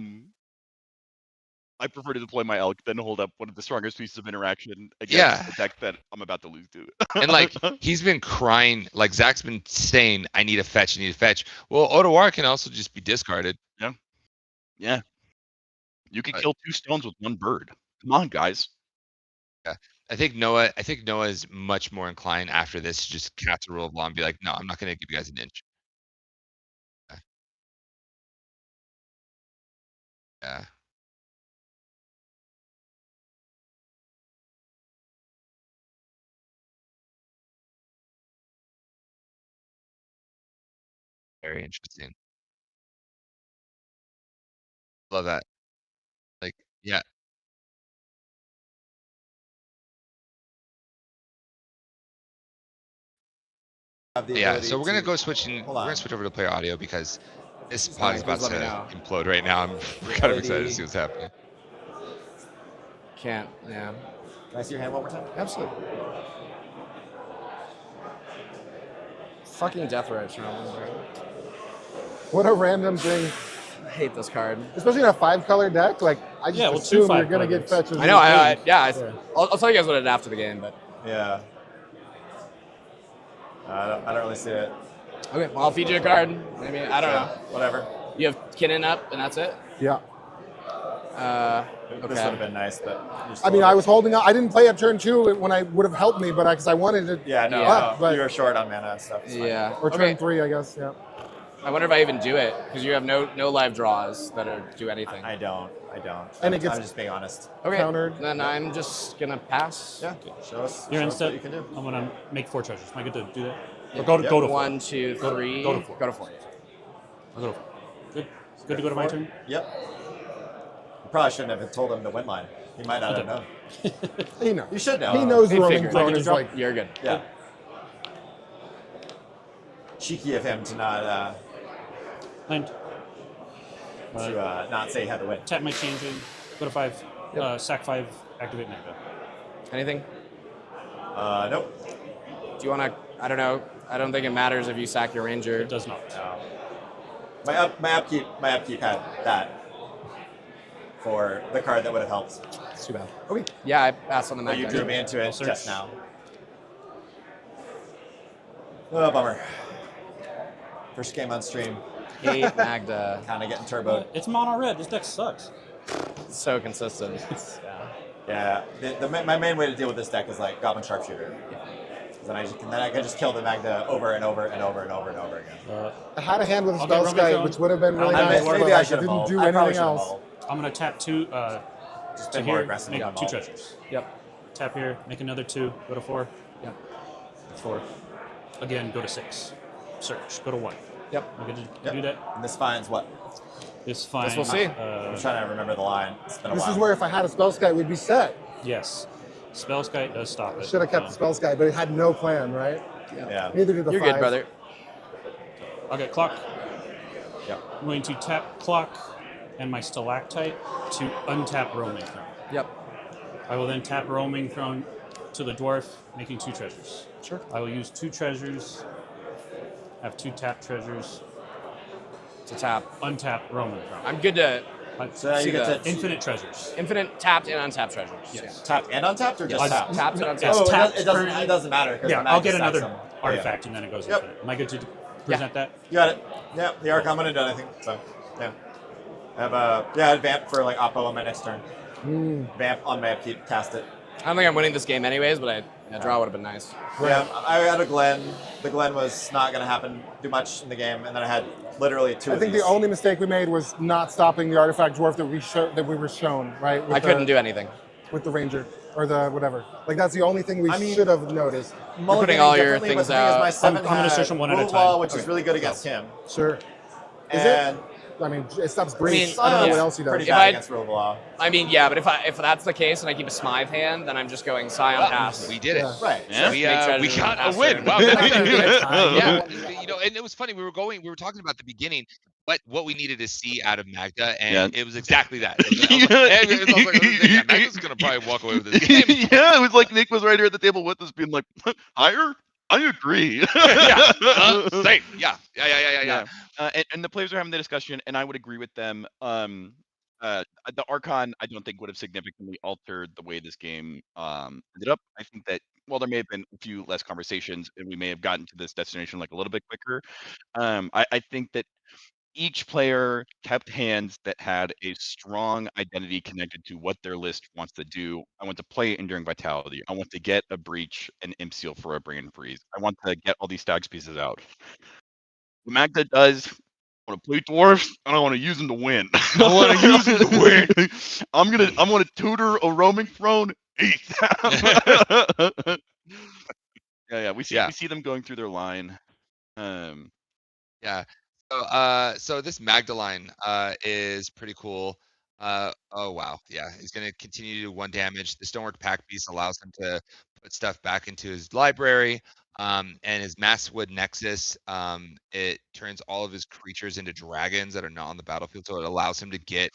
prefer to deploy my Elk than hold up one of the strongest pieces of interaction against a deck that I'm about to lose to. And like he's been crying, like Zach's been saying, I need a fetch, I need a fetch. Well, Otawara can also just be discarded. Yeah. Yeah. You can kill 2 stones with 1 bird. Come on, guys. Yeah. I think Noah is much more inclined after this to just cast a rule of law and be like, no, I'm not gonna give you guys an inch. Yeah. Very interesting. Love that. Like, yeah. Yeah, so we're gonna switch over to player audio because this pod is about Please let me to know. implode right now. I'm kind of excited to see what's happening. Can't, yeah. Can I see your hand one more time? Absolutely. Fucking Death Rights. What a random thing. I hate this card. Especially in a 5-color deck. Like, I just assume you're going to get fetches. I know, I'll tell you guys what it after the game, but. Yeah. I don't really see it. Okay, well, I'll feed you a card. I mean, I don't know. Whatever. You have Kinnan up, and that's it? Yeah. This would have been nice, but... I mean, I was holding out. I didn't play at turn 2 when I would have helped me, but because I wanted to. Yeah, no, up, but, you were short on mana and stuff. Yeah. Or turn 3, I guess, yeah. I wonder if I even do it, because you have no live draws that do anything. I don't. And it gets I'm just being honest. Okay, countered. then I'm just going to pass. Yeah, show us You're what instead. you can do. I'm gonna make 4 treasures. Am I good to do that? Yeah. Or go to 4. 1, 2, 3. Go to 4. Go to 4. I'll go to 4. Good. Good to go to my turn. Yep. You probably shouldn't have told him the win line. He might not have known. He knows. You should know. He knows He the rolling figured. throne is like. You're good. Yeah. Cheeky of him to not Land. not say he had the win. Tap my change in. Go to 5. Sack 5. Activate Magda. Anything? Nope. Do you want to? I don't know. I don't think it matters if you sack your ranger. It does not. No. My upkeep had that for the card that would have helped. It's too bad. Okay. Yeah, I passed on the But Magda. you drew me into it Search. just now. Oh, bummer. First game on stream. Hate Magda. Kind of getting turboed. It's mono red. This deck sucks. It's so consistent. Yeah. My main way to deal with this deck is like Goblin Sharpshooter. Then I can just kill the Magda over and over and over and over and over again. I had a hand with a I'll spell get sky, Ruby which would have been really I nice. maybe but I I should have didn't evolved. do I probably anything should have else. evolved. I'm gonna tap 2. Just To been more here, aggressive. make and 2 evolved. treasures. Yep. Tap here, make another 2. Go to 4. Yep. 4. Again, go to 6. Search. Go to 1. Yep. I'm gonna Yep. do that. And this finds what? This finds. we'll see. I'm trying to remember the line. It's been a This while. is where if I had a spell sky, we'd be set. Yes. Spellskite does stop it. Should have kept the spell sky, but it had no plan, right? Yeah. Neither did the You're 5. good, brother. Okay, clock. Yep. I'm going to tap clock and my stalactite to untap roaming throne. Yep. I will then tap roaming throne to the dwarf, making 2 treasures. Sure. I will use 2 treasures. Have 2 tap treasures. To tap. Untap roaming throne. I'm good to. So you get to infinite treasures. Infinite tapped and untapped treasures. Yes. Tapped and untapped, or just tapped? Tapped and untapped. Oh, it doesn't matter. 'cause Yeah, the I'll magic get another stacks them. artifact and then it goes infinite. Am I good to present that? You got it. Yeah, the Archon wouldn't have done anything. So, yeah. I have a vamp for like Oppo on my next turn. Vamp on my upkeep, cast it. I don't think I'm winning this game anyways, but a draw would have been nice. Yeah, I had a Glen. The Glen was not going to happen too much in the game, and then I had literally two I of think these. the only mistake we made was not stopping the artifact dwarf that we were shown, right? I couldn't do anything. With the ranger or the whatever. Like that's the only thing we should have noticed. You're putting all your things out. My 7 I'm gonna search them one at a rule time. law, which is really good against him. Sure. Is And it? I mean, it stops breach. I mean, I don't know yeah. what else he does. pretty If bad I- against rule of law. I mean, yeah, but if that's the case and I keep a Smythe hand, then I'm just going Scion pass. We did it. Yeah. Right. Yeah. We treasures got and a win. faster. Wow. Yeah. You know, and it was funny. We were talking about the beginning, what we needed to see out of Magda, and it was exactly that. Magda's gonna probably walk away with this game. Yeah, it was like Nick was right here at the table with us, being like, "Higher? I agree." Same. Yeah. And the players are having the discussion, and I would agree with them. The Archon, I don't think would have significantly altered the way this game ended up. I think that while there may have been a few less conversations, and we may have gotten to this destination like a little bit quicker, I think that each player kept hands that had a strong identity connected to what their list wants to do. I want to play Enduring Vitality. I want to get a Breach and Imp Seal for a Brain Freeze. I want to get all these Stags pieces out. What Magda does, I want to play Dwarfs, and I want to use them to win. I want to use them to win. I'm gonna tutor a roaming throne ASAP. Yeah. We see them going through their line. Yeah. So this Magdalene is pretty cool. Oh wow, yeah, he's gonna continue to do 1 damage. The Stonework Pack Beast allows him to put stuff back into his library. And his Masswood Nexus, it turns all of his creatures into dragons that are not on the battlefield, so it allows him to get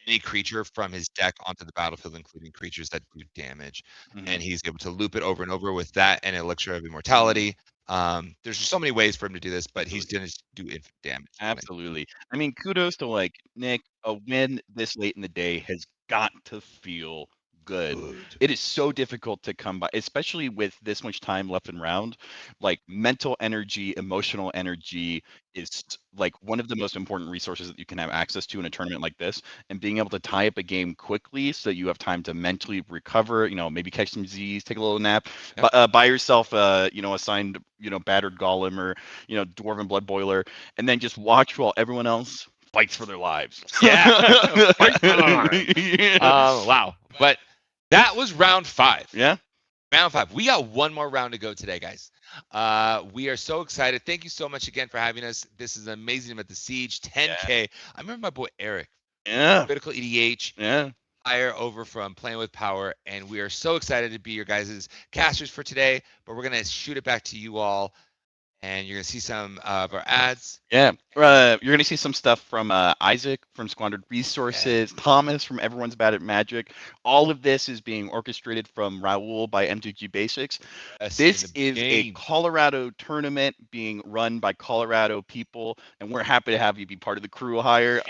any creature from his deck onto the battlefield, including creatures that do damage. And he's able to loop it over and over with that and Elixir of Immortality. There's just so many ways for him to do this, but he's gonna do infinite damage. Absolutely. I mean, kudos to like Nick. A win this late in the day has got to feel good. It is so difficult to come by, especially with this much time left in round. Like mental energy, emotional energy is like one of the most important resources that you can have access to in a tournament like this. And being able to tie up a game quickly so that you have time to mentally recover, maybe catch some Z's, take a little nap, buy yourself a signed, battered golem or, dwarven blood boiler, and then just watch while everyone else fights for their lives. Yeah. Fight for their lives. Wow. But that was round 5. Yeah. Round 5. We got one more round to go today, guys. We are so excited. Thank you so much again for having us. This is amazing about the Siege 10K. Yeah. I remember my boy Eric. Yeah. Critical EDH. Yeah. Hire over from Playing with Power. And we are so excited to be your guys' casters for today. But we're going to shoot it back to you all. And you're going to see some of our ads. Yeah. You're going to see some stuff from Isaac from Squandered Resources, Thomas from Everyone's Bad at Magic. All of this is being orchestrated from Raul by MTG Basics. This is a Colorado tournament being run by Colorado people, and we're happy to have you be part of the crew hire.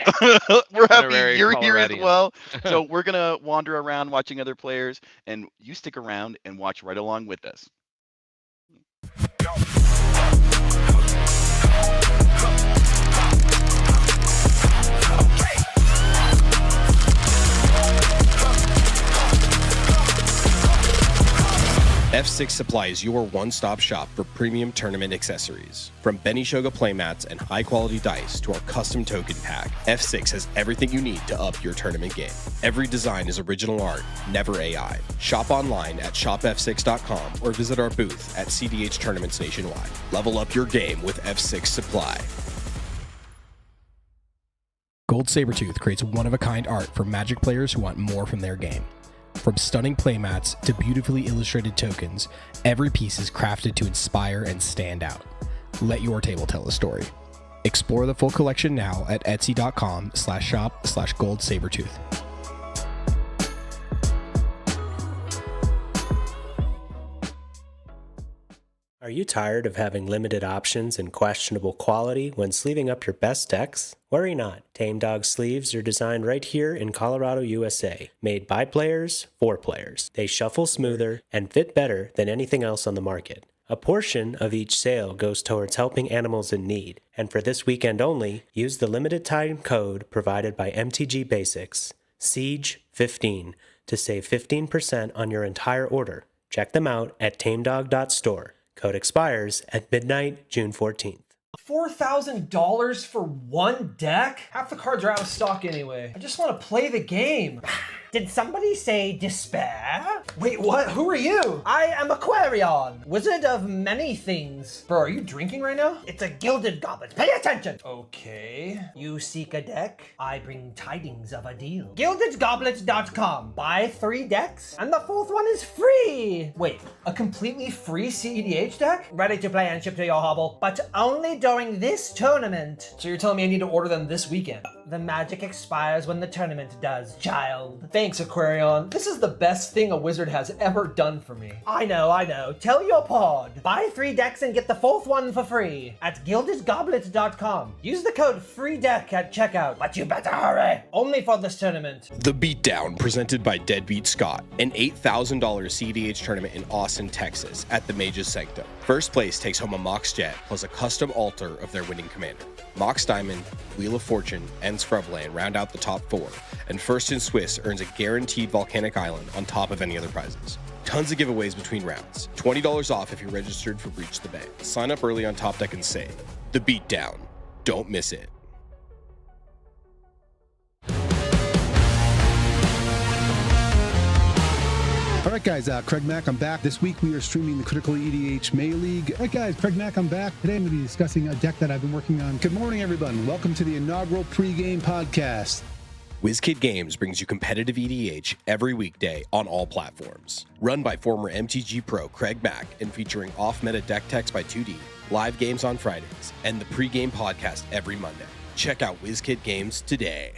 We're happy you're here as well. So we're going to wander around watching other players, and you stick around and watch right along with us. F6 Supply is your one-stop shop for premium tournament accessories. From Benishoga Playmats and high-quality dice to our custom token pack, F6 has everything you need to up your tournament game. Every design is original art, never AI. Shop online at shopf6.com or visit our booth at CDH tournaments nationwide. Level up your game with F6 Supply. Gold Sabertooth creates one-of-a-kind art for Magic players who want more from their game. From stunning playmats to beautifully illustrated tokens, every piece is crafted to inspire and stand out. Let your table tell a story. Explore the full collection now at etsy.com/shop/goldsabertooth. Are you tired of having limited options and questionable quality when sleeving up your best decks? Worry not. Tame Dog sleeves are designed right here in Colorado, USA. Made by players, for players. They shuffle smoother and fit better than anything else on the market. A portion of each sale goes towards helping animals in need, and for this weekend only, use the limited time code provided by MTG Basics, Siege15, to save 15% on your entire order. Check them out at tamedog.store. Code expires at midnight, June 14th. $4,000 for one deck? Half the cards are out of stock anyway. I just want to play the game. Did somebody say despair? Wait, what? Who are you? I am Aquarion, wizard of many things. Bro, are you drinking right now? It's a gilded goblet. Pay attention. Okay. You seek a deck? I bring tidings of a deal. GildedGoblets.com. Buy 3 decks, and the 4th one is free. Wait, a completely free CEDH deck? Ready to play and ship to your hobble, but only during this tournament. So you're telling me I need to order them this weekend? The magic expires when the tournament does, child. Thanks, Aquarion. This is the best thing a wizard has ever done for me. I know. Tell your pod. Buy 3 decks and get the 4th one for free at GildedGoblets.com. Use the code FREEDECK at checkout, but you better hurry. Only for this tournament. The Beatdown, presented by Deadbeat Scott, an $8,000 CDH tournament in Austin, Texas, at the Mage's Sanctum. First place takes home a Mox Jet plus a custom altar of their winning commander. Mox Diamond, Wheel of Fortune, and Scrubland round out the top 4, and First in Swiss earns a guaranteed volcanic island on top of any other prizes. Tons of giveaways between rounds. $20 off if you're registered for Breach the Bay. Sign up early on Top Deck and save. The Beatdown. Don't miss it. All right, guys, Craig Mack, I'm back. This week we are streaming the Critical EDH May League. All right, guys, Craig Mack, I'm back. Today I'm going to be discussing a deck that I've been working on. Good morning, everyone. Welcome to the inaugural pregame podcast. WizKid Games brings you competitive EDH every weekday on all platforms. Run by former MTG pro Craig Mack and featuring off-meta deck techs by 2D, live games on Fridays, and the pregame podcast every Monday. Check out WizKid Games today.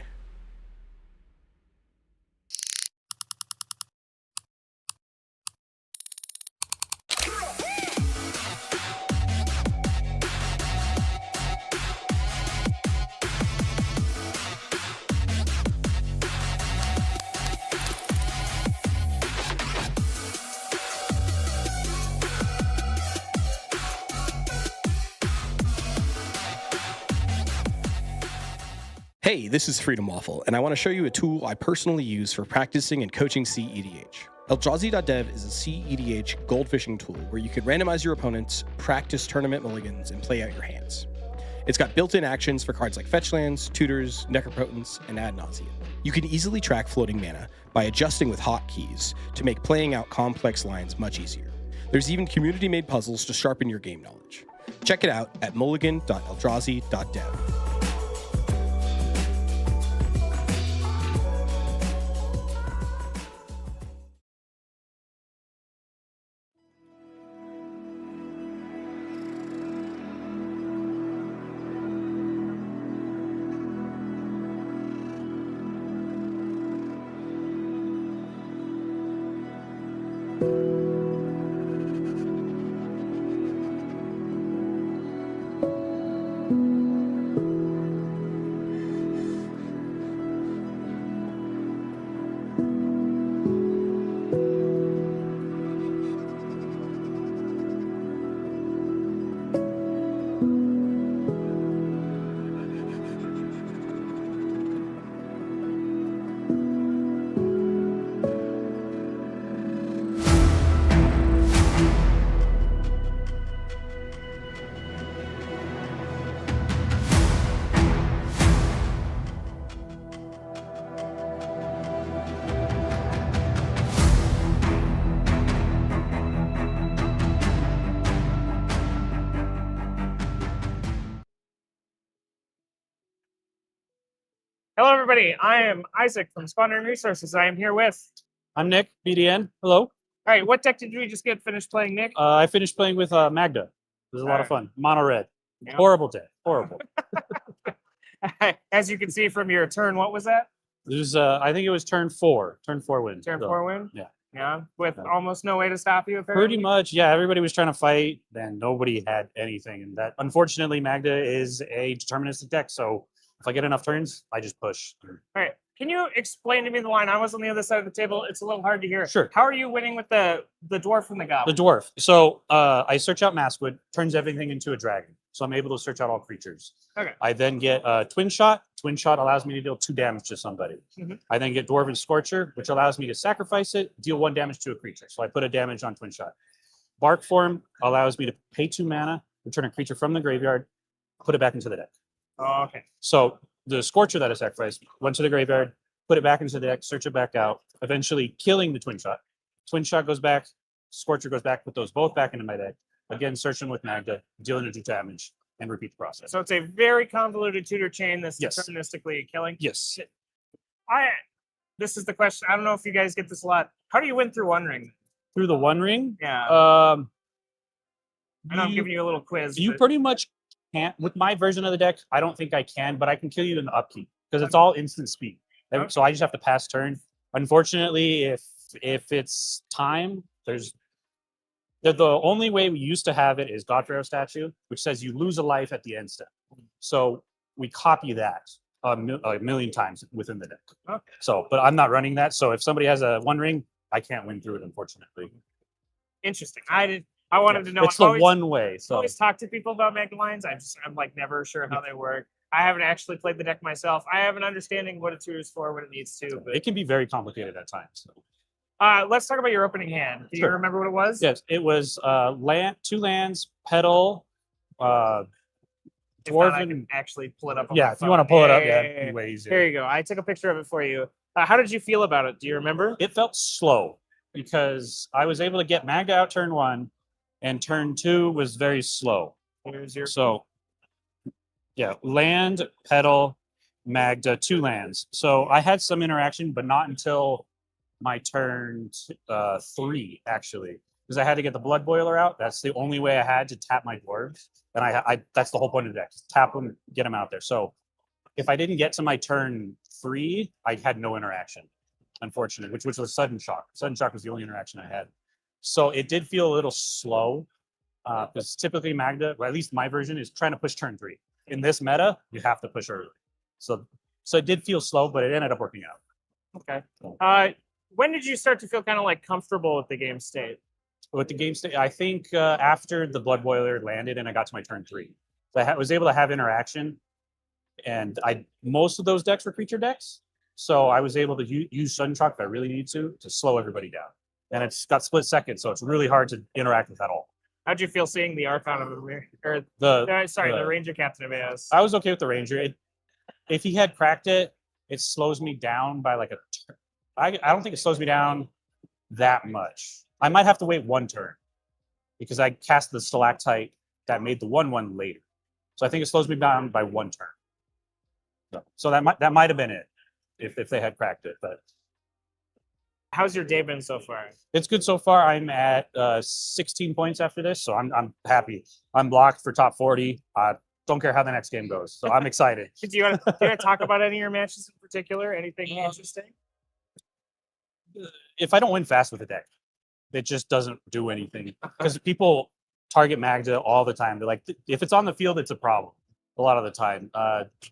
Hey, this is Freedom Waffle, and I want to show you a tool I personally use for practicing and coaching CEDH. Eldrazi.dev is a CEDH gold fishing tool where you can randomize your opponents, practice tournament mulligans, and play out your hands. It's got built-in actions for cards like fetch lands, tutors, necropotents, and ad nauseam. You can easily track floating mana by adjusting with hotkeys to make playing out complex lines much easier. There's even community-made puzzles to sharpen your game knowledge. Check it out at mulligan.eldrazi.dev. Hello, everybody. I am Isaac from Spawner Resources. I am here with. I'm Nick, BDN. Hello. All right, what deck did we just get finished playing, Nick? I finished playing with Magda. It was a lot of fun. Mono red. Yeah. Horrible deck. Horrible. As you can see from your turn, what was that? This is, I think it was turn 4. Turn 4 win. Turn So, 4 win? Yeah. Yeah, with almost no way to stop you. Apparently. Pretty much, yeah. Everybody was trying to fight, and nobody had anything. And that, unfortunately, Magda is a deterministic deck. So if I get enough turns, I just push. All right. Can you explain to me the line? I was on the other side of the table. It's a little hard to hear. Sure. How are you winning with the dwarf and the The goblin? dwarf. So I search out Maskwood, turns everything into a dragon. So I'm able to search out all creatures. Okay. I then get Twin Shot. Twin Shot allows me to deal 2 damage to somebody. Mhm. I then get Dwarven Scorcher, which allows me to sacrifice it, deal 1 damage to a creature. So I put a damage on Twin Shot. Bark Form allows me to pay 2 mana, return a creature from the graveyard, put it back into the deck. Oh, okay. So the Scorcher that I sacrificed went to the graveyard, put it back into the deck, search it back out, eventually killing the Twin Shot. Twin Shot goes back, Scorcher goes back, put those both back into my deck. Again, search them with Magda, dealing 2 damage, and repeat the process. So it's a very convoluted tutor chain that's Yes. deterministically killing. Yes. This is the question. I don't know if you guys get this a lot. How do you win through One Ring? Through the One Ring, Yeah. I I know I'm giving you a little quiz. You but- pretty much can't. With my version of the deck, I don't think I can, but I can kill you in the upkeep because it's all instant speed. So I just have to pass turn. Unfortunately, if it's time, the only way we used to have it is Godfrey statue, which says you lose a life at the end step. So we copy that a million times within the deck. Okay. So, but I'm not running that. So if somebody has a One Ring, I can't win through it, unfortunately. Interesting. I wanted to know. It's I've the always- one way. So always talk to people about Mega Lines. I'm like never sure how they work. I haven't actually played the deck myself. I have an understanding what it tutors for, what it needs to. But it can be very complicated at times. So. let's talk about your opening hand. Do you Sure. remember what it was? Yes, it was 2 lands, petal, If not, I dwarven. can actually pull it up. On Yeah, my if you want to phone. pull it up, Yeah, yeah, it'd be way easier. Here you go. I took a picture of it for you. How did you feel about it? Do you remember? It felt slow because I was able to get Magda out turn 1, and turn 2 was very slow. Here's your So, yeah, land, petal, Magda, 2 lands. So I had some interaction, but not until my turn 3, actually, because I had to get the Blood Boiler out. That's the only way I had to tap my dwarves, and I that's the whole point of the deck: just tap them, get them out there. So if I didn't get to my turn 3, I had no interaction, unfortunately, which was Sudden Shock. Sudden Shock was the only interaction I had. So it did feel a little slow, because typically Magda, or at least my version, is trying to push turn 3. In this meta, you have to push early. So it did feel slow, but it ended up working out. Okay. When did you start to feel kind of like comfortable with the game state? With the game state, I think after the Blood Boiler landed and I got to my turn 3, so I was able to have interaction, and most of those decks were creature decks, so I was able to use Sudden Shock if I really need to slow everybody down. And it's got split second, so it's really hard to interact with at all. How'd you feel seeing the Archon of the Ranger Captain of Eos? I was okay with the Ranger. If he had cracked it, it slows me down by like I don't think it slows me down that much. I might have to wait 1 turn because I cast the Stalactite that made the 1/1 later. So I think it slows me down by 1 turn. So that might have been it if they had cracked it. But how's your day been so far? it's good so far. I'm at 16 points after this, so I'm happy. I'm blocked for top 40. Don't care how the next game goes, so I'm excited. Do you want to talk about any of your matches in particular? Anything interesting? If I don't win fast with a deck, it just doesn't do anything because people target Magda all the time. They're like, if it's on the field, it's a problem a lot of the time.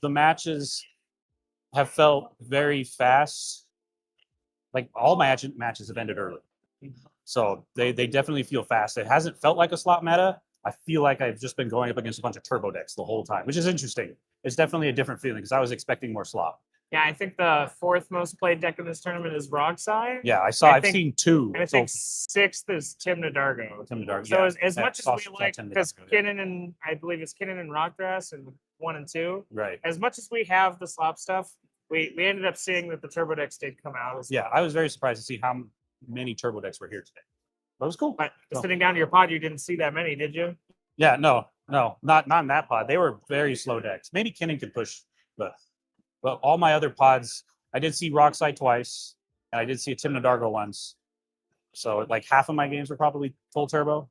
The matches have felt very fast. Like all matches have ended early. So they definitely feel fast. It hasn't felt like a slot meta. I feel like I've just been going up against a bunch of turbo decks the whole time, which is interesting. It's definitely a different feeling because I was expecting more slop. Yeah, I think the 4th most played deck in this tournament is Rogsai. Yeah, I've seen 2. And I think 6th is Timna Dargo. So yeah. as much as we Saw like, Timna because Dargo, yeah. Kinnan and I believe it's Kinnan and Rockgrass and 1 and 2. Right. As much as we have the slop stuff, we ended up seeing that the turbo decks did come out. As Yeah, I was very surprised to see how many turbo decks were here today. That was cool. But sitting down to your pod, you didn't see that many, did you? Yeah, no, not in that pod. They were very slow decks. Maybe Kinnan could push, but all my other pods, I did see Rockside twice, and I did see a Timna Dargo once. So like half of my games were probably full turbo.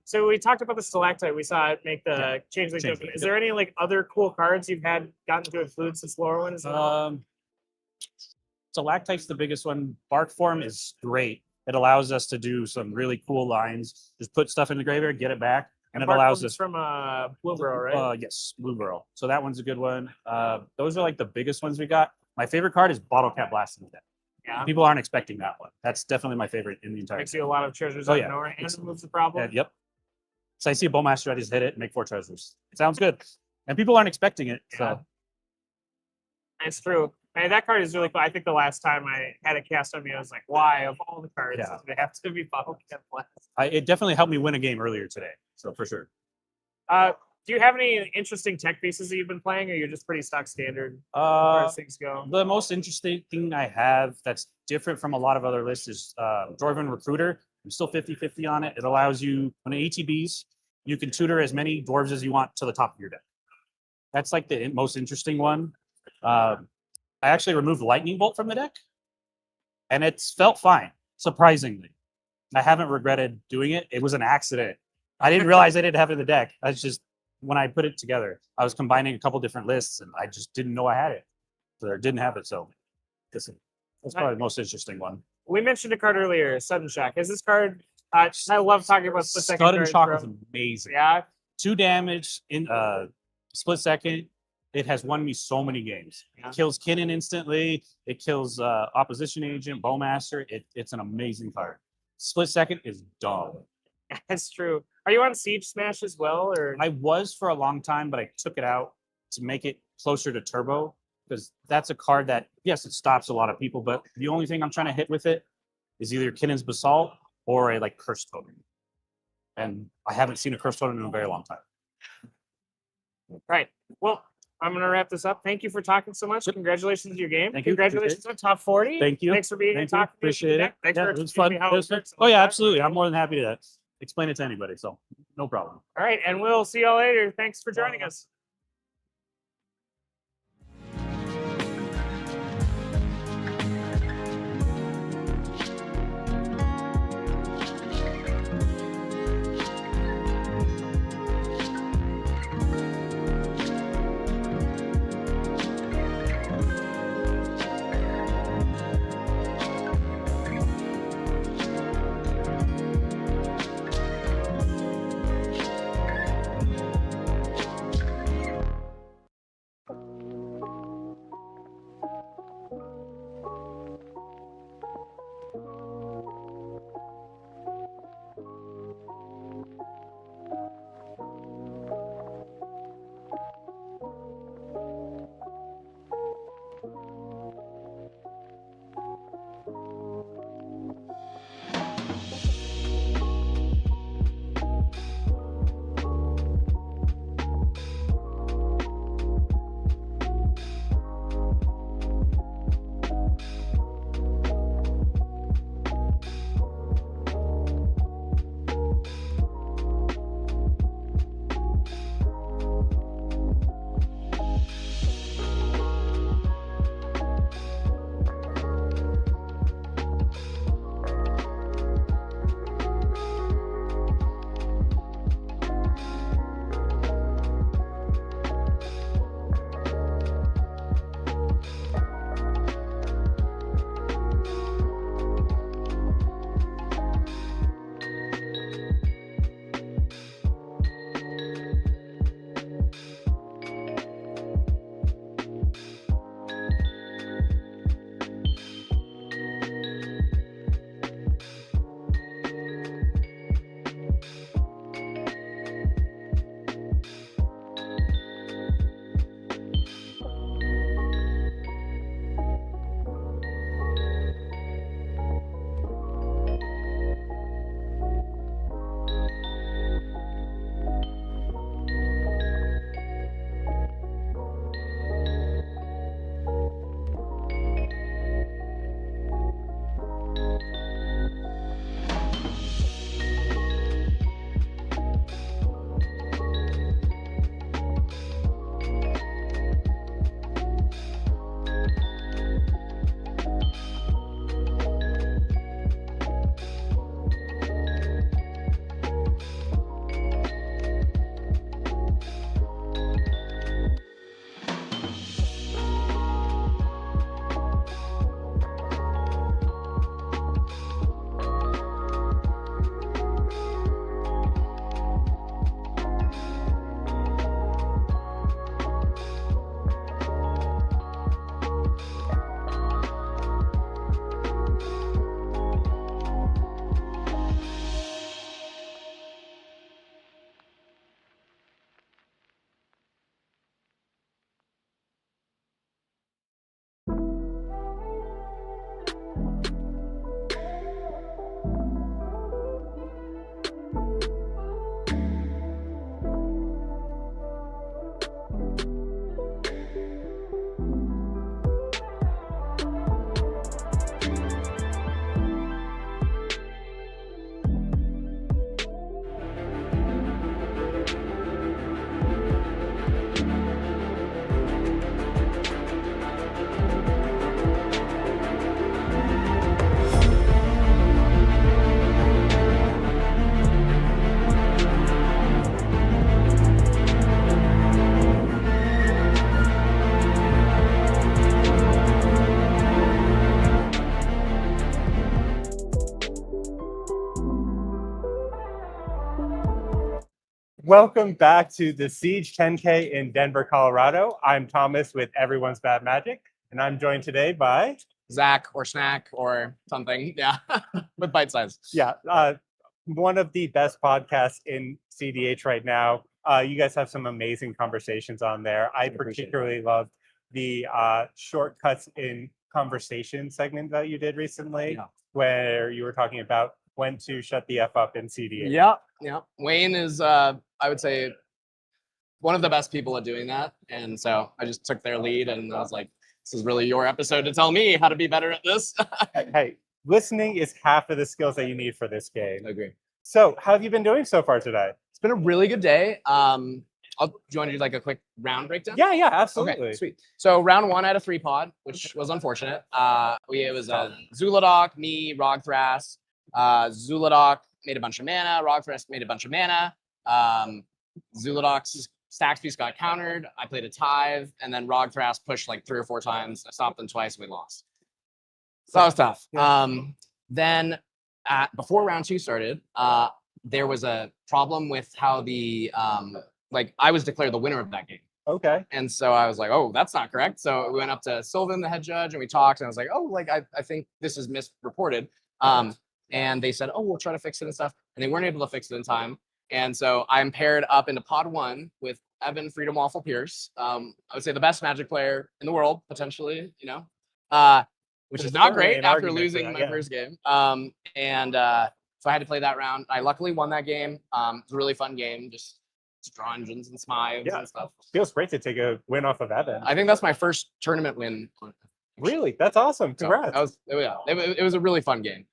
So we talked about the Stalactite. We saw it make the changeling token. Is there any like other cool cards you've gotten to include since Lorwyn? So Stalactite's the biggest one. Bark form is great. It allows us to do some really cool lines. Just put stuff in the graveyard, get it back, and it Bark allows Form's us from Blueborough, right? Yes, Blueborough. So that one's a good one. Those are like the biggest ones we got. My favorite card is Bottle Cap Blast in the deck. Yeah. People aren't expecting that one. That's definitely my favorite in the entire. Makes you a lot of treasures Oh, out yeah. of nowhere and removes the problem. Yep. So I see a Bowmaster, I just hit it and make 4 treasures. It sounds good. And people aren't expecting it. So It's true. Man, that card is really cool. I think the last time I had it cast on me, I was like, why, of all the cards, Yeah. they have to be Bottle Cap Blast? it definitely helped me win a game earlier today. So for sure. Do you have any interesting tech pieces that you've been playing, or you're just pretty stock standard as far as things go? The most interesting thing I have that's different from a lot of other lists is Dwarven Recruiter. I'm still 50-50 on it. It allows you, on ATBs, you can tutor as many dwarves as you want to the top of your deck. That's like the most interesting one. I actually removed Lightning Bolt from the deck, and it's felt fine, surprisingly. I haven't regretted doing it. It was an accident. I didn't realize I didn't have it in the deck. I was just, when I put it together, I was combining a couple different lists, and I just didn't know I had it. So I didn't have it, so that's probably the most interesting one. We mentioned a card earlier, Sudden Shock. Is this card? I love talking about split second. Sudden cards Shock is from- amazing. Yeah. 2 damage in split second. It has won me so many games. Yeah. It kills Kinnan instantly. It kills opposition agent, Bowmaster. It's an amazing card. Split second is dumb. That's true. Are you on Siege Smash as well, or? I was for a long time, but I took it out to make it closer to Turbo, because that's a card that, yes, it stops a lot of people, but the only thing I'm trying to hit with it is either Kinnan's Basalt or a Curse Totem. And I haven't seen a Curse Totem in a very long time. Right. Well, I'm going to wrap this up. Thank you for talking so much. Congratulations on your game. Thank you. Congratulations on top 40. Thank you. Thanks for being here and Thank you. talking to me. Appreciate it. Thanks Yeah, for it was explaining fun. how it works. Oh, yeah, absolutely. I'm more than happy to explain it to anybody. So no problem. All right. And we'll see y'all later. Thanks for joining us. Welcome back to the Siege 10K in Denver, Colorado. I'm Thomas with Everyone's Bad Magic, and I'm joined today by Zach or Snack or something. Yeah, with bite size. Yeah, one of the best podcasts in CDH right now. You guys have some amazing conversations on there. I particularly loved the shortcuts in conversation segment that you did recently, where you were talking about when to shut the F up in CDH. Yeah. Wayne is, I would say, one of the best people at doing that. And so I just took their lead and I was like, this is really your episode to tell me how to be better at this. Hey, listening is half of the skills that you need for this game. I agree. So how have you been doing so far today? It's been a really good day. Do you want to do like a quick round breakdown? Yeah, absolutely. Okay, sweet. So round one, I had a 3-pod, which was unfortunate. It was Zuladoc, me, Rogthras. Zuladoc made a bunch of mana. Rogthras made a bunch of mana. Zuladoc's Stax piece got countered. I played a Tithe, and then Rogthras pushed like 3 or 4 times. I stopped them twice, and we lost. So that was tough. Then before round 2 started, there was a problem with how the I was declared the winner of that game. Okay. And so I was like, oh, that's not correct. So we went up to Sylvan, the head judge, and we talked, and I was like, oh, I think this is misreported. And they said, oh, we'll try to fix it and stuff. And they weren't able to fix it in time. And so I'm paired up into pod 1 with Evan Freedom Waffle Pierce. I would say the best Magic player in the world, potentially, which is not great after losing my first game. So I had to play that round. I luckily won that game. It was a really fun game, just draw engines and smiles and stuff. Feels great to take a win off of Evan. I think that's my first tournament win. Really? That's awesome. Congrats. So it was a really fun game.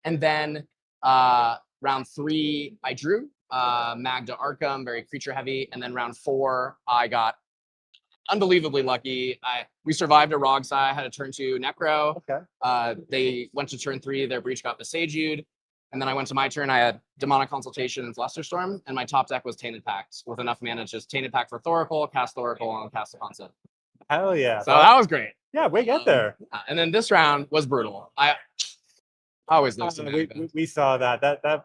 And then round 3, I drew Magda Arkham, very creature heavy. And then round 4, I got unbelievably lucky. We survived a Rogsai. I had a turn 2 Necro. Okay. They went to turn 3. Their breach got Besage'd. And then I went to my turn. I had Demonic Consultation and Flusterstorm. And my top deck was Tainted Pact with enough mana to just Tainted Pact for Thoracle, cast Thoracle, and cast a concept. Hell yeah. So that was great. Yeah, we get there. And then this round was brutal. I always lose. We saw that. That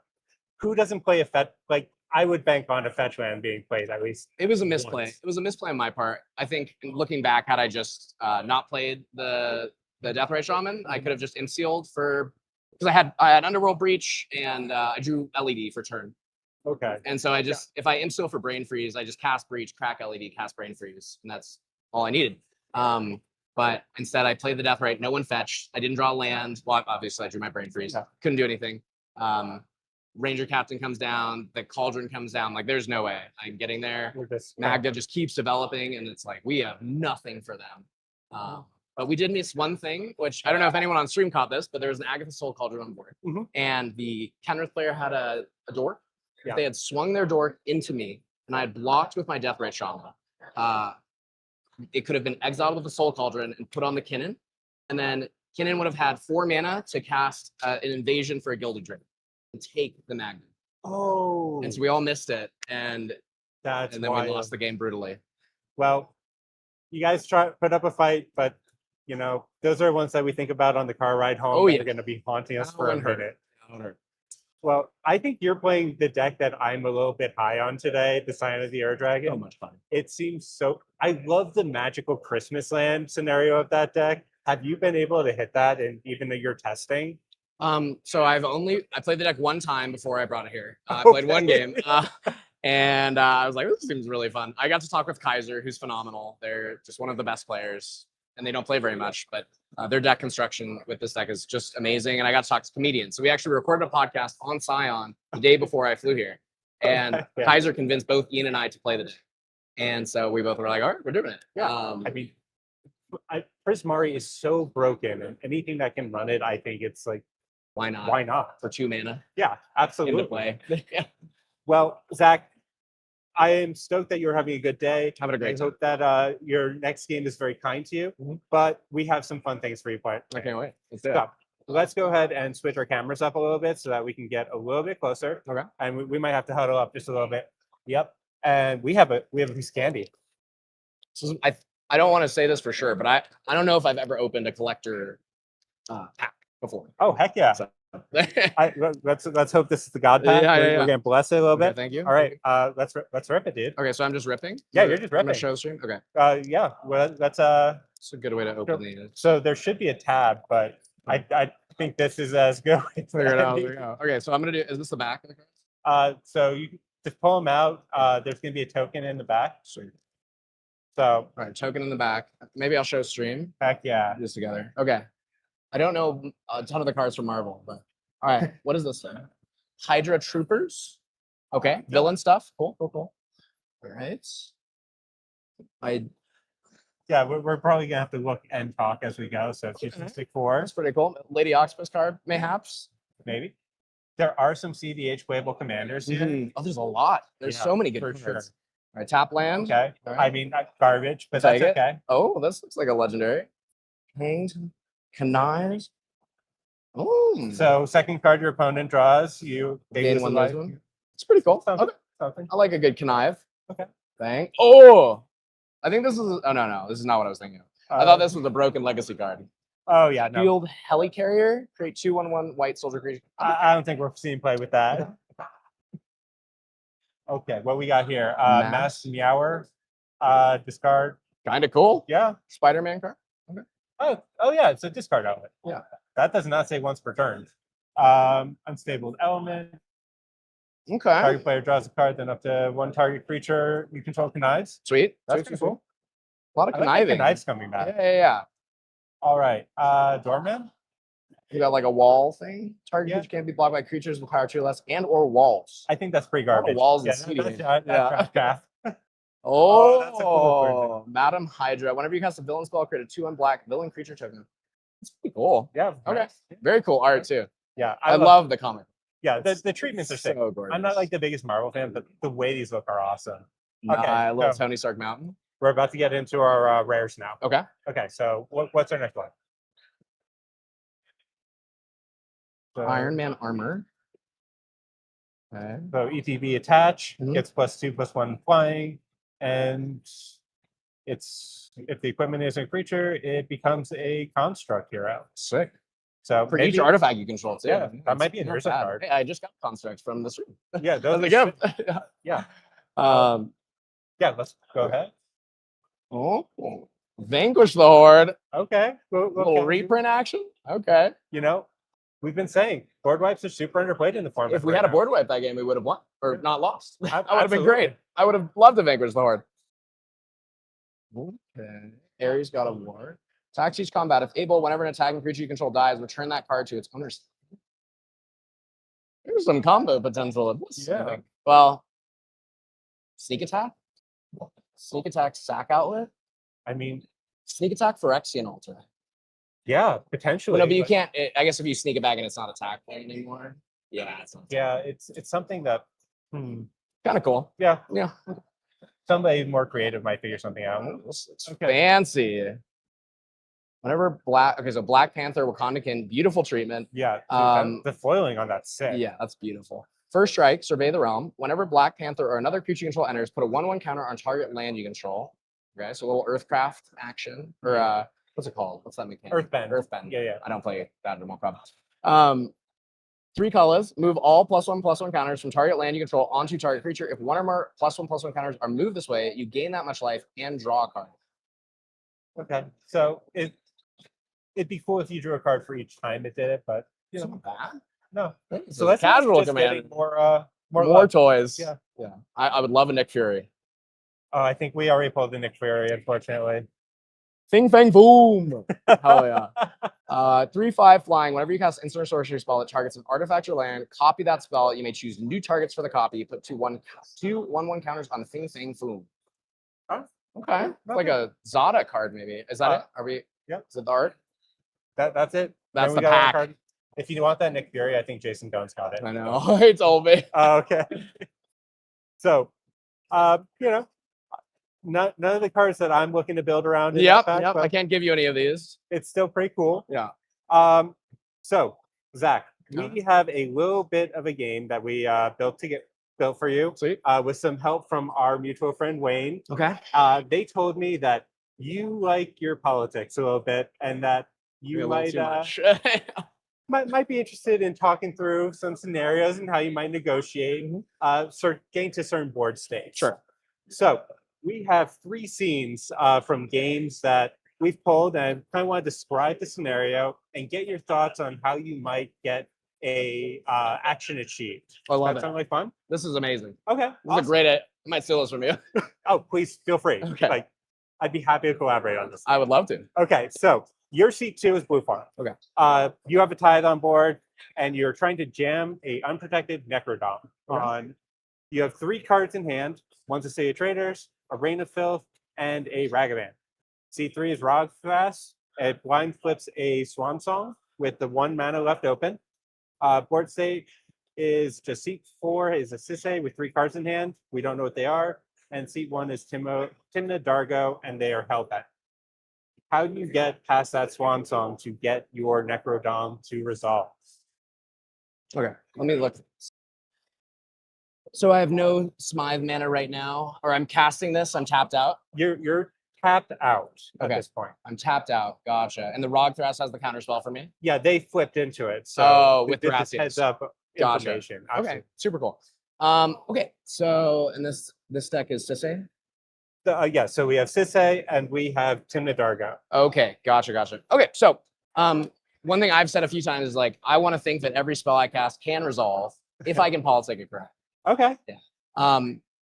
who doesn't play a fetch? Like I would bank on a fetch land being played at least. It was a misplay. It was a misplay on my part. I think looking back, had I just not played the Deathrite Shaman, I could have just insealed for because I had Underworld Breach and I drew LED for turn. Okay. And so I just if I inseal for Brain Freeze, I just cast Breach, crack LED, cast Brain Freeze, and that's all I needed. But instead, I played the Deathrite. No one fetched. I didn't draw land. Well, obviously, I drew my Brain Freeze. Couldn't do anything. Ranger Captain comes down. The Cauldron comes down. Like, there's no way I'm getting there. Magda just keeps developing, and it's like, we have nothing for them. But we did miss one thing, which I don't know if anyone on stream caught this, but there was an Agatha Soul Cauldron on board. And the Kenrith player had a dork. They had swung their dork into me, and I had blocked with my Deathrite Shaman. It could have been exiled with the Soul Cauldron and put on the Kinnan. And then Kinnan would have had 4 mana to cast an invasion for a Gilded Drake and take the Magnet. Oh. And so we all missed it. And then we wild. lost the game brutally. Well, you guys put up a fight, but those are ones that we think about on the car ride home. Oh, yeah. They're going to be haunting us That for a one hurt. minute. Well, I think you're playing the deck that I'm a little bit high on today, the Sign of the Air Dragon. So much fun. It seems so. I love the magical Christmas land scenario of that deck. Have you been able to hit that, and even though you're testing? So I played the deck one time before I brought it here. I played one game, and I was like, this seems really fun. I got to talk with Kaiser, who's phenomenal. They're just one of the best players, and they don't play very much, but their deck construction with this deck is just amazing. And I got to talk to comedians. So we actually recorded a podcast on Scion the day before I flew here. And Kaiser convinced both Ian and I to play the deck. And so we both were like, all right, we're doing it. Yeah. I mean, Prismari is so broken, and anything that can run it, I think it's like, why not? Why not? For 2 mana. Yeah, absolutely. Into play. Well, Zach, I am stoked that you're having a good day. Having a great I hope that your next game is very kind to you. But we have some fun things for you. I can't wait. Let's do it. So, let's go ahead and switch our cameras up a little bit so that we can get a little bit closer. Okay. And we might have to huddle up just a little bit. Yep. And we have a piece of candy. So I don't want to say this for sure, but I don't know if I've ever opened a collector pack before. Oh, heck yeah. So Let's hope this is the God path. We're gonna bless it a little bit. Thank you. All right, let's rip it, dude. Okay, so I'm just ripping. Yeah, you're just I'm gonna ripping. show stream. Okay. Yeah. Well, that's It's a good way to open these. So there should be a tab, but I think this is as good. Figure it out. There we go. Okay, so I'm gonna do. Is this the back of the cards? So you just pull them out. There's gonna be a token in the back. Sweet. So All right, token in the back. Maybe I'll show stream. heck yeah. Just together. Okay. I don't know a ton of the cards from Marvel, but all right. What is this thing? Hydra Troopers. Okay. Villain stuff. Cool. All right. Yeah, we're probably gonna have to look and talk as we go. So if you can stick 4, That's pretty cool. Lady Octopus card, mayhaps. maybe. There are some CDH playable commanders here. Oh, there's a lot. There's Yeah, so many good for cards. sure. All right, tap land. Okay. All I right. mean, not garbage, but Take that's it. okay. Oh, this looks like a legendary. Hanged Connives. Oh, So second card your opponent draws, you gain lose a one life. wisdom. It's pretty cool. Something. Okay. Something. I like a good connive. Okay. Thank. Oh, I think this is. Oh no, this is not what I was thinking of. I thought this was a broken legacy card. Oh yeah, no. Field Helicarrier. Create 2/1/1 white soldier creature. I don't think we're seeing play with that. Okay, what we got here? Mass Meower. Discard. Kind of cool. Yeah. Spider-Man card. Oh yeah, it's a discard outlet. Yeah. That does not say once per turn. Unstable element. Okay. Target player draws a card, then up to 1 target creature you control connives. Sweet. That's Sweet, pretty cool. A lot of I like the conniving. Connives coming back. Yeah. All right. Doorman. You got like a wall thing. Target creature can't be blocked by creatures with power 2 or less, and or walls. I think that's pretty A lot of garbage. walls Yeah, and seating. that's trash. Oh, that's a cool Madam Hydra. Whenever you cast a villain spell, create a 2/1 black villain creature token. That's pretty cool. Yeah. Okay. Very cool art too. Yeah. I love the comic. Yeah, the treatments are sick. So gorgeous. I'm not like the biggest Marvel fan, but the way these look are awesome. I love so Tony Stark Mountain. we're about to get into our rares now. Okay. Okay, so what's our next one? So, Iron Man armor. Okay. So ETB attach Mhm. gets +2/+1 flying, and it's if the equipment is a creature, it becomes a construct hero. Sick. So For maybe- each artifact you control too. Yeah, that might be an Not Urza bad. card. Hey, I just got constructs from this room. Yeah, those That's are a gift. Yeah. Yeah, let's go ahead. Oh, Vanquish the Horde. Okay. Little reprint action. Okay. You know, we've been saying board wipes are super underplayed in the format. If we had a board wipe that game, we would have won or not lost. That would have been Absolutely. great. I would have loved to vanquish the Horde. Okay. Ares got a war. Attack each combat. If able, whenever an attacking creature you control dies, return that card to its owner's. There's some combo potential in this. I Yeah. think. Well, sneak attack. Sneak attack sack outlet. I mean, sneak attack Phyrexian altar. Yeah, potentially. No, but you but- can't. I guess if you sneak it back and it's not attack play anymore. Yeah, it's not. Yeah, it's something that Kind of cool. Yeah. Yeah. Somebody more creative might figure something out. It's fancy. Whenever Black, okay, so Black Panther, Wakandakin, beautiful treatment. Yeah, dude, the foiling on that sick. Yeah, that's beautiful. First strike, survey the realm. Whenever Black Panther or another creature you control enters, put a 1/1 counter on target land you control. Okay, so a little Earthcraft action, or what's it called? What's that mechanic? Earthbend. Earthbend. Yeah. I don't play that in Warcraft. 3 colors. Move all +1/+1 counters from target land you control onto target creature. If one or more +1/+1 counters are moved this way, you gain that much life and draw a card. Okay, so it'd be cool if you drew a card for each time it did it, but you know, bad. No. So that's casual just command. getting more More love. toys. Yeah. Yeah. I would love a Nick Fury. Oh, I think we already pulled the Nick Fury, unfortunately. Fing Fang Boom. Hell yeah. 3/5 flying. Whenever you cast instant or sorcery spell that targets an artifact or land, copy that spell. You may choose new targets for the copy. Put two 1/1 counters on Fing Fang Boom. Huh? Okay. It's like a Zada card, maybe. Is that it? Are we? Yep. Is it the art? That's it. That's Then we the got our pack. card. If you want that Nick Fury, I think Jason Doan's got it. I know. He told me. Okay. So, you know, none of the cards that I'm looking to build around. in Yep. that pack, Yep. but I can't give you any of these. It's still pretty cool. Yeah. So Zach, we have a little bit of a game that we built for you. Sweet. With some help from our mutual friend Wayne. Okay. They told me that you like your politics a little bit, and that you Maybe a little might too much. might be interested in talking through some scenarios and how you might negotiate, getting to certain board states. Sure. So we have 3 scenes from games that we've pulled, and I kind of want to describe the scenario and get your thoughts on how you might get a action achieved. I love that it. sound like fun? This is amazing. Okay. This is a great. I might steal this from you. Oh, please feel free. Okay. Like, I'd be happy to collaborate on this. I would love to. Okay, so your seat 2 is blue farm. Okay. You have a tithe on board, and you're trying to jam a unprotected Necrodom on. You have 3 cards in hand. One's a City of Traders, a Reign of Filth, and a Ragavan. C3 is Rogfast. It blind flips a Swan Song with the 1 mana left open. Board state is just seat 4 is a Sisse with 3 cards in hand. We don't know what they are. And seat 1 is Timna Dargo, and they are Hellbent. How do you get past that Swan Song to get your Necrodom to resolve? Okay, let me look. So I have no Smythe mana right now, or I'm casting this. I'm tapped out. You're tapped out at this point. I'm tapped out. Gotcha. And the Rogthrast has the counterspell for me. Yeah, they flipped into it. So with this Thrasios. heads up Gotcha. information. Okay, Absolutely. super cool. Okay, so and this deck is Sisse. Yeah, so we have Sisse and we have Timna Dargo. Okay, gotcha. Okay, so one thing I've said a few times is like I want to think that every spell I cast can resolve if I can politic it correct. Okay. Yeah.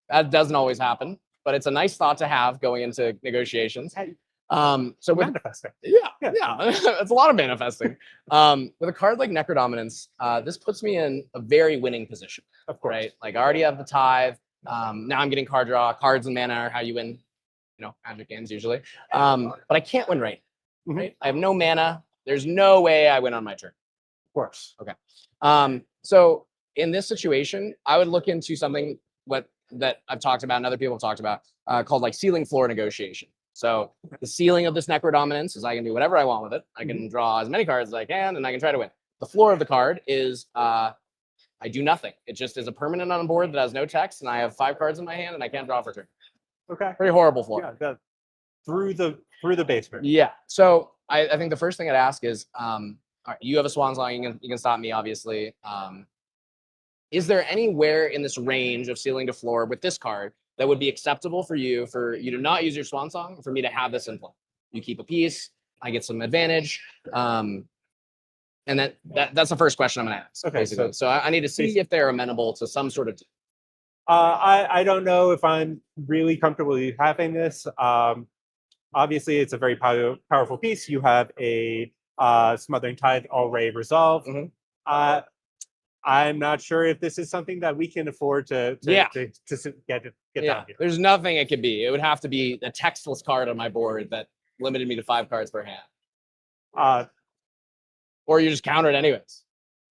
That doesn't always happen, but it's a nice thought to have going into negotiations. So with manifesting. Yeah. It's a lot of manifesting. With a card like Necrodominance, this puts me in a very winning position. Of course. Right? Like I already have the tithe. Now I'm getting card draw. Cards and mana are how you win, Magic games usually. But I can't win right. Right? I have no mana. There's no way I win on my turn. Of course. Okay. So in this situation, I would look into something that I've talked about and other people have talked about called like ceiling floor negotiation. So the ceiling of this Necrodominance is I can do whatever I want with it. I can draw as many cards as I can, and I can try to win. The floor of the card is I do nothing. It just is a permanent on board that has no text, and I have 5 cards in my hand, and I can't draw for turn. Okay. Pretty horrible floor. Yeah, through the basement. Yeah. So I think the first thing I'd ask is, all right, you have a Swan Song. You can stop me, obviously. Is there anywhere in this range of ceiling to floor with this card that would be acceptable for you to not use your Swan Song, for me to have this in play? You keep a piece, I get some advantage. And that's the first question I'm going to ask. Okay, basically. So I need to see if they're amenable to some sort of. I don't know if I'm really comfortable with you having this. Obviously, it's a very powerful piece. You have a Smothering Tithe already resolved. I'm not sure if this is something that we can afford to get down here. There's nothing it could be. It would have to be a textless card on my board that limited me to 5 cards per hand. Or you just counter it anyways.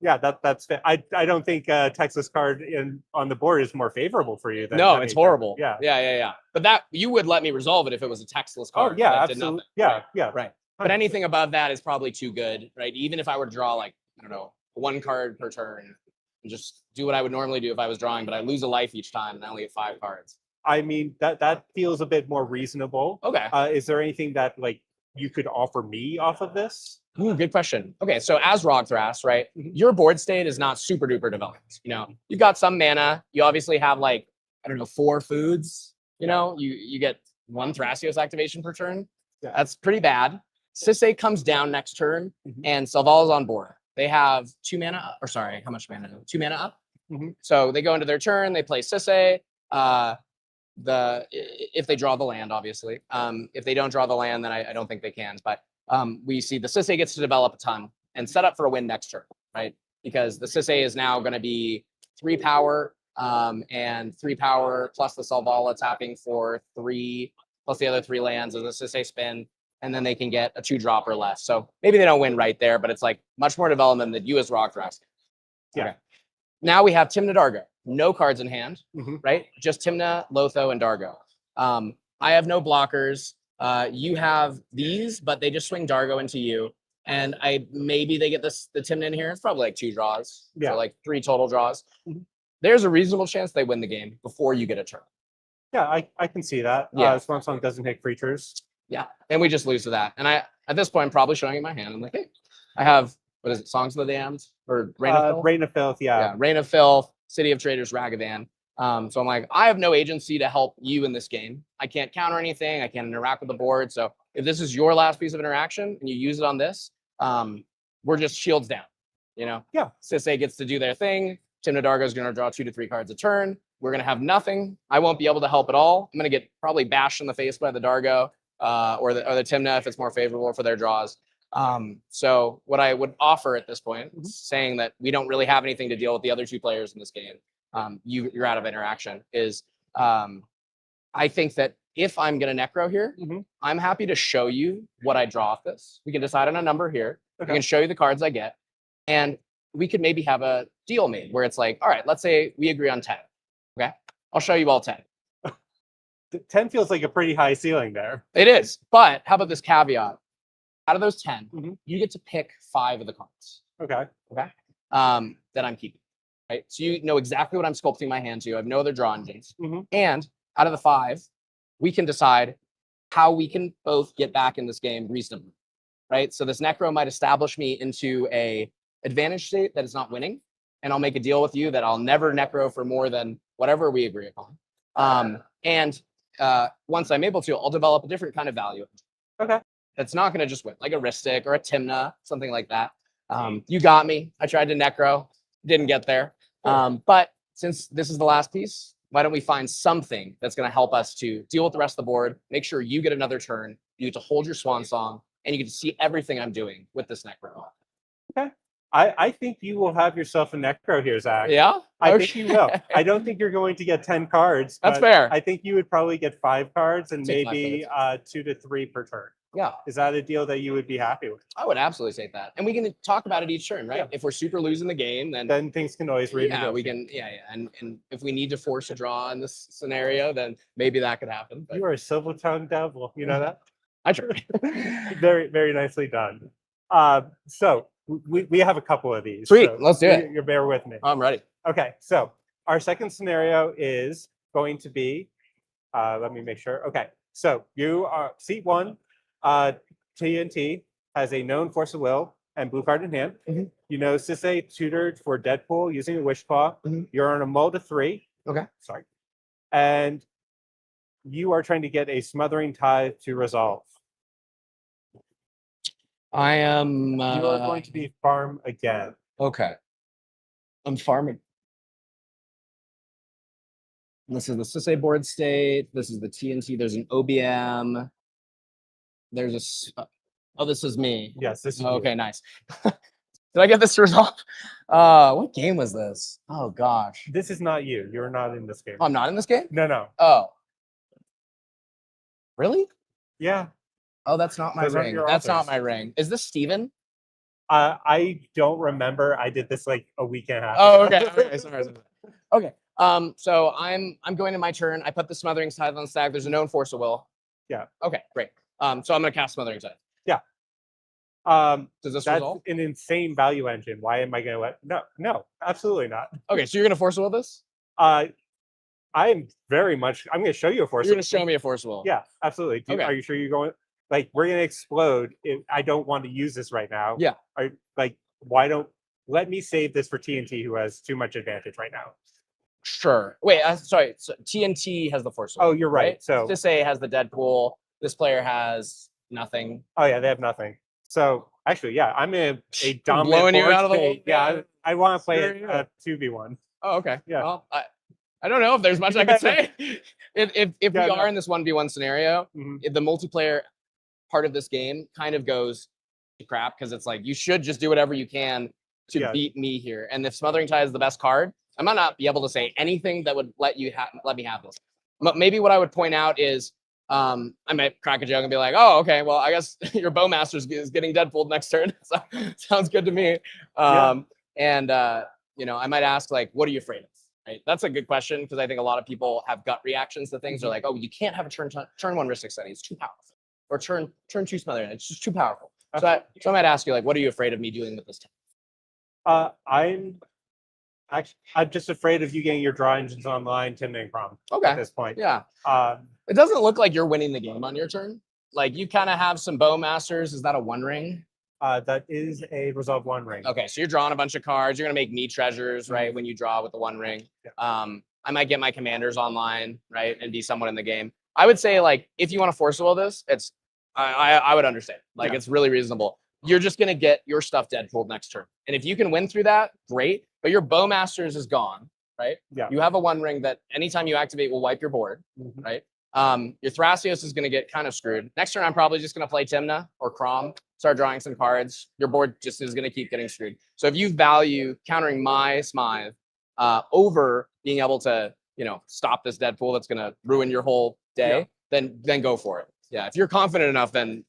Yeah, that's fair. I don't think a textless card on the board is more favorable for you. No, it's horrible. Yeah. But that you would let me resolve it if it was a textless card. Oh yeah, that did absolutely. nothing. Yeah. Right. But anything above that is probably too good, right? Even if I were to draw like, I don't know, 1 card per turn and just do what I would normally do if I was drawing, but I lose a life each time and I only get 5 cards. I mean, that feels a bit more reasonable. Okay. Is there anything that like you could offer me off of this? Ooh, good question. Okay, so as Rogthrast, right, your board state is not super duper developed. You've got some mana. You obviously have like, I don't know, 4 foods. You get 1 Thrasios activation per turn. Yeah. That's pretty bad. Sisse comes down next turn, and Selval is on board. They have 2 mana up, or sorry, how much mana? 2 mana up. So they go into their turn, they play Sisse. If they draw the land, obviously. If they don't draw the land, then I don't think they can. But we see the Sisse gets to develop a ton and set up for a win next turn, right? Because the Sisse is now going to be 3 power and 3 power plus the Selvala tapping for 3 plus the other 3 lands as a Sisse spin. And then they can get a 2-drop or less. So maybe they don't win right there, but it's like much more development than you as Rogthrast. Yeah. Okay. Now we have Timna Dargo. No cards in hand, right? Just Timna, Lotho, and Dargo. I have no blockers. You have these, but they just swing Dargo into you. And maybe they get the Timna in here. It's probably like 2 draws. Yeah. So like 3 total draws. There's a reasonable chance they win the game before you get a turn. Yeah, I can see that. Yeah. Swan Song doesn't hit creatures. Yeah, and we just lose to that. And at this point, I'm probably showing you my hand. I'm like, hey, I have what is it? Songs of the Damned or Reign of Filth? Reign of Filth, Yeah, Reign of Filth, City of Traders, Ragavan. So I'm like, I have no agency to help you in this game. I can't counter anything. I can't interact with the board. So if this is your last piece of interaction and you use it on this, we're just shields down. You know? Yeah. Sisay gets to do their thing. Timna Dargo is going to draw 2 to 3 cards a turn. We're going to have nothing. I won't be able to help at all. I'm going to get probably bashed in the face by the Dargo or the Timna if it's more favorable for their draws. So what I would offer at this point, saying that we don't really have anything to deal with the other 2 players in this game, you're out of interaction, is I think that if I'm going to Necro here, I'm happy to show you what I draw off this. We can decide on a number here. Okay. I can show you the cards I get. And we could maybe have a deal made where it's like, all right, let's say we agree on 10. Okay. I'll show you all 10. 10 feels like a pretty high ceiling there. It is. But how about this caveat? Out of those 10, you get to pick 5 of the cards. Okay. Okay. That I'm keeping. Right. So you know exactly what I'm sculpting my hand to. I have no other draw engines. And out of the 5, we can decide how we can both get back in this game reasonably. Right. So this Necro might establish me into a advantage state that is not winning. And I'll make a deal with you that I'll never Necro for more than whatever we agree upon. Once I'm able to, I'll develop a different kind of value. Okay. That's not going to just win, like a Ristic or a Timna, something like that. You got me. I tried to Necro, didn't get there. But since this is the last piece, why don't we find something that's going to help us to deal with the rest of the board, make sure you get another turn, you get to hold your swan song, and you get to see everything I'm doing with this Necro. Okay. I think you will have yourself a Necro here, Zach. Yeah? I think you will. I don't think you're going to get 10 cards. That's but fair. I think you would probably get 5 cards and Take 5 maybe 2 to 3 per turn. Yeah. Is that a deal that you would be happy with? I would absolutely say that. And we can talk about it each turn, right? Yeah. If we're super losing the game, then things can always renegotiate. Yeah, we can. Yeah. And if we need to force a draw in this scenario, then maybe that could happen. But You are a silver-tongued devil. You know that? I try. Very, very nicely done. So we have a couple of these. Sweet. So Let's do it. You bear with me. I'm ready. Okay. So our second scenario is going to be, let me make sure. Okay. So you are seat 1, TNT has a known force of will and blue card in hand. You know Sisay tutored for Deadpool using a wish claw. You're on a mull to 3. Okay. Sorry. And you are trying to get a smothering tithe to resolve. I am. You are going to be farm again. Okay. I'm farming. This is the Sisay board state. This is the TNT. There's an OBM. There's a. Oh, this is me. Yes, this is okay. Nice. Did I get this to resolve? What game was this? Oh gosh. This is not you. You're not in this game. I'm not in this game? No. Oh. Really? Yeah. Oh, that's not my Those aren't ring. your That's not offers. my ring. Is this Steven? I don't remember. I did this like a week and a half Oh, ago. okay. Okay. Sorry. Okay. So I'm going to my turn. I put the Smothering Scythe on the stack. There's a known force of will. Yeah. Okay, great. So I'm gonna cast Smothering Scythe. Yeah. Does this That's resolve? an insane value engine. Why am I going to let? No, absolutely not. Okay, so you're gonna force will this? I am very much. I'm going to show you a force. You're gonna show me a force will. Yeah, absolutely. Okay. Are you sure you're going? Like, we're going to explode. I don't want to use this right now. Yeah. Why don't let me save this for TNT, who has too much advantage right now? Sure. Wait, sorry. So TNT has the force will. Oh, you're right. So Sisay has the Deadpool. This player has nothing. Oh yeah, they have nothing. So actually, yeah, I'm a dominant blowing you board out of the state. Yeah, I want to play Sure, it 2v1. Oh, okay. Yeah. Well, I don't know if there's much I could say. If we no. are in this 1v1 scenario, if the multiplayer part of this game kind of goes to crap because it's like you should just do whatever you can to beat me here. And if Smothering Tide is the best card, I might not be able to say anything that would let me have this. But maybe what I would point out is I might crack a joke and be like, oh, okay, well, I guess your Bowmaster is getting Deadpooled next turn. So sounds good to me. And I might ask, like, what are you afraid of? Right? That's a good question because I think a lot of people have gut reactions to things. They're like, oh, you can't have a turn 1 Ristic Study. It's too powerful. Or turn 2 Smothering. It's just too powerful. So I might ask you, like, what are you afraid of me doing with this time? I'm just afraid of you getting your draw engines online, Timning Prom. Okay. At this point. Yeah. It doesn't look like you're winning the game on your turn. Like you kind of have some Bowmasters. Is that a 1 ring? That is a Resolve 1 ring. Okay, so you're drawing a bunch of cards. You're gonna make me treasures, right? When you draw with the 1 ring. I might get my commanders online, right, and be someone in the game. I would say, like, if you want to force will this, it's I would understand. Like, it's really reasonable. You're just gonna get your stuff Deadpool next turn, and if you can win through that, great. But your Bowmasters is gone, right? Yeah. You have a 1 ring that anytime you activate will wipe your board, right? Your Thrasios is gonna get kind of screwed. Next turn, I'm probably just gonna play Timna or Crom, start drawing some cards. Your board just is gonna keep getting screwed. So if you value countering my Smythe over being able to, stop this Deadpool that's gonna ruin your whole day, then go for it. Yeah, if you're confident enough, then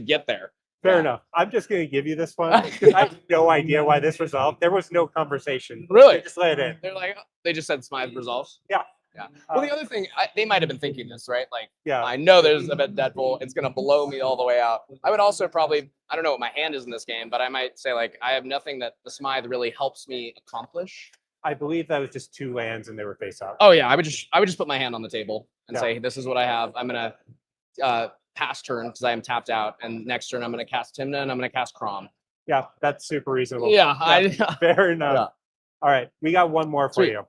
get there. Fair enough. I'm just going to give you this one because I have no idea why this resolved. There was no conversation. Really? They just let it in. They're like, they just said Smythe resolves. Yeah. Yeah. Well, the other thing, they might have been thinking this, right? Like, yeah, I know there's a bit Deadpool. It's going to blow me all the way out. I would also probably, I don't know what my hand is in this game, but I might say, like, I have nothing that the Smythe really helps me accomplish. I believe that was just 2 lands and they were face up. Oh, yeah. I would just put my hand on the table and Yeah. say, this is what I have. I'm going to pass turn because I am tapped out. And next turn, I'm going to cast Timna and I'm going to cast Crom. Yeah, that's super reasonable. Yeah, fair enough. Yeah. All right, we got one more for Sweet. you.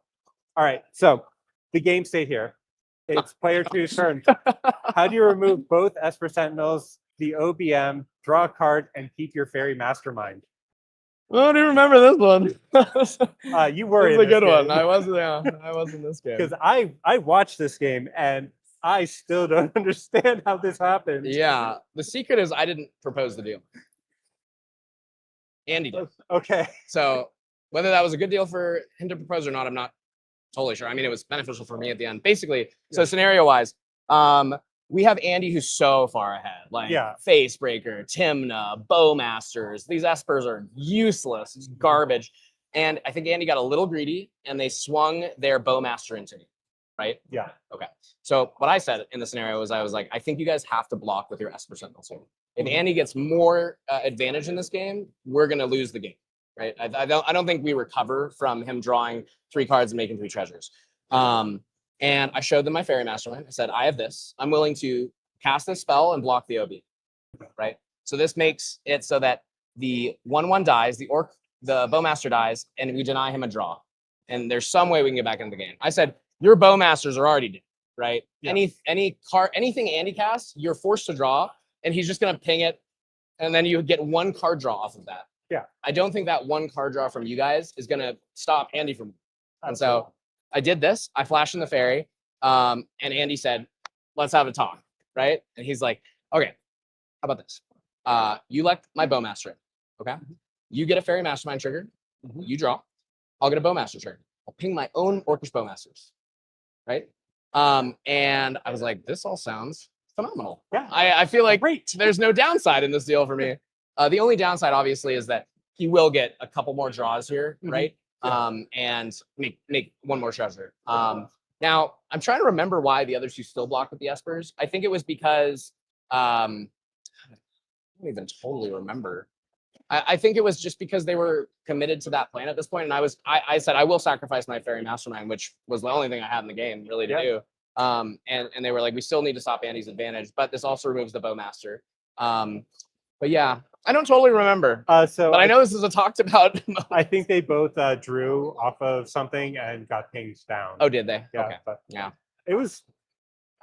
All right, so the game state here. It's player 2's turn. How do you remove both Esper Sentinels, the OBM, draw a card, and keep your Fairy Mastermind? I don't even remember this one. You were This in is a good this one. game. I was in this game. Because I watched this game and I still don't understand how this happened. Yeah, the secret is I didn't propose the deal. Andy did. Okay. So whether that was a good deal for him to propose or not, I'm not totally sure. I mean, it was beneficial for me at the end. Basically, so scenario wise, we have Andy who's so far ahead. Like Facebreaker, Timna, Bowmasters. These Espers are useless. It's garbage. And I think Andy got a little greedy and they swung their Bowmaster into me. Right? Yeah. Okay. So what I said in the scenario was I was like, I think you guys have to block with your Esper Sentinels here. If Andy gets more advantage in this game, we're gonna lose the game. Right? I don't think we recover from him drawing 3 cards and making 3 treasures. And I showed them my Fairy Mastermind. I said, I have this. I'm willing to cast this spell and block the OB. Right? So this makes it so that the 1/1 dies, the Bowmaster dies, and we deny him a draw. And there's some way we can get back into the game. I said, your Bowmasters are already dead, right? Yeah. Anything Andy casts, you're forced to draw, and he's just gonna ping it, and then you get 1 card draw off of that. Yeah. I don't think that 1 card draw from you guys is gonna stop Andy from. And so I did this. I flashed in the fairy, and Andy said, "Let's have a talk," right? And he's like, "Okay, how about this? You elect my Bowmaster in, okay? You get a Fairy Mastermind trigger. You draw. I'll get a Bowmaster trigger. I'll ping my own Orcish Bowmasters." Right? And I was like, this all sounds phenomenal. Yeah. I feel like there's no downside in this deal for me. The only downside, obviously, is that he will get a couple more draws here, right? And make 1 more treasure. Now, I'm trying to remember why the other 2 still blocked with the Espers. I think it was because I don't even totally remember. I think it was just because they were committed to that plan at this point, and I said I will sacrifice my Fairy Mastermind, which was the only thing I had in the game really to do. And they were like, we still need to stop Andy's advantage, but this also removes the Bowmaster. But yeah, I don't totally remember. But I know this is a talked about. I think they both drew off of something and got pinged down. Oh, did they? Yeah. Okay. But yeah. It was.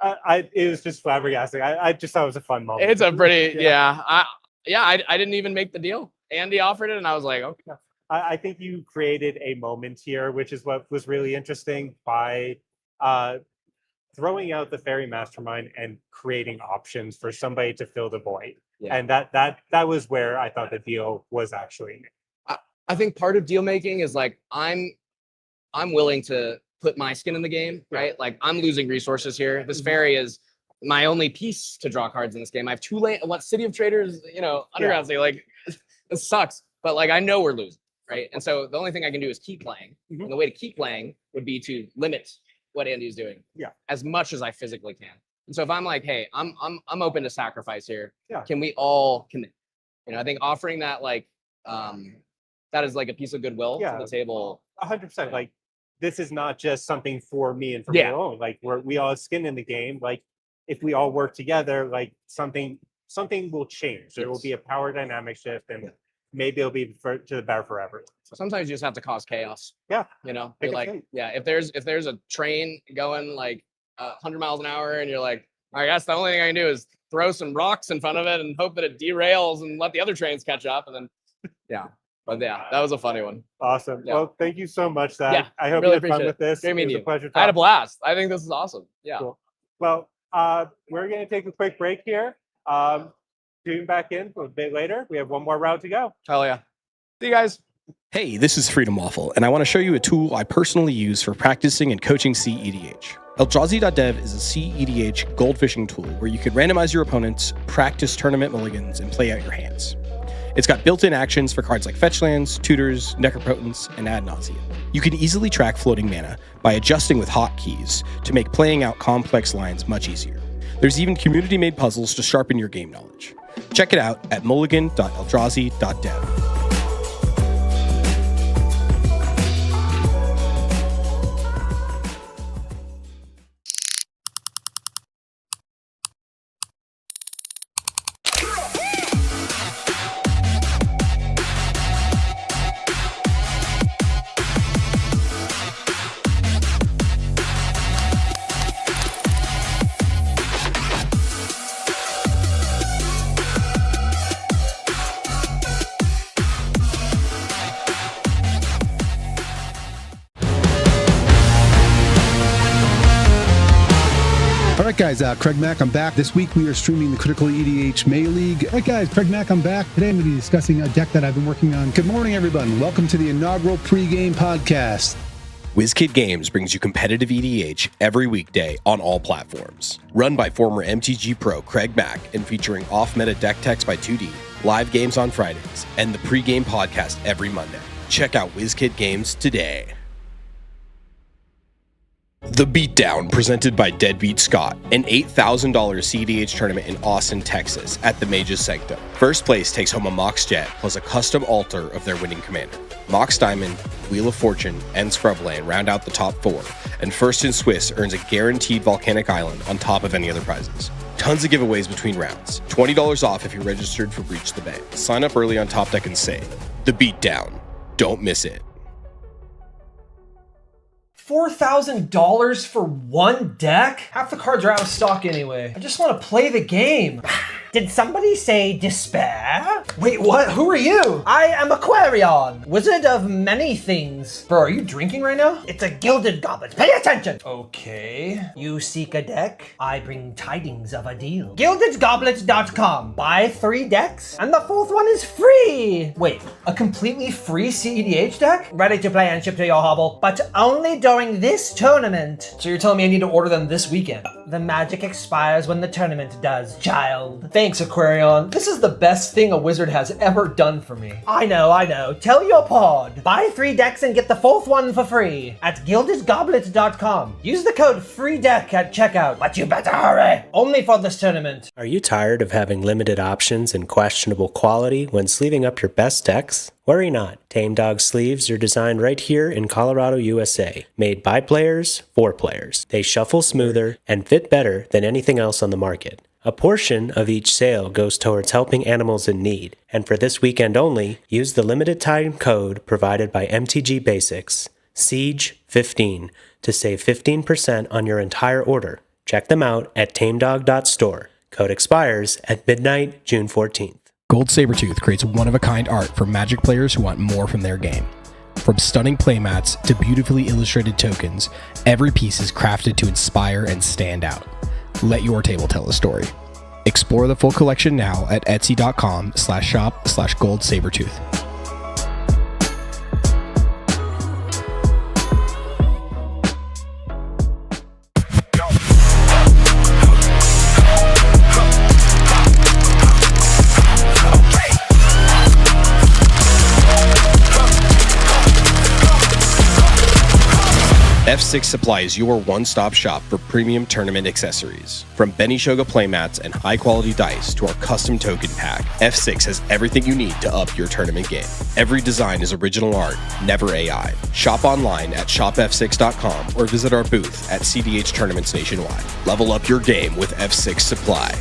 It was just flabbergasting. I just thought it was a fun moment. It's a pretty I didn't even make the deal. Andy offered it, and I was like, okay. I think you created a moment here, which is what was really interesting by throwing out the Fairy Mastermind and creating options for somebody to fill the void. Yeah. And that was where I thought the deal was actually. I think part of deal making is like I'm willing to put my skin in the game, right? Like I'm losing resources here. This fairy is my only piece to draw cards in this game. I have 2 City of Traders, Underground State, like it sucks, but like I know we're losing, right? And so the only thing I can do is keep playing. And the way to keep playing would be to limit what Andy's doing as much as I physically can. And so if I'm like, hey, I'm open to sacrifice here. Yeah. Can we all commit? I think offering that that is like a piece of goodwill to the table. 100%. Like this is not just something for me and for my own. Like we all have skin in the game. Like if we all work together, like something something will change. There will be a power dynamic shift, and maybe it'll be to the better for everyone. Sometimes you just have to cause chaos. Yeah. You know, Pick you're a like, fate. yeah, if there's a train going like 100 miles an hour and you're like, I guess the only thing I can do is throw some rocks in front of it and hope that it derails and let the other trains catch up. And then, yeah. But yeah, that was a funny one. Awesome. Yeah. Well, thank you so much, Zach. Yeah, I hope really you had fun appreciate with it. this. Great It meeting was you. a pleasure. I had a talking. blast. I think this is awesome. Yeah. Cool. Well, we're going to take a quick break here. Tune back in a bit later. We have one more round to go. Hell yeah. See you guys. Hey, this is Freedom Waffle, and I want to show you a tool I personally use for practicing and coaching CEDH. Eldrazi.dev is a CEDH goldfishing tool where you can randomize your opponents, practice tournament mulligans, and play out your hands. It's got built-in actions for cards like fetch lands, tutors, necropotents, and ad nauseam. You can easily track floating mana by adjusting with hotkeys to make playing out complex lines much easier. There's even community-made puzzles to sharpen your game knowledge. Check it out at mulligan.eldrazi.dev. All right, guys, Craig Mack, I'm back. This week we are streaming the Critical EDH May League. All right, guys, Craig Mack, I'm back. Today I'm going to be discussing a deck that I've been working on. Good morning, everyone. Welcome to the inaugural pregame podcast. WizKid Games brings you competitive EDH every weekday on all platforms. Run by former MTG pro Craig Mack and featuring off-meta deck techs by 2D, live games on Fridays, and the pregame podcast every Monday. Check out WizKid Games today. The Beatdown, presented by Deadbeat Scott, an $8,000 CDH tournament in Austin, Texas, at the Mage's Sanctum. First place takes home a Mox Jet plus a custom altar of their winning commander. Mox Diamond, Wheel of Fortune, and Scrubland round out the top four, and First in Swiss earns a guaranteed volcanic island on top of any other prizes. Tons of giveaways between rounds. $20 off if you're registered for Breach the Bank. Sign up early on Top Deck and save. The Beatdown. Don't miss it. $4,000 for one deck? Half the cards are out of stock anyway. I just want to play the game. Did somebody say despair? Wait, what? Who are you? I am Aquarion, wizard of many things. Bro, are you drinking right now? It's a gilded goblet. Pay attention. Okay. You seek a deck? I bring tidings of a deal. GildedGoblet.com. Buy 3 decks, and the 4th one is free. Wait, a completely free CEDH deck? Ready to play and ship to your hovel, but only during this tournament. So you're telling me I need to order them this weekend? The magic expires when the tournament does, child. Thanks, Aquarion. This is the best thing a wizard has ever done for me. I know. Tell your pod. Buy 3 decks and get the 4th one for free at GildedGoblet.com. Use the code FREEDECK at checkout, but you better hurry. Only for this tournament. Are you tired of having limited options and questionable quality when sleeving up your best decks? Worry not. Tame Dog sleeves are designed right here in Colorado, USA. Made by players, for players. They shuffle smoother and fit better than anything else on the market. A portion of each sale goes towards helping animals in need, and for this weekend only, use the limited time code provided by MTG Basics, SIEGE15, to save 15% on your entire order. Check them out at tamedog.store. Code expires at midnight, June 14th. Gold Sabertooth creates one-of-a-kind art for Magic players who want more from their game. From stunning playmats to beautifully illustrated tokens, every piece is crafted to inspire and stand out. Let your table tell a story. Explore the full collection now at etsy.com/shop/goldsabertooth. F6 Supply is your one-stop shop for premium tournament accessories. From Benishoga Playmats and high-quality dice to our custom token pack, F6 has everything you need to up your tournament game. Every design is original art, never AI. Shop online at shopf6.com or visit our booth at CDH tournaments nationwide. Level up your game with F6 Supply.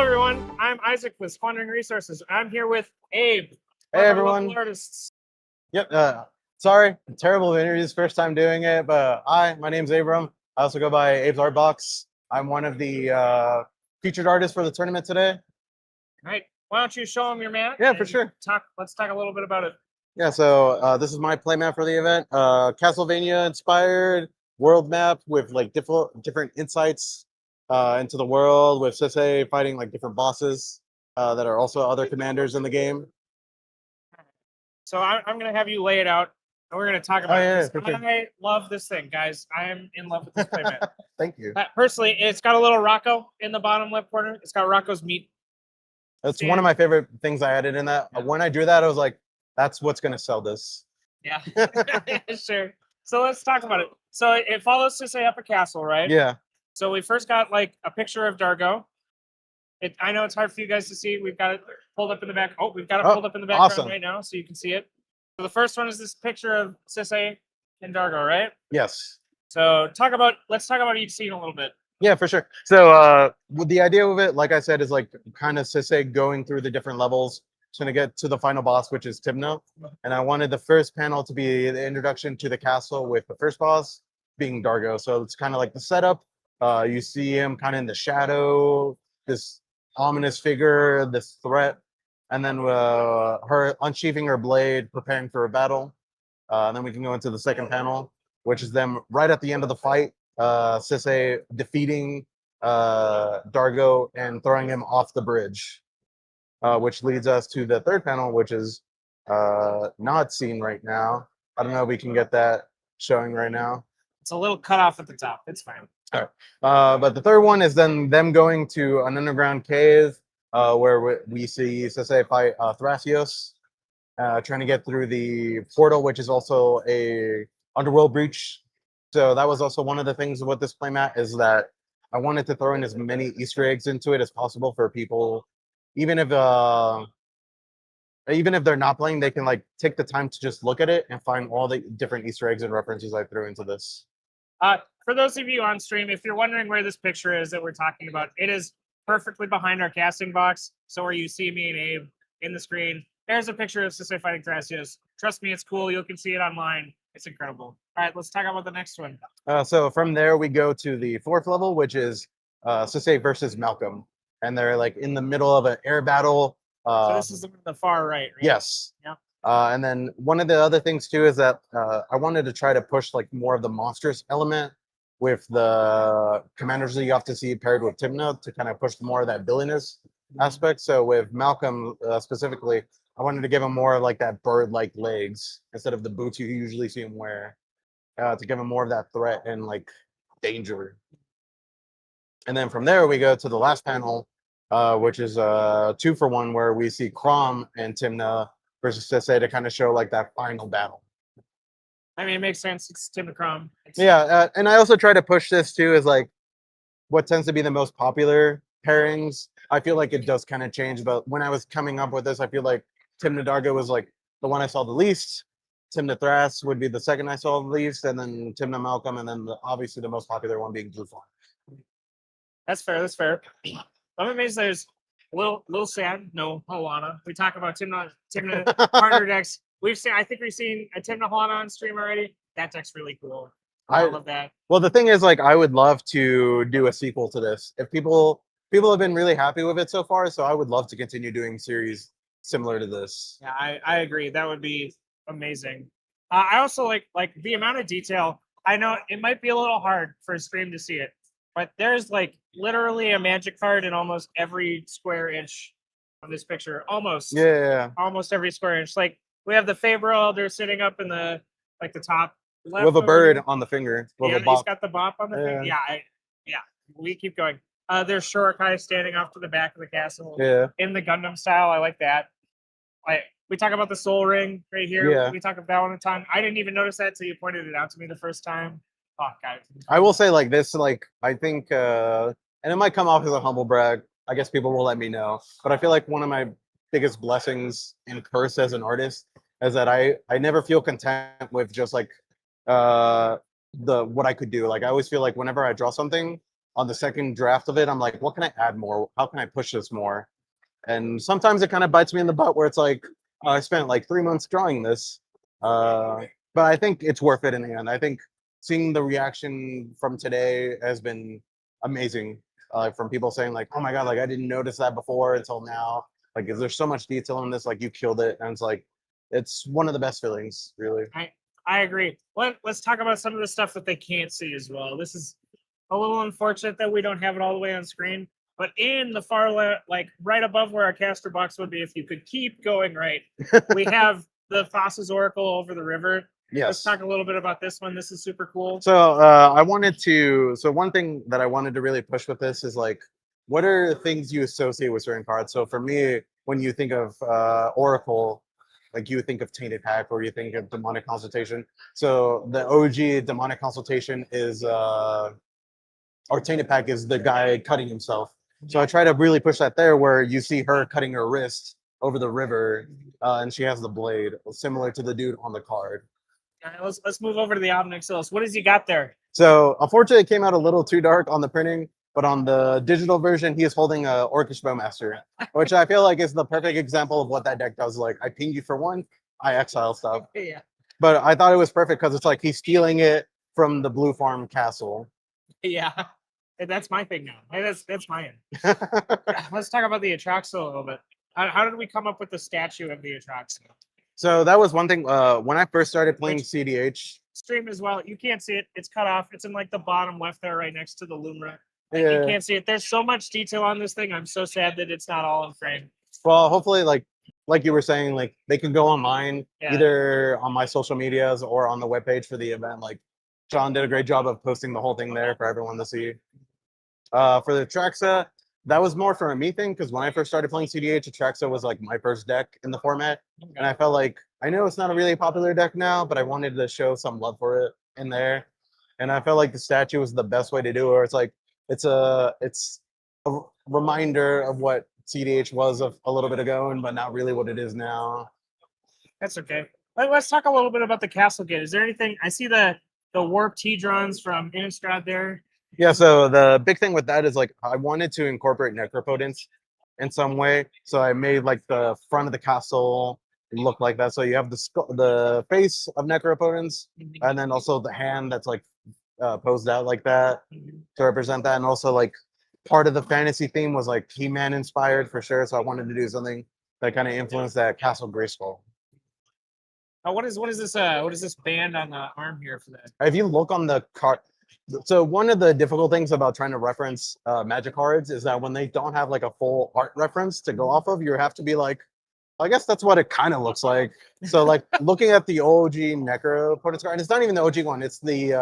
everyone. I'm Isaac with Squandering Resources. I'm here with Abe. Hey, one of our everyone. local artists. Yep. Sorry, terrible interviews. First time doing it, but hi, my name's Abram. I also go by Abe's Art Box. I'm one of the featured artists for the tournament today. All right. Why don't you show them your mat? Yeah, for and sure. Let's talk a little bit about it. Yeah. So this is my playmat for the event. Castlevania inspired world map with like different insights into the world, with Sisei fighting like different bosses that are also other commanders in the game. So I'm going to have you lay it out, and we're going to talk about yeah, it. for sure. I love this thing, guys. I am in love with this playmat. Thank you. Personally, it's got a little Rocco in the bottom left corner. It's got Rocco's meat. That's one of my favorite things I added in that. When I drew that, I was like, that's what's going to sell this. Yeah, sure. So let's talk about it. So it follows Sisei up a castle, right? Yeah. So we first got like a picture of Dargo. I know it's hard for you guys to see. We've got it pulled up in the back. Oh, we've got it pulled up in the background awesome. right now, so you can see it. So the first one is this picture of Sisei and Dargo, right? Yes. So let's talk about each scene a little bit. Yeah, for sure. So with the idea of it, like I said, is like kind of Sisei going through the different levels to get to the final boss, which is Timna. And I wanted the first panel to be the introduction to the castle, with the first boss being Dargo. So it's kind of like the setup. You see him kind of in the shadow, this ominous figure, this threat, and then her unsheathing her blade, preparing for a battle. And then we can go into the second panel, which is them right at the end of the fight. Sisei defeating Dargo and throwing him off the bridge, which leads us to the third panel, which is not seen right now. I don't know if we can get that showing right now. It's a little cut off at the top. It's fine. All right. But the third one is then them going to an underground cave where we see Sisei fight Thrasios, trying to get through the portal, which is also a underworld breach. So that was also one of the things with this playmat, is that I wanted to throw in as many Easter eggs into it as possible for people, even if they're not playing, they can like take the time to just look at it and find all the different Easter eggs and references I threw into this. For those of you on stream, if you're wondering where this picture is that we're talking about, it is perfectly behind our casting box. So where you see me and Abe in the screen, there's a picture of Sisei fighting Thrasios. Trust me, it's cool. You can see it online. It's incredible. All right, let's talk about the next one. So from there, we go to the fourth level, which is Sisei versus Malcolm. And they're like in the middle of an air battle. So this is the far right, right? Yes. Yeah. And then one of the other things too is that I wanted to try to push like more of the monstrous element with the commanders that you have to see paired with Timna to kind of push more of that villainous aspect. So with Malcolm specifically, I wanted to give him more of like that bird-like legs instead of the boots you usually see him wear, to give him more of that threat and like danger. And then from there we go to the last panel, which is 2-for-1, where we see Crom and Timna versus Sisei to kind of show like that final battle. I mean, it makes sense. It's Tim Crom. Yeah, and I also try to push this too as like what tends to be the most popular pairings. I feel like it does kind of change, but when I was coming up with this, I feel like Timna Dargo was like the one I saw the least. Timna Thras would be the second I saw the least, and then Timna Malcolm, and then obviously the most popular one being Blue Fawn. That's fair. That's fair. I'm amazed there's little sad. No, Halana. We talk about Timna partner decks. I think we've seen a Timna Halana on stream already. That deck's really cool. I love that. Well, the thing is, like, I would love to do a sequel to this. If people have been really happy with it so far, so I would love to continue doing series similar to this. Yeah, I agree. That would be amazing. I also like the amount of detail. I know it might be a little hard for a stream to see it, but there's like literally a magic card in almost every square inch of this picture. Almost. Yeah. Almost every square inch. Like we have the Faber Elder sitting up in the top left With a over bird here. on the finger. With Yeah, a bop. he's got the bop on the Yeah. finger. Yeah. We keep going. There's Shorokai standing off to the back of the castle. Yeah. In the Gundam style. I like that. We talk about the Soul Ring right here. Yeah. We talk about it a ton. I didn't even notice that until you pointed it out to me the first time. Oh, guys. I will say like this, like I think, and it might come off as a humble brag. I guess people will let me know. But I feel like one of my biggest blessings and curse as an artist is that I never feel content with just like what I could do. Like I always feel like whenever I draw something, on the second draft of it, I'm like, what can I add more? How can I push this more? And sometimes it kind of bites me in the butt where it's like, oh, I spent like 3 months drawing this. But I think it's worth it in the end. I think seeing the reaction from today has been amazing. From people saying like, oh my God, like I didn't notice that before until now. Like, is there so much detail in this? Like you killed it. And it's like, it's one of the best feelings, really. I agree. Let's talk about some of the stuff that they can't see as well. This is a little unfortunate that we don't have it all the way on screen. But in the far left, like right above where our caster box would be, if you could keep going right, we have the Thassa's Oracle over the river. Yes. Let's talk a little bit about this one. This is super cool. So so one thing that I wanted to really push with this is like, what are things you associate with certain cards? So for me, when you think of Oracle, like you think of Tainted Pack or you think of Demonic Consultation. So the OG Demonic Consultation is, or Tainted Pack is the guy cutting himself. So I try to really push that there where you see her cutting her wrist over the river and she has the blade, similar to the dude on the card. All right, let's move over to the Omnixilis. What has he got there? So unfortunately, it came out a little too dark on the printing, but on the digital version, he is holding a Orcish Bowmaster, which I feel like is the perfect example of what that deck does. Like, I ping you for one, I exile stuff. Yeah. But I thought it was perfect because it's like he's stealing it from the Blue Farm Castle. Yeah. And that's my thing now. Hey, that's my end. Let's talk about the Atraxa a little bit. How did we come up with the statue of the Atraxa? So that was one thing. When I first started playing CDH, Stream as well. You can't see it. It's cut off. It's in like the bottom left there, right next to the Lumra. Yeah. You can't see it. There's so much detail on this thing. I'm so sad that it's not all in frame. well, hopefully, like you were saying, like they can go online, Yeah. either on my social medias or on the webpage for the event. Like John did a great job of posting the whole thing there for everyone to see. For the Atraxa, that was more for a me thing because when I first started playing CDH, Atraxa was like my first deck in the format, and I felt like I know it's not a really popular deck now, but I wanted to show some love for it in there, and I felt like the statue was the best way to do it. Where it's like it's a reminder of what CDH was a little bit ago, but not really what it is now. That's okay. Let's talk a little bit about the Castle Gate. Is there anything? I see the Warp T-Drons from Innistrad there. Yeah, so the big thing with that is like I wanted to incorporate necropotence in some way. So I made like the front of the castle look like that. So you have the face of necropotence, and then also the hand that's like posed out like that to represent that. And also like part of the fantasy theme was like He-Man inspired for sure. So I wanted to do something that kind of influenced that Castle Grayskull. What is this band on the arm here for that? If you look on the card, so one of the difficult things about trying to reference Magic cards is that when they don't have like a full art reference to go off of, you have to be like, I guess that's what it kind of looks like. So like looking at the OG Necropotence card, and it's not even the OG one, it's the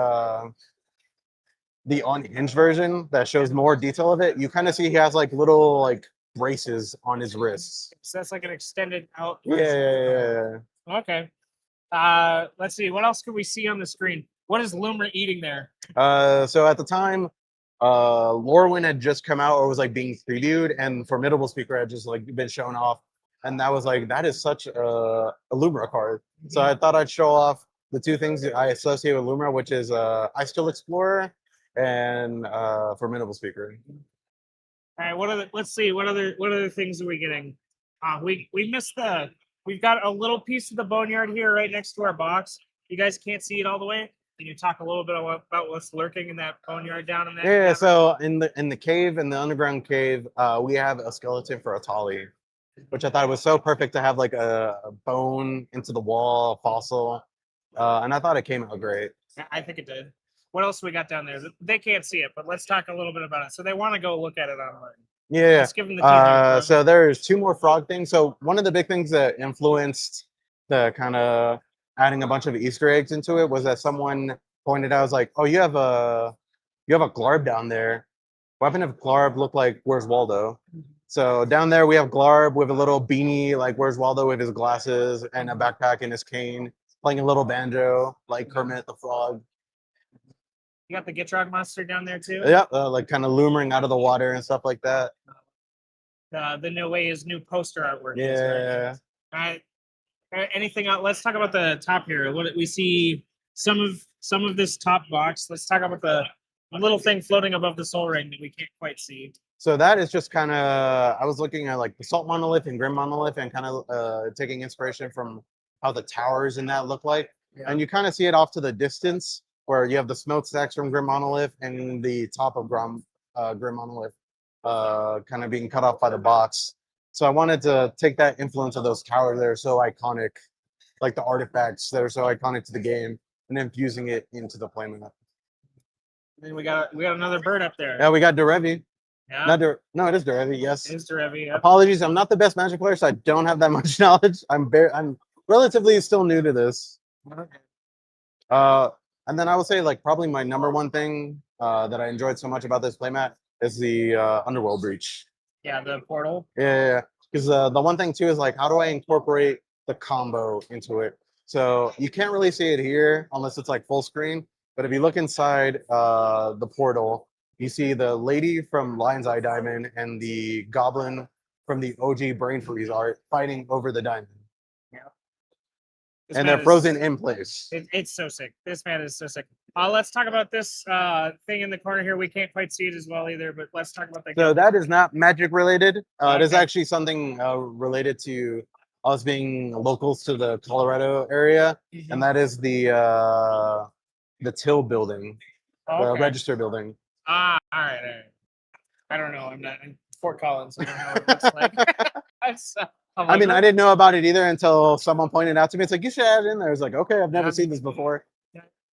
unhinged version that shows more detail of it. You kind of see he has like little like braces on his wrists. So that's like an extended out. Yeah. Okay. Let's see. What else can we see on the screen? What is Lumra eating there? So at the time, Lorwyn had just come out or was like being previewed, and Formidable Speaker had just like been shown off, and that was like that is such a Lumra card. So I thought I'd show off the two things that I associate with Lumra, which is I Still Explorer and Formidable Speaker. All right. Let's see. What other things are we getting? We missed we've got a little piece of the boneyard here right next to our box. You guys can't see it all the way. Can you talk a little bit about what's lurking in that boneyard down in there? Yeah, so in the cave, in the underground cave, we have a skeleton for Atali, which I thought was so perfect to have like a bone into the wall, a fossil, and I thought it came out great. I think it did. What else we got down there? They can't see it, but let's talk a little bit about it. So they want to go look at it online. Yeah. Let's give them the so there's two more frog things. So one of the big things that influenced the kind of adding a bunch of Easter eggs into it was that someone pointed out, I was like, oh, you have a Glarb down there. What happened if Glarb looked like Where's Waldo? So down there we have Glarb with a little beanie like Where's Waldo with his glasses and a backpack and his cane, playing a little banjo like Kermit the Frog. You got the Gitrog monster down there too? Yeah, like kind of lumbering out of the water and stuff like that. The No Way is new poster artwork. Yeah. All right. Anything else? Let's talk about the top here. What we see some of this top box. Let's talk about the a little thing floating above the soul ring that we can't quite see. So that is just kind of, I was looking at like the Salt Monolith and Grim Monolith and kind of taking inspiration from how the towers in that look like. Yeah. And you kind of see it off to the distance where you have the smokestacks from Grim Monolith and the top of Grim Monolith kind of being cut off by the box. So I wanted to take that influence of those towers that are so iconic, like the artifacts that are so iconic to the game, and infusing it into the playmat. And we got another bird up there. Yeah, we got Derevi. Yeah. No, it is Derevi. Yes. It is Derevi. Yep. Apologies, I'm not the best Magic player, so I don't have that much knowledge. I'm relatively still new to this. And then I would say like probably my number one thing that I enjoyed so much about this playmat is the Underworld Breach. Yeah, the portal. Yeah, because the one thing too is like, how do I incorporate the combo into it? So you can't really see it here unless it's like full screen. But if you look inside the portal, you see the lady from Lion's Eye Diamond and the goblin from the OG Brain Freeze art fighting over the diamond. Yeah. And they're frozen in place. It's so sick. This man is so sick. Let's talk about this thing in the corner here. We can't quite see it as well either, but let's talk about that. So that is not Magic related. It is Okay. actually something related to us being locals to the Colorado area, and that is the Till building, the Okay. register building. All right. I don't know. I'm not in Fort Collins. I don't know what it looks like. I mean, I didn't know about it either until someone pointed out to me. It's like, you should add it in there. I was like, okay, I've never seen this before.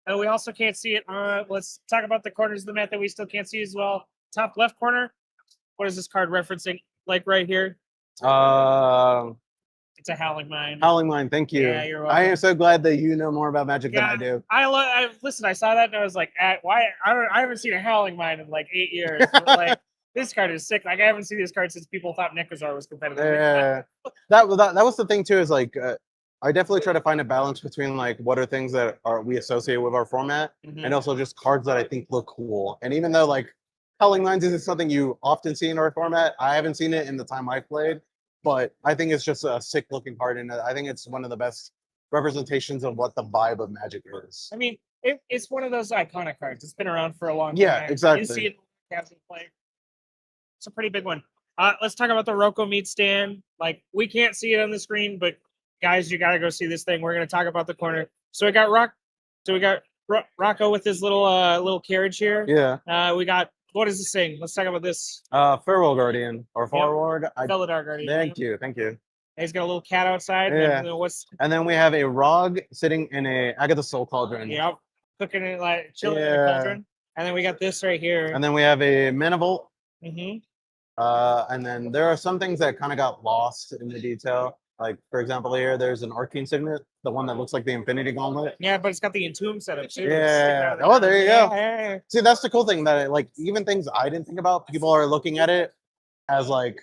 And we also can't see it. Let's talk about the corners of the map that we still can't see as well. Top left corner. What is this card referencing? Like right here. It's a Howling Mine. Howling Mine, thank you. Yeah, you're I am welcome. so glad that you know more about Magic than I do. Listen. I saw that and I was like, why? I haven't seen a Howling Mine in like 8 years. But, like this card is sick. Like I haven't seen this card since people thought Necrozar was competitive. Yeah, that was the thing too. Is like I definitely try to find a balance between like what are things that we associate with our format, and also just cards that I think look cool. And even though like Howling Mines isn't something you often see in our format, I haven't seen it in the time I've played. But I think it's just a sick looking card, and I think it's one of the best representations of what the vibe of Magic is. I mean, it's one of those iconic cards. It's been around for a long time. Yeah, exactly. You see it in casual play. It's a pretty big one. Let's talk about the Rocco meat stand. Like we can't see it on the screen, but guys, you gotta go see this thing. We're gonna talk about the corner. So we got Rocco with his little carriage here. Yeah. We got, what is this thing? Let's talk about this. Farewell Guardian or Forward. Felidar Guardian. Thank you. He's got a little cat outside. Yeah. And then we have a Rog sitting in a Agatha Soul Cauldron. Yep. Cooking it, like chilling in a cauldron. And then we got this right here. And then we have a Manivolt. Mm-hmm. And then there are some things that kind of got lost in the detail. Like, for example, here, there's an Arcane Signet, the one that looks like the Infinity Gauntlet. Yeah, but it's got the Entomb setup too. Yeah. Oh, there you go. See, that's the cool thing that like even things I didn't think about, people are looking at it as like,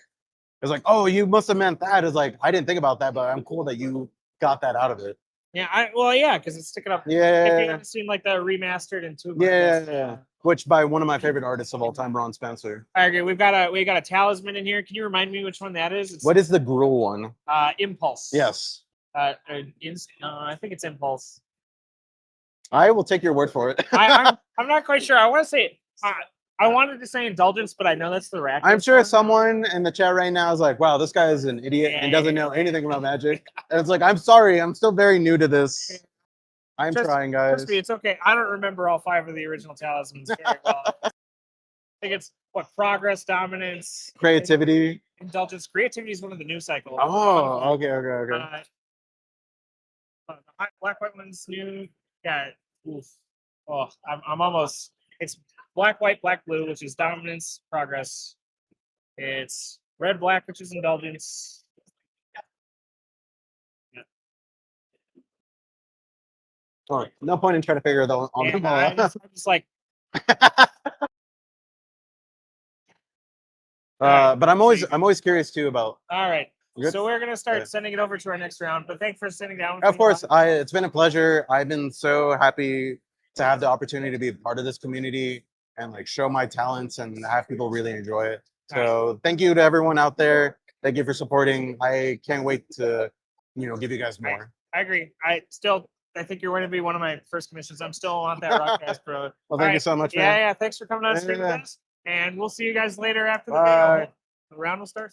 oh, you must have meant that. It's like I didn't think about that, but I'm cool that you got that out of it. Yeah, because it's sticking up. Yeah. If you haven't seen like the remastered Entomb. Yeah. Which by one of my favorite artists of all time, Ron Spencer. I agree. We got a talisman in here. Can you remind me which one that is? What is the Gruul one? Impulse. Yes. I think it's Impulse. I will take your word for it. I'm not quite sure. I want to say I wanted to say Indulgence, but I know that's the rack. I'm sure someone in the chat right now is like, wow, this guy is an idiot and doesn't know anything about Magic. And it's like, I'm sorry, I'm still very new to this. I'm trying, guys. Trust me, it's okay. I don't remember all 5 of the original talismans very well. I think it's Progress, Dominance, Creativity. Indulgence. Creativity is one of the new cycles. Oh, okay. Black White one's new. Yeah. Oof. Oh, I'm almost. It's Black White Black Blue, which is Dominance, Progress. It's Red Black, which is Indulgence. Oh, no point in trying to figure it all out. I'm just like. But I'm always curious too about. All right. Good. So we're gonna start sending it over to our next round. But thanks for sitting down. Of course, it's been a pleasure. I've been so happy to have the opportunity to be a part of this community and like show my talents and have people really enjoy it. So thank you to everyone out there. Thank you for supporting. I can't wait to, give you guys more. I agree. I still I think you're going to be one of my first commissions. I'm still on that Rockcast Pro. Well, thank you so much, Yeah, man. yeah. Thanks for coming on stream with Yeah. us. And we'll see you guys later after the Bye. video. The round will start.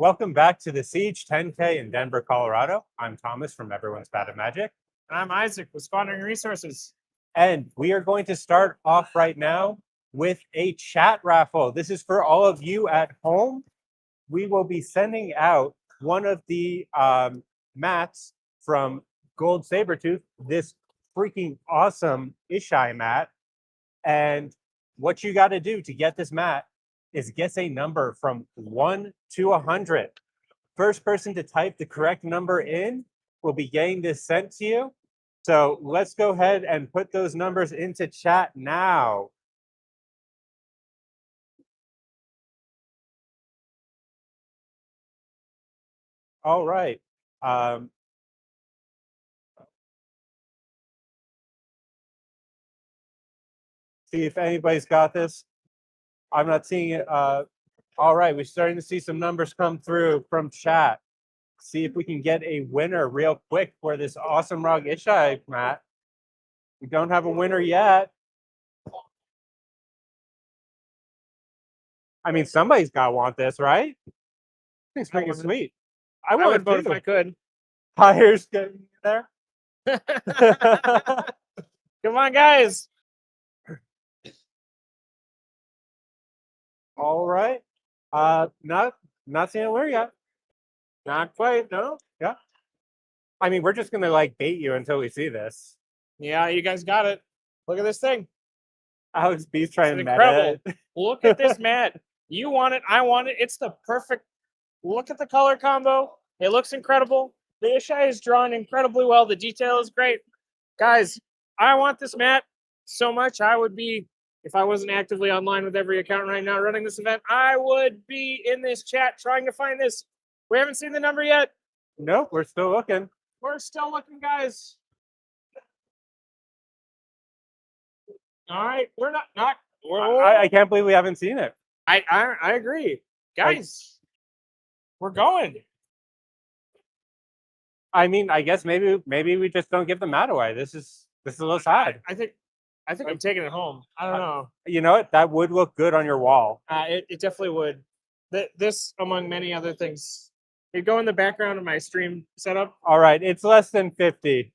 Welcome back to the Siege 10K in Denver, Colorado. I'm Thomas from Everyone's Bad at Magic. And I'm Isaac with Squandering Resources. And we are going to start off right now with a chat raffle. This is for all of you at home. We will be sending out one of the mats from Gold Sabertooth, this freaking awesome Ishai mat. And what you got to do to get this mat is guess a number from 1 to 100. First person to type the correct number in will be getting this sent to you. So let's go ahead and put those numbers into chat now. All right. See if anybody's got this. I'm not seeing it. All right, we're starting to see some numbers come through from chat. See if we can get a winner real quick for this awesome Rog Ishai mat. We don't have a winner yet. I mean, somebody's got to want this, right? It's freaking sweet. I would vote if I could. Tires getting there. Come on, guys. All right. Not seeing a winner yet. Not quite. No. Yeah. I mean, we're just gonna like bait you until we see this. Yeah, you guys got it. Look at this thing. Alex B's trying to incredible. meta it. Look at this mat. You want it. I want it. It's the perfect. Look at the color combo. It looks incredible. The Ishai is drawn incredibly well. The detail is great. Guys, I want this mat so much. I would be, if I wasn't actively online with every account right now running this event, I would be in this chat trying to find this. We haven't seen the number yet. Nope, we're still looking. We're still looking, guys. All right, we're not. I can't believe we haven't seen it. I agree, guys. We're going. I mean, I guess maybe we just don't give the mat away. This is a little sad. I think I'm taking it home. I don't know. You know what? That would look good on your wall. It definitely would. This, among many other things, it'd go in the background of my stream setup. All right, it's less than 50.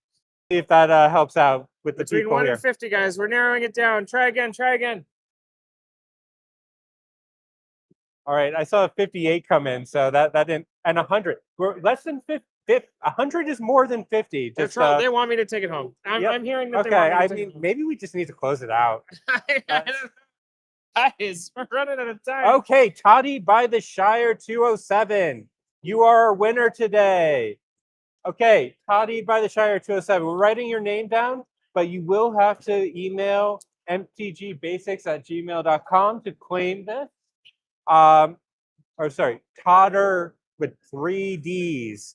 See if that helps out with the Between people 1 here. and 50, guys. We're narrowing it down. Try again. Try again. All right, I saw a 58 come in, so that didn't, and 100. We're less than 50. 100 is more than 50. Just, they want me to take it home. I'm hearing that. Okay, they want me to I take mean, it home. maybe we just need to close it out. Guys, we're running out of time. Okay, Toddy by the Shire 207. You are our winner today. Okay, Toddy by the Shire 207. We're writing your name down, but you will have to email mtgbasics@gmail.com to claim this. Totter with 3 Ds.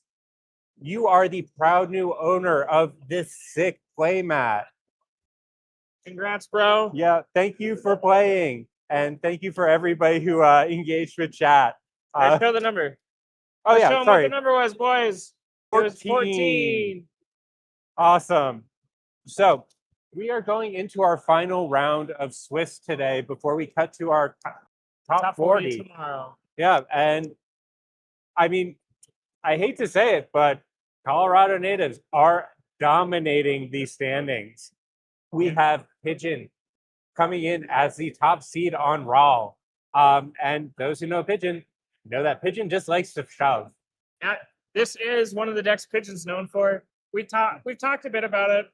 You are the proud new owner of this sick playmat. Congrats, bro. Yeah, thank you for playing. And thank you for everybody who engaged with chat. Let's show the number. Oh, Let's yeah, show 'em sorry. what the number was, boys. It was 14. Awesome. So we are going into our final round of Swiss today before we cut to our top 40 tomorrow. Yeah, and I mean, I hate to say it, but Colorado natives are dominating these standings. We have Pigeon coming in as the top seed on Raw. And those who know Pigeon know that Pigeon just likes to shove. Yeah, this is one of the decks Pigeon's known for. We've talked a bit about it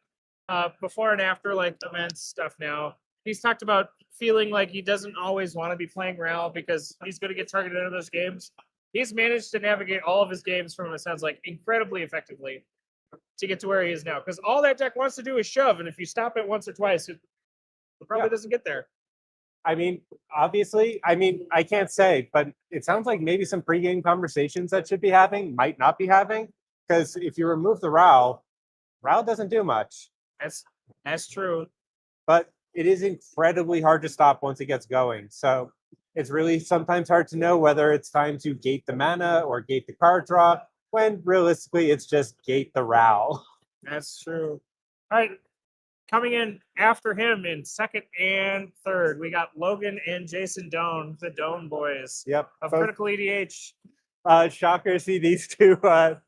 before and after like events stuff now. He's talked about feeling like he doesn't always want to be playing Ral because he's going to get targeted in those games. He's managed to navigate all of his games from, it sounds like, incredibly effectively to get to where he is now. Because all that deck wants to do is shove, and if you stop it once or twice, it probably doesn't get there. I mean, obviously, I can't say, but it sounds like maybe some pregame conversations that should be having might not be having. Because if you remove the Ral doesn't do much. That's true. But it is incredibly hard to stop once it gets going. So it's really sometimes hard to know whether it's time to gate the mana or gate the card draw, when realistically it's just gate the Ral. That's true. All right. Coming in after him in second and third, we got Logan and Jason Doan, the Doan boys. Yep. Of Critical EDH. Shocker to see these two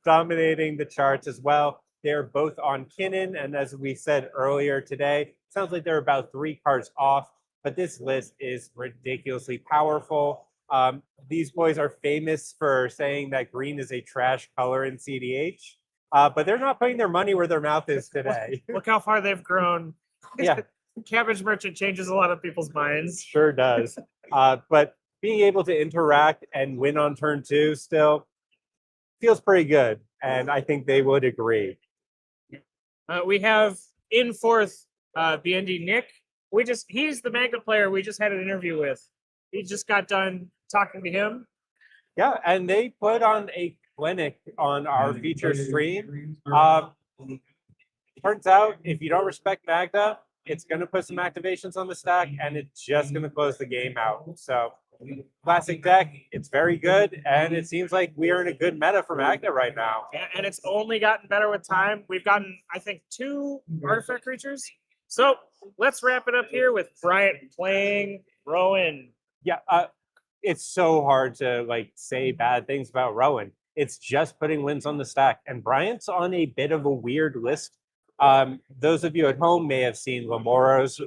dominating the charts as well. They're both on Kinnan, and as we said earlier today, sounds like they're about 3 cards off, but this list is ridiculously powerful. These boys are famous for saying that green is a trash color in CDH, but they're not putting their money where their mouth is today. Look how far they've grown. Yeah. Cabbage Merchant changes a lot of people's minds. Sure does. But being able to interact and win on turn 2 still feels pretty good, and I think they would agree. We have in fourth BND Nick. He's the Magna player we just had an interview with. He just got done talking to him. Yeah, and they put on a clinic on our feature stream. Turns out, if you don't respect Magda, it's going to put some activations on the stack, and it's just going to close the game out. So, classic deck, it's very good, and it seems like we are in a good meta for Magda right now. And it's only gotten better with time. We've gotten, I think, 2 artifact creatures. So, let's wrap it up here with Bryant playing Rowan. Yeah, it's so hard to say bad things about Rowan. It's just putting wins on the stack, and Bryant's on a bit of a weird list. Those of you at home may have seen Lamoro's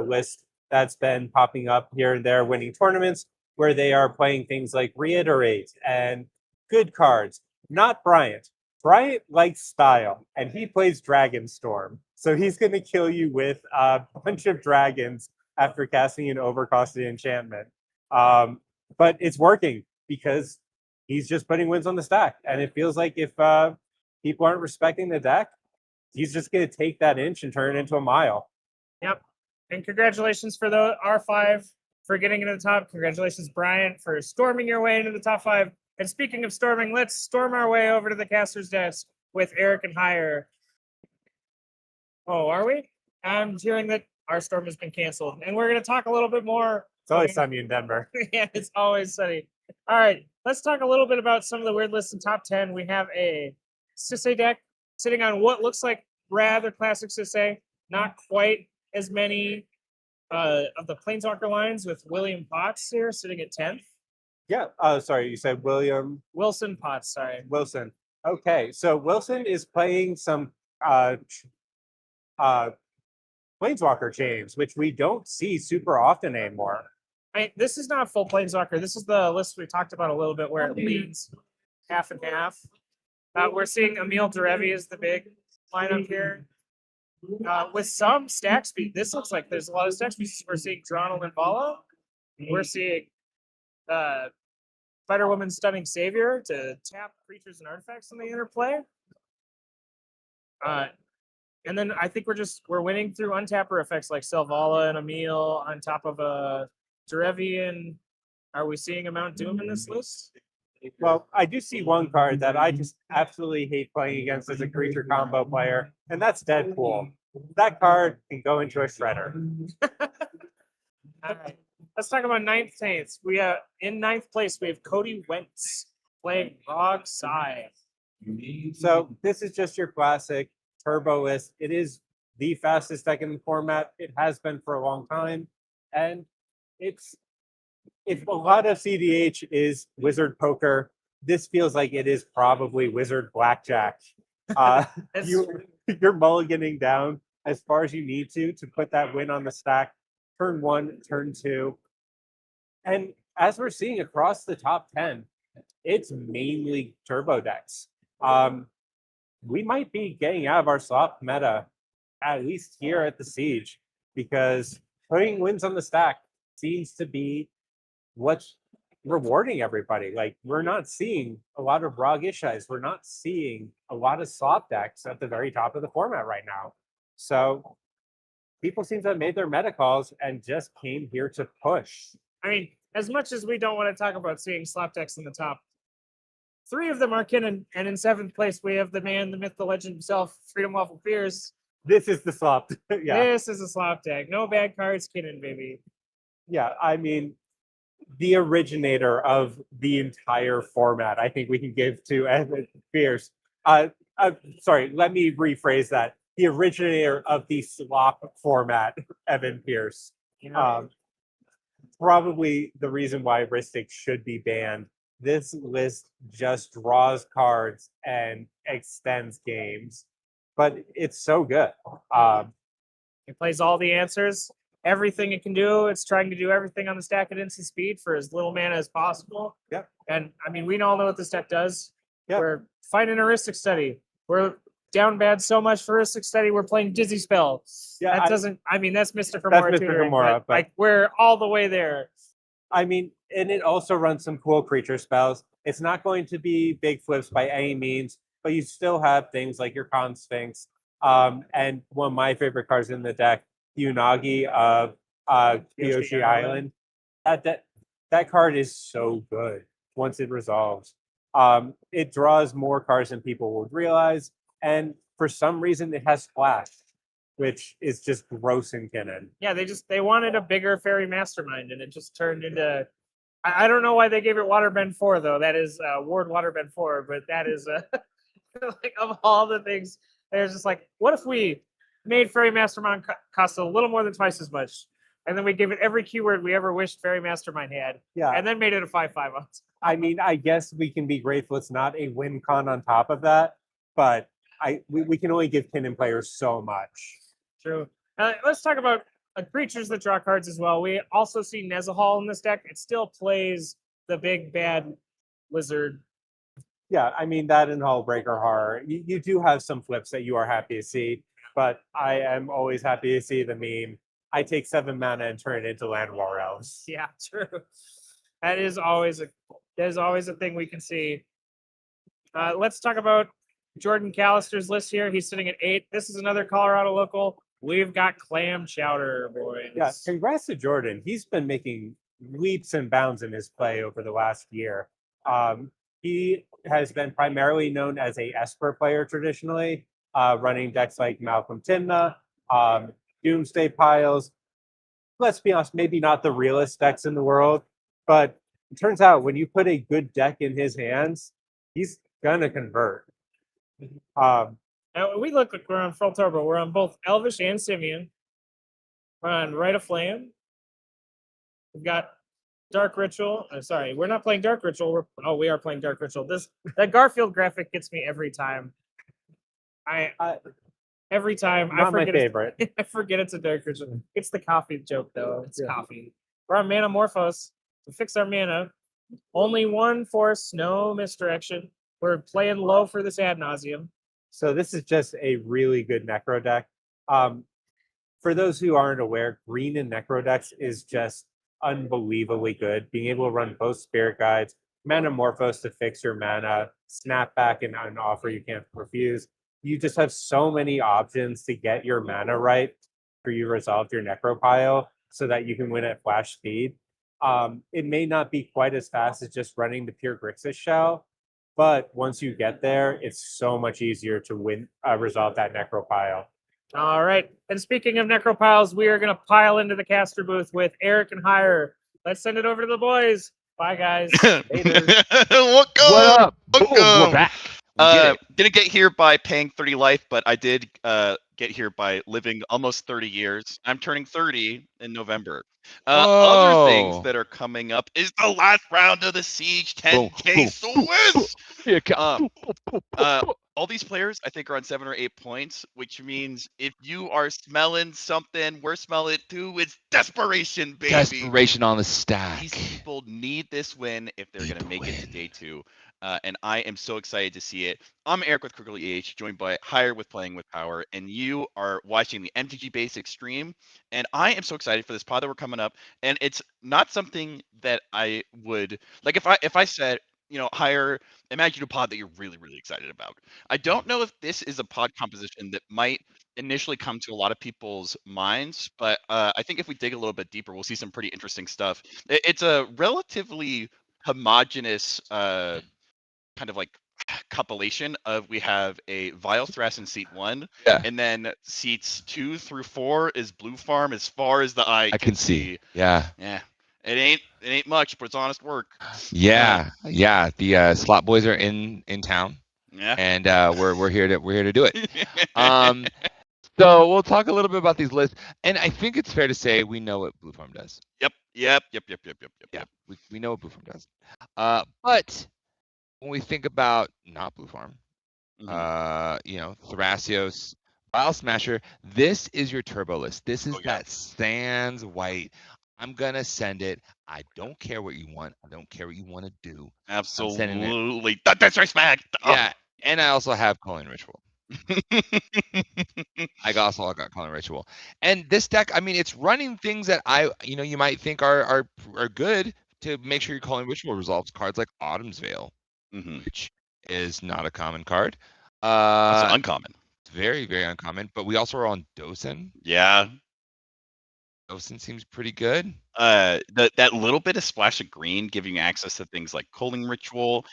list that's been popping up here and there, winning tournaments, where they are playing things like Reiterate and good cards. Not Bryant. Bryant likes style, and he plays Dragonstorm. So he's going to kill you with a bunch of dragons after casting an overcosted enchantment. But it's working because he's just putting wins on the stack. And it feels like if people aren't respecting the deck, he's just going to take that inch and turn it into a mile. Yep. And congratulations for the R5 for getting into the top. Congratulations, Bryant, for storming your way into the top 5. And speaking of storming, let's storm our way over to the caster's desk with Eric and Hire. Oh, are we? I'm hearing that our storm has been canceled. And we're going to talk a little bit more. It's always sunny in Denver. Yeah, it's always sunny. All right, let's talk a little bit about some of the weird lists in top 10. We have a Sisay deck sitting on what looks like rather classic Sisay. Not quite as many of the Planeswalker lines, with William Potts here sitting at 10th. Yeah. Sorry, you said William? Wilson Potts, sorry. Wilson. Okay, so Wilson is playing some Planeswalker chains, which we don't see super often anymore. This is not full Planeswalker. This is the list we talked about a little bit, where it leads half and half. We're seeing Emil Derevi as the big lineup here. With some stack speed, this looks like there's a lot of stack speed. We're seeing Dronal and Vala. We're seeing Spider-Woman Stunning Savior to tap creatures and artifacts in the interplay. And then I think we're winning through untapper effects like Selvala and Emil on top of a Derevi. And are we seeing a Mount Doom in this list? Well, I do see one card that I just absolutely hate playing against as a creature combo player, and that's Deadpool. That card can go into a shredder. All right. Let's talk about 9th Saints. We have in 9th place, we have Cody Wentz playing Rog Sai. So this is just your classic turbo list. It is the fastest deck in the format. It has been for a long time. And it's if a lot of CDH is Wizard Poker, this feels like it is probably Wizard Blackjack. You're mulliganing down as far as you need to put that win on the stack. Turn 1, turn 2. And as we're seeing across the top 10, it's mainly turbo decks. We might be getting out of our soft meta, at least here at the Siege, because putting wins on the stack seems to be what's rewarding everybody. Like, we're not seeing a lot of Rog Ishais. We're not seeing a lot of soft decks at the very top of the format right now. So people seem to have made their meta calls and just came here to push. I mean, as much as we don't want to talk about seeing slop decks in the top, 3 of them are Kinnan, and in 7th place we have the man, the myth, the legend himself, Freedom Waffle Pierce. This is the slop. Yeah. This is a slop deck. No bad cards, Kinnan, baby. Yeah, I mean, the originator of the entire format, I think we can give to Evan Pierce. Sorry, let me rephrase that. The originator of the slop format, Evan Pierce. Probably the reason why Ristic should be banned this list just draws cards and extends games, but it's so good. It plays all the answers, everything it can do. It's trying to do everything on the stack at instant speed for as little mana as possible. Yep. And I mean, we all know what this deck does. Yep. We're fighting Heuristic Study. We're down bad so much for Heuristic Study, we're playing Dizzy Spell. Yeah, that doesn't, I mean, that's Mr. That's Kimura Mr. tutoring, Kimura, but- like, we're all the way there. I mean, and it also runs some cool creature spells. It's not going to be big flips by any means, but you still have things like your Con Sphinx. And one of my favorite cards in the deck, Unagi of Kyoshi Island. That card is so good once it resolves. It draws more cards than people would realize, and for some reason it has Splash, which is just gross in Kinnan. Yeah, they wanted a bigger Fairy Mastermind, and it just turned into. I don't know why they gave it Waterbend 4 though. That is Ward Waterbend 4, but that is like of all the things, they're just like, what if we made Fairy Mastermind cost a little more than twice as much, and then we gave it every keyword we ever wished Fairy Mastermind had, Yeah. and then made it a 5/5 on. I mean, I guess we can be grateful it's not a win con on top of that, but we can only give Kinnan players so much. True. Let's talk about creatures that draw cards as well. We also see Nezahal in this deck. It still plays the big bad lizard. Yeah, I mean, that and Hullbreaker Horror. You do have some flips that you are happy to see, but I am always happy to see the meme. I take 7 mana and turn it into Land War Elves. Yeah, true. That is always a thing we can see. Let's talk about Jordan Callister's list here. He's sitting at 8. This is another Colorado local. We've got Clam Chowder, boys. Yeah, congrats to Jordan. He's been making leaps and bounds in his play over the last year. He has been primarily known as a Esper player traditionally, running decks like Malcolm Timna, Doomsday Piles. Let's be honest, maybe not the realest decks in the world, but it turns out when you put a good deck in his hands, he's gonna convert. Now, we look like we're on full turbo. We're on both Elvish and Simian. We're on Rite of Flame. We've got Dark Ritual. Sorry, we're not playing Dark Ritual. We are playing Dark Ritual. That Garfield graphic gets me every time. Every time. Not my favorite. I forget it's a Dark Ritual. It's the coffee joke, though. It's coffee. We're on Manamorphose to fix our mana. Only one force, no misdirection. We're playing low for this ad nauseum. So this is just a really good Necro deck. For those who aren't aware, green in Necro decks is just unbelievably good. Being able to run both Spirit Guides, Manamorphose to fix your mana, Snapback and an offer you can't refuse. You just have so many options to get your mana right for you to resolve your Necro pile so that you can win at flash speed. It may not be quite as fast as just running the pure Grixis shell, but once you get there, it's so much easier to win, resolve that Necro pile. All right. And speaking of Necropiles, we are going to pile into the caster booth with Eric and Hire. Let's send it over to the boys. Bye, guys. What up? Welcome. We're back. Didn't get here by paying 30 life, but I did get here by living almost 30 years. I'm turning 30 in November. Other things that are coming up is the last round of the Siege 10K Swiss. All these players, I think, are on 7 or 8 points, which means if you are smelling something, we're smelling it too. It's desperation, baby. Desperation on the stack. These people need this win if they're going to make it to day 2. And I am so excited to see it. I'm Eric with Critical EH, joined by Hire with Playing with Power, and you are watching the MTG Basics stream. And I am so excited for this pod that we're coming up. And it's not something that I would like if I said, Hire, imagine a pod that you're really, really excited about. I don't know if this is a pod composition that might initially come to a lot of people's minds, but I think if we dig a little bit deeper, we'll see some pretty interesting stuff. It's a relatively homogenous kind of like compilation of, we have a Vile Thras in seat 1, and then seats 2 through 4 is Blue Farm as far as the eye can see. Yeah. It ain't much, but it's honest work. Yeah. The slot boys are in town. Yeah. And we're here to do it. So we'll talk a little bit about these lists, and I think it's fair to say we know what Blue Farm does. Yep. Yep. Yeah, we know what Blue Farm does. But when we think about not Blue Farm, Thrasios, Bile Smasher, this is your turbo list. This is that Sans White. I'm gonna send it. I don't care what you want. I don't care what you want to do. Absolutely. Disrespect. Yeah, and I also have Calling Ritual. I also got Calling Ritual. And this deck, I mean, it's running things that you might think are good to make sure your Calling Ritual resolves cards like Autumn's Veil, which is not a common card. That's uncommon. It's very, very uncommon. But we also are on Dosen. Yeah. Dosen seems pretty good. That little bit of splash of green giving you access to things like Culling Ritual,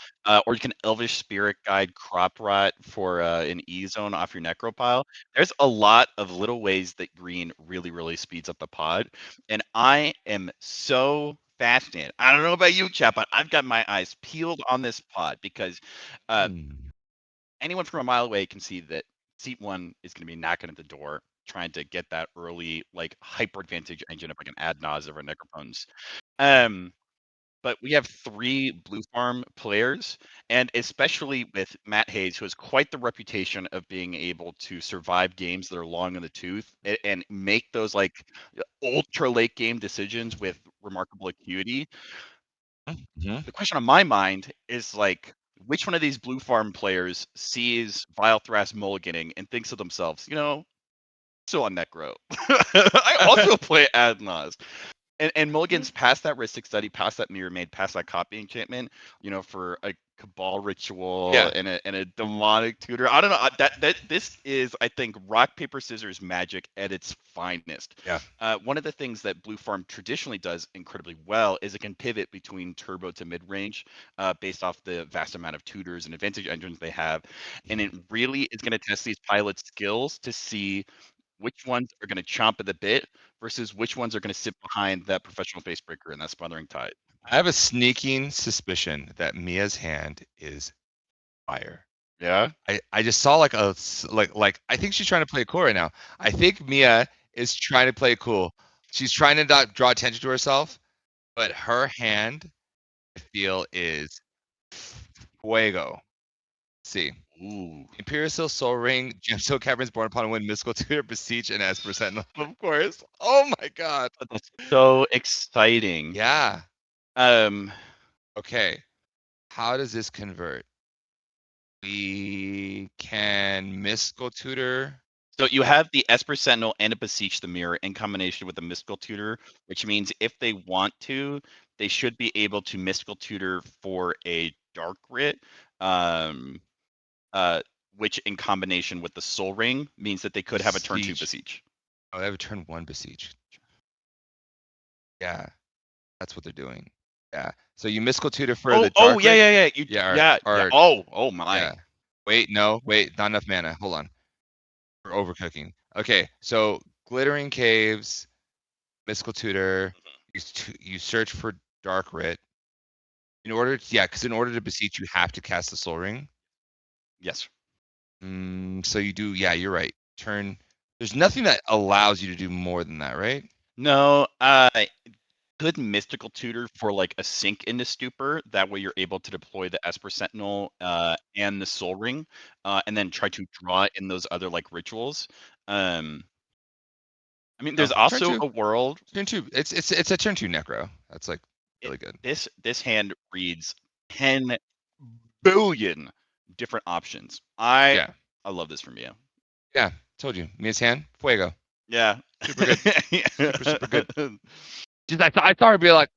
or you can Elvish Spirit Guide Crop Rot for an E zone off your Necro pile. There's a lot of little ways that green really, really speeds up the pod, and I am so fascinated. I don't know about you, chat, but I've got my eyes peeled on this pod because anyone from a mile away can see that seat 1 is going to be knocking at the door, trying to get that early like hyper advantage engine up like an ad nauseam of our necrophones. But we have 3 Blue Farm players, and especially with Matt Hayes, who has quite the reputation of being able to survive games that are long in the tooth and make those like ultra late game decisions with remarkable acuity. The question on my mind is like, which one of these Blue Farm players sees Vile Thras mulliganing and thinks to themselves, so on Necro. I also play Adnaz. And Mulligan's past that Ristic Study, past that Mirror Maid, past that Copy Enchantment, for a Cabal Ritual and a Demonic Tutor. I don't know. That this is, I think, rock, paper, scissors magic at its finest. Yeah. One of the things that Blue Farm traditionally does incredibly well is it can pivot between turbo to mid range based off the vast amount of tutors and advantage engines they have. And it really is going to test these pilot skills to see which ones are going to chomp at the bit versus which ones are going to sit behind that professional facebreaker and that smothering tide. I have a sneaking suspicion that Mia's hand is fire. Yeah. I just saw like I think she's trying to play it cool right now. I think Mia is trying to play it cool. She's trying to not draw attention to herself, but her hand, I feel, is fuego. Let's see. Ooh. Imperial Seal, Soul Ring, Gemstone Caverns, Born Upon a Wind, Mystical Tutor, Besiege, and Esper Sentinel, of course. Oh my god. That's so exciting. Yeah. Okay. How does this convert? We can Mystical Tutor. So you have the Esper Sentinel and a Beseech the Mirror in combination with the Mystical Tutor, which means if they want to, they should be able to Mystical Tutor for a Dark Writ, which in combination with the Soul Ring means that they could have a turn 2 Beseech. Oh, they have a turn 1 Beseech. Yeah, that's what they're doing. Yeah. So you Mystical Tutor for the Dark Writ? Yeah. Oh my. Yeah. Wait, not enough mana. Hold on. We're overcooking. Okay, so Glittering Caves, Mystical Tutor. You search for Dark Writ. Because in order to Beseech, you have to cast the Soul Ring. Yes. So you do. Yeah, you're right. There's nothing that allows you to do more than that, right? No. Good Mystical Tutor for like a sink into Stupor. That way you're able to deploy the Esper Sentinel and the Soul Ring, and then try to draw in those other like rituals. I mean, there's also a world. Turn 2. It's a turn 2 Necro. That's like really good. This hand reads 10 billion different options. I love this from you. Yeah, told you. Mia's hand, fuego. Yeah. Super good. super good. I saw her be like,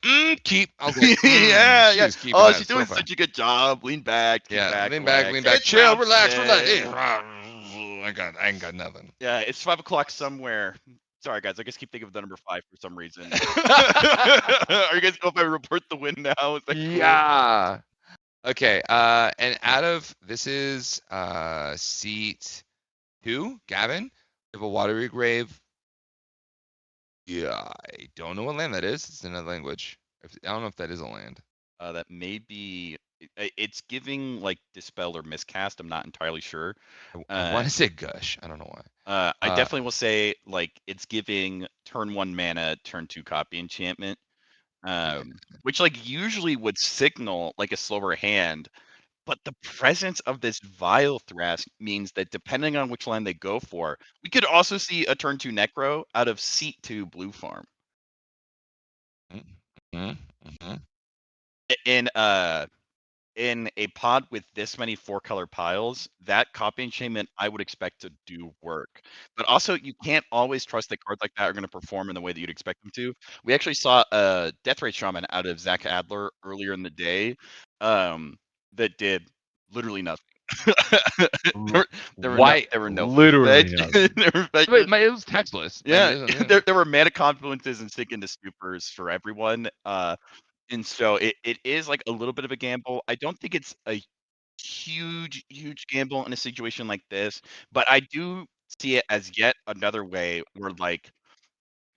keep. I was like, yeah. Oh, she's doing such a good job. Lean back. Lean back. Chill, relax. I ain't got nothing. Yeah, it's 5 o'clock somewhere. Sorry, guys. I just keep thinking of the number 5 for some reason. Are you guys cool if I report the win now? Is that cool? Yeah. Okay. And out of this is seat 2, Gavin. We have a Watery Grave. Yeah, I don't know what land that is. It's in another language. I don't know if that is a land. That may be. It's giving like Dispel or Miscast. I'm not entirely sure. I want to say Gush. I don't know why. I definitely will say like it's giving turn 1 mana, turn 2 Copy Enchantment. which like usually would signal like a slower hand. But the presence of this Vile Thrask means that depending on which land they go for, we could also see a turn 2 Necro out of Seat 2 Blue Farm. In a pod with this many 4-color piles, that copy enchantment I would expect to do work. But also, you can't always trust that cards like that are going to perform in the way that you'd expect them to. We actually saw a Deathray Shaman out of Zach Adler earlier in the day that did literally nothing. there were no literally fetch- there were fetch- Wait, it was textless. Yeah, Yeah. there were mana confluences and sink into supers for everyone. And so it is like a little bit of a gamble. I don't think it's a huge gamble in a situation like this, but I do see it as yet another way where like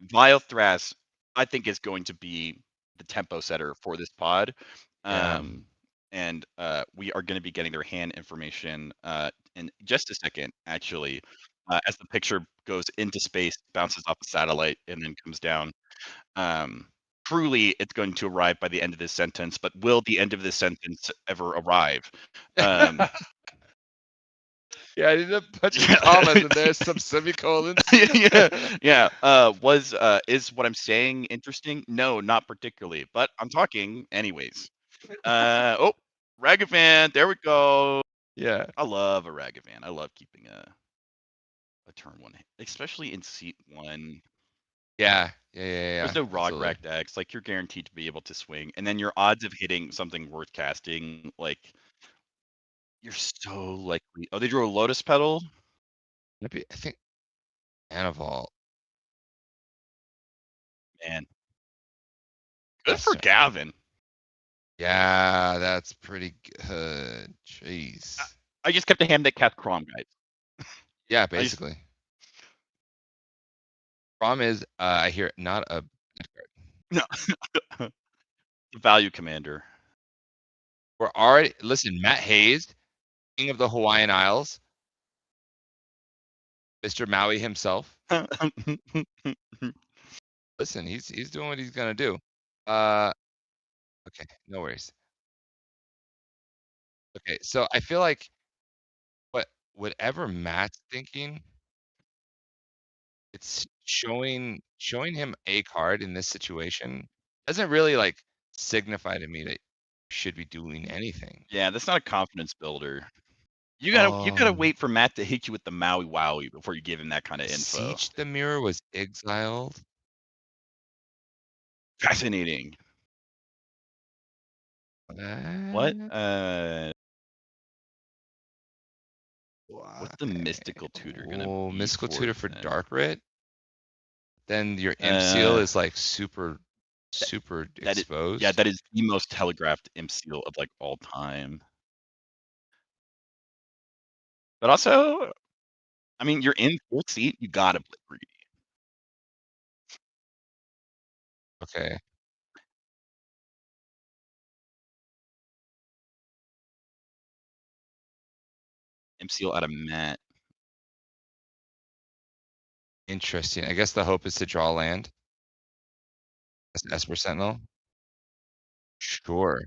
Vile Thrash, I think is going to be the tempo setter for this pod. Yeah. And we are going to be getting their hand information in just a second, actually, as the picture goes into space, bounces off a satellite, and then comes down. Truly, it's going to arrive by the end of this sentence, but will the end of this sentence ever arrive? Yeah, I need a bunch of commas and there's some semicolons. Yeah. Is what I'm saying interesting? No, not particularly, but I'm talking anyways. Oh, Ragavan, there we go. Yeah. I love a Ragavan. I love keeping a turn 1, especially in Seat 1. Yeah. There's no Rograk decks. Like, you're guaranteed to be able to swing, and then your odds of hitting something worth casting, like, you're so likely. Oh, they drew a Lotus Petal? Maybe, I think Anival. Man. Good for Gavin. Yeah, that's pretty good. Jeez. I just kept a hand that cast Crom, guys. Yeah, basically. Problem is, I hear not a No. Value commander. We're already listen, Matt Hayes, king of the Hawaiian Isles. Mr. Maui himself. Listen, he's doing what he's gonna do. Okay, no worries. Okay, so I feel like whatever Matt's thinking, it's showing him a card in this situation doesn't really like signify to me that you should be doing anything. Yeah, that's not a confidence builder. You gotta wait for Matt to hit you with the Maui Wowie before you give him that kind of info. Siege the Mirror was exiled. Fascinating. What? What's the mystical tutor gonna be? Mystical tutor for Dark Rit. Then your imp seal is like super exposed. Yeah, that is the most telegraphed imp seal of like all time. But also, I mean, you're in full seat, you gotta play greedy. Okay. Imp seal out of Matt. Interesting. I guess the hope is to draw land. Esper Sentinel. Sure.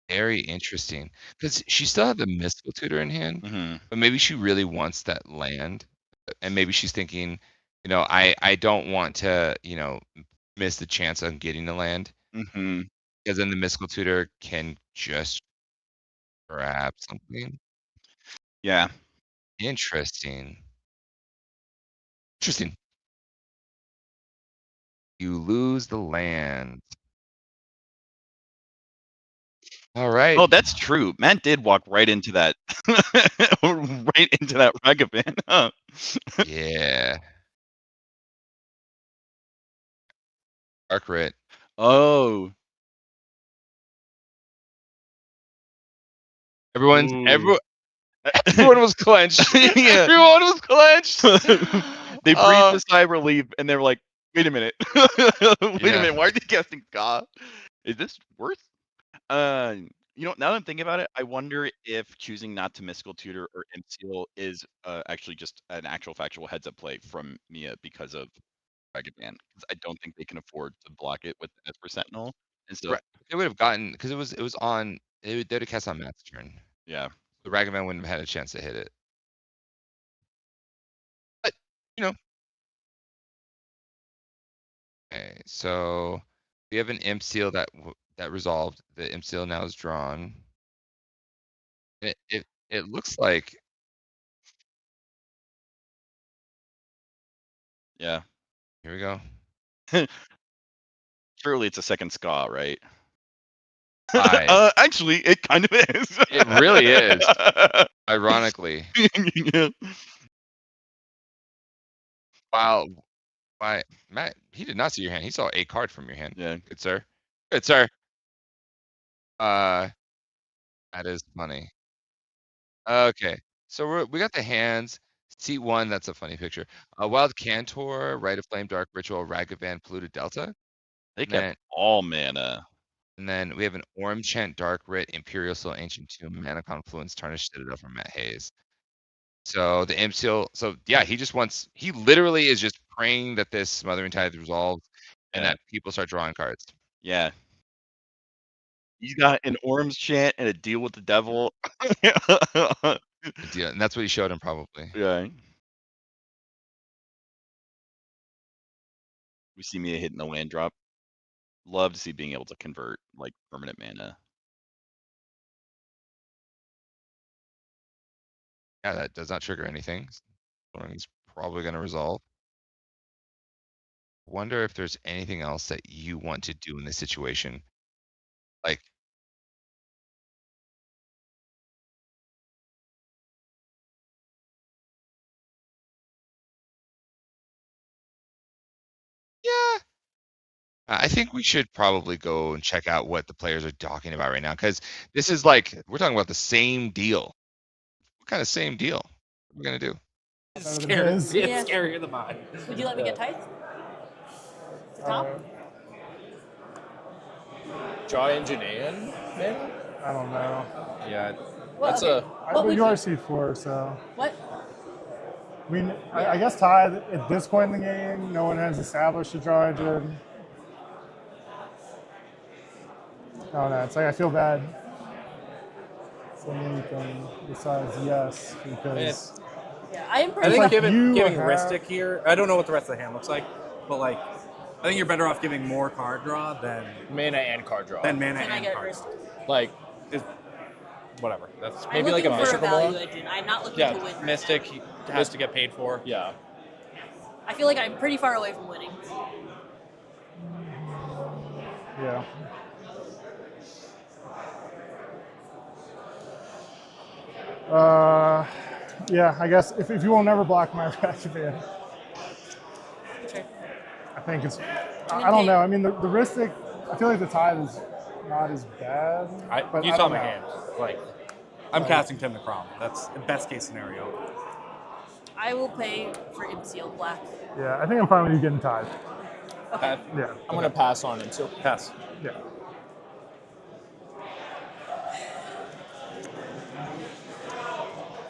Very interesting. Because she still had the mystical tutor in hand, but maybe she really wants that land. And maybe she's thinking, I don't want to, miss the chance on getting the land. Because then the mystical tutor can just grab something. Yeah. Interesting. You lose the land. All right. Oh, that's true. Matt did walk right into that, right into that Ragavan. Huh? Yeah. Dark Rit. Oh. Everyone was clenched. Yeah. Everyone was clenched. They breathed a sigh of relief and they were like, wait a minute. Wait a minute, why are they casting Ska? Is this worth? Now that I'm thinking about it, I wonder if choosing not to mystical tutor or imp seal is actually just an actual factual heads up play from Mia because of Ragavan, because I don't think they can afford to block it with Esper Sentinel. And so, Right. They would have gotten because it was on. They would have cast on Matt's turn. yeah. The Ragavan wouldn't have had a chance to hit it. But you know. Okay, so we have an imp seal that resolved. The imp seal now is drawn. It looks like Yeah. here we go. Surely it's a second ska, right? I Actually, it kind of is. It really is. Ironically. Yeah. Wow. Why, Matt? He did not see your hand. He saw a card from your hand. Yeah. Good sir. Good sir. That is funny. Okay, so we got the hands. Seat 1, that's a funny picture. Wild Cantor, Rite of Flame, Dark Ritual, Ragavan, Polluted Delta. They And kept then, all mana. and then we have an Orm Chant, Dark Writ, Imperial Soul, Ancient Tomb, Mana Confluence, Tarnished Citadel from Matt Hayes. So the Imp Seal, so yeah, he literally is just praying that this Smothering Tithe resolves and Yeah. that people start drawing cards. Yeah. He's got an Orm's Chant and a Deal with the Devil. And that's what he showed him probably. Yeah. We see Mia hitting the land drop. Love to see being able to convert like permanent mana. Yeah, that does not trigger anything. It's probably going to resolve. Wonder if there's anything else that you want to do in this situation. Like, yeah, I think we should probably go and check out what the players are talking about right now, because this is like we're talking about the same deal. What kind of same deal? What are we gonna do? It's scary. It's Yeah. scarier than mine. Would you let me get Tithe? To top? Draw Engineering, maybe? I don't know. Yeah. Well, That's okay. What would you are you- C4, so. What? I mean, I guess Tithe, at this point in the game, no one has established a draw engine. Oh no, it's like I feel bad. So anything besides yes, because Yeah, I am I pretty think like giving you have- Ristic here, I don't know what the rest of the hand looks like, but like, I think you're better off giving more card draw than Mana and card draw. Than mana Can I and get card Ristic? Like, whatever. That's I'm maybe like a looking for a Mystical value Ball? engine. I'm not looking Yeah, to win. right Mystic now. has to get paid for. Yeah. I feel like I'm pretty far away from winning. yeah. Yeah, I guess if you will never block my Ragavan, Sure. I think it's. I don't know. I mean, the Ristic, I feel like the Tithe is not as bad. But You I saw don't my know. hand. Like, I'm casting Tim the Crom. That's the best case scenario. I will pay for Imseal Black. Yeah, I think I'm fine with you getting Tithe. Okay. Yeah. I'm gonna pass on until Pass. Yeah.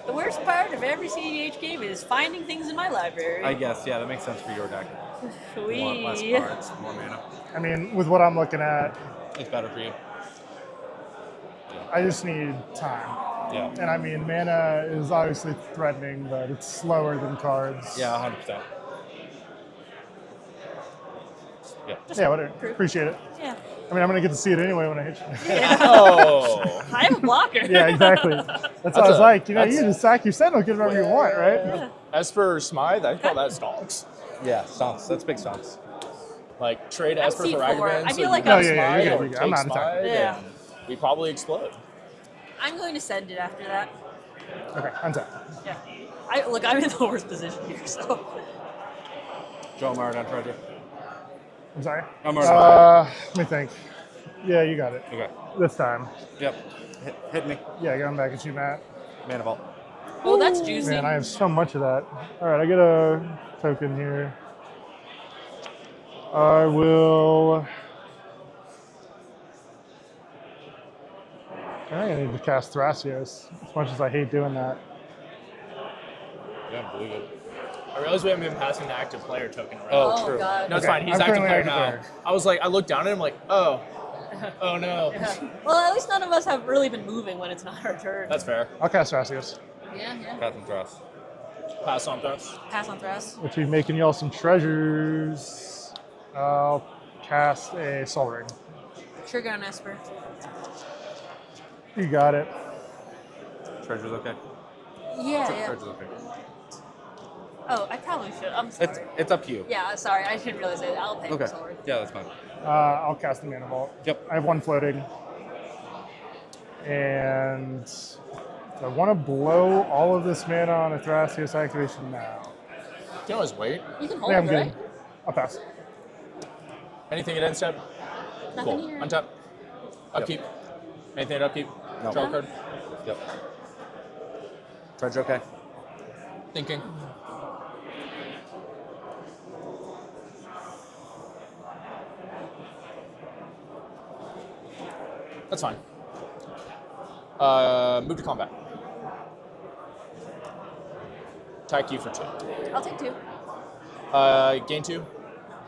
The worst part of every CDH game is finding things in my library. I guess, yeah, that makes sense for your deck. You want less Wee. cards, more mana. I mean, with what I'm looking at, it's better for you. I just need time. Yeah. And I mean, mana is obviously threatening, but it's slower than cards. Yeah, 100%. Yeah. Yeah, whatever. Appreciate it. Yeah. I mean, I'm gonna get to see it anyway when I hit you. Yeah. Oh. I have a blocker. Yeah, exactly. That's what I was like. You know, you can just sack your Sentinel, get whatever you want, right? Yeah. As for Smythe, I call that stonks. Yeah, stonks. That's big stonks. Like, trade I'm Esper for C4. Ragavan. I so feel you like can I'm- No, yeah, Smythe you're or good, you're good. take I'm not attacking. Smythe, Yeah. and we probably explode. I'm going to send it after that. Okay, untap. Yeah. I'm in the worst position here, so. Joe Mara on treasure. I'm sorry. I'm already Let me think. Yeah, you got it. Okay. This time. Yep. Hit me. Yeah, going back at you, Matt. Mana vault. Oh, that's juicy. Man, I have so much of that. All right, I get a token here. I will. I think I need to cast Thrasios, as much as I hate doing that. Yeah, believe it. I realize we haven't been passing the active player token around. Oh, true. God. No, it's Okay, fine. He's I'm active currently player active now. player. I was like, I looked down at him like, oh no. Yeah. Well, at least none of us have really been moving when it's not our turn. That's fair. I'll cast Thrasios, Yeah, yeah. Path and Thrust. Pass on throws. Pass on Thras. which is making y'all some treasures. I'll cast a Soul Ring. Trigger on Esper. You got it. Treasure's okay. Yeah, yeah. Treasure's okay. Oh, I probably should. I'm sorry. It's up to you. Yeah, sorry. I didn't realize it. I'll pay Okay. for Solar. Yeah, that's fine. I'll cast the Mana Vault. Yep. I have one floating. And I want to blow all of this mana on a Thrasios activation now. You can always wait. You can hold, Yeah, I'm good. right? I'll pass. Anything at end step? Nothing Cool. here. Untap. Upkeep. Anything at upkeep? No. Draw a card. Yep. Treasure okay. Thinking. That's fine. Move to combat. Attack you for 2. I'll take 2. Gain 2.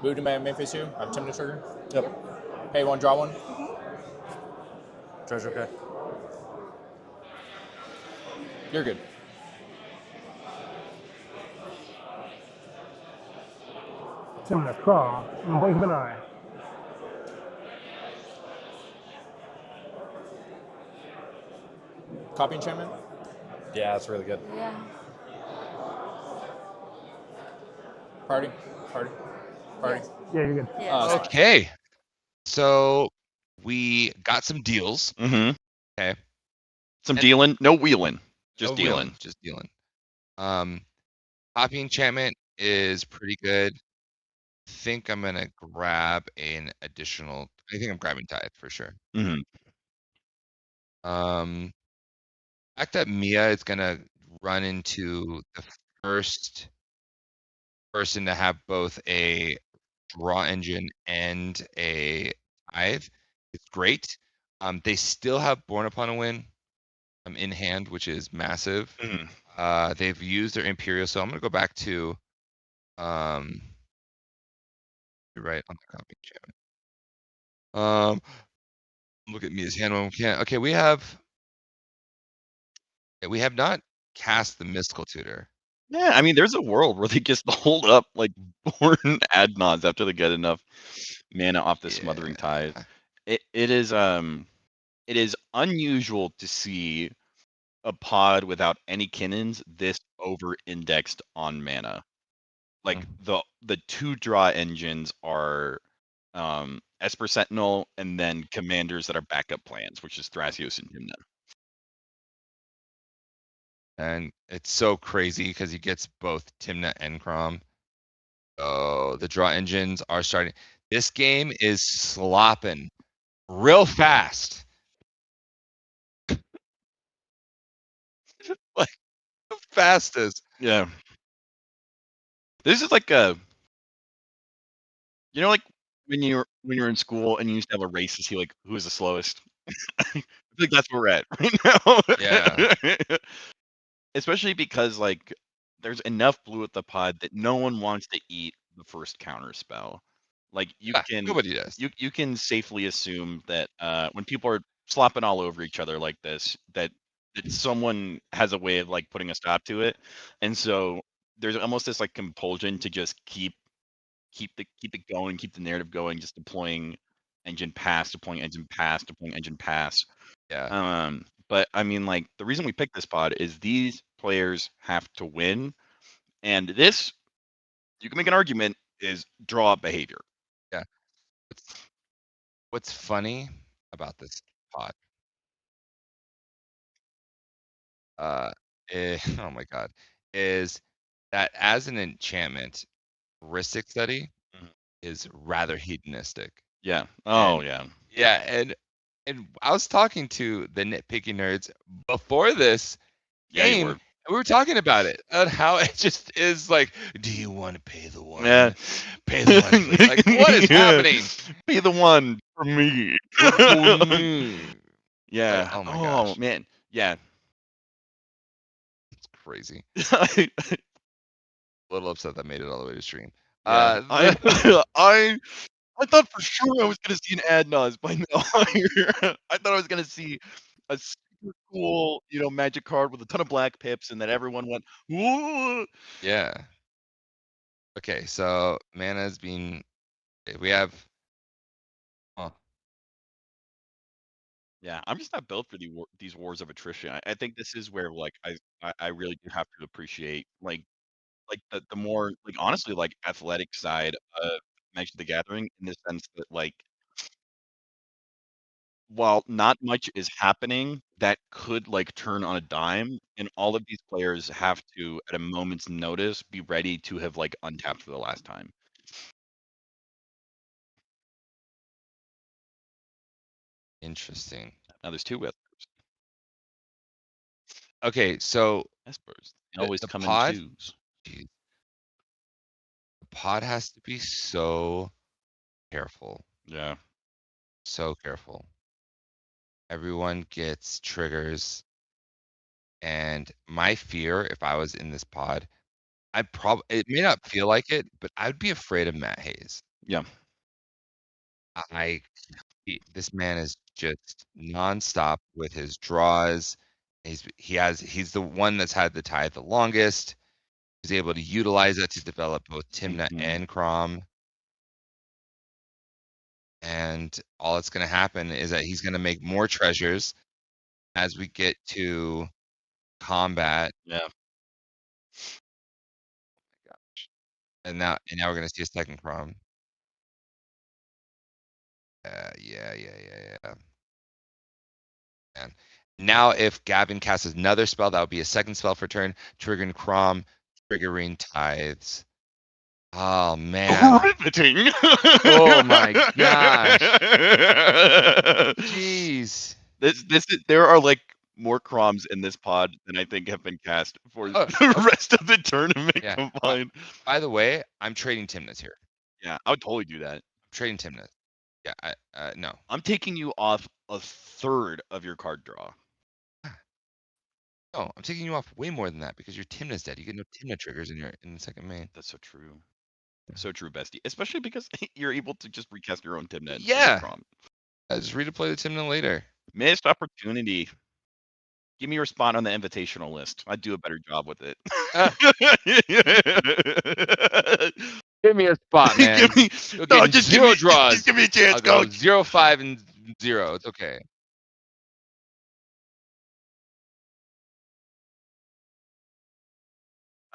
Move to main phase 2. I have Timna trigger. Yep. Pay 1, draw 1. Treasure okay. You're good. Timna, crawl, in the blink of an eye. Copy enchantment. Yeah, that's really good. Yeah. Party. Party. Party. Yeah, you're good. Yeah. Okay. So we got some deals. Mm-hmm. Okay. Some dealing, no wheeling, just No dealing. wheeling, just dealing. Copy enchantment is pretty good. Think I'm gonna grab an additional. I think I'm grabbing tithe for sure. Mm-hmm. Fact that Mia is gonna run into the first person to have both a draw engine and a tithe. It's great. They still have Born Upon a Win in hand, which is massive. Mm-hmm. They've used their Imperial, so I'm gonna go back to you're right on the copy enchantment. Look at Mia's hand when we can't. Okay, we have not cast the Mystical Tutor. Yeah, I mean, there's a world where they just hold up like born Adnons after they get enough mana off the Smothering Tithe. It is unusual to see a pod without any Kinnons this over-indexed on mana. Like the 2 draw engines are Esper Sentinel and then commanders that are backup plans, which is Thrasios and Timna. And it's so crazy because he gets both Timna and Crom. Oh, the draw engines are starting. This game is slopping real fast. Like the fastest. Yeah. This is like like when you're in school and you used to have a race to see like who is the slowest. I think that's where we're at right now. Yeah. Especially because like there's enough blue at the pod that no one wants to eat the first counter spell. Like nobody does. You can safely assume that when people are slopping all over each other like this, that someone has a way of like putting a stop to it. And so there's almost this like compulsion to just keep it going, keep the narrative going, just deploying engine pass, deploying engine pass, deploying engine pass. Yeah. But I mean, like the reason we picked this pod is these players have to win, and this you can make an argument is draw up behavior. Yeah. What's funny about this pod? Oh my god, is that as an enchantment, Heuristic Study is rather hedonistic. Yeah. Oh, And- yeah. Yeah, and I was talking to the nitpicky nerds before this Yeah, you game, were. and we were talking about it and how it just is like, do you want to pay the one? Yeah. Pay the one, please. Like, what is Yeah. happening? Be the one for me. For me. Yeah. Like, oh my gosh. man. Yeah. It's crazy. little upset that made it all the way to stream. Yeah, I thought for sure I was gonna see an Adnaz by now. I thought I was gonna see a super cool, magic card with a ton of black pips, and then everyone went, "Ooh!" Yeah. Okay, so mana's being. We have. Huh. Yeah, I'm just not built for these wars of attrition. I think this is where like I really do have to appreciate like the more like honestly like athletic side of Magic the Gathering in the sense that like while not much is happening, that could like turn on a dime, and all of these players have to, at a moment's notice, be ready to have like untapped for the last time. Interesting. Now there's two Espers. Okay, so Espers always the come pod. in twos. Geez. The pod has to be so careful. Yeah. So careful. Everyone gets triggers. And my fear, if I was in this pod, it may not feel like it, but I'd be afraid of Matt Hayes. Yeah. This man is just nonstop with his draws. He's the one that's had the tie the longest. He's able to utilize it to develop both Timna and Crom. And all that's going to happen is that he's going to make more treasures as we get to combat. Yeah. Gosh. And now we're going to see a second Crom. Yeah. Man. Now, if Gavin casts another spell, that would be a second spell for turn, triggering Crom, triggering Tithes. Oh man! Riveting. Oh my gosh! Jeez. There are like more Croms in this pod than I think have been cast for the rest of the tournament combined. By the way, I'm trading Timnus here. Yeah, I would totally do that. I'm trading Timnus. Yeah, no. I'm taking you off a third of your card draw. No, I'm taking you off way more than that because your Timna's dead. You get no Timna triggers in the second main. That's so true. So true, bestie. Especially because you're able to just recast your own Timna. Yeah. I just redeploy the Timna later. Missed opportunity. Give me your spot on the invitational list. I'd do a better job with it. Give me a spot, man. Just give me draws. Just give me a chance, I'll coach. 0, 5, and 0. It's okay.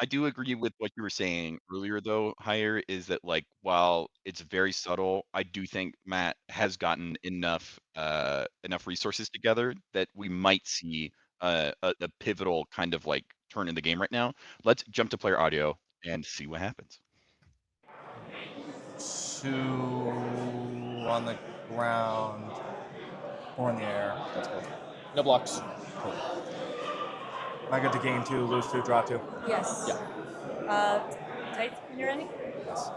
I do agree with what you were saying earlier, though, Higher, is that like while it's very subtle, I do think Matt has gotten enough resources together that we might see a pivotal kind of like turn in the game right now. Let's jump to player audio and see what happens. 2 on the ground, 4 in the air. That's good. No blocks. Cool. Am I good to gain 2, lose 2, draw 2? Yes. Yeah. Tight when you're ready? Yes.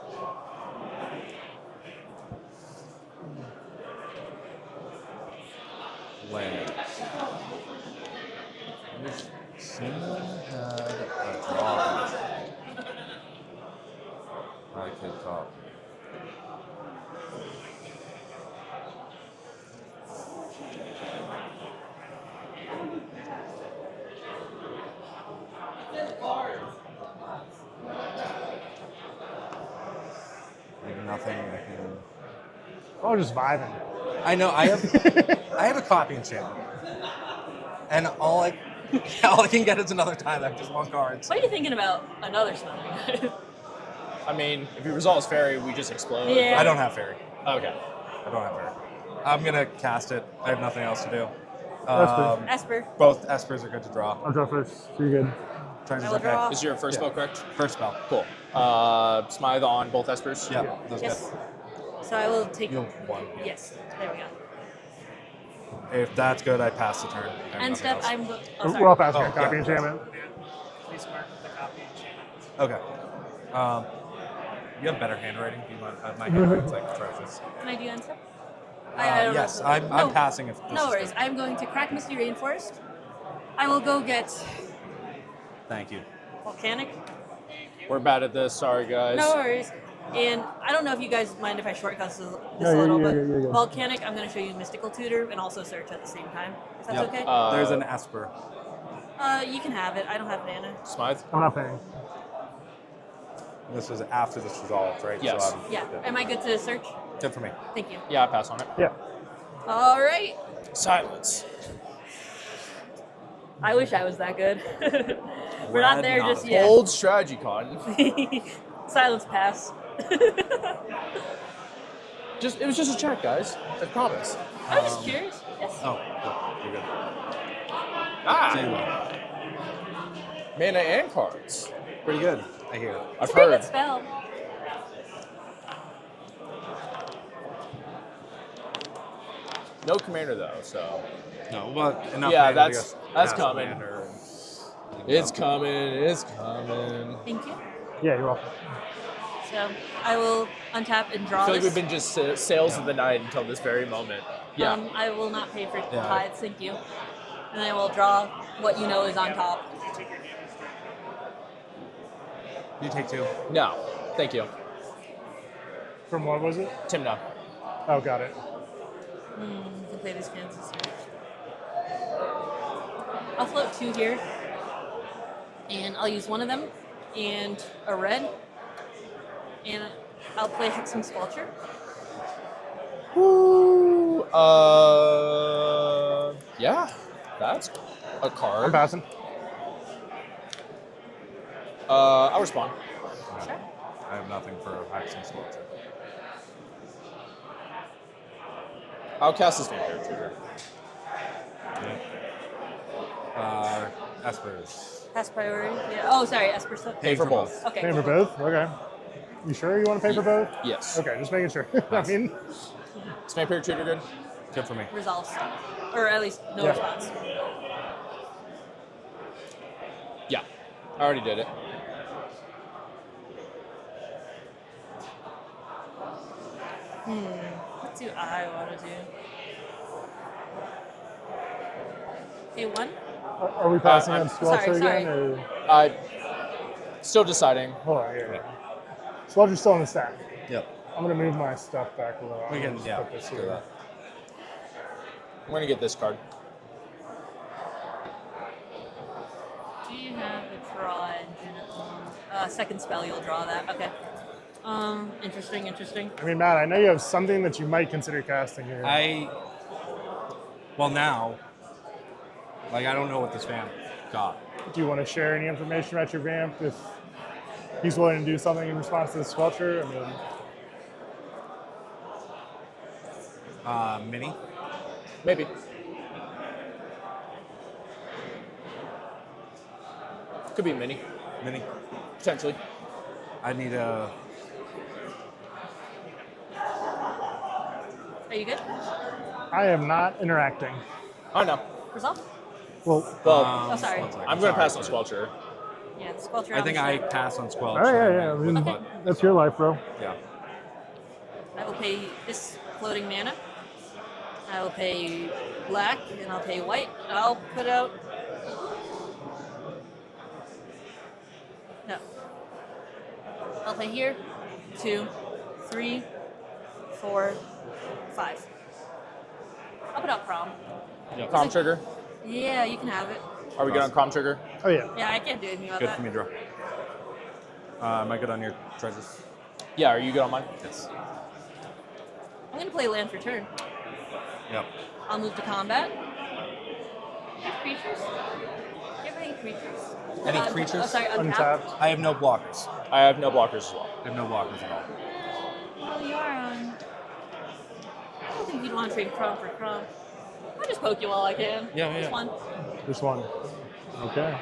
Land. Someone had a draw. I could call. Nothing I can. Oh, just vibing. I know. I have a copy enchantment, and all I can get is another time. I just want cards. What are you thinking about another summoning? I mean, if you resolve fairy, we just explode. Yeah. I don't have fairy. Okay. I don't have fairy. I'm gonna cast it. I have nothing else to do. Esper. Both Espers are good to draw. I'll draw first. So you're good. Turns I is will okay. draw. Is your first spell correct? First spell. Cool. Smythe on both Espers? Yeah, that's Yes. good. So I will take. You'll 1. Yes. There we go. If that's good, I pass the turn. I have End nothing step. else. I'm. We're all past Oh, copy yeah. enchantment. Please mark the copy enchantment. Okay. You have better handwriting. Do you mind? My handwriting's like atrocious. Can I do end step? I don't Yes, know. I'm No. passing if this No is worries. good. I'm going to crack Misty Rainforest. I will go get Thank you. Volcanic. We're bad at this. Sorry, guys. No worries. And I don't know if you guys mind if I shortcut this No, a you're- little, you're- but you're good. Volcanic, I'm going to show you Mystical Tutor and also Search at the same time. If that's okay? There's an Esper. You can have it. I don't have mana. Smythe? I'm not paying. This is after this resolved, right? Yes. So Yeah. Am I good to search? good for me. Thank you. Yeah, I pass on it. Yeah. All right. Silence. I wish I was that good. We're not there just yet. Old strategy con. Silence pass. It was just a check, guys. I promise. I was just curious. Yes. Oh, you're good. Ah. Mana and cards. Pretty good, I hear. I've It's a pretty heard. good spell. No commander though, so. No, well, enough. Yeah, mana to that's go that's past coming. commander It's coming. It's coming. Thank you. Yeah, you're welcome. So I will untap and draw I feel like this. we've been just sales of the night until this very moment. Yeah. I will not pay for Yeah. tides, thank you. And I will draw what you know is on top. You take 2. No, thank you. From what was it? Timna. Oh, got it. You can play this Kansas. I'll float 2 here. And I'll use one of them and a red. And I'll play Hexam Sculpture. Woo. Yeah, that's a card. I'm passing. I'll respond. Sure. I have nothing for Hexam Sculpture. I'll cast this vampire tutor. Espers. Pass priority. Yeah. Oh, sorry. Esper. Pay for both. Okay. Pay for cool. both? Okay. You sure you want to pay for both? Yes. Okay, just making sure. I mean, Is vampire tutor good? Good for me. Resolves. Or at least no Yeah. response. Yeah, I already did it. What do I want to do? Okay, 1. are we passing I'm on Squelcher sorry. again? Or? Still deciding. Hold on, yeah. Squelcher's still on the stack. Yep. I'm going to move my stuff back a little. We I'm can, gonna yeah. put this do here. that. I'm gonna get this card. Do you have a draw engine at the moment? Second spell, you'll draw that. Okay. Interesting. I mean, Matt, I know you have something that you might consider casting here. Well, now, like, I don't know what this vamp got. Do you want to share any information about your vamp if he's willing to do something in response to the Squelcher? I mean, Mini? Maybe. Could be mini. Mini? Potentially. I need a... Are you good? I am not interacting. I know. Resolve? Well, oh, sorry. I'm going to pass on Squelcher. Yeah, the Squelcher. I think I obviously. pass on Squelch. Oh, yeah. I mean, Okay. that's your life, bro. Yeah. I will pay this floating mana. I will pay black, and I'll pay white. I'll put out... No. I'll pay here. 2, 3, 4, 5. I'll put out Prom. Crom trigger. Yeah, you can have it. Are we good on Crom trigger? Oh, yeah. Yeah, I can't do anything about Good that. for me, draw. Am I good on your treasures? Yeah, are you good on mine? Yes. I'm going to play land for turn. Yep. I'll move to combat. Do you have creatures? Do you have any creatures? Any creatures? Oh, sorry, untapped. I have no blockers. I have no blockers as well. I have no blockers at all. Oh, you are on. I don't think you'd want to trade Crom for Crom. I'll just poke you while I can. Yeah. Just one. This one. Okay.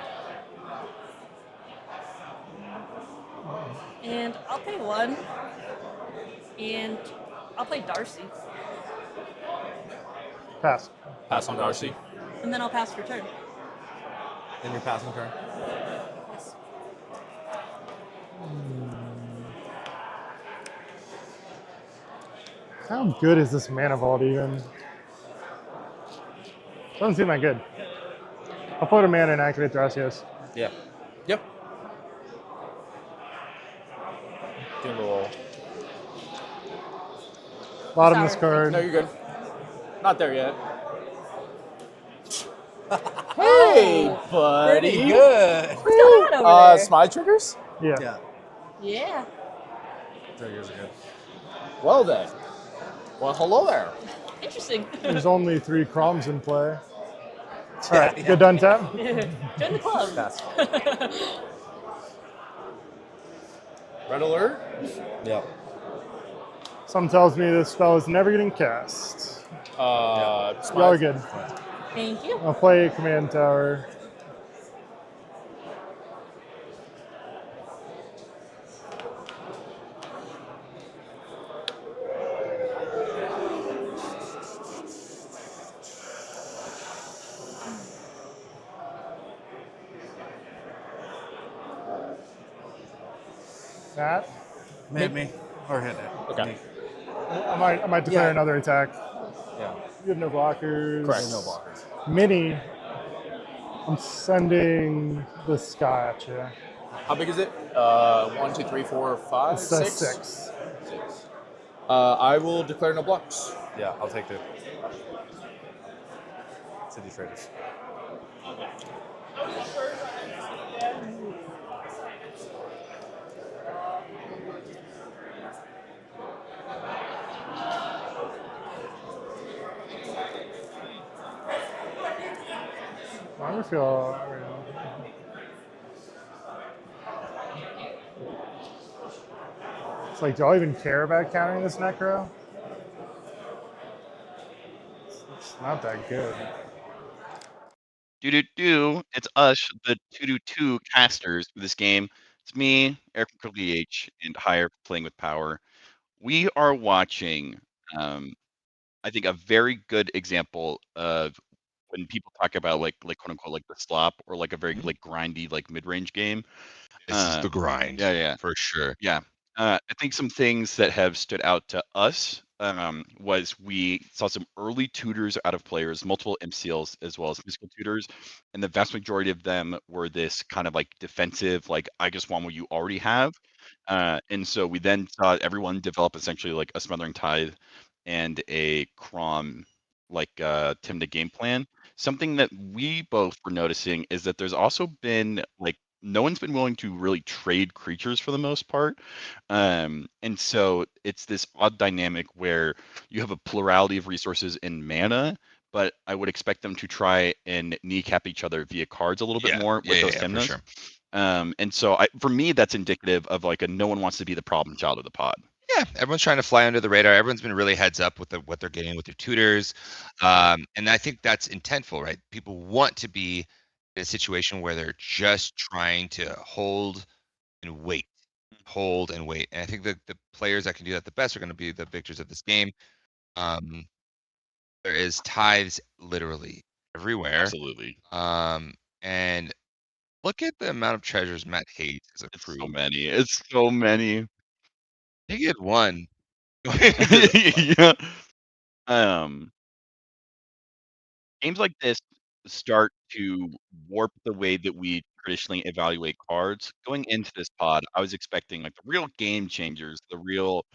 And I'll pay 1. And I'll play Darcy. Pass. Pass on Darcy. And then I'll pass for turn. In your passing turn? Yes. How good is this mana vault even? Doesn't seem that good. I'll put a mana and activate Thrasios. Yeah. Yep. Doing a little. Bottomless Sorry. card. No, you're good. Not there yet. Oh, Hey, buddy. Pretty good. What's going on over there? Smile triggers? Yeah. Yeah. Triggers are good. Well then. Well, hello there. Interesting. There's only 3 Chroms in play. All Yeah, right, yeah. good done, Tap. Join the club. Pass. Red alert? Yep. Something tells me this spell is never getting cast. Y'all are good. Thank you. I'll play Command Tower. That. Hit me or hit it. Okay. I might declare Yeah. another attack. Yeah. You have no blockers. Correct. No blockers. Mini. I'm sending the sky at you. How big is it? 1, 2, 3, 4, 5, It says 6? 6. I will declare no blocks. Yeah, I'll take the City Traders. I feel. It's like, do I even care about countering this Necro? It's not that good. It's us, the 2 casters for this game. It's me, Eric H, and Higher playing with power. We are watching, I think, a very good example of when people talk about like quote unquote like the slop or like a very like grindy like mid range game. This is the grind. Yeah, for sure. yeah. I think some things that have stood out to us was we saw some early tutors out of players, multiple MCLs as well as physical tutors, and the vast majority of them were this kind of like defensive, like I just want what you already have. And so we then saw everyone develop essentially like a smothering tithe and a crom like Timna game plan. Something that we both were noticing is that there's also been like no one's been willing to really trade creatures for the most part. And so it's this odd dynamic where you have a plurality of resources in mana, but I would expect them to try and kneecap each other via cards a little bit more with those for Timnas. sure. And so for me, that's indicative of like a no one wants to be the problem child of the pod. Yeah, everyone's trying to fly under the radar. Everyone's been really heads up with what they're getting with their tutors, and I think that's intentful, right? People want to be in a situation where they're just trying to hold and wait, hold and wait. And I think that the players that can do that the best are going to be the victors of this game. There is tithes literally everywhere. Absolutely. And look at the amount of treasures Matt Hayes has It's accrued. so many. It's so many. He get one. Yeah. Games like this start to warp the way that we traditionally evaluate cards. Going into this pod, I was expecting like the real game changers, the real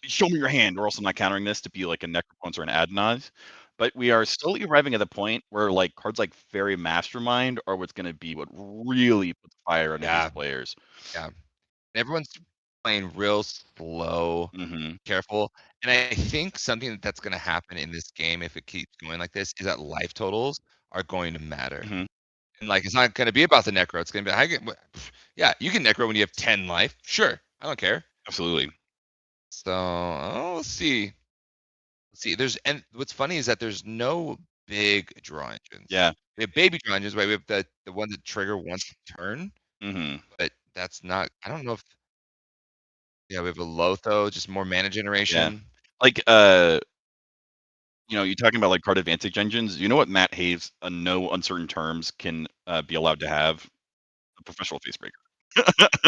show me your hand, or else I'm not countering this to be like a Necroponce or an Adonais. But we are slowly arriving at the point where like cards like Fairy Mastermind are what's going to be what really puts fire under these players. Yeah. Everyone's playing real slow, Mm-hmm. careful. And I think something that's going to happen in this game, if it keeps going like this, is that life totals are going to matter. Mm-hmm. And like, it's not going to be about the necro. It's going to be, yeah, you can necro when you have 10 life. Sure. I don't care. Absolutely. So, let's see. And what's funny is that there's no big draw engines. Yeah. We have baby draw engines, right? We have the ones that trigger once a turn. Mm-hmm. But that's not, I don't know if, yeah, we have a Lotho, just more mana generation. Yeah. Like you're talking about like card advantage engines. You know what Matt Hayes, no uncertain terms, can be allowed to have? A professional facebreaker.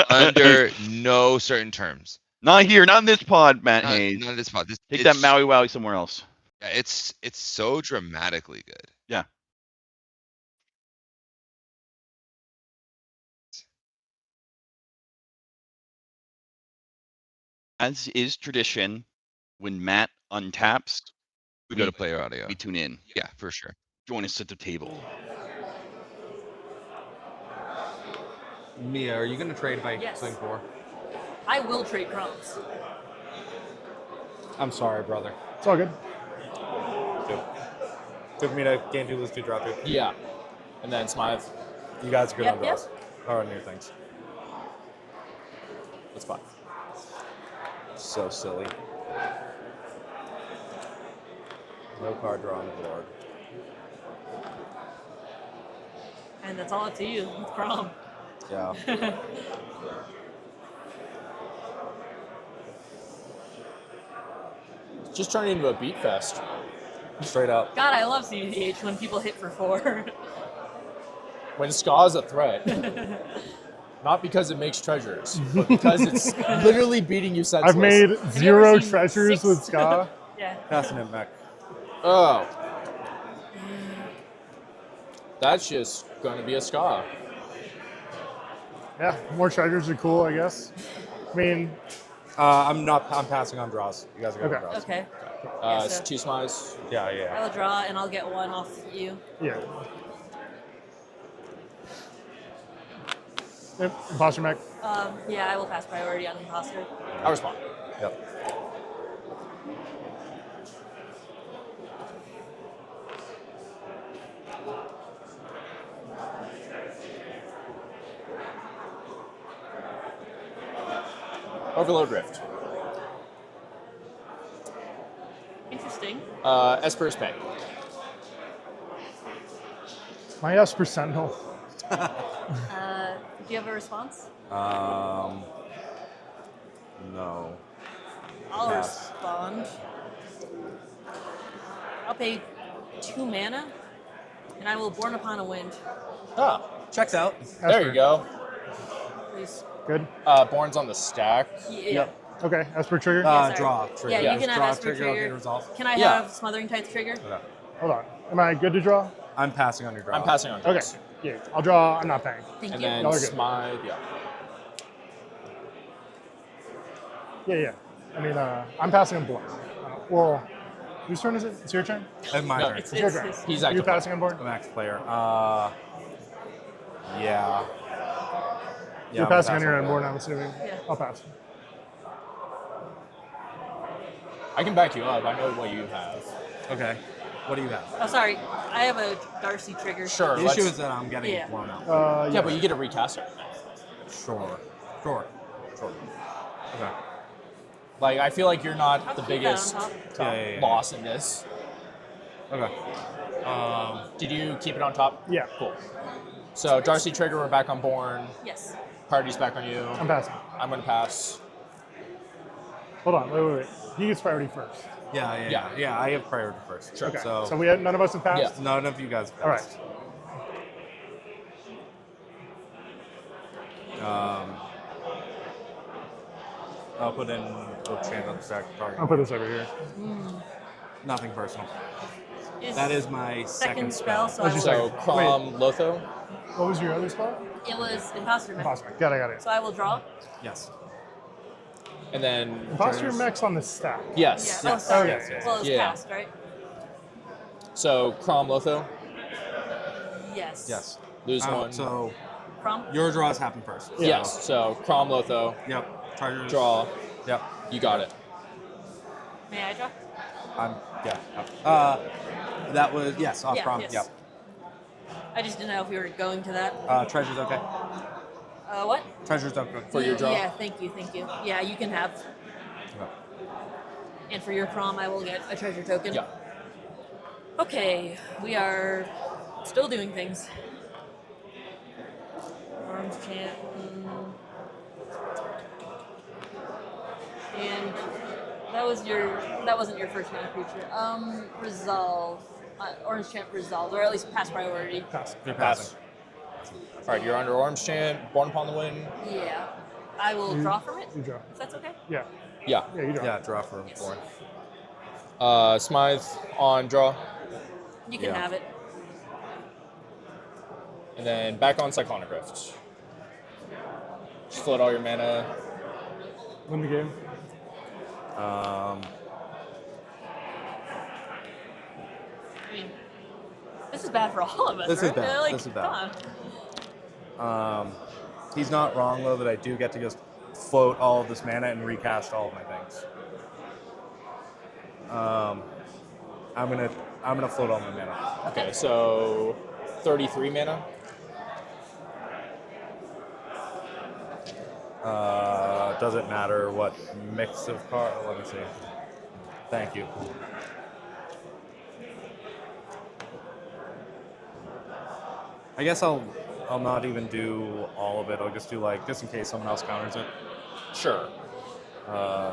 Under no certain terms. Not here, not in this pod, Matt Hayes. Not in this pod. Take that Maui Wowie somewhere else. Yeah, it's so dramatically good. Yeah. As is tradition, when Matt untaps, We go to player audio. We tune in. Yeah, for sure. Join us at the table. Mia, are you going to trade by Yes. swing 4? I will trade crumbs. I'm sorry, brother. It's all good. Took me to game 2, lose 2, draw 2. Yeah. And then Smythe. You guys are good Yep, on draws. Or on your things. That's fine. So silly. No card draw on the board. And that's all up to you with Crom. Yeah. Just turning into a beat fest. Straight up. God, I love CDH when people hit for 4. When Ska is a threat. Not because it makes treasures, but because it's literally beating you senseless. I've made 0 treasures with Ska. Yeah. Passing it back. Oh. That's just going to be a Ska. Yeah, more treasures are cool, I guess. I mean, I'm passing on draws. You guys are good on draws. Okay. It's so 2 Smiles. Yeah, yeah. I will draw and I'll get 1 off you. yeah. Yep, imposter mech. Yeah, I will pass priority on imposter. I respond. Yep. Overload Rift. Interesting. Esper's Pay. My Esper Sentinel. Do you have a response? No. I'll Pass. respond. I'll pay 2 mana, and I will Born Upon a Wind. Ah, checks out. There you go. Please. Good. Born's on the stack. Yeah. Okay, Esper trigger. sorry. Draw trigger. Yeah, you can have draw Esper trigger. I'll get trigger. resolve. Can I Yeah. have Smothering Tides trigger? Okay. Hold on. Am I good to draw? I'm passing on your draw. I'm passing on Okay. draws. Yeah, I'll draw. I'm not paying. Thank And you. then Y'all are good. Smythe, yeah. Yeah. I mean, I'm passing on board. Well, whose turn is it? It's your turn? And my No, turn. It's your turn. his. He's You active. passing on board? I'm max player. Yeah. You're I'm passing on your passing. own board, I'm assuming. Yeah. I'll pass. I can back you up. I know what you have. Okay. What do you have? Oh, sorry. I have a Darcy trigger. Sure. The issue is that I'm getting Yeah. blown out. Yeah, but you get a recaster. Sure. Okay. Like, I feel like you're not I'll the keep that on biggest top. Yeah. loss in this. Okay. Did you keep it on top? Yeah. Cool. So, Darcy Trigger, we're back on Born. Yes. Party's back on you. I'm passing. I'm going to pass. Hold on. Wait. He gets priority first. Yeah. I have priority first. Sure. Okay. So, So we had, none of us have passed? Yeah. none of you guys. All right. passed. I'll put in Chant on the stack target. I'll put this over here. Nothing personal. Is That is my second spell. so I What's your will, So, Crom, Lotho. What was your other spell? it was Imposter Mech. Imposter. Got it. So I will draw. Yes. And then. Imposter mech's on the stack. Yes. Yeah. Oh, sorry. yes, yes. Well, it was Yeah. passed, right? So, Crom, Lotho. Yes. Yes. Lose one. So Crom? your draws happen first. Yes. So, Crom, Lotho. Yep. Chargers. Draw. Yep. You got it. May I draw? Yeah. That was yes. Off Yeah, prom. yes. Yep. I just didn't know if we were going to that. Treasure's okay. What? Treasure's okay. For your draw? Yeah, thank you. Yeah, you can have. Okay. And for your prom, I will get a treasure token. Yeah. Okay, we are still doing things. Arms chant. And that wasn't your first non-creature. Resolve. Orange chant resolved, or at least pass priority. Pass. You're Pass. All right, you're under Orange Chant, Born Upon the Wind. Yeah. I will draw from it. You draw. If that's okay. Yeah. Yeah. Yeah, you draw. Yeah. Draw for Yes. Born. Smythe on draw. You can Yeah. have it. And then back on Cyclonic Rift. Just float all your mana. Win the game. I mean, this is bad for all of us. This is right? bad. Like, This is come bad. on. He's not wrong though that I do get to just float all of this mana and recast all of my things. I'm gonna float all my mana. Okay, so 33 mana. Does it matter what mix of cards? Let me see. Thank you. I guess I'll not even do all of it. I'll just do like just in case someone else counters it. Sure.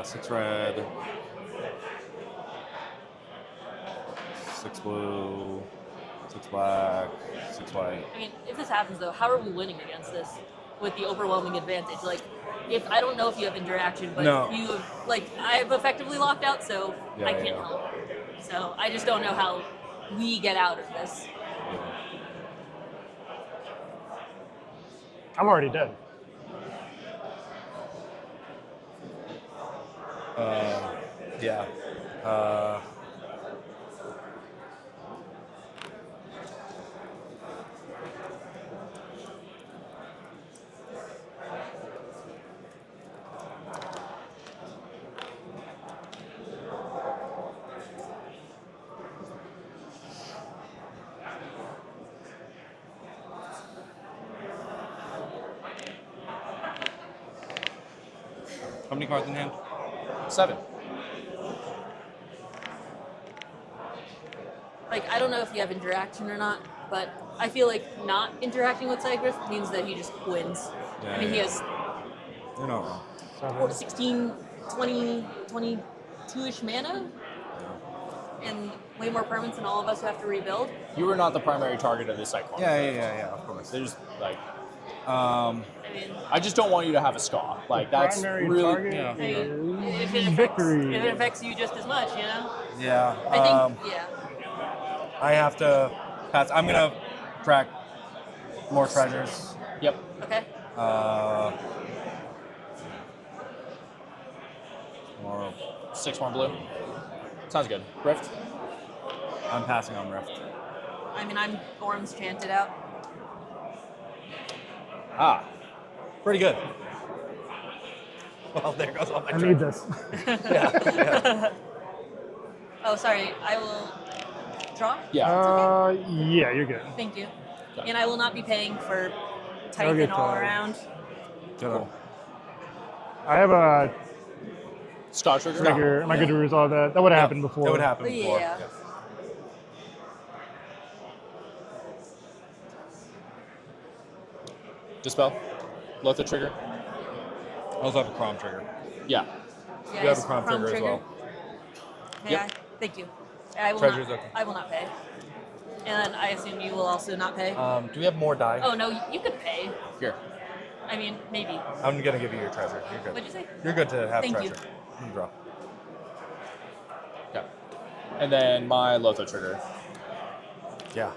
6 red, 6 blue, 6 black, 6 white. I mean, if this happens though, how are we winning against this with the overwhelming advantage? Like, if I don't know if you have interaction, but No. you have, like, I've effectively locked out, so Yeah, I can't yeah. help. So I just don't know how we get out of this. I'm already dead. Yeah. How many cards in hand? 7. Like, I don't know if you have interaction or not, but I feel like not interacting with Cygrus means that he just wins. I mean, he has You're not wrong. 16, 20, 22-ish mana, and way more permanents than all of us who have to rebuild. You were not the primary target of this cyclone. Yeah, of course. They're just like. I mean, I just don't want you to have a scar. Like that's primary really. target I mean, if victory. it affects you just as much, you know? Yeah. I think, yeah. I have to pass. I'm gonna track more treasures. Yep. Okay. More. 6 more blue. Sounds good. Rift. I'm passing on Rift. I mean, I'm Gorm's chanted out. Ah, pretty good. Well, there goes all my I need this. Oh, sorry. I will draw? Yeah, you're good. Thank you. And I will not be paying for Okay, Titan all fine. around. Cool. I have a Scotch trigger. trigger. Am I good to resolve that? That would have happened before. That would happen before. Yeah. Dispel. Loth the trigger. I also have a Crom trigger. Yeah. Yeah, You have it's a Crom trigger as well. Okay, Yep. thank you. I will Treasure's not, okay. I will not pay. And then I assume you will also not pay. Do we have more die? Oh no, you could pay. Here. I mean, maybe. I'm gonna give you your treasure. You're good. What'd you say? You're good to have Thank you. treasure. You can draw. Okay. And then my Lotho trigger. Yeah.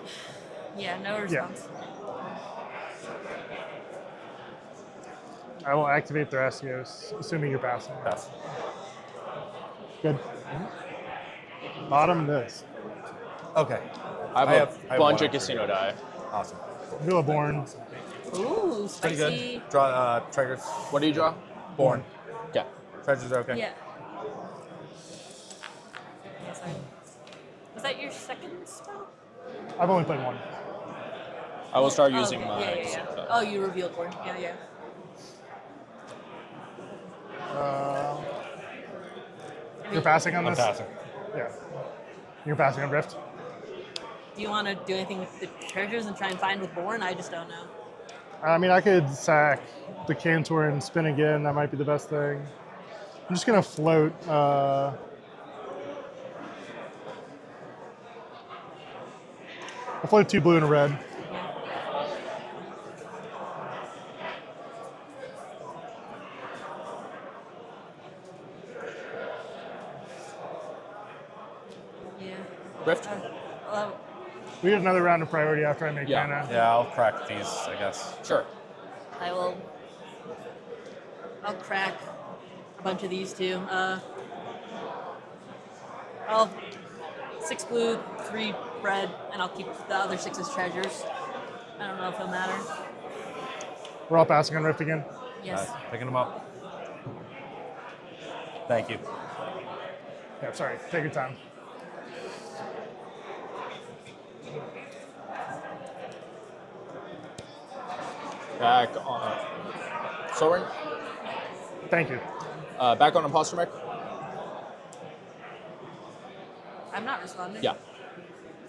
Yeah, no response. I will activate Thrasios, assuming you're passing. Pass. Good. Bottom this. Okay. I have a bunch of casino die. Awesome. Villaborn. Ooh, Pretty spicy. good. Draw triggers. What do you draw? Born. Okay. Treasures are okay. Yeah. Yeah, sorry. Was that your second spell? I've only played one. I will start Oh, using okay. my. Yeah. Oh, you revealed one. Yeah. You're passing on I'm this? passing. Yeah. You're passing on Rift? Do you want to do anything with the treasures and try and find with Born? I just don't know. I mean, I could sack the Cantor and spin again. That might be the best thing. I'm just going to float. I'll float 2 blue and a red. Yeah. Rift? We get another round of priority after I make Yeah. mana. Yeah, I'll crack these, I guess. Sure. I'll crack a bunch of these too. I'll 6 blue, 3 red, and I'll keep the other 6 as treasures. I don't know if it'll matter. We're all passing on Rift again? Yes. Picking them up. Thank you. Yeah, sorry. Take your time. Back on Soren. Thank you. Back on Imposter Mech. I'm not responding. Yeah.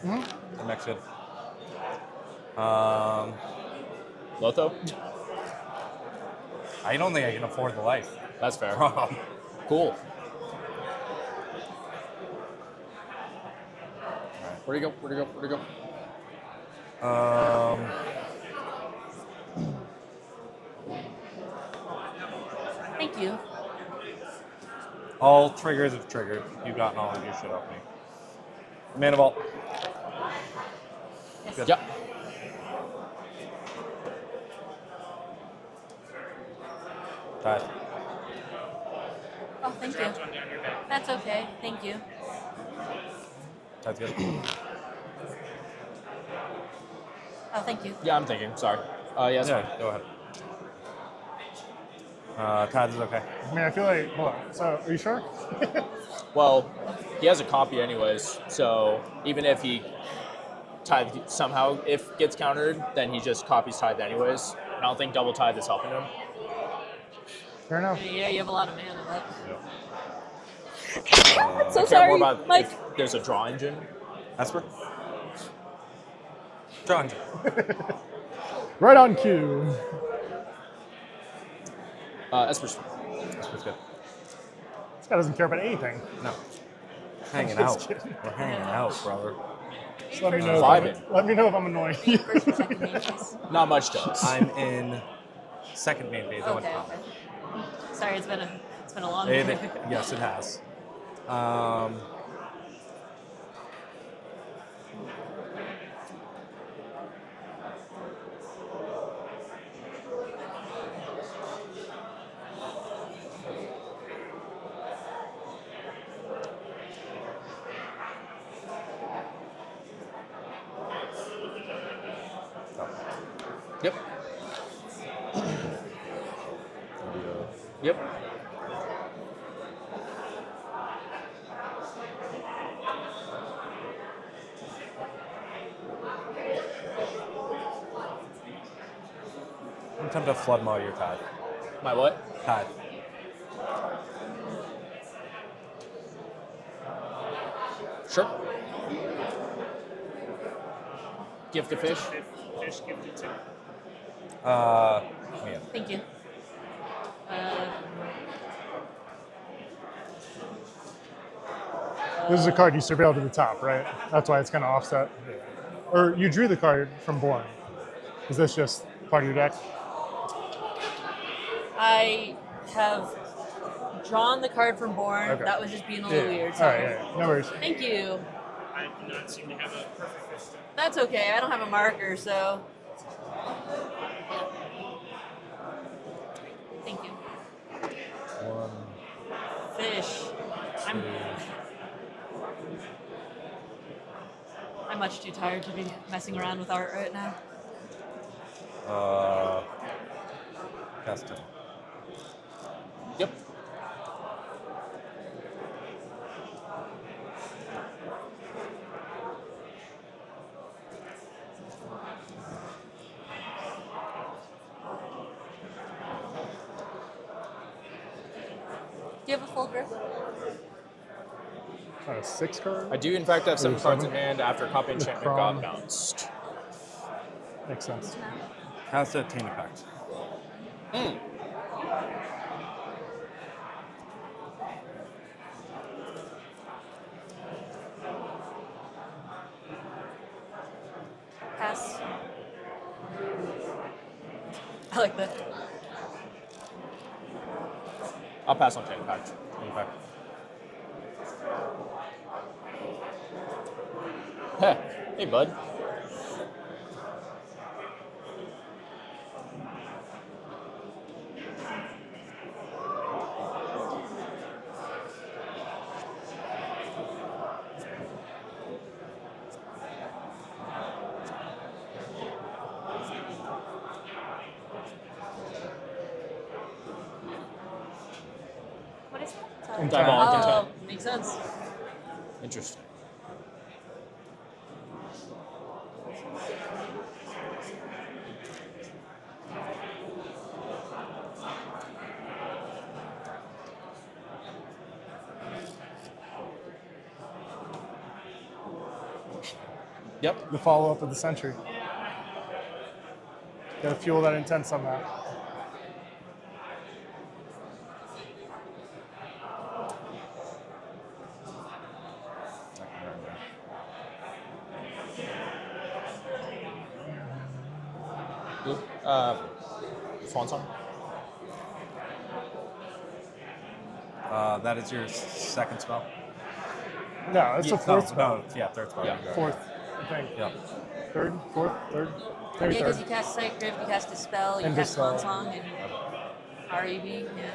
The mech's good. Lotho. I don't think I can afford the life. That's fair. Cool. Where'd he go? Where'd he go? Where'd he go? Thank you. All triggers have triggered. You've gotten all of your shit off me. Mana Vault. Good. Yep. Tide. Oh, thank you. That's okay. Thank you. That's good. Oh, thank you. Yeah, I'm thinking. Sorry. Yes. Yeah, go ahead. Tide is okay. I mean, I feel like, hold on. So, are you sure? Well, he has a copy anyways, so even if he Tithe somehow, if gets countered, then he just copies Tithe anyways. I don't think double Tithe is helping him. Fair enough. Yeah, you have a lot of mana, but. I So care sorry, more about Mike. if there's a draw engine. Esper? Draw engine. Right on cue. Esper's good. This guy doesn't care about anything. No. Hanging Just out. kidding. We're hanging out, brother. Just let me know. Vibing. Let me know if I'm annoying. Not much does. I'm in second main phase. Okay. Sorry, it's been a long It- day. yes, it has. Yep. Yep. I'm tempted to flood maw your Tide. My what? Tide. Sure. Gift a fish. Fish gifted too. Yeah. Thank you. This is a card you surveil to the top, right? That's why it's kind of offset. Or you drew the card from Born. Is this just part of your deck? I have drawn the card from Born. Okay. That was just being a little weird. All Sorry. right, yeah, no worries. Thank you. I do not seem to have a perfect fish. That's okay. I don't have a marker, so. Thank you. Fish. I'm much too tired to be messing around with art right now. Custom. Yep. Do you have a full grip? A 6 card? I do, in fact, have 7 Ooh, cards in 7? hand after copy With enchantment Crom. got bounced. Makes sense. How's the Taint effect? Pass. I like that. I'll pass on Chain Pact. Okay. Hey, bud. Diabolic intent. Oh, makes sense. Interesting. Yep. The follow up of the Sentry. Gotta fuel that intent somehow. Blue. Swan Song. That is your second spell. No, it's Yeah, a fourth no, spell. no, yeah, third spell. Yeah. Fourth, I think. Yeah. Third, fourth, third. Yeah, Maybe because third. you cast Sacred, you cast Dispel, you And cast Swan Dispel. Song, and REB, yeah.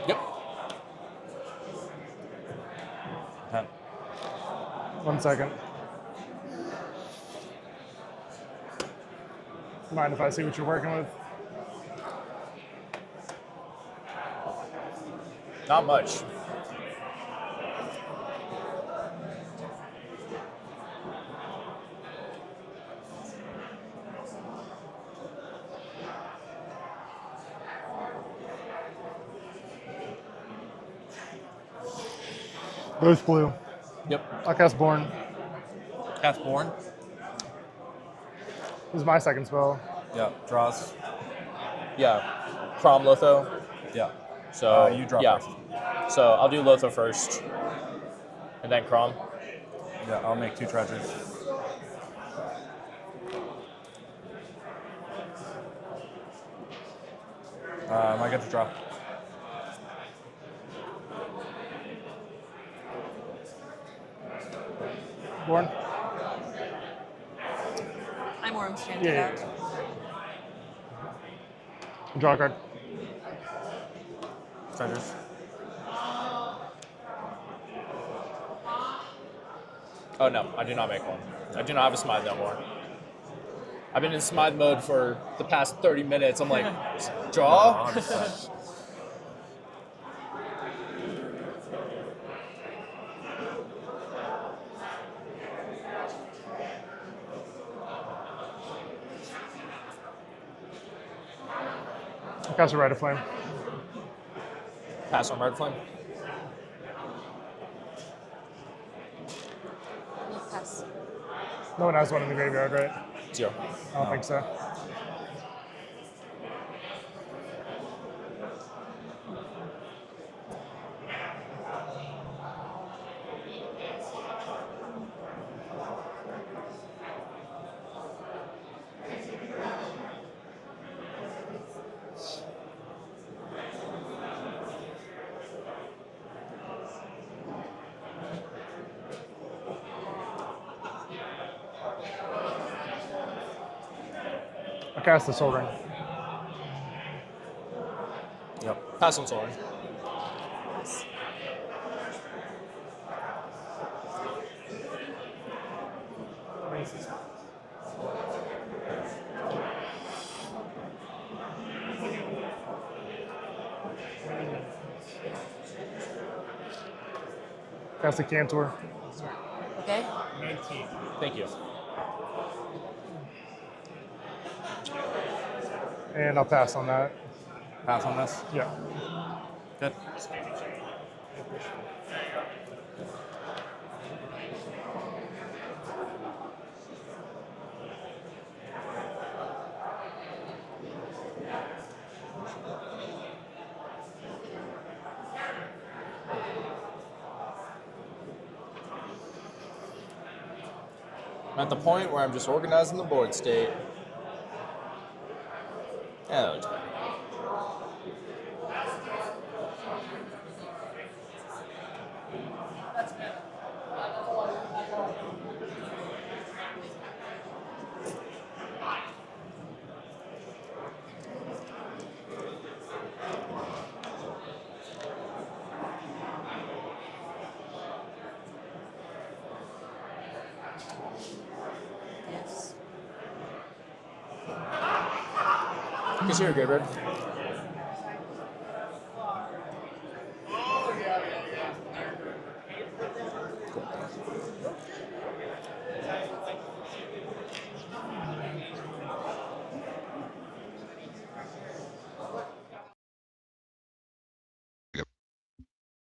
Yep. 10. 1 second. Mind if I see what you're working with? Not much. Both blue. Yep. I'll cast Born. Cast Born. This is my second spell. Yeah. Draws. Yeah. Crom Lotho. Yeah. So You draw yeah. first. So I'll do Lotho first, and then Crom. Yeah, I'll make 2 treasures. I get to draw. Born. I'm Orange Chanted Yeah, out. Draw a card. Treasures. Oh no, I do not make one. I do not have a Smite no more. I've been in Smite mode for the past 30 minutes. I'm like, draw? I'll cast a Rite of Flame. Pass on Red Flame. Pass. No one has one in the graveyard, right? 0. I don't think so. I'll cast the Soul Ring. Yep. Pass on Soul Ring. Cast a Cantor. Okay. 19. Thank you. And I'll pass on that. Pass on this. Yeah. Good. I'm at the point where I'm just organizing the board state. Oh, is here, Gabriel.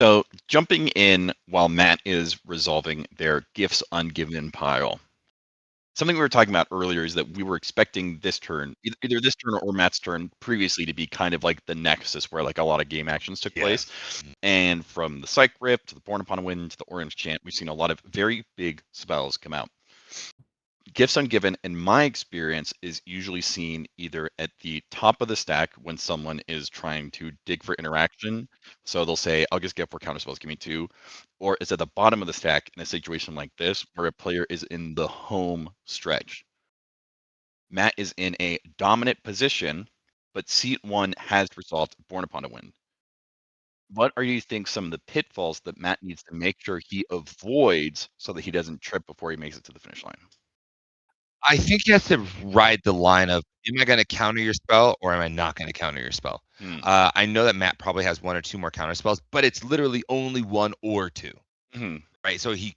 So jumping in while Matt is resolving their gifts ungiven pile. Something we were talking about earlier is that we were expecting this turn, either this turn or Matt's turn previously, to be kind of like the nexus where like a lot of game actions took place. And from the Psych Rip to the Born Upon a Wind to the Orange Chant, we've seen a lot of very big spells come out. Gifts Ungiven, in my experience, is usually seen either at the top of the stack when someone is trying to dig for interaction. So they'll say, I'll just get 4 counterspells, give me 2. Or it's at the bottom of the stack in a situation like this, where a player is in the home stretch. Matt is in a dominant position, but seat 1 has resolved Born Upon a Wind. What are you think some of the pitfalls that Matt needs to make sure he avoids so that he doesn't trip before he makes it to the finish line? I think he has to ride the line of, am I going to counter your spell or am I not going to counter your spell? I know that Matt probably has 1 or 2 more counter spells, but it's literally only 1 or 2. Right? So he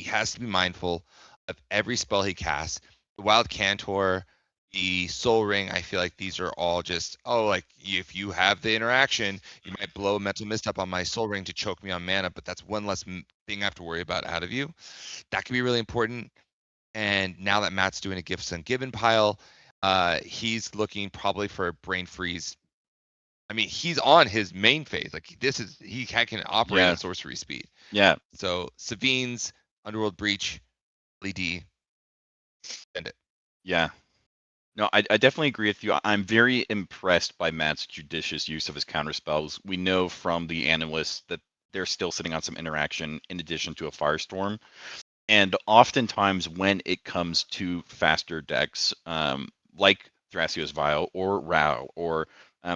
has to be mindful of every spell he casts. The Wild Cantor, the Soul Ring, I feel like these are all just, like if you have the interaction, you might blow a Mental Misstep on my Soul Ring to choke me on mana, but that's 1 less thing I have to worry about out of you. That can be really important. And now that Matt's doing a Gifts Ungiven pile, he's looking probably for a Brain Freeze. I mean, he's on his main phase. Like he can operate at sorcery speed. Yeah. So Savine's Underworld Breach, LED, end it. Yeah. No, I definitely agree with you. I'm very impressed by Matt's judicious use of his counter spells. We know from the analysts that they're still sitting on some interaction in addition to a Firestorm. And oftentimes when it comes to faster decks, like Thrasios Vial or Rao or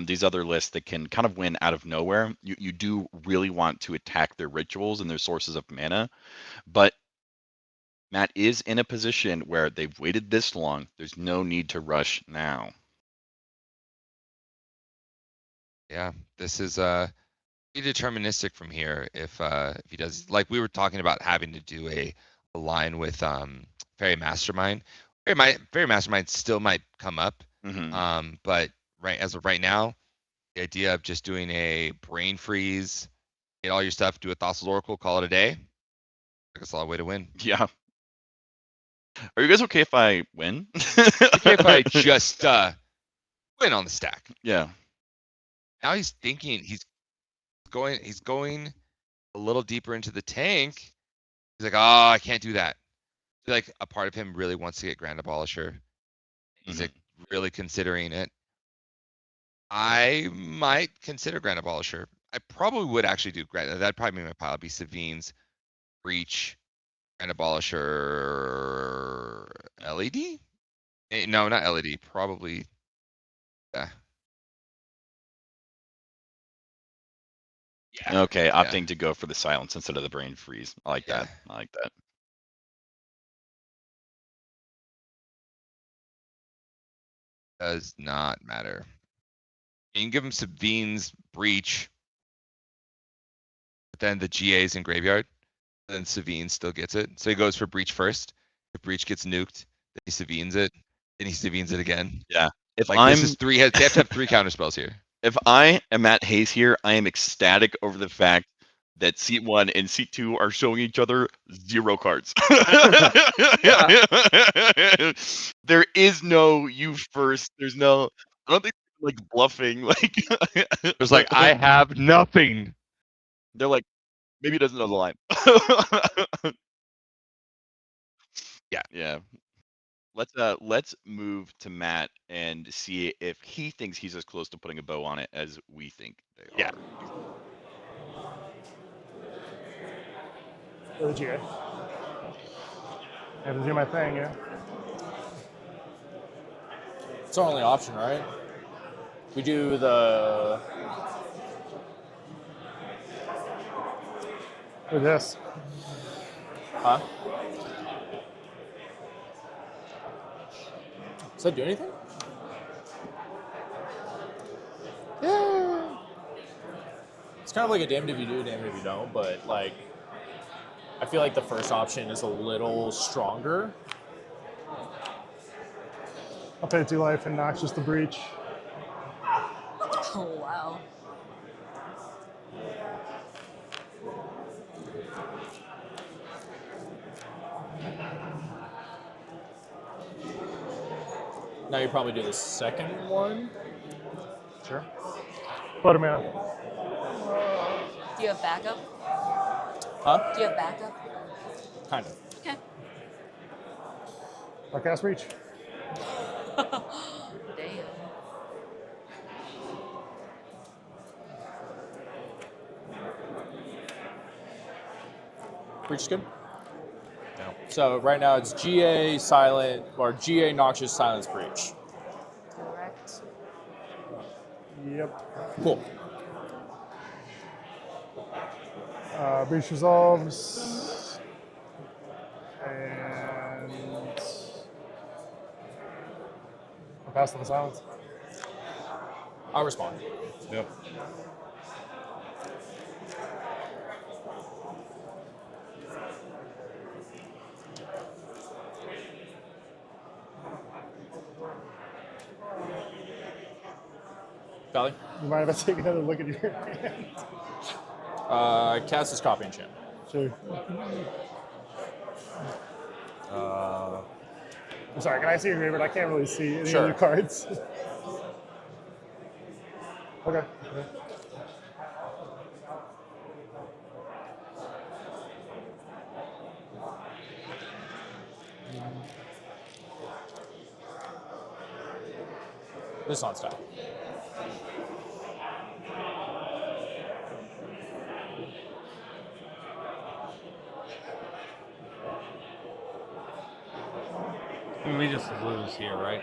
these other lists that can kind of win out of nowhere, you do really want to attack their rituals and their sources of mana. But Matt is in a position where they've waited this long. There's no need to rush now. Yeah, this is be deterministic from here if he does, like we were talking about having to do a line with Fairy Mastermind. Fairy Mastermind still might come up. But as of right now, the idea of just doing a Brain Freeze, get all your stuff, do a Thassa's Oracle, call it a day. That's a lot of way to win. Yeah. Are you guys okay if I win? Okay if I just win on the stack. Yeah. Now he's thinking he's going a little deeper into the tank. He's like, oh, I can't do that. Like a part of him really wants to get Grand Abolisher. He's like really considering it. I might consider Grand Abolisher. I probably would actually do Grand. That'd probably be my pile. It'd be Savine's Breach, Grand Abolisher, LED. No, not LED. Probably. Yeah. Okay, opting to go for the silence instead of the Brain Freeze. I like that. I like that. Does not matter. You can give him Savine's Breach, but then the GA's in Graveyard, then Savine still gets it. So he goes for Breach first. If Breach gets nuked, then he Savine's it. Then he Savine's it again. Yeah. If like I'm this is they have to have 3 counter spells here. If I am Matt Hayes here, I am ecstatic over the fact that seat 1 and seat 2 are showing each other 0 cards. There is no you first. There's no. I don't think like bluffing. Like it's like I have nothing. They're like maybe he doesn't know the line. Yeah. Let's move to Matt and see if he thinks he's as close to putting a bow on it as we think they are. Yeah. Legit. I have to do my thing, yeah. It's our only option, right? We do the. Do this. Huh? Does that do anything? Yeah. It's kind of like a damned if you do, damned if you don't, but like I feel like the first option is a little stronger. I'll pay 2 life and Noxious the Breach. Oh, wow. Now you probably do the second one. Sure. Put him out. Do you have backup? Huh? Do you have backup? Kind of. Okay. I'll cast Reach. Damn. Breach is good? No. So right now it's GA silent or GA noxious silence breach. Correct. Yep. Cool. Breach resolves. And I'll pass on the silence. I'll respond. Yep. Valley? You mind if I take another look at your hand? Cast is copy enchant. Sure. Uh, I'm sorry, can I see your graveyard? I can't really see any Sure. of your cards. Okay. This is on style. I mean, we just lose here, right?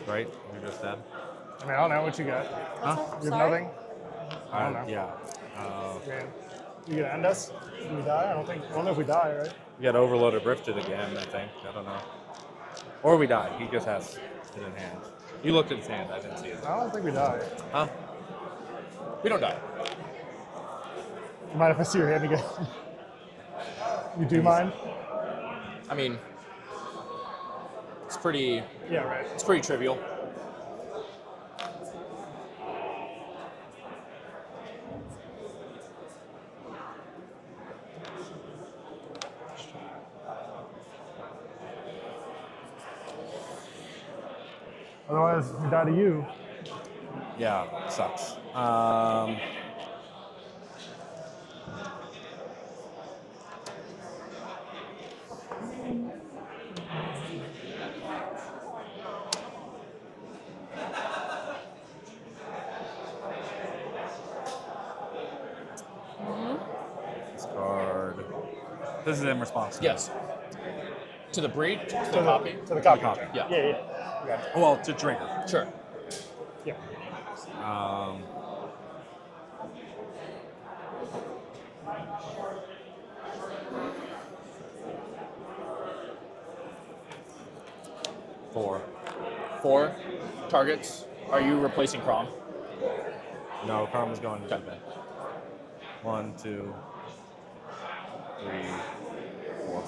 Right? You're just dead. I mean, I don't know what you got. Huh? You have nothing? I don't know. Yeah. Man, you gonna end us? Do we die? I don't know if we die, right? We got overloaded rifted again, I think. I don't know. Or we die. He just has it in hand. You looked at his hand. I didn't see it. I don't think we die. Huh? We don't die. You mind if I see your hand again? You do mind? I mean, it's pretty. Yeah, right. It's pretty trivial. Otherwise, we die to you. Yeah, sucks. This card. This is in response. Yes. To the breach? To the copy? To the copy. Yeah. Yeah. Well, to trigger. Sure. Yeah. Um, Four targets. Are you replacing Crom? No, Karma's going to bed. 1, 2, 3, 4.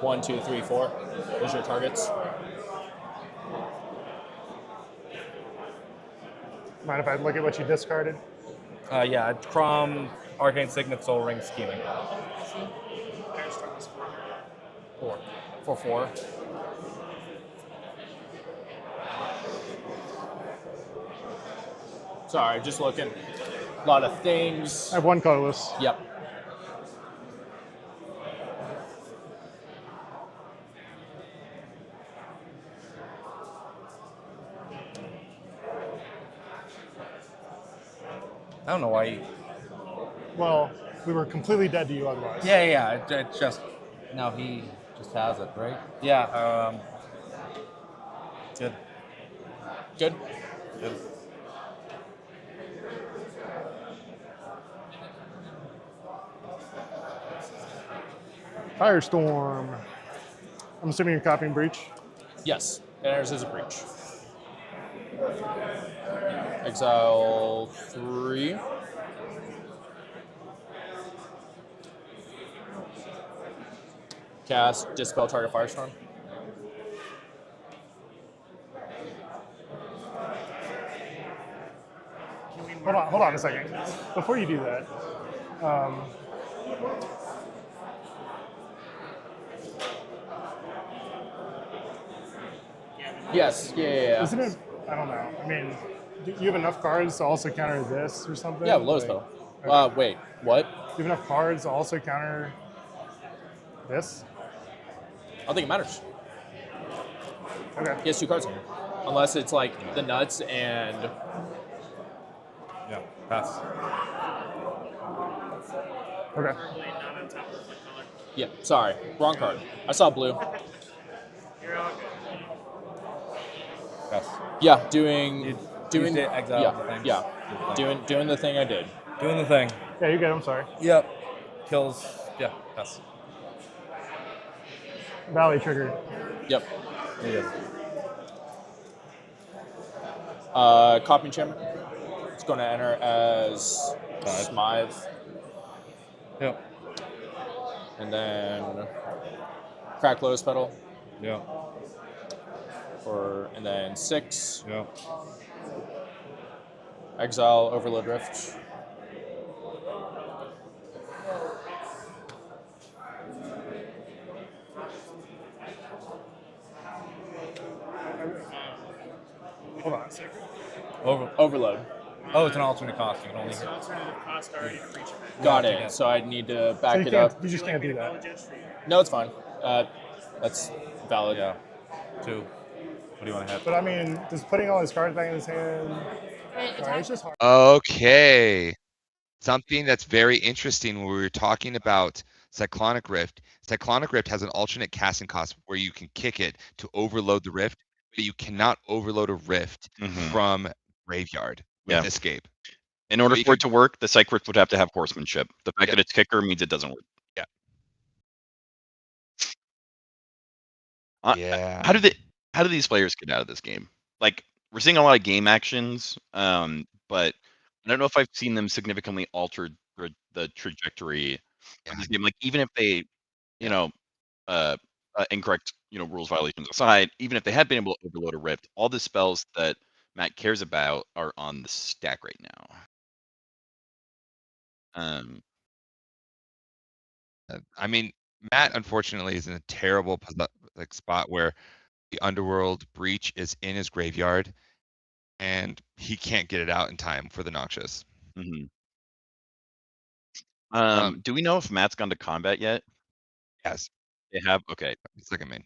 1, 2, 3, 4. Those are your targets. Mind if I look at what you discarded? Yeah, Crom, Arcane Signet, Soul Ring, Scheming. 4. 4, 4. Sorry, just looking. A lot of things. I have one colorless. Yep. I don't know why. Well, we were completely dead to you otherwise. Yeah. It just. No, he just has it, right? Yeah. Good. Good. Good. Firestorm. I'm assuming you're copying Breach. Yes, theirs is a breach. Exile 3. Cast Dispel target Firestorm. Hold on a second. Before you do that, Yes, yeah. Isn't it? I don't know. I mean, do you have enough cards to also counter this or something? Yeah, Lotus Petal. Wait, what? Do you have enough cards to also counter this? I don't think it matters. Okay. He has 2 cards in here. Unless it's like the nuts and. Yeah, pass. Okay. Yeah, sorry. Wrong card. I saw blue. Yes. Yeah, doing You did exile yeah, the thing. yeah. Doing the thing I did. Doing the thing. Yeah, you're good. I'm sorry. Yep. Kills. Yeah. Pass. Valley triggered. Yep. Yes. Copy enchantment. It's going to enter as Smythe. Yep. And then crack Lotus Petal. Yeah. And then 6. Yeah. Exile Overload Rift. Hold on a second. Overload. Oh, it's an alternate cost. You can only. It's an alternative cost already for each of it. Got it. So I need to back you it can't- up. You just can't do that. No, it's fine. That's valid. Yeah. 2. What do you want to have? But I mean, just putting all his cards back in his hand. Sorry, it's just hard. Okay. Something that's very interesting when we were talking about Cyclonic Rift. Cyclonic Rift has an alternate casting cost where you can kick it to overload the rift, but you cannot overload a rift from graveyard with escape. In order for it to work, the Psych Rift would have to have horsemanship. The fact that it's kicker means it doesn't work. Yeah. Yeah. How do these players get out of this game? Like, we're seeing a lot of game actions, but I don't know if I've seen them significantly alter the trajectory of this game. Like, even if they, incorrect, rules violations aside, even if they had been able to overload a rift, all the spells that Matt cares about are on the stack right now. I mean, Matt unfortunately is in a terrible spot where the Underworld Breach is in his graveyard, and he can't get it out in time for the Noxious. Do we know if Matt's gone to combat yet? Yes. They have? Okay. Second main.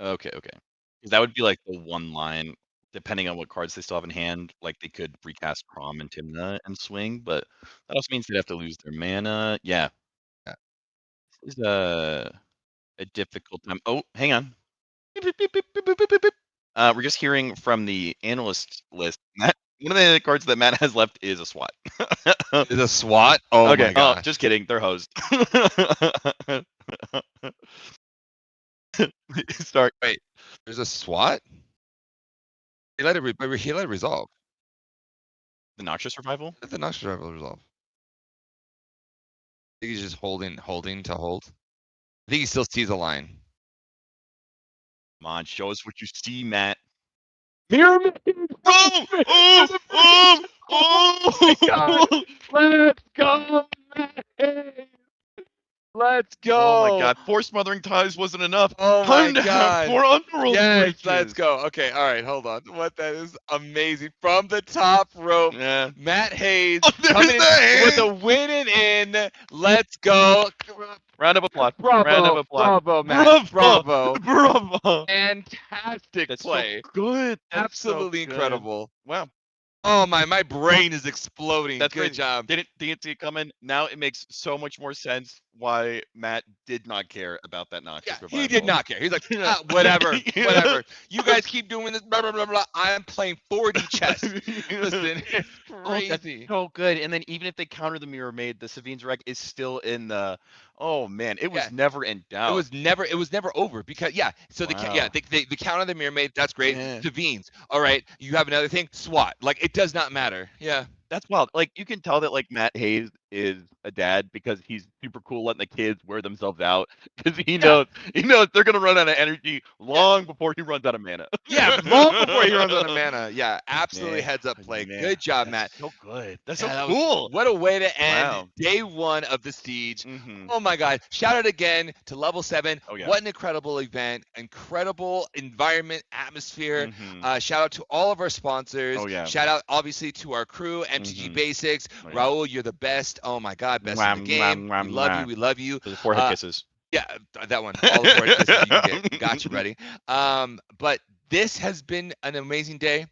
Okay. 'Cause that would be like the one line, depending on what cards they still have in hand. Like, they could recast Crom and Timna and swing, but that also means they'd have to lose their mana. Yeah. This is a difficult time. Oh, hang on. We're just hearing from the analyst list. Matt, one of the cards that Matt has left is a SWAT. Is a SWAT? Oh okay. my gosh. Just kidding. They're hosed. Start. Wait, there's a SWAT? He let it resolve. The Noxious Revival? Let the Noxious Revival resolve. I think he's just holding to hold. I think he still sees a line. Come on, show us what you see, Matt. Mirror me! Oh my God. Let's go, Matt! Let's go! Oh my God! 4 Smothering Ties wasn't enough. Oh Time my to have God! 4 Underworld Yes, Breaches. let's go. Okay, all right, hold on. What that is amazing from the top rope. Yeah. Matt Hayes there's coming in the hand. with a winning in. Let's go. Round of applause. Bravo, Round of applause. bravo, Matt. Bravo. Bravo. Bravo. Fantastic That's play. so good. That's so Absolutely good. incredible. Wow. Oh my brain is exploding. That's Good great. job. Didn't see it coming. Now it makes so much more sense why Matt did not care about that Noxious Revival. He did not care. He's like, whatever, whatever. You guys keep doing this, blah, blah, blah, blah. I'm playing 4D chess. Listen, it's Oh, that's crazy. so good. And then even if they counter the Mirror Maid, the Savine's Wreck is still in the. Oh man, it was never in doubt. It was never over because So the count of the Mirror Maid, that's great. Yeah. Savines, all right. You have another thing, SWAT. Like it does not matter. Yeah. That's wild. Like you can tell that like Matt Hayes is a dad because he's super cool letting the kids wear themselves out because he knows they're gonna run out of energy long before he runs out of mana. Yeah, long before he runs out of mana. Yeah, absolutely heads up play. Man, Good job, Matt. So good. That's Yeah, so cool. What a way to end Wow. day 1 of the Siege. Mhm. Oh my God. Shout out again to Level 7. Oh, yeah. What an incredible event. Incredible environment, atmosphere. Mhm. Shout out to all of our sponsors. Oh, yeah. Shout out obviously to our crew, MTG Basics. Oh, yeah. Raul, you're the best. Oh my God, best in the game. We love you. We love you. The forehead kisses. Yeah, that one. All the forehead kisses you can get. Gotcha, buddy. But this has been an amazing day.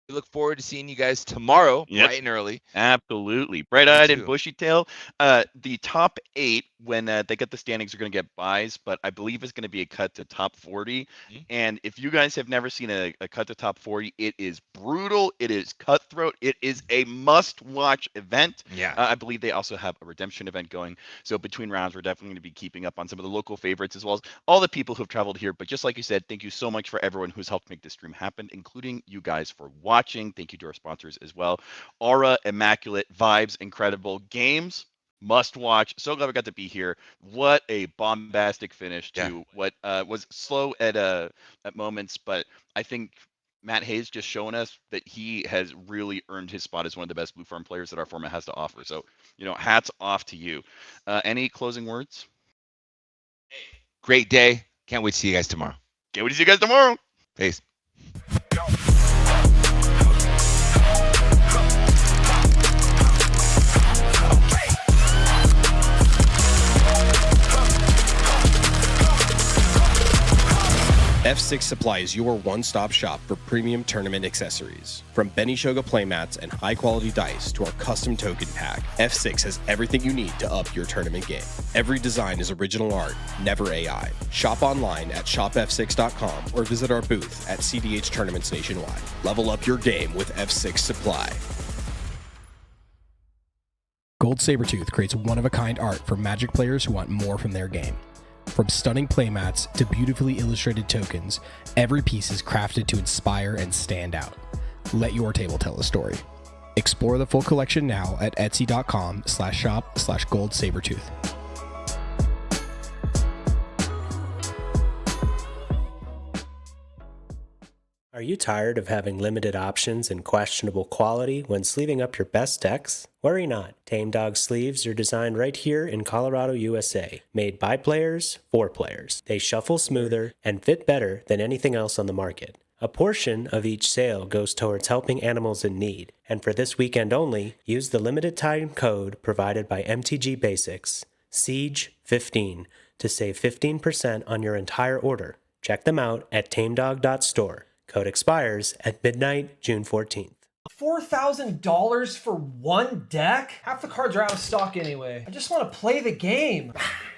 We look forward to seeing you guys tomorrow, Yep. bright and early. Absolutely. Bright-eyed and too. bushy-tailed. The top 8, when they get the standings, are going to get buys, but I believe it's going to be a cut to top 40. And if you guys have never seen a cut to top 40, it is brutal. It is cutthroat. It is a must-watch event. Yeah. I believe they also have a redemption event going. So between rounds, we're definitely going to be keeping up on some of the local favorites as well as all the people who've traveled here. But just like you said, thank you so much for everyone who's helped make this stream happen, including you guys for watching. Thank you to our sponsors as well. Aura, immaculate, vibes, incredible, games, must watch. So glad we got to be here. What a bombastic finish to what was slow at moments, but I think Matt Hayes just showing us that he has really earned his spot as one of the best Blue Farm players that our format has to offer. So, hats off to you. Any closing words? Great day. Can't wait to see you guys tomorrow. Can't wait to see you guys tomorrow. Peace. F6 Supply is your one-stop shop for premium tournament accessories. From Benishoga Playmats and high-quality dice to our custom token pack, F6 has everything you need to up your tournament game. Every design is original art, never AI. Shop online at shopf6.com or visit our booth at CDH tournaments nationwide. Level up your game with F6 Supply. Gold Sabertooth creates one-of-a-kind art for Magic players who want more from their game. From stunning playmats to beautifully illustrated tokens, every piece is crafted to inspire and stand out. Let your table tell a story. Explore the full collection now at etsy.com/shop/goldsabertooth. Are you tired of having limited options and questionable quality when sleeving up your best decks? Worry not. Tame Dog sleeves are designed right here in Colorado, USA. Made by players, for players. They shuffle smoother and fit better than anything else on the market. A portion of each sale goes towards helping animals in need. And for this weekend only, use the limited time code provided by MTG Basics, Siege15, to save 15% on your entire order. Check them out at tamedog.store. Code expires at midnight, June 14th. $4,000 for one deck? Half the cards are out of stock anyway. I just want to play the game.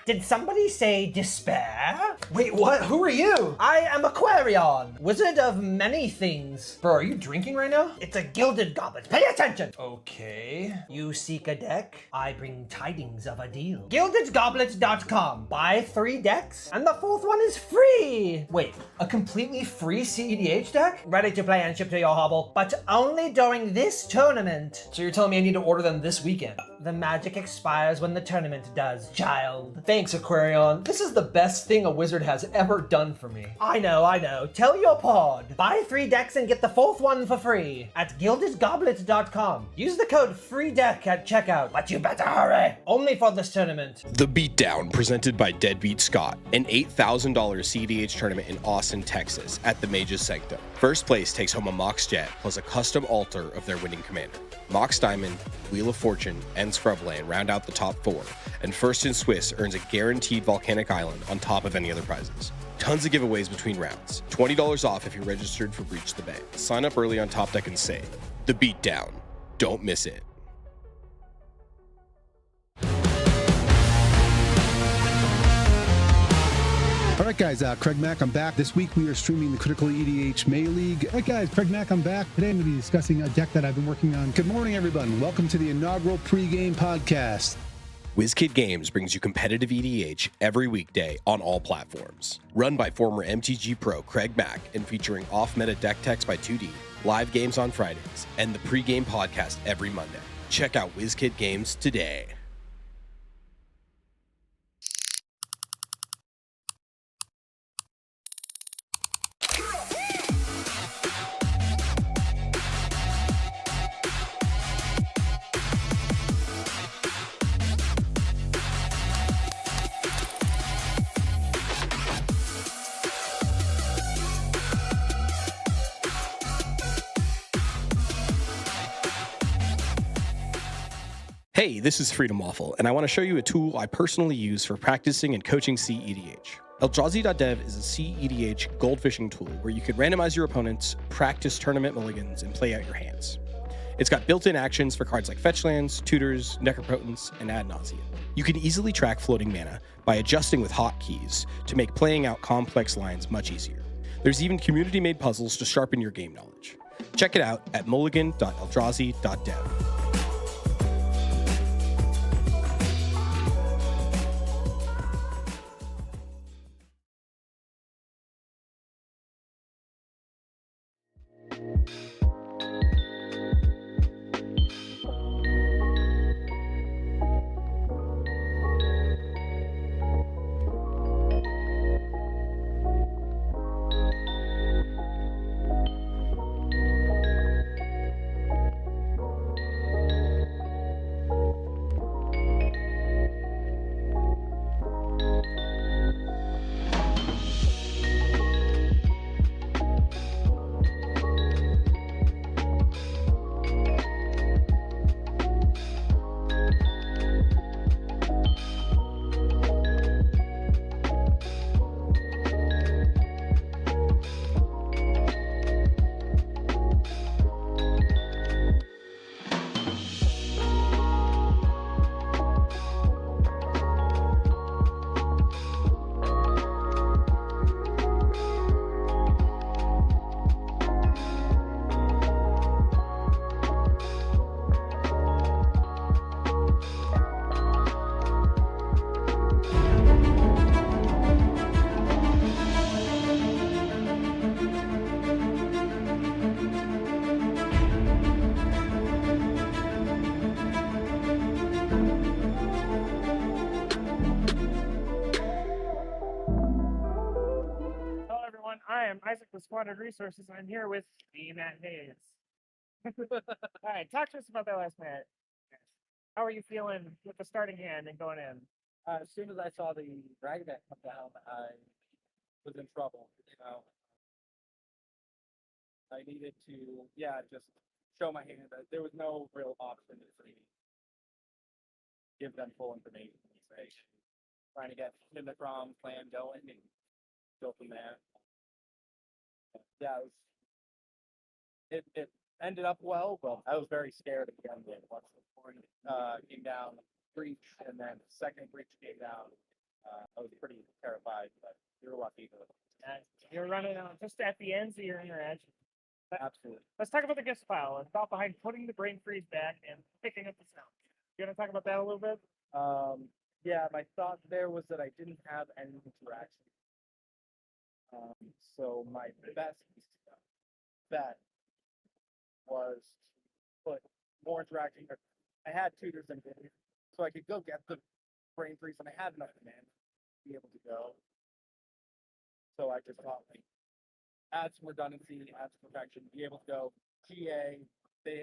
Did somebody say despair? Wait, what? Who are you? I am Aquarion, wizard of many things. Bro, are you drinking right now? It's a gilded goblet. Pay attention. Okay. You seek a deck? I bring tidings of a deal. GildedGoblets.com. Buy 3 decks, and the 4th one is free. Wait, a completely free CEDH deck? Ready to play and ship to your hovel, but only during this tournament. So you're telling me I need to order them this weekend? The magic expires when the tournament does, child. Thanks, Aquarion. This is the best thing a wizard has ever done for me. I know. Tell your pod. Buy 3 decks and get the 4th one for free at GildedGoblets.com. Use the code FREEDECK at checkout, but you better hurry. Only for this tournament. The Beatdown, presented by Deadbeat Scott, an $8,000 CDH tournament in Austin, Texas, at the Mage's Sanctum. First place takes home a Mox Jet plus a custom altar of their winning commander. Mox Diamond, Wheel of Fortune, and Scrubland round out the top 4, and First in Swiss earns a guaranteed volcanic island on top of any other prizes. Tons of giveaways between rounds. $20 off if you're registered for Breach the Bay. Sign up early on Top Deck and save. The Beatdown. Don't miss it. All right, guys, Craig Mack, I'm back. This week we are streaming the Critical EDH May League. All right, guys, Craig Mack, I'm back. Today I'm going to be discussing a deck that I've been working on. Good morning, everyone. Welcome to the inaugural pregame podcast. WizKid Games brings you competitive EDH every weekday on all platforms. Run by former MTG pro Craig Mack and featuring off-meta deck text by 2D, live games on Fridays, and the pregame podcast every Monday. Check out WizKid Games today. Hey, this is Freedom Waffle, and I want to show you a tool I personally use for practicing and coaching CEDH. Eldrazi.dev is a CEDH gold fishing tool where you can randomize your opponents, practice tournament mulligans, and play out your hands. It's got built-in actions for cards like fetch lands, tutors, necropotents, and ad nauseam. You can easily track floating mana by adjusting with hotkeys to make playing out complex lines much easier. There's even community-made puzzles to sharpen your game knowledge. Check it out at mulligan.eldrazi.dev. Hello, everyone. I am Isaac with Squandered Resources, and I'm here with the Matt Hayes. All right, talk to us about that last match. How are you feeling with the starting hand and going in? As soon as I saw the drag deck come down, I was in trouble. I needed to, just show my hand. There was no real option to give them full information. Say, trying to get the Necrom plan going and go from there. It ended up well, but I was very scared at the end of it. Once the point came down, breach, and then second breach came down, I was pretty terrified, but we were lucky. You're running on just at the ends of your inner edge. Absolutely. Let's talk about the gift file and thought behind putting the brain freeze back and picking up the sound. You want to talk about that a little bit? My thought there was that I didn't have any interaction. So my best bet was to put more interaction. I had tutors and so I could go get the brain freeze, and I had enough command to be able to go. So I just thought, add some redundancy, add some protection, be able to go GA.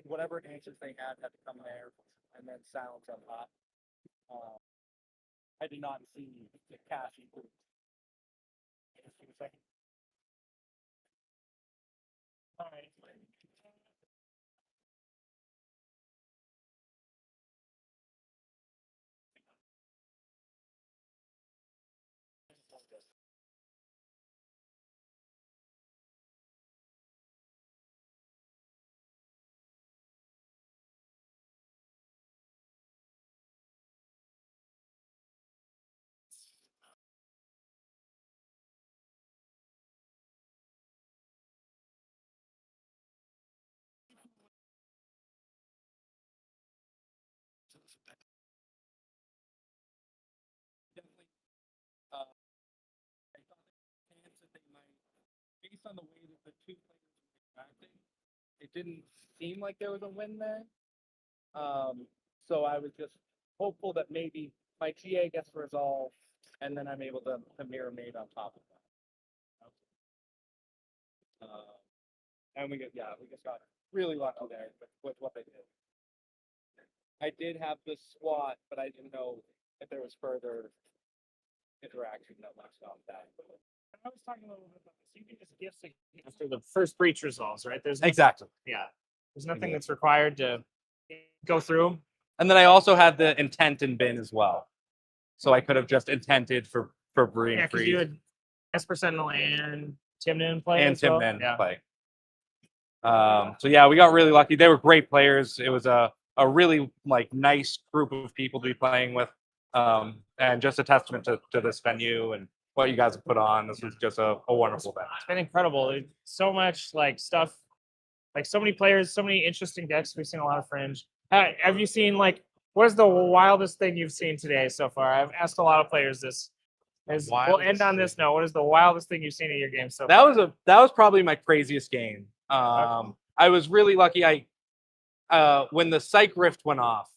Whatever answers they had to come there, and then silence up top. I did not see the cache include. Just give a second. All right. based on the way that the two players were interacting, it didn't seem like there was a win there. So I was just hopeful that maybe my GA gets resolved, and then I'm able to mirror mate on top of that. And we just got really lucky there with what they did. I did have the SWAT, but I didn't know if there was further interaction that left off that. I was talking a little bit about this. You can just gift after the first breach resolves, right? There's nothing- Exactly. Yeah. There's nothing that's required to go through them. And then I also had the intent in bin as well. So I could have just intented for Brain Yeah, because Freeze you had S% in the land, Timna in play. and as well. Timman Yeah. play. So yeah, we got really lucky. They were great players. It was a really like nice group of people to be playing with. And just a testament to this venue and what you guys have put on. This was just a wonderful event. It's been incredible. There's so much like stuff, like so many players, so many interesting decks. We've seen a lot of Fringe. Have you seen like what is the wildest thing you've seen today so far? I've asked a lot of players this. We'll end on this note. What is the wildest thing you've seen in your game so far? That was probably my craziest game. I was really lucky. When the Psych Rift went off,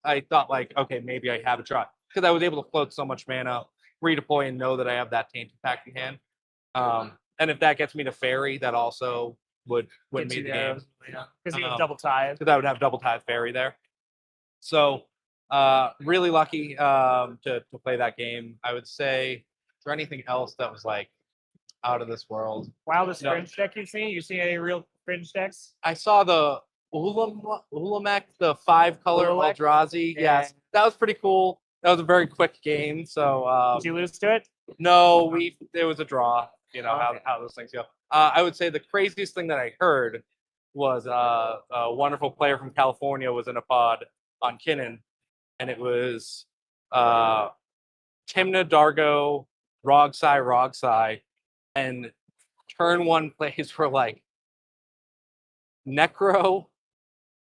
I thought like, okay, maybe I have a shot because I was able to float so much mana, redeploy, and know that I have that Tainted Pact in hand. And if that gets me to Fairy, that also would win me the game. Because you have double tithe. Because I would have double tithe Fairy there. So really lucky to play that game. I would say, is there anything else that was like out of this world? Wildest Fringe deck you've seen? You seen any real Fringe decks? I saw the Ulamek, the 5-color Ululek? Eldrazi. Yes, that was pretty cool. That was a very quick game. So did you lose to it? No, it was a draw. You know how those things go. I would say the craziest thing that I heard was a wonderful player from California was in a pod on Kinnan, and it was Timna, Dargo, Rogsai, and turn one plays were like Necro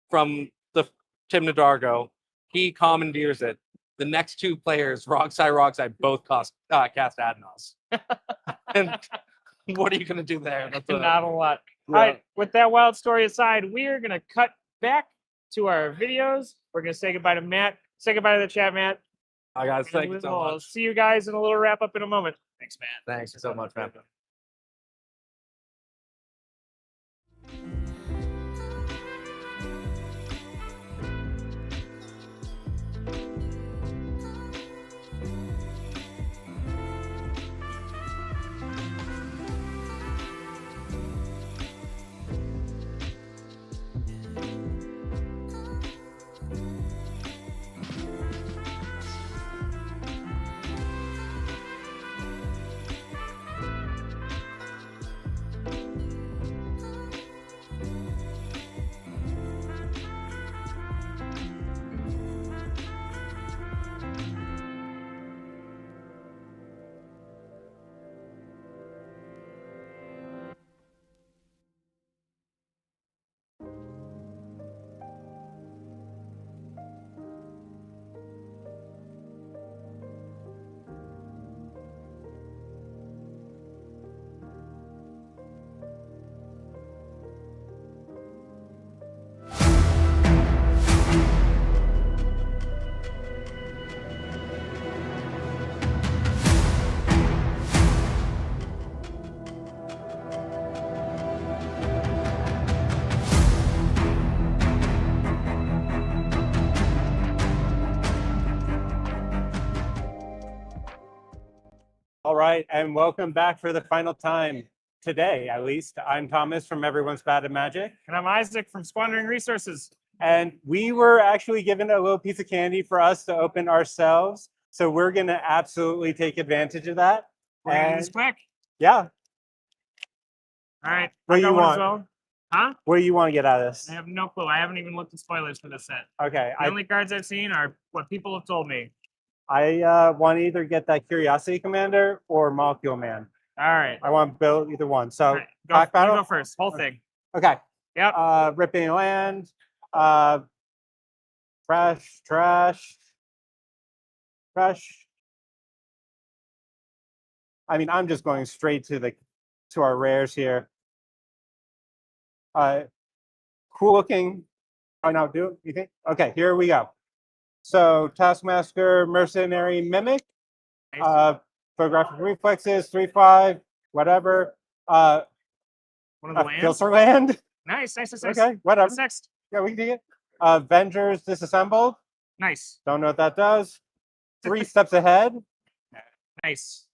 from the Timna Dargo. He commandeers it. The next two players, Rogsai, both cast Adnos. And what are you going to do there? Not a lot. All right, with that wild story aside, we are going to cut back to our videos. We're going to say goodbye to Matt. Say goodbye to the chat, Matt. I guys, thank you so We'll much. see you guys in a little wrap up in a moment. Thanks, Matt. Thanks so much, man. All right, and welcome back for the final time today, at least. I'm Thomas from Everyone's Bad at Magic. And I'm Isaac from Squandering Resources. And we were actually given a little piece of candy for us to open ourselves. So we're going to absolutely take advantage of that. We're gonna do this quick. Yeah. All right. What I do got you one as want? well. Huh? What do you want to get out of this? I have no clue. I haven't even looked at spoilers for this set. Okay. The only cards I've seen are what people have told me. I want to either get that Curiosity Commander or Molecule Man. All right. I want to build either one. So, Go, Pack you Battle? go first. Whole thing. Okay. Yep. Ripping land. Trash. I mean, I'm just going straight to the to our rares here. Cool looking. Oh no, do you think? Okay, here we go. So Taskmaster, Mercenary, Mimic, Photographic Reflexes, 3/5, whatever. One of the lands. Filter land. Nice. Okay, whatever. What's next? Yeah, we can do it. Avengers Disassembled. Nice. Don't know what that does. 3 steps ahead. Nice.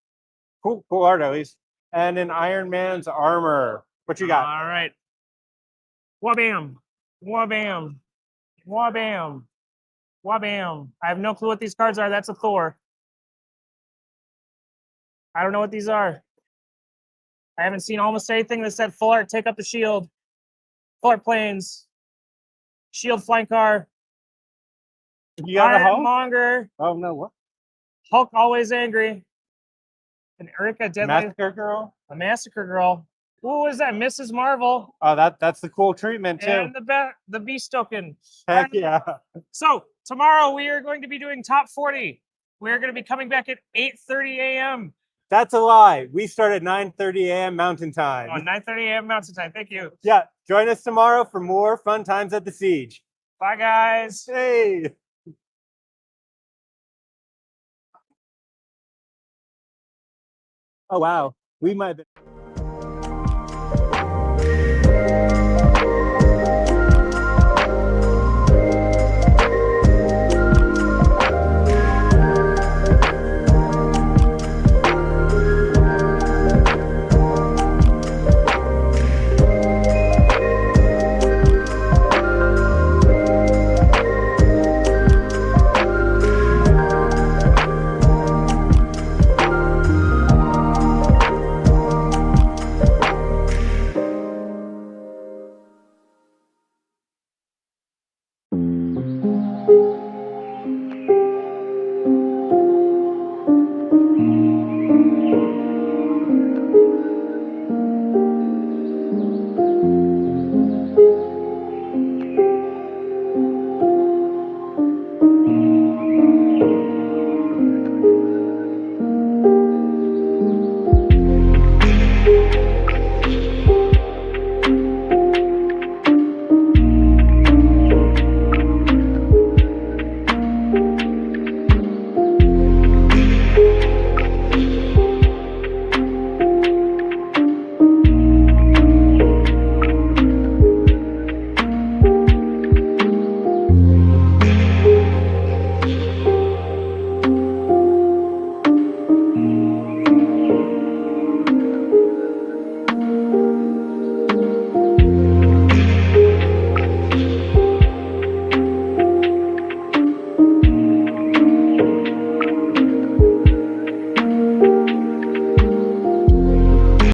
Cool art at least. And an Iron Man's armor. What you got? All right. Wabam. Wabam. Wabam. Wabam. I have no clue what these cards are. That's a Thor. I don't know what these are. I haven't seen almost anything that said full art, take up the shield. Full art planes. Shield flying car. You got a Hulk? Ironmonger. Oh no, what? Hulk always angry. And Erica Deadly. Massacre Girl? A Massacre Girl. Ooh, what is that? Mrs. Marvel. Oh, that's the cool treatment too. And the Beast token. Heck yeah. So tomorrow we are going to be doing top 40. We're going to be coming back at 8:30 a.m. That's a lie. We start at 9:30 a.m. Mountain Time. Oh, 9:30 a.m. Mountain Time. Thank you. Yeah, join us tomorrow for more fun times at the Siege. Bye, guys. Hey. Oh wow, we might have been.